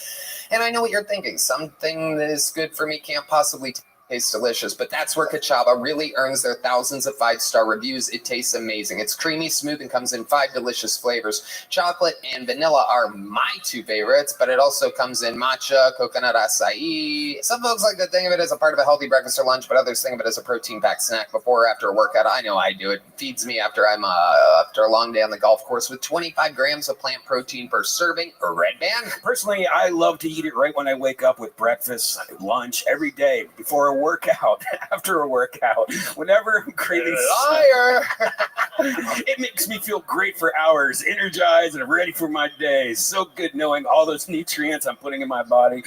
And I know what you're thinking. Something that is good for me can't possibly tastes delicious, but that's where Kachava really earns their thousands of 5-star reviews. It tastes amazing. It's creamy, smooth, and comes in 5 delicious flavors. Chocolate and vanilla are my 2 favorites, but it also comes in matcha, coconut acai. Some folks like to think of it as a part of a healthy breakfast or lunch, but others think of it as a protein-packed snack before or after a workout. I know I do. It feeds me after after a long day on the golf course with 25 grams of plant protein per serving. Red Band? Personally, I love to eat it right when I wake up with breakfast, lunch, every day, before a workout, after a workout, whenever I'm craving. Liar! It makes me feel great for hours, energized and ready for my day. So good knowing all those nutrients I'm putting in my body.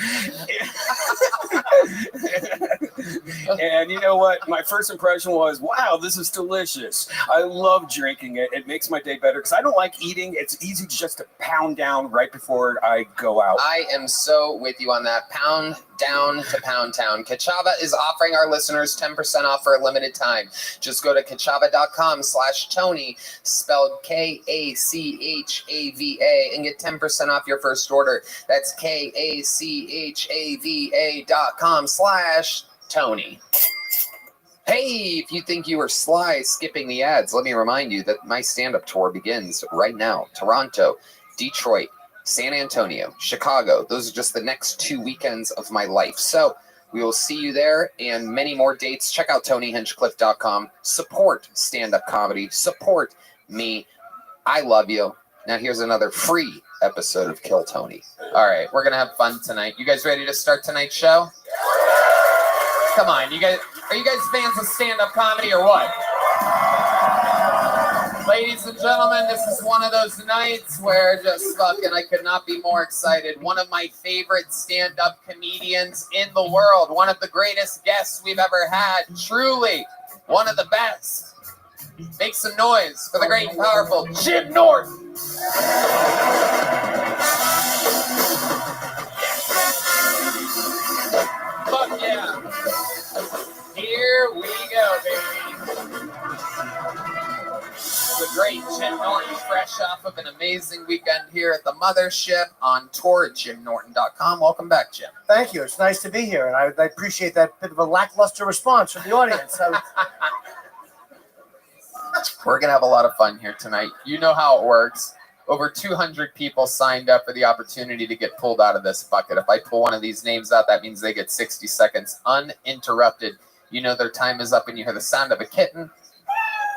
And you know what? My first impression was, wow, this is delicious. I love drinking it. It makes my day better because I don't like eating. It's easy just to pound down right before I go out. I am so with you on that. Pound down to Pound Town. Kachava is offering our listeners 10% off for a limited time. Just go to kachava.com/Tony, spelled Kachava, and get 10% off your first order. That's kachava.com/Tony. Hey, if you think you were sly skipping the ads, let me remind you that my stand-up tour begins right now. Toronto, Detroit, San Antonio, Chicago. Those are just the next 2 weekends of my life. So we will see you there and many more dates. Check out TonyHinchcliffe.com. Support stand-up comedy. Support me. I love you. Now here's another free episode of Kill Tony. All right, we're going to have fun tonight. You guys ready to start tonight's show? Come on, are you guys fans of stand-up comedy or what? Ladies and gentlemen, this is one of those nights where just fucking I could not be more excited. One of my favorite stand-up comedians in the world. One of the greatest guests we've ever had. Truly, one of the best. Make some noise for the great and powerful Jim Norton. Fuck yeah. Here we go, baby. The great Jim Norton, fresh off of an amazing weekend here at the Mothership on tour at JimNorton.com. Welcome back, Jim. Thank you. It's nice to be here, and I appreciate that bit of a lackluster response from the audience. We're going to have a lot of fun here tonight. You know how it works. Over 200 people signed up for the opportunity to get pulled out of this bucket. If I pull one of these names out, that means they get 60 seconds uninterrupted. You know their time is up and you hear the sound of a kitten.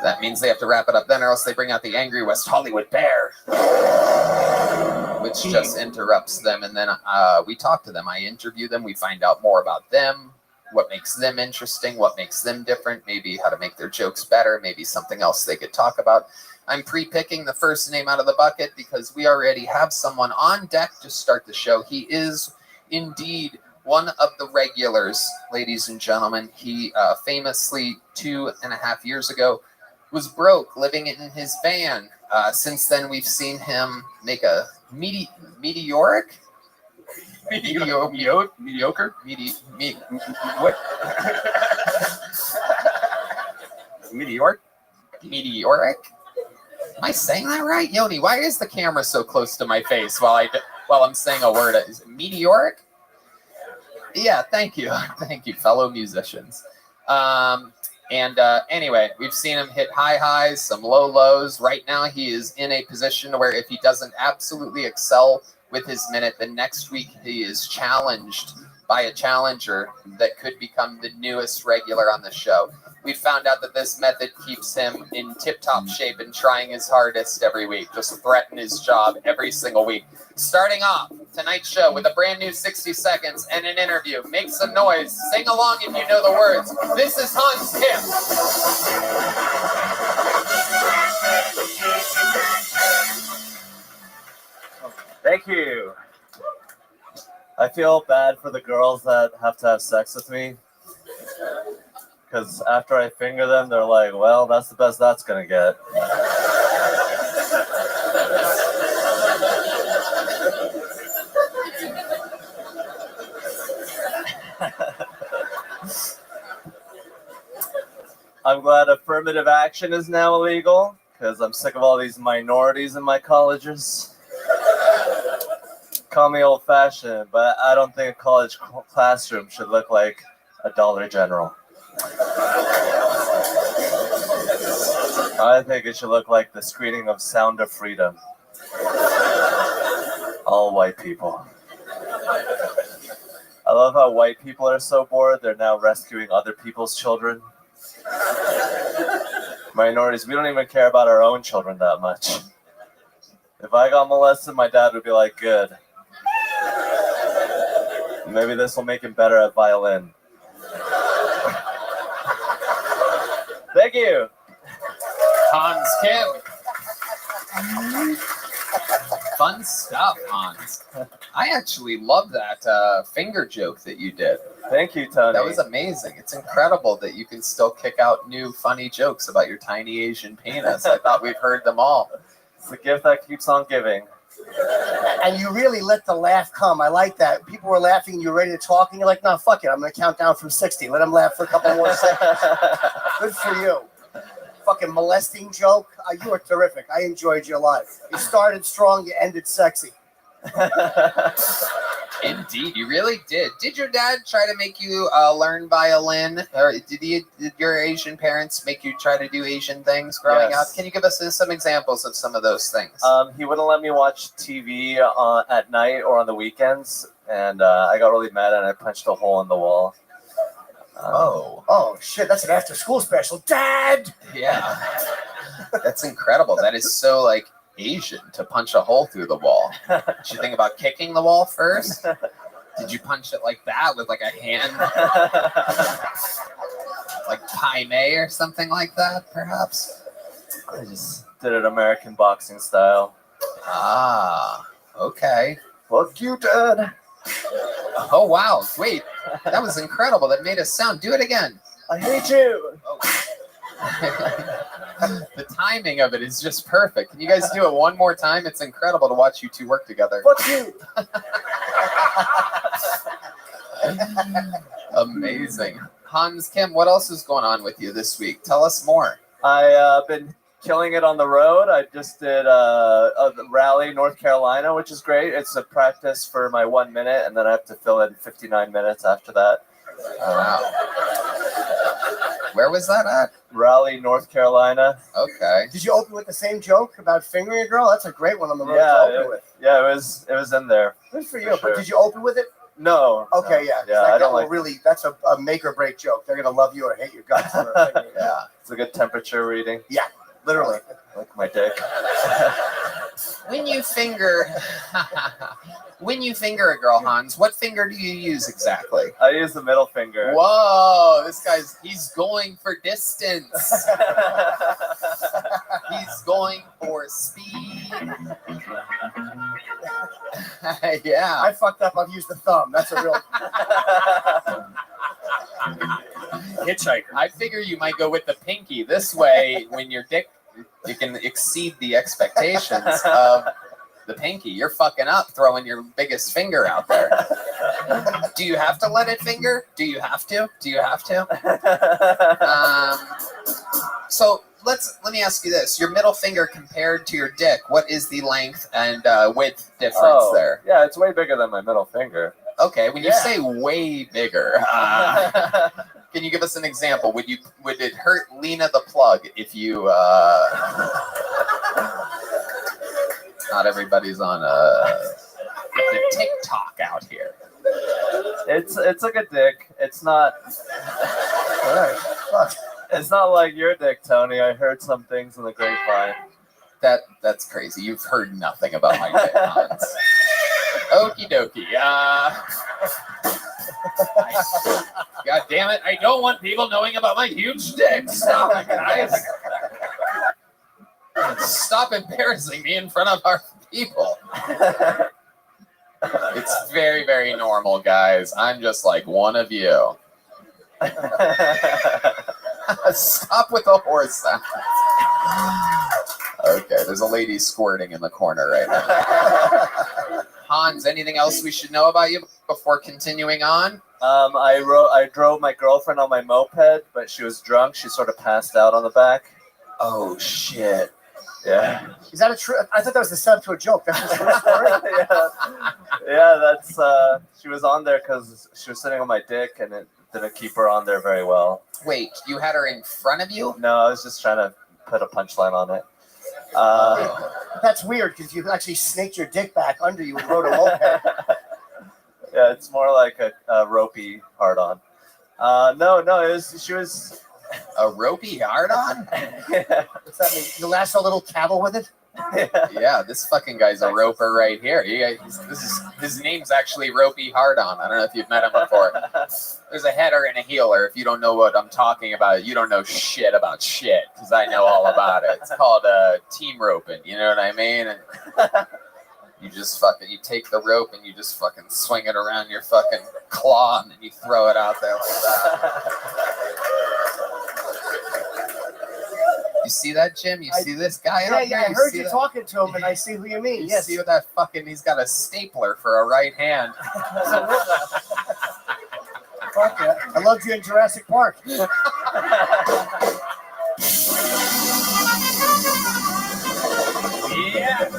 That means they have to wrap it up then, or else they bring out the angry West Hollywood bear, which just interrupts them. And then we talk to them. I interview them. We find out more about them, what makes them interesting, what makes them different, maybe how to make their jokes better, maybe something else they could talk about. I'm pre-picking the first name out of the bucket because we already have someone on deck to start the show. He is indeed one of the regulars, ladies and gentlemen. He famously 2.5 years ago was broke, living in his van. Since then, we've seen him make a meteoric? Mediocre? What? Meteoric? Meteoric? Am I saying that right? Yoni, why is the camera so close to my face while I'm saying a word? Is it meteoric? Yeah, thank you. Thank you, fellow musicians. Anyway, we've seen him hit high highs, some low lows. Right now, he is in a position where if he doesn't absolutely excel with his minute, the next week he is challenged by a challenger that could become the newest regular on the show. We found out that this method keeps him in tip-top shape and trying his hardest every week, just threaten his job every single week. Starting off tonight's show with a brand new 60 seconds and an interview. Make some noise. Sing along if you know the words. This is Hans Kim. Thank you. I feel bad for the girls that have to have sex with me. Because after I finger them, they're like, well, that's the best that's going to get. I'm glad affirmative action is now illegal, because I'm sick of all these minorities in my colleges. Call me old-fashioned, but I don't think a college classroom should look like a Dollar General. I think it should look like the screening of Sound of Freedom. All white people. I love how white people are so bored, they're now rescuing other people's children. Minorities, we don't even care about our own children that much. If I got molested, my dad would be like, good. Maybe this will make him better at violin. Thank you. Hans Kim. Fun stuff, Hans. I actually love that finger joke that you did. Thank you, Tony. That was amazing. It's incredible that you can still kick out new funny jokes about your tiny Asian penis. I thought we've heard them all. It's the gift that keeps on giving. And you really let the laugh come. I like that. People were laughing and you're ready to talk and you're like, no, fuck it. I'm going to count down from 60. Let them laugh for a couple more seconds. Good for you. Fucking molesting joke. You were terrific. I enjoyed your life. You started strong, you ended sexy. Indeed, you really did. Did your dad try to make you learn violin? Or did your Asian parents make you try to do Asian things growing Yes. up? Can you give us some examples of some of those things? He wouldn't let me watch TV at night or on the weekends, and I got really mad and I punched a hole in the wall. Oh, shit. That's an after-school special. Dad! Yeah. That's incredible. That is so, like, Asian to punch a hole through the wall. Did you think about kicking the wall first? Did you punch it like that with, like, a hand? Like Pai Mei or something like that, perhaps? I just did it American boxing style. Ah, okay. Fuck you, Dad. Oh, wow. Wait, that was incredible. That made a sound. Do it again. I hate you. Oh. The timing of it is just perfect. Can you guys do it one more time? It's incredible to watch you two work together. Fuck you. Amazing. Hans Kim, what else is going on with you this week? Tell us more. I've been killing it on the road. I just did a rally, North Carolina, which is great. It's a practice for my 1 minute, and then I have to fill in 59 minutes after that. Wow. Where was that at? Raleigh, North Carolina. Okay. Did you open with the same joke about fingering a girl? That's a great one on the road Yeah, to open with. yeah, it was in there. Good for you. For But sure. did you open with it? No. Okay, no. yeah. Yeah, That I don't will like. really. That's a make or break joke. They're gonna love you or hate your guts. For a fingering. Yeah, it's a good temperature reading. Yeah, literally. Like my dick. When you finger a girl, Hans, what finger do you use exactly? I use the middle finger. Whoa, he's going for distance. He's going for speed. Yeah. I fucked up. I've used the thumb. That's a real. Hitchhiker. I figure you might go with the pinky. This way, when your dick, you can exceed the expectations of the pinky. You're fucking up throwing your biggest finger out there. Do you have to let it finger? Do you have to? So let me ask you this: your middle finger compared to your dick, what is the length and width difference there? Yeah, it's way bigger than my middle finger. Okay, when you say way bigger, can you give us an example? Would it hurt Lena the plug if you? Not everybody's on the TikTok out here. It's like a dick. It's not. It's not like your dick, Tony. I heard some things in the grapevine. That's crazy. You've heard nothing about my dick, Hans. Okie dokie. God damn it! I don't want people knowing about my huge dick. Stop it, guys. Stop embarrassing me in front of our people. It's very, very normal, guys. I'm just like one of you. Stop with the horse sound. Okay, there's a lady squirting in the corner right now. Hans, anything else we should know about you before continuing on? I drove my girlfriend on my moped, but she was drunk. She sort of passed out on the back. Oh shit. Yeah. Is that a true? I thought that was the setup to a joke. That's a true story. Yeah, that's she was on there because she was sitting on my dick, and it didn't keep her on there very well. Wait, you had her in front of you? No, I was just trying to put a punchline on it. That's weird because you actually snaked your dick back under you and rode a moped. Yeah, it's more like a ropey hard-on. No, she was a ropey hard-on. Yeah. What's that mean? You lasso a little cattle with it? Yeah, this fucking guy's a roper right here. His name's actually Ropey Hardon. I don't know if you've met him before. There's a header and a healer. If you don't know what I'm talking about, you don't know shit about shit, because I know all about it. It's called team roping. You know what I mean? And you just you take the rope and you just fucking swing it around your fucking claw, and then you throw it out there like that. You see that, Jim? You see this guy? Yeah, I heard you talking to him, and I see who you mean. You Yes. see what that he's got a stapler for a right hand. Fuck yeah. I loved you in Jurassic Park. Yeah.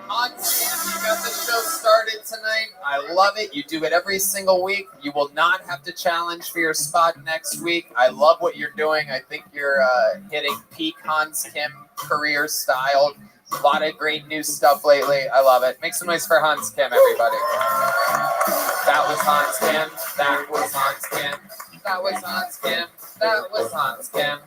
Hans, you got the show started tonight. I love it. You do it every single week. You will not have to challenge for your spot next week. I love what you're doing. I think you're hitting peak Hans Kim career style. A lot of great new stuff lately. I love it. Make some noise for Hans Kim, everybody. That was Hans Kim. That was Hans Kim. That was Hans Kim. That was Hans Kim.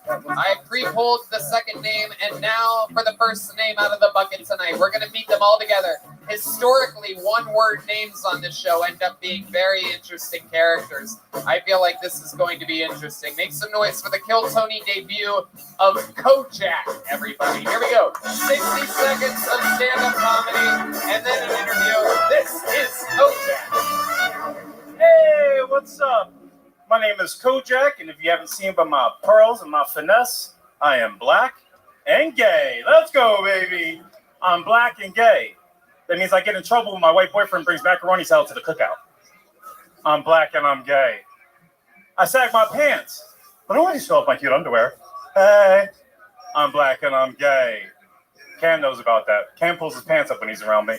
I pre-pulled the second name, and now for the first name out of the bucket tonight. We're going to meet them all together. Historically, one-word names on this show end up being very interesting characters. I feel like this is going to be interesting. Make some noise for the Kill Tony debut of Kojak, everybody. Here we go. 60 seconds of stand-up comedy, and then an interview. This is Kojak. Hey, what's up? My name is Kojak, and if you haven't seen by my pearls and my finesse, I am black and gay. Let's go, baby. I'm black and gay. That means I get in trouble when my white boyfriend brings macaroni salad to the cookout. I'm black and I'm gay. I sag my pants, but I always show off my cute underwear. Hey, I'm black and I'm gay. Cam knows about that. Cam pulls his pants up when he's around me.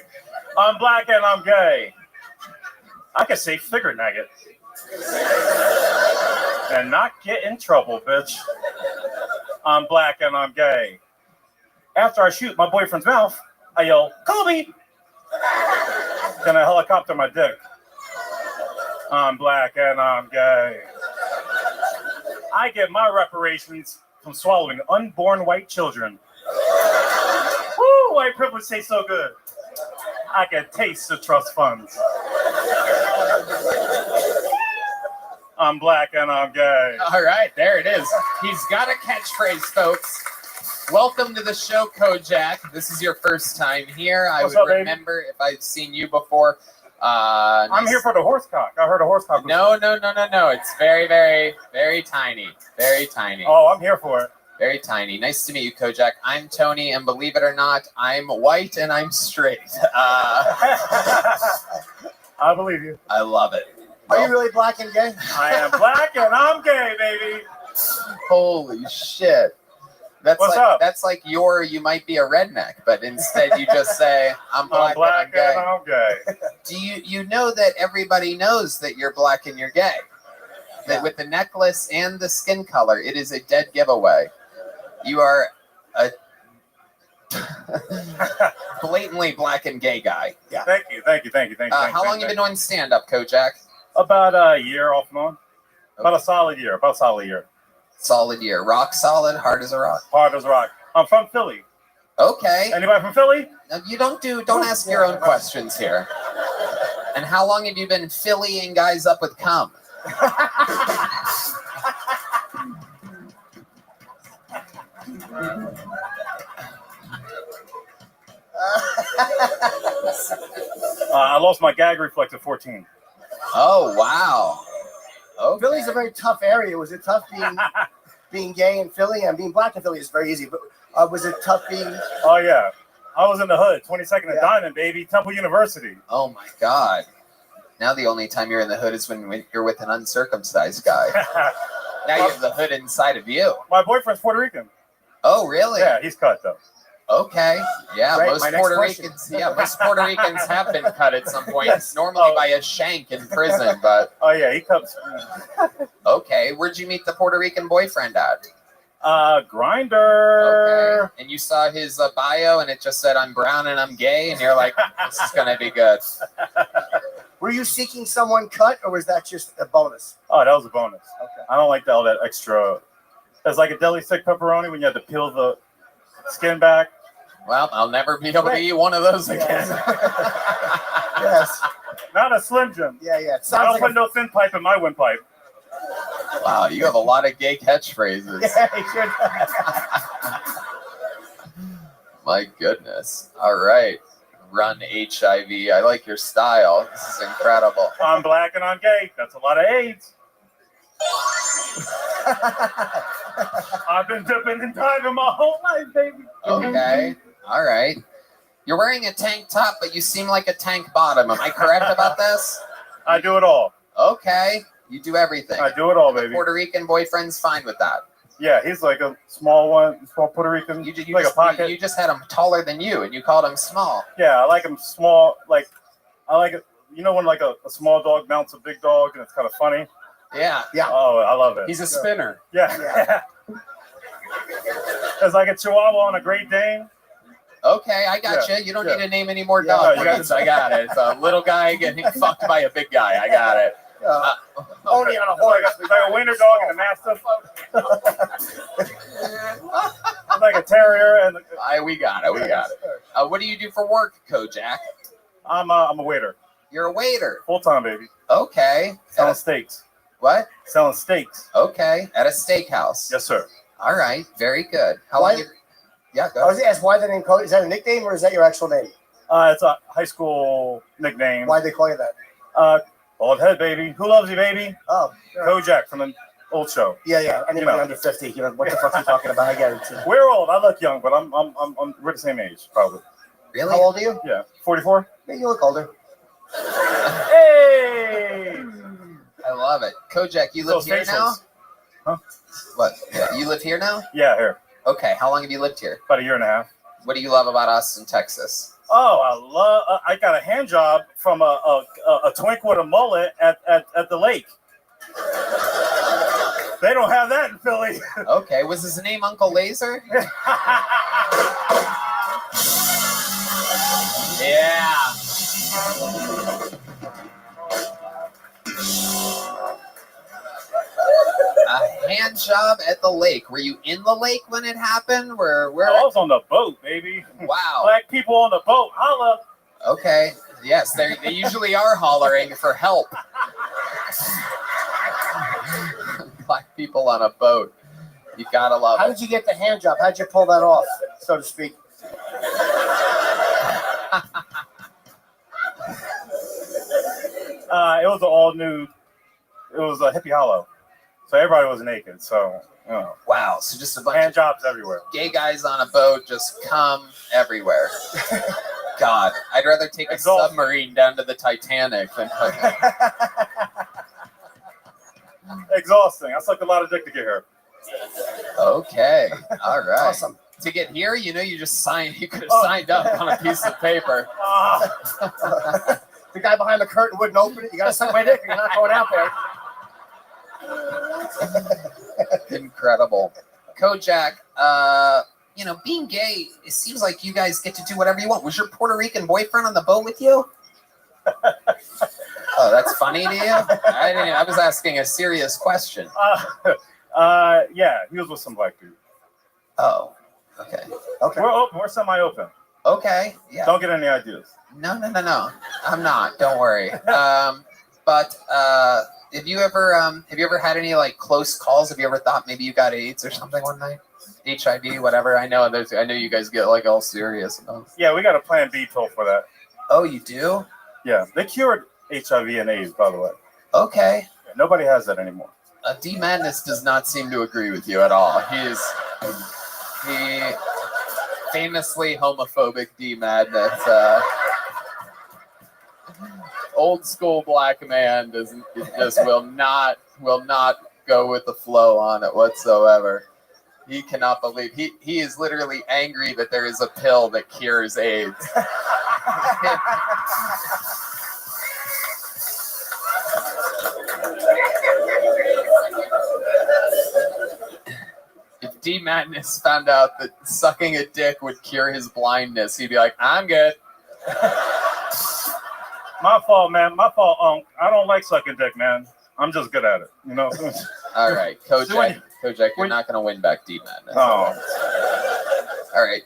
I'm black and I'm gay. I can say figure nugget. and not get in trouble, bitch. I'm black and I'm gay. After I shoot my boyfriend's mouth, I yell, Kobe! Then I helicopter my dick. I'm black and I'm gay. I get my reparations from swallowing unborn white children. Woo, white privilege tastes so good. I can taste the trust funds. I'm black and I'm gay. All right, there it is. He's got a catchphrase, folks. Welcome to the show, Kojak. This is your first time here. What's I would up, baby? remember if I've seen you before. I'm here for the horsecock. I heard a horsecock. No. It's very, very, very tiny. Very tiny. Oh, I'm here for it. Very tiny. Nice to meet you, Kojak. I'm Tony, and believe it or not, I'm white and I'm straight. I believe you. I love it. Are you really black and gay? I am black and I'm gay, baby. Holy shit. What's up? That's like you might be a redneck, but instead you just say, I'm black, and I'm gay. Do you know that everybody knows that you're black and you're gay? That with the necklace and the skin color, it is a dead giveaway. You are a blatantly black and gay guy. Yeah. Thank you. How long you been doing stand-up, Kojak? About a year off and on. About a solid year. Solid year. Rock solid, hard as a rock. Hard as a rock. I'm from Philly. Okay. Anybody from Philly? No, you don't ask your own questions here. And how long have you been Phillying guys up with cum? I lost my gag reflex at 14. Oh, wow. Okay. Philly's a very tough area. Was it tough being gay in Philly? And being black in Philly is very easy. But was it tough being... Oh, yeah. I was in the hood, 22nd and Diamond, baby, Temple University. Oh, my God. Now the only time you're in the hood is when you're with an uncircumcised guy. Now you have the hood inside of you. My boyfriend's Puerto Rican. Oh, really? Yeah, he's cut, though. Okay. Yeah, Right, most Puerto Ricans have been cut at some point. Yes. Normally by a shank in prison, but Oh, yeah, he cuts. okay. Where'd you meet the Puerto Rican boyfriend at? Grinder. Okay. And you saw his bio and it just said, I'm brown and I'm gay, and you're like, this is gonna be good. Were you seeking someone cut, or was that just a bonus? Oh, that was a bonus. Okay. I don't like all that extra. It's like a deli stick pepperoni when you have to peel the skin back. Well, I'll never be able to eat one of those again. Yes. Not a Slim Jim. Yeah. It I sounds don't like put no thin pipe in my windpipe. Wow, you have a lot of gay catchphrases. Yeah, you should. My goodness. All right. Run HIV. I like your style. This is incredible. I'm black and I'm gay. That's a lot of AIDS. I've been dipping and diving my whole life, baby. Okay. All right. You're wearing a tank top, but you seem like a tank bottom. Am I correct about this? I do it all. Okay. You do everything. I do it all, The baby. Puerto Rican boyfriend's fine with that. Yeah, he's like a small Puerto Rican. You like a pocket. You just had him taller than you, and you called him small. Yeah, I like him small. Like, I like it. You know when like a small dog mounts a big dog, and it's kind of funny. Yeah. Oh, I love it. He's a spinner. Yeah. It's like a Chihuahua on a Great Dane. Okay, I got you. You don't need to name any more dog breeds. I got it. It's a little guy getting fucked by a big guy. I got it. Only on a horse. It's like a wiener dog and a mastiff. It's like a terrier and. We got it. What do you do for work, Kojak? I'm a waiter. You're a waiter. Full time, baby. Okay. Selling steaks. What? Selling steaks. Okay. At a steakhouse. Yes, sir. All right. Very good. How Why- long? Yeah. Go I was asked why the name Cody. Is that a nickname or is that your actual name? It's a high school nickname. Why they call you that? Bald head, baby. Who loves you, baby? Oh, sure. Kojak from the old show. Yeah. Anybody You know. under 50, what the fuck are you talking about? I get it. We're old. I look young, but we're the same age, probably. Really? How old are you? Yeah, 44. Yeah, you look older. Hey! I love it. Kojak, you live here now? Huh? What? You live here now? Yeah, here. Okay. How long have you lived here? About a year and a half. What do you love about us in Texas? Oh, I got a hand job from a twink with a mullet at the lake. They don't have that in Philly. Okay, was his name Uncle Laser? Yeah. A hand job at the lake. Were you in the lake when it happened? Where? I was on the boat, baby. Wow. Black people on the boat, holla. Okay. Yes, they usually are hollering for help. Black people on a boat. You gotta love How it. did you get the hand job? How'd you pull that off, so to speak? It was an all nude. It was a hippie hollow, so everybody was naked. So wow, so just a bunch hand of jobs everywhere. Gay guys on a boat just come everywhere. God, I'd rather take a submarine down to the Titanic than. Exhausting. I sucked a lot of dick to get here. Okay, all right. Awesome. To get here, you just signed. You could have signed up on a piece of paper. The guy behind the curtain wouldn't open it. You got to suck my dick, or you're not going out there. Incredible. Kojak, being gay, it seems like you guys get to do whatever you want. Was your Puerto Rican boyfriend on the boat with you? Oh, that's funny to you? I was asking a serious question. Yeah, he was with some black dude. Oh, okay. We're open. We're semi-open. Okay. Yeah. Don't get any ideas. No. I'm not. Don't worry. But have you ever had any like close calls? Have you ever thought maybe you got AIDS or something one night? HIV, whatever. I know you guys get like all serious about. Yeah, we got a Plan B pill for that. Oh, you do? Yeah, they cured HIV and AIDS, by the way. Okay. Yeah, nobody has that anymore. D Madness does not seem to agree with you at all. He famously homophobic D Madness. Old school black man will not go with the flow on it whatsoever. He cannot believe he is literally angry that there is a pill that cures AIDS. If D Madness found out that sucking a dick would cure his blindness, he'd be like, I'm good. My fault, man. My fault. I don't like sucking dick, man. I'm just good at it, All right, Kojak, you're not going to win back D Madness. Oh. All right,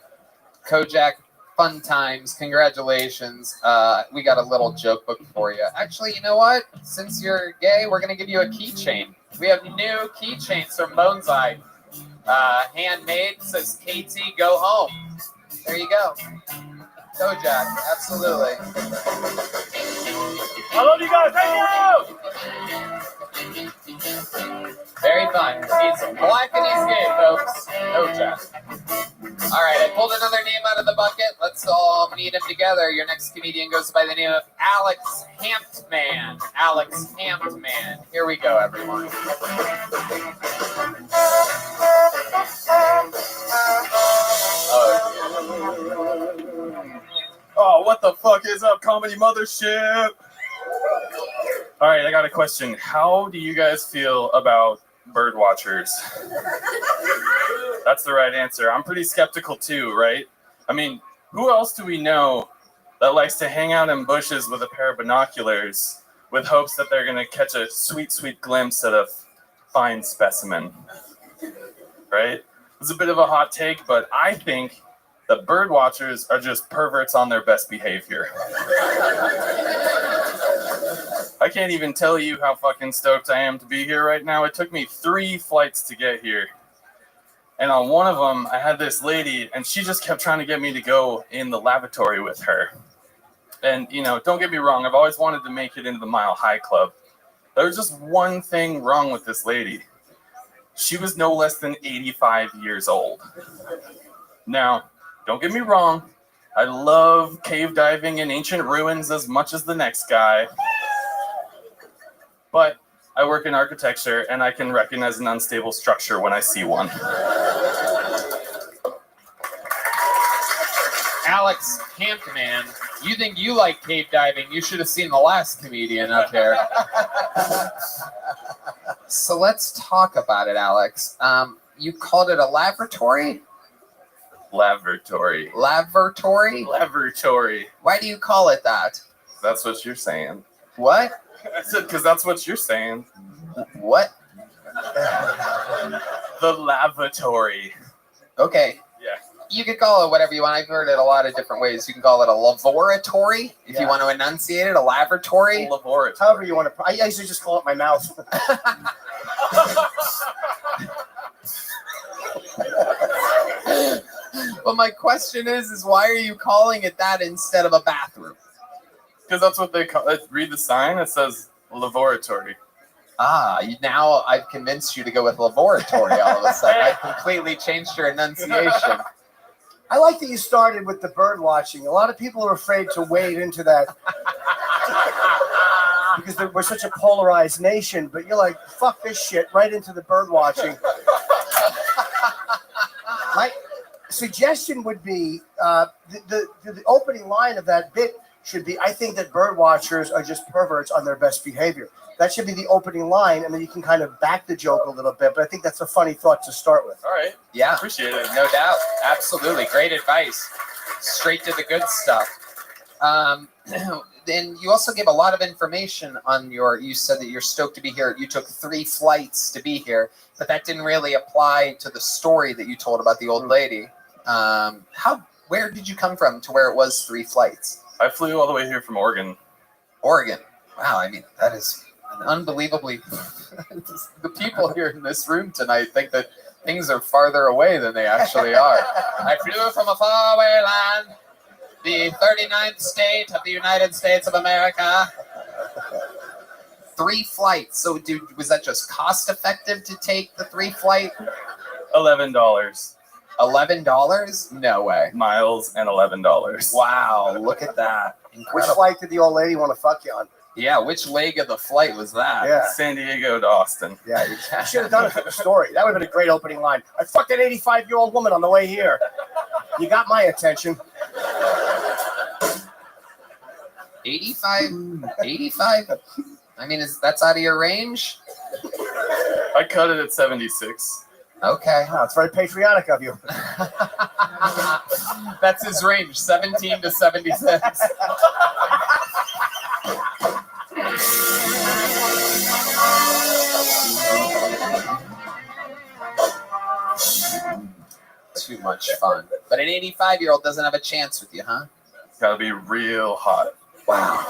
Kojak, fun times. Congratulations. We got a little joke book for you. Actually, you know what? Since you're gay, we're going to give you a keychain. We have new keychains from Boneside. Handmade, says KT, go home. There you go. Kojak, absolutely. I love you guys. Thank you. Very fun. He's black and he's gay, folks. Kojak. All right, I pulled another name out of the bucket. Let's all meet him together. Your next comedian goes by the name of Alex Hamptman. Alex Hamptman. Here we go, everyone. Oh, what the fuck is up, comedy mothership? All right, I got a question. How do you guys feel about bird watchers? That's the right answer. I'm pretty skeptical too, right? I mean, who else do we know that likes to hang out in bushes with a pair of binoculars with hopes that they're going to catch a sweet, sweet glimpse at a fine specimen? Right? It's a bit of a hot take, but I think that bird watchers are just perverts on their best behavior. I can't even tell you how fucking stoked I am to be here right now. It took me 3 flights to get here. And on one of them, I had this lady, and she just kept trying to get me to go in the lavatory with her. And, don't get me wrong, I've always wanted to make it into the Mile High Club. There was just one thing wrong with this lady. She was no less than 85 years old. Now, don't get me wrong, I love cave diving in ancient ruins as much as the next guy. But I work in architecture, and I can recognize an unstable structure when I see one. Alex Hampman, you think you like cave diving? You should have seen the last comedian up there. So let's talk about it, Alex. You called it a laboratory? Laboratory. Laboratory? Laboratory. Why do you call it that? That's what you're saying. What? I said because that's what you're saying. What? The lavatory. Okay. Yeah. You could call it whatever you want. I've heard it a lot of different ways. You can call it a laboratory if you want to enunciate it. A laboratory. Laboratory. However you want to. I usually just call it my mouth. Well, my question is why are you calling it that instead of a bathroom? Because that's what they call it. Read the sign. It says laboratory. Now I've convinced you to go with laboratory all of a sudden. I've completely changed your enunciation. I like that you started with the bird watching. A lot of people are afraid to wade into that because we're such a polarized nation. But you're like, fuck this shit, right into the bird watching. My suggestion would be the opening line of that bit should be, I think that bird watchers are just perverts on their best behavior. That should be the opening line, and then you can kind of back the joke a little bit. But I think that's a funny thought to start with. All right. Yeah. Appreciate it. No doubt. Absolutely. Great advice. Straight to the good stuff. Then you also gave a lot of information on you said that you're stoked to be here. You took 3 flights to be here, but that didn't really apply to the story that you told about the old lady. Where did you come from to where it was 3 flights? I flew all the way here from Oregon. Oregon. Wow. I mean, that is unbelievably. The people here in this room tonight think that things are farther away than they actually are. I flew from a faraway land, the 39th state of the United States of America. 3 flights. So, was that just cost effective to take the 3 flight? $11. $11? No way. Miles and $11. Wow, look at that. Incredible. Which flight did the old lady want to fuck you on? Yeah, which leg of the flight was that? Yeah. San Diego to Austin. Yeah, you should have done it for the story. That would have been a great opening line. I fucked an 85-year-old woman on the way here. You got my attention. 85? I mean, that's out of your range? I cut it at 76. Okay. Oh, it's very patriotic of you. That's his range, 17 to 76. Too much fun. But an 85-year-old doesn't have a chance with you, huh? Gotta be real hot. Wow.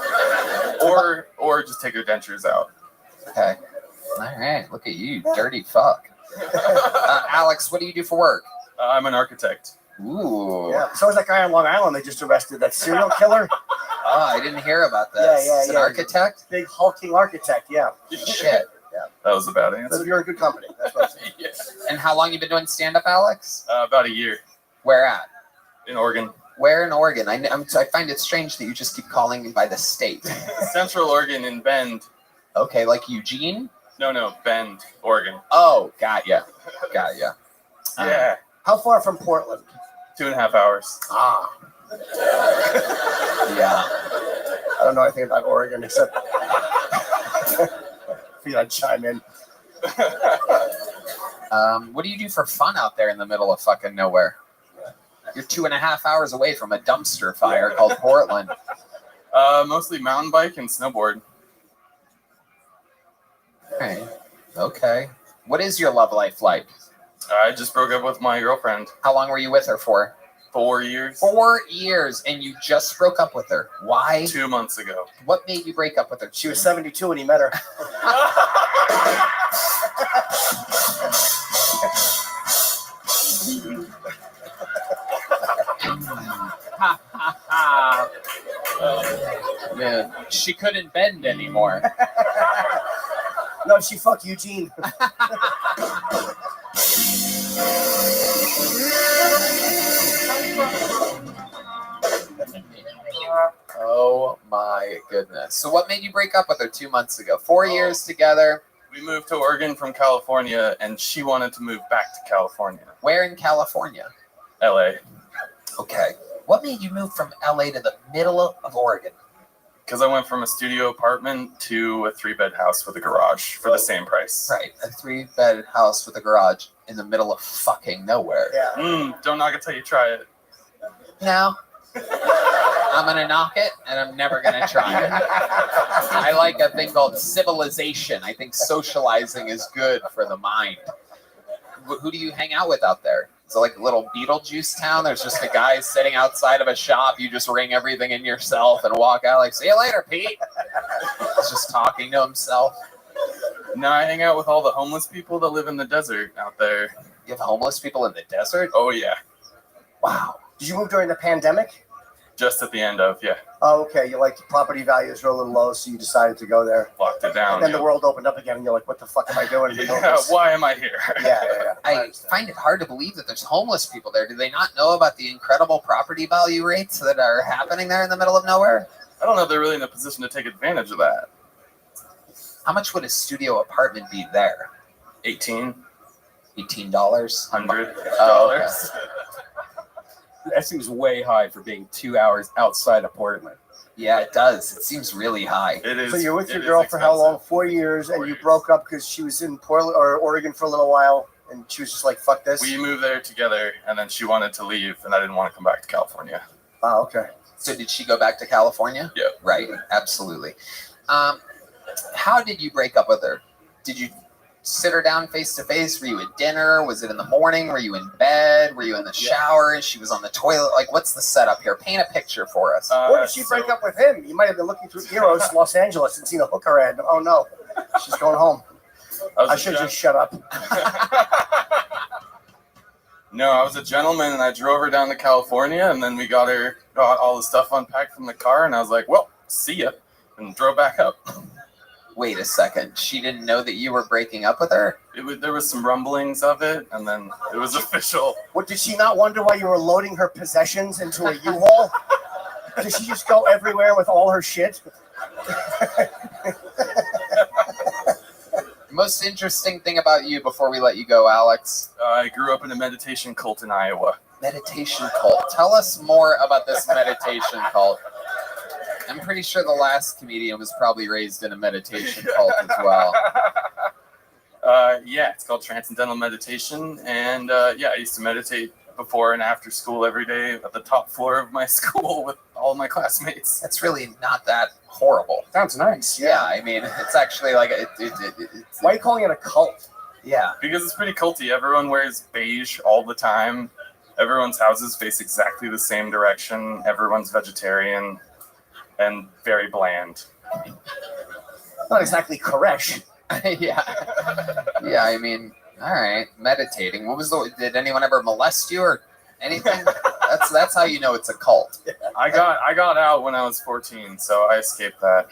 Or just take your dentures out. Okay. All right. Look at you, dirty fuck. Alex, what do you do for work? I'm an architect. Ooh. Yeah. So is that guy on Long Island they just arrested, that serial killer? Oh, I didn't hear about this. Yeah. An architect? Big hulking architect, yeah. Shit. Yeah. That was a bad So answer. you're in good company. That's what I'm saying. Yeah. And how long you been doing stand-up, Alex? About a year Where at? in Oregon. Where in Oregon? I find it strange that you just keep calling me by the state. Central Oregon in Bend. Okay, like Eugene? No, Bend, Oregon. Oh, got ya. Yeah. How far from Portland? 2.5 hours. Ah. Yeah. I don't know anything about Oregon except if you'd chime in. What do you do for fun out there in the middle of fucking nowhere? You're 2.5 hours away from a dumpster fire called Portland. Mostly mountain bike and snowboard. Okay. What is your love life like? I just broke up with my girlfriend. How long were you with her for? 4 years. 4 years, and you just broke up with her. Why? 2 months ago. What made you break up with her? She was 72 when he met her. Man, she couldn't bend anymore. No, she fucked Eugene. Oh my goodness. So what made you break up with her 2 months ago? 4 years together. We moved to Oregon from California, and she wanted to move back to California. Where in California? LA. Okay. What made you move from LA to the middle of Oregon? Because I went from a studio apartment to a 3-bed house with a garage for the same price. Right, a 3-bed house with a garage in the middle of fucking nowhere. Yeah. Don't knock it till you try it. No. I'm gonna knock it, and I'm never gonna try it. I like a thing called civilization. I think socializing is good for the mind. Who do you hang out with out there? Is it like a little Beetlejuice town? There's just a guy sitting outside of a shop. You just ring everything in yourself and walk out like, see you later, Pete. He's just talking to himself. No, I hang out with all the homeless people that live in the desert out there. You have homeless people in the desert? Oh, yeah. Wow. Did you move during the pandemic? Just at the end of, yeah. Oh, okay. You like property values were a little low, so you decided to go there. Locked it down. And then yeah. the world opened up again, and you're like, what the fuck am I doing? Yeah, why am I here? Yeah. I find it hard to believe that there's homeless people there. Do they not know about the incredible property value rates that are happening there in the middle of nowhere? I don't know if they're really in a position to take advantage of that. How much would a studio apartment be there? $18. $18? $100. Oh, okay. That seems way high for being 2 hours outside of Portland. Yeah, it does. It seems really high. It is. So you're with your girl for how long? 4 years, and you broke up because she was in Portland or Oregon for a little while, and she was just like, "Fuck this." We moved there together, and then she wanted to leave, and I didn't want to come back to California. Oh, okay. So did she go back to California? Yeah. Right. Absolutely. How did you break up with her? Did you sit her down face to face? Were you at dinner? Was it in the morning? Were you in bed? Were you in the shower? She was on the toilet? Like, what's the setup here? Paint a picture for us. Or did she break up with him? You might have been looking through Eros, Los Angeles, and seen a hooker ad. Oh no, she's going home. I should just shut up. No, I was a gentleman, and I drove her down to California, and then we got all the stuff unpacked from the car, and I was like, well, see ya, and drove back up. Wait a second. She didn't know that you were breaking up with her? There was some rumblings of it, and then it was official. What, did she not wonder why you were loading her possessions into a U-Haul? Did she just go everywhere with all her shit? Most interesting thing about you before we let you go, Alex? I grew up in a meditation cult in Iowa. Meditation cult. Tell us more about this meditation cult. I'm pretty sure the last comedian was probably raised in a meditation cult as well. Yeah, it's called Transcendental Meditation, and I used to meditate before and after school every day at the top floor of my school with all my classmates. That's really not that horrible. Sounds nice. Yeah, I mean, it's actually like why are you calling it a cult? Yeah, because it's pretty culty. Everyone wears beige all the time. Everyone's houses face exactly the same direction. Everyone's vegetarian and very bland. Not exactly Koresh. Yeah. Yeah, I mean, all right, meditating. Did anyone ever molest you or anything? That's how you know it's a cult. I got out when I was 14, so I escaped that.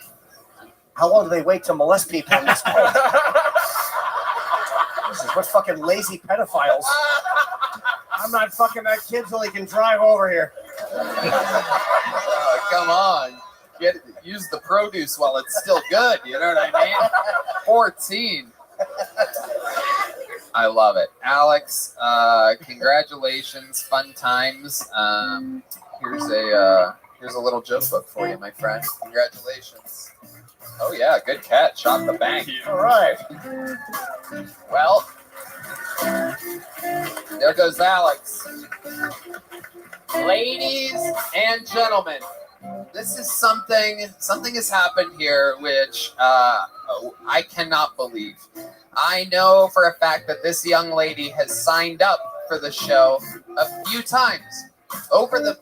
How long do they wait to molest people in this cult? What fucking lazy pedophiles. I'm not fucking that kid till he can drive over here. Come on. Use the produce while it's still good. You know what I mean? 14. I love it. Alex, congratulations. Fun times. Here's a little joke book for you, my friend. Congratulations. Oh, yeah. Good catch on the bank. All right. Well, there goes Alex. Ladies and gentlemen, this is something has happened here which I cannot believe. I know for a fact that this young lady has signed up for the show a few times. Over the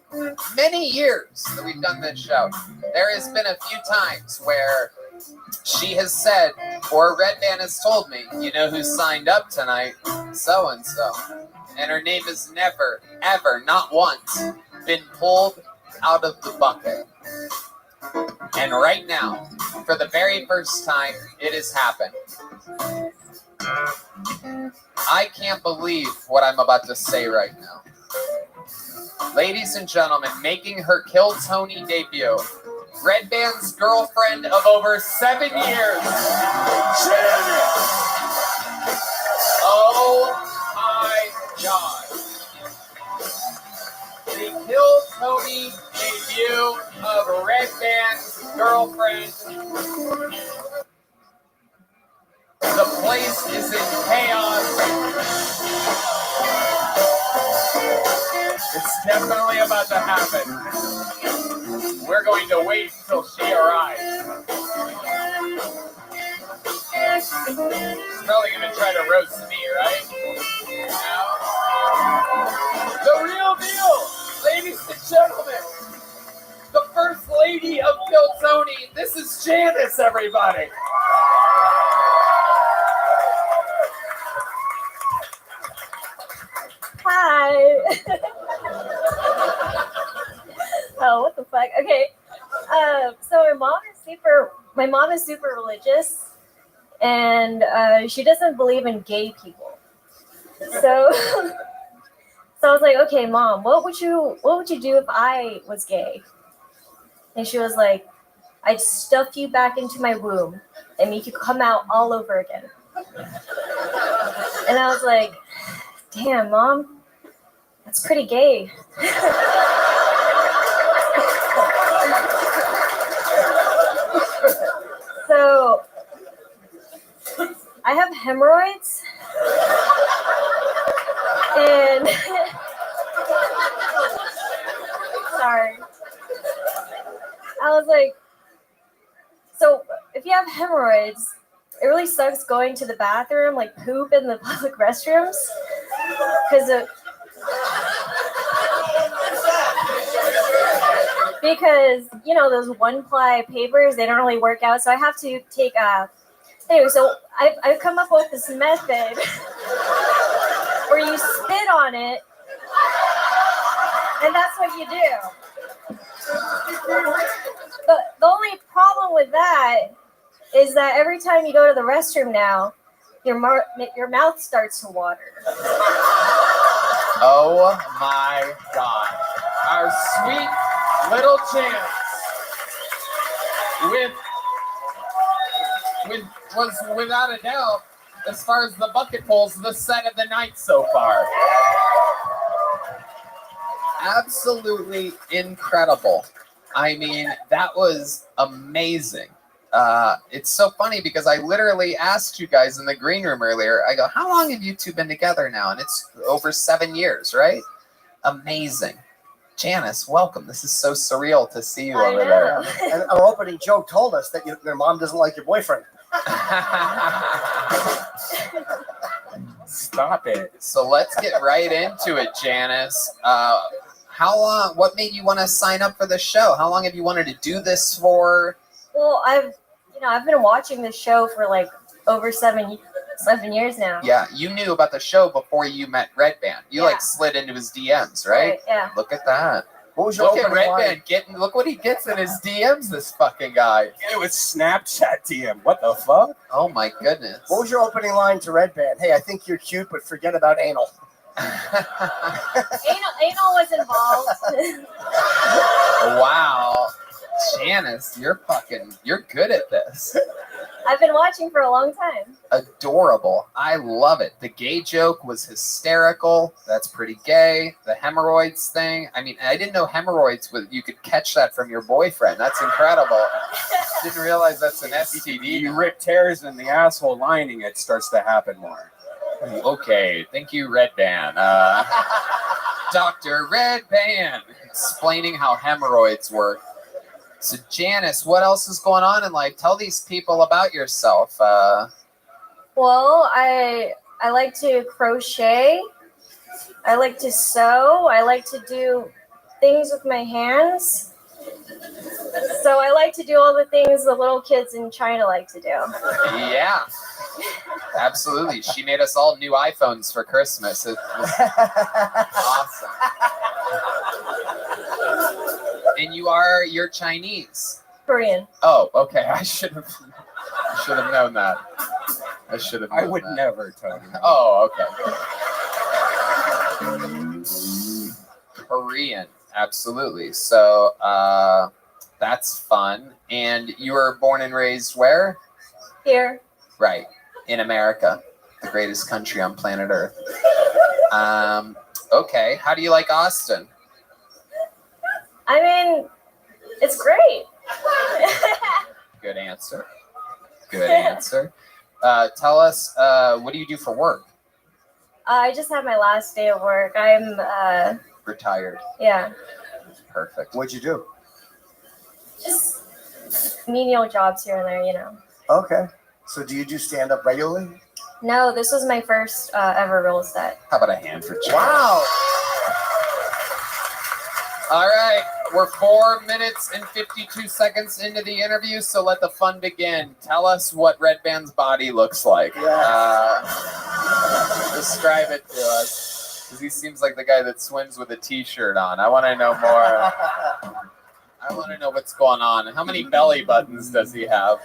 many years that we've done this show, there has been a few times where she has said, or Red Band has told me, you know who signed up tonight? So-and-so. And her name has never, ever, not once, been pulled out of the bucket. And right now, for the very first time, it has happened. I can't believe what I'm about to say right now. Ladies and gentlemen, making her Kill Tony debut, Red Band's girlfriend of over 7 years. Oh my God. The Kill Tony debut of Red Band's girlfriend. The place is in chaos. It's definitely about to happen. We're going to wait until she arrives. She's probably going to try to roast me, right? The real deal, ladies and gentlemen. The first lady of Biltoni. This is Janice, everybody. Hi. Oh, what the fuck? Okay. So my mom is super religious, and she doesn't believe in gay people. So, so I was like, okay, Mom, what would you do if I was gay? And she was like, I'd stuff you back into my womb and make you come out all over again. And I was like, damn, Mom, that's pretty gay. So I have hemorrhoids, and sorry. I was like, so if you have hemorrhoids, it really sucks going to the bathroom, like poop in the public restrooms, because you know those one-ply papers, they don't really work out, so I have to take anyway, so I've come up with this method where you spit on it, and that's what you do. The only problem with that is that every time you go to the restroom now, your mouth starts to water. Oh my God. Our sweet little chance was without a doubt, as far as the bucket pulls, the set of the night so far. Absolutely incredible. I mean, that was amazing. It's so funny because I literally asked you guys in the green room earlier, I go, how long have you two been together now? And it's over 7 years, right? Amazing. Janice, welcome. This is so surreal to see you over there. And our opening joke told us that your mom doesn't like your boyfriend. Stop it. So let's get right into it, Janice. How long, what made you want to sign up for the show? How long have you wanted to do this for? Well, I've been watching this show for like over 7 years now. Yeah, you knew about the show before you met Red Band. You like slid into his DMs, right? Yeah. Look at that. What was your look at opening Red line? Band look what he gets in his DMs, this fucking guy. It was Snapchat DM. What the fuck? Oh my goodness. What was your opening line to Red Band? Hey, I think you're cute, but forget about anal. Anal was involved. Wow. Janice, you're good at this. I've been watching for a long time. Adorable. I love it. The gay joke was hysterical. That's pretty gay. The hemorrhoids thing. I mean, I didn't know hemorrhoids you could catch that from your boyfriend. That's incredible. Didn't realize that's an STD. You rip tears in the asshole lining, it starts to happen more. Okay, thank you, Red Band. Dr. Red Band explaining how hemorrhoids work. So, Janice, what else is going on in life? Tell these people about yourself. Well, I like to crochet. I like to sew. I like to do things with my hands. So I like to do all the things the little kids in China like to do. Yeah, absolutely. She made us all new iPhones for Christmas. It was awesome. And you're Chinese. Korean. Oh, okay. I should have known that. I would never tell you. Oh, okay. Korean, absolutely. So that's fun. And you were born and raised where? Here. Right, in America, the greatest country on planet Earth. Okay, how do you like Austin? I mean, it's great. Good answer. Good answer. Tell us, what do you do for work? I just had my last day of work. I'm Retired. yeah, Perfect. What'd you do? just menial jobs here and there, you know. Okay. So do you do stand up regularly? No, this was my first ever role set. How about a hand for Chad? Wow. All right, we're 4 minutes and 52 seconds into the interview, so let the fun begin. Tell us what Red Band's body looks like. Describe it to us, because he seems like the guy that swims with a t-shirt on. I want to know more. I want to know what's going on. How many belly buttons does he have?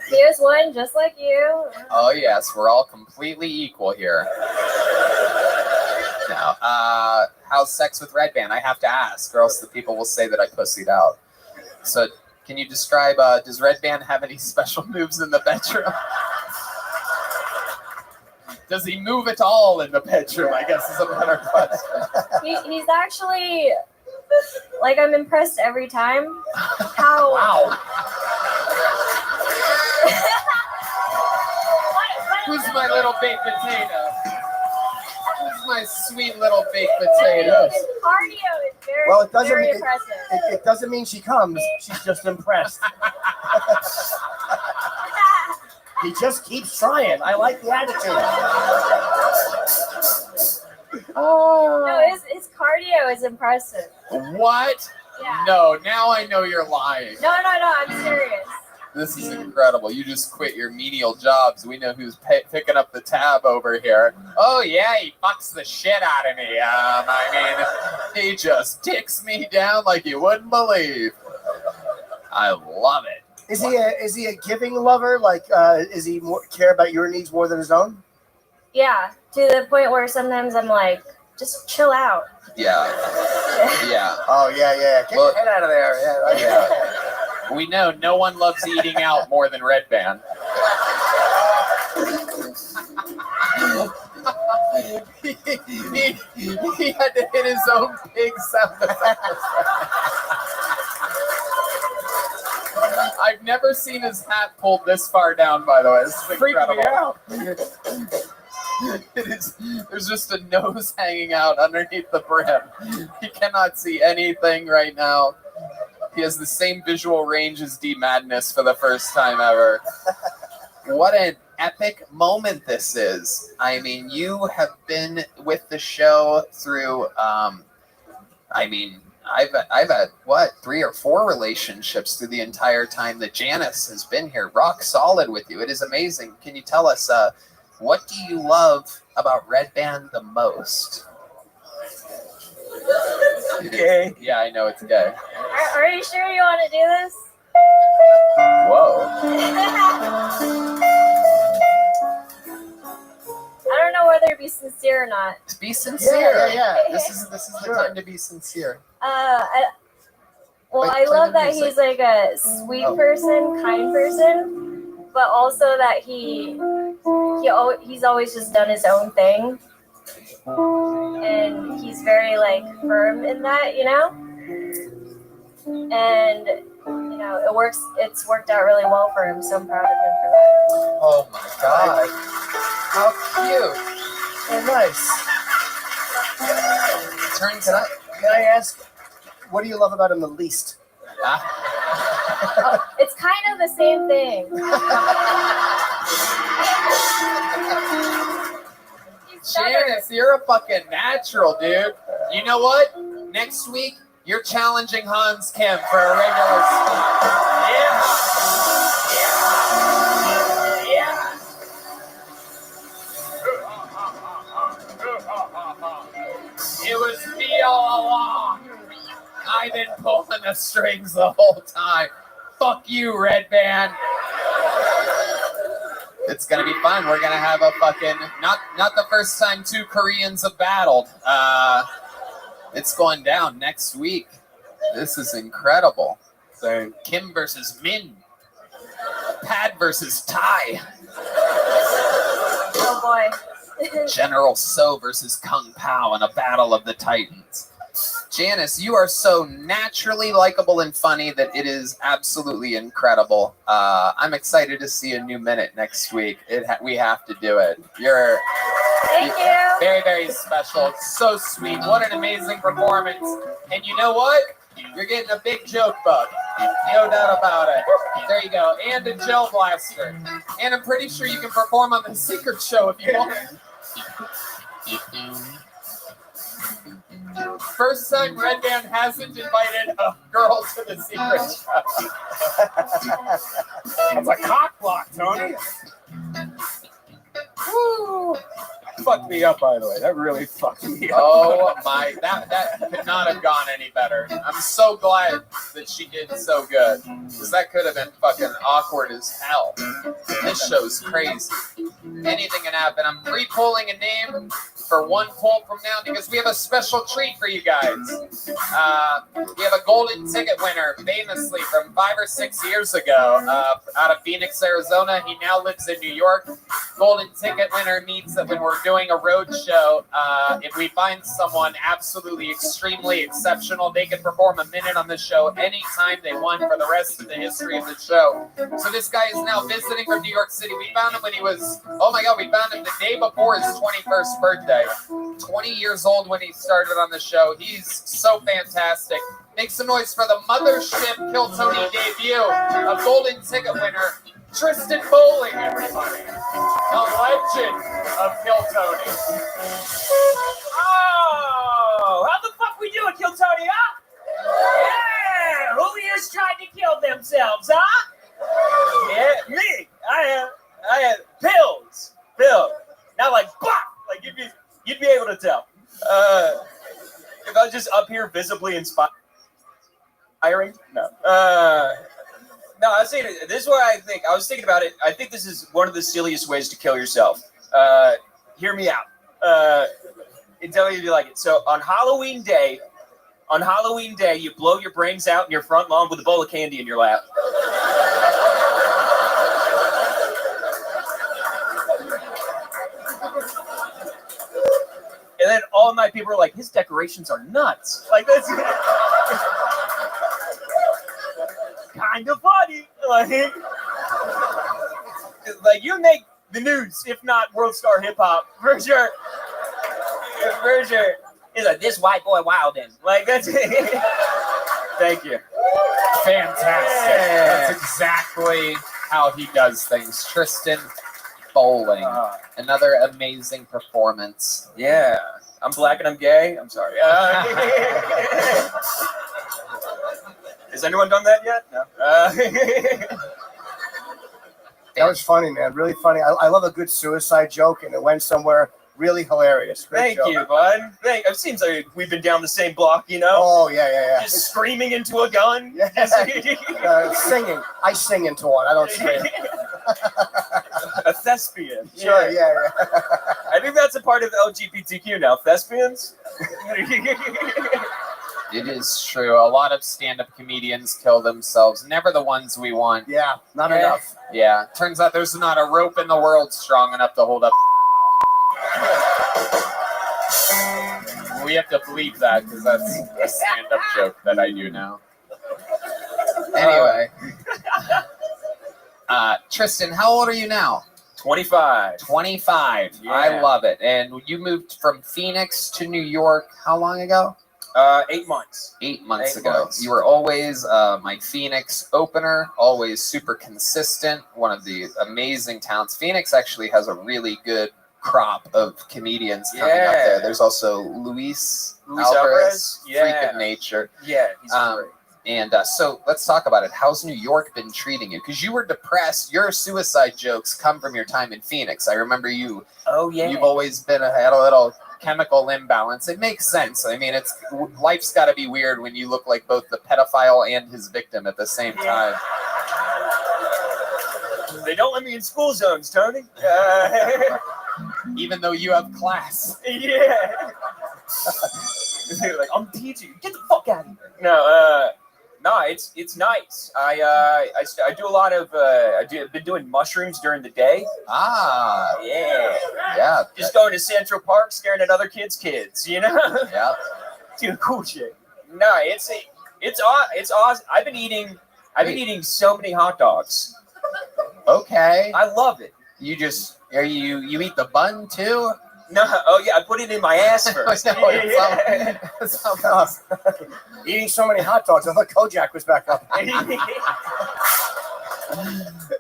Here's one just like you. Oh, yes, we're all completely equal here. Now, how's sex with Red Band? I have to ask, or else the people will say that I pussied out. So, can you describe, does Red Band have any special moves in the bedroom? Does he move at all in the bedroom, I guess is a better question. He's actually, like, I'm impressed every time. How? Wow. Who's my little baked potato? Who's my sweet little baked potato? His cardio is very, Well, it doesn't very mean impressive. it doesn't mean she comes. She's just impressed. He just keeps trying. I like the attitude. No, his cardio is impressive. What? Yeah. No, now I know you're lying. No, I'm serious. This is incredible. You just quit your menial jobs. We know who's picking up the tab over here. Oh, yeah, he fucks the shit out of me. I mean, he just ticks me down like you wouldn't believe. I love it. Is he a giving lover? Like, is he care about your needs more than his own? Yeah, to the point where sometimes I'm like, just chill out. Yeah. Yeah. Oh, yeah. Get your head out of there. Yeah. We know no one loves eating out more than Red Band. he had to hit his own pig sound effect. I've never seen his hat pulled this far down, by the way. This is incredible. There's just a nose hanging out underneath the brim. He cannot see anything right now. He has the same visual range as D Madness for the first time ever. What an epic moment this is. I mean, you have been with the show through, I've had, 3 or 4 relationships through the entire time that Janice has been here. Rock solid with you. It is amazing. Can you tell us, what do you love about Red Band the most? Gay. Yeah, I know it's gay. Are you sure you want to do this? Whoa. I don't know whether to be sincere or not. Be sincere. Yeah. This is the time to be sincere. I Play love the that music. he's like a sweet person, kind person, but also that he's always just done his own thing, and he's very like firm in that, you know. And you know, it's worked out really well for him, so I'm proud of him for that. Oh my god. How cute. Oh, nice. Can I ask, what do you love about him the least? Oh, it's kind of the same thing. Janice, you're a fucking natural, dude. You know what? Next week, you're challenging Hans Kim for a regular spot. It was me all along. I've been pulling the strings the whole time. Fuck you, Red Band. It's gonna be fun. We're gonna have a fucking not the first time 2 Koreans have battled. It's going down next week. This is incredible. So Kim versus Min. Pad versus Tai. Oh boy. General So versus Kung Pao in a battle of the Titans. Janice, you are so naturally likable and funny that it is absolutely incredible. I'm excited to see a new minute next week. We have to do it. Thank you. Very, very special. So sweet. What an amazing performance. And you know what? You're getting a big joke book. No doubt about it. There you go. And a gel blaster. And I'm pretty sure you can perform on the Secret Show if you want. First time Red Band hasn't invited a girl to the Secret Show. That's a cock block, Tony. Woo. Fucked me up, by the way. That really fucked me up. Oh my, that could not have gone any better. I'm so glad that she did so good. Because that could have been fucking awkward as hell. This show's crazy. Anything can happen. I'm re-pulling a name for one poll from now because we have a special treat for you guys. We have a golden ticket winner, famously from 5 or 6 years ago, out of Phoenix, Arizona. He now lives in New York. Golden ticket winner means that when we're doing a road show, if we find someone absolutely extremely exceptional, they can perform a minute on the show anytime they want for the rest of the history of the show. So this guy is now visiting from New York City. We found him when he was, oh my God, we found him the day before his 21st birthday. 20 years old when he started on the show. He's so fantastic. Make some noise for the Mothership Kill Tony debut, a golden ticket winner, Tristan Bowling, everybody. A legend of Kill Tony. Oh, how the fuck we doing, Kill Tony, huh? Yeah, who here's trying to kill themselves, huh? Yeah, me. I had pills. Not like, bah! Like you'd be able to tell. If I was just up here visibly inspiring. No. No, I was saying, this is what I was thinking about it. I think this is one of the silliest ways to kill yourself. Hear me out. And tell me if you like it. So on Halloween Day, you blow your brains out in your front lawn with a bowl of candy in your lap. And then all night people are like, his decorations are nuts. Like, that's kind of funny. Like, you make the news, if not world star hip hop, for sure. For sure. He's like, this white boy wildin'. Like, that's it. Thank you. Fantastic. That's exactly how he does things. Tristan Bowling. Another amazing performance. Yeah. I'm black and I'm gay. I'm sorry. Has anyone done that yet? No. That was funny, man. Really funny. I love a good suicide joke, and it went somewhere really hilarious. Great Thank joke. you, bud. It seems like we've been down the same block, you know? Oh, yeah. Just screaming into a gun. Yeah. Singing. I sing into one. I don't scream. A thespian. Sure, yeah. I think that's a part of LGBTQ now. Thespians? It is true. A lot of stand-up comedians kill themselves. Never the ones we want. Yeah, not enough. Yeah. Turns out there's not a rope in the world strong enough to hold up. We have to bleep that because that's a stand-up joke that I do now. Anyway. Tristan, how old are you now? 25. 25. Yeah. I love it. And you moved from Phoenix to New York how long ago? 8 months. 8 months 8 ago. months. You were always my Phoenix opener, always super consistent, one of the amazing talents. Phoenix actually has a really good crop of comedians coming up there. There's also Luis Alvarez, freak of nature. Yeah, he's great. And so let's talk about it. How's New York been treating you? Because you were depressed. Your suicide jokes come from your time in Phoenix. I remember you. Oh, yeah. You've always had a little chemical imbalance. It makes sense. I mean, life's got to be weird when you look like both the pedophile and his victim at the same time. They don't let me in school zones, Tony. Even though you have class. Yeah. They're like, I'm teaching. Get the fuck out of here. No, it's nice. I do a lot of I've been doing mushrooms during the day. Yeah. Just going to Central Park, staring at other kids, you know. Yeah. Doing cool shit. No, it's awesome. I've been eating so many hot dogs. Okay. I love it. You eat the bun too? No, oh yeah, I put it in my ass first. No, it's Eating so many hot dogs, I thought Kojak was back up.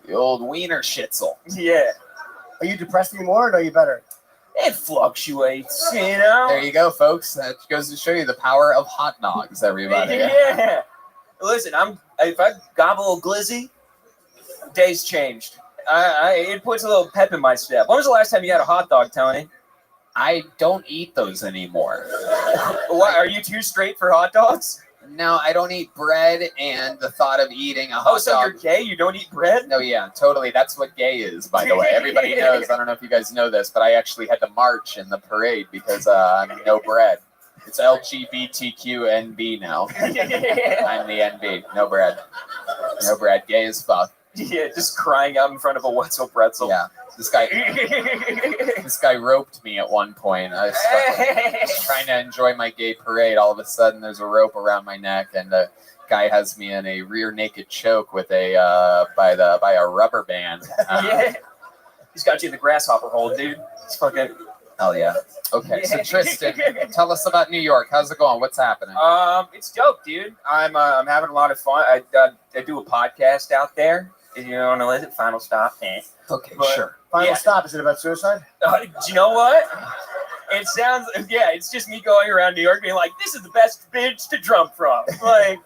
The old wiener schnitzel. Yeah. Are you depressed anymore, or are you better? It fluctuates, you know. There you go, folks. That goes to show you the power of hot dogs, everybody. Yeah. Listen, if I gobble a glizzy, day's changed. It puts a little pep in my step. When was the last time you had a hot dog, Tony? I don't eat those anymore. What? Are you too straight for hot dogs? No, I don't eat bread, and the thought of eating a hot dog. Oh, so you're gay? You don't eat bread? No, yeah, totally. That's what gay is, by the way. Everybody knows. I don't know if you guys know this, but I actually had to march in the parade because I'm no bread. It's LGBTQNB now. I'm the NB. No bread. No bread. Gay as fuck. Yeah, just crying out in front of a Wetzel pretzel. Yeah. This guy roped me at one point. I was trying to enjoy my gay parade. All of a sudden, there's a rope around my neck, and the guy has me in a rear naked choke with by a rubber band. Yeah. He's got you in the grasshopper hold, dude. It's fucking. Hell yeah. Okay, so Tristan, tell us about New York. How's it going? What's happening? It's dope, dude. I'm having a lot of fun. I do a podcast out there. If you want to listen, Final Stop. Okay, But- sure. Final Stop, is it about suicide? Do you know what? It sounds, yeah, it's just me going around New York being like, this is the best bitch to jump from. Like,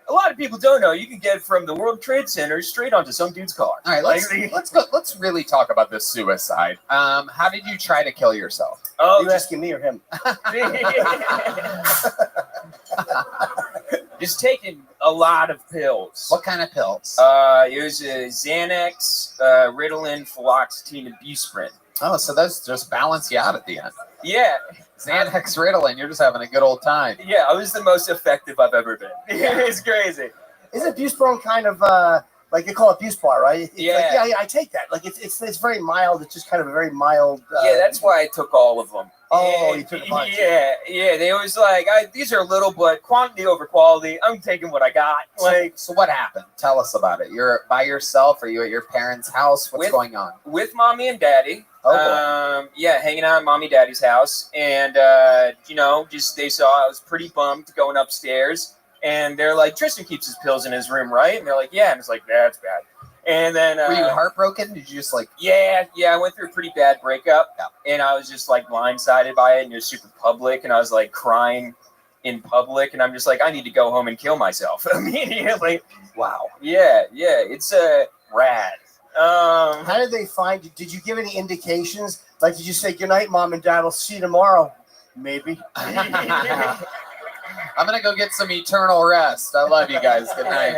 a lot of people don't know you can get from the World Trade Center straight onto some dude's car. All right, let's go. Let's really talk about this suicide. How did you try to kill yourself? Oh, you asking me or him? Just taking a lot of pills. What kind of pills? It was Xanax, Ritalin, fluoxetine, and Busprin. Oh, so those just balance you out at the end. Yeah. Xanax, Ritalin, you're just having a good old time. Yeah, I was the most effective I've ever been. It's crazy. Isn't Buspar kind of like they call it Buspar, right? It's Yeah. Like, yeah, I take that. Like it's very mild. It's just kind of a very mild. Yeah, that's why I took all of them. Oh, you took a bunch. Yeah. They always like, these are little, but quantity over quality. I'm taking what I got. Like, So what happened? Tell us about it. You're by yourself? Are you at your parents' house? What's going on? with mommy and daddy. Oh, boy. Yeah, hanging out at mommy and daddy's house, and just they saw I was pretty bummed going upstairs, and they're like, Tristan keeps his pills in his room, right? And they're like, yeah, and it's like, that's bad. And then Were you heartbroken? Did you just like? Yeah, I went through a pretty bad breakup, and I was just like blindsided by it, and it was super public, and I was like crying in public, and I'm just like, I need to go home and kill myself immediately. Wow. Yeah, it's rad. How did they find you? Did you give any indications? Like, did you say good night, mom and dad? We'll see you tomorrow. Maybe. I'm gonna go get some eternal rest. I love you guys. Good night.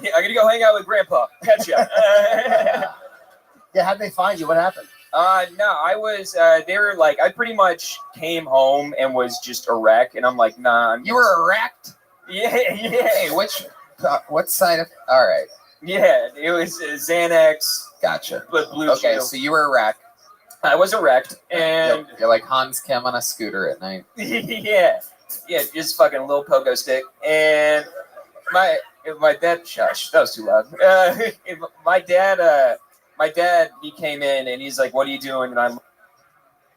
Yeah, I'm gonna go hang out with Grandpa. Catch ya. Yeah, how'd they find you? What happened? No, I was. They were like, I pretty much came home and was just a wreck, and I'm like, nah. You were erect? Yeah. Hey, what side of? All right. Yeah, it was Xanax. Gotcha. But blue. Okay, Shield. so you were erect. I was erect, and You're like Hans Kim on a scooter at night. yeah, just fucking a little pogo stick, and my dad. Shush, that was too loud. My dad, he came in and he's like, "What are you doing?" And I'm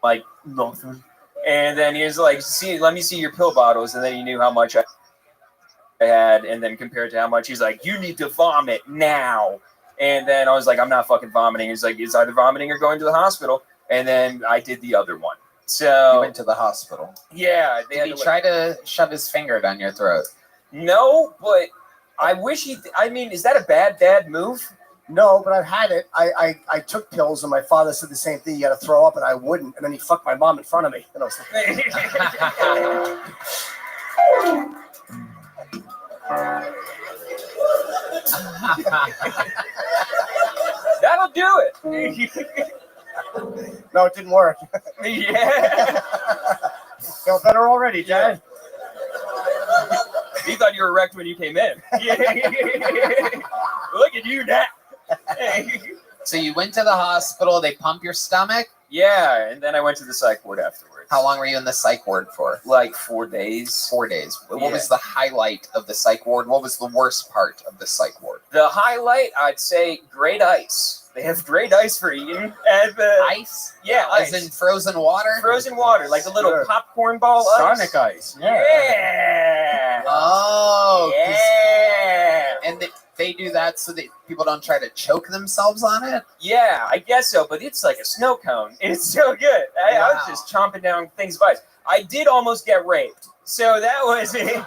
like, "Nothing." And then he was like, let me see your pill bottles," and then he knew how much I had, and then compared to how much, he's like, "You need to vomit now." And then I was like, "I'm not fucking vomiting." He's like, "It's either vomiting or going to the hospital." And then I did the other one. So you went to the hospital. Yeah. Did he try to shove his finger down your throat? No, but I wish he. I mean, is that a bad dad move? No, but I've had it. I took pills, and my father said the same thing. You got to throw up, and I wouldn't. And then he fucked my mom in front of me. And I was That'll do it. No, it didn't work. Yeah. Feel better already, Dad. He thought you were wrecked when you came in. Look at you now. So you went to the hospital. They pump your stomach. Yeah, and then I went to the psych ward afterwards. How long were you in the psych ward for? Like 4 days. 4 days. What Yeah. was the highlight of the psych ward? What was the worst part of the psych ward? The highlight, I'd say, great ice. They have great ice for eating. And ice? Yeah, As ice. in frozen water? Frozen water, like the little Sure. popcorn ball Sonic ice. Yeah. Oh. 'cause- Yeah. And they do that so that people don't try to choke themselves on it? Yeah, I guess so, but it's like a snow cone. It's so good. I was Wow. just chomping down things of ice. I did almost get raped. So that was it.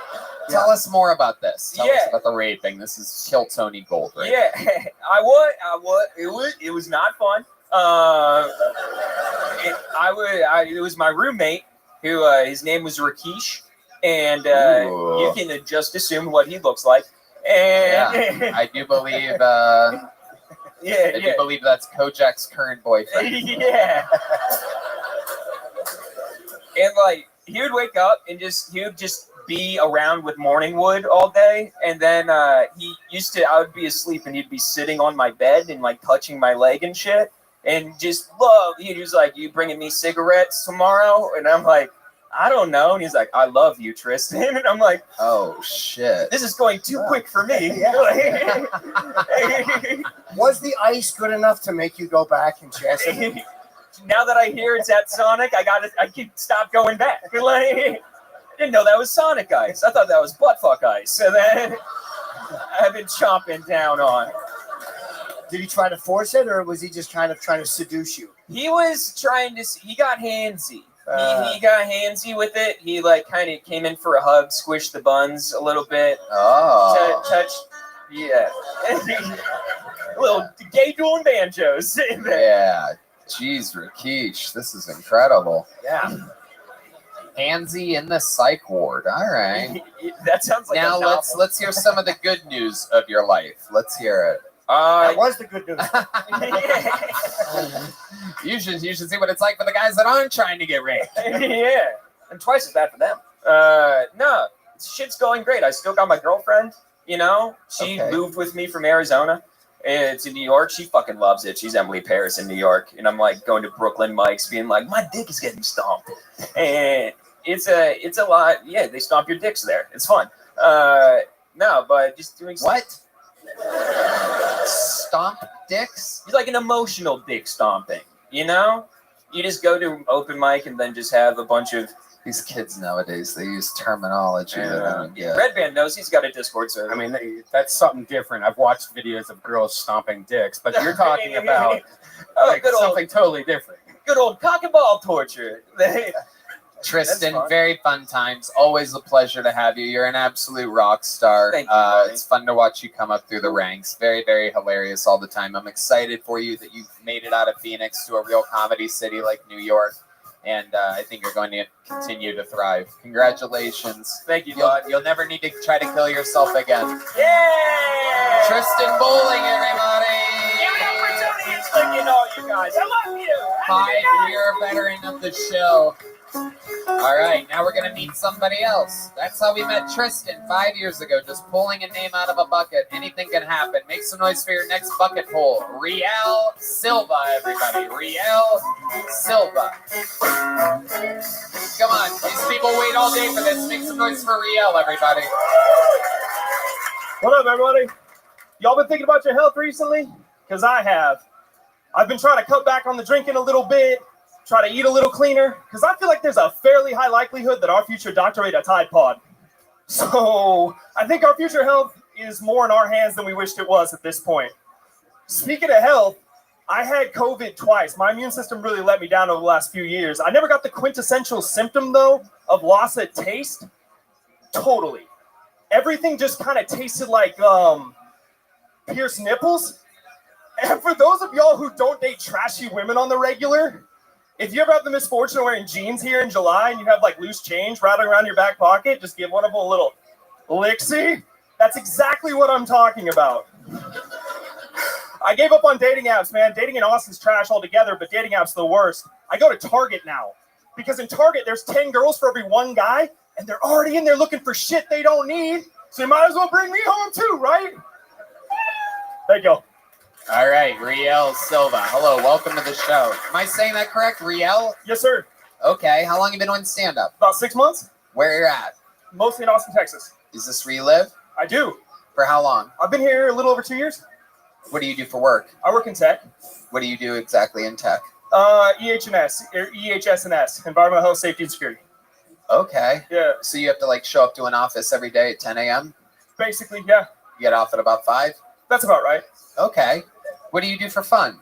Tell us more about this. Tell us Yeah. about the raping. This is Kill Tony Gold, right? Yeah, I would. It was not fun. It was my roommate who his name was Rakesh, and Ooh. you can just assume what he looks like. And Yeah, I do believe. yeah, I do believe that's Kojak's current boyfriend. yeah. And like he would wake up and he would just be around with Morningwood all day, and then I would be asleep and he'd be sitting on my bed and like touching my leg and shit, and just love. He was like, "You bringing me cigarettes tomorrow?" And I'm like, "I don't know." And he's like, "I love you, Tristan." And I'm like, "Oh shit, this is going too quick for me." Was the ice good enough to make you go back and chase it? Now that I hear it's at Sonic, I can stop going back. Like, I didn't know that was Sonic ice. I thought that was buttfuck ice. So then I've been chomping down on. Did he try to force it, or was he just kind of trying to seduce you? He was trying to. He got handsy. He got handsy with it. He like kind of came in for a hug, squished the buns a little bit. Oh. Touched. Yeah. A little gay dueling banjos. Yeah. Jeez, Rakesh, this is incredible. Yeah. Handsy in the psych ward. All right. That sounds like now a novel. let's hear some of the good news of your life. Let's hear it. That was the good news. You should see what it's like for the guys that aren't trying to get raped. Yeah, and twice as bad for them. No, shit's going great. I still got my girlfriend. You know, she moved with me from Arizona to New York. She fucking loves it. She's Emily Paris in New York, and I'm like going to Brooklyn mics, being like, my dick is getting stomped, and it's a lot. Yeah, they stomp your dicks there. It's fun. No, but just doing what? Stomp dicks? It's like an emotional dick stomping. You know, you just go to open mic and then just have a bunch of. These kids nowadays, they use terminology that I don't get. Red Band knows, he's got a Discord server. I mean, that's something different. I've watched videos of girls stomping dicks, but you're talking about like something totally different. Good old cock and ball torture. Tristan, very fun times. Always a pleasure to have you. You're an absolute rock star. Thank you, it's fun to watch you come up through the ranks. Very, very hilarious all the time. I'm excited for you that you've made it out of Phoenix to a real comedy city like New York. And I think you're going to continue to thrive. Congratulations. Thank you, bud. You'll never need to try to kill yourself again. Yeah! Tristan Bowling, everybody! Give it up for Tony and Slick and all you guys. I love you. 5-year veteran of the show. All right, now we're going to meet somebody else. That's how we met Tristan 5 years ago, just pulling a name out of a bucket. Anything can happen. Make some noise for your next bucket pull. Riel Silva, everybody. Riel Silva. Come on, these people wait all day for this. Make some noise for Riel, everybody. What up, everybody? Y'all been thinking about your health recently? Because I have. I've been trying to cut back on the drinking a little bit, try to eat a little cleaner, because I feel like there's a fairly high likelihood that our future doctorate a Tide Pod. So I think our future health is more in our hands than we wished it was at this point. Speaking of health, I had COVID twice. My immune system really let me down over the last few years. I never got the quintessential symptom, though, of loss of taste. Totally. Everything just kind of tasted like pierced nipples. And for those of y'all who don't date trashy women on the regular, if you ever have the misfortune of wearing jeans here in July and you have like loose change rattling around your back pocket, just give one of them a little licksy. That's exactly what I'm talking about. I gave up on dating apps, man. Dating in Austin's trash altogether, but dating apps are the worst. I go to Target now because in Target, there's 10 girls for every one guy, and they're already in there looking for shit they don't need. So you might as well bring me home too, right? Thank you. All right, Riel Silva. Hello, welcome to the show. Am I saying that correct, Riel? Yes, sir. Okay, how long you been on stand-up? About 6 months. Where you're at? Mostly in Austin, Texas. Is this where you live? I do. For how long? I've been here a little over 2 years. What do you do for work? I work in tech. What do you do exactly in tech? EHS&S, Environmental Health, Safety, and Security. Okay. Yeah. So you have to like show up to an office every day at 10 a.m.? Basically, yeah. You get off at about 5? That's about right. Okay. What do you do for fun?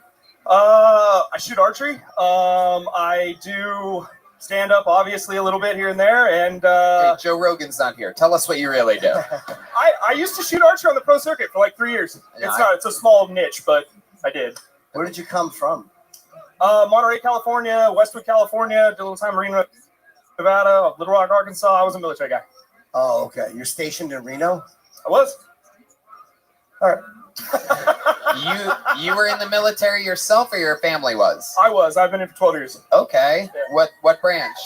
I shoot archery. I do stand up, obviously, a little bit here and there. And hey, Joe Rogan's not here. Tell us what you really do. I used to shoot archery on the pro circuit for like 3 years. It's a small niche, but I did. Where did you come from? Monterey, California, Westwood, California. Did a little time in Reno, Nevada, Little Rock, Arkansas. I was a military guy. Oh, okay. You're stationed in Reno? I was. All right. You were in the military yourself, or your family was? I was. I've been in for 12 years. Okay. Yeah. What branch?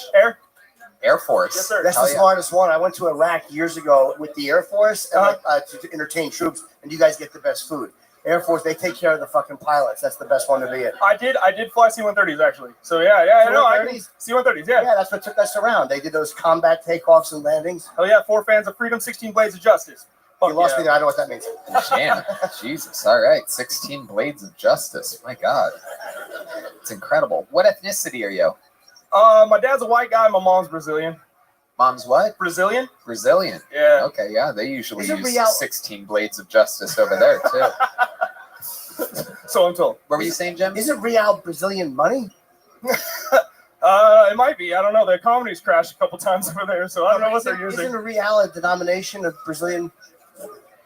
Air Force. Yes, sir. That's the smartest one. I went to Iraq years ago with the Air Force and to entertain troops, and you guys get the best food. Air Force, they take care of the fucking pilots. That's the best one to be in. I did fly C-130s actually. So yeah, I know. C-130s, yeah. Yeah, that's what took us around. They did those combat takeoffs and landings. Oh yeah, 4 fans of freedom, 16 blades of justice. You lost me there. I know what that means. Damn. Jesus. All right. 16 blades of justice. My God. It's incredible. What ethnicity are you? My dad's a white guy. My mom's Brazilian. Mom's what? Brazilian. Brilliant. Yeah. Okay, yeah. They usually Is it use real? 16 blades of justice over there, too. So I'm told. What were you saying, Jim? Is it real Brazilian money? It might be. I don't know. The economy's crashed a couple times over there, so I don't know what they're using. Isn't a real a denomination of Brazilian?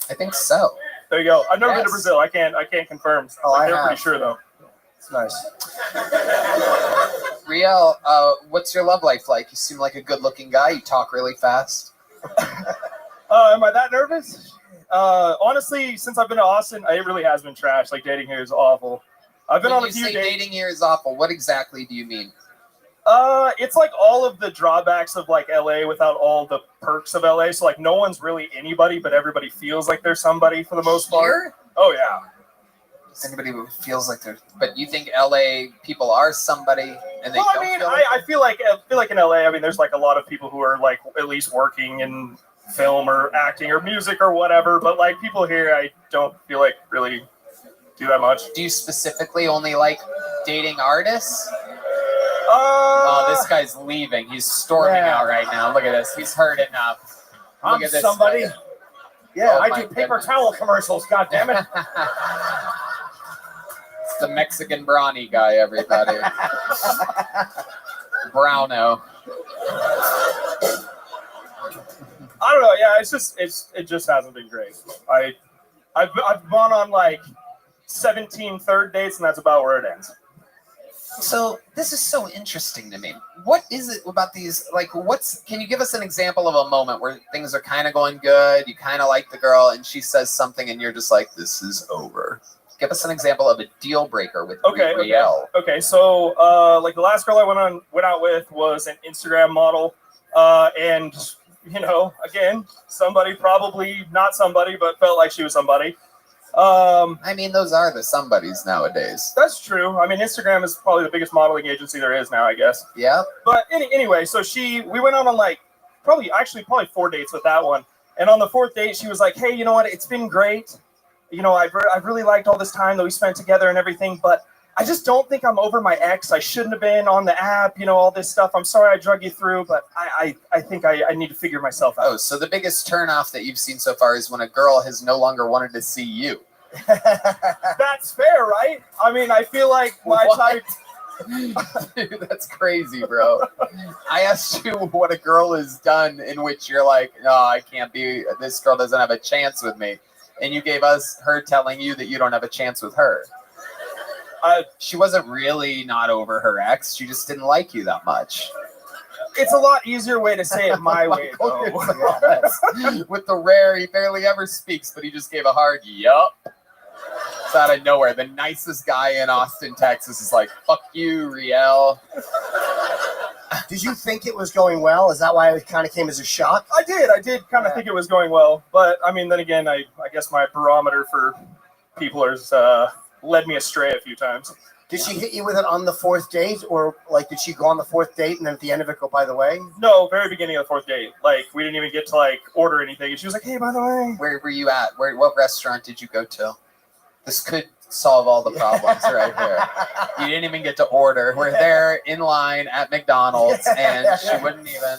I think so. There you go. I've never been to Brazil. I can't confirm. Oh, I they're have. pretty sure though. It's nice. Riel, what's your love life like? You seem like a good-looking guy. You talk really fast. Am I that nervous? Honestly, since I've been to Austin, it really has been trash. Like dating here is awful. I've been on a few dates. Dating here is awful. What exactly do you mean? It's like all of the drawbacks of like LA without all the perks of LA. So like no one's really anybody, but everybody feels like they're somebody for the most part. Here? Oh yeah. Anybody who feels like they're, but you think LA people are somebody and they Well, don't I mean, feel like I feel like in LA, I mean, there's like a lot of people who are like at least working in film or acting or music or whatever. But like people here, I don't feel like really do that much. Do you specifically only like dating artists? Oh, this guy's leaving. He's storming out right now. Look at this. He's heard enough. Look I'm at this somebody. guy. Yeah, Oh, I my do paper goodness. towel commercials. God damn it! It's the Mexican brawny guy, everybody. Browno. I don't know. Yeah, it just hasn't been great. I've gone on like 17 third dates, and that's about where it ends. So this is so interesting to me. What is it about these? Like, can you give us an example of a moment where things are kind of going good? You kind of like the girl, and she says something, and you're just like, "This is over." Give us an example of a deal breaker with Riel. Okay. So, like the last girl I went out with was an Instagram model, and you know, again, somebody probably not somebody, but felt like she was somebody. I mean, those are the somebodies nowadays. That's true. I mean, Instagram is probably the biggest modeling agency there is now, I guess. Yeah. But anyway, so we went on like probably 4 dates with that one. And on the 4th date, she was like, "Hey, you know what? It's been great. You know, I've really liked all this time that we spent together and everything, but I just don't think I'm over my ex. I shouldn't have been on the app, you know, all this stuff. I'm sorry I drug you through, but I think I need to figure myself out." Oh, so the biggest turnoff that you've seen so far is when a girl has no longer wanted to see you. That's fair, right? I mean, I feel like my type... Dude, that's crazy, bro. I asked you what a girl has done in which you're like, "No, I can't be, this girl doesn't have a chance with me." And you gave us her telling you that you don't have a chance with her. She wasn't really not over her ex. She just didn't like you that much. It's a lot easier way to say it my way, though. With the rare, he barely ever speaks, but he just gave a hard yup. It's out of nowhere. The nicest guy in Austin, Texas is like, "Fuck you, Riel." Did you think it was going well? Is that why it kind of came as a shock? I did kind of think it was going well. But, I mean, then again, I guess my barometer for people has led me astray a few times. Did she hit you with it on the fourth date, or like did she go on the fourth date and then at the end of it go, by the way? No, very beginning of the fourth date. Like we didn't even get to like order anything. And she was like, "Hey, by the way." Where were you at? What restaurant did you go to? This could solve all the problems right here. You didn't even get to order. We're there in line at McDonald's, and she wouldn't even.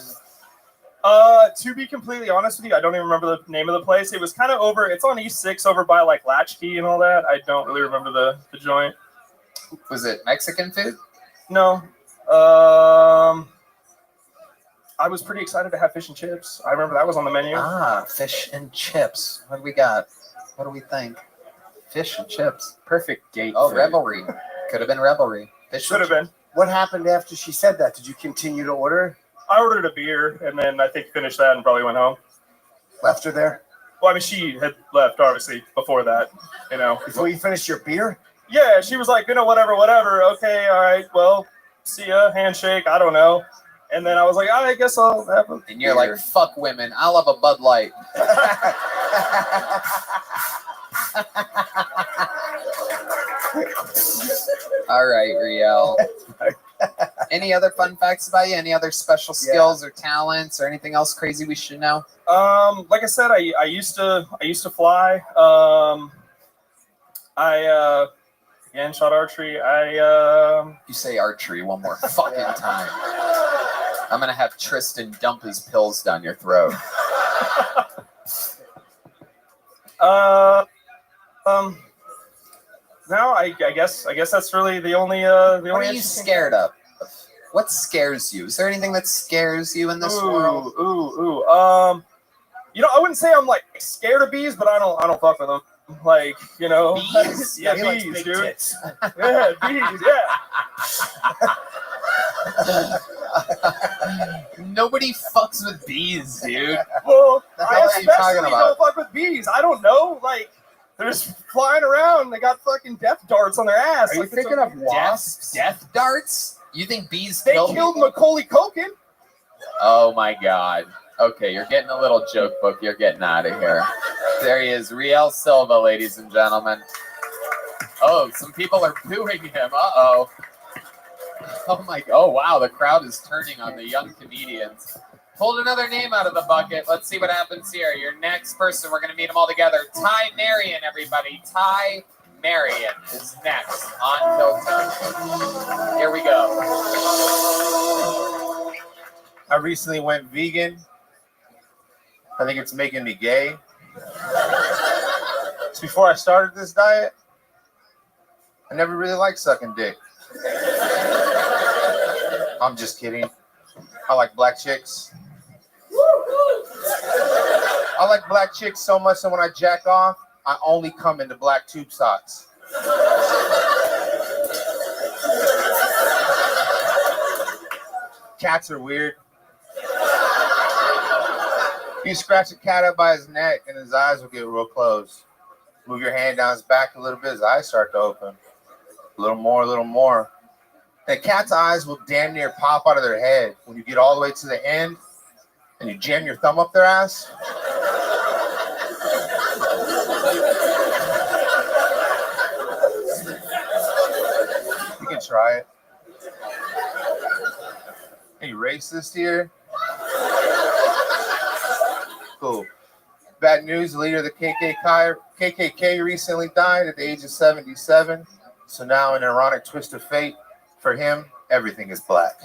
To be completely honest with you, I don't even remember the name of the place. It was kind of over. It's on East 6 over by like Latchkey and all that. I don't really remember the joint. Was it Mexican food? No. I was pretty excited to have fish and chips. I remember that was on the menu. Ah, fish and chips. What do we got? What do we think? Fish and chips. Perfect date. Oh, food. Revelry. Could have been Revelry. Fish Should have been. What happened after she said that? Did you continue to order? I ordered a beer and then I think finished that and probably went home. Left her there? Well, I mean, she had left obviously before that, you know. Before you finished your beer? Yeah, she was like, whatever. Okay, all right, well, see ya, handshake, I don't know. And then I was like, I guess I'll have a And you're like, fuck women, I'll have a Bud Light. All right, Riel. Any other fun facts about you? Any other special skills or talents or anything else crazy we should know? Like I said, I used to fly. I again shot archery. You say archery one more fucking time. I'm gonna have Tristan dump his pills down your throat. No, I guess that's really the only What are you scared of? What scares you? Is there anything that scares you in this world? I wouldn't say I'm like scared of bees, but I don't fuck with them. Like, Bees? Yeah, Yeah, bees, big dude. tits. Yeah, bees, yeah. Nobody fucks with bees, dude. Well, The I hell are you talking especially about? don't fuck with bees. I don't know. Like, they're just flying around. They got fucking death darts on their ass. Are you Like, it's thinking a- of wasps? Death darts? You think bees They kill killed people? Macaulay Culkin. Oh my god. Okay, you're getting a little joke book. You're getting out of here. There he is, Riel Silva, ladies and gentlemen. Oh, some people are booing him. Uh-oh. Oh, wow, the crowd is turning on the young comedians. Pulled another name out of the bucket. Let's see what happens here. Your next person, we're going to meet them all together. Ty Marion, everybody. Ty Marion is next on Hilton. Here we go. I recently went vegan. I think it's making me gay. So before I started this diet, I never really liked sucking dick. I'm just kidding. I like black chicks. I like black chicks so much that when I jack off, I only come into black tube socks. Cats are weird. You scratch a cat up by his neck and his eyes will get real close. Move your hand down his back a little bit, his eyes start to open. A little more, a little more. The cat's eyes will damn near pop out of their head when you get all the way to the end and you jam your thumb up their ass. You can try it. Any racist here? Cool. Bad news, the leader of the KKK recently died at the age of 77. So now, in an ironic twist of fate, for him, everything is black.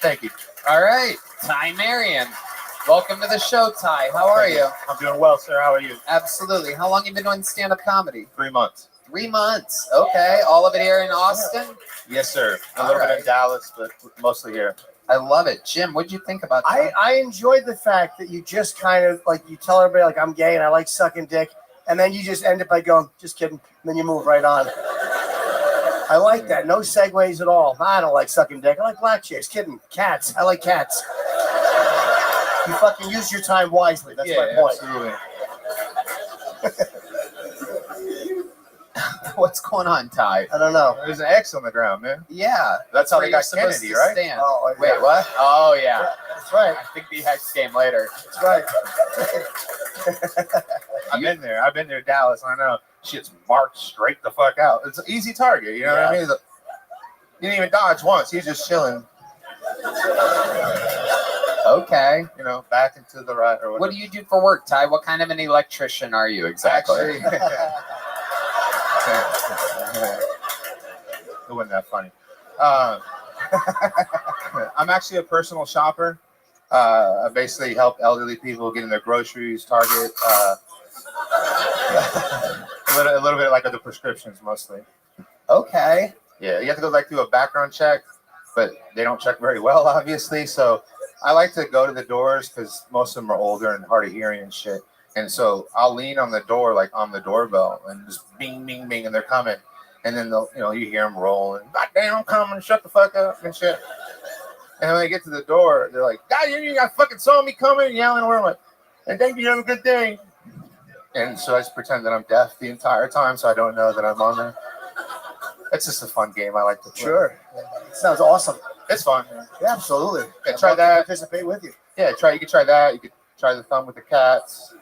Thank you. All right, Ty Marion. Welcome to the show, Ty. How are you? I'm doing well, sir. How are you? Absolutely. How long have you been doing stand-up comedy? 3 months. 3 months. Okay. All of it here in Austin? Yes, sir. A little bit in Dallas, but mostly here. I love it. Jim, what'd you think about that? I enjoyed the fact that you just kind of like you tell everybody like I'm gay and I like sucking dick, and then you just end it by going, just kidding, and then you move right on. I like that. No segues at all. I don't like sucking dick. I like black chicks. Kidding. Cats. I like cats. You fucking use your time wisely. That's my point. Absolutely. What's going on, Ty? I don't know. There's an X on the ground, man. Yeah. That's how where they you're got supposed Kennedy, to right? stand. Oh, Wait, yeah. what? Oh, yeah. That's right. I think the X came later. That's right. I've been there. I've been there, Dallas. I know shit's marked straight the fuck out. It's an easy target. You know what I mean? It's you didn't even dodge once. He's just chilling. Okay. You know, back into the right or whatever. What do you do for work, Ty? What kind of an electrician are you exactly? Actually, it wasn't that funny. I'm actually a personal shopper. I basically help elderly people getting their groceries, Target, a little bit like the prescriptions mostly. Okay. Yeah, you have to go through a background check, but they don't check very well, obviously. So I like to go to the doors because most of them are older and hard of hearing and shit. And so I'll lean on the door, like on the doorbell, and just bing, bing, bing, and they're coming. And then they'll, you hear them rolling. God damn, I'm coming! Shut the fuck up and shit. And when they get to the door, they're like, God, you got fucking saw me coming, and yelling. Where I'm like, and thank you, have a good day. And so I just pretend that I'm deaf the entire time, so I don't know that I'm on there. It's just a fun game I like to play. Sure. Sounds awesome. It's fun. Yeah, absolutely. Yeah, try that. Participate with you. Yeah, you could try that. You could try the thumb with the cats.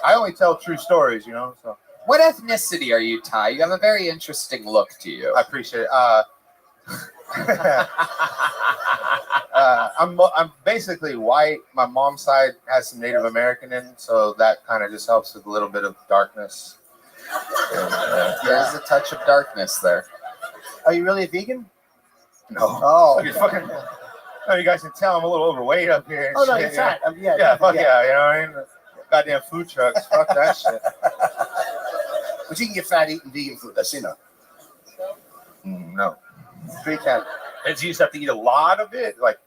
I only tell true stories, so. What ethnicity are you, Ty? You have a very interesting look to you. I appreciate it. I'm basically white. My mom's side has some Native American in, so that kind of just helps with a little bit of darkness. There's a touch of darkness there. Are you really a vegan? No. Oh. You guys can tell I'm a little overweight up here. And Oh, no, shit, you're fat. Yeah, fuck yeah. You know what I mean? Goddamn food trucks. Fuck that shit. But you can get fat eating vegan food. That's No. Free can. And you just have to eat a lot of it, like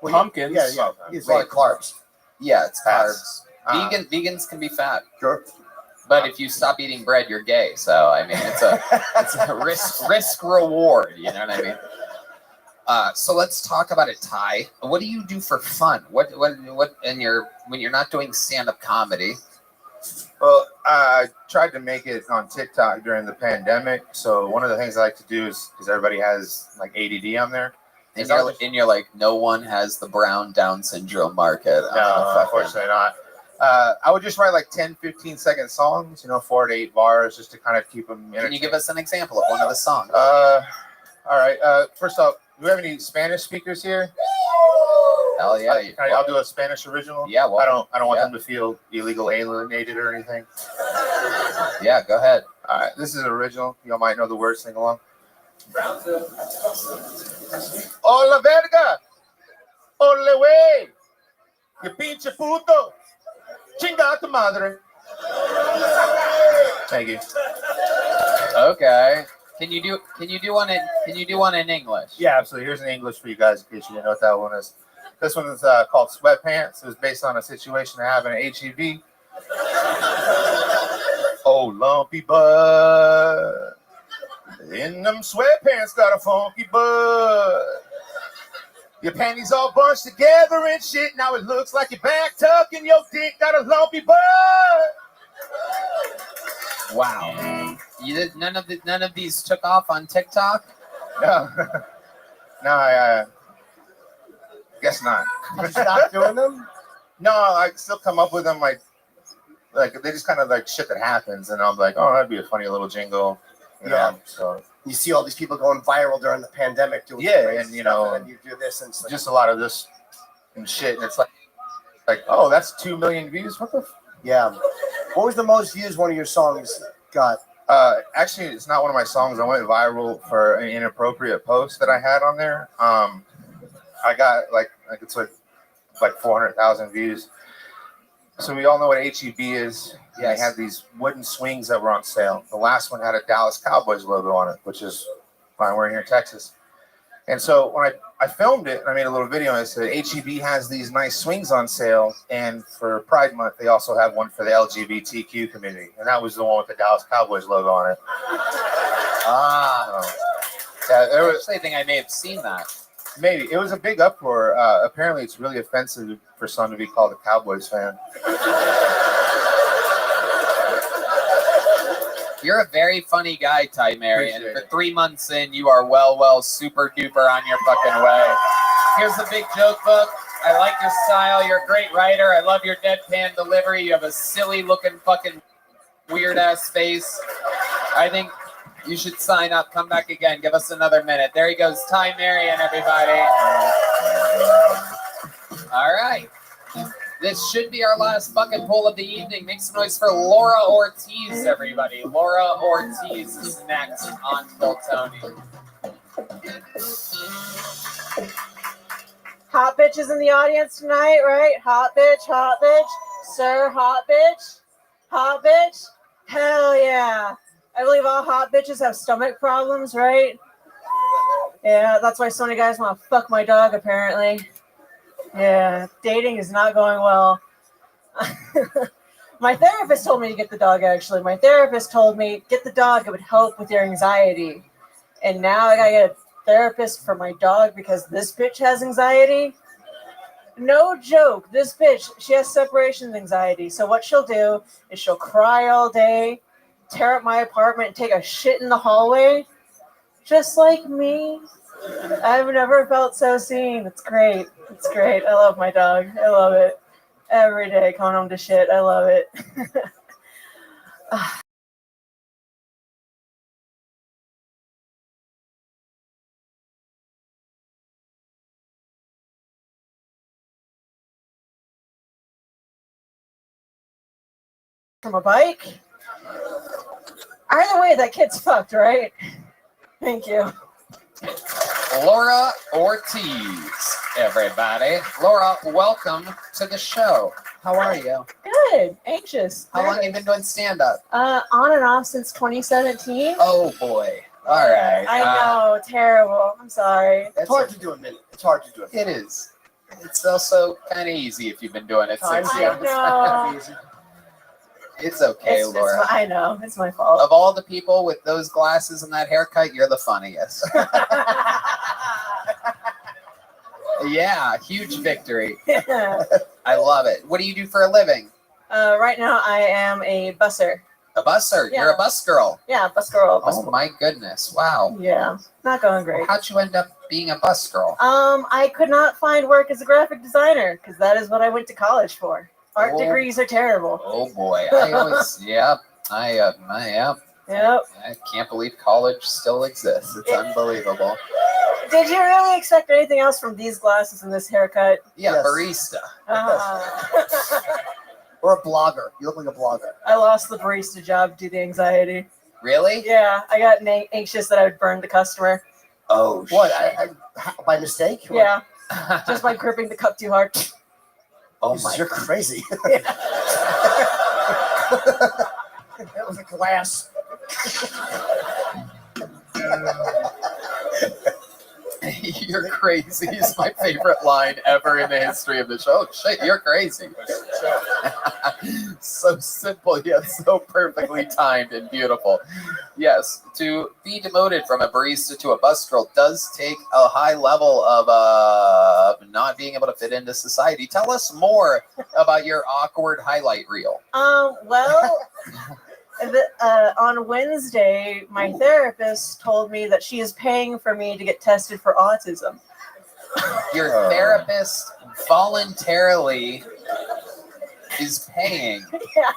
pumpkins. Yeah. It's a lot of carbs. Yeah, it's Fats. carbs. Vegans can be fat. Sure. But if you stop eating bread, you're gay. So I mean, it's a risk reward. You know what I mean? So let's talk about it, Ty. What do you do for fun? What when you're not doing stand-up comedy? Well, I tried to make it on TikTok during the pandemic. So one of the things I like to do is, because everybody has like ADD on there. And you're like, no one has the brown Down syndrome market. No, unfortunately not. I would just write like 10, 15-second songs, 4 to 8 bars, just to kind of keep them. Can you give us an example of one of the songs? All right. First off, do we have any Spanish speakers here? Hell yeah! I'll do a Spanish original. Yeah, well, I don't want them to feel illegal alienated or anything. Yeah, go ahead. All right, this is an original. You might know the words. Sing along. Hola verga, ole wey, que pinche puto, chinga tu madre. Thank you. Okay. Can you do one in English? Yeah, absolutely. Here's an English for you guys in case you didn't know what that one is. This one is called Sweatpants. It was based on a situation that happened at HEB. Oh, lumpy butt. In them sweatpants got a funky butt. Your panties all bunched together and shit. Now it looks like your back tucking your dick got a lumpy butt. Wow. You did none of these took off on TikTok? No. No, I guess not. Did you stop doing them? No, I still come up with them like they just kind of like shit that happens, and I'm like, oh, that'd be a funny little jingle. Yeah. So you see all these people going viral during the pandemic doing and and you do this and it's like, just a lot of this and shit, and it's like oh, that's 2 million views. What the? Yeah. What was the most views one of your songs got? Actually, it's not one of my songs. I went viral for an inappropriate post that I had on there. I got like 400,000 views. So we all know what HEB is. Yeah, they have these wooden swings that were on sale. The last one had a Dallas Cowboys logo on it, which is fine. We're here in Texas. And so when I filmed it and I made a little video and I said, HEB has these nice swings on sale. And for Pride Month, they also have one for the LGBTQ community. And that was the one with the Dallas Cowboys logo on it. Yeah, I actually think I may have seen that. Maybe. It was a big uproar. Apparently, it's really offensive for some to be called a Cowboys fan. You're a very funny guy, Ty Mary, and for 3 months in, you are well, super duper on your fucking way. Here's the big joke book. I like your style. You're a great writer. I love your deadpan delivery. You have a silly looking fucking weird ass face. I think you should sign up. Come back again. Give us another minute. There he goes. Ty Marion, everybody. All right. This should be our last fucking poll of the evening. Make some noise for Laura Ortiz, everybody. Laura Ortiz is next on Phil Tony. Hot bitches in the audience tonight, right? Hot bitch, sir, hot bitch. Hell yeah. I believe all hot bitches have stomach problems, right? Yeah, that's why so many guys want to fuck my dog, apparently. Yeah, dating is not going well. My therapist told me to get the dog, actually. My therapist told me, get the dog, it would help with your anxiety. And now I gotta get a therapist for my dog because this bitch has anxiety. No joke, this bitch, she has separation anxiety. So what she'll do is she'll cry all day, tear up my apartment, and take a shit in the hallway. Just like me. I've never felt so seen. It's great. It's great. I love my dog. I love it. Every day coming home to shit. I love it. From a bike? Either way, that kid's fucked, right? Thank you. Laura Ortiz, everybody. Laura, welcome to the show. How are you? Good. Anxious. How long have you been doing stand-up? On and off since 2017. Oh, boy. All right. I know. Terrible. I'm sorry. It's hard to do a minute. It's hard to do a minute. It is. It's also kind of easy if you've been doing it 6 years. I know. It's okay, Laura. I know. It's my fault. Of all the people with those glasses and that haircut, you're the funniest. Yeah, huge victory. I love it. What do you do for a living? Right now, I am a busser. A busser? Yeah. You're a bus girl? Yeah, bus girl. Oh, my goodness. Wow. Yeah, not going great. Well, how'd you end up being a bus girl? I could not find work as a graphic designer because that is what I went to college for. Art degrees are terrible. Oh, boy. I always, yep. Yep. Yep. I can't believe college still exists. It's unbelievable. Did you really expect anything else from these glasses and this haircut? Yeah, barista. Or a blogger. You look like a blogger. I lost the barista job due to anxiety. Really? Yeah, I got anxious that I would burn the customer. Oh, what? By mistake? Yeah, just by gripping the cup too hard. Oh my! You're crazy. That was a glass. You're crazy is my favorite line ever in the history of the show. Shit, you're crazy. So simple yet so perfectly timed and beautiful. Yes, to be demoted from a barista to a bus girl does take a high level of not being able to fit into society. Tell us more about your awkward highlight reel. Well, on Wednesday, my therapist told me that she is paying for me to get tested for autism. Your therapist voluntarily is paying.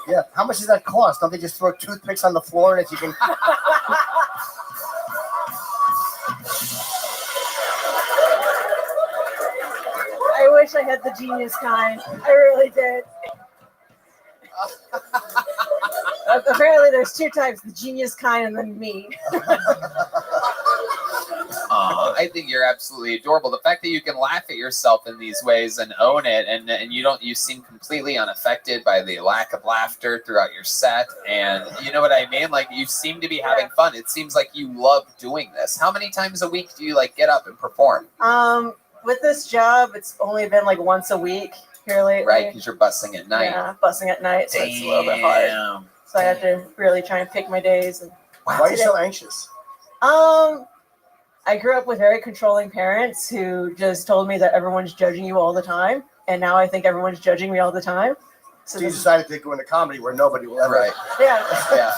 Yeah. How much does that cost? Don't they just throw toothpicks on the floor that you can? I wish I had the genius kind. I really did. Apparently, there's two types: the genius kind and then me. I think you're absolutely adorable. The fact that you can laugh at yourself in these ways and own it, and you seem completely unaffected by the lack of laughter throughout your set, and you know what I mean? Like, you seem to be having fun. It seems like you love doing this. How many times a week do you get up and perform? With this job, it's only been once a week here lately. Right, because you're bussing at night. Yeah, bussing at night, so it's a little bit hard. So I have to really try and pick my days. And why are you so anxious? I grew up with very controlling parents who just told me that everyone's judging you all the time, and now I think everyone's judging me all the time. So you decided to go into comedy where nobody will ever. Right. Yeah. Yeah.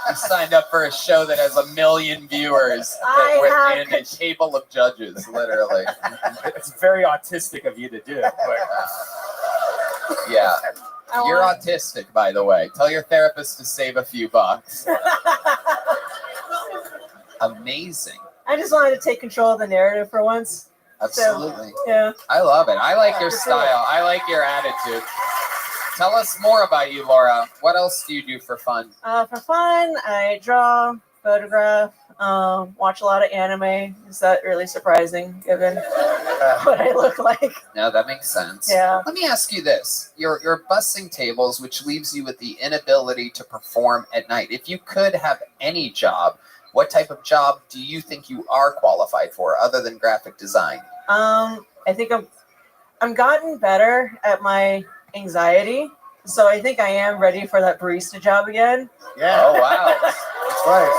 You signed up for a show that has 1 million viewers and a table of judges, literally. It's very autistic of you to do. Yeah. You're autistic, by the way. Tell your therapist to save a few bucks. Amazing. I just wanted to take control of the narrative for once. Absolutely. So, yeah. I love it. I like your style. I like your attitude. Tell us more about you, Laura. What else do you do for fun? For fun, I draw, photograph, watch a lot of anime. Is that really surprising given what I look like? No, that makes sense. Yeah. Let me ask you this. You're bussing tables, which leaves you with the inability to perform at night. If you could have any job, what type of job do you think you are qualified for other than graphic design? I think I'm gotten better at my anxiety, so I think I am ready for that barista job again. Yeah. Oh wow. That's right.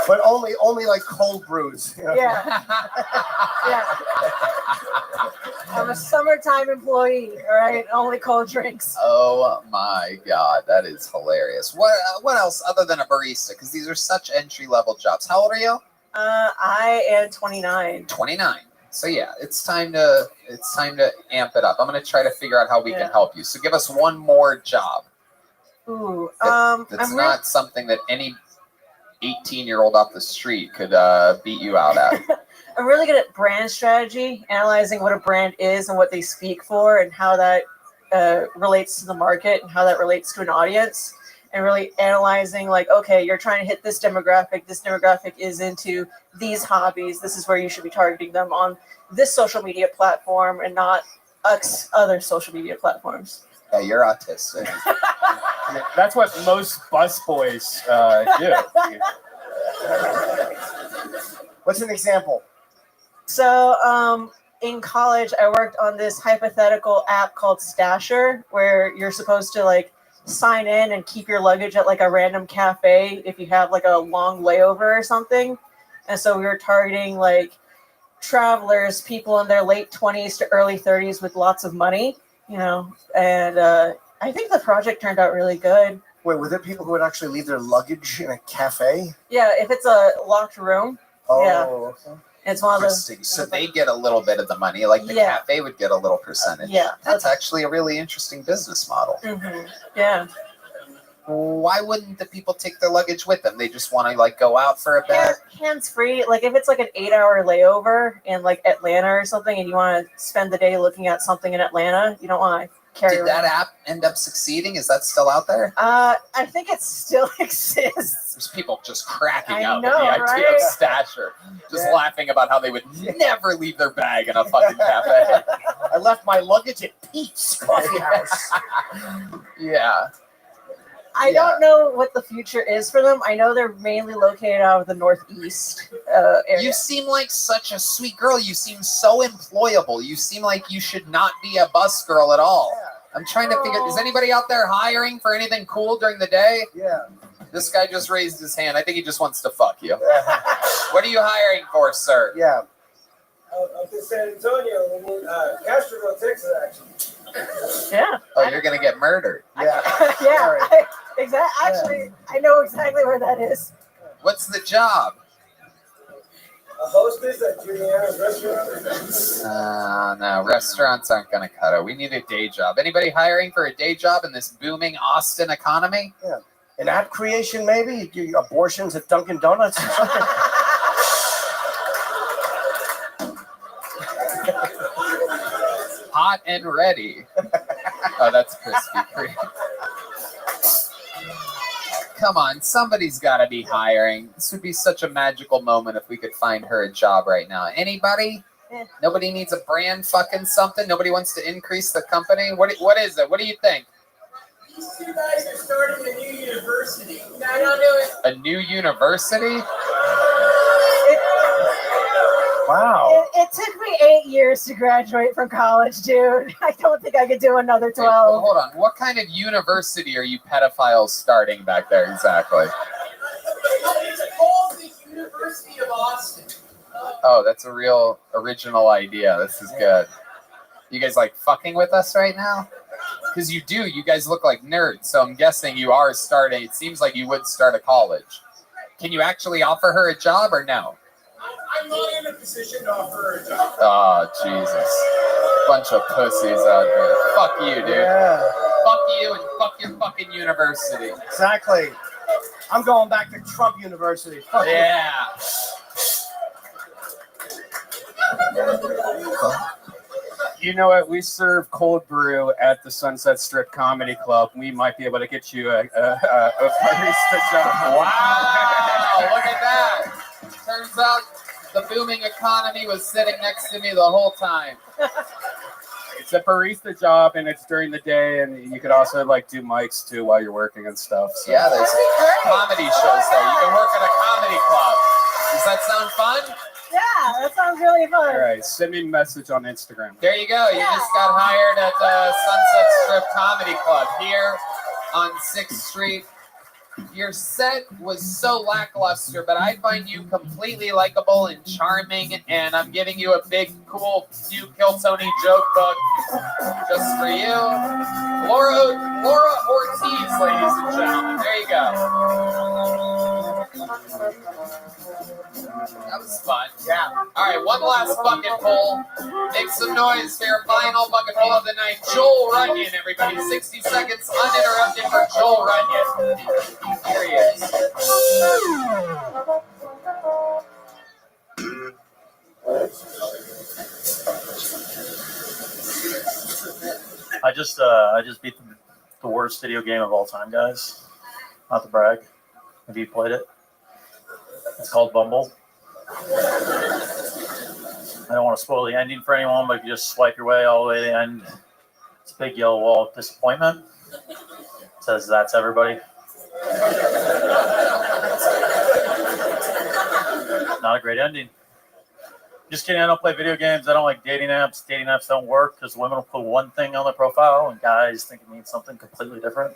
But only like cold brews. You know? Yeah. Yeah. I'm a summertime employee, all right? Only cold drinks. Oh my God, that is hilarious. What else other than a barista? Because these are such entry-level jobs. How old are you? I am 29. 29. So yeah, it's time to amp it up. I'm gonna try to figure out how we can help you. So give us one more job. Ooh, That's not something that any 18-year-old off the street could beat you out at. I'm really good at brand strategy, analyzing what a brand is and what they speak for, and how that relates to the market and how that relates to an audience, and really analyzing like, okay, you're trying to hit this demographic. This demographic is into these hobbies. This is where you should be targeting them on this social media platform and not X other social media platforms. Yeah, you're autistic. That's what most busboys do. What's an example? So, in college, I worked on this hypothetical app called Stasher, where you're supposed to like sign in and keep your luggage at like a random cafe if you have like a long layover or something. And so we were targeting like travelers, people in their late 20s to early 30s with lots of money, you know, and I think the project turned out really good. Wait, were there people who would actually leave their luggage in a cafe? Yeah, if it's a locked room. Oh, yeah. okay. It's one of Interesting. So they get a little bit of the money, like the cafe would get a little percentage. Yeah. That's actually a really interesting business model. Mm-hmm. Yeah. Why wouldn't the people take their luggage with them? They just want to like go out for a bit. Hands free. Like if it's like an 8-hour layover in like Atlanta or something, and you want to spend the day looking at something in Atlanta, you don't want to carry. Did that app end up succeeding? Is that still out there? I think it still exists. There's people just cracking I up know, at the idea right? of Stasher, just laughing about how they would never leave their bag in a fucking cafe. I left my luggage at Pete's Coffee House. Yeah. I don't know what the future is for them. I know they're mainly located out of the Northeast area. You seem like such a sweet girl. You seem so employable. You seem like you should not be a bus girl at all. I'm trying to figure, is anybody out there hiring for anything cool during the day? Yeah. This guy just raised his hand. I think he just wants to fuck you. What are you hiring for, sir? Yeah. Up in San Antonio, Castroville, Texas, actually. Yeah. Oh, you're going to get murdered. Yeah. Yeah. Exactly. Actually, I know exactly where that is. What's the job? A hostess at Juliana's restaurant. No, restaurants aren't going to cut it. We need a day job. Anybody hiring for a day job in this booming Austin economy? Yeah. An app creation, maybe? You do abortions at Dunkin' Donuts or something? Hot and ready. Oh, that's Krispy Kreme. Come on, somebody's got to be hiring. This would be such a magical moment if we could find her a job right now. Anybody? Nobody needs a brand fucking something? Nobody wants to increase the company? What is it? What do you think? These two guys are starting a new university. No, don't do it. A new university? Wow. It took me 8 years to graduate from college, dude. I don't think I could do another 12. Wait, well, hold on. What kind of university are you pedophiles starting back there exactly? It's called the University of Austin. Oh, that's a real original idea. This is good. You guys like fucking with us right now? Because you do. You guys look like nerds. So I'm guessing you are starting. It seems like you would start a college. Can you actually offer her a job or no? I'm not in a position to offer her a job. Oh, Jesus. Bunch of pussies out here. Fuck you, dude. Yeah. Fuck you and fuck your fucking university. Exactly. I'm going back to Trump University. Fuck Yeah. You know what? We serve cold brew at the Sunset Strip Comedy Club. We might be able to get you a barista job. Wow, look at that. Turns out the booming economy was sitting next to me the whole time. It's a barista job, and it's during the day, and you could also like do mics too while you're working and stuff. So. Yeah, there's comedy shows there. You can work at a comedy club. Does that sound fun? Yeah, that sounds really fun. All right, send me a message on Instagram. There you go. You just got hired at the Sunset Strip Comedy Club here on 6th Street. Your set was so lackluster, but I find you completely likable and charming, and I'm giving you a big, cool, new Kill Tony joke book just for you. Laura Ortiz, ladies and gentlemen. There you go. That was fun. Yeah. All right, one last bucket pull. Make some noise for your final bucket pull of the night. Joel Runyon, everybody. 60 seconds uninterrupted for Joel Runyon. Here he is. I just beat the worst video game of all time, guys. Not to brag. Have you played it? It's called Bumble. I don't want to spoil the ending for anyone, but if you just swipe your way all the way to the end, it's a big yellow wall of disappointment. It says that's everybody. Not a great ending. Just kidding, I don't play video games. I don't like dating apps. Dating apps don't work because women will put one thing on their profile and guys think it means something completely different.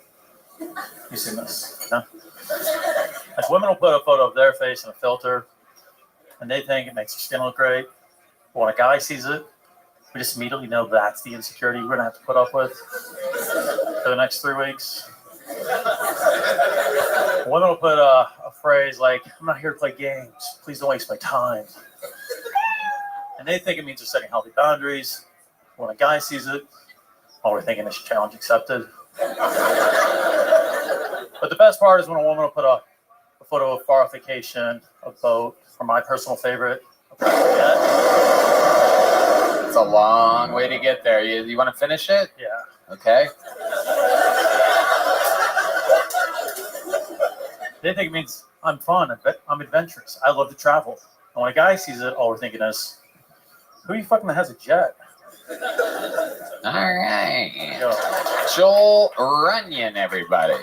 You seen this? No? Like women will put a photo of their face in a filter and they think it makes their skin look great. But when a guy sees it, we just immediately know that's the insecurity we're going to have to put up with for the next 3 weeks. Women will put a phrase like, I'm not here to play games. Please don't waste my time. And they think it means they're setting healthy boundaries. When a guy sees it, all we're thinking is challenge accepted. But the best part is when a woman will put a photo of far off vacation, a boat, or my personal favorite, a private jet. It's a long way to get there. You want to finish it? Yeah. Okay. They think it means I'm fun, I'm adventurous, I love to travel. And when a guy sees it, all we're thinking is, who you fucking has a jet? All right. Joel Runyon, everybody.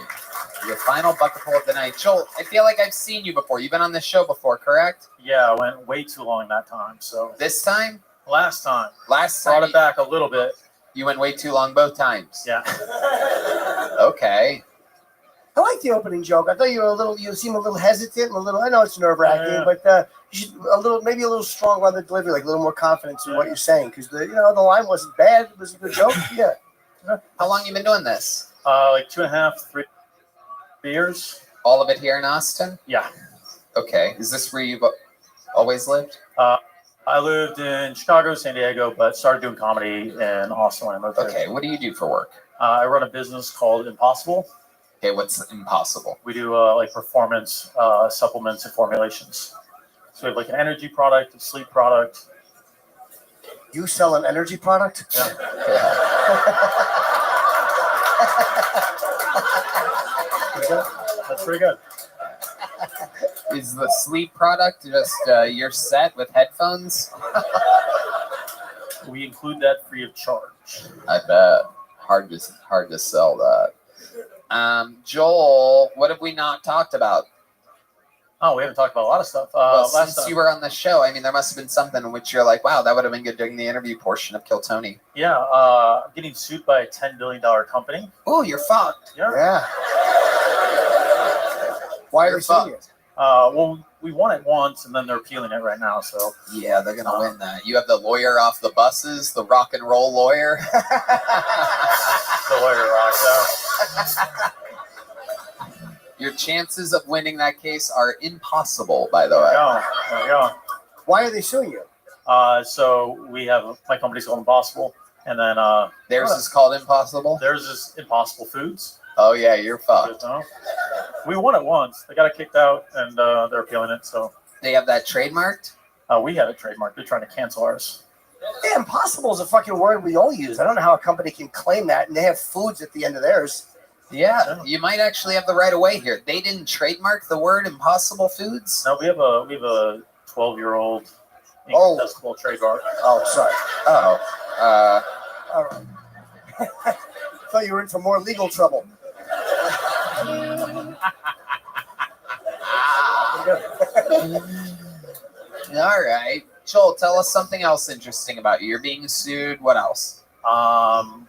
Your final bucket pull of the night. Joel, I feel like I've seen you before. You've been on this show before, correct? Yeah, I went way too long that time. So this time? Last time. Last time. Brought it back a little bit. You went way too long both times. Yeah. Okay. I like the opening joke. I thought you seem a little hesitant and a little, I know it's nerve-wracking, but you should maybe a little stronger on the delivery, like a little more confidence in what you're saying, because the line wasn't bad. It was a good joke. Yeah. How long you been doing this? Like 2.5, 3 years. All of it here in Austin? Yeah. Okay. Is this where you've always lived? I lived in Chicago, San Diego, but started doing comedy in Austin when I moved here. Okay. What do you do for work? I run a business called Impossible. Okay, what's Impossible? We do like performance supplements and formulations. So we have like an energy product, a sleep product. You sell an energy product? Yeah. That's pretty good. Is the sleep product just your set with headphones? We include that free of charge. I bet. Hard to sell that. Joel, what have we not talked about? Oh, we haven't talked about a lot of stuff. Since you were on the show, I mean, there must have been something in which you're like, wow, that would have been good during the interview portion of Kill Tony. Yeah, I'm getting sued by a $10 billion company. Oh, you're fucked. Yeah. Why are you suing it? Well, we won it once, and then they're appealing it right now. So yeah, they're gonna win that. You have the lawyer off the buses, the rock and roll lawyer. The lawyer rocked out. Your chances of winning that case are impossible, by the way. There we go. Why are they suing you? So we have my company's called Impossible, and then theirs is called Impossible. Theirs is Impossible Foods. Oh yeah, you're fucked. We won it once. They got it kicked out, and they're appealing it. So they have that trademarked. We have it trademarked. They're trying to cancel ours. Yeah, impossible is a fucking word we all use. I don't know how a company can claim that, and they have foods at the end of theirs. Yeah, you might actually have the right of way here. They didn't trademark the word Impossible Foods. No, we have a 12-year-old incontestable trademark. Oh, sorry. All right. Thought you were in for more legal trouble. All right, Joel, tell us something else interesting about you. You're being sued. What else?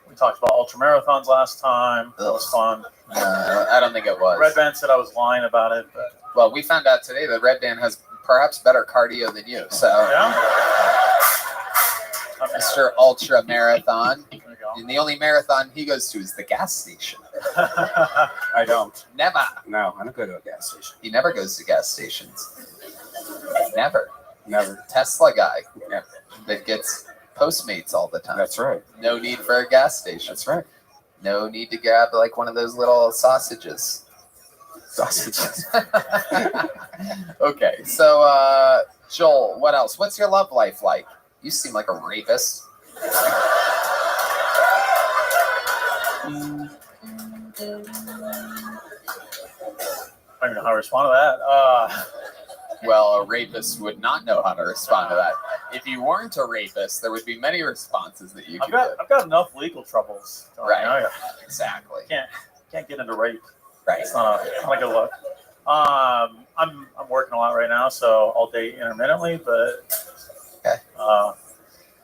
We talked about ultra marathons last time. That was fun. I don't think it was. Red Band said I was lying about it, but well, we found out today that Red Band has perhaps better cardio than you. So, Mr. Ultra Marathon, and the only marathon he goes to is the gas station. I don't. Never. No, I don't go to a gas station. He never goes to gas stations. Never. Never. Tesla guy. Yeah. That gets Postmates all the time. That's right. No need for a gas station. That's right. No need to grab like one of those little sausages. Okay, so Joel, what else? What's your love life like? You seem like a rapist. I don't know how to respond to that. Well, a rapist would not know how to respond to that. If you weren't a rapist, there would be many responses that you could give. I've got enough legal troubles. Right. Exactly. Can't get into rape. Right. It's not a good look. I'm working a lot right now, so I'll date intermittently, but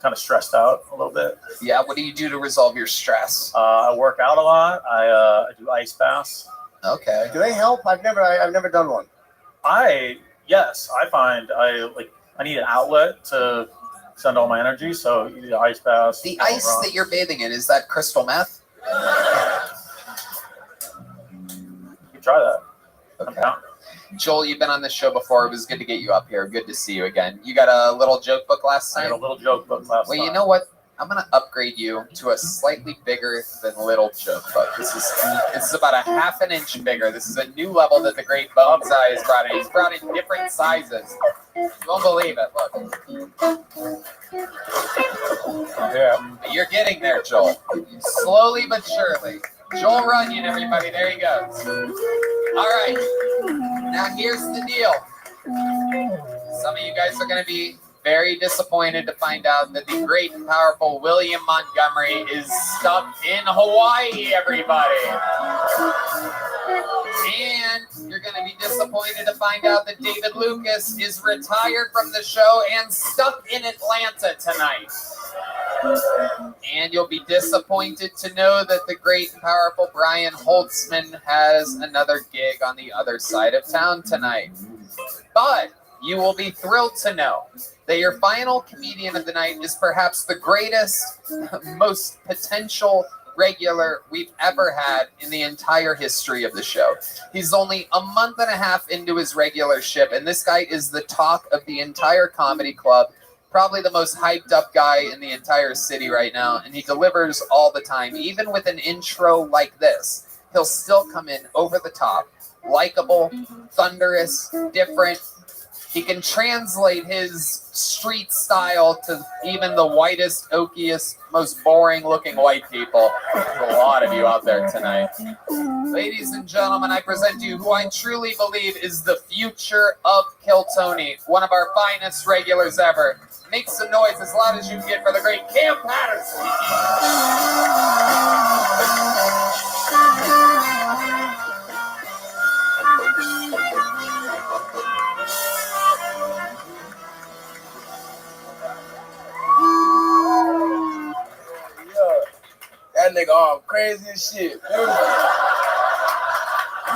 kind of stressed out a little bit. Yeah. What do you do to resolve your stress? I work out a lot. I do ice baths. Okay. Do they help? I've never done one. Yes, I find I need an outlet to send all my energy, so you do ice baths. The ice that you're bathing in, is that crystal meth? You can try that. Okay. Joel, you've been on this show before. It was good to get you up here. Good to see you again. You got a little joke book last time? I got a little joke book last time. Well, you know what? I'm going to upgrade you to a slightly bigger than little joke book. This is about a half an inch bigger. This is a new level that the Great Bones Eye has brought in. He's brought in different sizes. You won't believe it. Look. Yeah. You're getting there, Joel. Slowly but surely. Joel Runyon, everybody. There he goes. All right. Now here's the deal. Some of you guys are going to be very disappointed to find out that the great and powerful William Montgomery is stuck in Hawaii, everybody. And you're going to be disappointed to find out that David Lucas is retired from the show and stuck in Atlanta tonight. And you'll be disappointed to know that the great and powerful Brian Holtzman has another gig on the other side of town tonight. But you will be thrilled to know that your final comedian of the night is perhaps the greatest, most potential regular we've ever had in the entire history of the show. He's only a month and a half into his regularship, and this guy is the talk of the entire comedy club, probably the most hyped up guy in the entire city right now, and he delivers all the time. Even with an intro like this, he'll still come in over the top, likable, thunderous, different. He can translate his street style to even the whitest, oakiest, most boring-looking white people. There's a lot of you out there tonight. Ladies and gentlemen, I present to you who I truly believe is the future of Kiltony, one of our finest regulars ever. Make some noise as loud as you can get for the great Cam Patterson. That nigga arm crazy as shit. You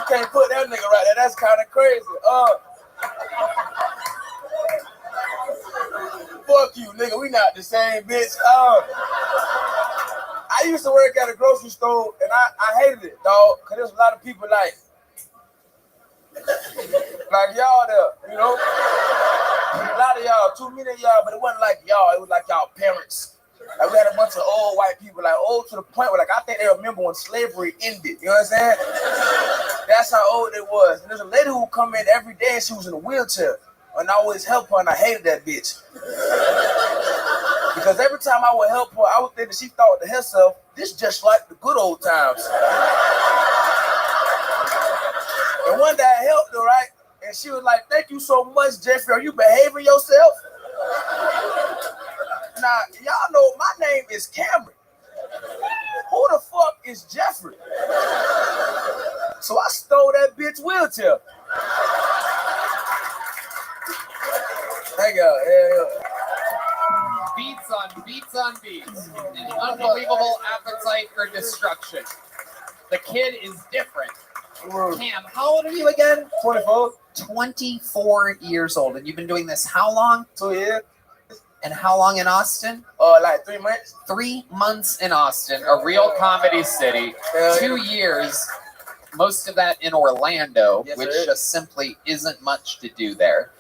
can't put that nigga right there. That's kind of crazy. Fuck you, nigga. We not the same bitch. I I used to work at a grocery store, and I hated it, dog, because there's a lot of people like y'all there, you know? A lot of y'all, too many of y'all, but it wasn't like y'all, it was like y'all parents. Like we had a bunch of old white people, like old to the point where like I think they remember when slavery ended, you know what I'm saying? That's how old it was. And there's a lady who would come in every day and she was in a wheelchair. And I always help her and I hated that bitch. Because every time I would help her, I would think that she thought to herself, this just like the good old times. And one day I helped her, right? And she was like, thank you so much, Jeffrey. Are you behaving yourself? Now, y'all know my name is Cameron. Who the fuck is Jeffrey? So I stole that bitch wheelchair. Thank you. Yeah. Beats on beats. An unbelievable appetite for destruction. The kid is different. Cam, how old are you again? 24. 24 years old. And you've been doing this how long? 2 years. And how long in Austin? Like 3 months. 3 months in Austin, a real comedy city. 2 years, most of that in Orlando, Yes, which sir. just simply isn't much to do there.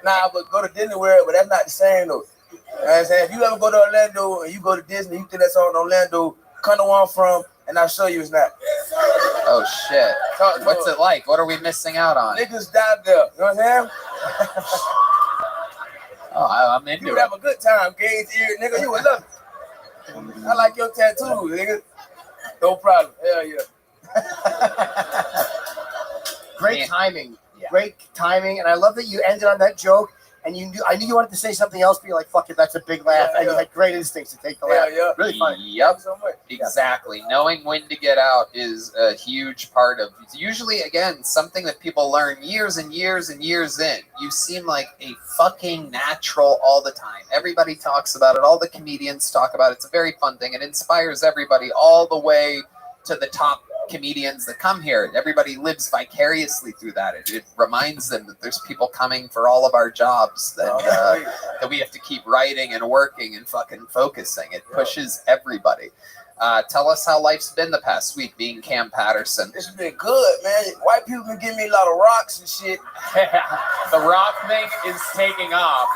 Nah, but go to Disney World, but that's not the same though. You know what I'm saying? If you ever go to Orlando and you go to Disney, you think that's all in Orlando, come to where I'm from, and I'll show you it's not. Oh shit. What's it like? What are we missing out on? Niggas died there, you know what I'm saying? Oh, I'm into you would it. have a good time, gaze ear, nigga, you would love it. I like your tattoo, nigga. No problem, hell yeah. Great timing. Great timing. And I love that you ended on that joke. And I knew you wanted to say something else, but you're like, fuck it, that's a big laugh. And you had great instincts to take the laugh. Really fun. Yep. Exactly. Knowing when to get out is a huge part of it's usually, again, something that people learn years and years and years in. You seem like a fucking natural all the time. Everybody talks about it. All the comedians talk about it. It's a very fun thing. It inspires everybody all the way to the top comedians that come here. Everybody lives vicariously through that. It reminds them that there's people coming for all of our jobs, that we have to keep writing and working and fucking focusing. It pushes everybody. Tell us how life's been the past week being Cam Patterson. It's been good, man. White people been giving me a lot of rocks and shit. The rock thing is taking off.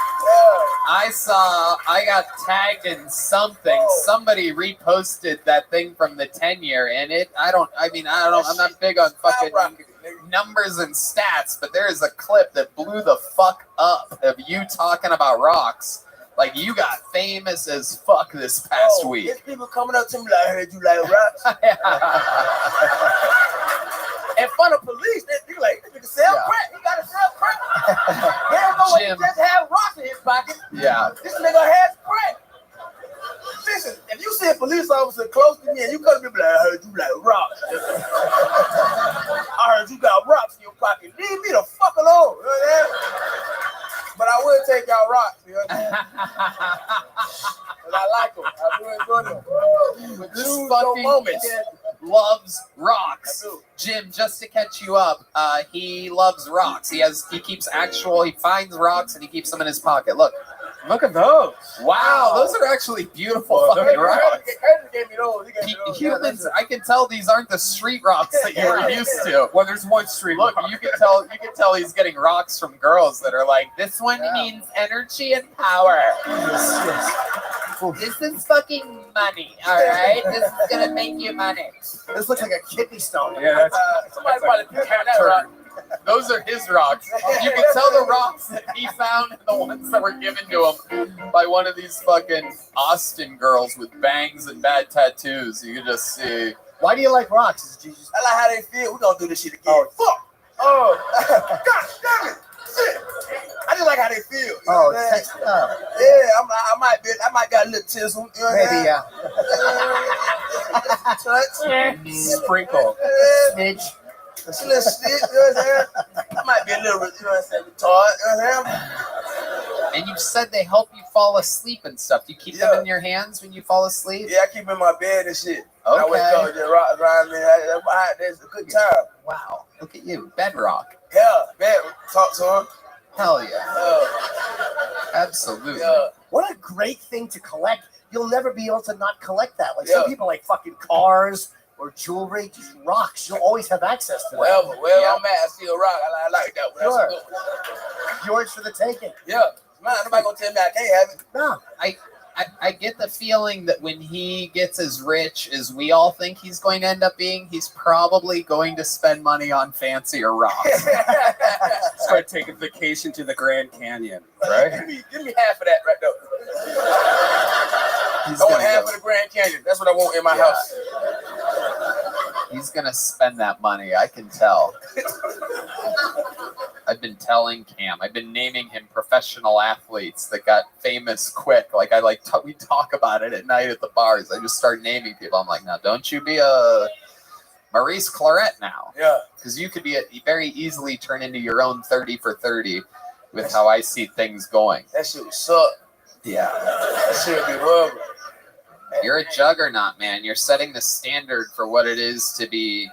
I got tagged in something. Somebody reposted that thing from the 10-year, and I'm not big on fucking numbers and stats, but there is a clip that blew the fuck up of you talking about rocks. Like, you got famous as fuck this past week. There's people coming up to me like, I heard you like rocks. In front of police, they like, this nigga sell crack. He got to sell crack. They don't know what he just had rocks in his pocket. Yeah. This nigga has crack. Listen, if you see a police officer close to me and you come to me like, I heard you like rocks. I heard you got rocks in your pocket. Leave me the fuck alone. You know what I'm saying? But I will take y'all rocks, you know what I'm saying? Because I like them. I do enjoy them. But This choose your fucking moments. kid loves rocks. Jim, just to catch you up, he loves rocks. He finds rocks and he keeps them in his pocket. Look at those. Wow, those are actually beautiful fucking rocks. Humans, I can tell these aren't the street rocks that you're used to. Well, there's one street Look, you can tell he's getting rocks from girls that are like, this one means energy and power. This is fucking money, all right? This is gonna make you money. This looks like a kidney stone. Yeah, somebody probably picked on that rock. Those are his rocks. You can tell the rocks that he found and the ones that were given to him by one of these fucking Austin girls with bangs and bad tattoos. You can just see. Why do you like rocks? I like how they feel. We're going to do this shit again. Fuck. God damn it. Shit. I just like how they feel. You know what I'm saying? Yeah, I might got a little chisel. You know what I'm saying? Touch. Sprinkle. Smidge. A little snitch, you know what I'm saying? I might be a little, you know what I'm saying, retarded, you know what I'm saying? And you said they help you fall asleep and stuff. Do you keep them in your hands when you fall asleep? Yeah, I keep them in my bed and shit. Okay. I wake up and just rock around me. That's a good time. Wow. Look at you. Bedrock. Yeah, man. Talk to him. Hell yeah. Absolutely. What a great thing to collect you'll never be able to not collect that. Like some people like fucking cars or jewelry, just rocks. You'll always have access to that. Well, I'm mad. I still rock. I like that one. That's Sure. a good one. Yours for the taking. Yeah. Man, nobody gonna tell me I can't have it. No. I get the feeling that when he gets as rich as we all think he's going to end up being, he's probably going to spend money on fancier rocks. Start taking vacation to the Grand Canyon, right? Give me half of that right there. I want half of the Grand Canyon. That's what I want in my house. He's going to spend that money, I can tell. I've been telling Cam, I've been naming him professional athletes that got famous quick. Like we talk about it at night at the bars. I just start naming people. I'm like, now don't you be a Maurice Claret now. Yeah. Because you could very easily turn into your own 30 for 30 with how I see things going. That shit would suck. Yeah. That shit would be horrible. You're a juggernaut, man. You're setting the standard for what it is to be,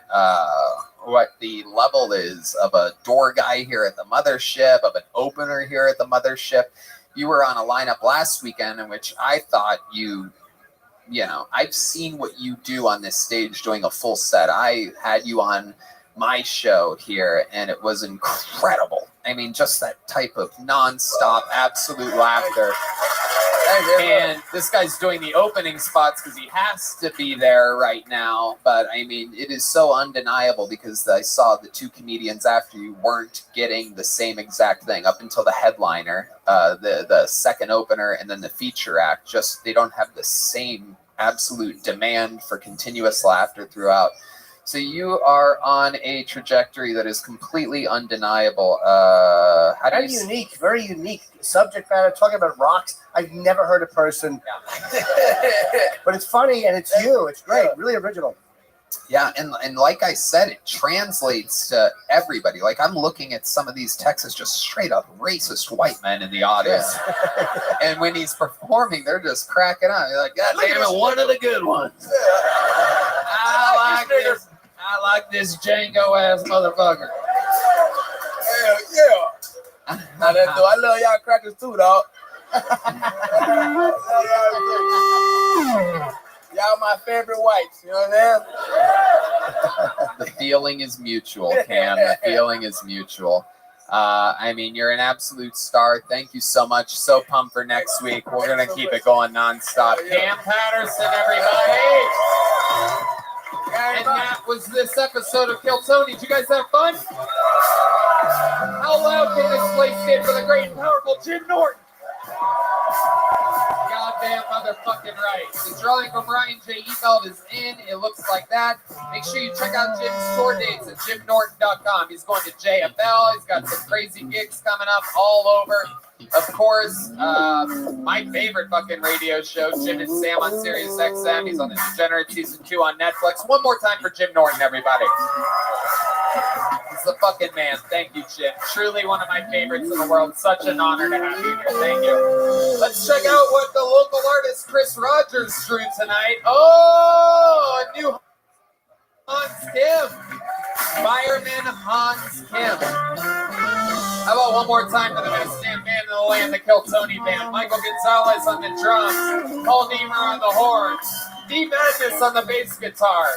what the level is of a door guy here at the mothership, of an opener here at the mothership. You were on a lineup last weekend in which I thought I've seen what you do on this stage doing a full set. I had you on my show here, and it was incredible. I mean, just that type of nonstop, absolute laughter. And this guy's doing the opening spots because he has to be there right now. But I mean, it is so undeniable because I saw the two comedians after you weren't getting the same exact thing up until the headliner, the second opener, and then the feature act. Just they don't have the same absolute demand for continuous laughter throughout. So you are on a trajectory that is completely undeniable. Very unique subject matter. Talking about rocks, I've never heard a person. But it's funny and it's you. It's great. Really original. Yeah, and like I said, it translates to everybody. Like I'm looking at some of these texts, just straight up racist white men in the audience. And when he's performing, they're just cracking up. You're like, God damn it, one of the good ones. I like this Django ass motherfucker. Hell yeah. I love y'all crackers too, dog. Y'all my favorite whites, you know what I'm saying? The feeling is mutual, Cam. The feeling is mutual. I mean, you're an absolute star. Thank you so much. So pumped for next week. We're going to keep it going nonstop. Cam Patterson, everybody. And that was this episode of Kill Tony. Did you guys have fun? How loud can this place get for the great and powerful Jim Norton? Goddamn motherfucking right. The drawing from Ryan J. Ebelt is in. It looks like that. Make sure you check out Jim's tour dates at jimnorton.com. He's going to JFL. He's got some crazy gigs coming up all over. Of course, my favorite fucking radio show, Jim and Sam on Sirius XM. He's on the Degenerate Season 2 on Netflix. One more time for Jim Norton, everybody. He's the fucking man. Thank you, Jim. Truly one of my favorites in the world. Such an honor to have you here. Thank you. Let's check out what the local artist Chris Rogers drew tonight. Oh, a new Hans Kim. Fireman Hans Kim. How about one more time for the best damn band in the land, the Kill Tony Band. Michael Gonzalez on the drums, Paul Niemer on the horns, D Madness on the bass guitar,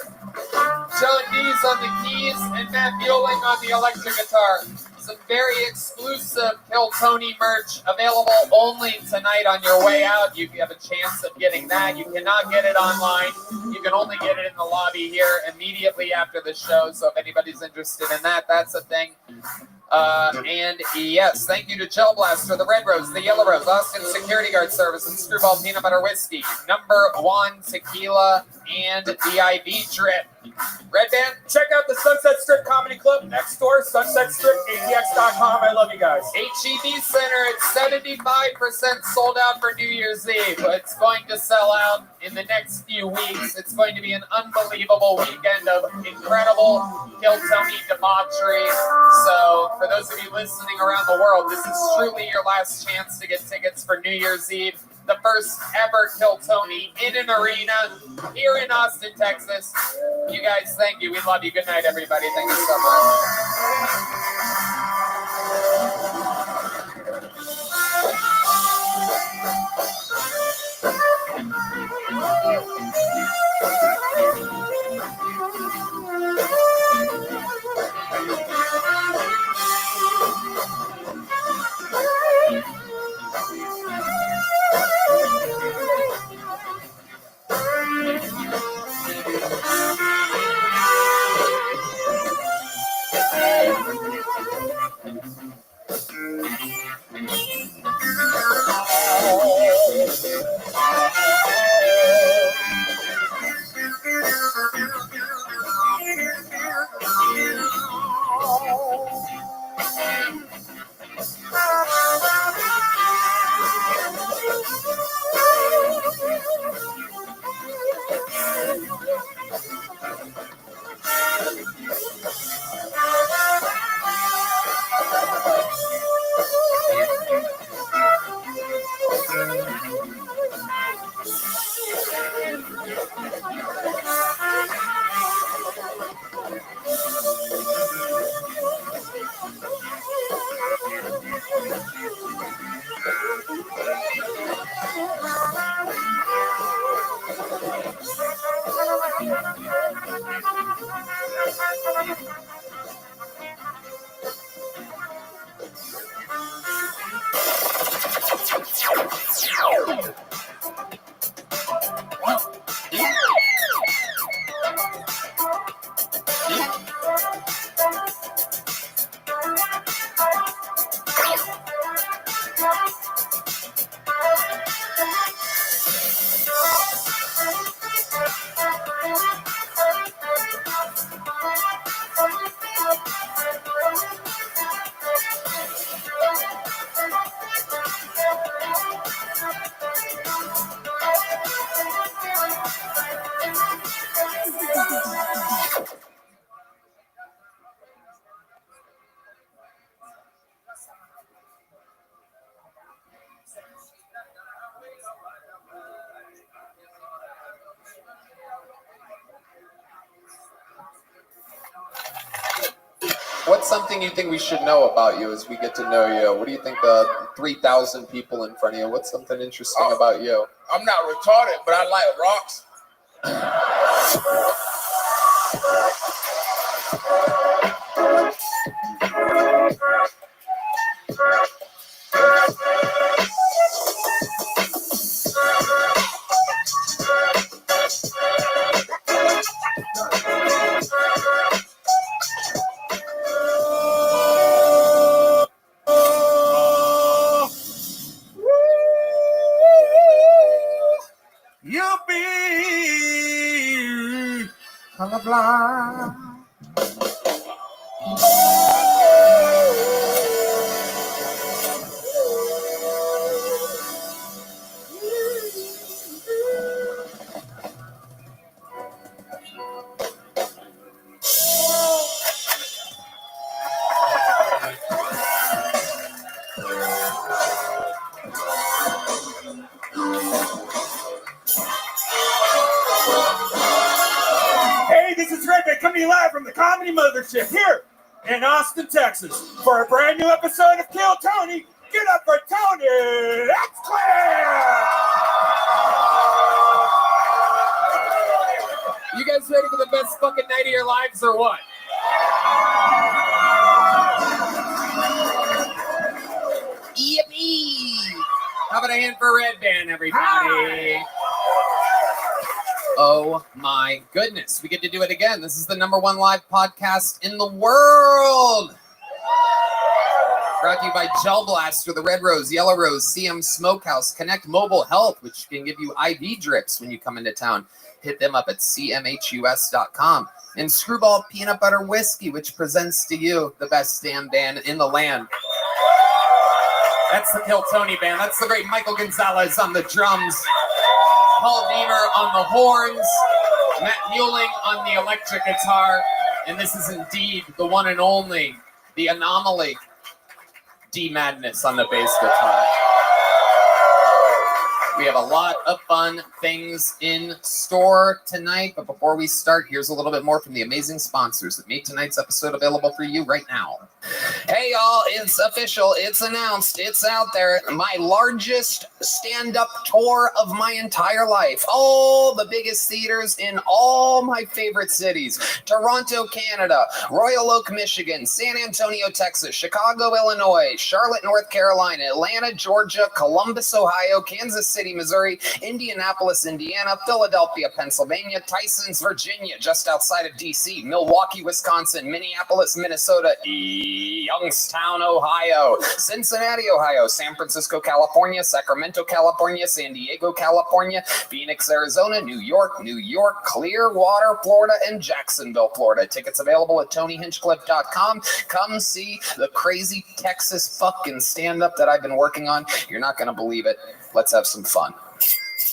John Dees on the keys, and Matt Bueling on the electric guitar. Some very exclusive Kill Tony merch available only tonight on your way out. You have a chance of getting that. You cannot get it online. You can only get it in the lobby here immediately after the show. So if anybody's interested in that, that's a thing. And yes, thank you to Gel Blaster, the Red Rose, the Yellow Rose, Austin Security Guard Service, and Screwball Peanut Butter Whiskey, #1 Tequila, and the IV Drip. Red Band, check out the Sunset Strip Comedy Club next door, sunsetstripatx.com. I love you guys. HEB Center, it's 75% sold out for New Year's Eve. It's going to sell out in the next few weeks. It's going to be an unbelievable weekend of incredible Kill Tony debauchery. So for those of you listening around the world, this is truly your last chance to get tickets for New Year's Eve. The first ever Kill Tony in an arena here in Austin, Texas. You guys, thank you. We love you. Good night, everybody. Thank you so much. What's something you think we should know about you as we get to know you? What do you think 3,000 people in front of you? What's something interesting about you? I'm not retarded, but I like rocks. You'll be colorblind. Hey, this is Rabbi coming to you live from the Comedy Mothership here in Austin, Texas, for a brand new episode of Kill Tony. Get up for Tony! That's clear! You guys ready for the best fucking night of your lives or what? Yippee! How about a hand for Red Band, everybody? Hi. Oh my goodness, we get to do it again. This is the #1 live podcast in the world. Brought to you by Gel Blaster, the Red Rose, Yellow Rose, CM Smokehouse, Connect Mobile Health, which can give you IV drips when you come into town. Hit them up at cmhus.com. And Screwball Peanut Butter Whiskey, which presents to you the best damn band in the land. That's the Kill Tony Band. That's the great Michael Gonzalez on the drums. Paul Deamer on the horns, Matt Muelling on the electric guitar, and this is indeed the one and only, the anomaly, D Madness on the bass guitar. We have a lot of fun things in store tonight, but before we start, here's a little bit more from the amazing sponsors that made tonight's episode available for you right now. Hey y'all, it's official, it's announced, it's out there. My largest stand-up tour of my entire life. All the biggest theaters in all my favorite cities. Toronto, Canada, Royal Oak, Michigan, San Antonio, Texas, Chicago, Illinois, Charlotte, North Carolina, Atlanta, Georgia, Columbus, Ohio, Kansas City, Missouri, Indianapolis, Indiana, Philadelphia, Pennsylvania, Tysons, Virginia, just outside of DC, Milwaukee, Wisconsin, Minneapolis, Minnesota, Youngstown, Ohio, Cincinnati, Ohio, San Francisco, California, Sacramento, California, San Diego, California, Phoenix, Arizona, New York, Clearwater, Florida, and Jacksonville, Florida. Tickets available at TonyHinchcliffe.com. Come see the crazy Texas fucking stand-up that I've been working on. You're not going to believe it. Let's have some fun.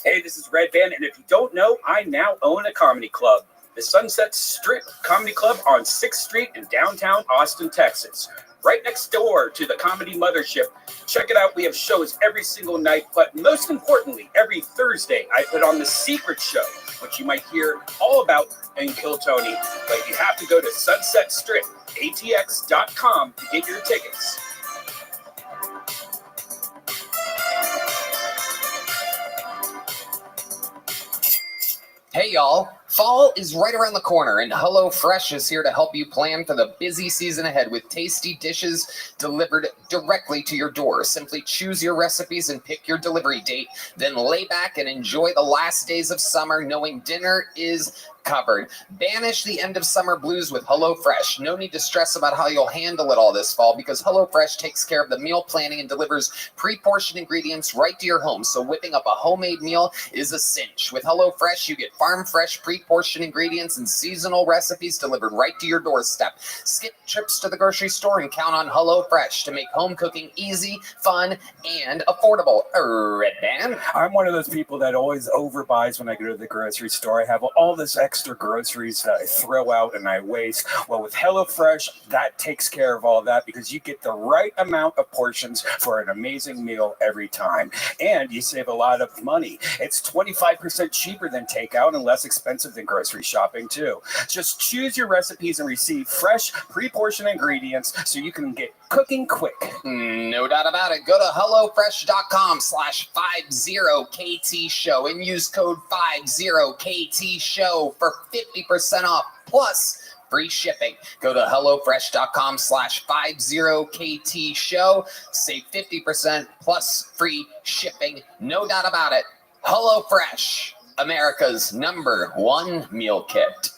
Hey, this is Red Band, and if you don't know, I now own a comedy club, the Sunset Strip Comedy Club on 6th Street in downtown Austin, Texas, right next door to the Comedy Mothership. Check it out. We have shows every single night, but most importantly, every Thursday, I put on The Secret Show, which you might hear all about in Kill Tony, but you have to go to sunsetstripatx.com to get your tickets. Hey y'all, fall is right around the corner and HelloFresh is here to help you plan for the busy season ahead with tasty dishes delivered directly to your door. Simply choose your recipes and pick your delivery date, then lay back and enjoy the last days of summer knowing dinner is covered. Banish the end of summer blues with HelloFresh. No need to stress about how you'll handle it all this fall because HelloFresh takes care of the meal planning and delivers pre-portioned ingredients right to your home. So whipping up a homemade meal is a cinch. With HelloFresh, you get farm fresh pre-portioned ingredients and seasonal recipes delivered right to your doorstep. Skip trips to the grocery store and count on HelloFresh to make home cooking easy, fun, and affordable. Red Band. I'm one of those people that always overbuys when I go to the grocery store. I have all this extra groceries that I throw out and I waste. Well, with HelloFresh, that takes care of all that because you get the right amount of portions for an amazing meal every time. And you save a lot of money. It's 25% cheaper than takeout and less expensive than grocery shopping, too. Just choose your recipes and receive fresh, pre-portioned ingredients so you can get cooking quick. No doubt about it. Go to HelloFresh.com/50KT-show and use code 50KT-show for 50% off plus free shipping. Go to HelloFresh.com/50KT-show. Save 50% plus free shipping. No doubt about it. HelloFresh, America's #1 meal kit.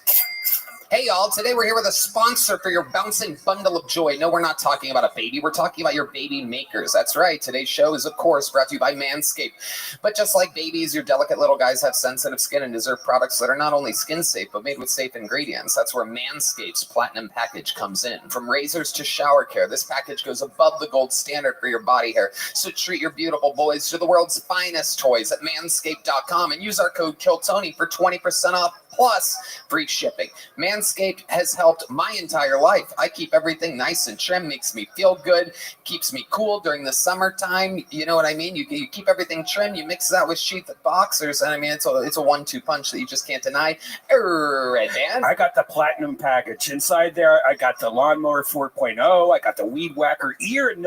Hey y'all, today we're here with a sponsor for your bouncing bundle of joy. No, we're not talking about a baby, we're talking about your baby makers. That's right, today's show is of course brought to you by Manscaped. But just like babies, your delicate little guys have sensitive skin and deserve products that are not only skin safe, but made with safe ingredients. That's where Manscaped's Platinum Package comes in. From razors to shower care, this package goes above the gold standard for your body hair. So treat your beautiful boys to the world's finest toys at manscaped.com and use our code KILLTONY for 20% off plus free shipping. Manscaped has helped my entire life. I keep everything nice and trim, makes me feel good, keeps me cool during the summertime. You know what I mean? You keep everything trim, you mix that with sheath boxers, and I mean, it's a 1-2 punch that you just can't deny. Red Band. I got the Platinum Package. Inside there, I got the Lawnmower 4.0, I got the Weed Whacker ear and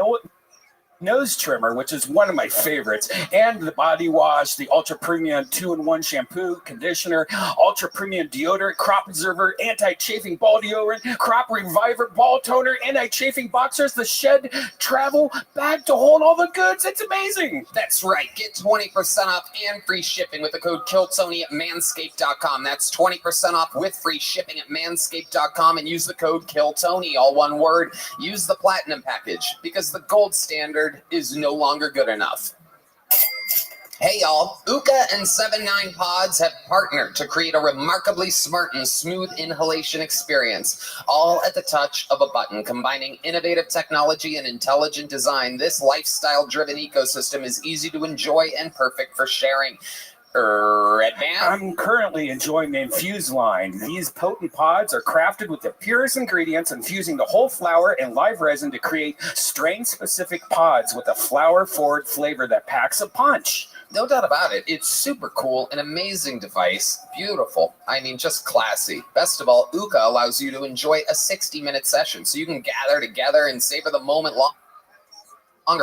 nose trimmer, which is one of my favorites, and the body wash, the Ultra Premium 2-in-1 shampoo, conditioner, Ultra Premium deodorant, crop preserver, anti-chafing ball deodorant, crop reviver ball toner, anti-chafing boxers, the shed travel bag to hold all the goods. It's amazing. That's right. Get 20% off and free shipping with the code KILLTONY at manscaped.com. That's 20% off with free shipping at manscaped.com and use the code KILLTONY, all one word. Use the Platinum Package because the gold standard is no longer good enough. Hey y'all, Uka and 79 Pods have partnered to create a remarkably smart and smooth inhalation experience, all at the touch of a button. Combining innovative technology and intelligent design, this lifestyle-driven ecosystem is easy to enjoy and perfect for sharing. Red Band. I'm currently enjoying the Infuse line. These potent pods are crafted with the purest ingredients, infusing the whole flower and live resin to create strain-specific pods with a flower-forward flavor that packs a punch. No doubt about it. It's super cool, an amazing device, beautiful. I mean, just classy. Best of all, Uka allows you to enjoy a 60-minute session, so you can gather together and savor the moment longer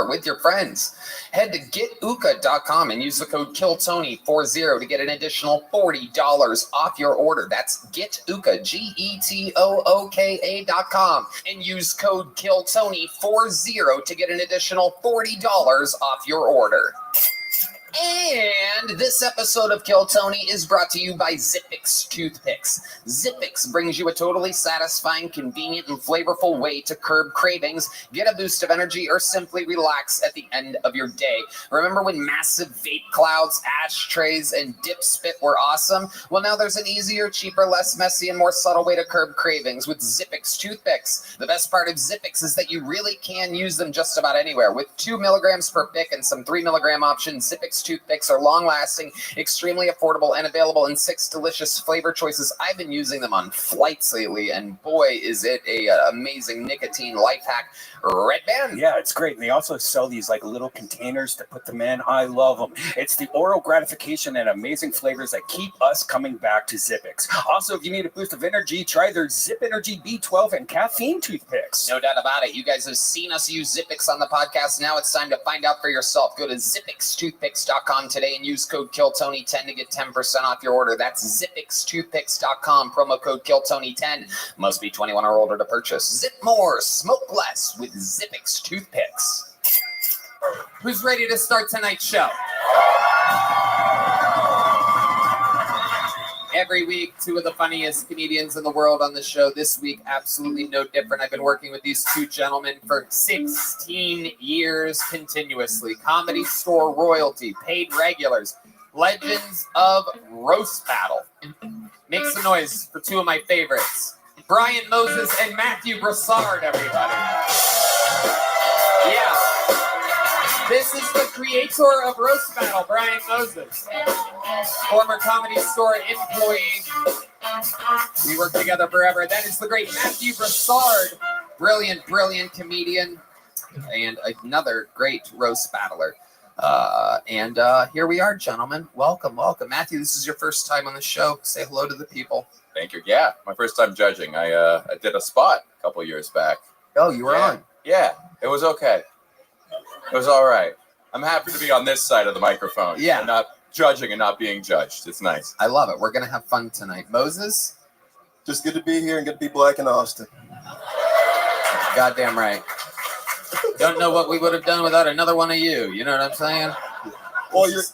with your friends. Head to getuka.com and use the code KILLTONY40 to get an additional $40 off your order. That's getuka, GETOOKA.com, and use code KILLTONY40 to get an additional $40 off your order. And this episode of Kill Tony is brought to you by Zippix Toothpicks. Zippix brings you a totally satisfying, convenient, and flavorful way to curb cravings, get a boost of energy, or simply relax at the end of your day. Remember when massive vape clouds, ashtrays, and dip spit were awesome? Well, now there's an easier, cheaper, less messy, and more subtle way to curb cravings with Zippix Toothpicks. The best part of Zippix is that you really can use them just about anywhere. With 2 milligrams per pick and some 3 milligram options, Zippix Toothpicks are long-lasting, extremely affordable, and available in 6 delicious flavor choices. I've been using them on flights lately, and boy, is it a amazing nicotine life hack. Red Band. Yeah, it's great. And they also sell these like little containers to put them in. I love them. It's the oral gratification and amazing flavors that keep us coming back to Zippix. Also, if you need a boost of energy, try their Zip Energy B12 and caffeine toothpicks. No doubt about it. You guys have seen us use Zippix on the podcast. Now it's time to find out for yourself. Go to zippixtoothpicks.com zippix.com today and use code KillTony10 to get 10% off your order. That's zippixtoothpicks.com, promo code KillTony10. Must be 21 or older to purchase. Zip more, smoke less with Zippix toothpicks. Who's ready to start tonight's show? Every week, two of the funniest comedians in the world on the show. This week, absolutely no different. I've been working with these two gentlemen for 16 years continuously. Comedy Store royalty, paid regulars, legends of roast battle. Make some noise for two of my favorites, Brian Moses and Matthew Broussard, everybody. Yeah. This is the creator of Roast Battle, Brian Moses. Former Comedy Store employee. We worked together forever. That is the great Matthew Broussard. Brilliant, brilliant comedian. And another great roast battler. And here we are, gentlemen. Welcome, welcome. Matthew, this is your first time on the show. Say hello to the people. Thank you. Yeah, my first time judging. I did a spot a couple years back. Oh, you were on? Yeah, it was okay. It was all right. I'm happy to be on this side of the microphone. Yeah. And not judging and not being judged. It's nice. I love it. We're going to have fun tonight. Moses? Just good to be here and good to be black in Austin. Goddamn right. Don't know what we would have done without another one of you. You know what I'm saying? Well, This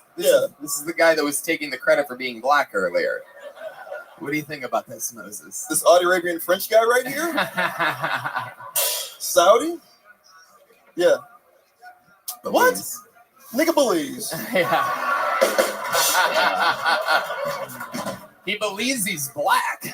is the guy that was taking the credit for being black earlier. What do you think about this, Moses? This Saudi Arabian French guy right here? Saudi? Yeah. What? Nigga believes. Yeah. He believes he's black.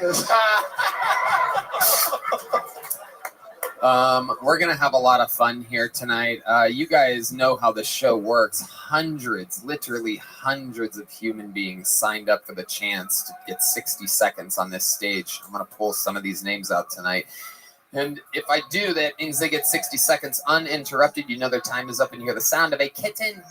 We're going to have a lot of fun here tonight. You guys know how the show works. Hundreds, literally hundreds of human beings signed up for the chance to get 60 seconds on this stage. I'm going to pull some of these names out tonight. And if I do, that means they get 60 seconds uninterrupted. You know their time is up and you hear the sound of a kitten.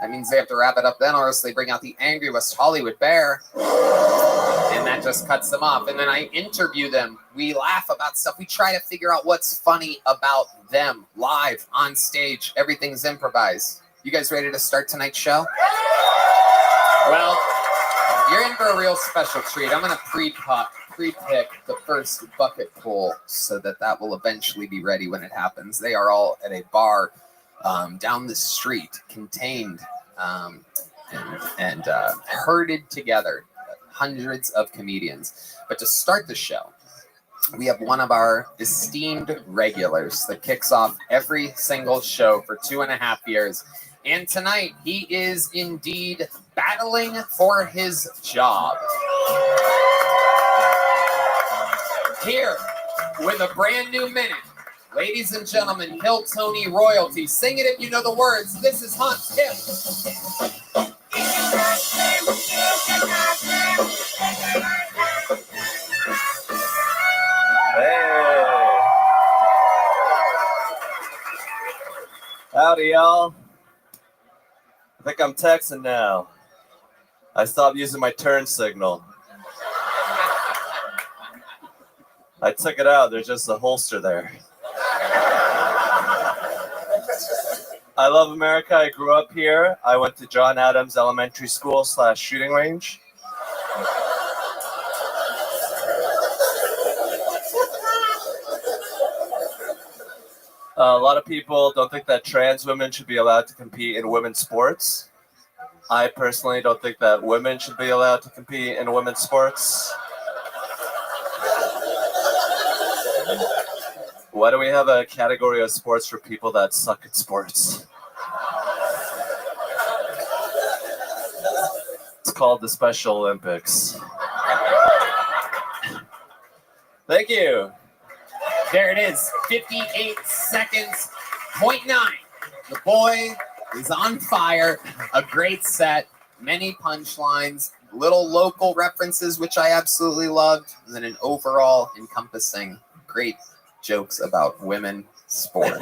That means they have to wrap it up then, or else they bring out the angry West Hollywood bear. And that just cuts them off. And then I interview them. We laugh about stuff. We try to figure out what's funny about them live on stage. Everything's improvised. You guys ready to start tonight's show? Well, you're in for a real special treat. I'm going to pre-pick the first bucket pool so that will eventually be ready when it happens. They are all at a bar down the street, contained and herded together. Hundreds of comedians. But to start the show, we have one of our esteemed regulars that kicks off every single show for 2.5 years. And tonight, he is indeed battling for his job. Here, with a brand new minute, ladies and gentlemen, Kill Tony royalty. Sing it if you know the words. This is Hunt Tip. Hey. Howdy, y'all. I think I'm texting now. I stopped using my turn signal. I took it out. There's just a holster there. I love America. I grew up here. I went to John Adams Elementary School / shooting range. A lot of people don't think that trans women should be allowed to compete in women's sports. I personally don't think that women should be allowed to compete in women's sports. Why do we have a category of sports for people that suck at sports? It's called the Special Olympics. Thank you. There it is, 58 seconds, 0.9. The boy is on fire. A great set, many punchlines, little local references, which I absolutely loved, and then an overall encompassing great jokes about women, sport.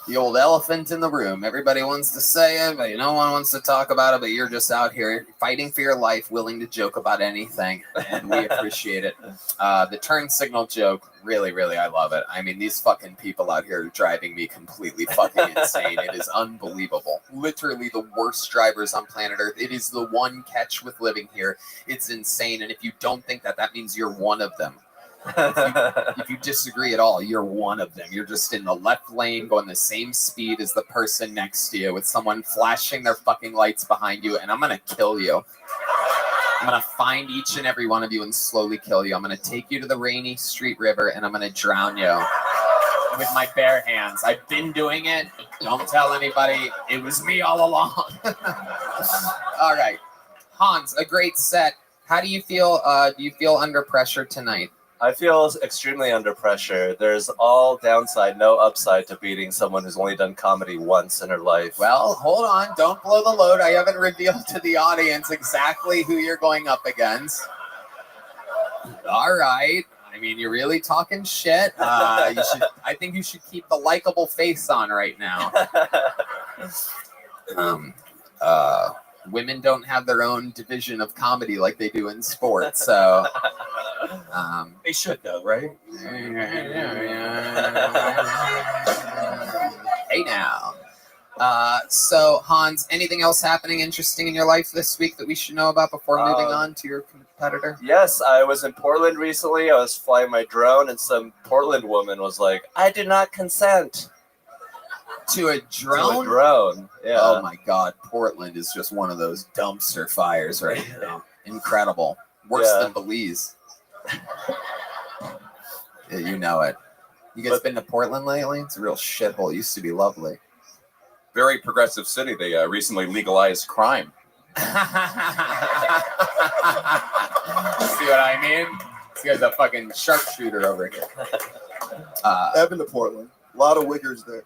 The old elephant in the room. Everybody wants to say it, but no one wants to talk about it, but you're just out here fighting for your life, willing to joke about anything, and we appreciate it. The turn signal joke, really, really, I love it. I mean, these fucking people out here are driving me completely fucking insane. It is unbelievable. Literally the worst drivers on planet Earth. It is the one catch with living here. It's insane, and if you don't think that, that means you're one of them. If you disagree at all, you're one of them. You're just in the left lane going the same speed as the person next to you with someone flashing their fucking lights behind you, and I'm gonna kill you. I'm gonna find each and every one of you and slowly kill you. I'm gonna take you to the rainy street river and I'm gonna drown you with my bare hands. I've been doing it. Don't tell anybody. It was me all along. All right. Hans, a great set. How do you feel? Do you feel under pressure tonight? I feel extremely under pressure. There's all downside, no upside to beating someone who's only done comedy once in her life. Well, hold on. Don't blow the load. I haven't revealed to the audience exactly who you're going up against. All right. I mean, you're really talking shit. I think you should keep the likable face on right now. Women don't have their own division of comedy like they do in sports, so they should though, right? Hey now. So Hans, anything else happening interesting in your life this week that we should know about before moving on to your competitor? Yes, I was in Portland recently. I was flying my drone, and some Portland woman was like, "I did not consent." To a drone? To a drone, yeah. Oh my God, Portland is just one of those dumpster fires right now. Incredible. Worse than Belize. Yeah, you know it. You guys been to Portland lately? It's a real shithole. It used to be lovely. Very progressive city. They recently legalized crime. See what I mean? This guy's a fucking sharpshooter over here. I've been to Portland. A lot of wiggers there.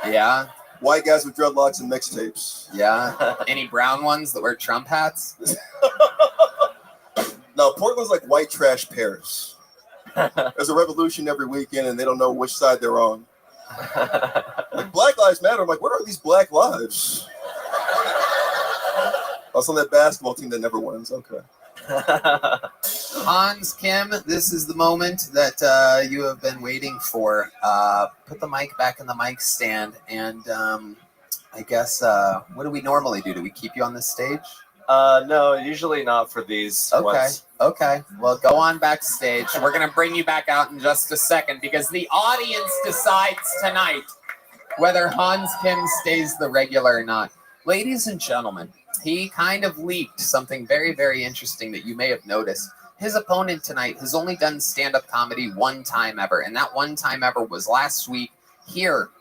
Yeah. White guys with dreadlocks and mixtapes. Yeah. Any brown ones that wear Trump hats? No, Portland's like white trash Paris. There's a revolution every weekend, and they don't know which side they're on. Like, Black Lives Matter. I'm like, where are these black lives? I was on that basketball team that never wins. Okay. Hans, Kim, this is the moment that you have been waiting for. Put the mic back in the mic stand, and I guess, what do we normally do? Do we keep you on the stage? No, usually not for these ones. Okay. Well, go on backstage. We're going to bring you back out in just a second because the audience decides tonight whether Hans Kim stays the regular or not. Ladies and gentlemen, he kind of leaked something very, very interesting that you may have noticed. His opponent tonight has only done stand-up comedy one time ever, and that one time ever was last week here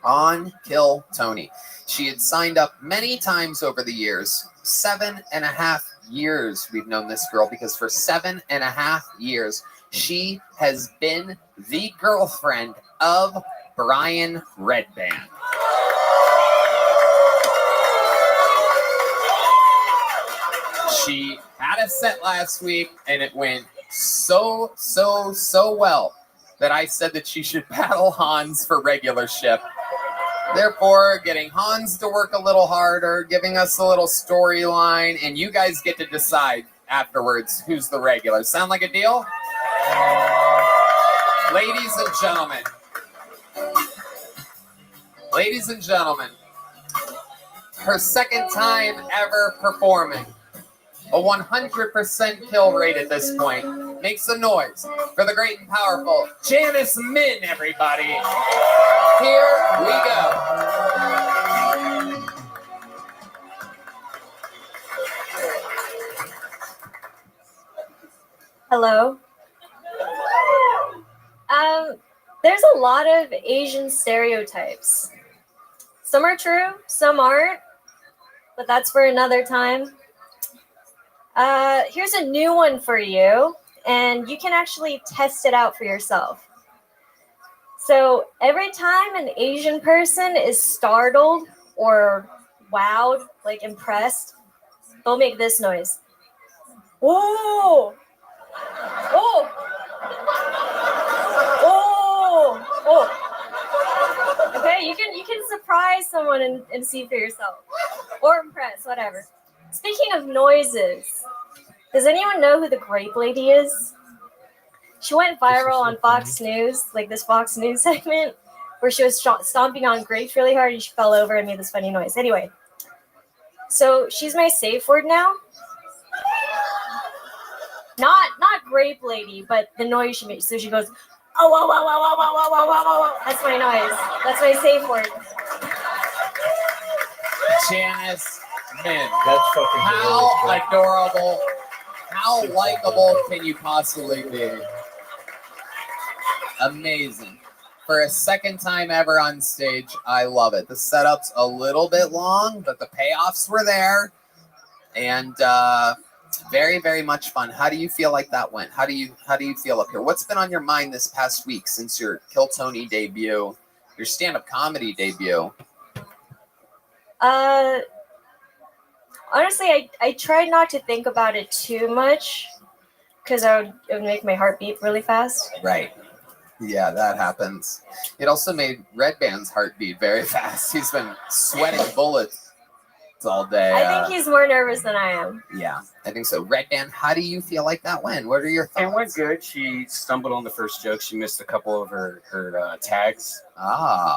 on Kill Tony. She had signed up many times over the years. 7.5 years we've known this girl, because for 7.5 years she has been the girlfriend of Brian Redband. She had a set last week, and it went so well that I said that she should battle Hans for regularship. Therefore, getting Hans to work a little harder, giving us a little storyline, and you guys get to decide afterwards who's the regular. Sound like a deal? Ladies and gentlemen, her second time ever performing. A 100% kill rate at this point. Make some noise for the great and powerful Janice Min, everybody. Here we go. Hello. There's a lot of Asian stereotypes. Some are true, some aren't, but that's for another time. Here's a new one for you, and you can actually test it out for yourself. So every time an Asian person is startled or wowed, like impressed, they'll make this noise. Whoa! Oh! Oh! Oh! Okay, you can surprise someone and see for yourself, or impress, whatever. Speaking of noises, does anyone know who the Grape Lady is? She went viral on Fox News, like this Fox News segment, where she was stomping on grapes really hard and she fell over and made this funny noise. Anyway, so she's my safe word now. Not Grape Lady, but the noise she makes. So she goes, oh, wow, wow, wow, wow, wow, wow, wow, wow, wow. That's my noise. That's my safe word. Janice, man, That's fucking how adorable, how likable can you possibly be? Amazing. For a second time ever on stage, I love it. The setup's a little bit long, but the payoffs were there. And very, very much fun. How do you feel like that went? How do you feel up here? What's been on your mind this past week since your Kill Tony debut, your stand-up comedy debut? Honestly, I tried not to think about it too much because it would make my heart beat really fast. Right. Yeah, that happens. It also made Red Band's heart beat very fast. He's been sweating bullets all day. I think he's more nervous than I am. Yeah, I think so. Red Band, how do you feel like that went? What are your thoughts? It went good. She stumbled on the first joke. She missed a couple of her tags.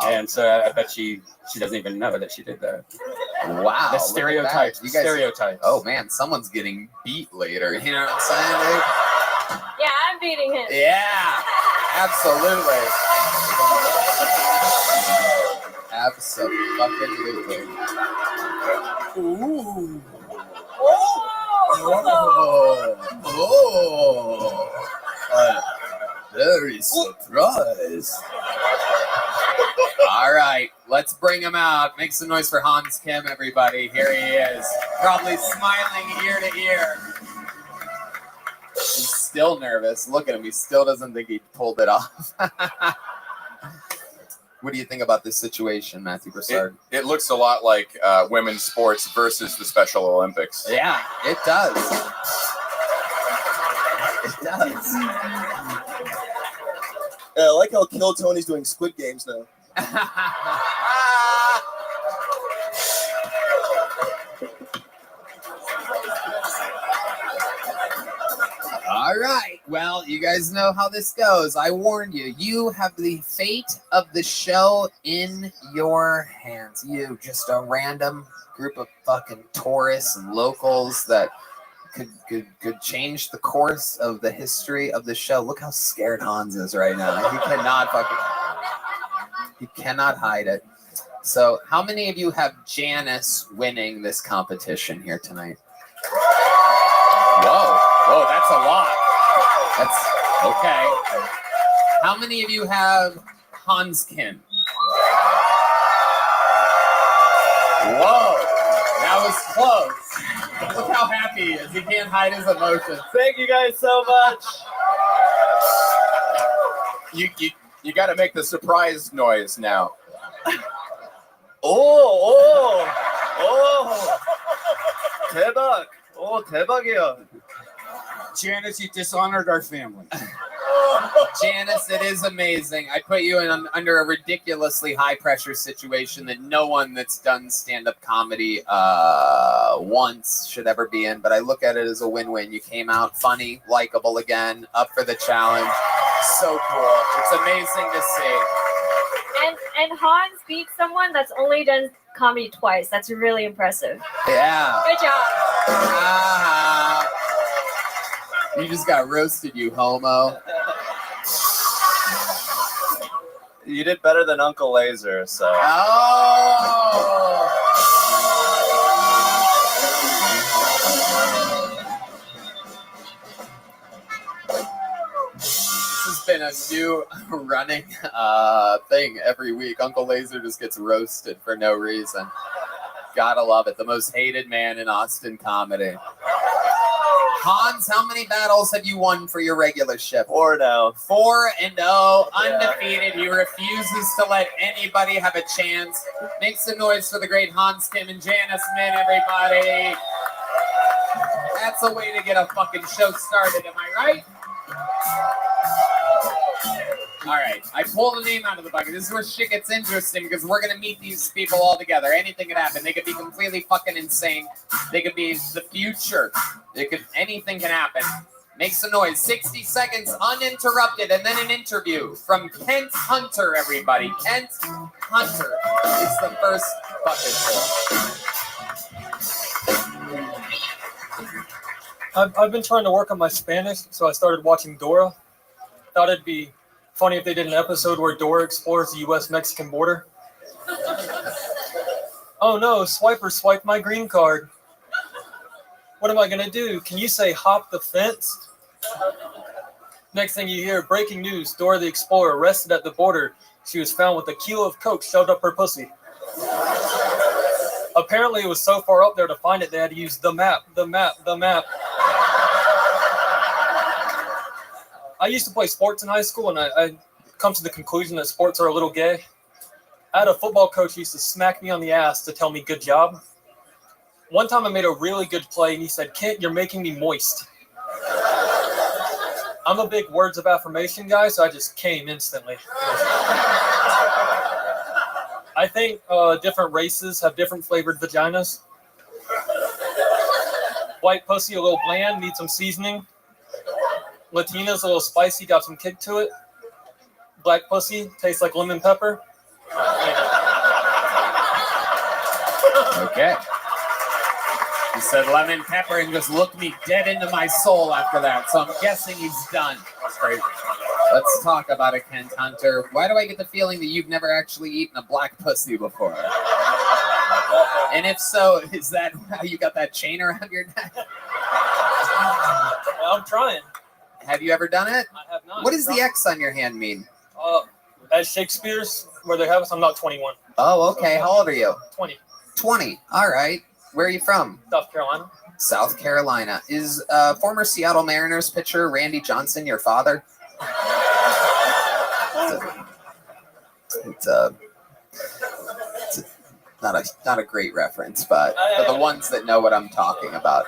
And so I bet she doesn't even know that she did that. Wow. The stereotypes. You guys, stereotypes. Oh, man, someone's getting beat later. You know what I'm saying, dude? Yeah, I'm beating him. Yeah, absolutely. Absolutely. Ooh. Very surprised. All right, let's bring him out. Make some noise for Hans Kim, everybody. Here he is. Probably smiling ear to ear. He's still nervous. Look at him. He still doesn't think he pulled it off. What do you think about this situation, Matthew Broussard? It looks a lot like women's sports versus the Special Olympics. Yeah, it does. It does. Yeah, I like how Kill Tony's doing Squid Games now. All right. Well, you guys know how this goes. I warned you. You have the fate of the show in your hands. You, just a random group of fucking tourists and locals that could change the course of the history of the show. Look how scared Hans is right now. He cannot hide it. So, how many of you have Janice winning this competition here tonight? Whoa, that's a lot. That's okay. How many of you have Hans Kim? Whoa, that was close. Look how happy he is. He can't hide his emotions. Thank you guys so much. You got to make the surprise noise now. 대박. 대박이야. Janice, you dishonored our family. Janice, it is amazing. I put you in under a ridiculously high-pressure situation that no one that's done stand-up comedy once should ever be in, but I look at it as a win-win. You came out funny, likable again, up for the challenge. So cool. It's amazing to see. And Hans beat someone that's only done comedy twice. That's really impressive. Yeah. Good job. You just got roasted, you homo. You did better than Uncle Laser, so. Oh! This has been a new running thing every week. Uncle Laser just gets roasted for no reason. Gotta love it. The most hated man in Austin comedy. Hans, how many battles have you won for your regular shift? 4-0. 4-0, undefeated. He refuses to let anybody have a chance. Make some noise for the great Hans Kim and Janice Min, everybody. That's a way to get a fucking show started, am I right? All right, I pull the name out of the bucket. This is where shit gets interesting because we're gonna meet these people all together. Anything could happen. They could be completely fucking insane. They could be the future. Anything can happen. Make some noise. 60 seconds uninterrupted, and then an interview from Kent Hunter. Everybody, Kent Hunter is the first bucket full. I've been trying to work on my Spanish, so I started watching Dora. Thought it'd be funny if they did an episode where Dora explores the U.S.-Mexican border. Oh no, Swiper swiped my green card. What am I gonna do? Can you say hop the fence? Next thing you hear, breaking news, Dora the Explorer arrested at the border. She was found with a kilo of coke shoved up her pussy. Apparently it was so far up there to find it, they had to use the map. I used to play sports in high school, and I come to the conclusion that sports are a little gay. I had a football coach who used to smack me on the ass to tell me good job. One time I made a really good play, and he said, "Kent, you're making me moist." I'm a big words of affirmation guy, so I just came instantly. I think different races have different flavored vaginas. White pussy, a little bland, needs some seasoning. Latina's a little spicy, got some kick to it. Black pussy, tastes like lemon pepper. Okay. He said lemon pepper and just looked me dead into my soul after that. So I'm guessing he's done. That's crazy. Let's talk about it, Kent Hunter. Why do I get the feeling that you've never actually eaten a black pussy before? And if so, is that how you got that chain around your neck? I'm trying. Have you ever done it? I have not. What does the X on your hand mean? At Shakespeare's, where they have us, I'm not 21. Oh, okay. How old are you? 20. 20. All right. Where are you from? South Carolina. South Carolina. Is former Seattle Mariners pitcher Randy Johnson your father? It's not a great reference, but for the ones that know what I'm talking about.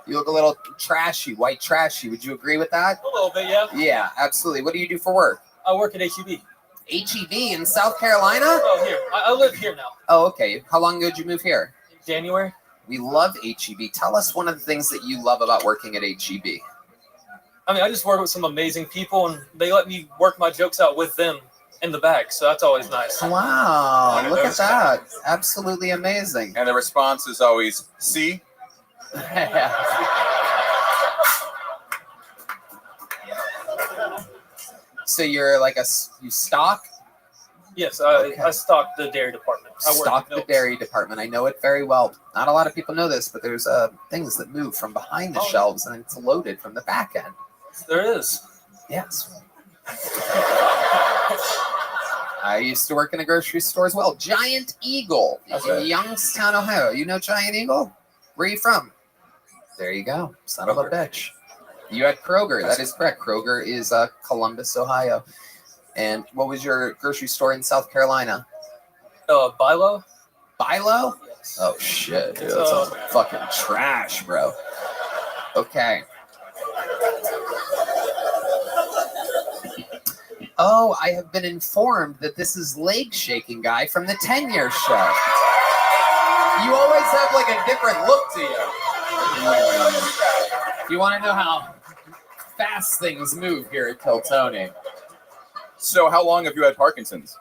You look a little trashy, white trashy. Would you agree with that? A little bit, yeah. Yeah, absolutely. What do you do for work? I work at HEB. HEB in South Carolina? Oh, here. I live here now. Oh, okay. How long ago did you move here? January. We love HEB. Tell us one of the things that you love about working at HEB. I mean, I just work with some amazing people, and they let me work my jokes out with them in the back, so that's always nice. Wow, look at that. Absolutely amazing. And the response is always, see? So you're like you stock? Yes, I stock the dairy department. Stock the dairy department. I know it very well. Not a lot of people know this, but there's things that move from behind the shelves and it's loaded from the back end. There is. Yes. I used to work in a grocery store as well. Giant Eagle in Youngstown, Ohio. You know Giant Eagle? Where are you from? There you go. Son of a bitch. You had Kroger. That is correct. Kroger is Columbus, Ohio. And what was your grocery store in South Carolina? Bilo. Bilo? Yes. Oh, shit. Dude, that sounds like fucking trash, bro. Okay. Oh, I have been informed that this is Leg Shaking Guy from the 10-Year Show. You always have like a different look to you. You want to know how fast things move here at Kill Tony. So how long have you had Parkinson's?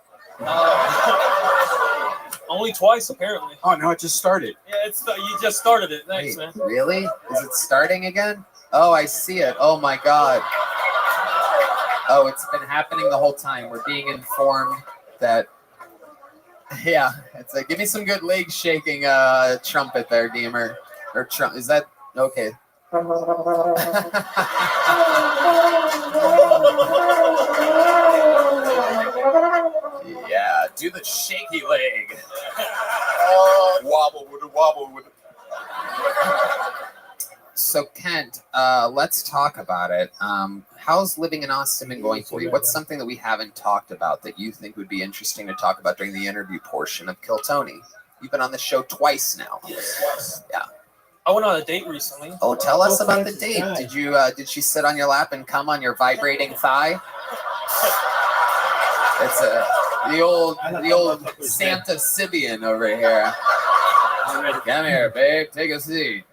Only twice, apparently. Oh, no, it just started. Yeah, you just started it. Thanks, man. Really? Is it starting again? Oh, I see it. Oh, my God. Oh, it's been happening the whole time. We're being informed that, yeah, it's like, give me some good leg shaking trumpet there, Deemer. Or Trump, is that, okay. Yeah, do the shaky leg. Wobble with it, wobble with it. So Kent, let's talk about it. How's living in Austin been going for you? What's something that we haven't talked about that you think would be interesting to talk about during the interview portion of Kill Tony? You've been on the show twice now. Yeah. I went on a date recently. Oh, tell us about the date. Did she sit on your lap and come on your vibrating thigh? It's the old Santa Sibian over here. Come here, babe. Take a seat.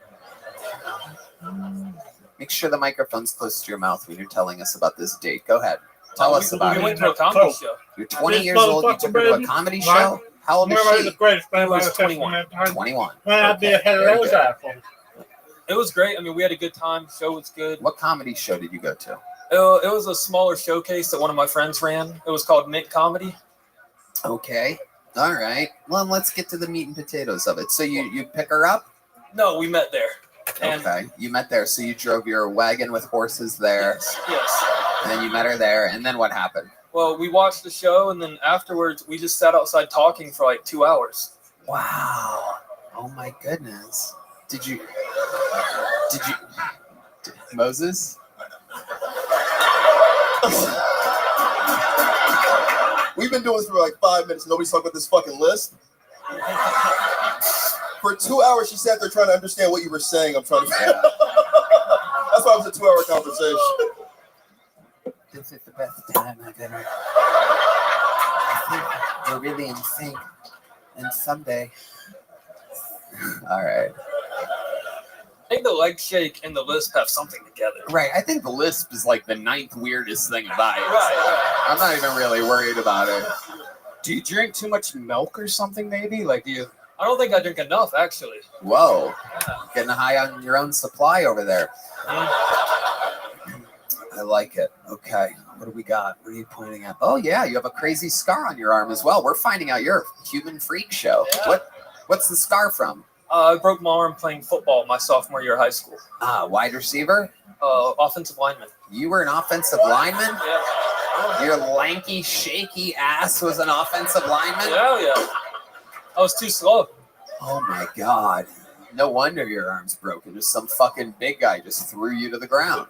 Make sure the microphone's close to your mouth when you're telling us about this date. Go ahead. Tell us about We it. went to a comedy show. You're 20 years old. You took her to a comedy show. How old is she? He was 21. 21. Okay, very good. It was great. I mean, we had a good time. Show was good. What comedy show did you go to? It was a smaller showcase that one of my friends ran. It was called Mint Comedy. Okay. All right. Well, let's get to the meat and potatoes of it. So you pick her up? No, we met there. And Okay. You met there. So you drove your wagon with horses there. yes. And then you met her there. And then what happened? Well, we watched the show, and then afterwards, we just sat outside talking for like 2 hours. Wow. Oh my goodness. Did you Moses? We've been doing this for like 5 minutes. Nobody's talking about this fucking list. For 2 hours, she sat there trying to understand what you were saying. I'm trying to. That's why it was a 2-hour conversation. This is the best time I've ever. I think we're really in sync. And someday. All right. I think the leg shake and the lisp have something together. Right. I think the lisp is like the 9th weirdest thing about it. Right. I'm not even really worried about it. Do you drink too much milk or something, maybe? Like, do you? I don't think I drink enough, actually. Whoa. Getting high on your own supply over there. I like it. Okay. What do we got? What are you pointing at? Oh, yeah. You have a crazy scar on your arm as well. We're finding out you're a human freak show. Yeah. What's the scar from? I broke my arm playing football my sophomore year of high school. Wide receiver? Offensive lineman. You were an offensive lineman? Yeah. Your lanky, shaky ass was an offensive lineman? Yeah. I was too slow. Oh, my God. No wonder your arm's broken. Just some fucking big guy just threw you to the ground.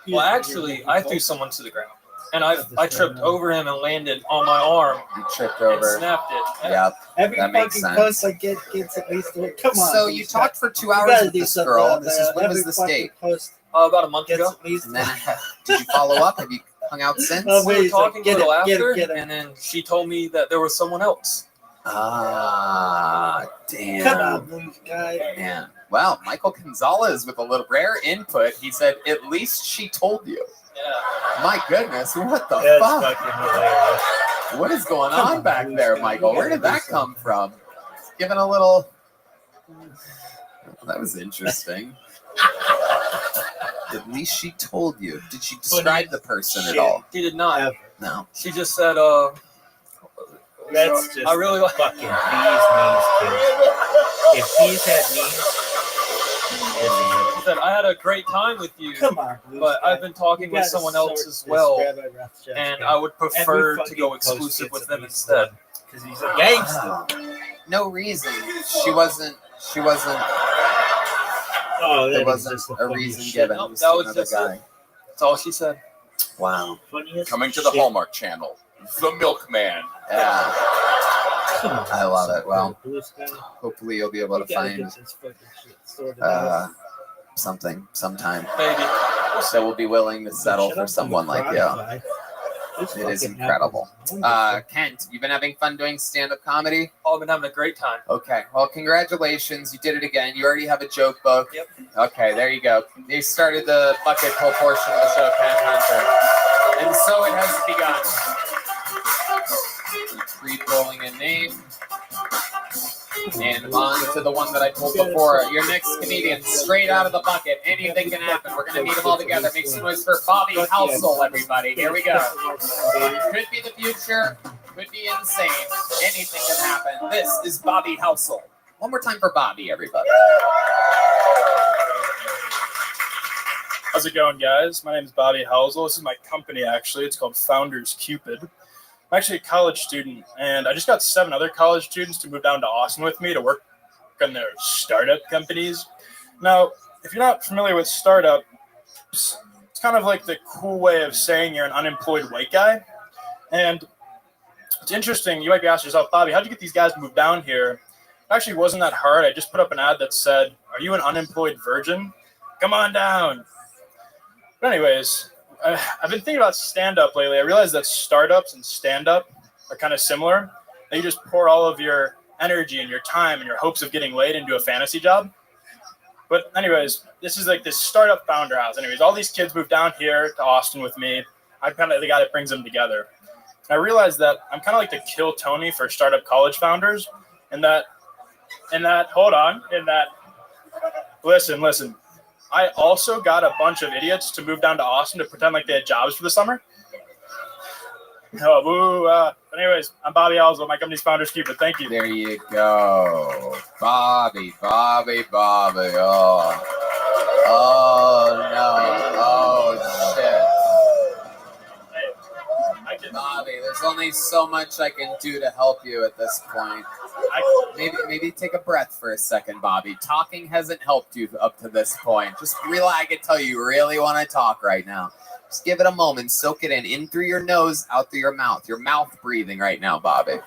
Well, actually, I threw someone to the ground. And I tripped over him and landed on my arm. You tripped over. And snapped it. Yep. Every that makes fucking sense. post I get gets at least a come on. So you talked for 2 hours gotta with do this something girl. out This there. is when was Every this fucking date? post About a month gets ago. at least And then did you follow up? Have you hung out since? Oh, We wait, were he's like, talking get a little it, get it, after, get it. and then she told me that there was someone else. Ah, damn. Come on, blue guy. Man. Well, Michael Gonzalez with a little rare input. He said, at least she told you. Yeah. My goodness, what the That's fuck? fucking hilarious. What is going on back there, Michael? Where did that come from? Giving a little... That was interesting. At least she told you. Did she describe the person at all? She did not. No. She just said, That's just I really like fucking bees knees, dude. If bees had knees, She said, I had a great time with you, come on, blue but guy. I've been talking You with gotta someone else sort as this well, Rabbi Rothschild and thing. I would prefer Every to go fucking post exclusive gets with at them least instead. one, 'cause he's a gangster. Wow. No reason. She wasn't. Oh, There that wasn't is just the a funniest reason shit. given. Nope, It was that to was another just guy. it. That's all she said. Wow. Funniest Coming to the shit. Hallmark Channel, The Milkman. Yeah. Come on, I love it. Well, blue sky. hopefully you'll be able to You gotta find get this fucking shit sorted out. something sometime Maybe. that will be willing to settle Shut for up, someone like cry, you. guy. This It is fucking incredible. happens. Kent, you've been having fun doing stand-up comedy? Oh, I've been having a great time. Okay. Well, congratulations. You did it again. You already have a joke book. Yep. Okay, there you go. You started the bucket pull portion of the show, Kent Hunter. And so it has begun. Re-rolling a name. And on to the one that I pulled before. Your next comedian, straight out of the bucket. Anything can happen. We're going to meet them all together. Make some noise for Bobby Housel, everybody. Here we go. Could be the future. Could be insane. Anything can happen. This is Bobby Housel. One more time for Bobby, everybody. How's it going, guys? My name is Bobby Housel. This is my company, actually. It's called Founders Cupid. I'm actually a college student, and I just got 7 other college students to move down to Austin with me to work on their startup companies. Now, if you're not familiar with startups, it's kind of like the cool way of saying you're an unemployed white guy. And it's interesting. You might be asking yourself, Bobby, how'd you get these guys to move down here? It actually wasn't that hard. I just put up an ad that said, are you an unemployed virgin? Come on down. But anyways, I've been thinking about stand-up lately. I realized that startups and stand-up are kind of similar. That you just pour all of your energy and your time and your hopes of getting laid into a fantasy job. But anyways, this is like this startup founder house. Anyways, all these kids moved down here to Austin with me. I'm kind of the guy that brings them together. And I realized that I'm kind of like the Kill Tony for startup college founders. Listen. I also got a bunch of idiots to move down to Austin to pretend like they had jobs for the summer. Anyways, I'm Bobby Oswald, my company's Founders Keeper. Thank you. There you go. Bobby. Oh no. Oh shit. Bobby, there's only so much I can do to help you at this point. Maybe take a breath for a second, Bobby. Talking hasn't helped you up to this point. Just relax. I can tell you really want to talk right now. Just give it a moment. Soak it in through your nose, out through your mouth. Your mouth breathing right now, Bobby.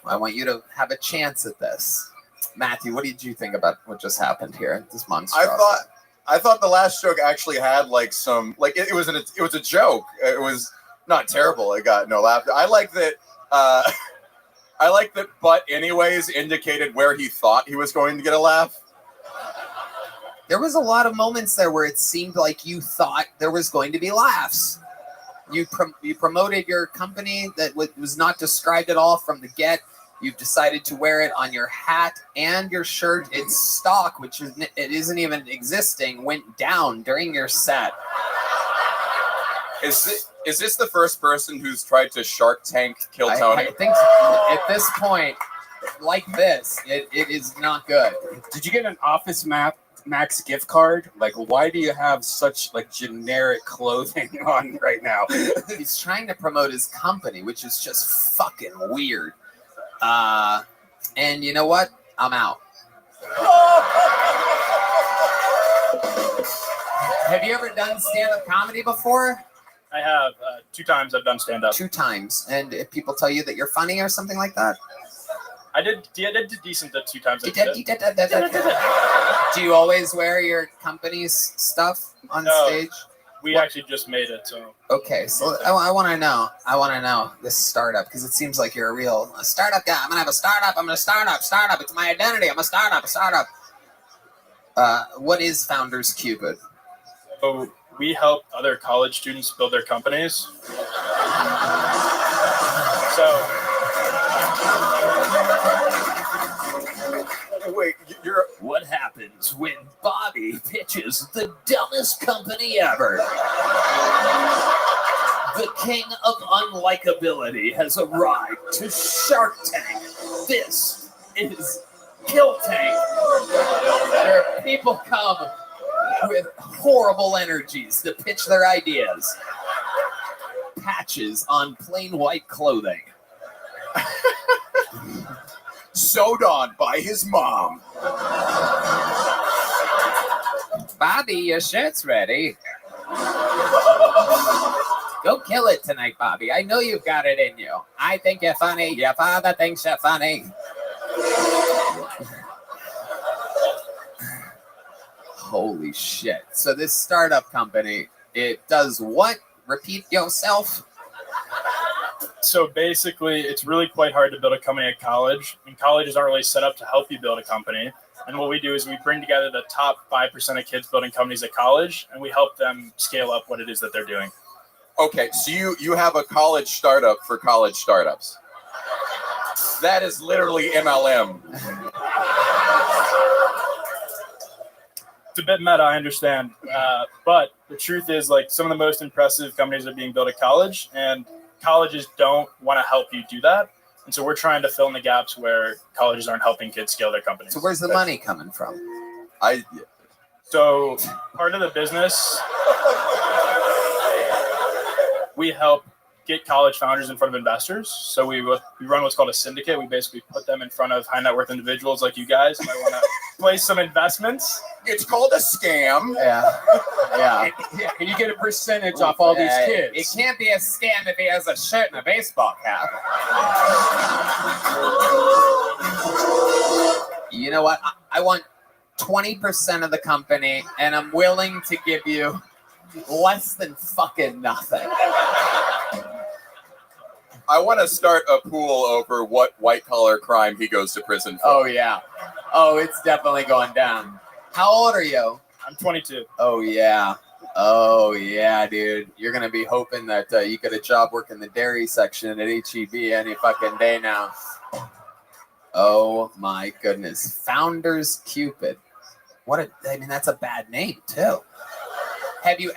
I want you to have a chance at this. Matthew, what did you think about what just happened here? This monstrosity. I thought the last joke actually had like some it was a joke. It was not terrible. It got no laughter. I like that. But anyways indicated where he thought he was going to get a laugh. There was a lot of moments there where it seemed like you thought there was going to be laughs. You promoted your company that was not described at all from the get. You've decided to wear it on your hat and your shirt. Its stock, it isn't even existing, went down during your set. Is this the first person who's tried to Shark Tank Kill Tony? I think at this point, like this, it is not good. Did you get an Office Max gift card? Like, why do you have such like generic clothing on right now? He's trying to promote his company, which is just fucking weird. And you know what? I'm out. Have you ever done stand-up comedy before? I have 2 times I've done stand-up. 2 times. And if people tell you that you're funny or something like that? I did decent the 2 times. Do you always wear your company's stuff on stage? We actually just made it. So okay, so I want to know this startup, because it seems like you're a real startup guy. I'm gonna have a startup. I'm gonna startup. It's my identity. I'm a startup. What is Founders Cupid? So we help other college students build their companies. Wait, what happens when Bobby pitches the dumbest company ever? The king of unlikability has arrived to Shark Tank. This is Kill Tank, where people come with horrible energies to pitch their ideas. Patches on plain white clothing. Sewed on by his mom. Bobby, your shirt's ready. Go kill it tonight, Bobby. I know you've got it in you. I think you're funny. Your father thinks you're funny. Holy shit. So this startup company, it does what? Repeat yourself? So basically, it's really quite hard to build a company at college, and colleges aren't really set up to help you build a company. And what we do is we bring together the top 5% of kids building companies at college, and we help them scale up what it is that they're doing. Okay, so you have a college startup for college startups. That is literally MLM. It's a bit meta, I understand. But the truth is, like, some of the most impressive companies are being built at college, and colleges don't want to help you do that. And so we're trying to fill in the gaps where colleges aren't helping kids scale their companies. So where's the money coming from? So part of the business, we help get college founders in front of investors. So we run what's called a syndicate. We basically put them in front of high net worth individuals like you guys who might want to place some investments. It's called a scam. Yeah. And you get a percentage off all these kids. It can't be a scam if he has a shirt and a baseball cap. You know what? I want 20% of the company, and I'm willing to give you less than fucking nothing. I want to start a pool over what white collar crime he goes to prison for. Oh yeah. Oh, it's definitely going down. How old are you? I'm 22. Oh yeah. Oh yeah, dude. You're gonna be hoping that you get a job working the dairy section at HEB any fucking day now. Oh my goodness. Founders Cupid. I mean, that's a bad name too. Have you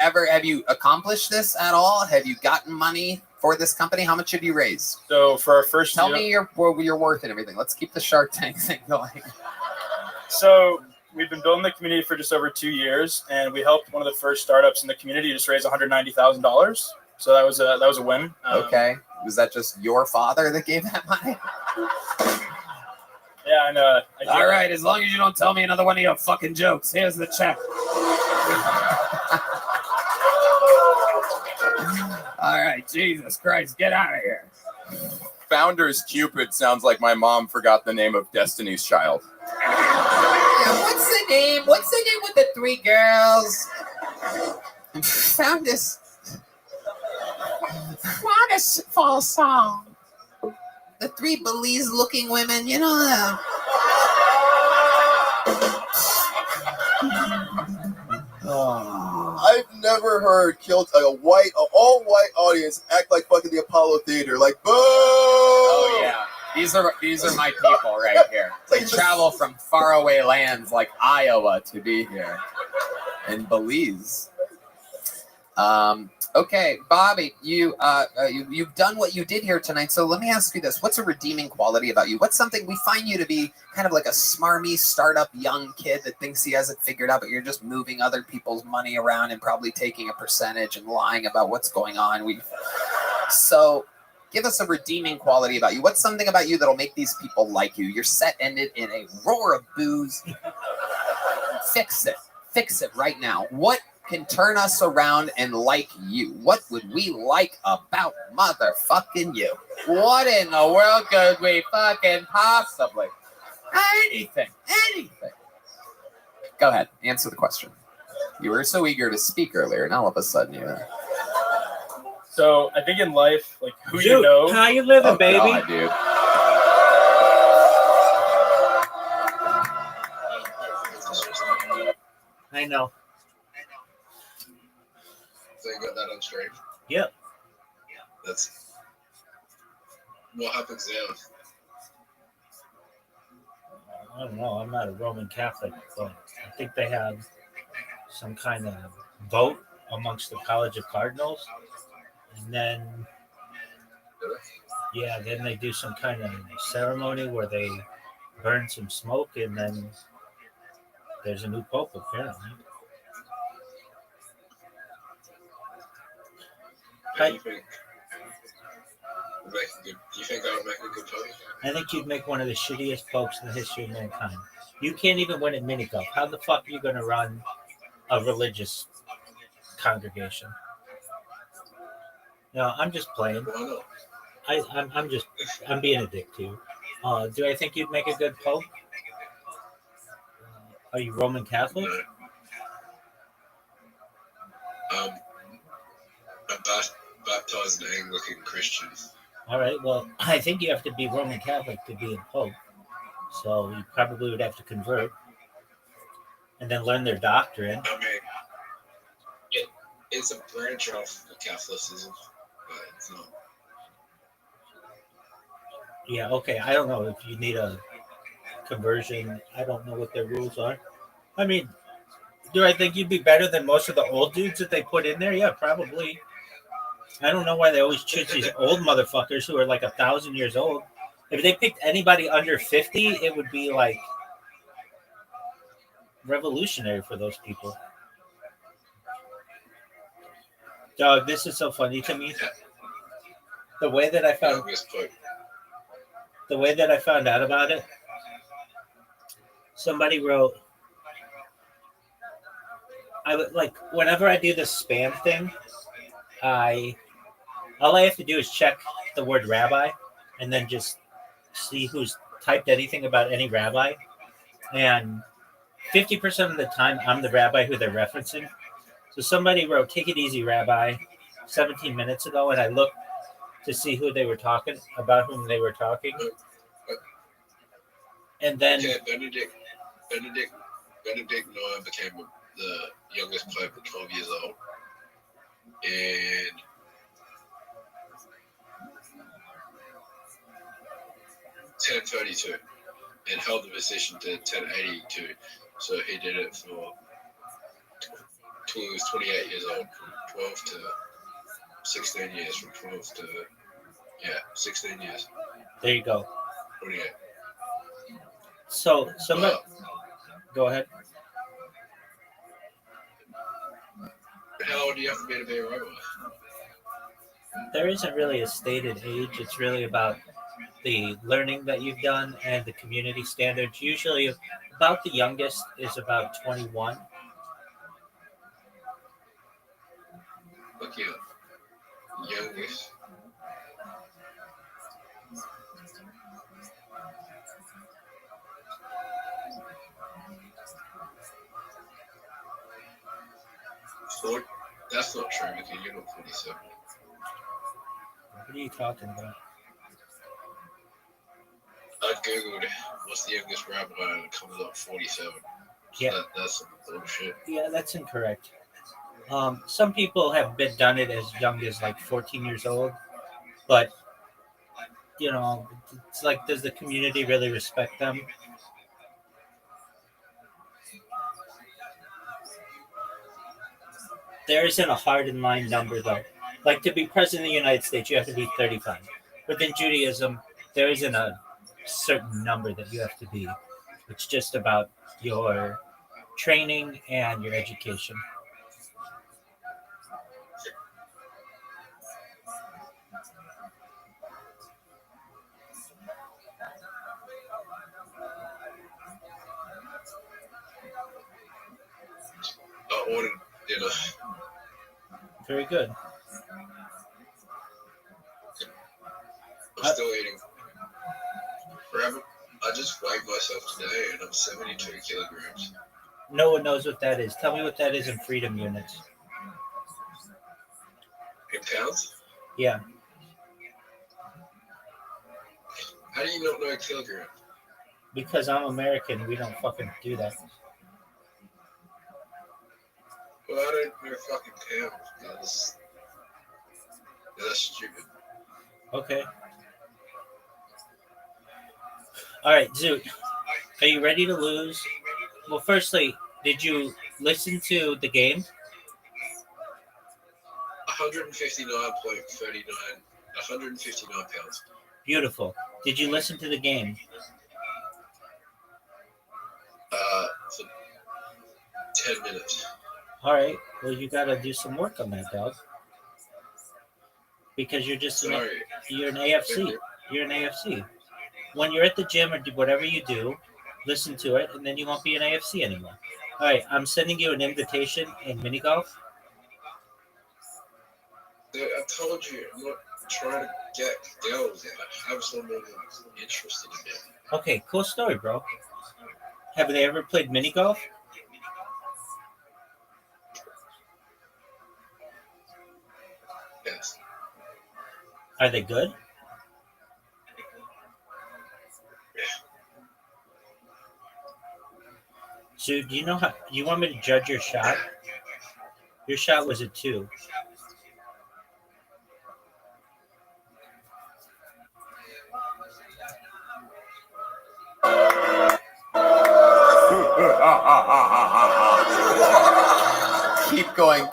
accomplished this at all? Have you gotten money for this company? How much have you raised? So for our first Tell year, me your worth and everything. Let's keep the Shark Tank thing going. So we've been building the community for just over 2 years, and we helped one of the first startups in the community just raise $190,000. So that was a win. Okay. Was that just your father that gave that money? Yeah, and All right, as long as you don't tell me another one of your fucking jokes. Here's the check. All right, Jesus Christ, get out of here. Founders Cupid sounds like my mom forgot the name of Destiny's Child. Yeah, what's the name? What's the name with the 3 girls? Founders fall song. The 3 Belize-looking women, you know that. I've never heard all white audience act like fucking the Apollo Theater, like boo. Oh yeah, these are my people right here. They travel from faraway lands like Iowa to be here in Belize. Okay, Bobby, you've done what you did here tonight. So let me ask you this: what's a redeeming quality about you? What's something we find you to be kind of like a smarmy startup young kid that thinks he has it figured out, but you're just moving other people's money around and probably taking a percentage and lying about what's going on. So give us a redeeming quality about you. What's something about you that'll make these people like you? Your set ended in a roar of boos. Fix it. Fix it right now. What can turn us around and like you? What would we like about motherfucking you? What in the world could we fucking possibly? Anything. Go ahead, answer the question. You were so eager to speak earlier, and all of a sudden you... So I think in life, like who you know. How you living, baby? God, dude. I know. So you got that on straight? Yep. That's what happens now. I don't know. I'm not a Roman Catholic, but I think they have some kind of vote amongst the College of Cardinals. And then, then they do some kind of ceremony where they burn some smoke, and then there's a new pope, apparently. Do you think I would make a good pope? I think you'd make one of the shittiest popes in the history of mankind. You can't even win at mini golf. How the fuck are you going to run a religious congregation? No, I'm just playing. I'm being a dick to you. Do I think you'd make a good pope? Are you Roman Catholic? I'm baptized an Anglican Christian. All right, well, I think you have to be Roman Catholic to be a pope. So you probably would have to convert and then learn their doctrine. I mean, it's a branch off of Catholicism, but it's not. Yeah, okay. I don't know if you need a conversion. I don't know what their rules are. I mean, do I think you'd be better than most of the old dudes that they put in there? Yeah, probably. I don't know why they always choose these old motherfuckers who are like 1,000 years old. If they picked anybody under 50, it would be like revolutionary for those people. Dog, this is so funny to me. The way that I found out about it, somebody wrote, I would like whenever I do this spam thing, all I have to do is check the word rabbi and then just see who's typed anything about any rabbi. And 50% of the time, I'm the rabbi who they're referencing. So somebody wrote, "Take it easy, Rabbi," 17 minutes ago, and I looked to see who they were talking about, whom they were talking, and then Okay, Benedict Noah became the youngest player at 12 years old. And 10:32, and held the position to 10:82. So he did it for till he was 28 years old, from 12 to 16 years, from 12 to 16 years. there you go. 28. So somebody, go ahead. How old do you have to be a rabbi? There isn't really a stated age. It's really about the learning that you've done and the community standards. Usually, about the youngest is about 21. Look here. Youngest. That's not true because you're not 47. What are you talking about? I googled what's the youngest rabbi and it comes up 47. So Yeah. That's some bullshit. Yeah, that's incorrect. Some people have done it as young as like 14 years old, but you know, it's like, does the community really respect them? There isn't a hard and line number though. Like to be president of the United States, you have to be 35. Within Judaism, there isn't a certain number that you have to be. It's just about your training and your education. I ordered dinner. Very good. I'm still eating. Forever. I just weighed myself today and I'm 72 kilograms. No one knows what that is. Tell me what that is in freedom units. In pounds? Yeah. How do you not know a kilogram? Because I'm American, we don't fucking do that. Well, I don't know fucking pounds because that's stupid. Okay. All right, Zoot. Are you ready to lose? Well, firstly, did you listen to the game? 159.39, 159 pounds. Beautiful. Did you listen to the game? For 10 minutes. All right. Well, you got to do some work on that, dog. Because you're just you're an AFC. You're an AFC. When you're at the gym or do whatever you do, listen to it, and then you won't be an AFC anymore. All right. I'm sending you an invitation in mini golf. I told you, I'm not trying to get girls. I have someone who's interested in it. Okay. Cool story, bro. Have they ever played mini golf? Yes. Are they good? So do you know how you want me to judge your shot? Your shot was a 2.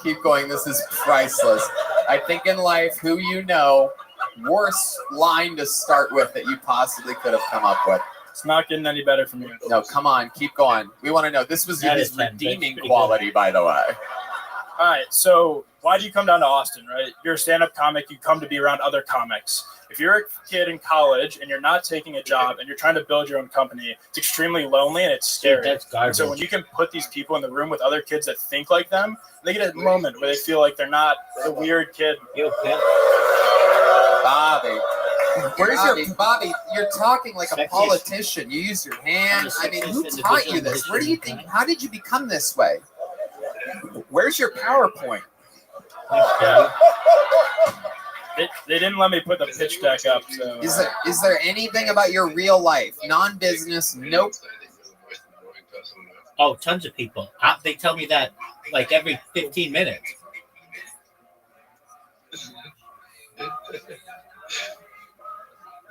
Keep going. This is priceless. I think in life, who you know, worst line to start with that you possibly could have come up with. It's not getting any better from you. No, come on, keep going. We want to know. This was his redeeming quality, by the way. All right, so why do you come down to Austin, right? You're a stand-up comic. You come to be around other comics. If you're a kid in college and you're not taking a job and you're trying to build your own company, it's extremely lonely and it's scary. Dude, that's garbage. And so when you can put these people in the room with other kids that think like them, they get a moment where they feel like they're not the weird kid. Bobby. Bobby, you're talking like a politician. You use your hands. I mean, who taught you this? Where do you think? How did you become this way? Where's your PowerPoint? They didn't let me put the pitch deck up. So Is there anything about your real life, non-business? Nope. Oh, tons of people. They tell me that like every 15 minutes.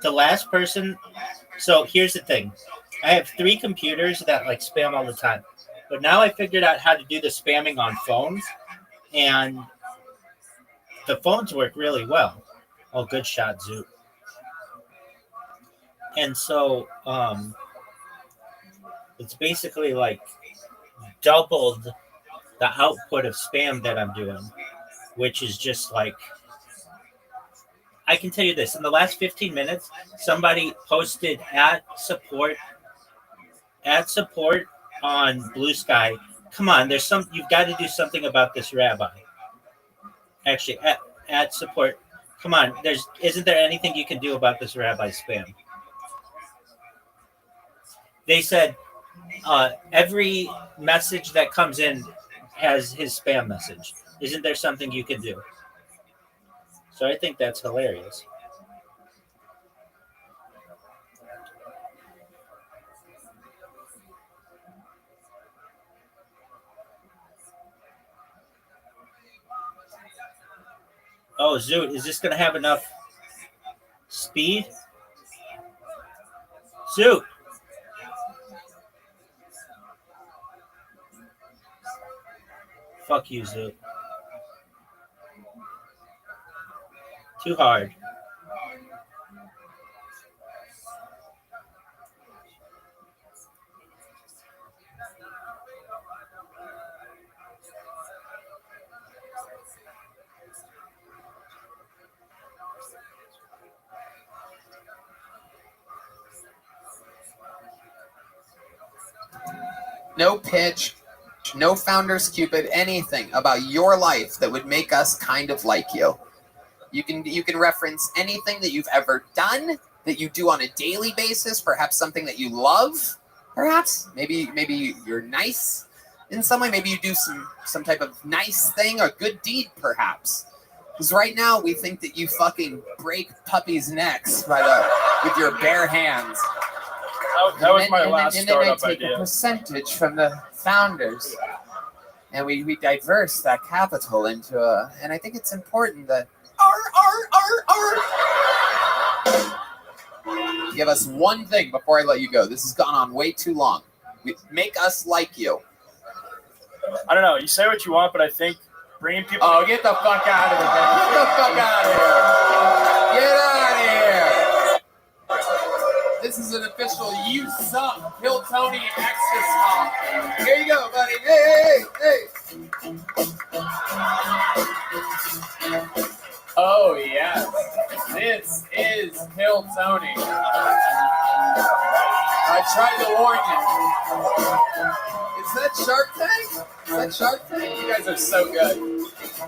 The last person. So here's the thing. I have 3 computers that like spam all the time. But now I figured out how to do the spamming on phones. And the phones work really well. Oh, good shot, Zoot. And so it's basically like doubled the output of spam that I'm doing, which is just like, I can tell you this, in the last 15 minutes, somebody posted at support on Blue Sky. Come on, you've got to do something about this rabbi. Actually, at support, come on, isn't there anything you can do about this rabbi spam? They said every message that comes in has his spam message. Isn't there something you can do? So I think that's hilarious. Oh, Zoot, is this going to have enough speed? Zoot. Fuck you, Zoot. Too hard. No pitch, no founder's cupid, anything about your life that would make us kind of like you. You can reference anything that you've ever done, that you do on a daily basis, perhaps something that you love, perhaps. Maybe you're nice in some way. Maybe you do some type of nice thing or good deed, perhaps. Because right now we think that you fucking break puppies' necks with your bare hands. That was my last and then I startup take idea. a percentage from the founders, and we diverse that capital into and I think it's important that give us one thing before I let you go. This has gone on way too long. Make us like you. I don't know. You say what you want, but I think bringing people. Oh, get the fuck out of here! Get the fuck out of here! Get out of here! This is an official "you suck" Kill Tony extra small. Here you go, buddy. Hey! Oh yes, this is Kill Tony. I tried to warn you. Is that Shark Tank? Is that Shark Tank? You guys are so good.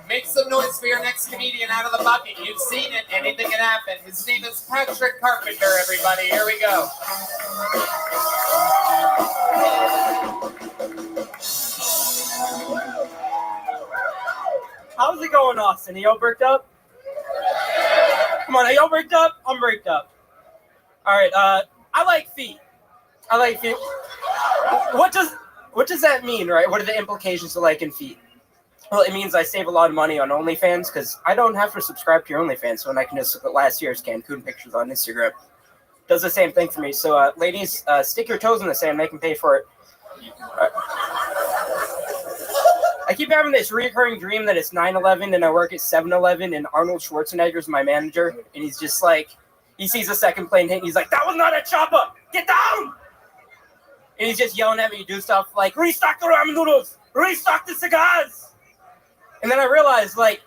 Make some noise for your next comedian out of the bucket. You've seen it. Anything can happen. His name is Patrick Carpenter, everybody. Here we go. How's it going, Austin? Are y'all bricked up? Come on, are y'all bricked up? I'm bricked up. All right, I like feet. I like feet. What does that mean, right? What are the implications of liking feet? Well, it means I save a lot of money on OnlyFans because I don't have to subscribe to your OnlyFans, so I can just look at last year's Cancun pictures on Instagram. Does the same thing for me. So, ladies, stick your toes in the sand, make them pay for it. I keep having this recurring dream that it's 9/11 and I work at 7-Eleven and Arnold Schwarzenegger's my manager, and he's just like, he sees a second plane hit and he's like, "That was not a chopper! Get down!" And he's just yelling at me to do stuff like, "Restock the ramen noodles! Restock the cigars!" And then I realized, like,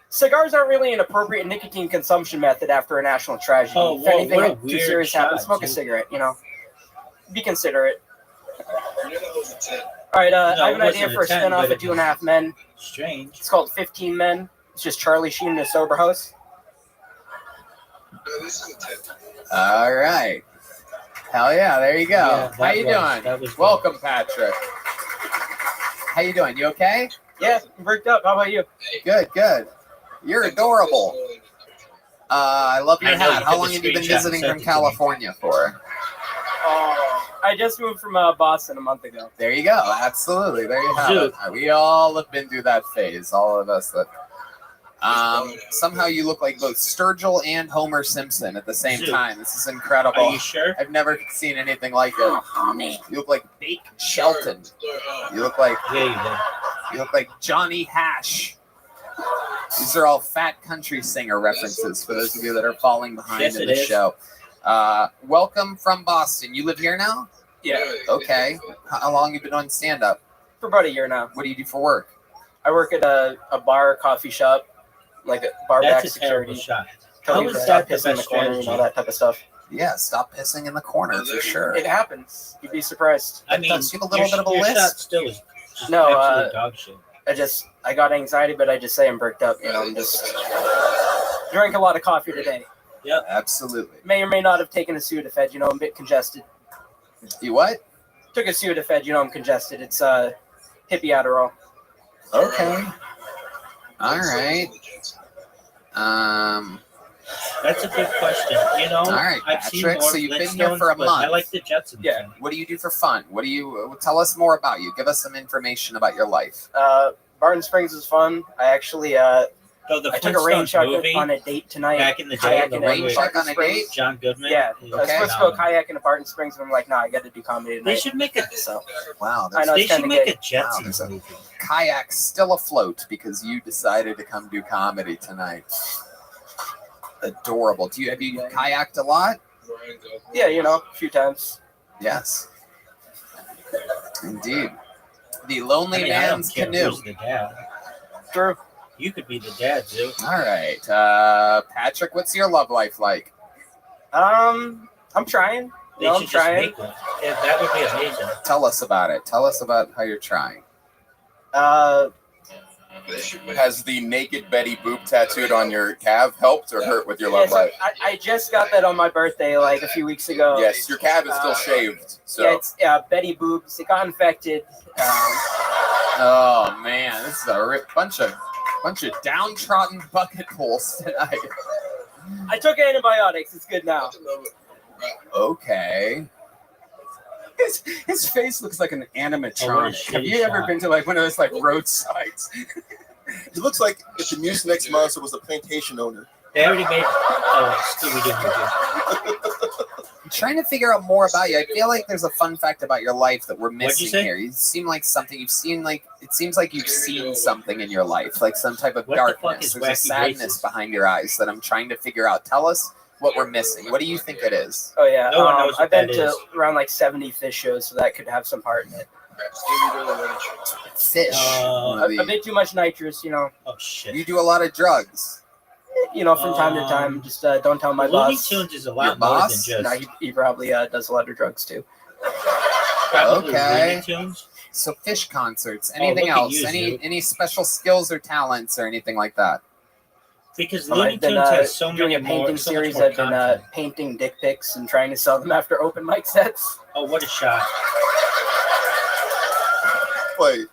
cigars aren't really an appropriate nicotine consumption method after a national tragedy. Oh, if anything what a too weird serious happens, shot, smoke a dude. cigarette, you know? Be considerate. All right, I have an idea for a spin-off of 2.5 Men. Strange. It's called 15 Men. It's just Charlie Sheen in a sober house. All right. Hell yeah, there you go. Yeah, How you that doing? was Welcome, Patrick. How you doing? You okay? Yeah, I'm bricked up. How about you? Good. You're adorable. I love your I know, hat. you How took long a have you been screenshot and visiting sent from it to me. California for? I just moved from Boston a month ago. There you go. Absolutely. There you have it. We all have been through that phase. All of us that. Somehow you look like both Sturgill and Homer Simpson at the same time. This is incredible. Are you sure? I've never seen anything like it. You look like Bake Shelton. You look like you look like Johnny Hash. These are all Fat Country Singer references for those of you that are falling behind Yes, in it the is. show. Welcome from Boston. You live here now? Yeah. Okay. How long have you been on stand-up? For about a year now. What do you do for work? I work at a bar, coffee shop, like a bar back That's a terrible security. shot. Tell How you is to that stop the pissing in the best corner and strategy? all that type of stuff. Yeah, stop pissing in the corner for sure. It happens. You'd be surprised. I mean, You have a little bit of a your list. shot still is just No, absolute dog shit. I got anxiety, but I just say I'm bricked up. You know, I'm just drank a lot of coffee today. Yep, absolutely. May or may not have taken a Sudafed. You know, I'm a bit congested. You what? Took a Sudafed. You know, I'm congested. It's hippie Adderall. Okay. All right. That's a good question. You know, All right, I've seen Patrick. more So you've been here Flintstones, for a but month. I like the Jetsons. Yeah. What do you do for fun? What do you tell us more about you? Give us some information about your life. Barton Springs is fun. I actually So the I took a rain Flintstones check movie on a date tonight. back in the day, Kayaking the in one with check on a Barton date? Springs. John Goodman. Yeah, I was supposed to go Okay. kayaking to Barton Springs, and I'm like, nah, I got to do comedy tonight. They should make a So Wow. I know They it's should kind of make gay. a Jetsons movie. Kayak still afloat because you decided to come do comedy tonight. Adorable. Have you kayaked a lot? Yeah, you know, a few times. Yes. Indeed. The Lonely I mean, I don't Man's care Canoe. who's the dad. True. You could be the dad, Zoo. All right. Patrick, what's your love life like? I'm trying. They You know, I'm should just trying. make one. Yeah, that would be amazing. Tell us about it. Tell us about how you're trying. Has the naked Betty boop tattooed on your calf helped or hurt with your love so life? I just got that on my birthday like a few weeks ago. Yes, your calf is still shaved. So Yeah, it's Betty boobs. It got infected. Oh man, this is a bunch of downtrodden bucket pools tonight. I took antibiotics. It's good now. Okay. His face looks like an Oh, what a animatronic. shitty Have you ever shot. been to like one of those like roadsides? He looks like if the Mucinex monster was a plantation owner. They already made Scooby-Doo movie. I'm trying to figure out more about you. I feel like there's a fun fact about your life that we're What'd you missing say? here. You seem like something you've seen. Like it seems like you've seen something in your life, like some type of What the fuck darkness. is There's a wacky sadness races? behind your eyes that I'm trying to figure out. Tell us what we're missing. What do you think it is? Oh yeah. No one knows what I've been that to is. around like 70 fish shows, so that could have some part in it. Fish. A bit too much nitrous, you know. Oh shit. You do a lot of drugs. You know, from time to time. Just don't tell my Looney boss. Tunes is a Your lot more than boss? just. No, he probably does a lot of drugs too. Probably Okay. Looney Tunes. So fish concerts. Oh, Anything look at else? you, Zoo. Any special skills or talents or anything like that? Because Looney I've been Tunes has so doing many a painting more, so much series. more I've been content. painting dick pics and trying to sell them after open mic sets. Oh, what a shot! Wait,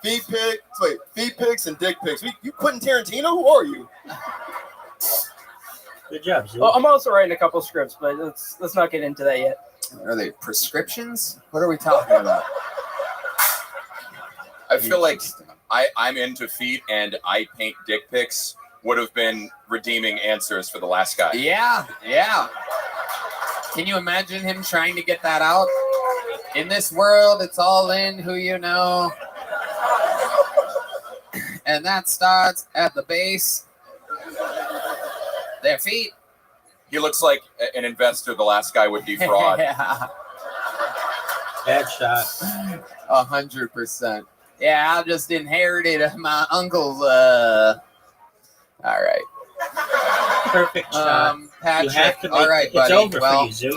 feet pics and dick pics. You Quentin Tarantino? Who are you? Good job, Zoo. Well, I'm also writing a couple scripts, but let's not get into that yet. Are they prescriptions? What are we talking about? I feel like I'm into feet and I paint dick pics would have been redeeming answers for the last guy. Yeah, yeah. Can you imagine him trying to get that out? In this world, it's all in who you know. And that starts at the base. Their feet. He looks like an investor the last guy would defraud. Yeah. Bad shot. 100%. Yeah, I just inherited my uncle's. All right. Perfect shot. Patrick. You have to make all right, it's buddy. over well, for you, Zoo.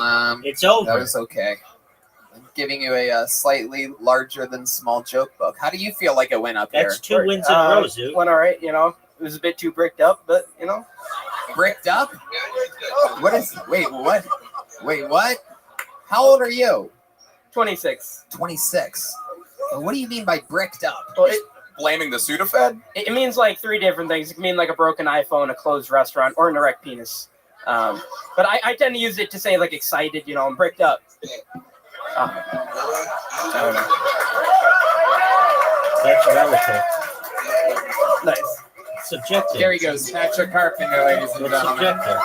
It's That over. was okay. I'm giving you a slightly larger than small joke book. How do you feel like it went up That's here? 2 wins in a row, Zoo. Went all right, you know. It was a bit too bricked up, but you know. Bricked up? What is? Wait, what? Wait, what? How old are you? 26. 26. What do you mean by bricked up? Well, blaming the Sudafed? It means like 3 different things. It can mean like a broken iPhone, a closed restaurant, or an erect penis. But I tend to use it to say like excited, you know, I'm bricked up. I don't know. That's relative. Nice. Subjective. Here he goes, Patrick Carpenter, ladies and It's gentlemen. subjective.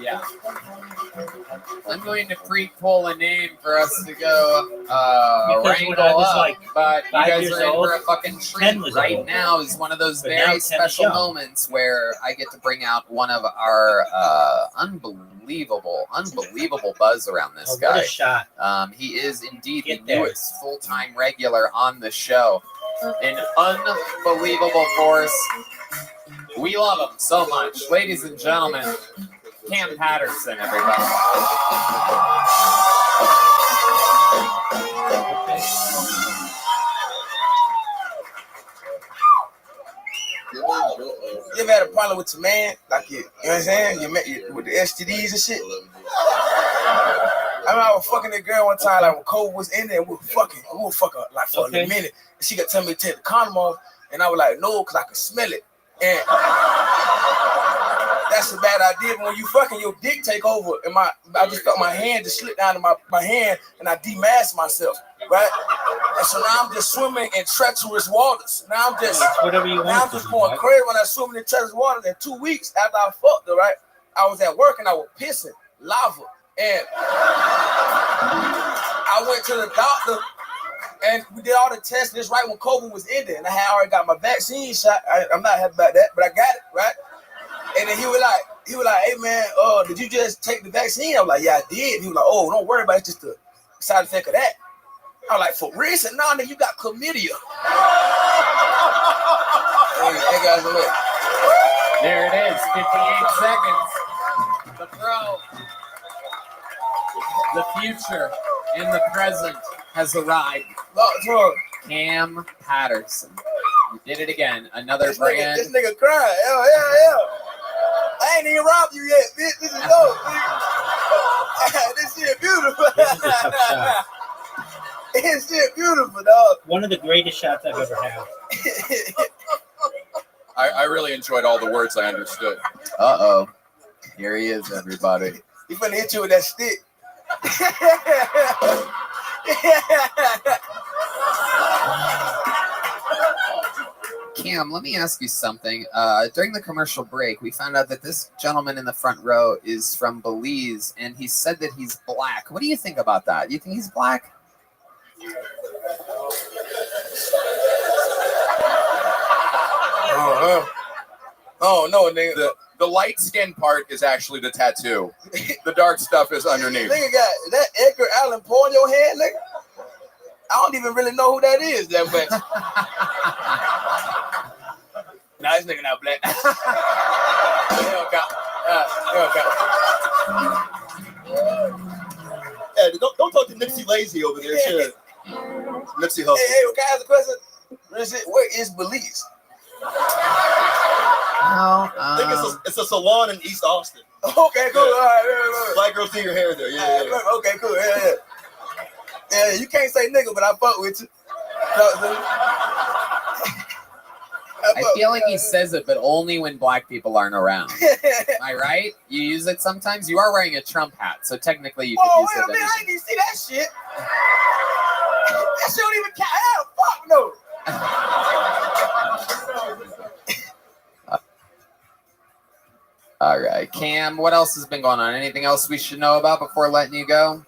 Yeah. I'm going to pre-pull a name for us to go Because when I wrangle was, up, like, but you 5 guys years are in old, for a fucking 10 treat. was Right old. now is one of those But now very 10 is special young. moments where I get to bring out one of our unbelievable buzz around this Oh, guy. what a shot. He is indeed Get the there. newest full-time regular on the show. An unbelievable force. We love him so much. Ladies and gentlemen, Cam Patterson, everybody. You ever had a problem with your man? Like you know what I'm saying? You met with the STDs and shit. I remember I was fucking that girl one time, like when Cole was in there, we were fucking like for a minute. And she got tell me to take the condom off, and I was like, no, because I could smell it. And that's a bad idea. But when you fucking, your dick take over, and I just felt my hand just slip down to my hand, and I demasked myself, right? And so now I'm just swimming in treacherous waters. Now I'm just whatever you want. I'm just going crazy when I swim in treacherous waters. And 2 weeks after I fucked her, right, I was at work and I was pissing lava, and I went to the doctor. And we did all the tests just right when COVID was ending. And I had already got my vaccine shot. I'm not happy about that, but I got it, right? And then he was like, hey man, did you just take the vaccine? I was like, yeah, I did. He was like, oh, don't worry about it, it's just the side effect of that. I was like, for real? He said, nah, nigga, you got chlamydia. Hey guys, look. There it is, 58 seconds. The pro, the future, and the present has arrived. Cam Patterson. You did it again. Another brand. This nigga crying. Yeah. I ain't even robbed you yet, bitch. This is dope, nigga. This shit beautiful. This is a tough shot. This shit beautiful, dog. One of the greatest shots I've ever had. I really enjoyed all the words I understood. Uh-oh. Here he is, everybody. He finna hit you with that stick. Cam, let me ask you something. During the commercial break, we found out that this gentleman in the front row is from Belize, and he said that he's black. What do you think about that? You think he's black? Oh no, nigga. The light skin part is actually the tattoo. The dark stuff is underneath. Nigga got that Edgar Allan Poe in your head, nigga. I don't even really know who that is that much. Nah, this nigga not black. Hey, don't talk to Nipsey Lazy over there. Shit. Nipsey Hussle. Hey, can I ask a question? Where is Belize? I think it's a salon in East Austin. Okay, cool. All right. Black girls do your hair there. Yeah. Okay, cool. Yeah. Yeah, you can't say nigga, but I fuck with you. I feel like he says it, but only when black people aren't around. Am I right? You use it sometimes? You are wearing a Trump hat, so technically you could use it. I didn't even see that shit. That shit don't even count. Fuck no. All right, Cam, what else has been going on? Anything else we should know about before letting you go?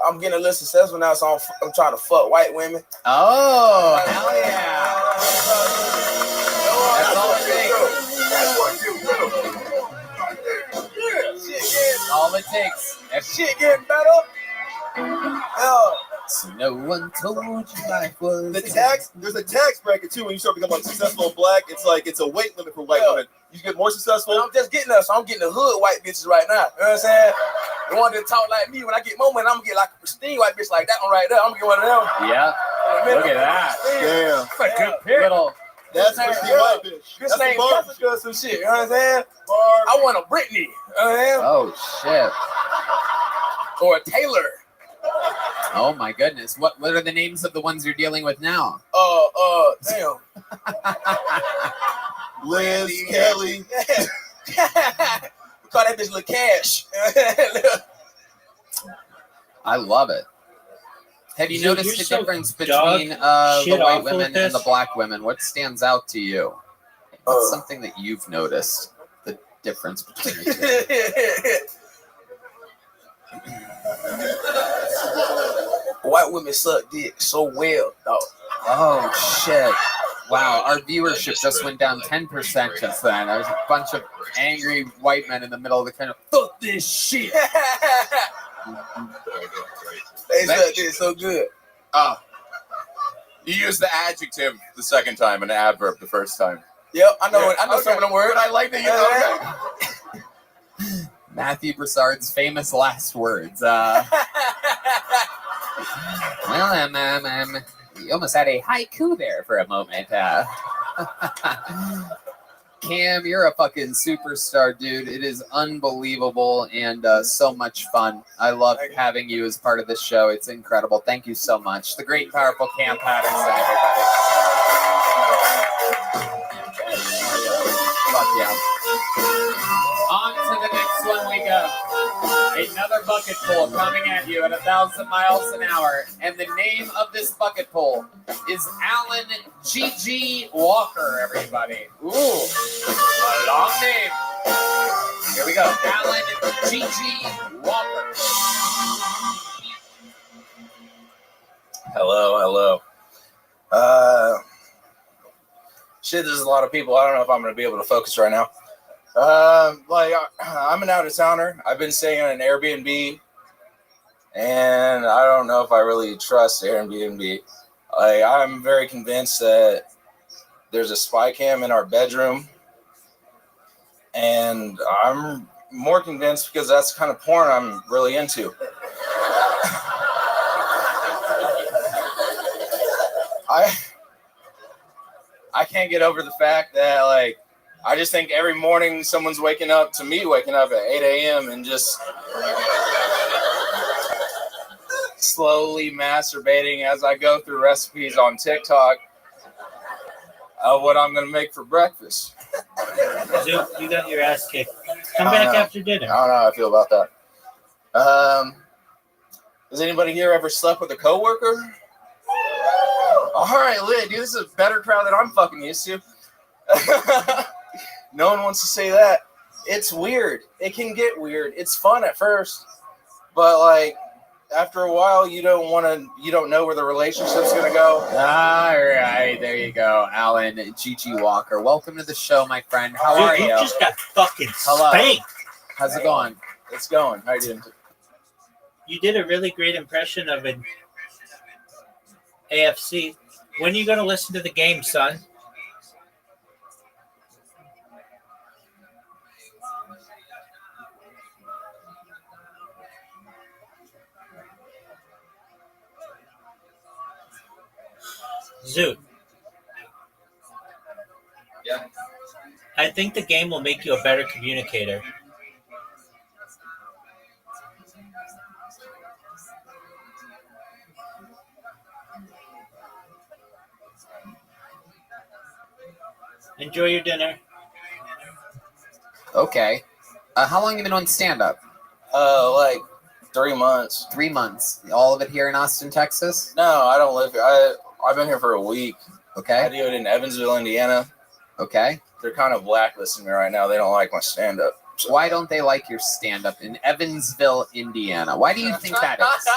I'm getting a little successful now, so I'm trying to fuck white women. Oh, hell yeah. That's all it takes. All it takes. That shit getting better. So no one told you life was There's a tax bracket too when you start becoming successful in black. It's like it's a weight limit for white women. You get more successful. I'm just getting us. So I'm getting the hood white bitches right now. You know what I'm saying? The one that talk like me. When I get more money, I'm gonna get like a pristine white bitch like that one right there. I'm gonna get one of them. Yeah. Look at that. Damn. That's a good pick. That's a pristine white bitch. This name Jessica or some shit. You know what I'm saying? I want a Britney. You know what I'm saying? Oh shit. Or a Taylor. Oh my goodness. What are the names of the ones you're dealing with now? Damn. Liz, Kelly. We call that bitch Lil Cash. I love it. Have you Dude, noticed you're the so difference dog between the shit white awful women with and the this. black women? What stands out to you? What's something that you've noticed? The difference between the two. White women suck dick so well, dog. Oh shit! Wow, our viewership just went down 10% just then. There's a bunch of angry white men in the middle of the kind of fuck this shit. They suck dick so good. You used the adjective the second time and an adverb the first time. Yep, I know some of them words. But I like that you know. Matthew Broussard's famous last words. Well, you almost had a haiku there for a moment. Cam, you're a fucking superstar, dude. It is unbelievable and so much fun. I love having you as part of this show. It's incredible. Thank you so much. The great, powerful Cam Patterson, everybody. Fuck yeah. On to the next one we go. Another bucket pull coming at you at 1,000 miles an hour. And the name of this bucket pull is Alan G.G. Walker, everybody. Ooh, a long name. Here we go. Alan G.G. Walker. Hello. Shit, there's a lot of people. I don't know if I'm going to be able to focus right now. I'm an out-of-towner. I've been staying in an Airbnb, and I don't know if I really trust Airbnb. I'm very convinced that there's a spy cam in our bedroom, and I'm more convinced because that's the kind of porn I'm really into. I can't get over the fact that, I just think every morning someone's waking up at 8 a.m. and just slowly masturbating as I go through recipes on TikTok of what I'm going to make for breakfast. Zoop, you got your ass kicked. Come back after dinner. I don't know how I feel about that. Has anybody here ever slept with a coworker? All right, lit, dude. This is a better crowd than I'm fucking used to. No one wants to say that. It's weird. It can get weird. It's fun at first, but after a while, you don't know where the relationship's gonna go. All right, there you go, Alan G.G. Walker. Welcome to the show, my friend. How are you? You just got fucking Hello. spanked. How's it going? It's going. How you doing? You did a really great impression of an AFC. When are you going to listen to the game, son? Zoo. Yeah. I think the game will make you a better communicator. Enjoy your dinner. Okay. How long have you been on stand-up? 3 months. 3 months. All of it here in Austin, Texas? No, I don't live here. I've been here for a week. Okay. I do it in Evansville, Indiana. Okay. They're kind of blacklisting me right now. They don't like my stand-up. Why don't they like your stand-up in Evansville, Indiana? Why do you think that is?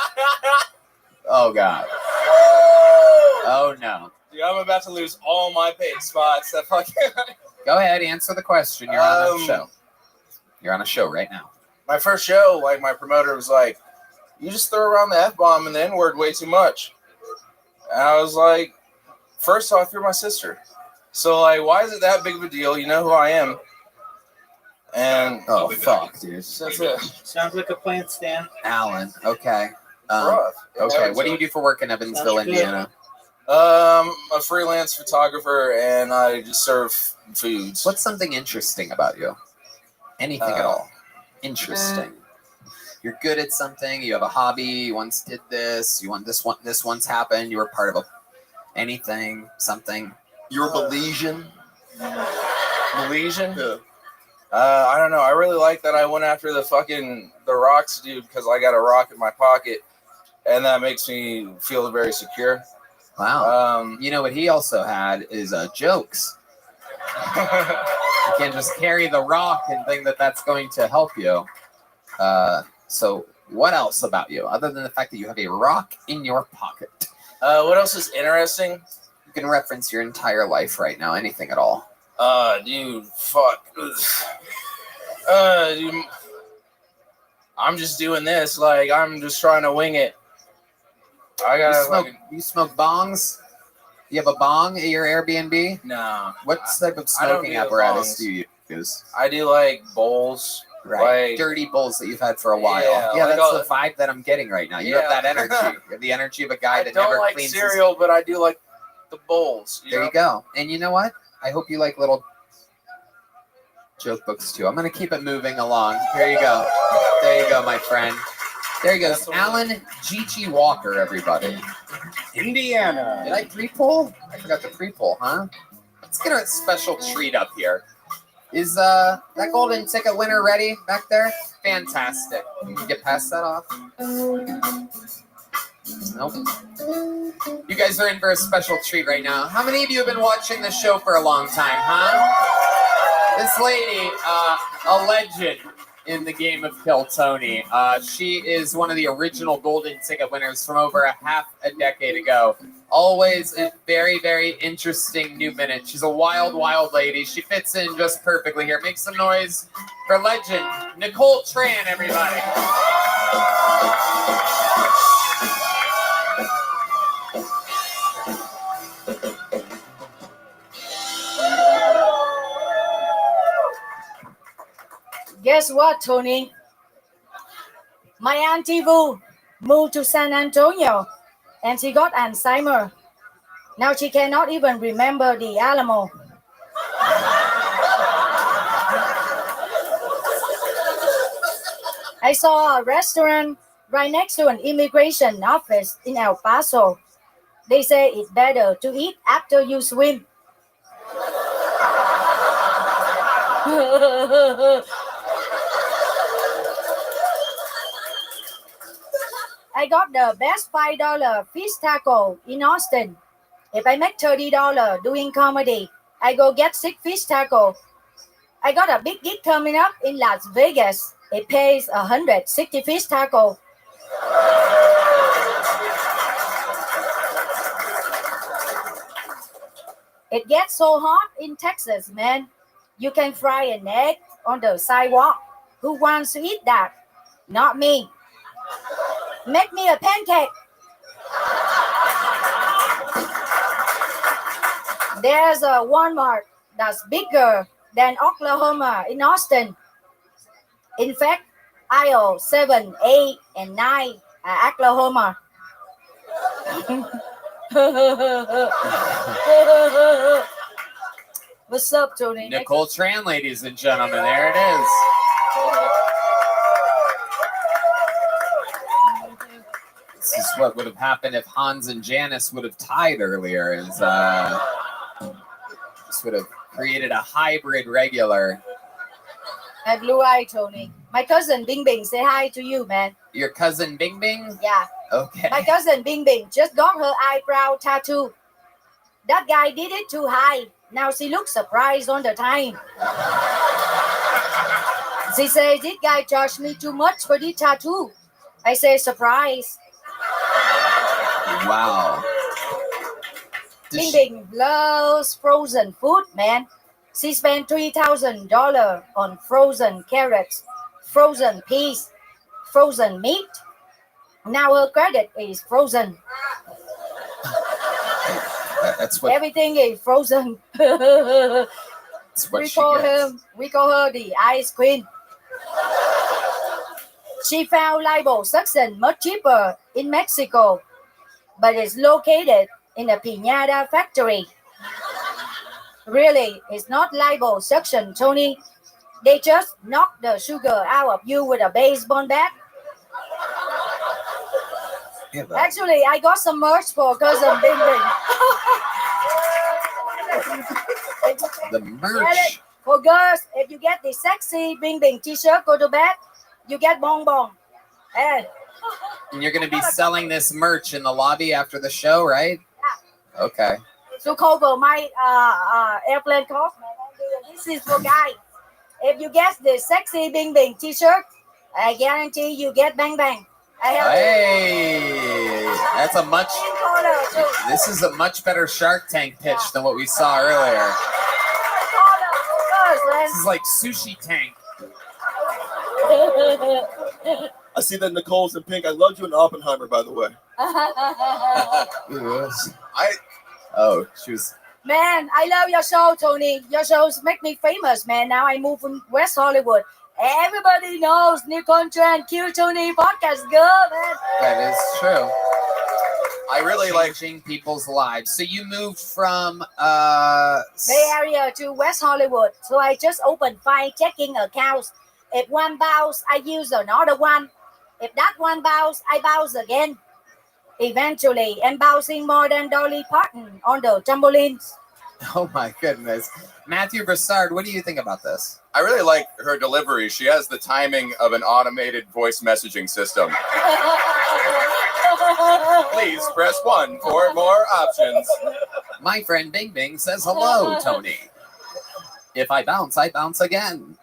Oh, God. Oh, no. Dude, I'm about to lose all my paid spots. That fucking... Go ahead, answer the question. You're on a show. You're on a show right now. My first show, my promoter was like, you just throw around the F-bomb and the N-word way too much. And I was like, first off, you're my sister. So, why is it that big of a deal? You know who I am. And... Oh, fuck, dude. That's it. Sounds like a plan, Stan. Alan, okay. Rough. Okay, what do you do for work in Evansville, Indiana? I'm a freelance photographer, and I just serve foods. What's something interesting about you? Anything at all? Interesting. you're good at something, you have a hobby, you once did this, you want this once happened, you were part of anything, something. You were Belizean? Malaysian? Yeah. I don't know. I really like that I went after the rocks dude because I got a rock in my pocket, and that makes me feel very secure. Wow. You know what he also had is jokes. You can't just carry the rock and think that that's going to help you. So what else about you, other than the fact that you have a rock in your pocket? What else is interesting? You can reference your entire life right now, anything at all. Dude, fuck. Dude, I'm just doing this. Like, I'm just trying to wing it. You smoke bongs? You have a bong at your Airbnb? No. What type of smoking apparatus do you use? I do like bowls. Right. Like, dirty bowls that you've had for a while. Yeah, That's the vibe that I'm getting right now. You have that energy. You have the energy of a guy that never like cleans cereal, but I do like the bowls. There you go. And you know what? I hope you like little joke books too. I'm going to keep it moving along. Here you go. There you go, my friend. There he goes. Alan G.G. Walker, everybody. Indiana. Did I pre-poll? I forgot to pre-poll, huh? Let's get a special treat up here. Is that golden ticket winner ready back there? Fantastic. You can get past that off. Nope. You guys are in for a special treat right now. How many of you have been watching the show for a long time, huh? This lady, a legend in the game of Kill Tony. She is one of the original golden ticket winners from over half a decade ago. Always a very, very interesting new minute. She's a wild, wild lady. She fits in just perfectly here. Make some noise for legend Nicole Tran, everybody. Guess what, Tony? My Auntie Vu moved to San Antonio and she got Alzheimer's. Now she cannot even remember the Alamo. I saw a restaurant right next to an immigration office in El Paso. They say it's better to eat after you swim. I got the best $5 fish taco in Austin. If I make $30 doing comedy, I go get 6 fish taco. I got a big gig coming up in Las Vegas. It pays 160 fish taco. It gets so hot in Texas, man. You can fry an egg on the sidewalk. Who wants to eat that? Not me. Make me a pancake. There's a Walmart that's bigger than Oklahoma in Austin. In fact, aisle 7, 8, and 9 are Oklahoma. What's up, Tony? Nicole Tran, ladies and gentlemen. There it is. This is what would have happened if Hans and Janice would have tied earlier. This would have created a hybrid regular. My blue eye, Tony. My cousin Bing Bing, say hi to you, man. Your cousin Bing Bing? Yeah. Okay. My cousin Bing Bing just got her eyebrow tattoo. That guy did it too high. Now she looks surprised all the time. She says, this guy charged me too much for the tattoo. I say, surprise. Wow. Bing Bing loves frozen food, man. She spent $3,000 on frozen carrots, frozen peas, frozen meat. Now her credit is frozen. That's what. Everything is frozen. That's what we she call gets. we call her the ice queen. She found liposuction much cheaper in Mexico, but it's located in a piñata factory. Really, it's not liposuction, Tony. They just knock the sugar out of you with a baseball bat. Actually, I got some merch for cousin Bing Bing. The merch. For girls, if you get the sexy Bing Bing t-shirt, go to bed, you get bonbon. Hey. And you're going to be selling this merch in the lobby after the show, right? Yeah. Okay. To cover my airplane cost, this is for guys. If you get the sexy Bing Bing t-shirt, I guarantee you get bang bang. Hey, that's a much. This is a much better Shark Tank pitch than what we saw earlier. This is like Sushi Tank. I see that Nicole's in pink. I loved you in Oppenheimer, by the way. She was. Man, I love your show, Tony. Your shows make me famous, man. Now I move from West Hollywood. Everybody knows Nikon Trend Q Tony podcast good, man. That is true. I really like changing people's lives. So you moved from Bay Area to West Hollywood. So I just opened 5 checking accounts. If one bounce, I use another one. If that one bounce, I bounce again. Eventually, I'm bouncing more than Dolly Parton on the trampolines. Oh my goodness. Matthew Broussard, what do you think about this? I really like her delivery. She has the timing of an automated voice messaging system. Please press 1 for more options. My friend Bing Bing says hello, Tony. If I bounce again.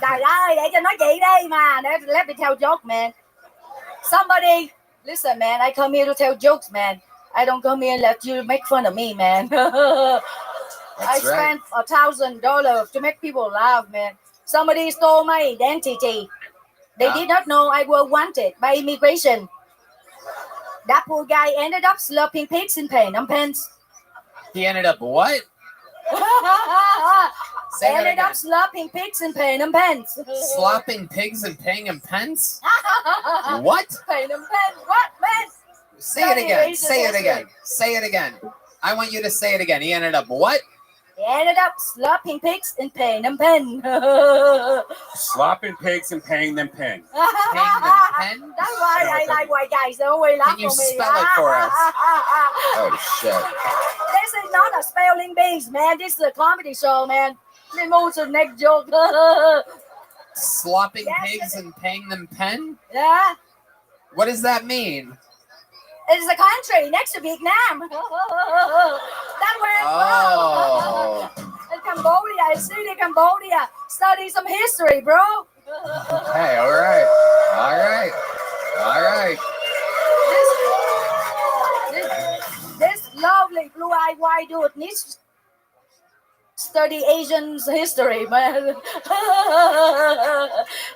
Trời ơi, để cho nói chị đi mà. Let me tell joke, man. Somebody, listen, man. I come here to tell jokes, man. I don't come here and let you make fun of me, man. I spent $1,000 to make people laugh, man. Somebody stole my identity. They did not know I was wanted by immigration. That poor guy ended up slurping pigs in Phnom Penh. He ended up what? Ended up slurping pigs in Phnom Penh. Slopping pigs and paying him pence? What? Phnom Penh, what, man? Say it again. Say it again. Say it again. I want you to say it again. He ended up what? He ended up slopping pigs and paying them pen. Slopping pigs and paying them pen. Paying them pen? That's why I like white guys. They always laugh Can you for me. spell it for us? Oh, shit. This is not a spelling bee, man. This is a comedy show, man. They move to the next joke. Slopping pigs and paying them pen? Yeah. What does that mean? It's a country next to Vietnam. That where Oh. in Cambodia. I see Cambodia. Study some history, bro. Hey, all right. All right. All right. This lovely blue-eyed white dude needs study Asian history, man.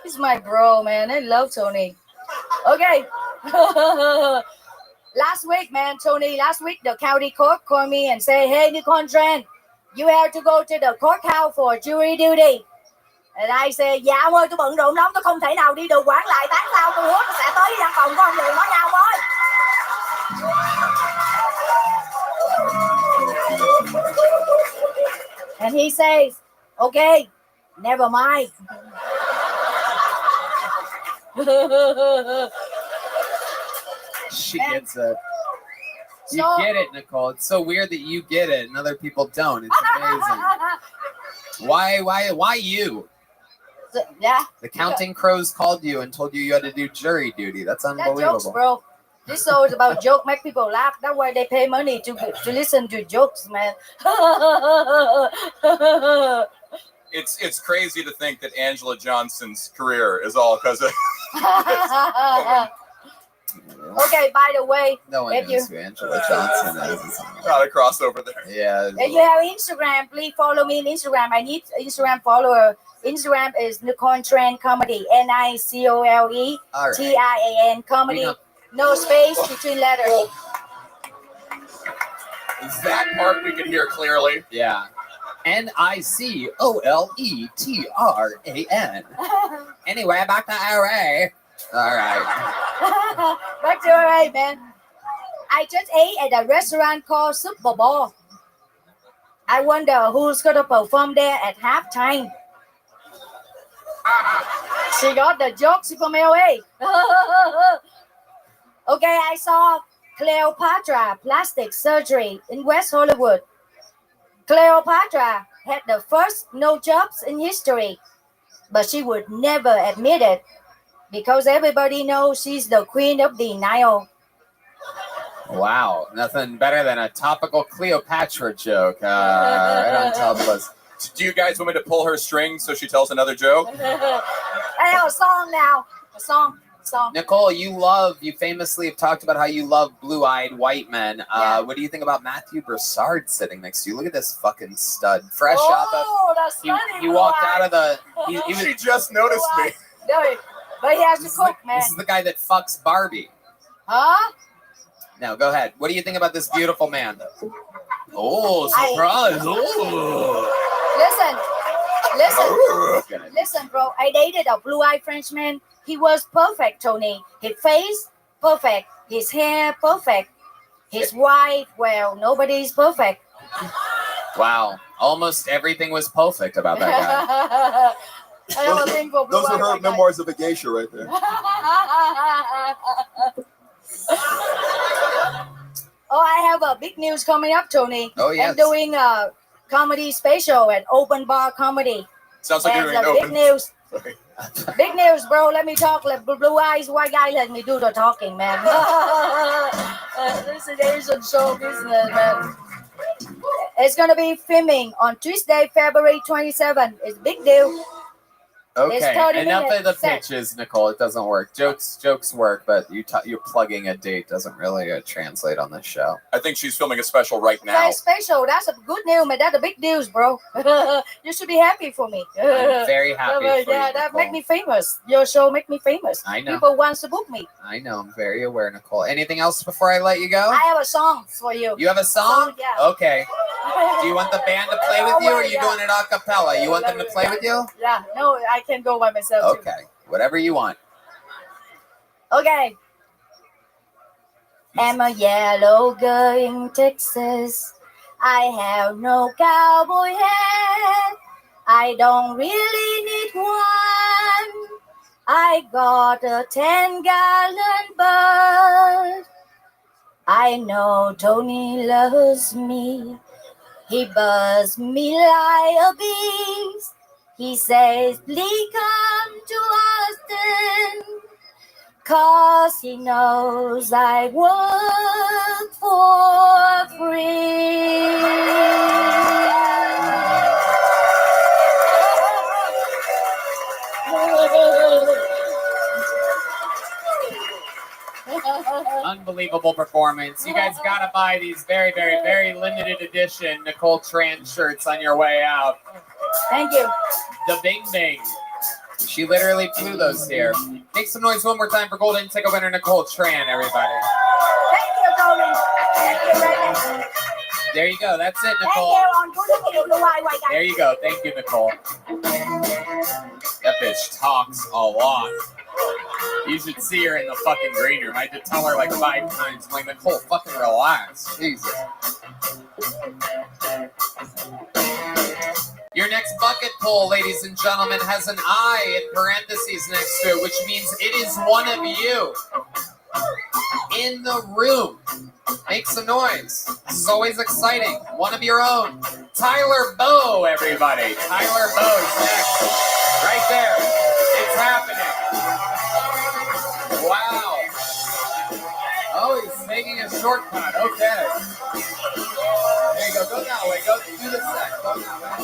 He's my bro, man. I love Tony. Okay. Last week, man, Tony, the county court called me and said, hey, Nikon Trend, you have to go to the courthouse for jury duty. And I said, dạ ông ơi, tôi bận rộn lắm, tôi không thể nào đi được, quản lại tán sao, tôi hứa tôi sẽ tới văn phòng của ông liền nói nhau ơi. And he says, okay, never mind. She gets it. You get it, Nicole. It's so weird that you get it and other people don't. It's amazing. Why you? Yeah. The Counting Crows called you and told you had to do jury duty. That's unbelievable. That jokes, bro. This show is about joke, make people laugh. That's why they pay money to listen to jokes, man. It's crazy to think that Angela Johnson's career is all because of. Okay, by the way, no one knows who Angela Johnson is. Not a crossover there. Yeah. If you have Instagram, please follow me on Instagram. I need Instagram follower. Instagram is Nikon Trend Comedy. NICOLETRAN Comedy. No space between letters. That part we can hear clearly. Yeah. NICOLETRAN. Anyway, back to LA. All right. Back to LA, man. I just ate at a restaurant called Super Bowl. I wonder who's gonna perform there at halftime. She got the jokes from LA. Okay, I saw Cleopatra plastic surgery in West Hollywood. Cleopatra had the first no jobs in history, but she would never admit it because everybody knows she's the queen of denial. Wow, nothing better than a topical Cleopatra joke right on top of us. Do you guys want me to pull her string so she tells another joke? I have a song now. A song. Nicole, you famously have talked about how you love blue-eyed white men. What do you think about Matthew Broussard sitting next to you? Look at this fucking stud. Fresh out the... He walked out of the... She just noticed me. No, but he has to cook, man. This is the guy that fucks Barbie. Huh? Now, go ahead. What do you think about this beautiful man? Oh, surprise. Listen, bro. I dated a blue-eyed Frenchman. He was perfect, Tony. His face, perfect. His hair, perfect. His wife, well, nobody's perfect. Wow. Almost everything was perfect about that guy. Those are her memoirs of a geisha right there. Oh, I have a big news coming up, Tony. Oh, yes. I'm doing a comedy special at Open Bar Comedy. Sounds like you're doing big open. news. Big news, bro. Let me talk. Let blue eyes, white guy, let me do the talking, man. This is Asian show business, man. It's gonna be filming on Tuesday, February 27th. It's a big deal. Okay, enough of the pitches, Nicole. It doesn't work. Jokes work, but you're plugging a date doesn't really translate on this show. I think she's filming a special right now. That's special. That's a good news, man. That's a big news, bro. You should be happy for me. I'm very happy for you, that Nicole. make me famous. Your show make me famous. I know. People want to book me. I know. I'm very aware, Nicole. Anything else before I let you go? I have a song for you. You have a song? Yeah. Okay. Do you want the band to play with you, or are you doing it a cappella? You want them to play with you? Yeah. No, I can go by myself. Okay. Whatever you want. Okay. I'm a yellow girl in Texas. I have no cowboy hat. I don't really need one. I got a 10-gallon bird. I know Tony loves me. He buzzed me like a beast. He says, please come to Austin, 'cause he knows I work for free. Unbelievable performance. You guys got to buy these very, very, very limited edition Nicole Tran shirts on your way out. Thank you. The Bing Bing. She literally flew those here. Make some noise one more time for Golden Ticket winner Nicole Tran, everybody. Thank you, Tony. Thank you, Randy. There you go. That's it, Thank Nicole. you. On Golden Blue Eye White Guy. There you go. Thank you, Nicole. That bitch talks a lot. You should see her in the fucking green room. I had to tell her like 5 times. I'm like, Nicole, fucking relax. Jesus. Your next bucket poll, ladies and gentlemen, has an I in parentheses next to it, which means it is one of you in the room. Make some noise. This is always exciting. One of your own. Tyler Bowe, everybody. Tyler Bowe's next. Right there. It's happening. Wow. Oh, he's taking a shortcut. Okay. There you go. Go that way. Go do the set. Go that way.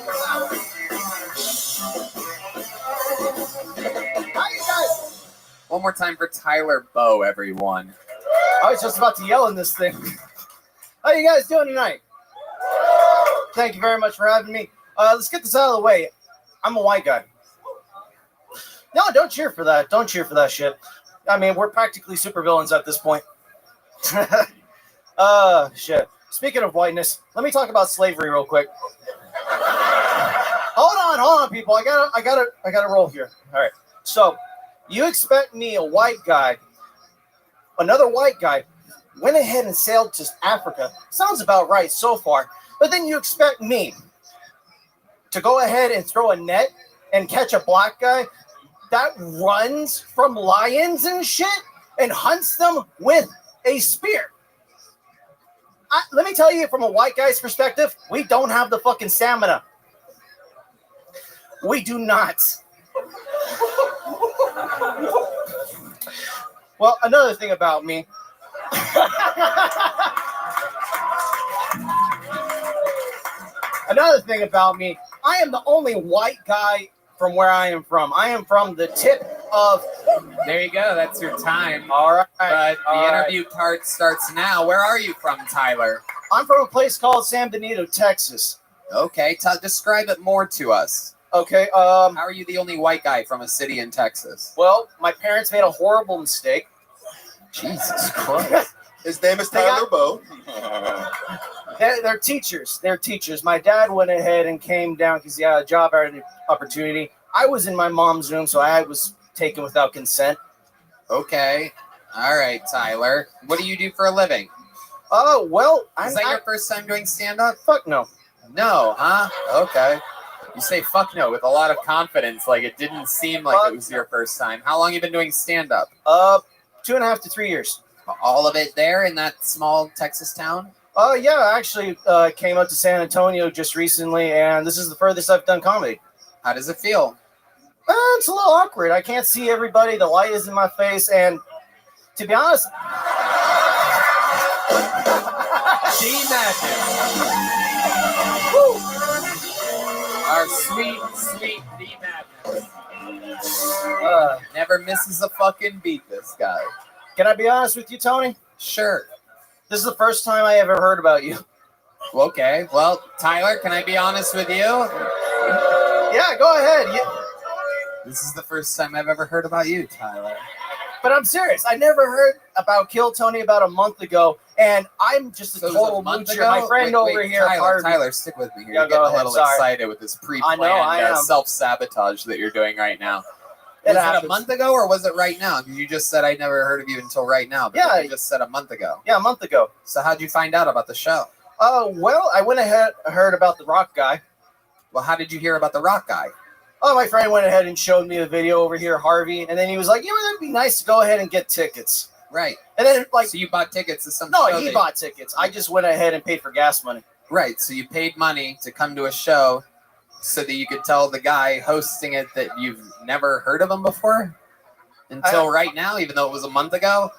Go that way. Hi, you guys. One more time for Tyler Bowe, everyone. I was just about to yell in this thing. How you guys doing tonight? Thank you very much for having me. Let's get this out of the way. I'm a white guy. No, don't cheer for that. Don't cheer for that shit. I mean, we're practically supervillains at this point. Shit. Speaking of whiteness, let me talk about slavery real quick. Hold on, people. I gotta roll here. All right. So, you expect me, a white guy, another white guy, went ahead and sailed to Africa. Sounds about right so far. But then you expect me to go ahead and throw a net and catch a black guy? that runs from lions and shit and hunts them with a spear. Let me tell you, from a white guy's perspective, we don't have the fucking stamina. We do not. Well, another thing about me. Another thing about me, I am the only white guy from where I am from. I am from the tip of... There you go. That's your time. All right. But the all right. interview part starts now. Where are you from, Tyler? I'm from a place called San Benito, Texas. Okay. Describe it more to us. Okay. How are you the only white guy from a city in Texas? Well, my parents made a horrible mistake. Jesus Christ. His name is Tyler Bow. They're teachers. They're teachers. My dad went ahead and came down because he had a job opportunity. I was in my mom's room, so I was taken without consent. Okay. All right, Tyler. What do you do for a living? Oh, well, Is that your first time doing stand-up? Fuck no. No, huh? Okay. You say fuck no with a lot of confidence, like it didn't seem like it was your first time. How long have you been doing stand-up? 2.5 to 3 years. All of it there in that small Texas town? Yeah, I actually came up to San Antonio just recently, and this is the furthest I've done comedy. How does it feel? It's a little awkward. I can't see everybody. The light is in my face, and to be honest... Our sweet, sweet D Madness. Never misses a fucking beat, this guy. Can I be honest with you, Tony? Sure. This is the first time I ever heard about you. Okay. Well, Tyler, can I be honest with you? Yeah, go ahead. This is the first time I've ever heard about you, Tyler. But I'm serious. I never heard about Kill Tony about a month ago, and I'm just a total moocher. My friend over here, Tyler, stick with me here. Yeah, You're getting go a ahead, little sorry. excited with this I know, I pre-planned am. self-sabotage that you're doing right now. It Was it happens. a month ago or was it right now? Because you just said I never heard of you until right now. But Yeah. you just said a month ago. Yeah, a month ago. So how'd you find out about the show? Well, I went ahead heard about the rock guy. Well, how did you hear about the rock guy? Oh, my friend went ahead and showed me a video over here, Harvey, and then he was like, that'd be nice to go ahead and get tickets. Right. And then, like... So you bought tickets to some No, show he that- bought tickets. I just went ahead and paid for gas money. Right. So you paid money to come to a show so that you could tell the guy hosting it that you've never heard of him before? Until right now, even though it was a month ago?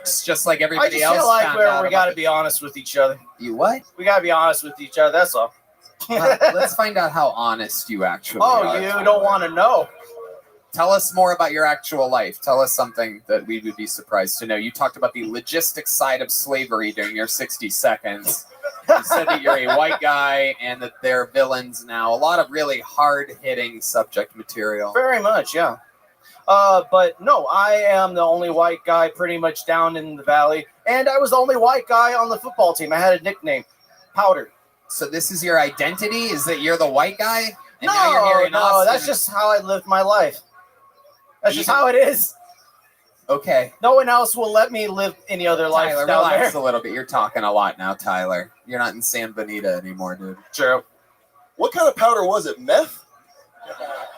It's just like I everybody just else feel like found out we about got to it. be honest with each other. You what? We got to be honest with each other, that's all. Let's find out how honest you actually are. Oh, you don't want to know. Tell us more about your actual life. Tell us something that we would be surprised to know. You talked about the logistics side of slavery during your 60 seconds. You said that you're a white guy and that they're villains now. A lot of really hard-hitting subject material. Very much, yeah. But no, I am the only white guy pretty much down in the valley, and I was the only white guy on the football team. I had a nickname, Powder. So this is your identity? Is that you're the white guy? And now you're here in No, Austin? that's just how I lived my life. That's just how it is. Okay. No one else will let me live any other life Tyler, down relax there. a little bit. You're talking a lot now, Tyler. You're not in San Benito anymore, dude. True. What kind of powder was it? Meth?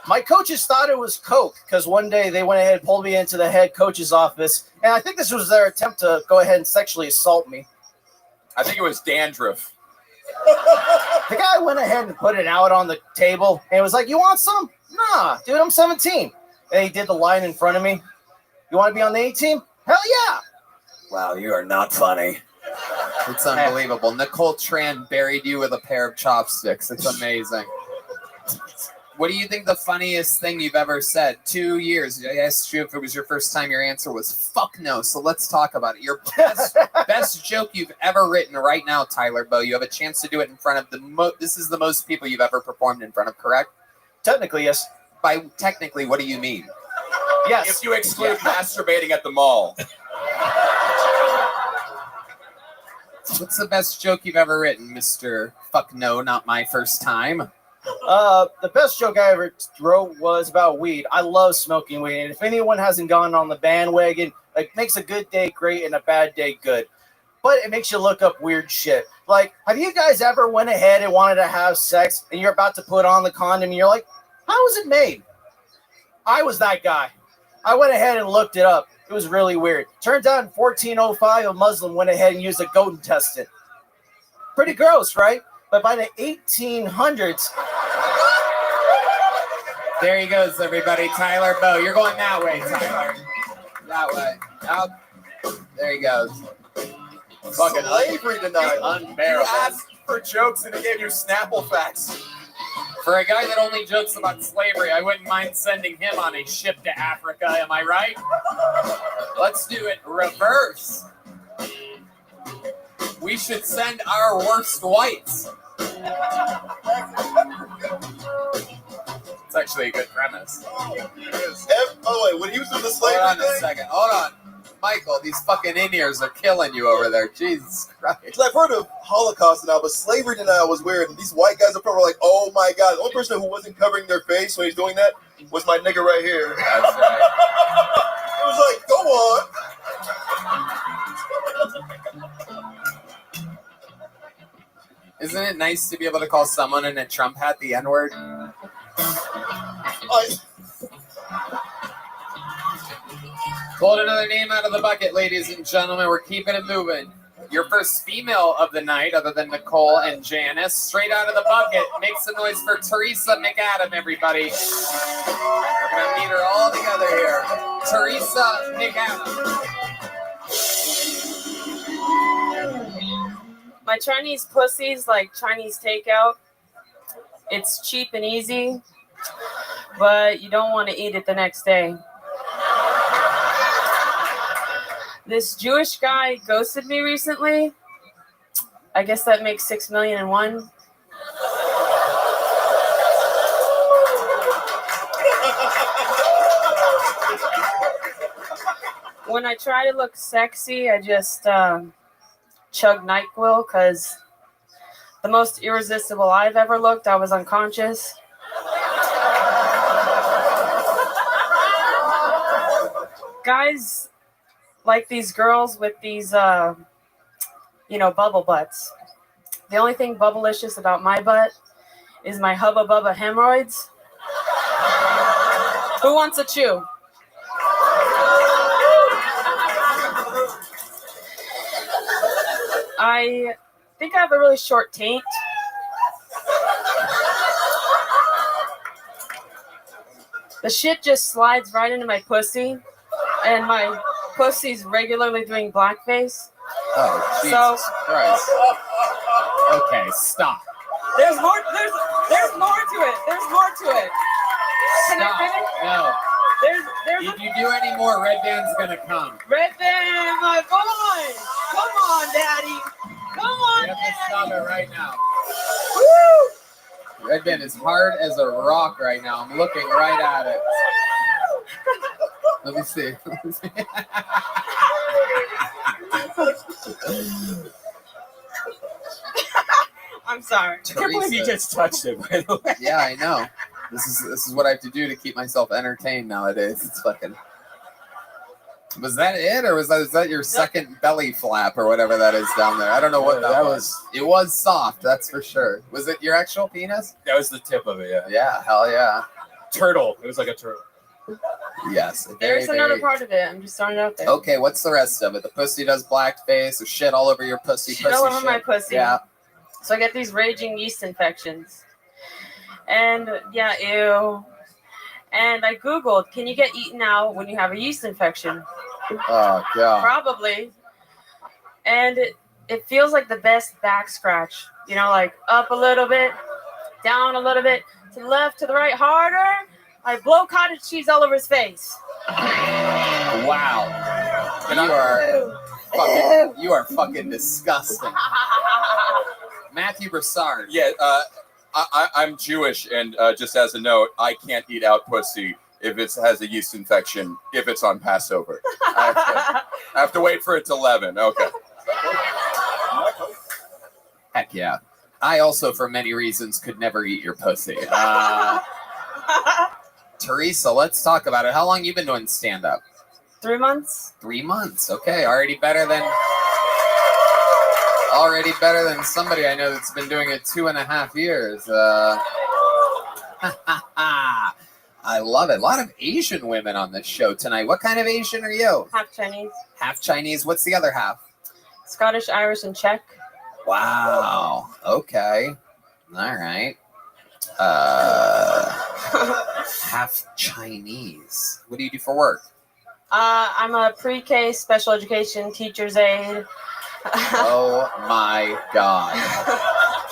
My coaches thought it was coke because one day they went ahead and pulled me into the head coach's office, and I think this was their attempt to go ahead and sexually assault me. I think it was dandruff. The guy went ahead and put it out on the table and was like, "You want some?" Nah, dude, I'm 17. And he did the line in front of me. You want to be on the A team? Hell yeah. Wow, you are not funny. It's unbelievable. Nicole Tran buried you with a pair of chopsticks. It's amazing. What do you think the funniest thing you've ever said? 2 years. I asked you if it was your first time. Your answer was fuck no. So let's talk about it. Your best joke you've ever written right now, Tyler Bow. You have a chance to do it in front of this is the most people you've ever performed in front of, correct? Technically, yes. By technically, what do you mean? Yes. If you exclude masturbating at the mall. What's the best joke you've ever written, Mr. Fuck no, not my first time? The best joke I ever wrote was about weed. I love smoking weed, and if anyone hasn't gone on the bandwagon, it makes a good day great and a bad day good. But it makes you look up weird shit. Like, have you guys ever went ahead and wanted to have sex, and you're about to put on the condom, and you're like, how was it made? I was that guy. I went ahead and looked it up. It was really weird. Turns out in 1405, a Muslim went ahead and used a goat intestine. Pretty gross, right? But by the 1800s, There he goes, everybody. Tyler Bow. You're going that way, Tyler. That way. Out. There he goes. Fucking slavery denied. Unbearable. You asked for jokes and he gave you Snapple facts. For a guy that only jokes about slavery, I wouldn't mind sending him on a ship to Africa. Am I right? Let's do it reverse. We should send our worst whites. It's actually a good premise. Oh wait, when he was doing the slavery Hold on a thing? second. Hold on. Michael, these fucking in-ears are killing you over there. Jesus Christ. I've heard of Holocaust now, but slavery denial was weird. And these white guys are probably like, oh my God. The only person who wasn't covering their face when he's doing that was my nigga right here. That's right. It was like, go on. Isn't it nice to be able to call someone in a Trump hat the N-word? Pulled another name out of the bucket, ladies and gentlemen. We're keeping it moving. Your first female of the night, other than Nicole and Janice, straight out of the bucket. Make some noise for Teresa McAdam, everybody. We're going to meet her all together here. Teresa McAdam. My Chinese pussy's like Chinese takeout. It's cheap and easy, but you don't want to eat it the next day. This Jewish guy ghosted me recently. I guess that makes 6 million and one. When I try to look sexy, I just chug NyQuil because the most irresistible I've ever looked, I was unconscious. Guys like these girls with these, bubble butts. The only thing bubblicious about my butt is my Hubba Bubba hemorrhoids. Who wants a chew? I think I have a really short taint. The shit just slides right into my pussy, and my pussy's regularly doing blackface. Oh, Jesus Christ. Okay, stop. There's more. There's more to it. There's more to it. Can I finish? No. There's If you do any more, Red Band's gonna come. Red Band, my boy. Come on, Daddy. Come on, You have to Daddy. stop it right now. Woo! Red Band is hard as a rock right now. I'm looking right at it. Let me see. I'm sorry. I can't believe you just touched it, by the way. Yeah, I know. This is what I have to do to keep myself entertained nowadays. It's fucking. Was that it, or was that your second belly flap, or whatever that is down there? I don't know what that was. It was soft, that's for sure. Was it your actual penis? That was the tip of it, yeah. Yeah, hell yeah. Turtle. It was like a turtle. Yes. There's another part of it. I'm just throwing it out there. Okay, what's the rest of it? The pussy does blackface, or shit all over your pussy. Shit all over my pussy. Yeah. So I get these raging yeast infections. And yeah, ew. And I Googled, can you get eaten out when you have a yeast infection? Oh, God. Probably. And it feels like the best back scratch. You know, like up a little bit, down a little bit, to the left, to the right, harder. I blow cottage cheese all over his face. Wow. You are fucking disgusting. Matthew Broussard. Yeah, I'm Jewish, and just as a note, I can't eat out pussy if it has a yeast infection, if it's on Passover. I have to wait for it to leaven. Okay. Heck yeah. I also, for many reasons, could never eat your pussy. Teresa, let's talk about it. How long you been doing stand-up? 3 months. 3 months. Okay, already better than somebody I know that's been doing it 2.5 years. I love it. A lot of Asian women on this show tonight. What kind of Asian are you? Half Chinese, Half Chinese. What's the other half? Scottish, Irish, and Czech. Wow. Okay. All right. Half Chinese. What do you do for work? I'm a pre-K special education teacher's aide. Oh my God.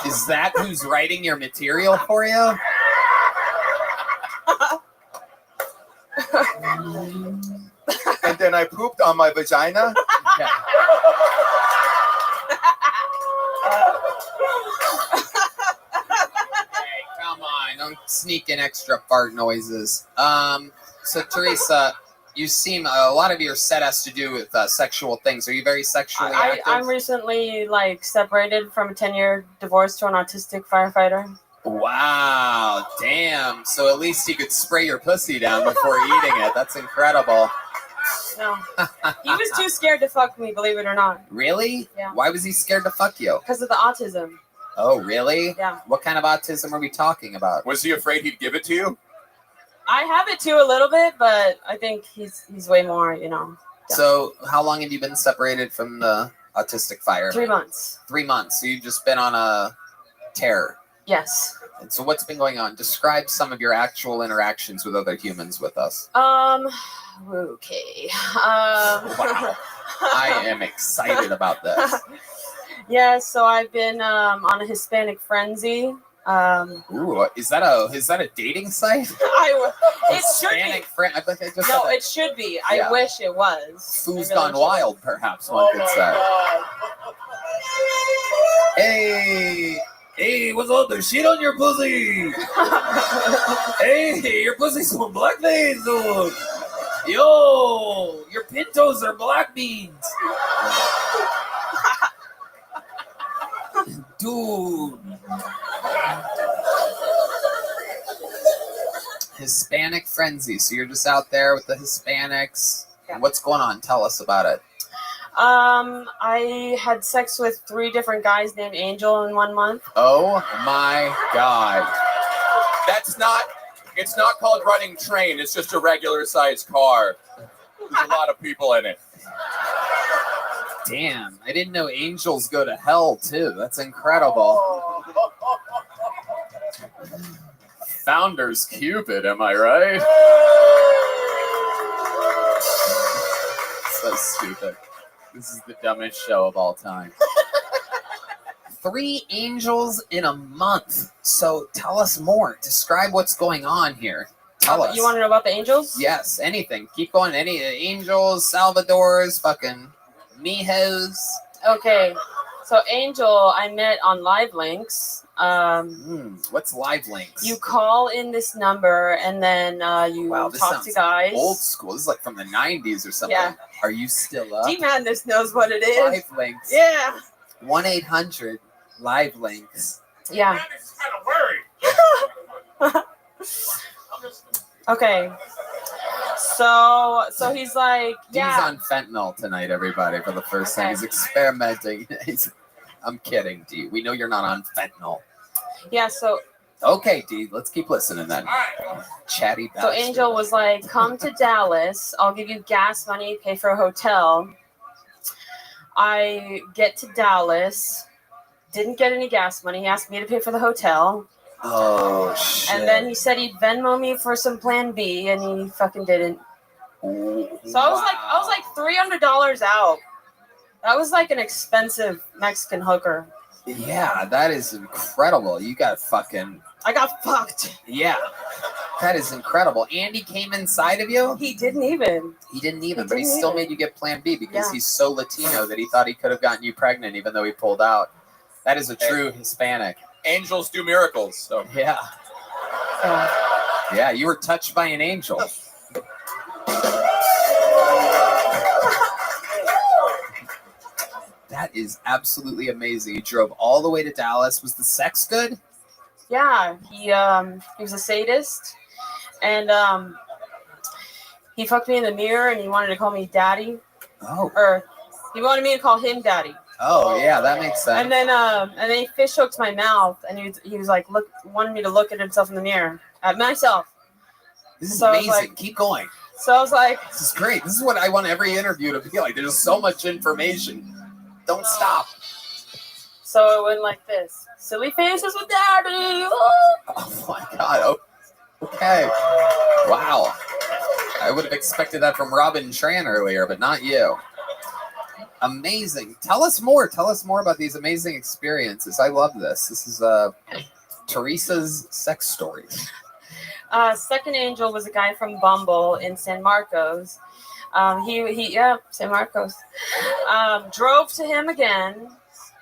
Is that who's writing your material for you? And then I pooped on my vagina. Okay. Come on, don't sneak in extra fart noises. So Teresa, you seem a lot of your set has to do with sexual things. Are you very sexually active? I'm recently separated from a 10-year divorce to an autistic firefighter. Wow, damn. So at least he could spray your pussy down before eating it. That's incredible. No, he was too scared to fuck me, believe it or not. Really? Yeah. Why was he scared to fuck you? Because of the autism. Oh, really? Yeah. What kind of autism are we talking about? Was he afraid he'd give it to you? I have it too a little bit, but I think he's way more, So how long have you been separated from the autistic fire? 3 months. 3 months. So you've just been on a tear. Yes. And so what's been going on? Describe some of your actual interactions with other humans with us. Okay. Wow. I am excited about this. Yeah, so I've been on a Hispanic frenzy. Ooh, is that a dating site? It should be. Hispanic friend. I think I just No, said that. it should be. Yeah. I wish it was. Who's It really gone should. wild, perhaps one could say. Hey, what's up? There's shit on your pussy. Hey, your pussy's on blackface, dude. Yo, your pintos are black beans. Dude. Hispanic frenzy. So you're just out there with the Hispanics. Yeah. What's going on? Tell us about it. I had sex with 3 different guys named Angel in 1 month. Oh my God. It's not called running train. It's just a regular sized car. There's a lot of people in it. Damn, I didn't know angels go to hell too. That's incredible. Founders Cupid, am I right? So stupid. This is the dumbest show of all time. 3 angels in a month. So tell us more. Describe what's going on here. Tell us. You want to know about the angels? Yes, anything. Keep going. Any angels, Salvadors, fucking Mijos. Okay. So Angel, I met on Live Links. What's Live Links? You call in this number and then you This talk sounds to guys. old school. This is like from the 90s or something. Yeah. Are you still up? D Madness knows what it is. Live Links. Yeah. 1-800 Live Links. Yeah. Okay. So he's like, yeah. D's on fentanyl tonight, everybody, for the first time. Okay. He's experimenting. I'm kidding, D. We know you're not on fentanyl. Yeah, so Okay, D. Let's keep listening then. Chatty so bastard. Angel was like, come to Dallas. I'll give you gas money, pay for a hotel. I get to Dallas, didn't get any gas money. He asked me to pay for the hotel. Oh, shit. And then he said he'd Venmo me for some plan B, and he fucking didn't. So I was like $300 out. That was like an expensive Mexican hooker. Yeah, that is incredible. You got fucking... I got fucked. Yeah. That is incredible. Andy came inside of you? He didn't even. But he still made you get plan B because Yeah. he's so Latino that he thought he could have gotten you pregnant even though he pulled out. That is a true Hispanic. Angels do miracles. So Yeah. Yeah, you were touched by an angel. That is absolutely amazing. You drove all the way to Dallas. Was the sex good? Yeah, he was a sadist, and he fucked me in the mirror, and he wanted to call me daddy. Oh. Or he wanted me to call him daddy. Oh, yeah, that makes sense. And then he fish hooked my mouth, and he was like, wanted me to look at himself in the mirror, at myself. This is So I was amazing. like- Keep going. So I was like, This is great. This is what I want every interview to be like. There's so much information. Don't stop. so it went like this. Silly faces with daddy. Oh my God. Oh, okay. Wow. I would have expected that from Robin Tran earlier, but not you. Amazing. Tell us more. Tell us more about these amazing experiences. I love this. This is Teresa's sex stories. Second angel was a guy from Bumble in San Marcos. San Marcos. Drove to him again.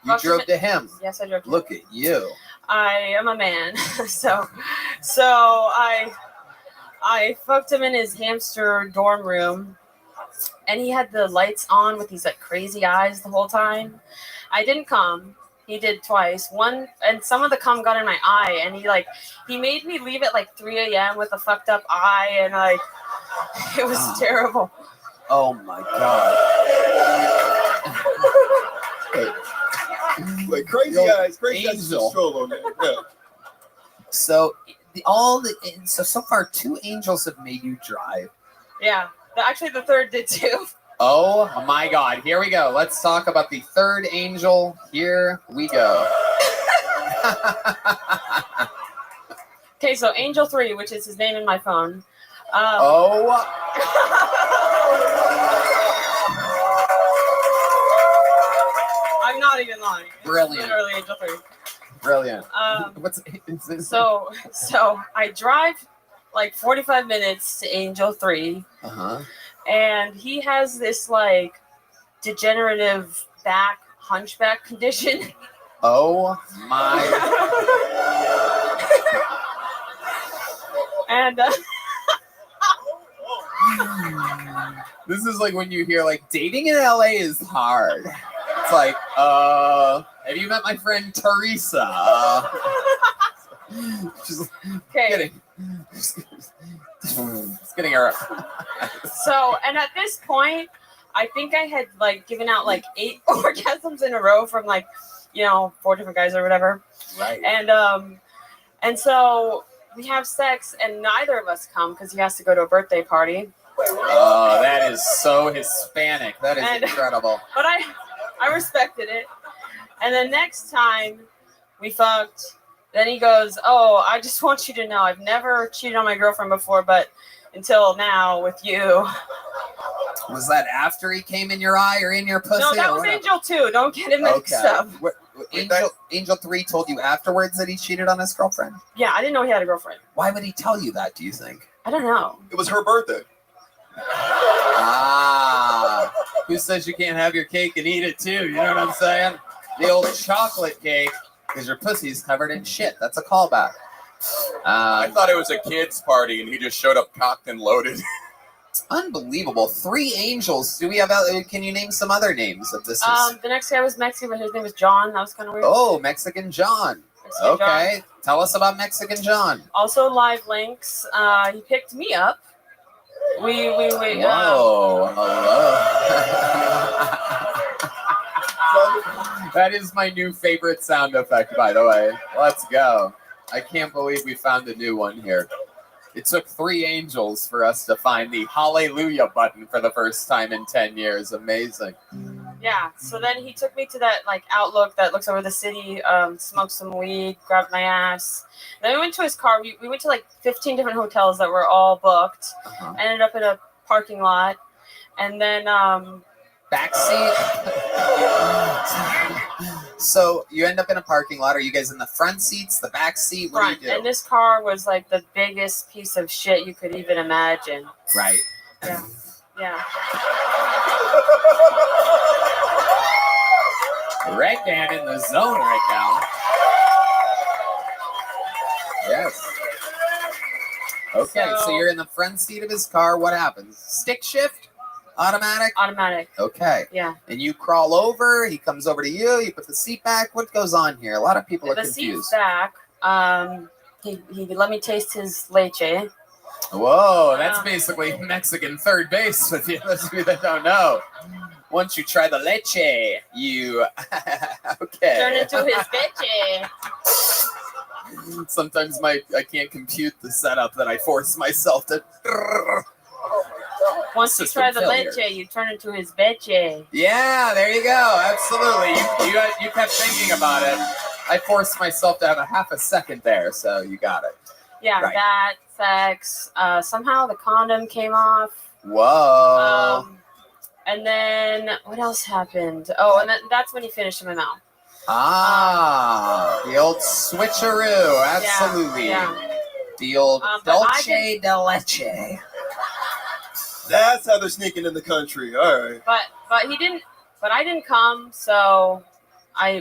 You drove to him. Yes, I drove to him. Look at you. I am a man, so I fucked him in his hamster dorm room, and he had the lights on with these like crazy eyes the whole time. I didn't come. He did twice. One, and some of the cum got in my eye, and he made me leave at like 3 a.m. with a fucked up eye, and like it was terrible. Oh my God. Like crazy eyes, crazy eyes stroll on that. Yeah. So so far 2 angels have made you drive. Yeah, actually the third did too. Oh my God. Here we go. Let's talk about the third angel. Here we go. Okay, so Angel 3, which is his name in my phone. I'm not even lying. It's Brilliant. literally Angel 3. Brilliant. What's this? So I drive like 45 minutes to Angel 3. Uh-huh. And he has this like degenerative hunchback condition. Oh my. And this is like when you hear like dating in LA is hard. It's like, have you met my friend Teresa? Just getting her. So, and at this point, I think I had like given out like 8 orgasms in a row from like, 4 different guys or whatever. Right. And so we have sex, and neither of us come because he has to go to a birthday party. Oh, that is so Hispanic. That is incredible. But I respected it. And the next time we fucked, then he goes, "Oh, I just want you to know I've never cheated on my girlfriend before, but until now with you." Was that after he came in your eye or in your pussy? No, that was Angel 2. Don't get it mixed up. Angel 3 told you afterwards that he cheated on his girlfriend? Yeah, I didn't know he had a girlfriend. Why would he tell you that, do you think? I don't know. It was her birthday. Ah. Who says you can't have your cake and eat it too? You know what I'm saying? The old chocolate cake, because your pussy's covered in shit. That's a callback. I thought it was a kid's party, and he just showed up cocked and loaded. Unbelievable. 3 angels. Do we have? Can you name some other names of this? The next guy was Mexican, but his name was John. That was kind of weird. Oh, Mexican John. Mexican Okay. John. Tell us about Mexican John. Also, live links. He picked me up. We. Whoa. Hello. That is my new favorite sound effect, by the way. Let's go. I can't believe we found a new one here. It took 3 angels for us to find the hallelujah button for the first time in 10 years. Amazing. Yeah. So then he took me to that like outlook that looks over the city. Smoked some weed, grabbed my ass. Then we went to his car. We went to like 15 different hotels that were all booked. Uh-huh. Ended up in a parking lot, and then backseat. So you end up in a parking lot. Are you guys in the front seats, the back seat? What front. do you do? And this car was like the biggest piece of shit you could even imagine. Right. Yeah. Yeah. Red Dan in the zone right now. Yes. Okay, so you're in the front seat of his car. What happens? Stick shift? Automatic? Automatic. Okay. Yeah. And you crawl over. He comes over to you. You put the seat back. What goes on here? A lot of people are The confused. seat's back. He let me taste his leche. Whoa, that's basically Mexican third base with you. Those of you that don't know. Once you try the leche, you okay. Turn into his leche. Sometimes I can't compute the setup that I force myself to. Once you System try the failure. leche, you turn into his beche. Yeah, there you go. Absolutely. You kept thinking about it. I forced myself to have a half a second there, so you got it. Yeah, Right. that, sex. Somehow the condom came off. Whoa. And then what else happened? Oh, and that's when he finished in my mouth. The old switcheroo. Absolutely. Yeah. The old But I dolce de leche. That's how they're sneaking in the country. All right. But he didn't. But I didn't come, so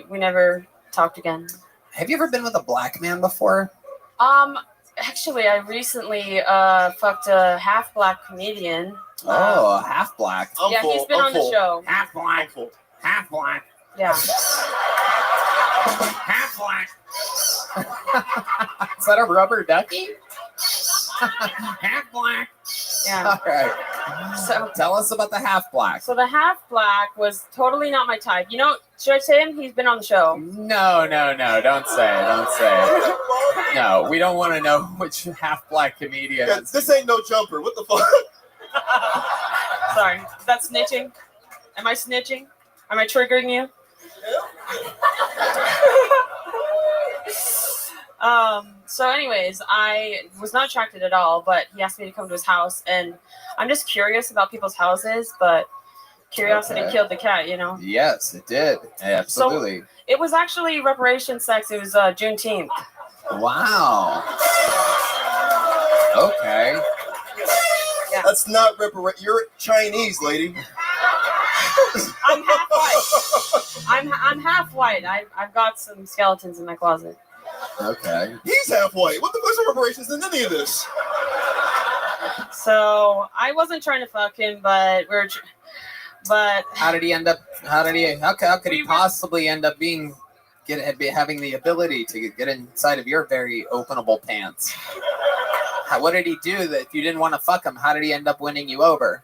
we never talked again. Have you ever been with a black man before? Actually, I recently fucked a half black comedian. Oh, half black. Yeah, he's been on the show. Half black. Half black. Yeah. Half black. Is that a rubber ducky? Half black. Yeah. All right. So tell us about the half black. So the half black was totally not my type. You know, should I say him? He's been on the show. No. Don't say it. Don't say it. No, we don't want to know which half black comedian. Yeah, this ain't no jumper. What the fuck? Sorry. Is that snitching? Am I snitching? Am I triggering you? So anyways, I was not attracted at all, but he asked me to come to his house, and I'm just curious about people's houses, but curiosity killed the cat, you know? Yes, it did. Absolutely. So it was actually reparation sex. It was Juneteenth. Wow. Okay. Yeah. That's not You're Chinese, lady. I'm half white. I'm half white. I've got some skeletons in my closet. Okay. He's half white. What the fuck's the reparations in any of this? So I wasn't trying to fuck him, but but how did he end up? How could he possibly end up having the ability to get inside of your very openable pants? What did he do that if you didn't want to fuck him? How did he end up winning you over?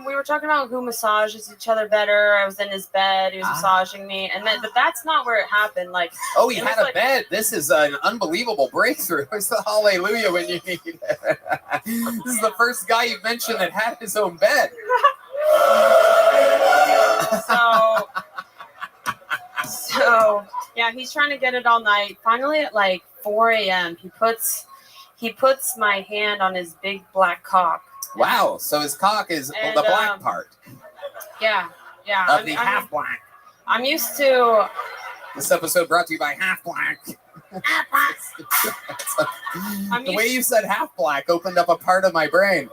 We were talking about who massages each other better. I was in his bed. He was massaging me, but that's not where it happened. Like, oh, he had a bed. This is an unbelievable breakthrough. It's the hallelujah when you need it. This is the first guy you've mentioned that had his own bed. So yeah, he's trying to get it all night. Finally, at like 4 a.m., he puts my hand on his big black cock. Wow. So his cock is the black part. Yeah. Of the half black. I'm used to. This episode brought to you by Half Black. The way you said half black opened up a part of my brain.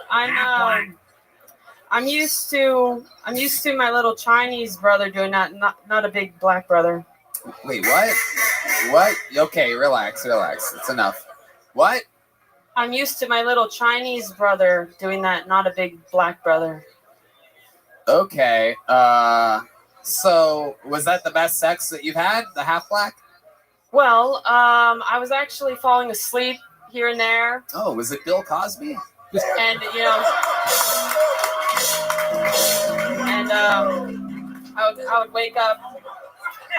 I'm used to my little Chinese brother doing that, not a big black brother. Wait, what? What? Okay, relax. It's enough. What? I'm used to my little Chinese brother doing that, not a big black brother. Okay. So was that the best sex that you've had? The half black? Well, I was actually falling asleep here and there. Oh, was it Bill Cosby? And I would wake up.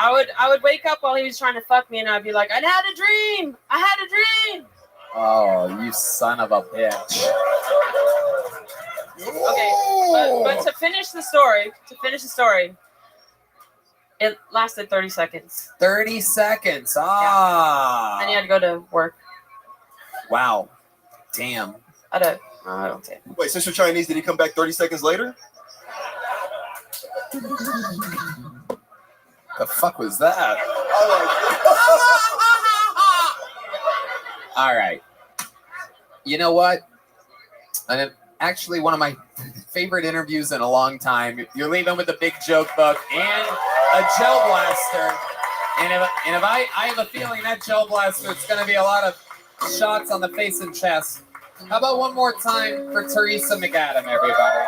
I would wake up while he was trying to fuck me, and I'd be like, I had a dream. Oh, you son of a bitch. Okay, but to finish the story, it lasted 30 seconds. 30 seconds. Ah. Yeah. And he had to go to work. Wow. Damn. I don't say. Wait, since you're Chinese, did he come back 30 seconds later? The fuck was that? All right. You know what? And actually, one of my favorite interviews in a long time. You're leaving with a big joke book and a gel blaster. And if I have a feeling that gel blaster, it's going to be a lot of shots on the face and chest. How about one more time for Teresa McAdam, everybody?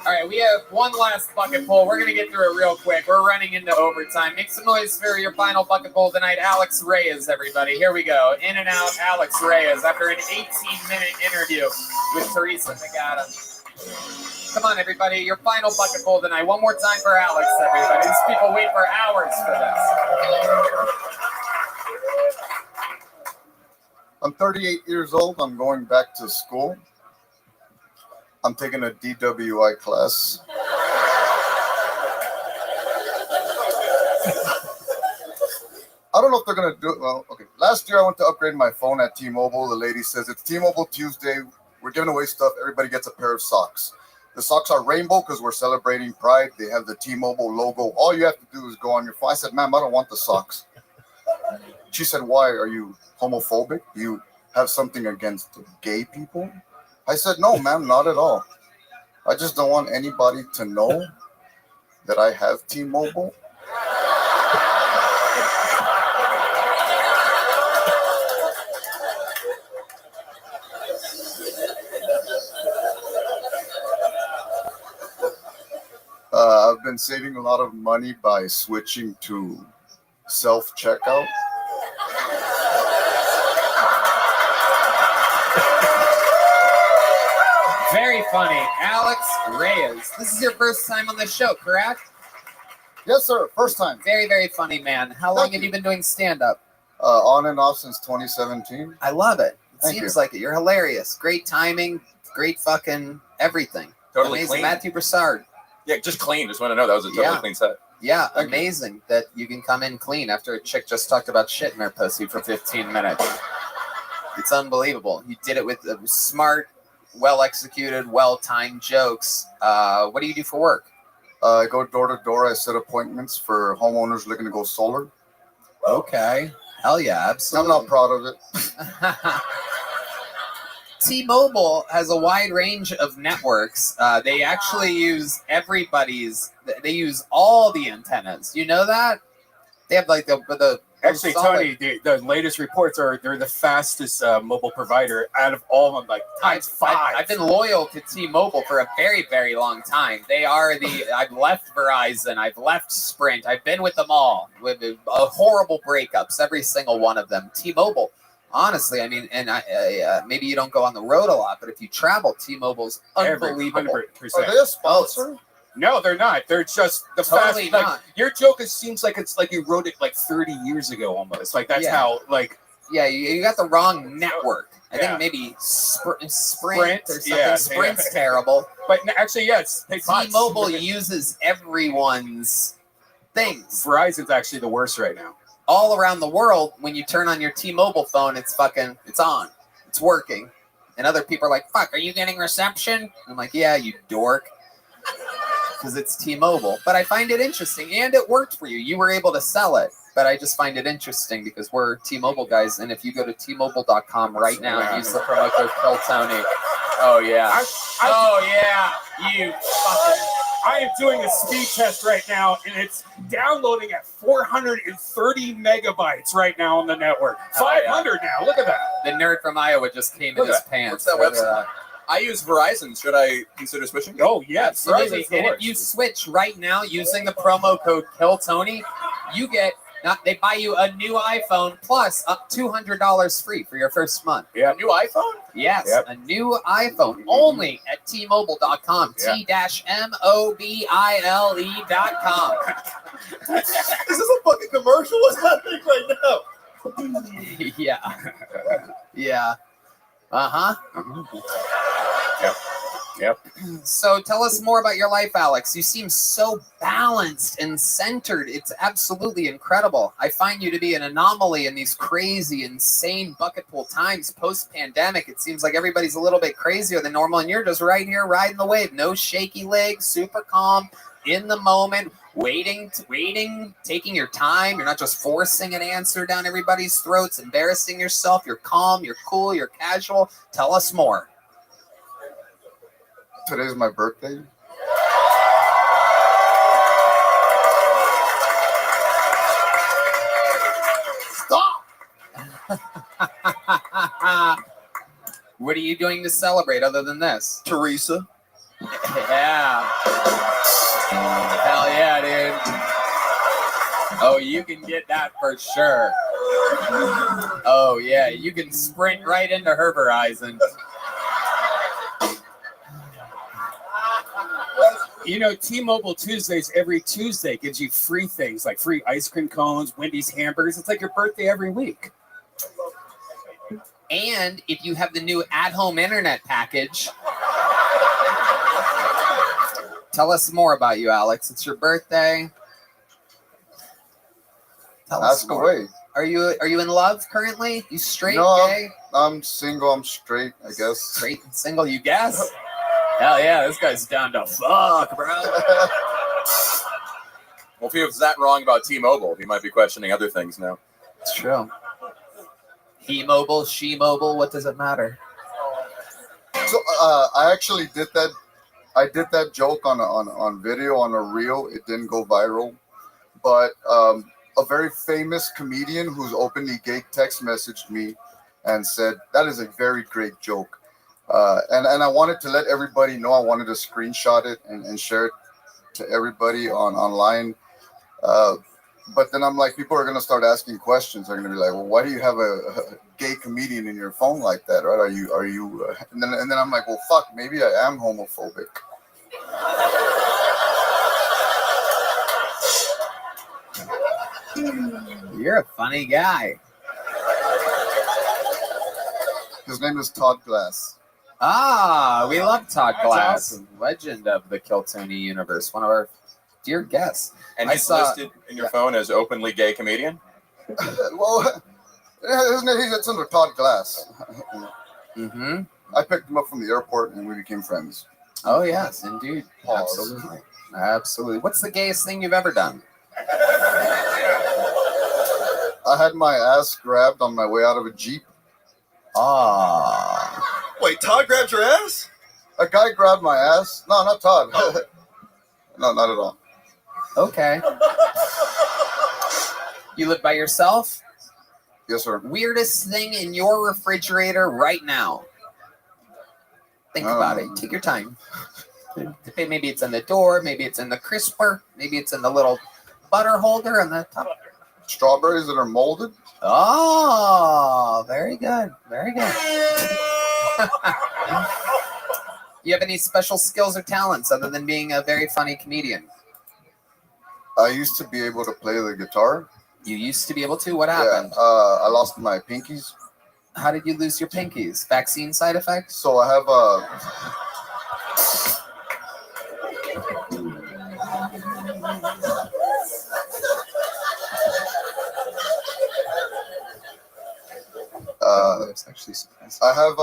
All right, we have one last bucket pull. We're going to get through it real quick. We're running into overtime. Make some noise for your final bucket pull tonight. Alex Reyes, everybody. Here we go. In and out, Alex Reyes after an 18-minute interview with Teresa McAdam. Come on, everybody. Your final bucket full tonight. One more time for Alex, everybody. These people wait for hours for this. I'm 38 years old. I'm going back to school. I'm taking a DWI class. I don't know if they're going to do it. Well, okay. Last year I went to upgrade my phone at T-Mobile. The lady says, it's T-Mobile Tuesday. We're giving away stuff. Everybody gets a pair of socks. The socks are rainbow because we're celebrating Pride. They have the T-Mobile logo. All you have to do is go on your phone. I said, ma'am, I don't want the socks. She said, why? Are you homophobic? Do you have something against gay people? I said, no, ma'am, not at all. I just don't want anybody to know that I have T-Mobile. I've been saving a lot of money by switching to self-checkout. Very funny. Alex Reyes. This is your first time on the show, correct? Yes, sir. First time. Very, very funny, man. How long have you been doing stand-up? On and off since 2017. I love it. It Thank seems you. like it. You're hilarious. Great timing. Great fucking everything. Totally Amazing. clean. Matthew Broussard. Yeah, just clean. Just want to know that was a totally clean set. Yeah, amazing that you can come in clean after a chick just talked about shit in her pussy for 15 minutes. It's unbelievable. You did it with smart, well-executed, well-timed jokes. What do you do for work? I go door to door. I set appointments for homeowners looking to go solar. Okay. Hell yeah, absolutely. I'm not proud of it. T-Mobile has a wide range of networks. They actually use they use all the antennas. You know that? They have like the Actually, solid- Tony, the latest reports are they're the fastest mobile provider out of all of them, like times 5. I've been loyal to T-Mobile for a very, very long time. They are I've left Verizon, I've left Sprint, I've been with them all with horrible breakups, every single one of them. T-Mobile, honestly, I mean, and maybe you don't go on the road a lot, but if you travel, T-Mobile's unbelievable. 100%. Are they a sponsor? No, they're not. They're just the Totally fast. Like, not. your joke seems like it's like you wrote it like 30 years ago almost. Like that's Yeah. how like. Yeah, you got the wrong network. I Yeah. think maybe Sprint or something. yeah, Sprint's yeah. terrible. But actually, yes, T-Mobile uses everyone's things. Verizon's actually the worst right now. All around the world, when you turn on your T-Mobile phone, it's on. It's working. And other people are like, fuck, are you getting reception? I'm like, yeah, you dork. Because it's T-Mobile. But I find it interesting. And it worked for you. You were able to sell it. But I just find it interesting because we're T-Mobile guys. And if you go to T-Mobile.com right now and use the promo code KillTony. Oh, yeah. You fucking... I am doing a speed test right now, and it's downloading at 430 megabytes right now on the network. 500 now. Look at that. The nerd from Iowa just came in his pants. What's that website? I use Verizon. Should I consider switching? Oh, yes. Absolutely. And if you switch right now using the promo code KillTony, you get they buy you a new iPhone plus up $200 free for your first month. Yeah. A new iPhone? Yes, Yep. a new iPhone only at T-Mobile.com. Yeah. T-MOBILE.com. Is this a fucking commercial? What's happening right now? Yeah. Yeah. Uh-huh. Yep. So tell us more about your life, Alex. You seem so balanced and centered. It's absolutely incredible. I find you to be an anomaly in these crazy, insane bucket pool times post-pandemic. It seems like everybody's a little bit crazier than normal, and you're just right here riding the wave. No shaky legs, super calm, in the moment, waiting, taking your time. You're not just forcing an answer down everybody's throats, embarrassing yourself. You're calm, you're cool, you're casual. Tell us more. Today's my birthday. Stop! What are you doing to celebrate other than this? Teresa. Yeah. Hell yeah, dude. Oh, you can get that for sure. Oh, yeah. You can sprint right into her Verizon. You know, T-Mobile Tuesdays every Tuesday gives you free things like free ice cream cones, Wendy's hamburgers. It's like your birthday every week. And if you have the new at-home internet package, tell us more about you, Alex. It's your birthday. Tell us Ask more. away. Are you in love currently? You straight, No, gay? I'm single. I'm straight, I guess. Straight and single, you guess? Hell yeah, this guy's down to fuck, bro. Well, if he was that wrong about T-Mobile, he might be questioning other things now. It's true. He mobile, she mobile, what does it matter? So I actually did that. I did that joke on video on a reel. It didn't go viral, but a very famous comedian who's openly gay text messaged me and said that is a very great joke. And I wanted to let everybody know. I wanted to screenshot it and share it to everybody online. But then I'm like, people are gonna start asking questions. They're gonna be like, well, why do you have a gay comedian in your phone like that, right? Are you? And then I'm like, well, fuck, maybe I am homophobic. You're a funny guy. His name is Todd Glass. Ah, we love Todd That's Glass, awesome. legend of the Kill Tony universe, one of our dear guests. And I he's saw- listed in your phone as openly gay comedian? Well, isn't it? It's under Todd Glass. Mm-hmm. I picked him up from the airport and we became friends. Oh yes, indeed. Pause. Absolutely. Absolutely. What's the gayest thing you've ever done? I had my ass grabbed on my way out of a Jeep. Ah. Wait, Todd grabbed your ass? A guy grabbed my ass. No, not Todd. No, not at all. Okay. You live by yourself? Yes, sir. Weirdest thing in your refrigerator right now? Think about it. Take your time. Maybe it's in the door. Maybe it's in the crisper. Maybe it's in the little butter holder on the top. Strawberries that are molded. Oh, very good. Very good. You have any special skills or talents other than being a very funny comedian? I used to be able to play the guitar. You used to be able to? What happened? Yeah, I lost my pinkies. How did you lose your pinkies? Vaccine side effects? So I have That's actually surprising. I have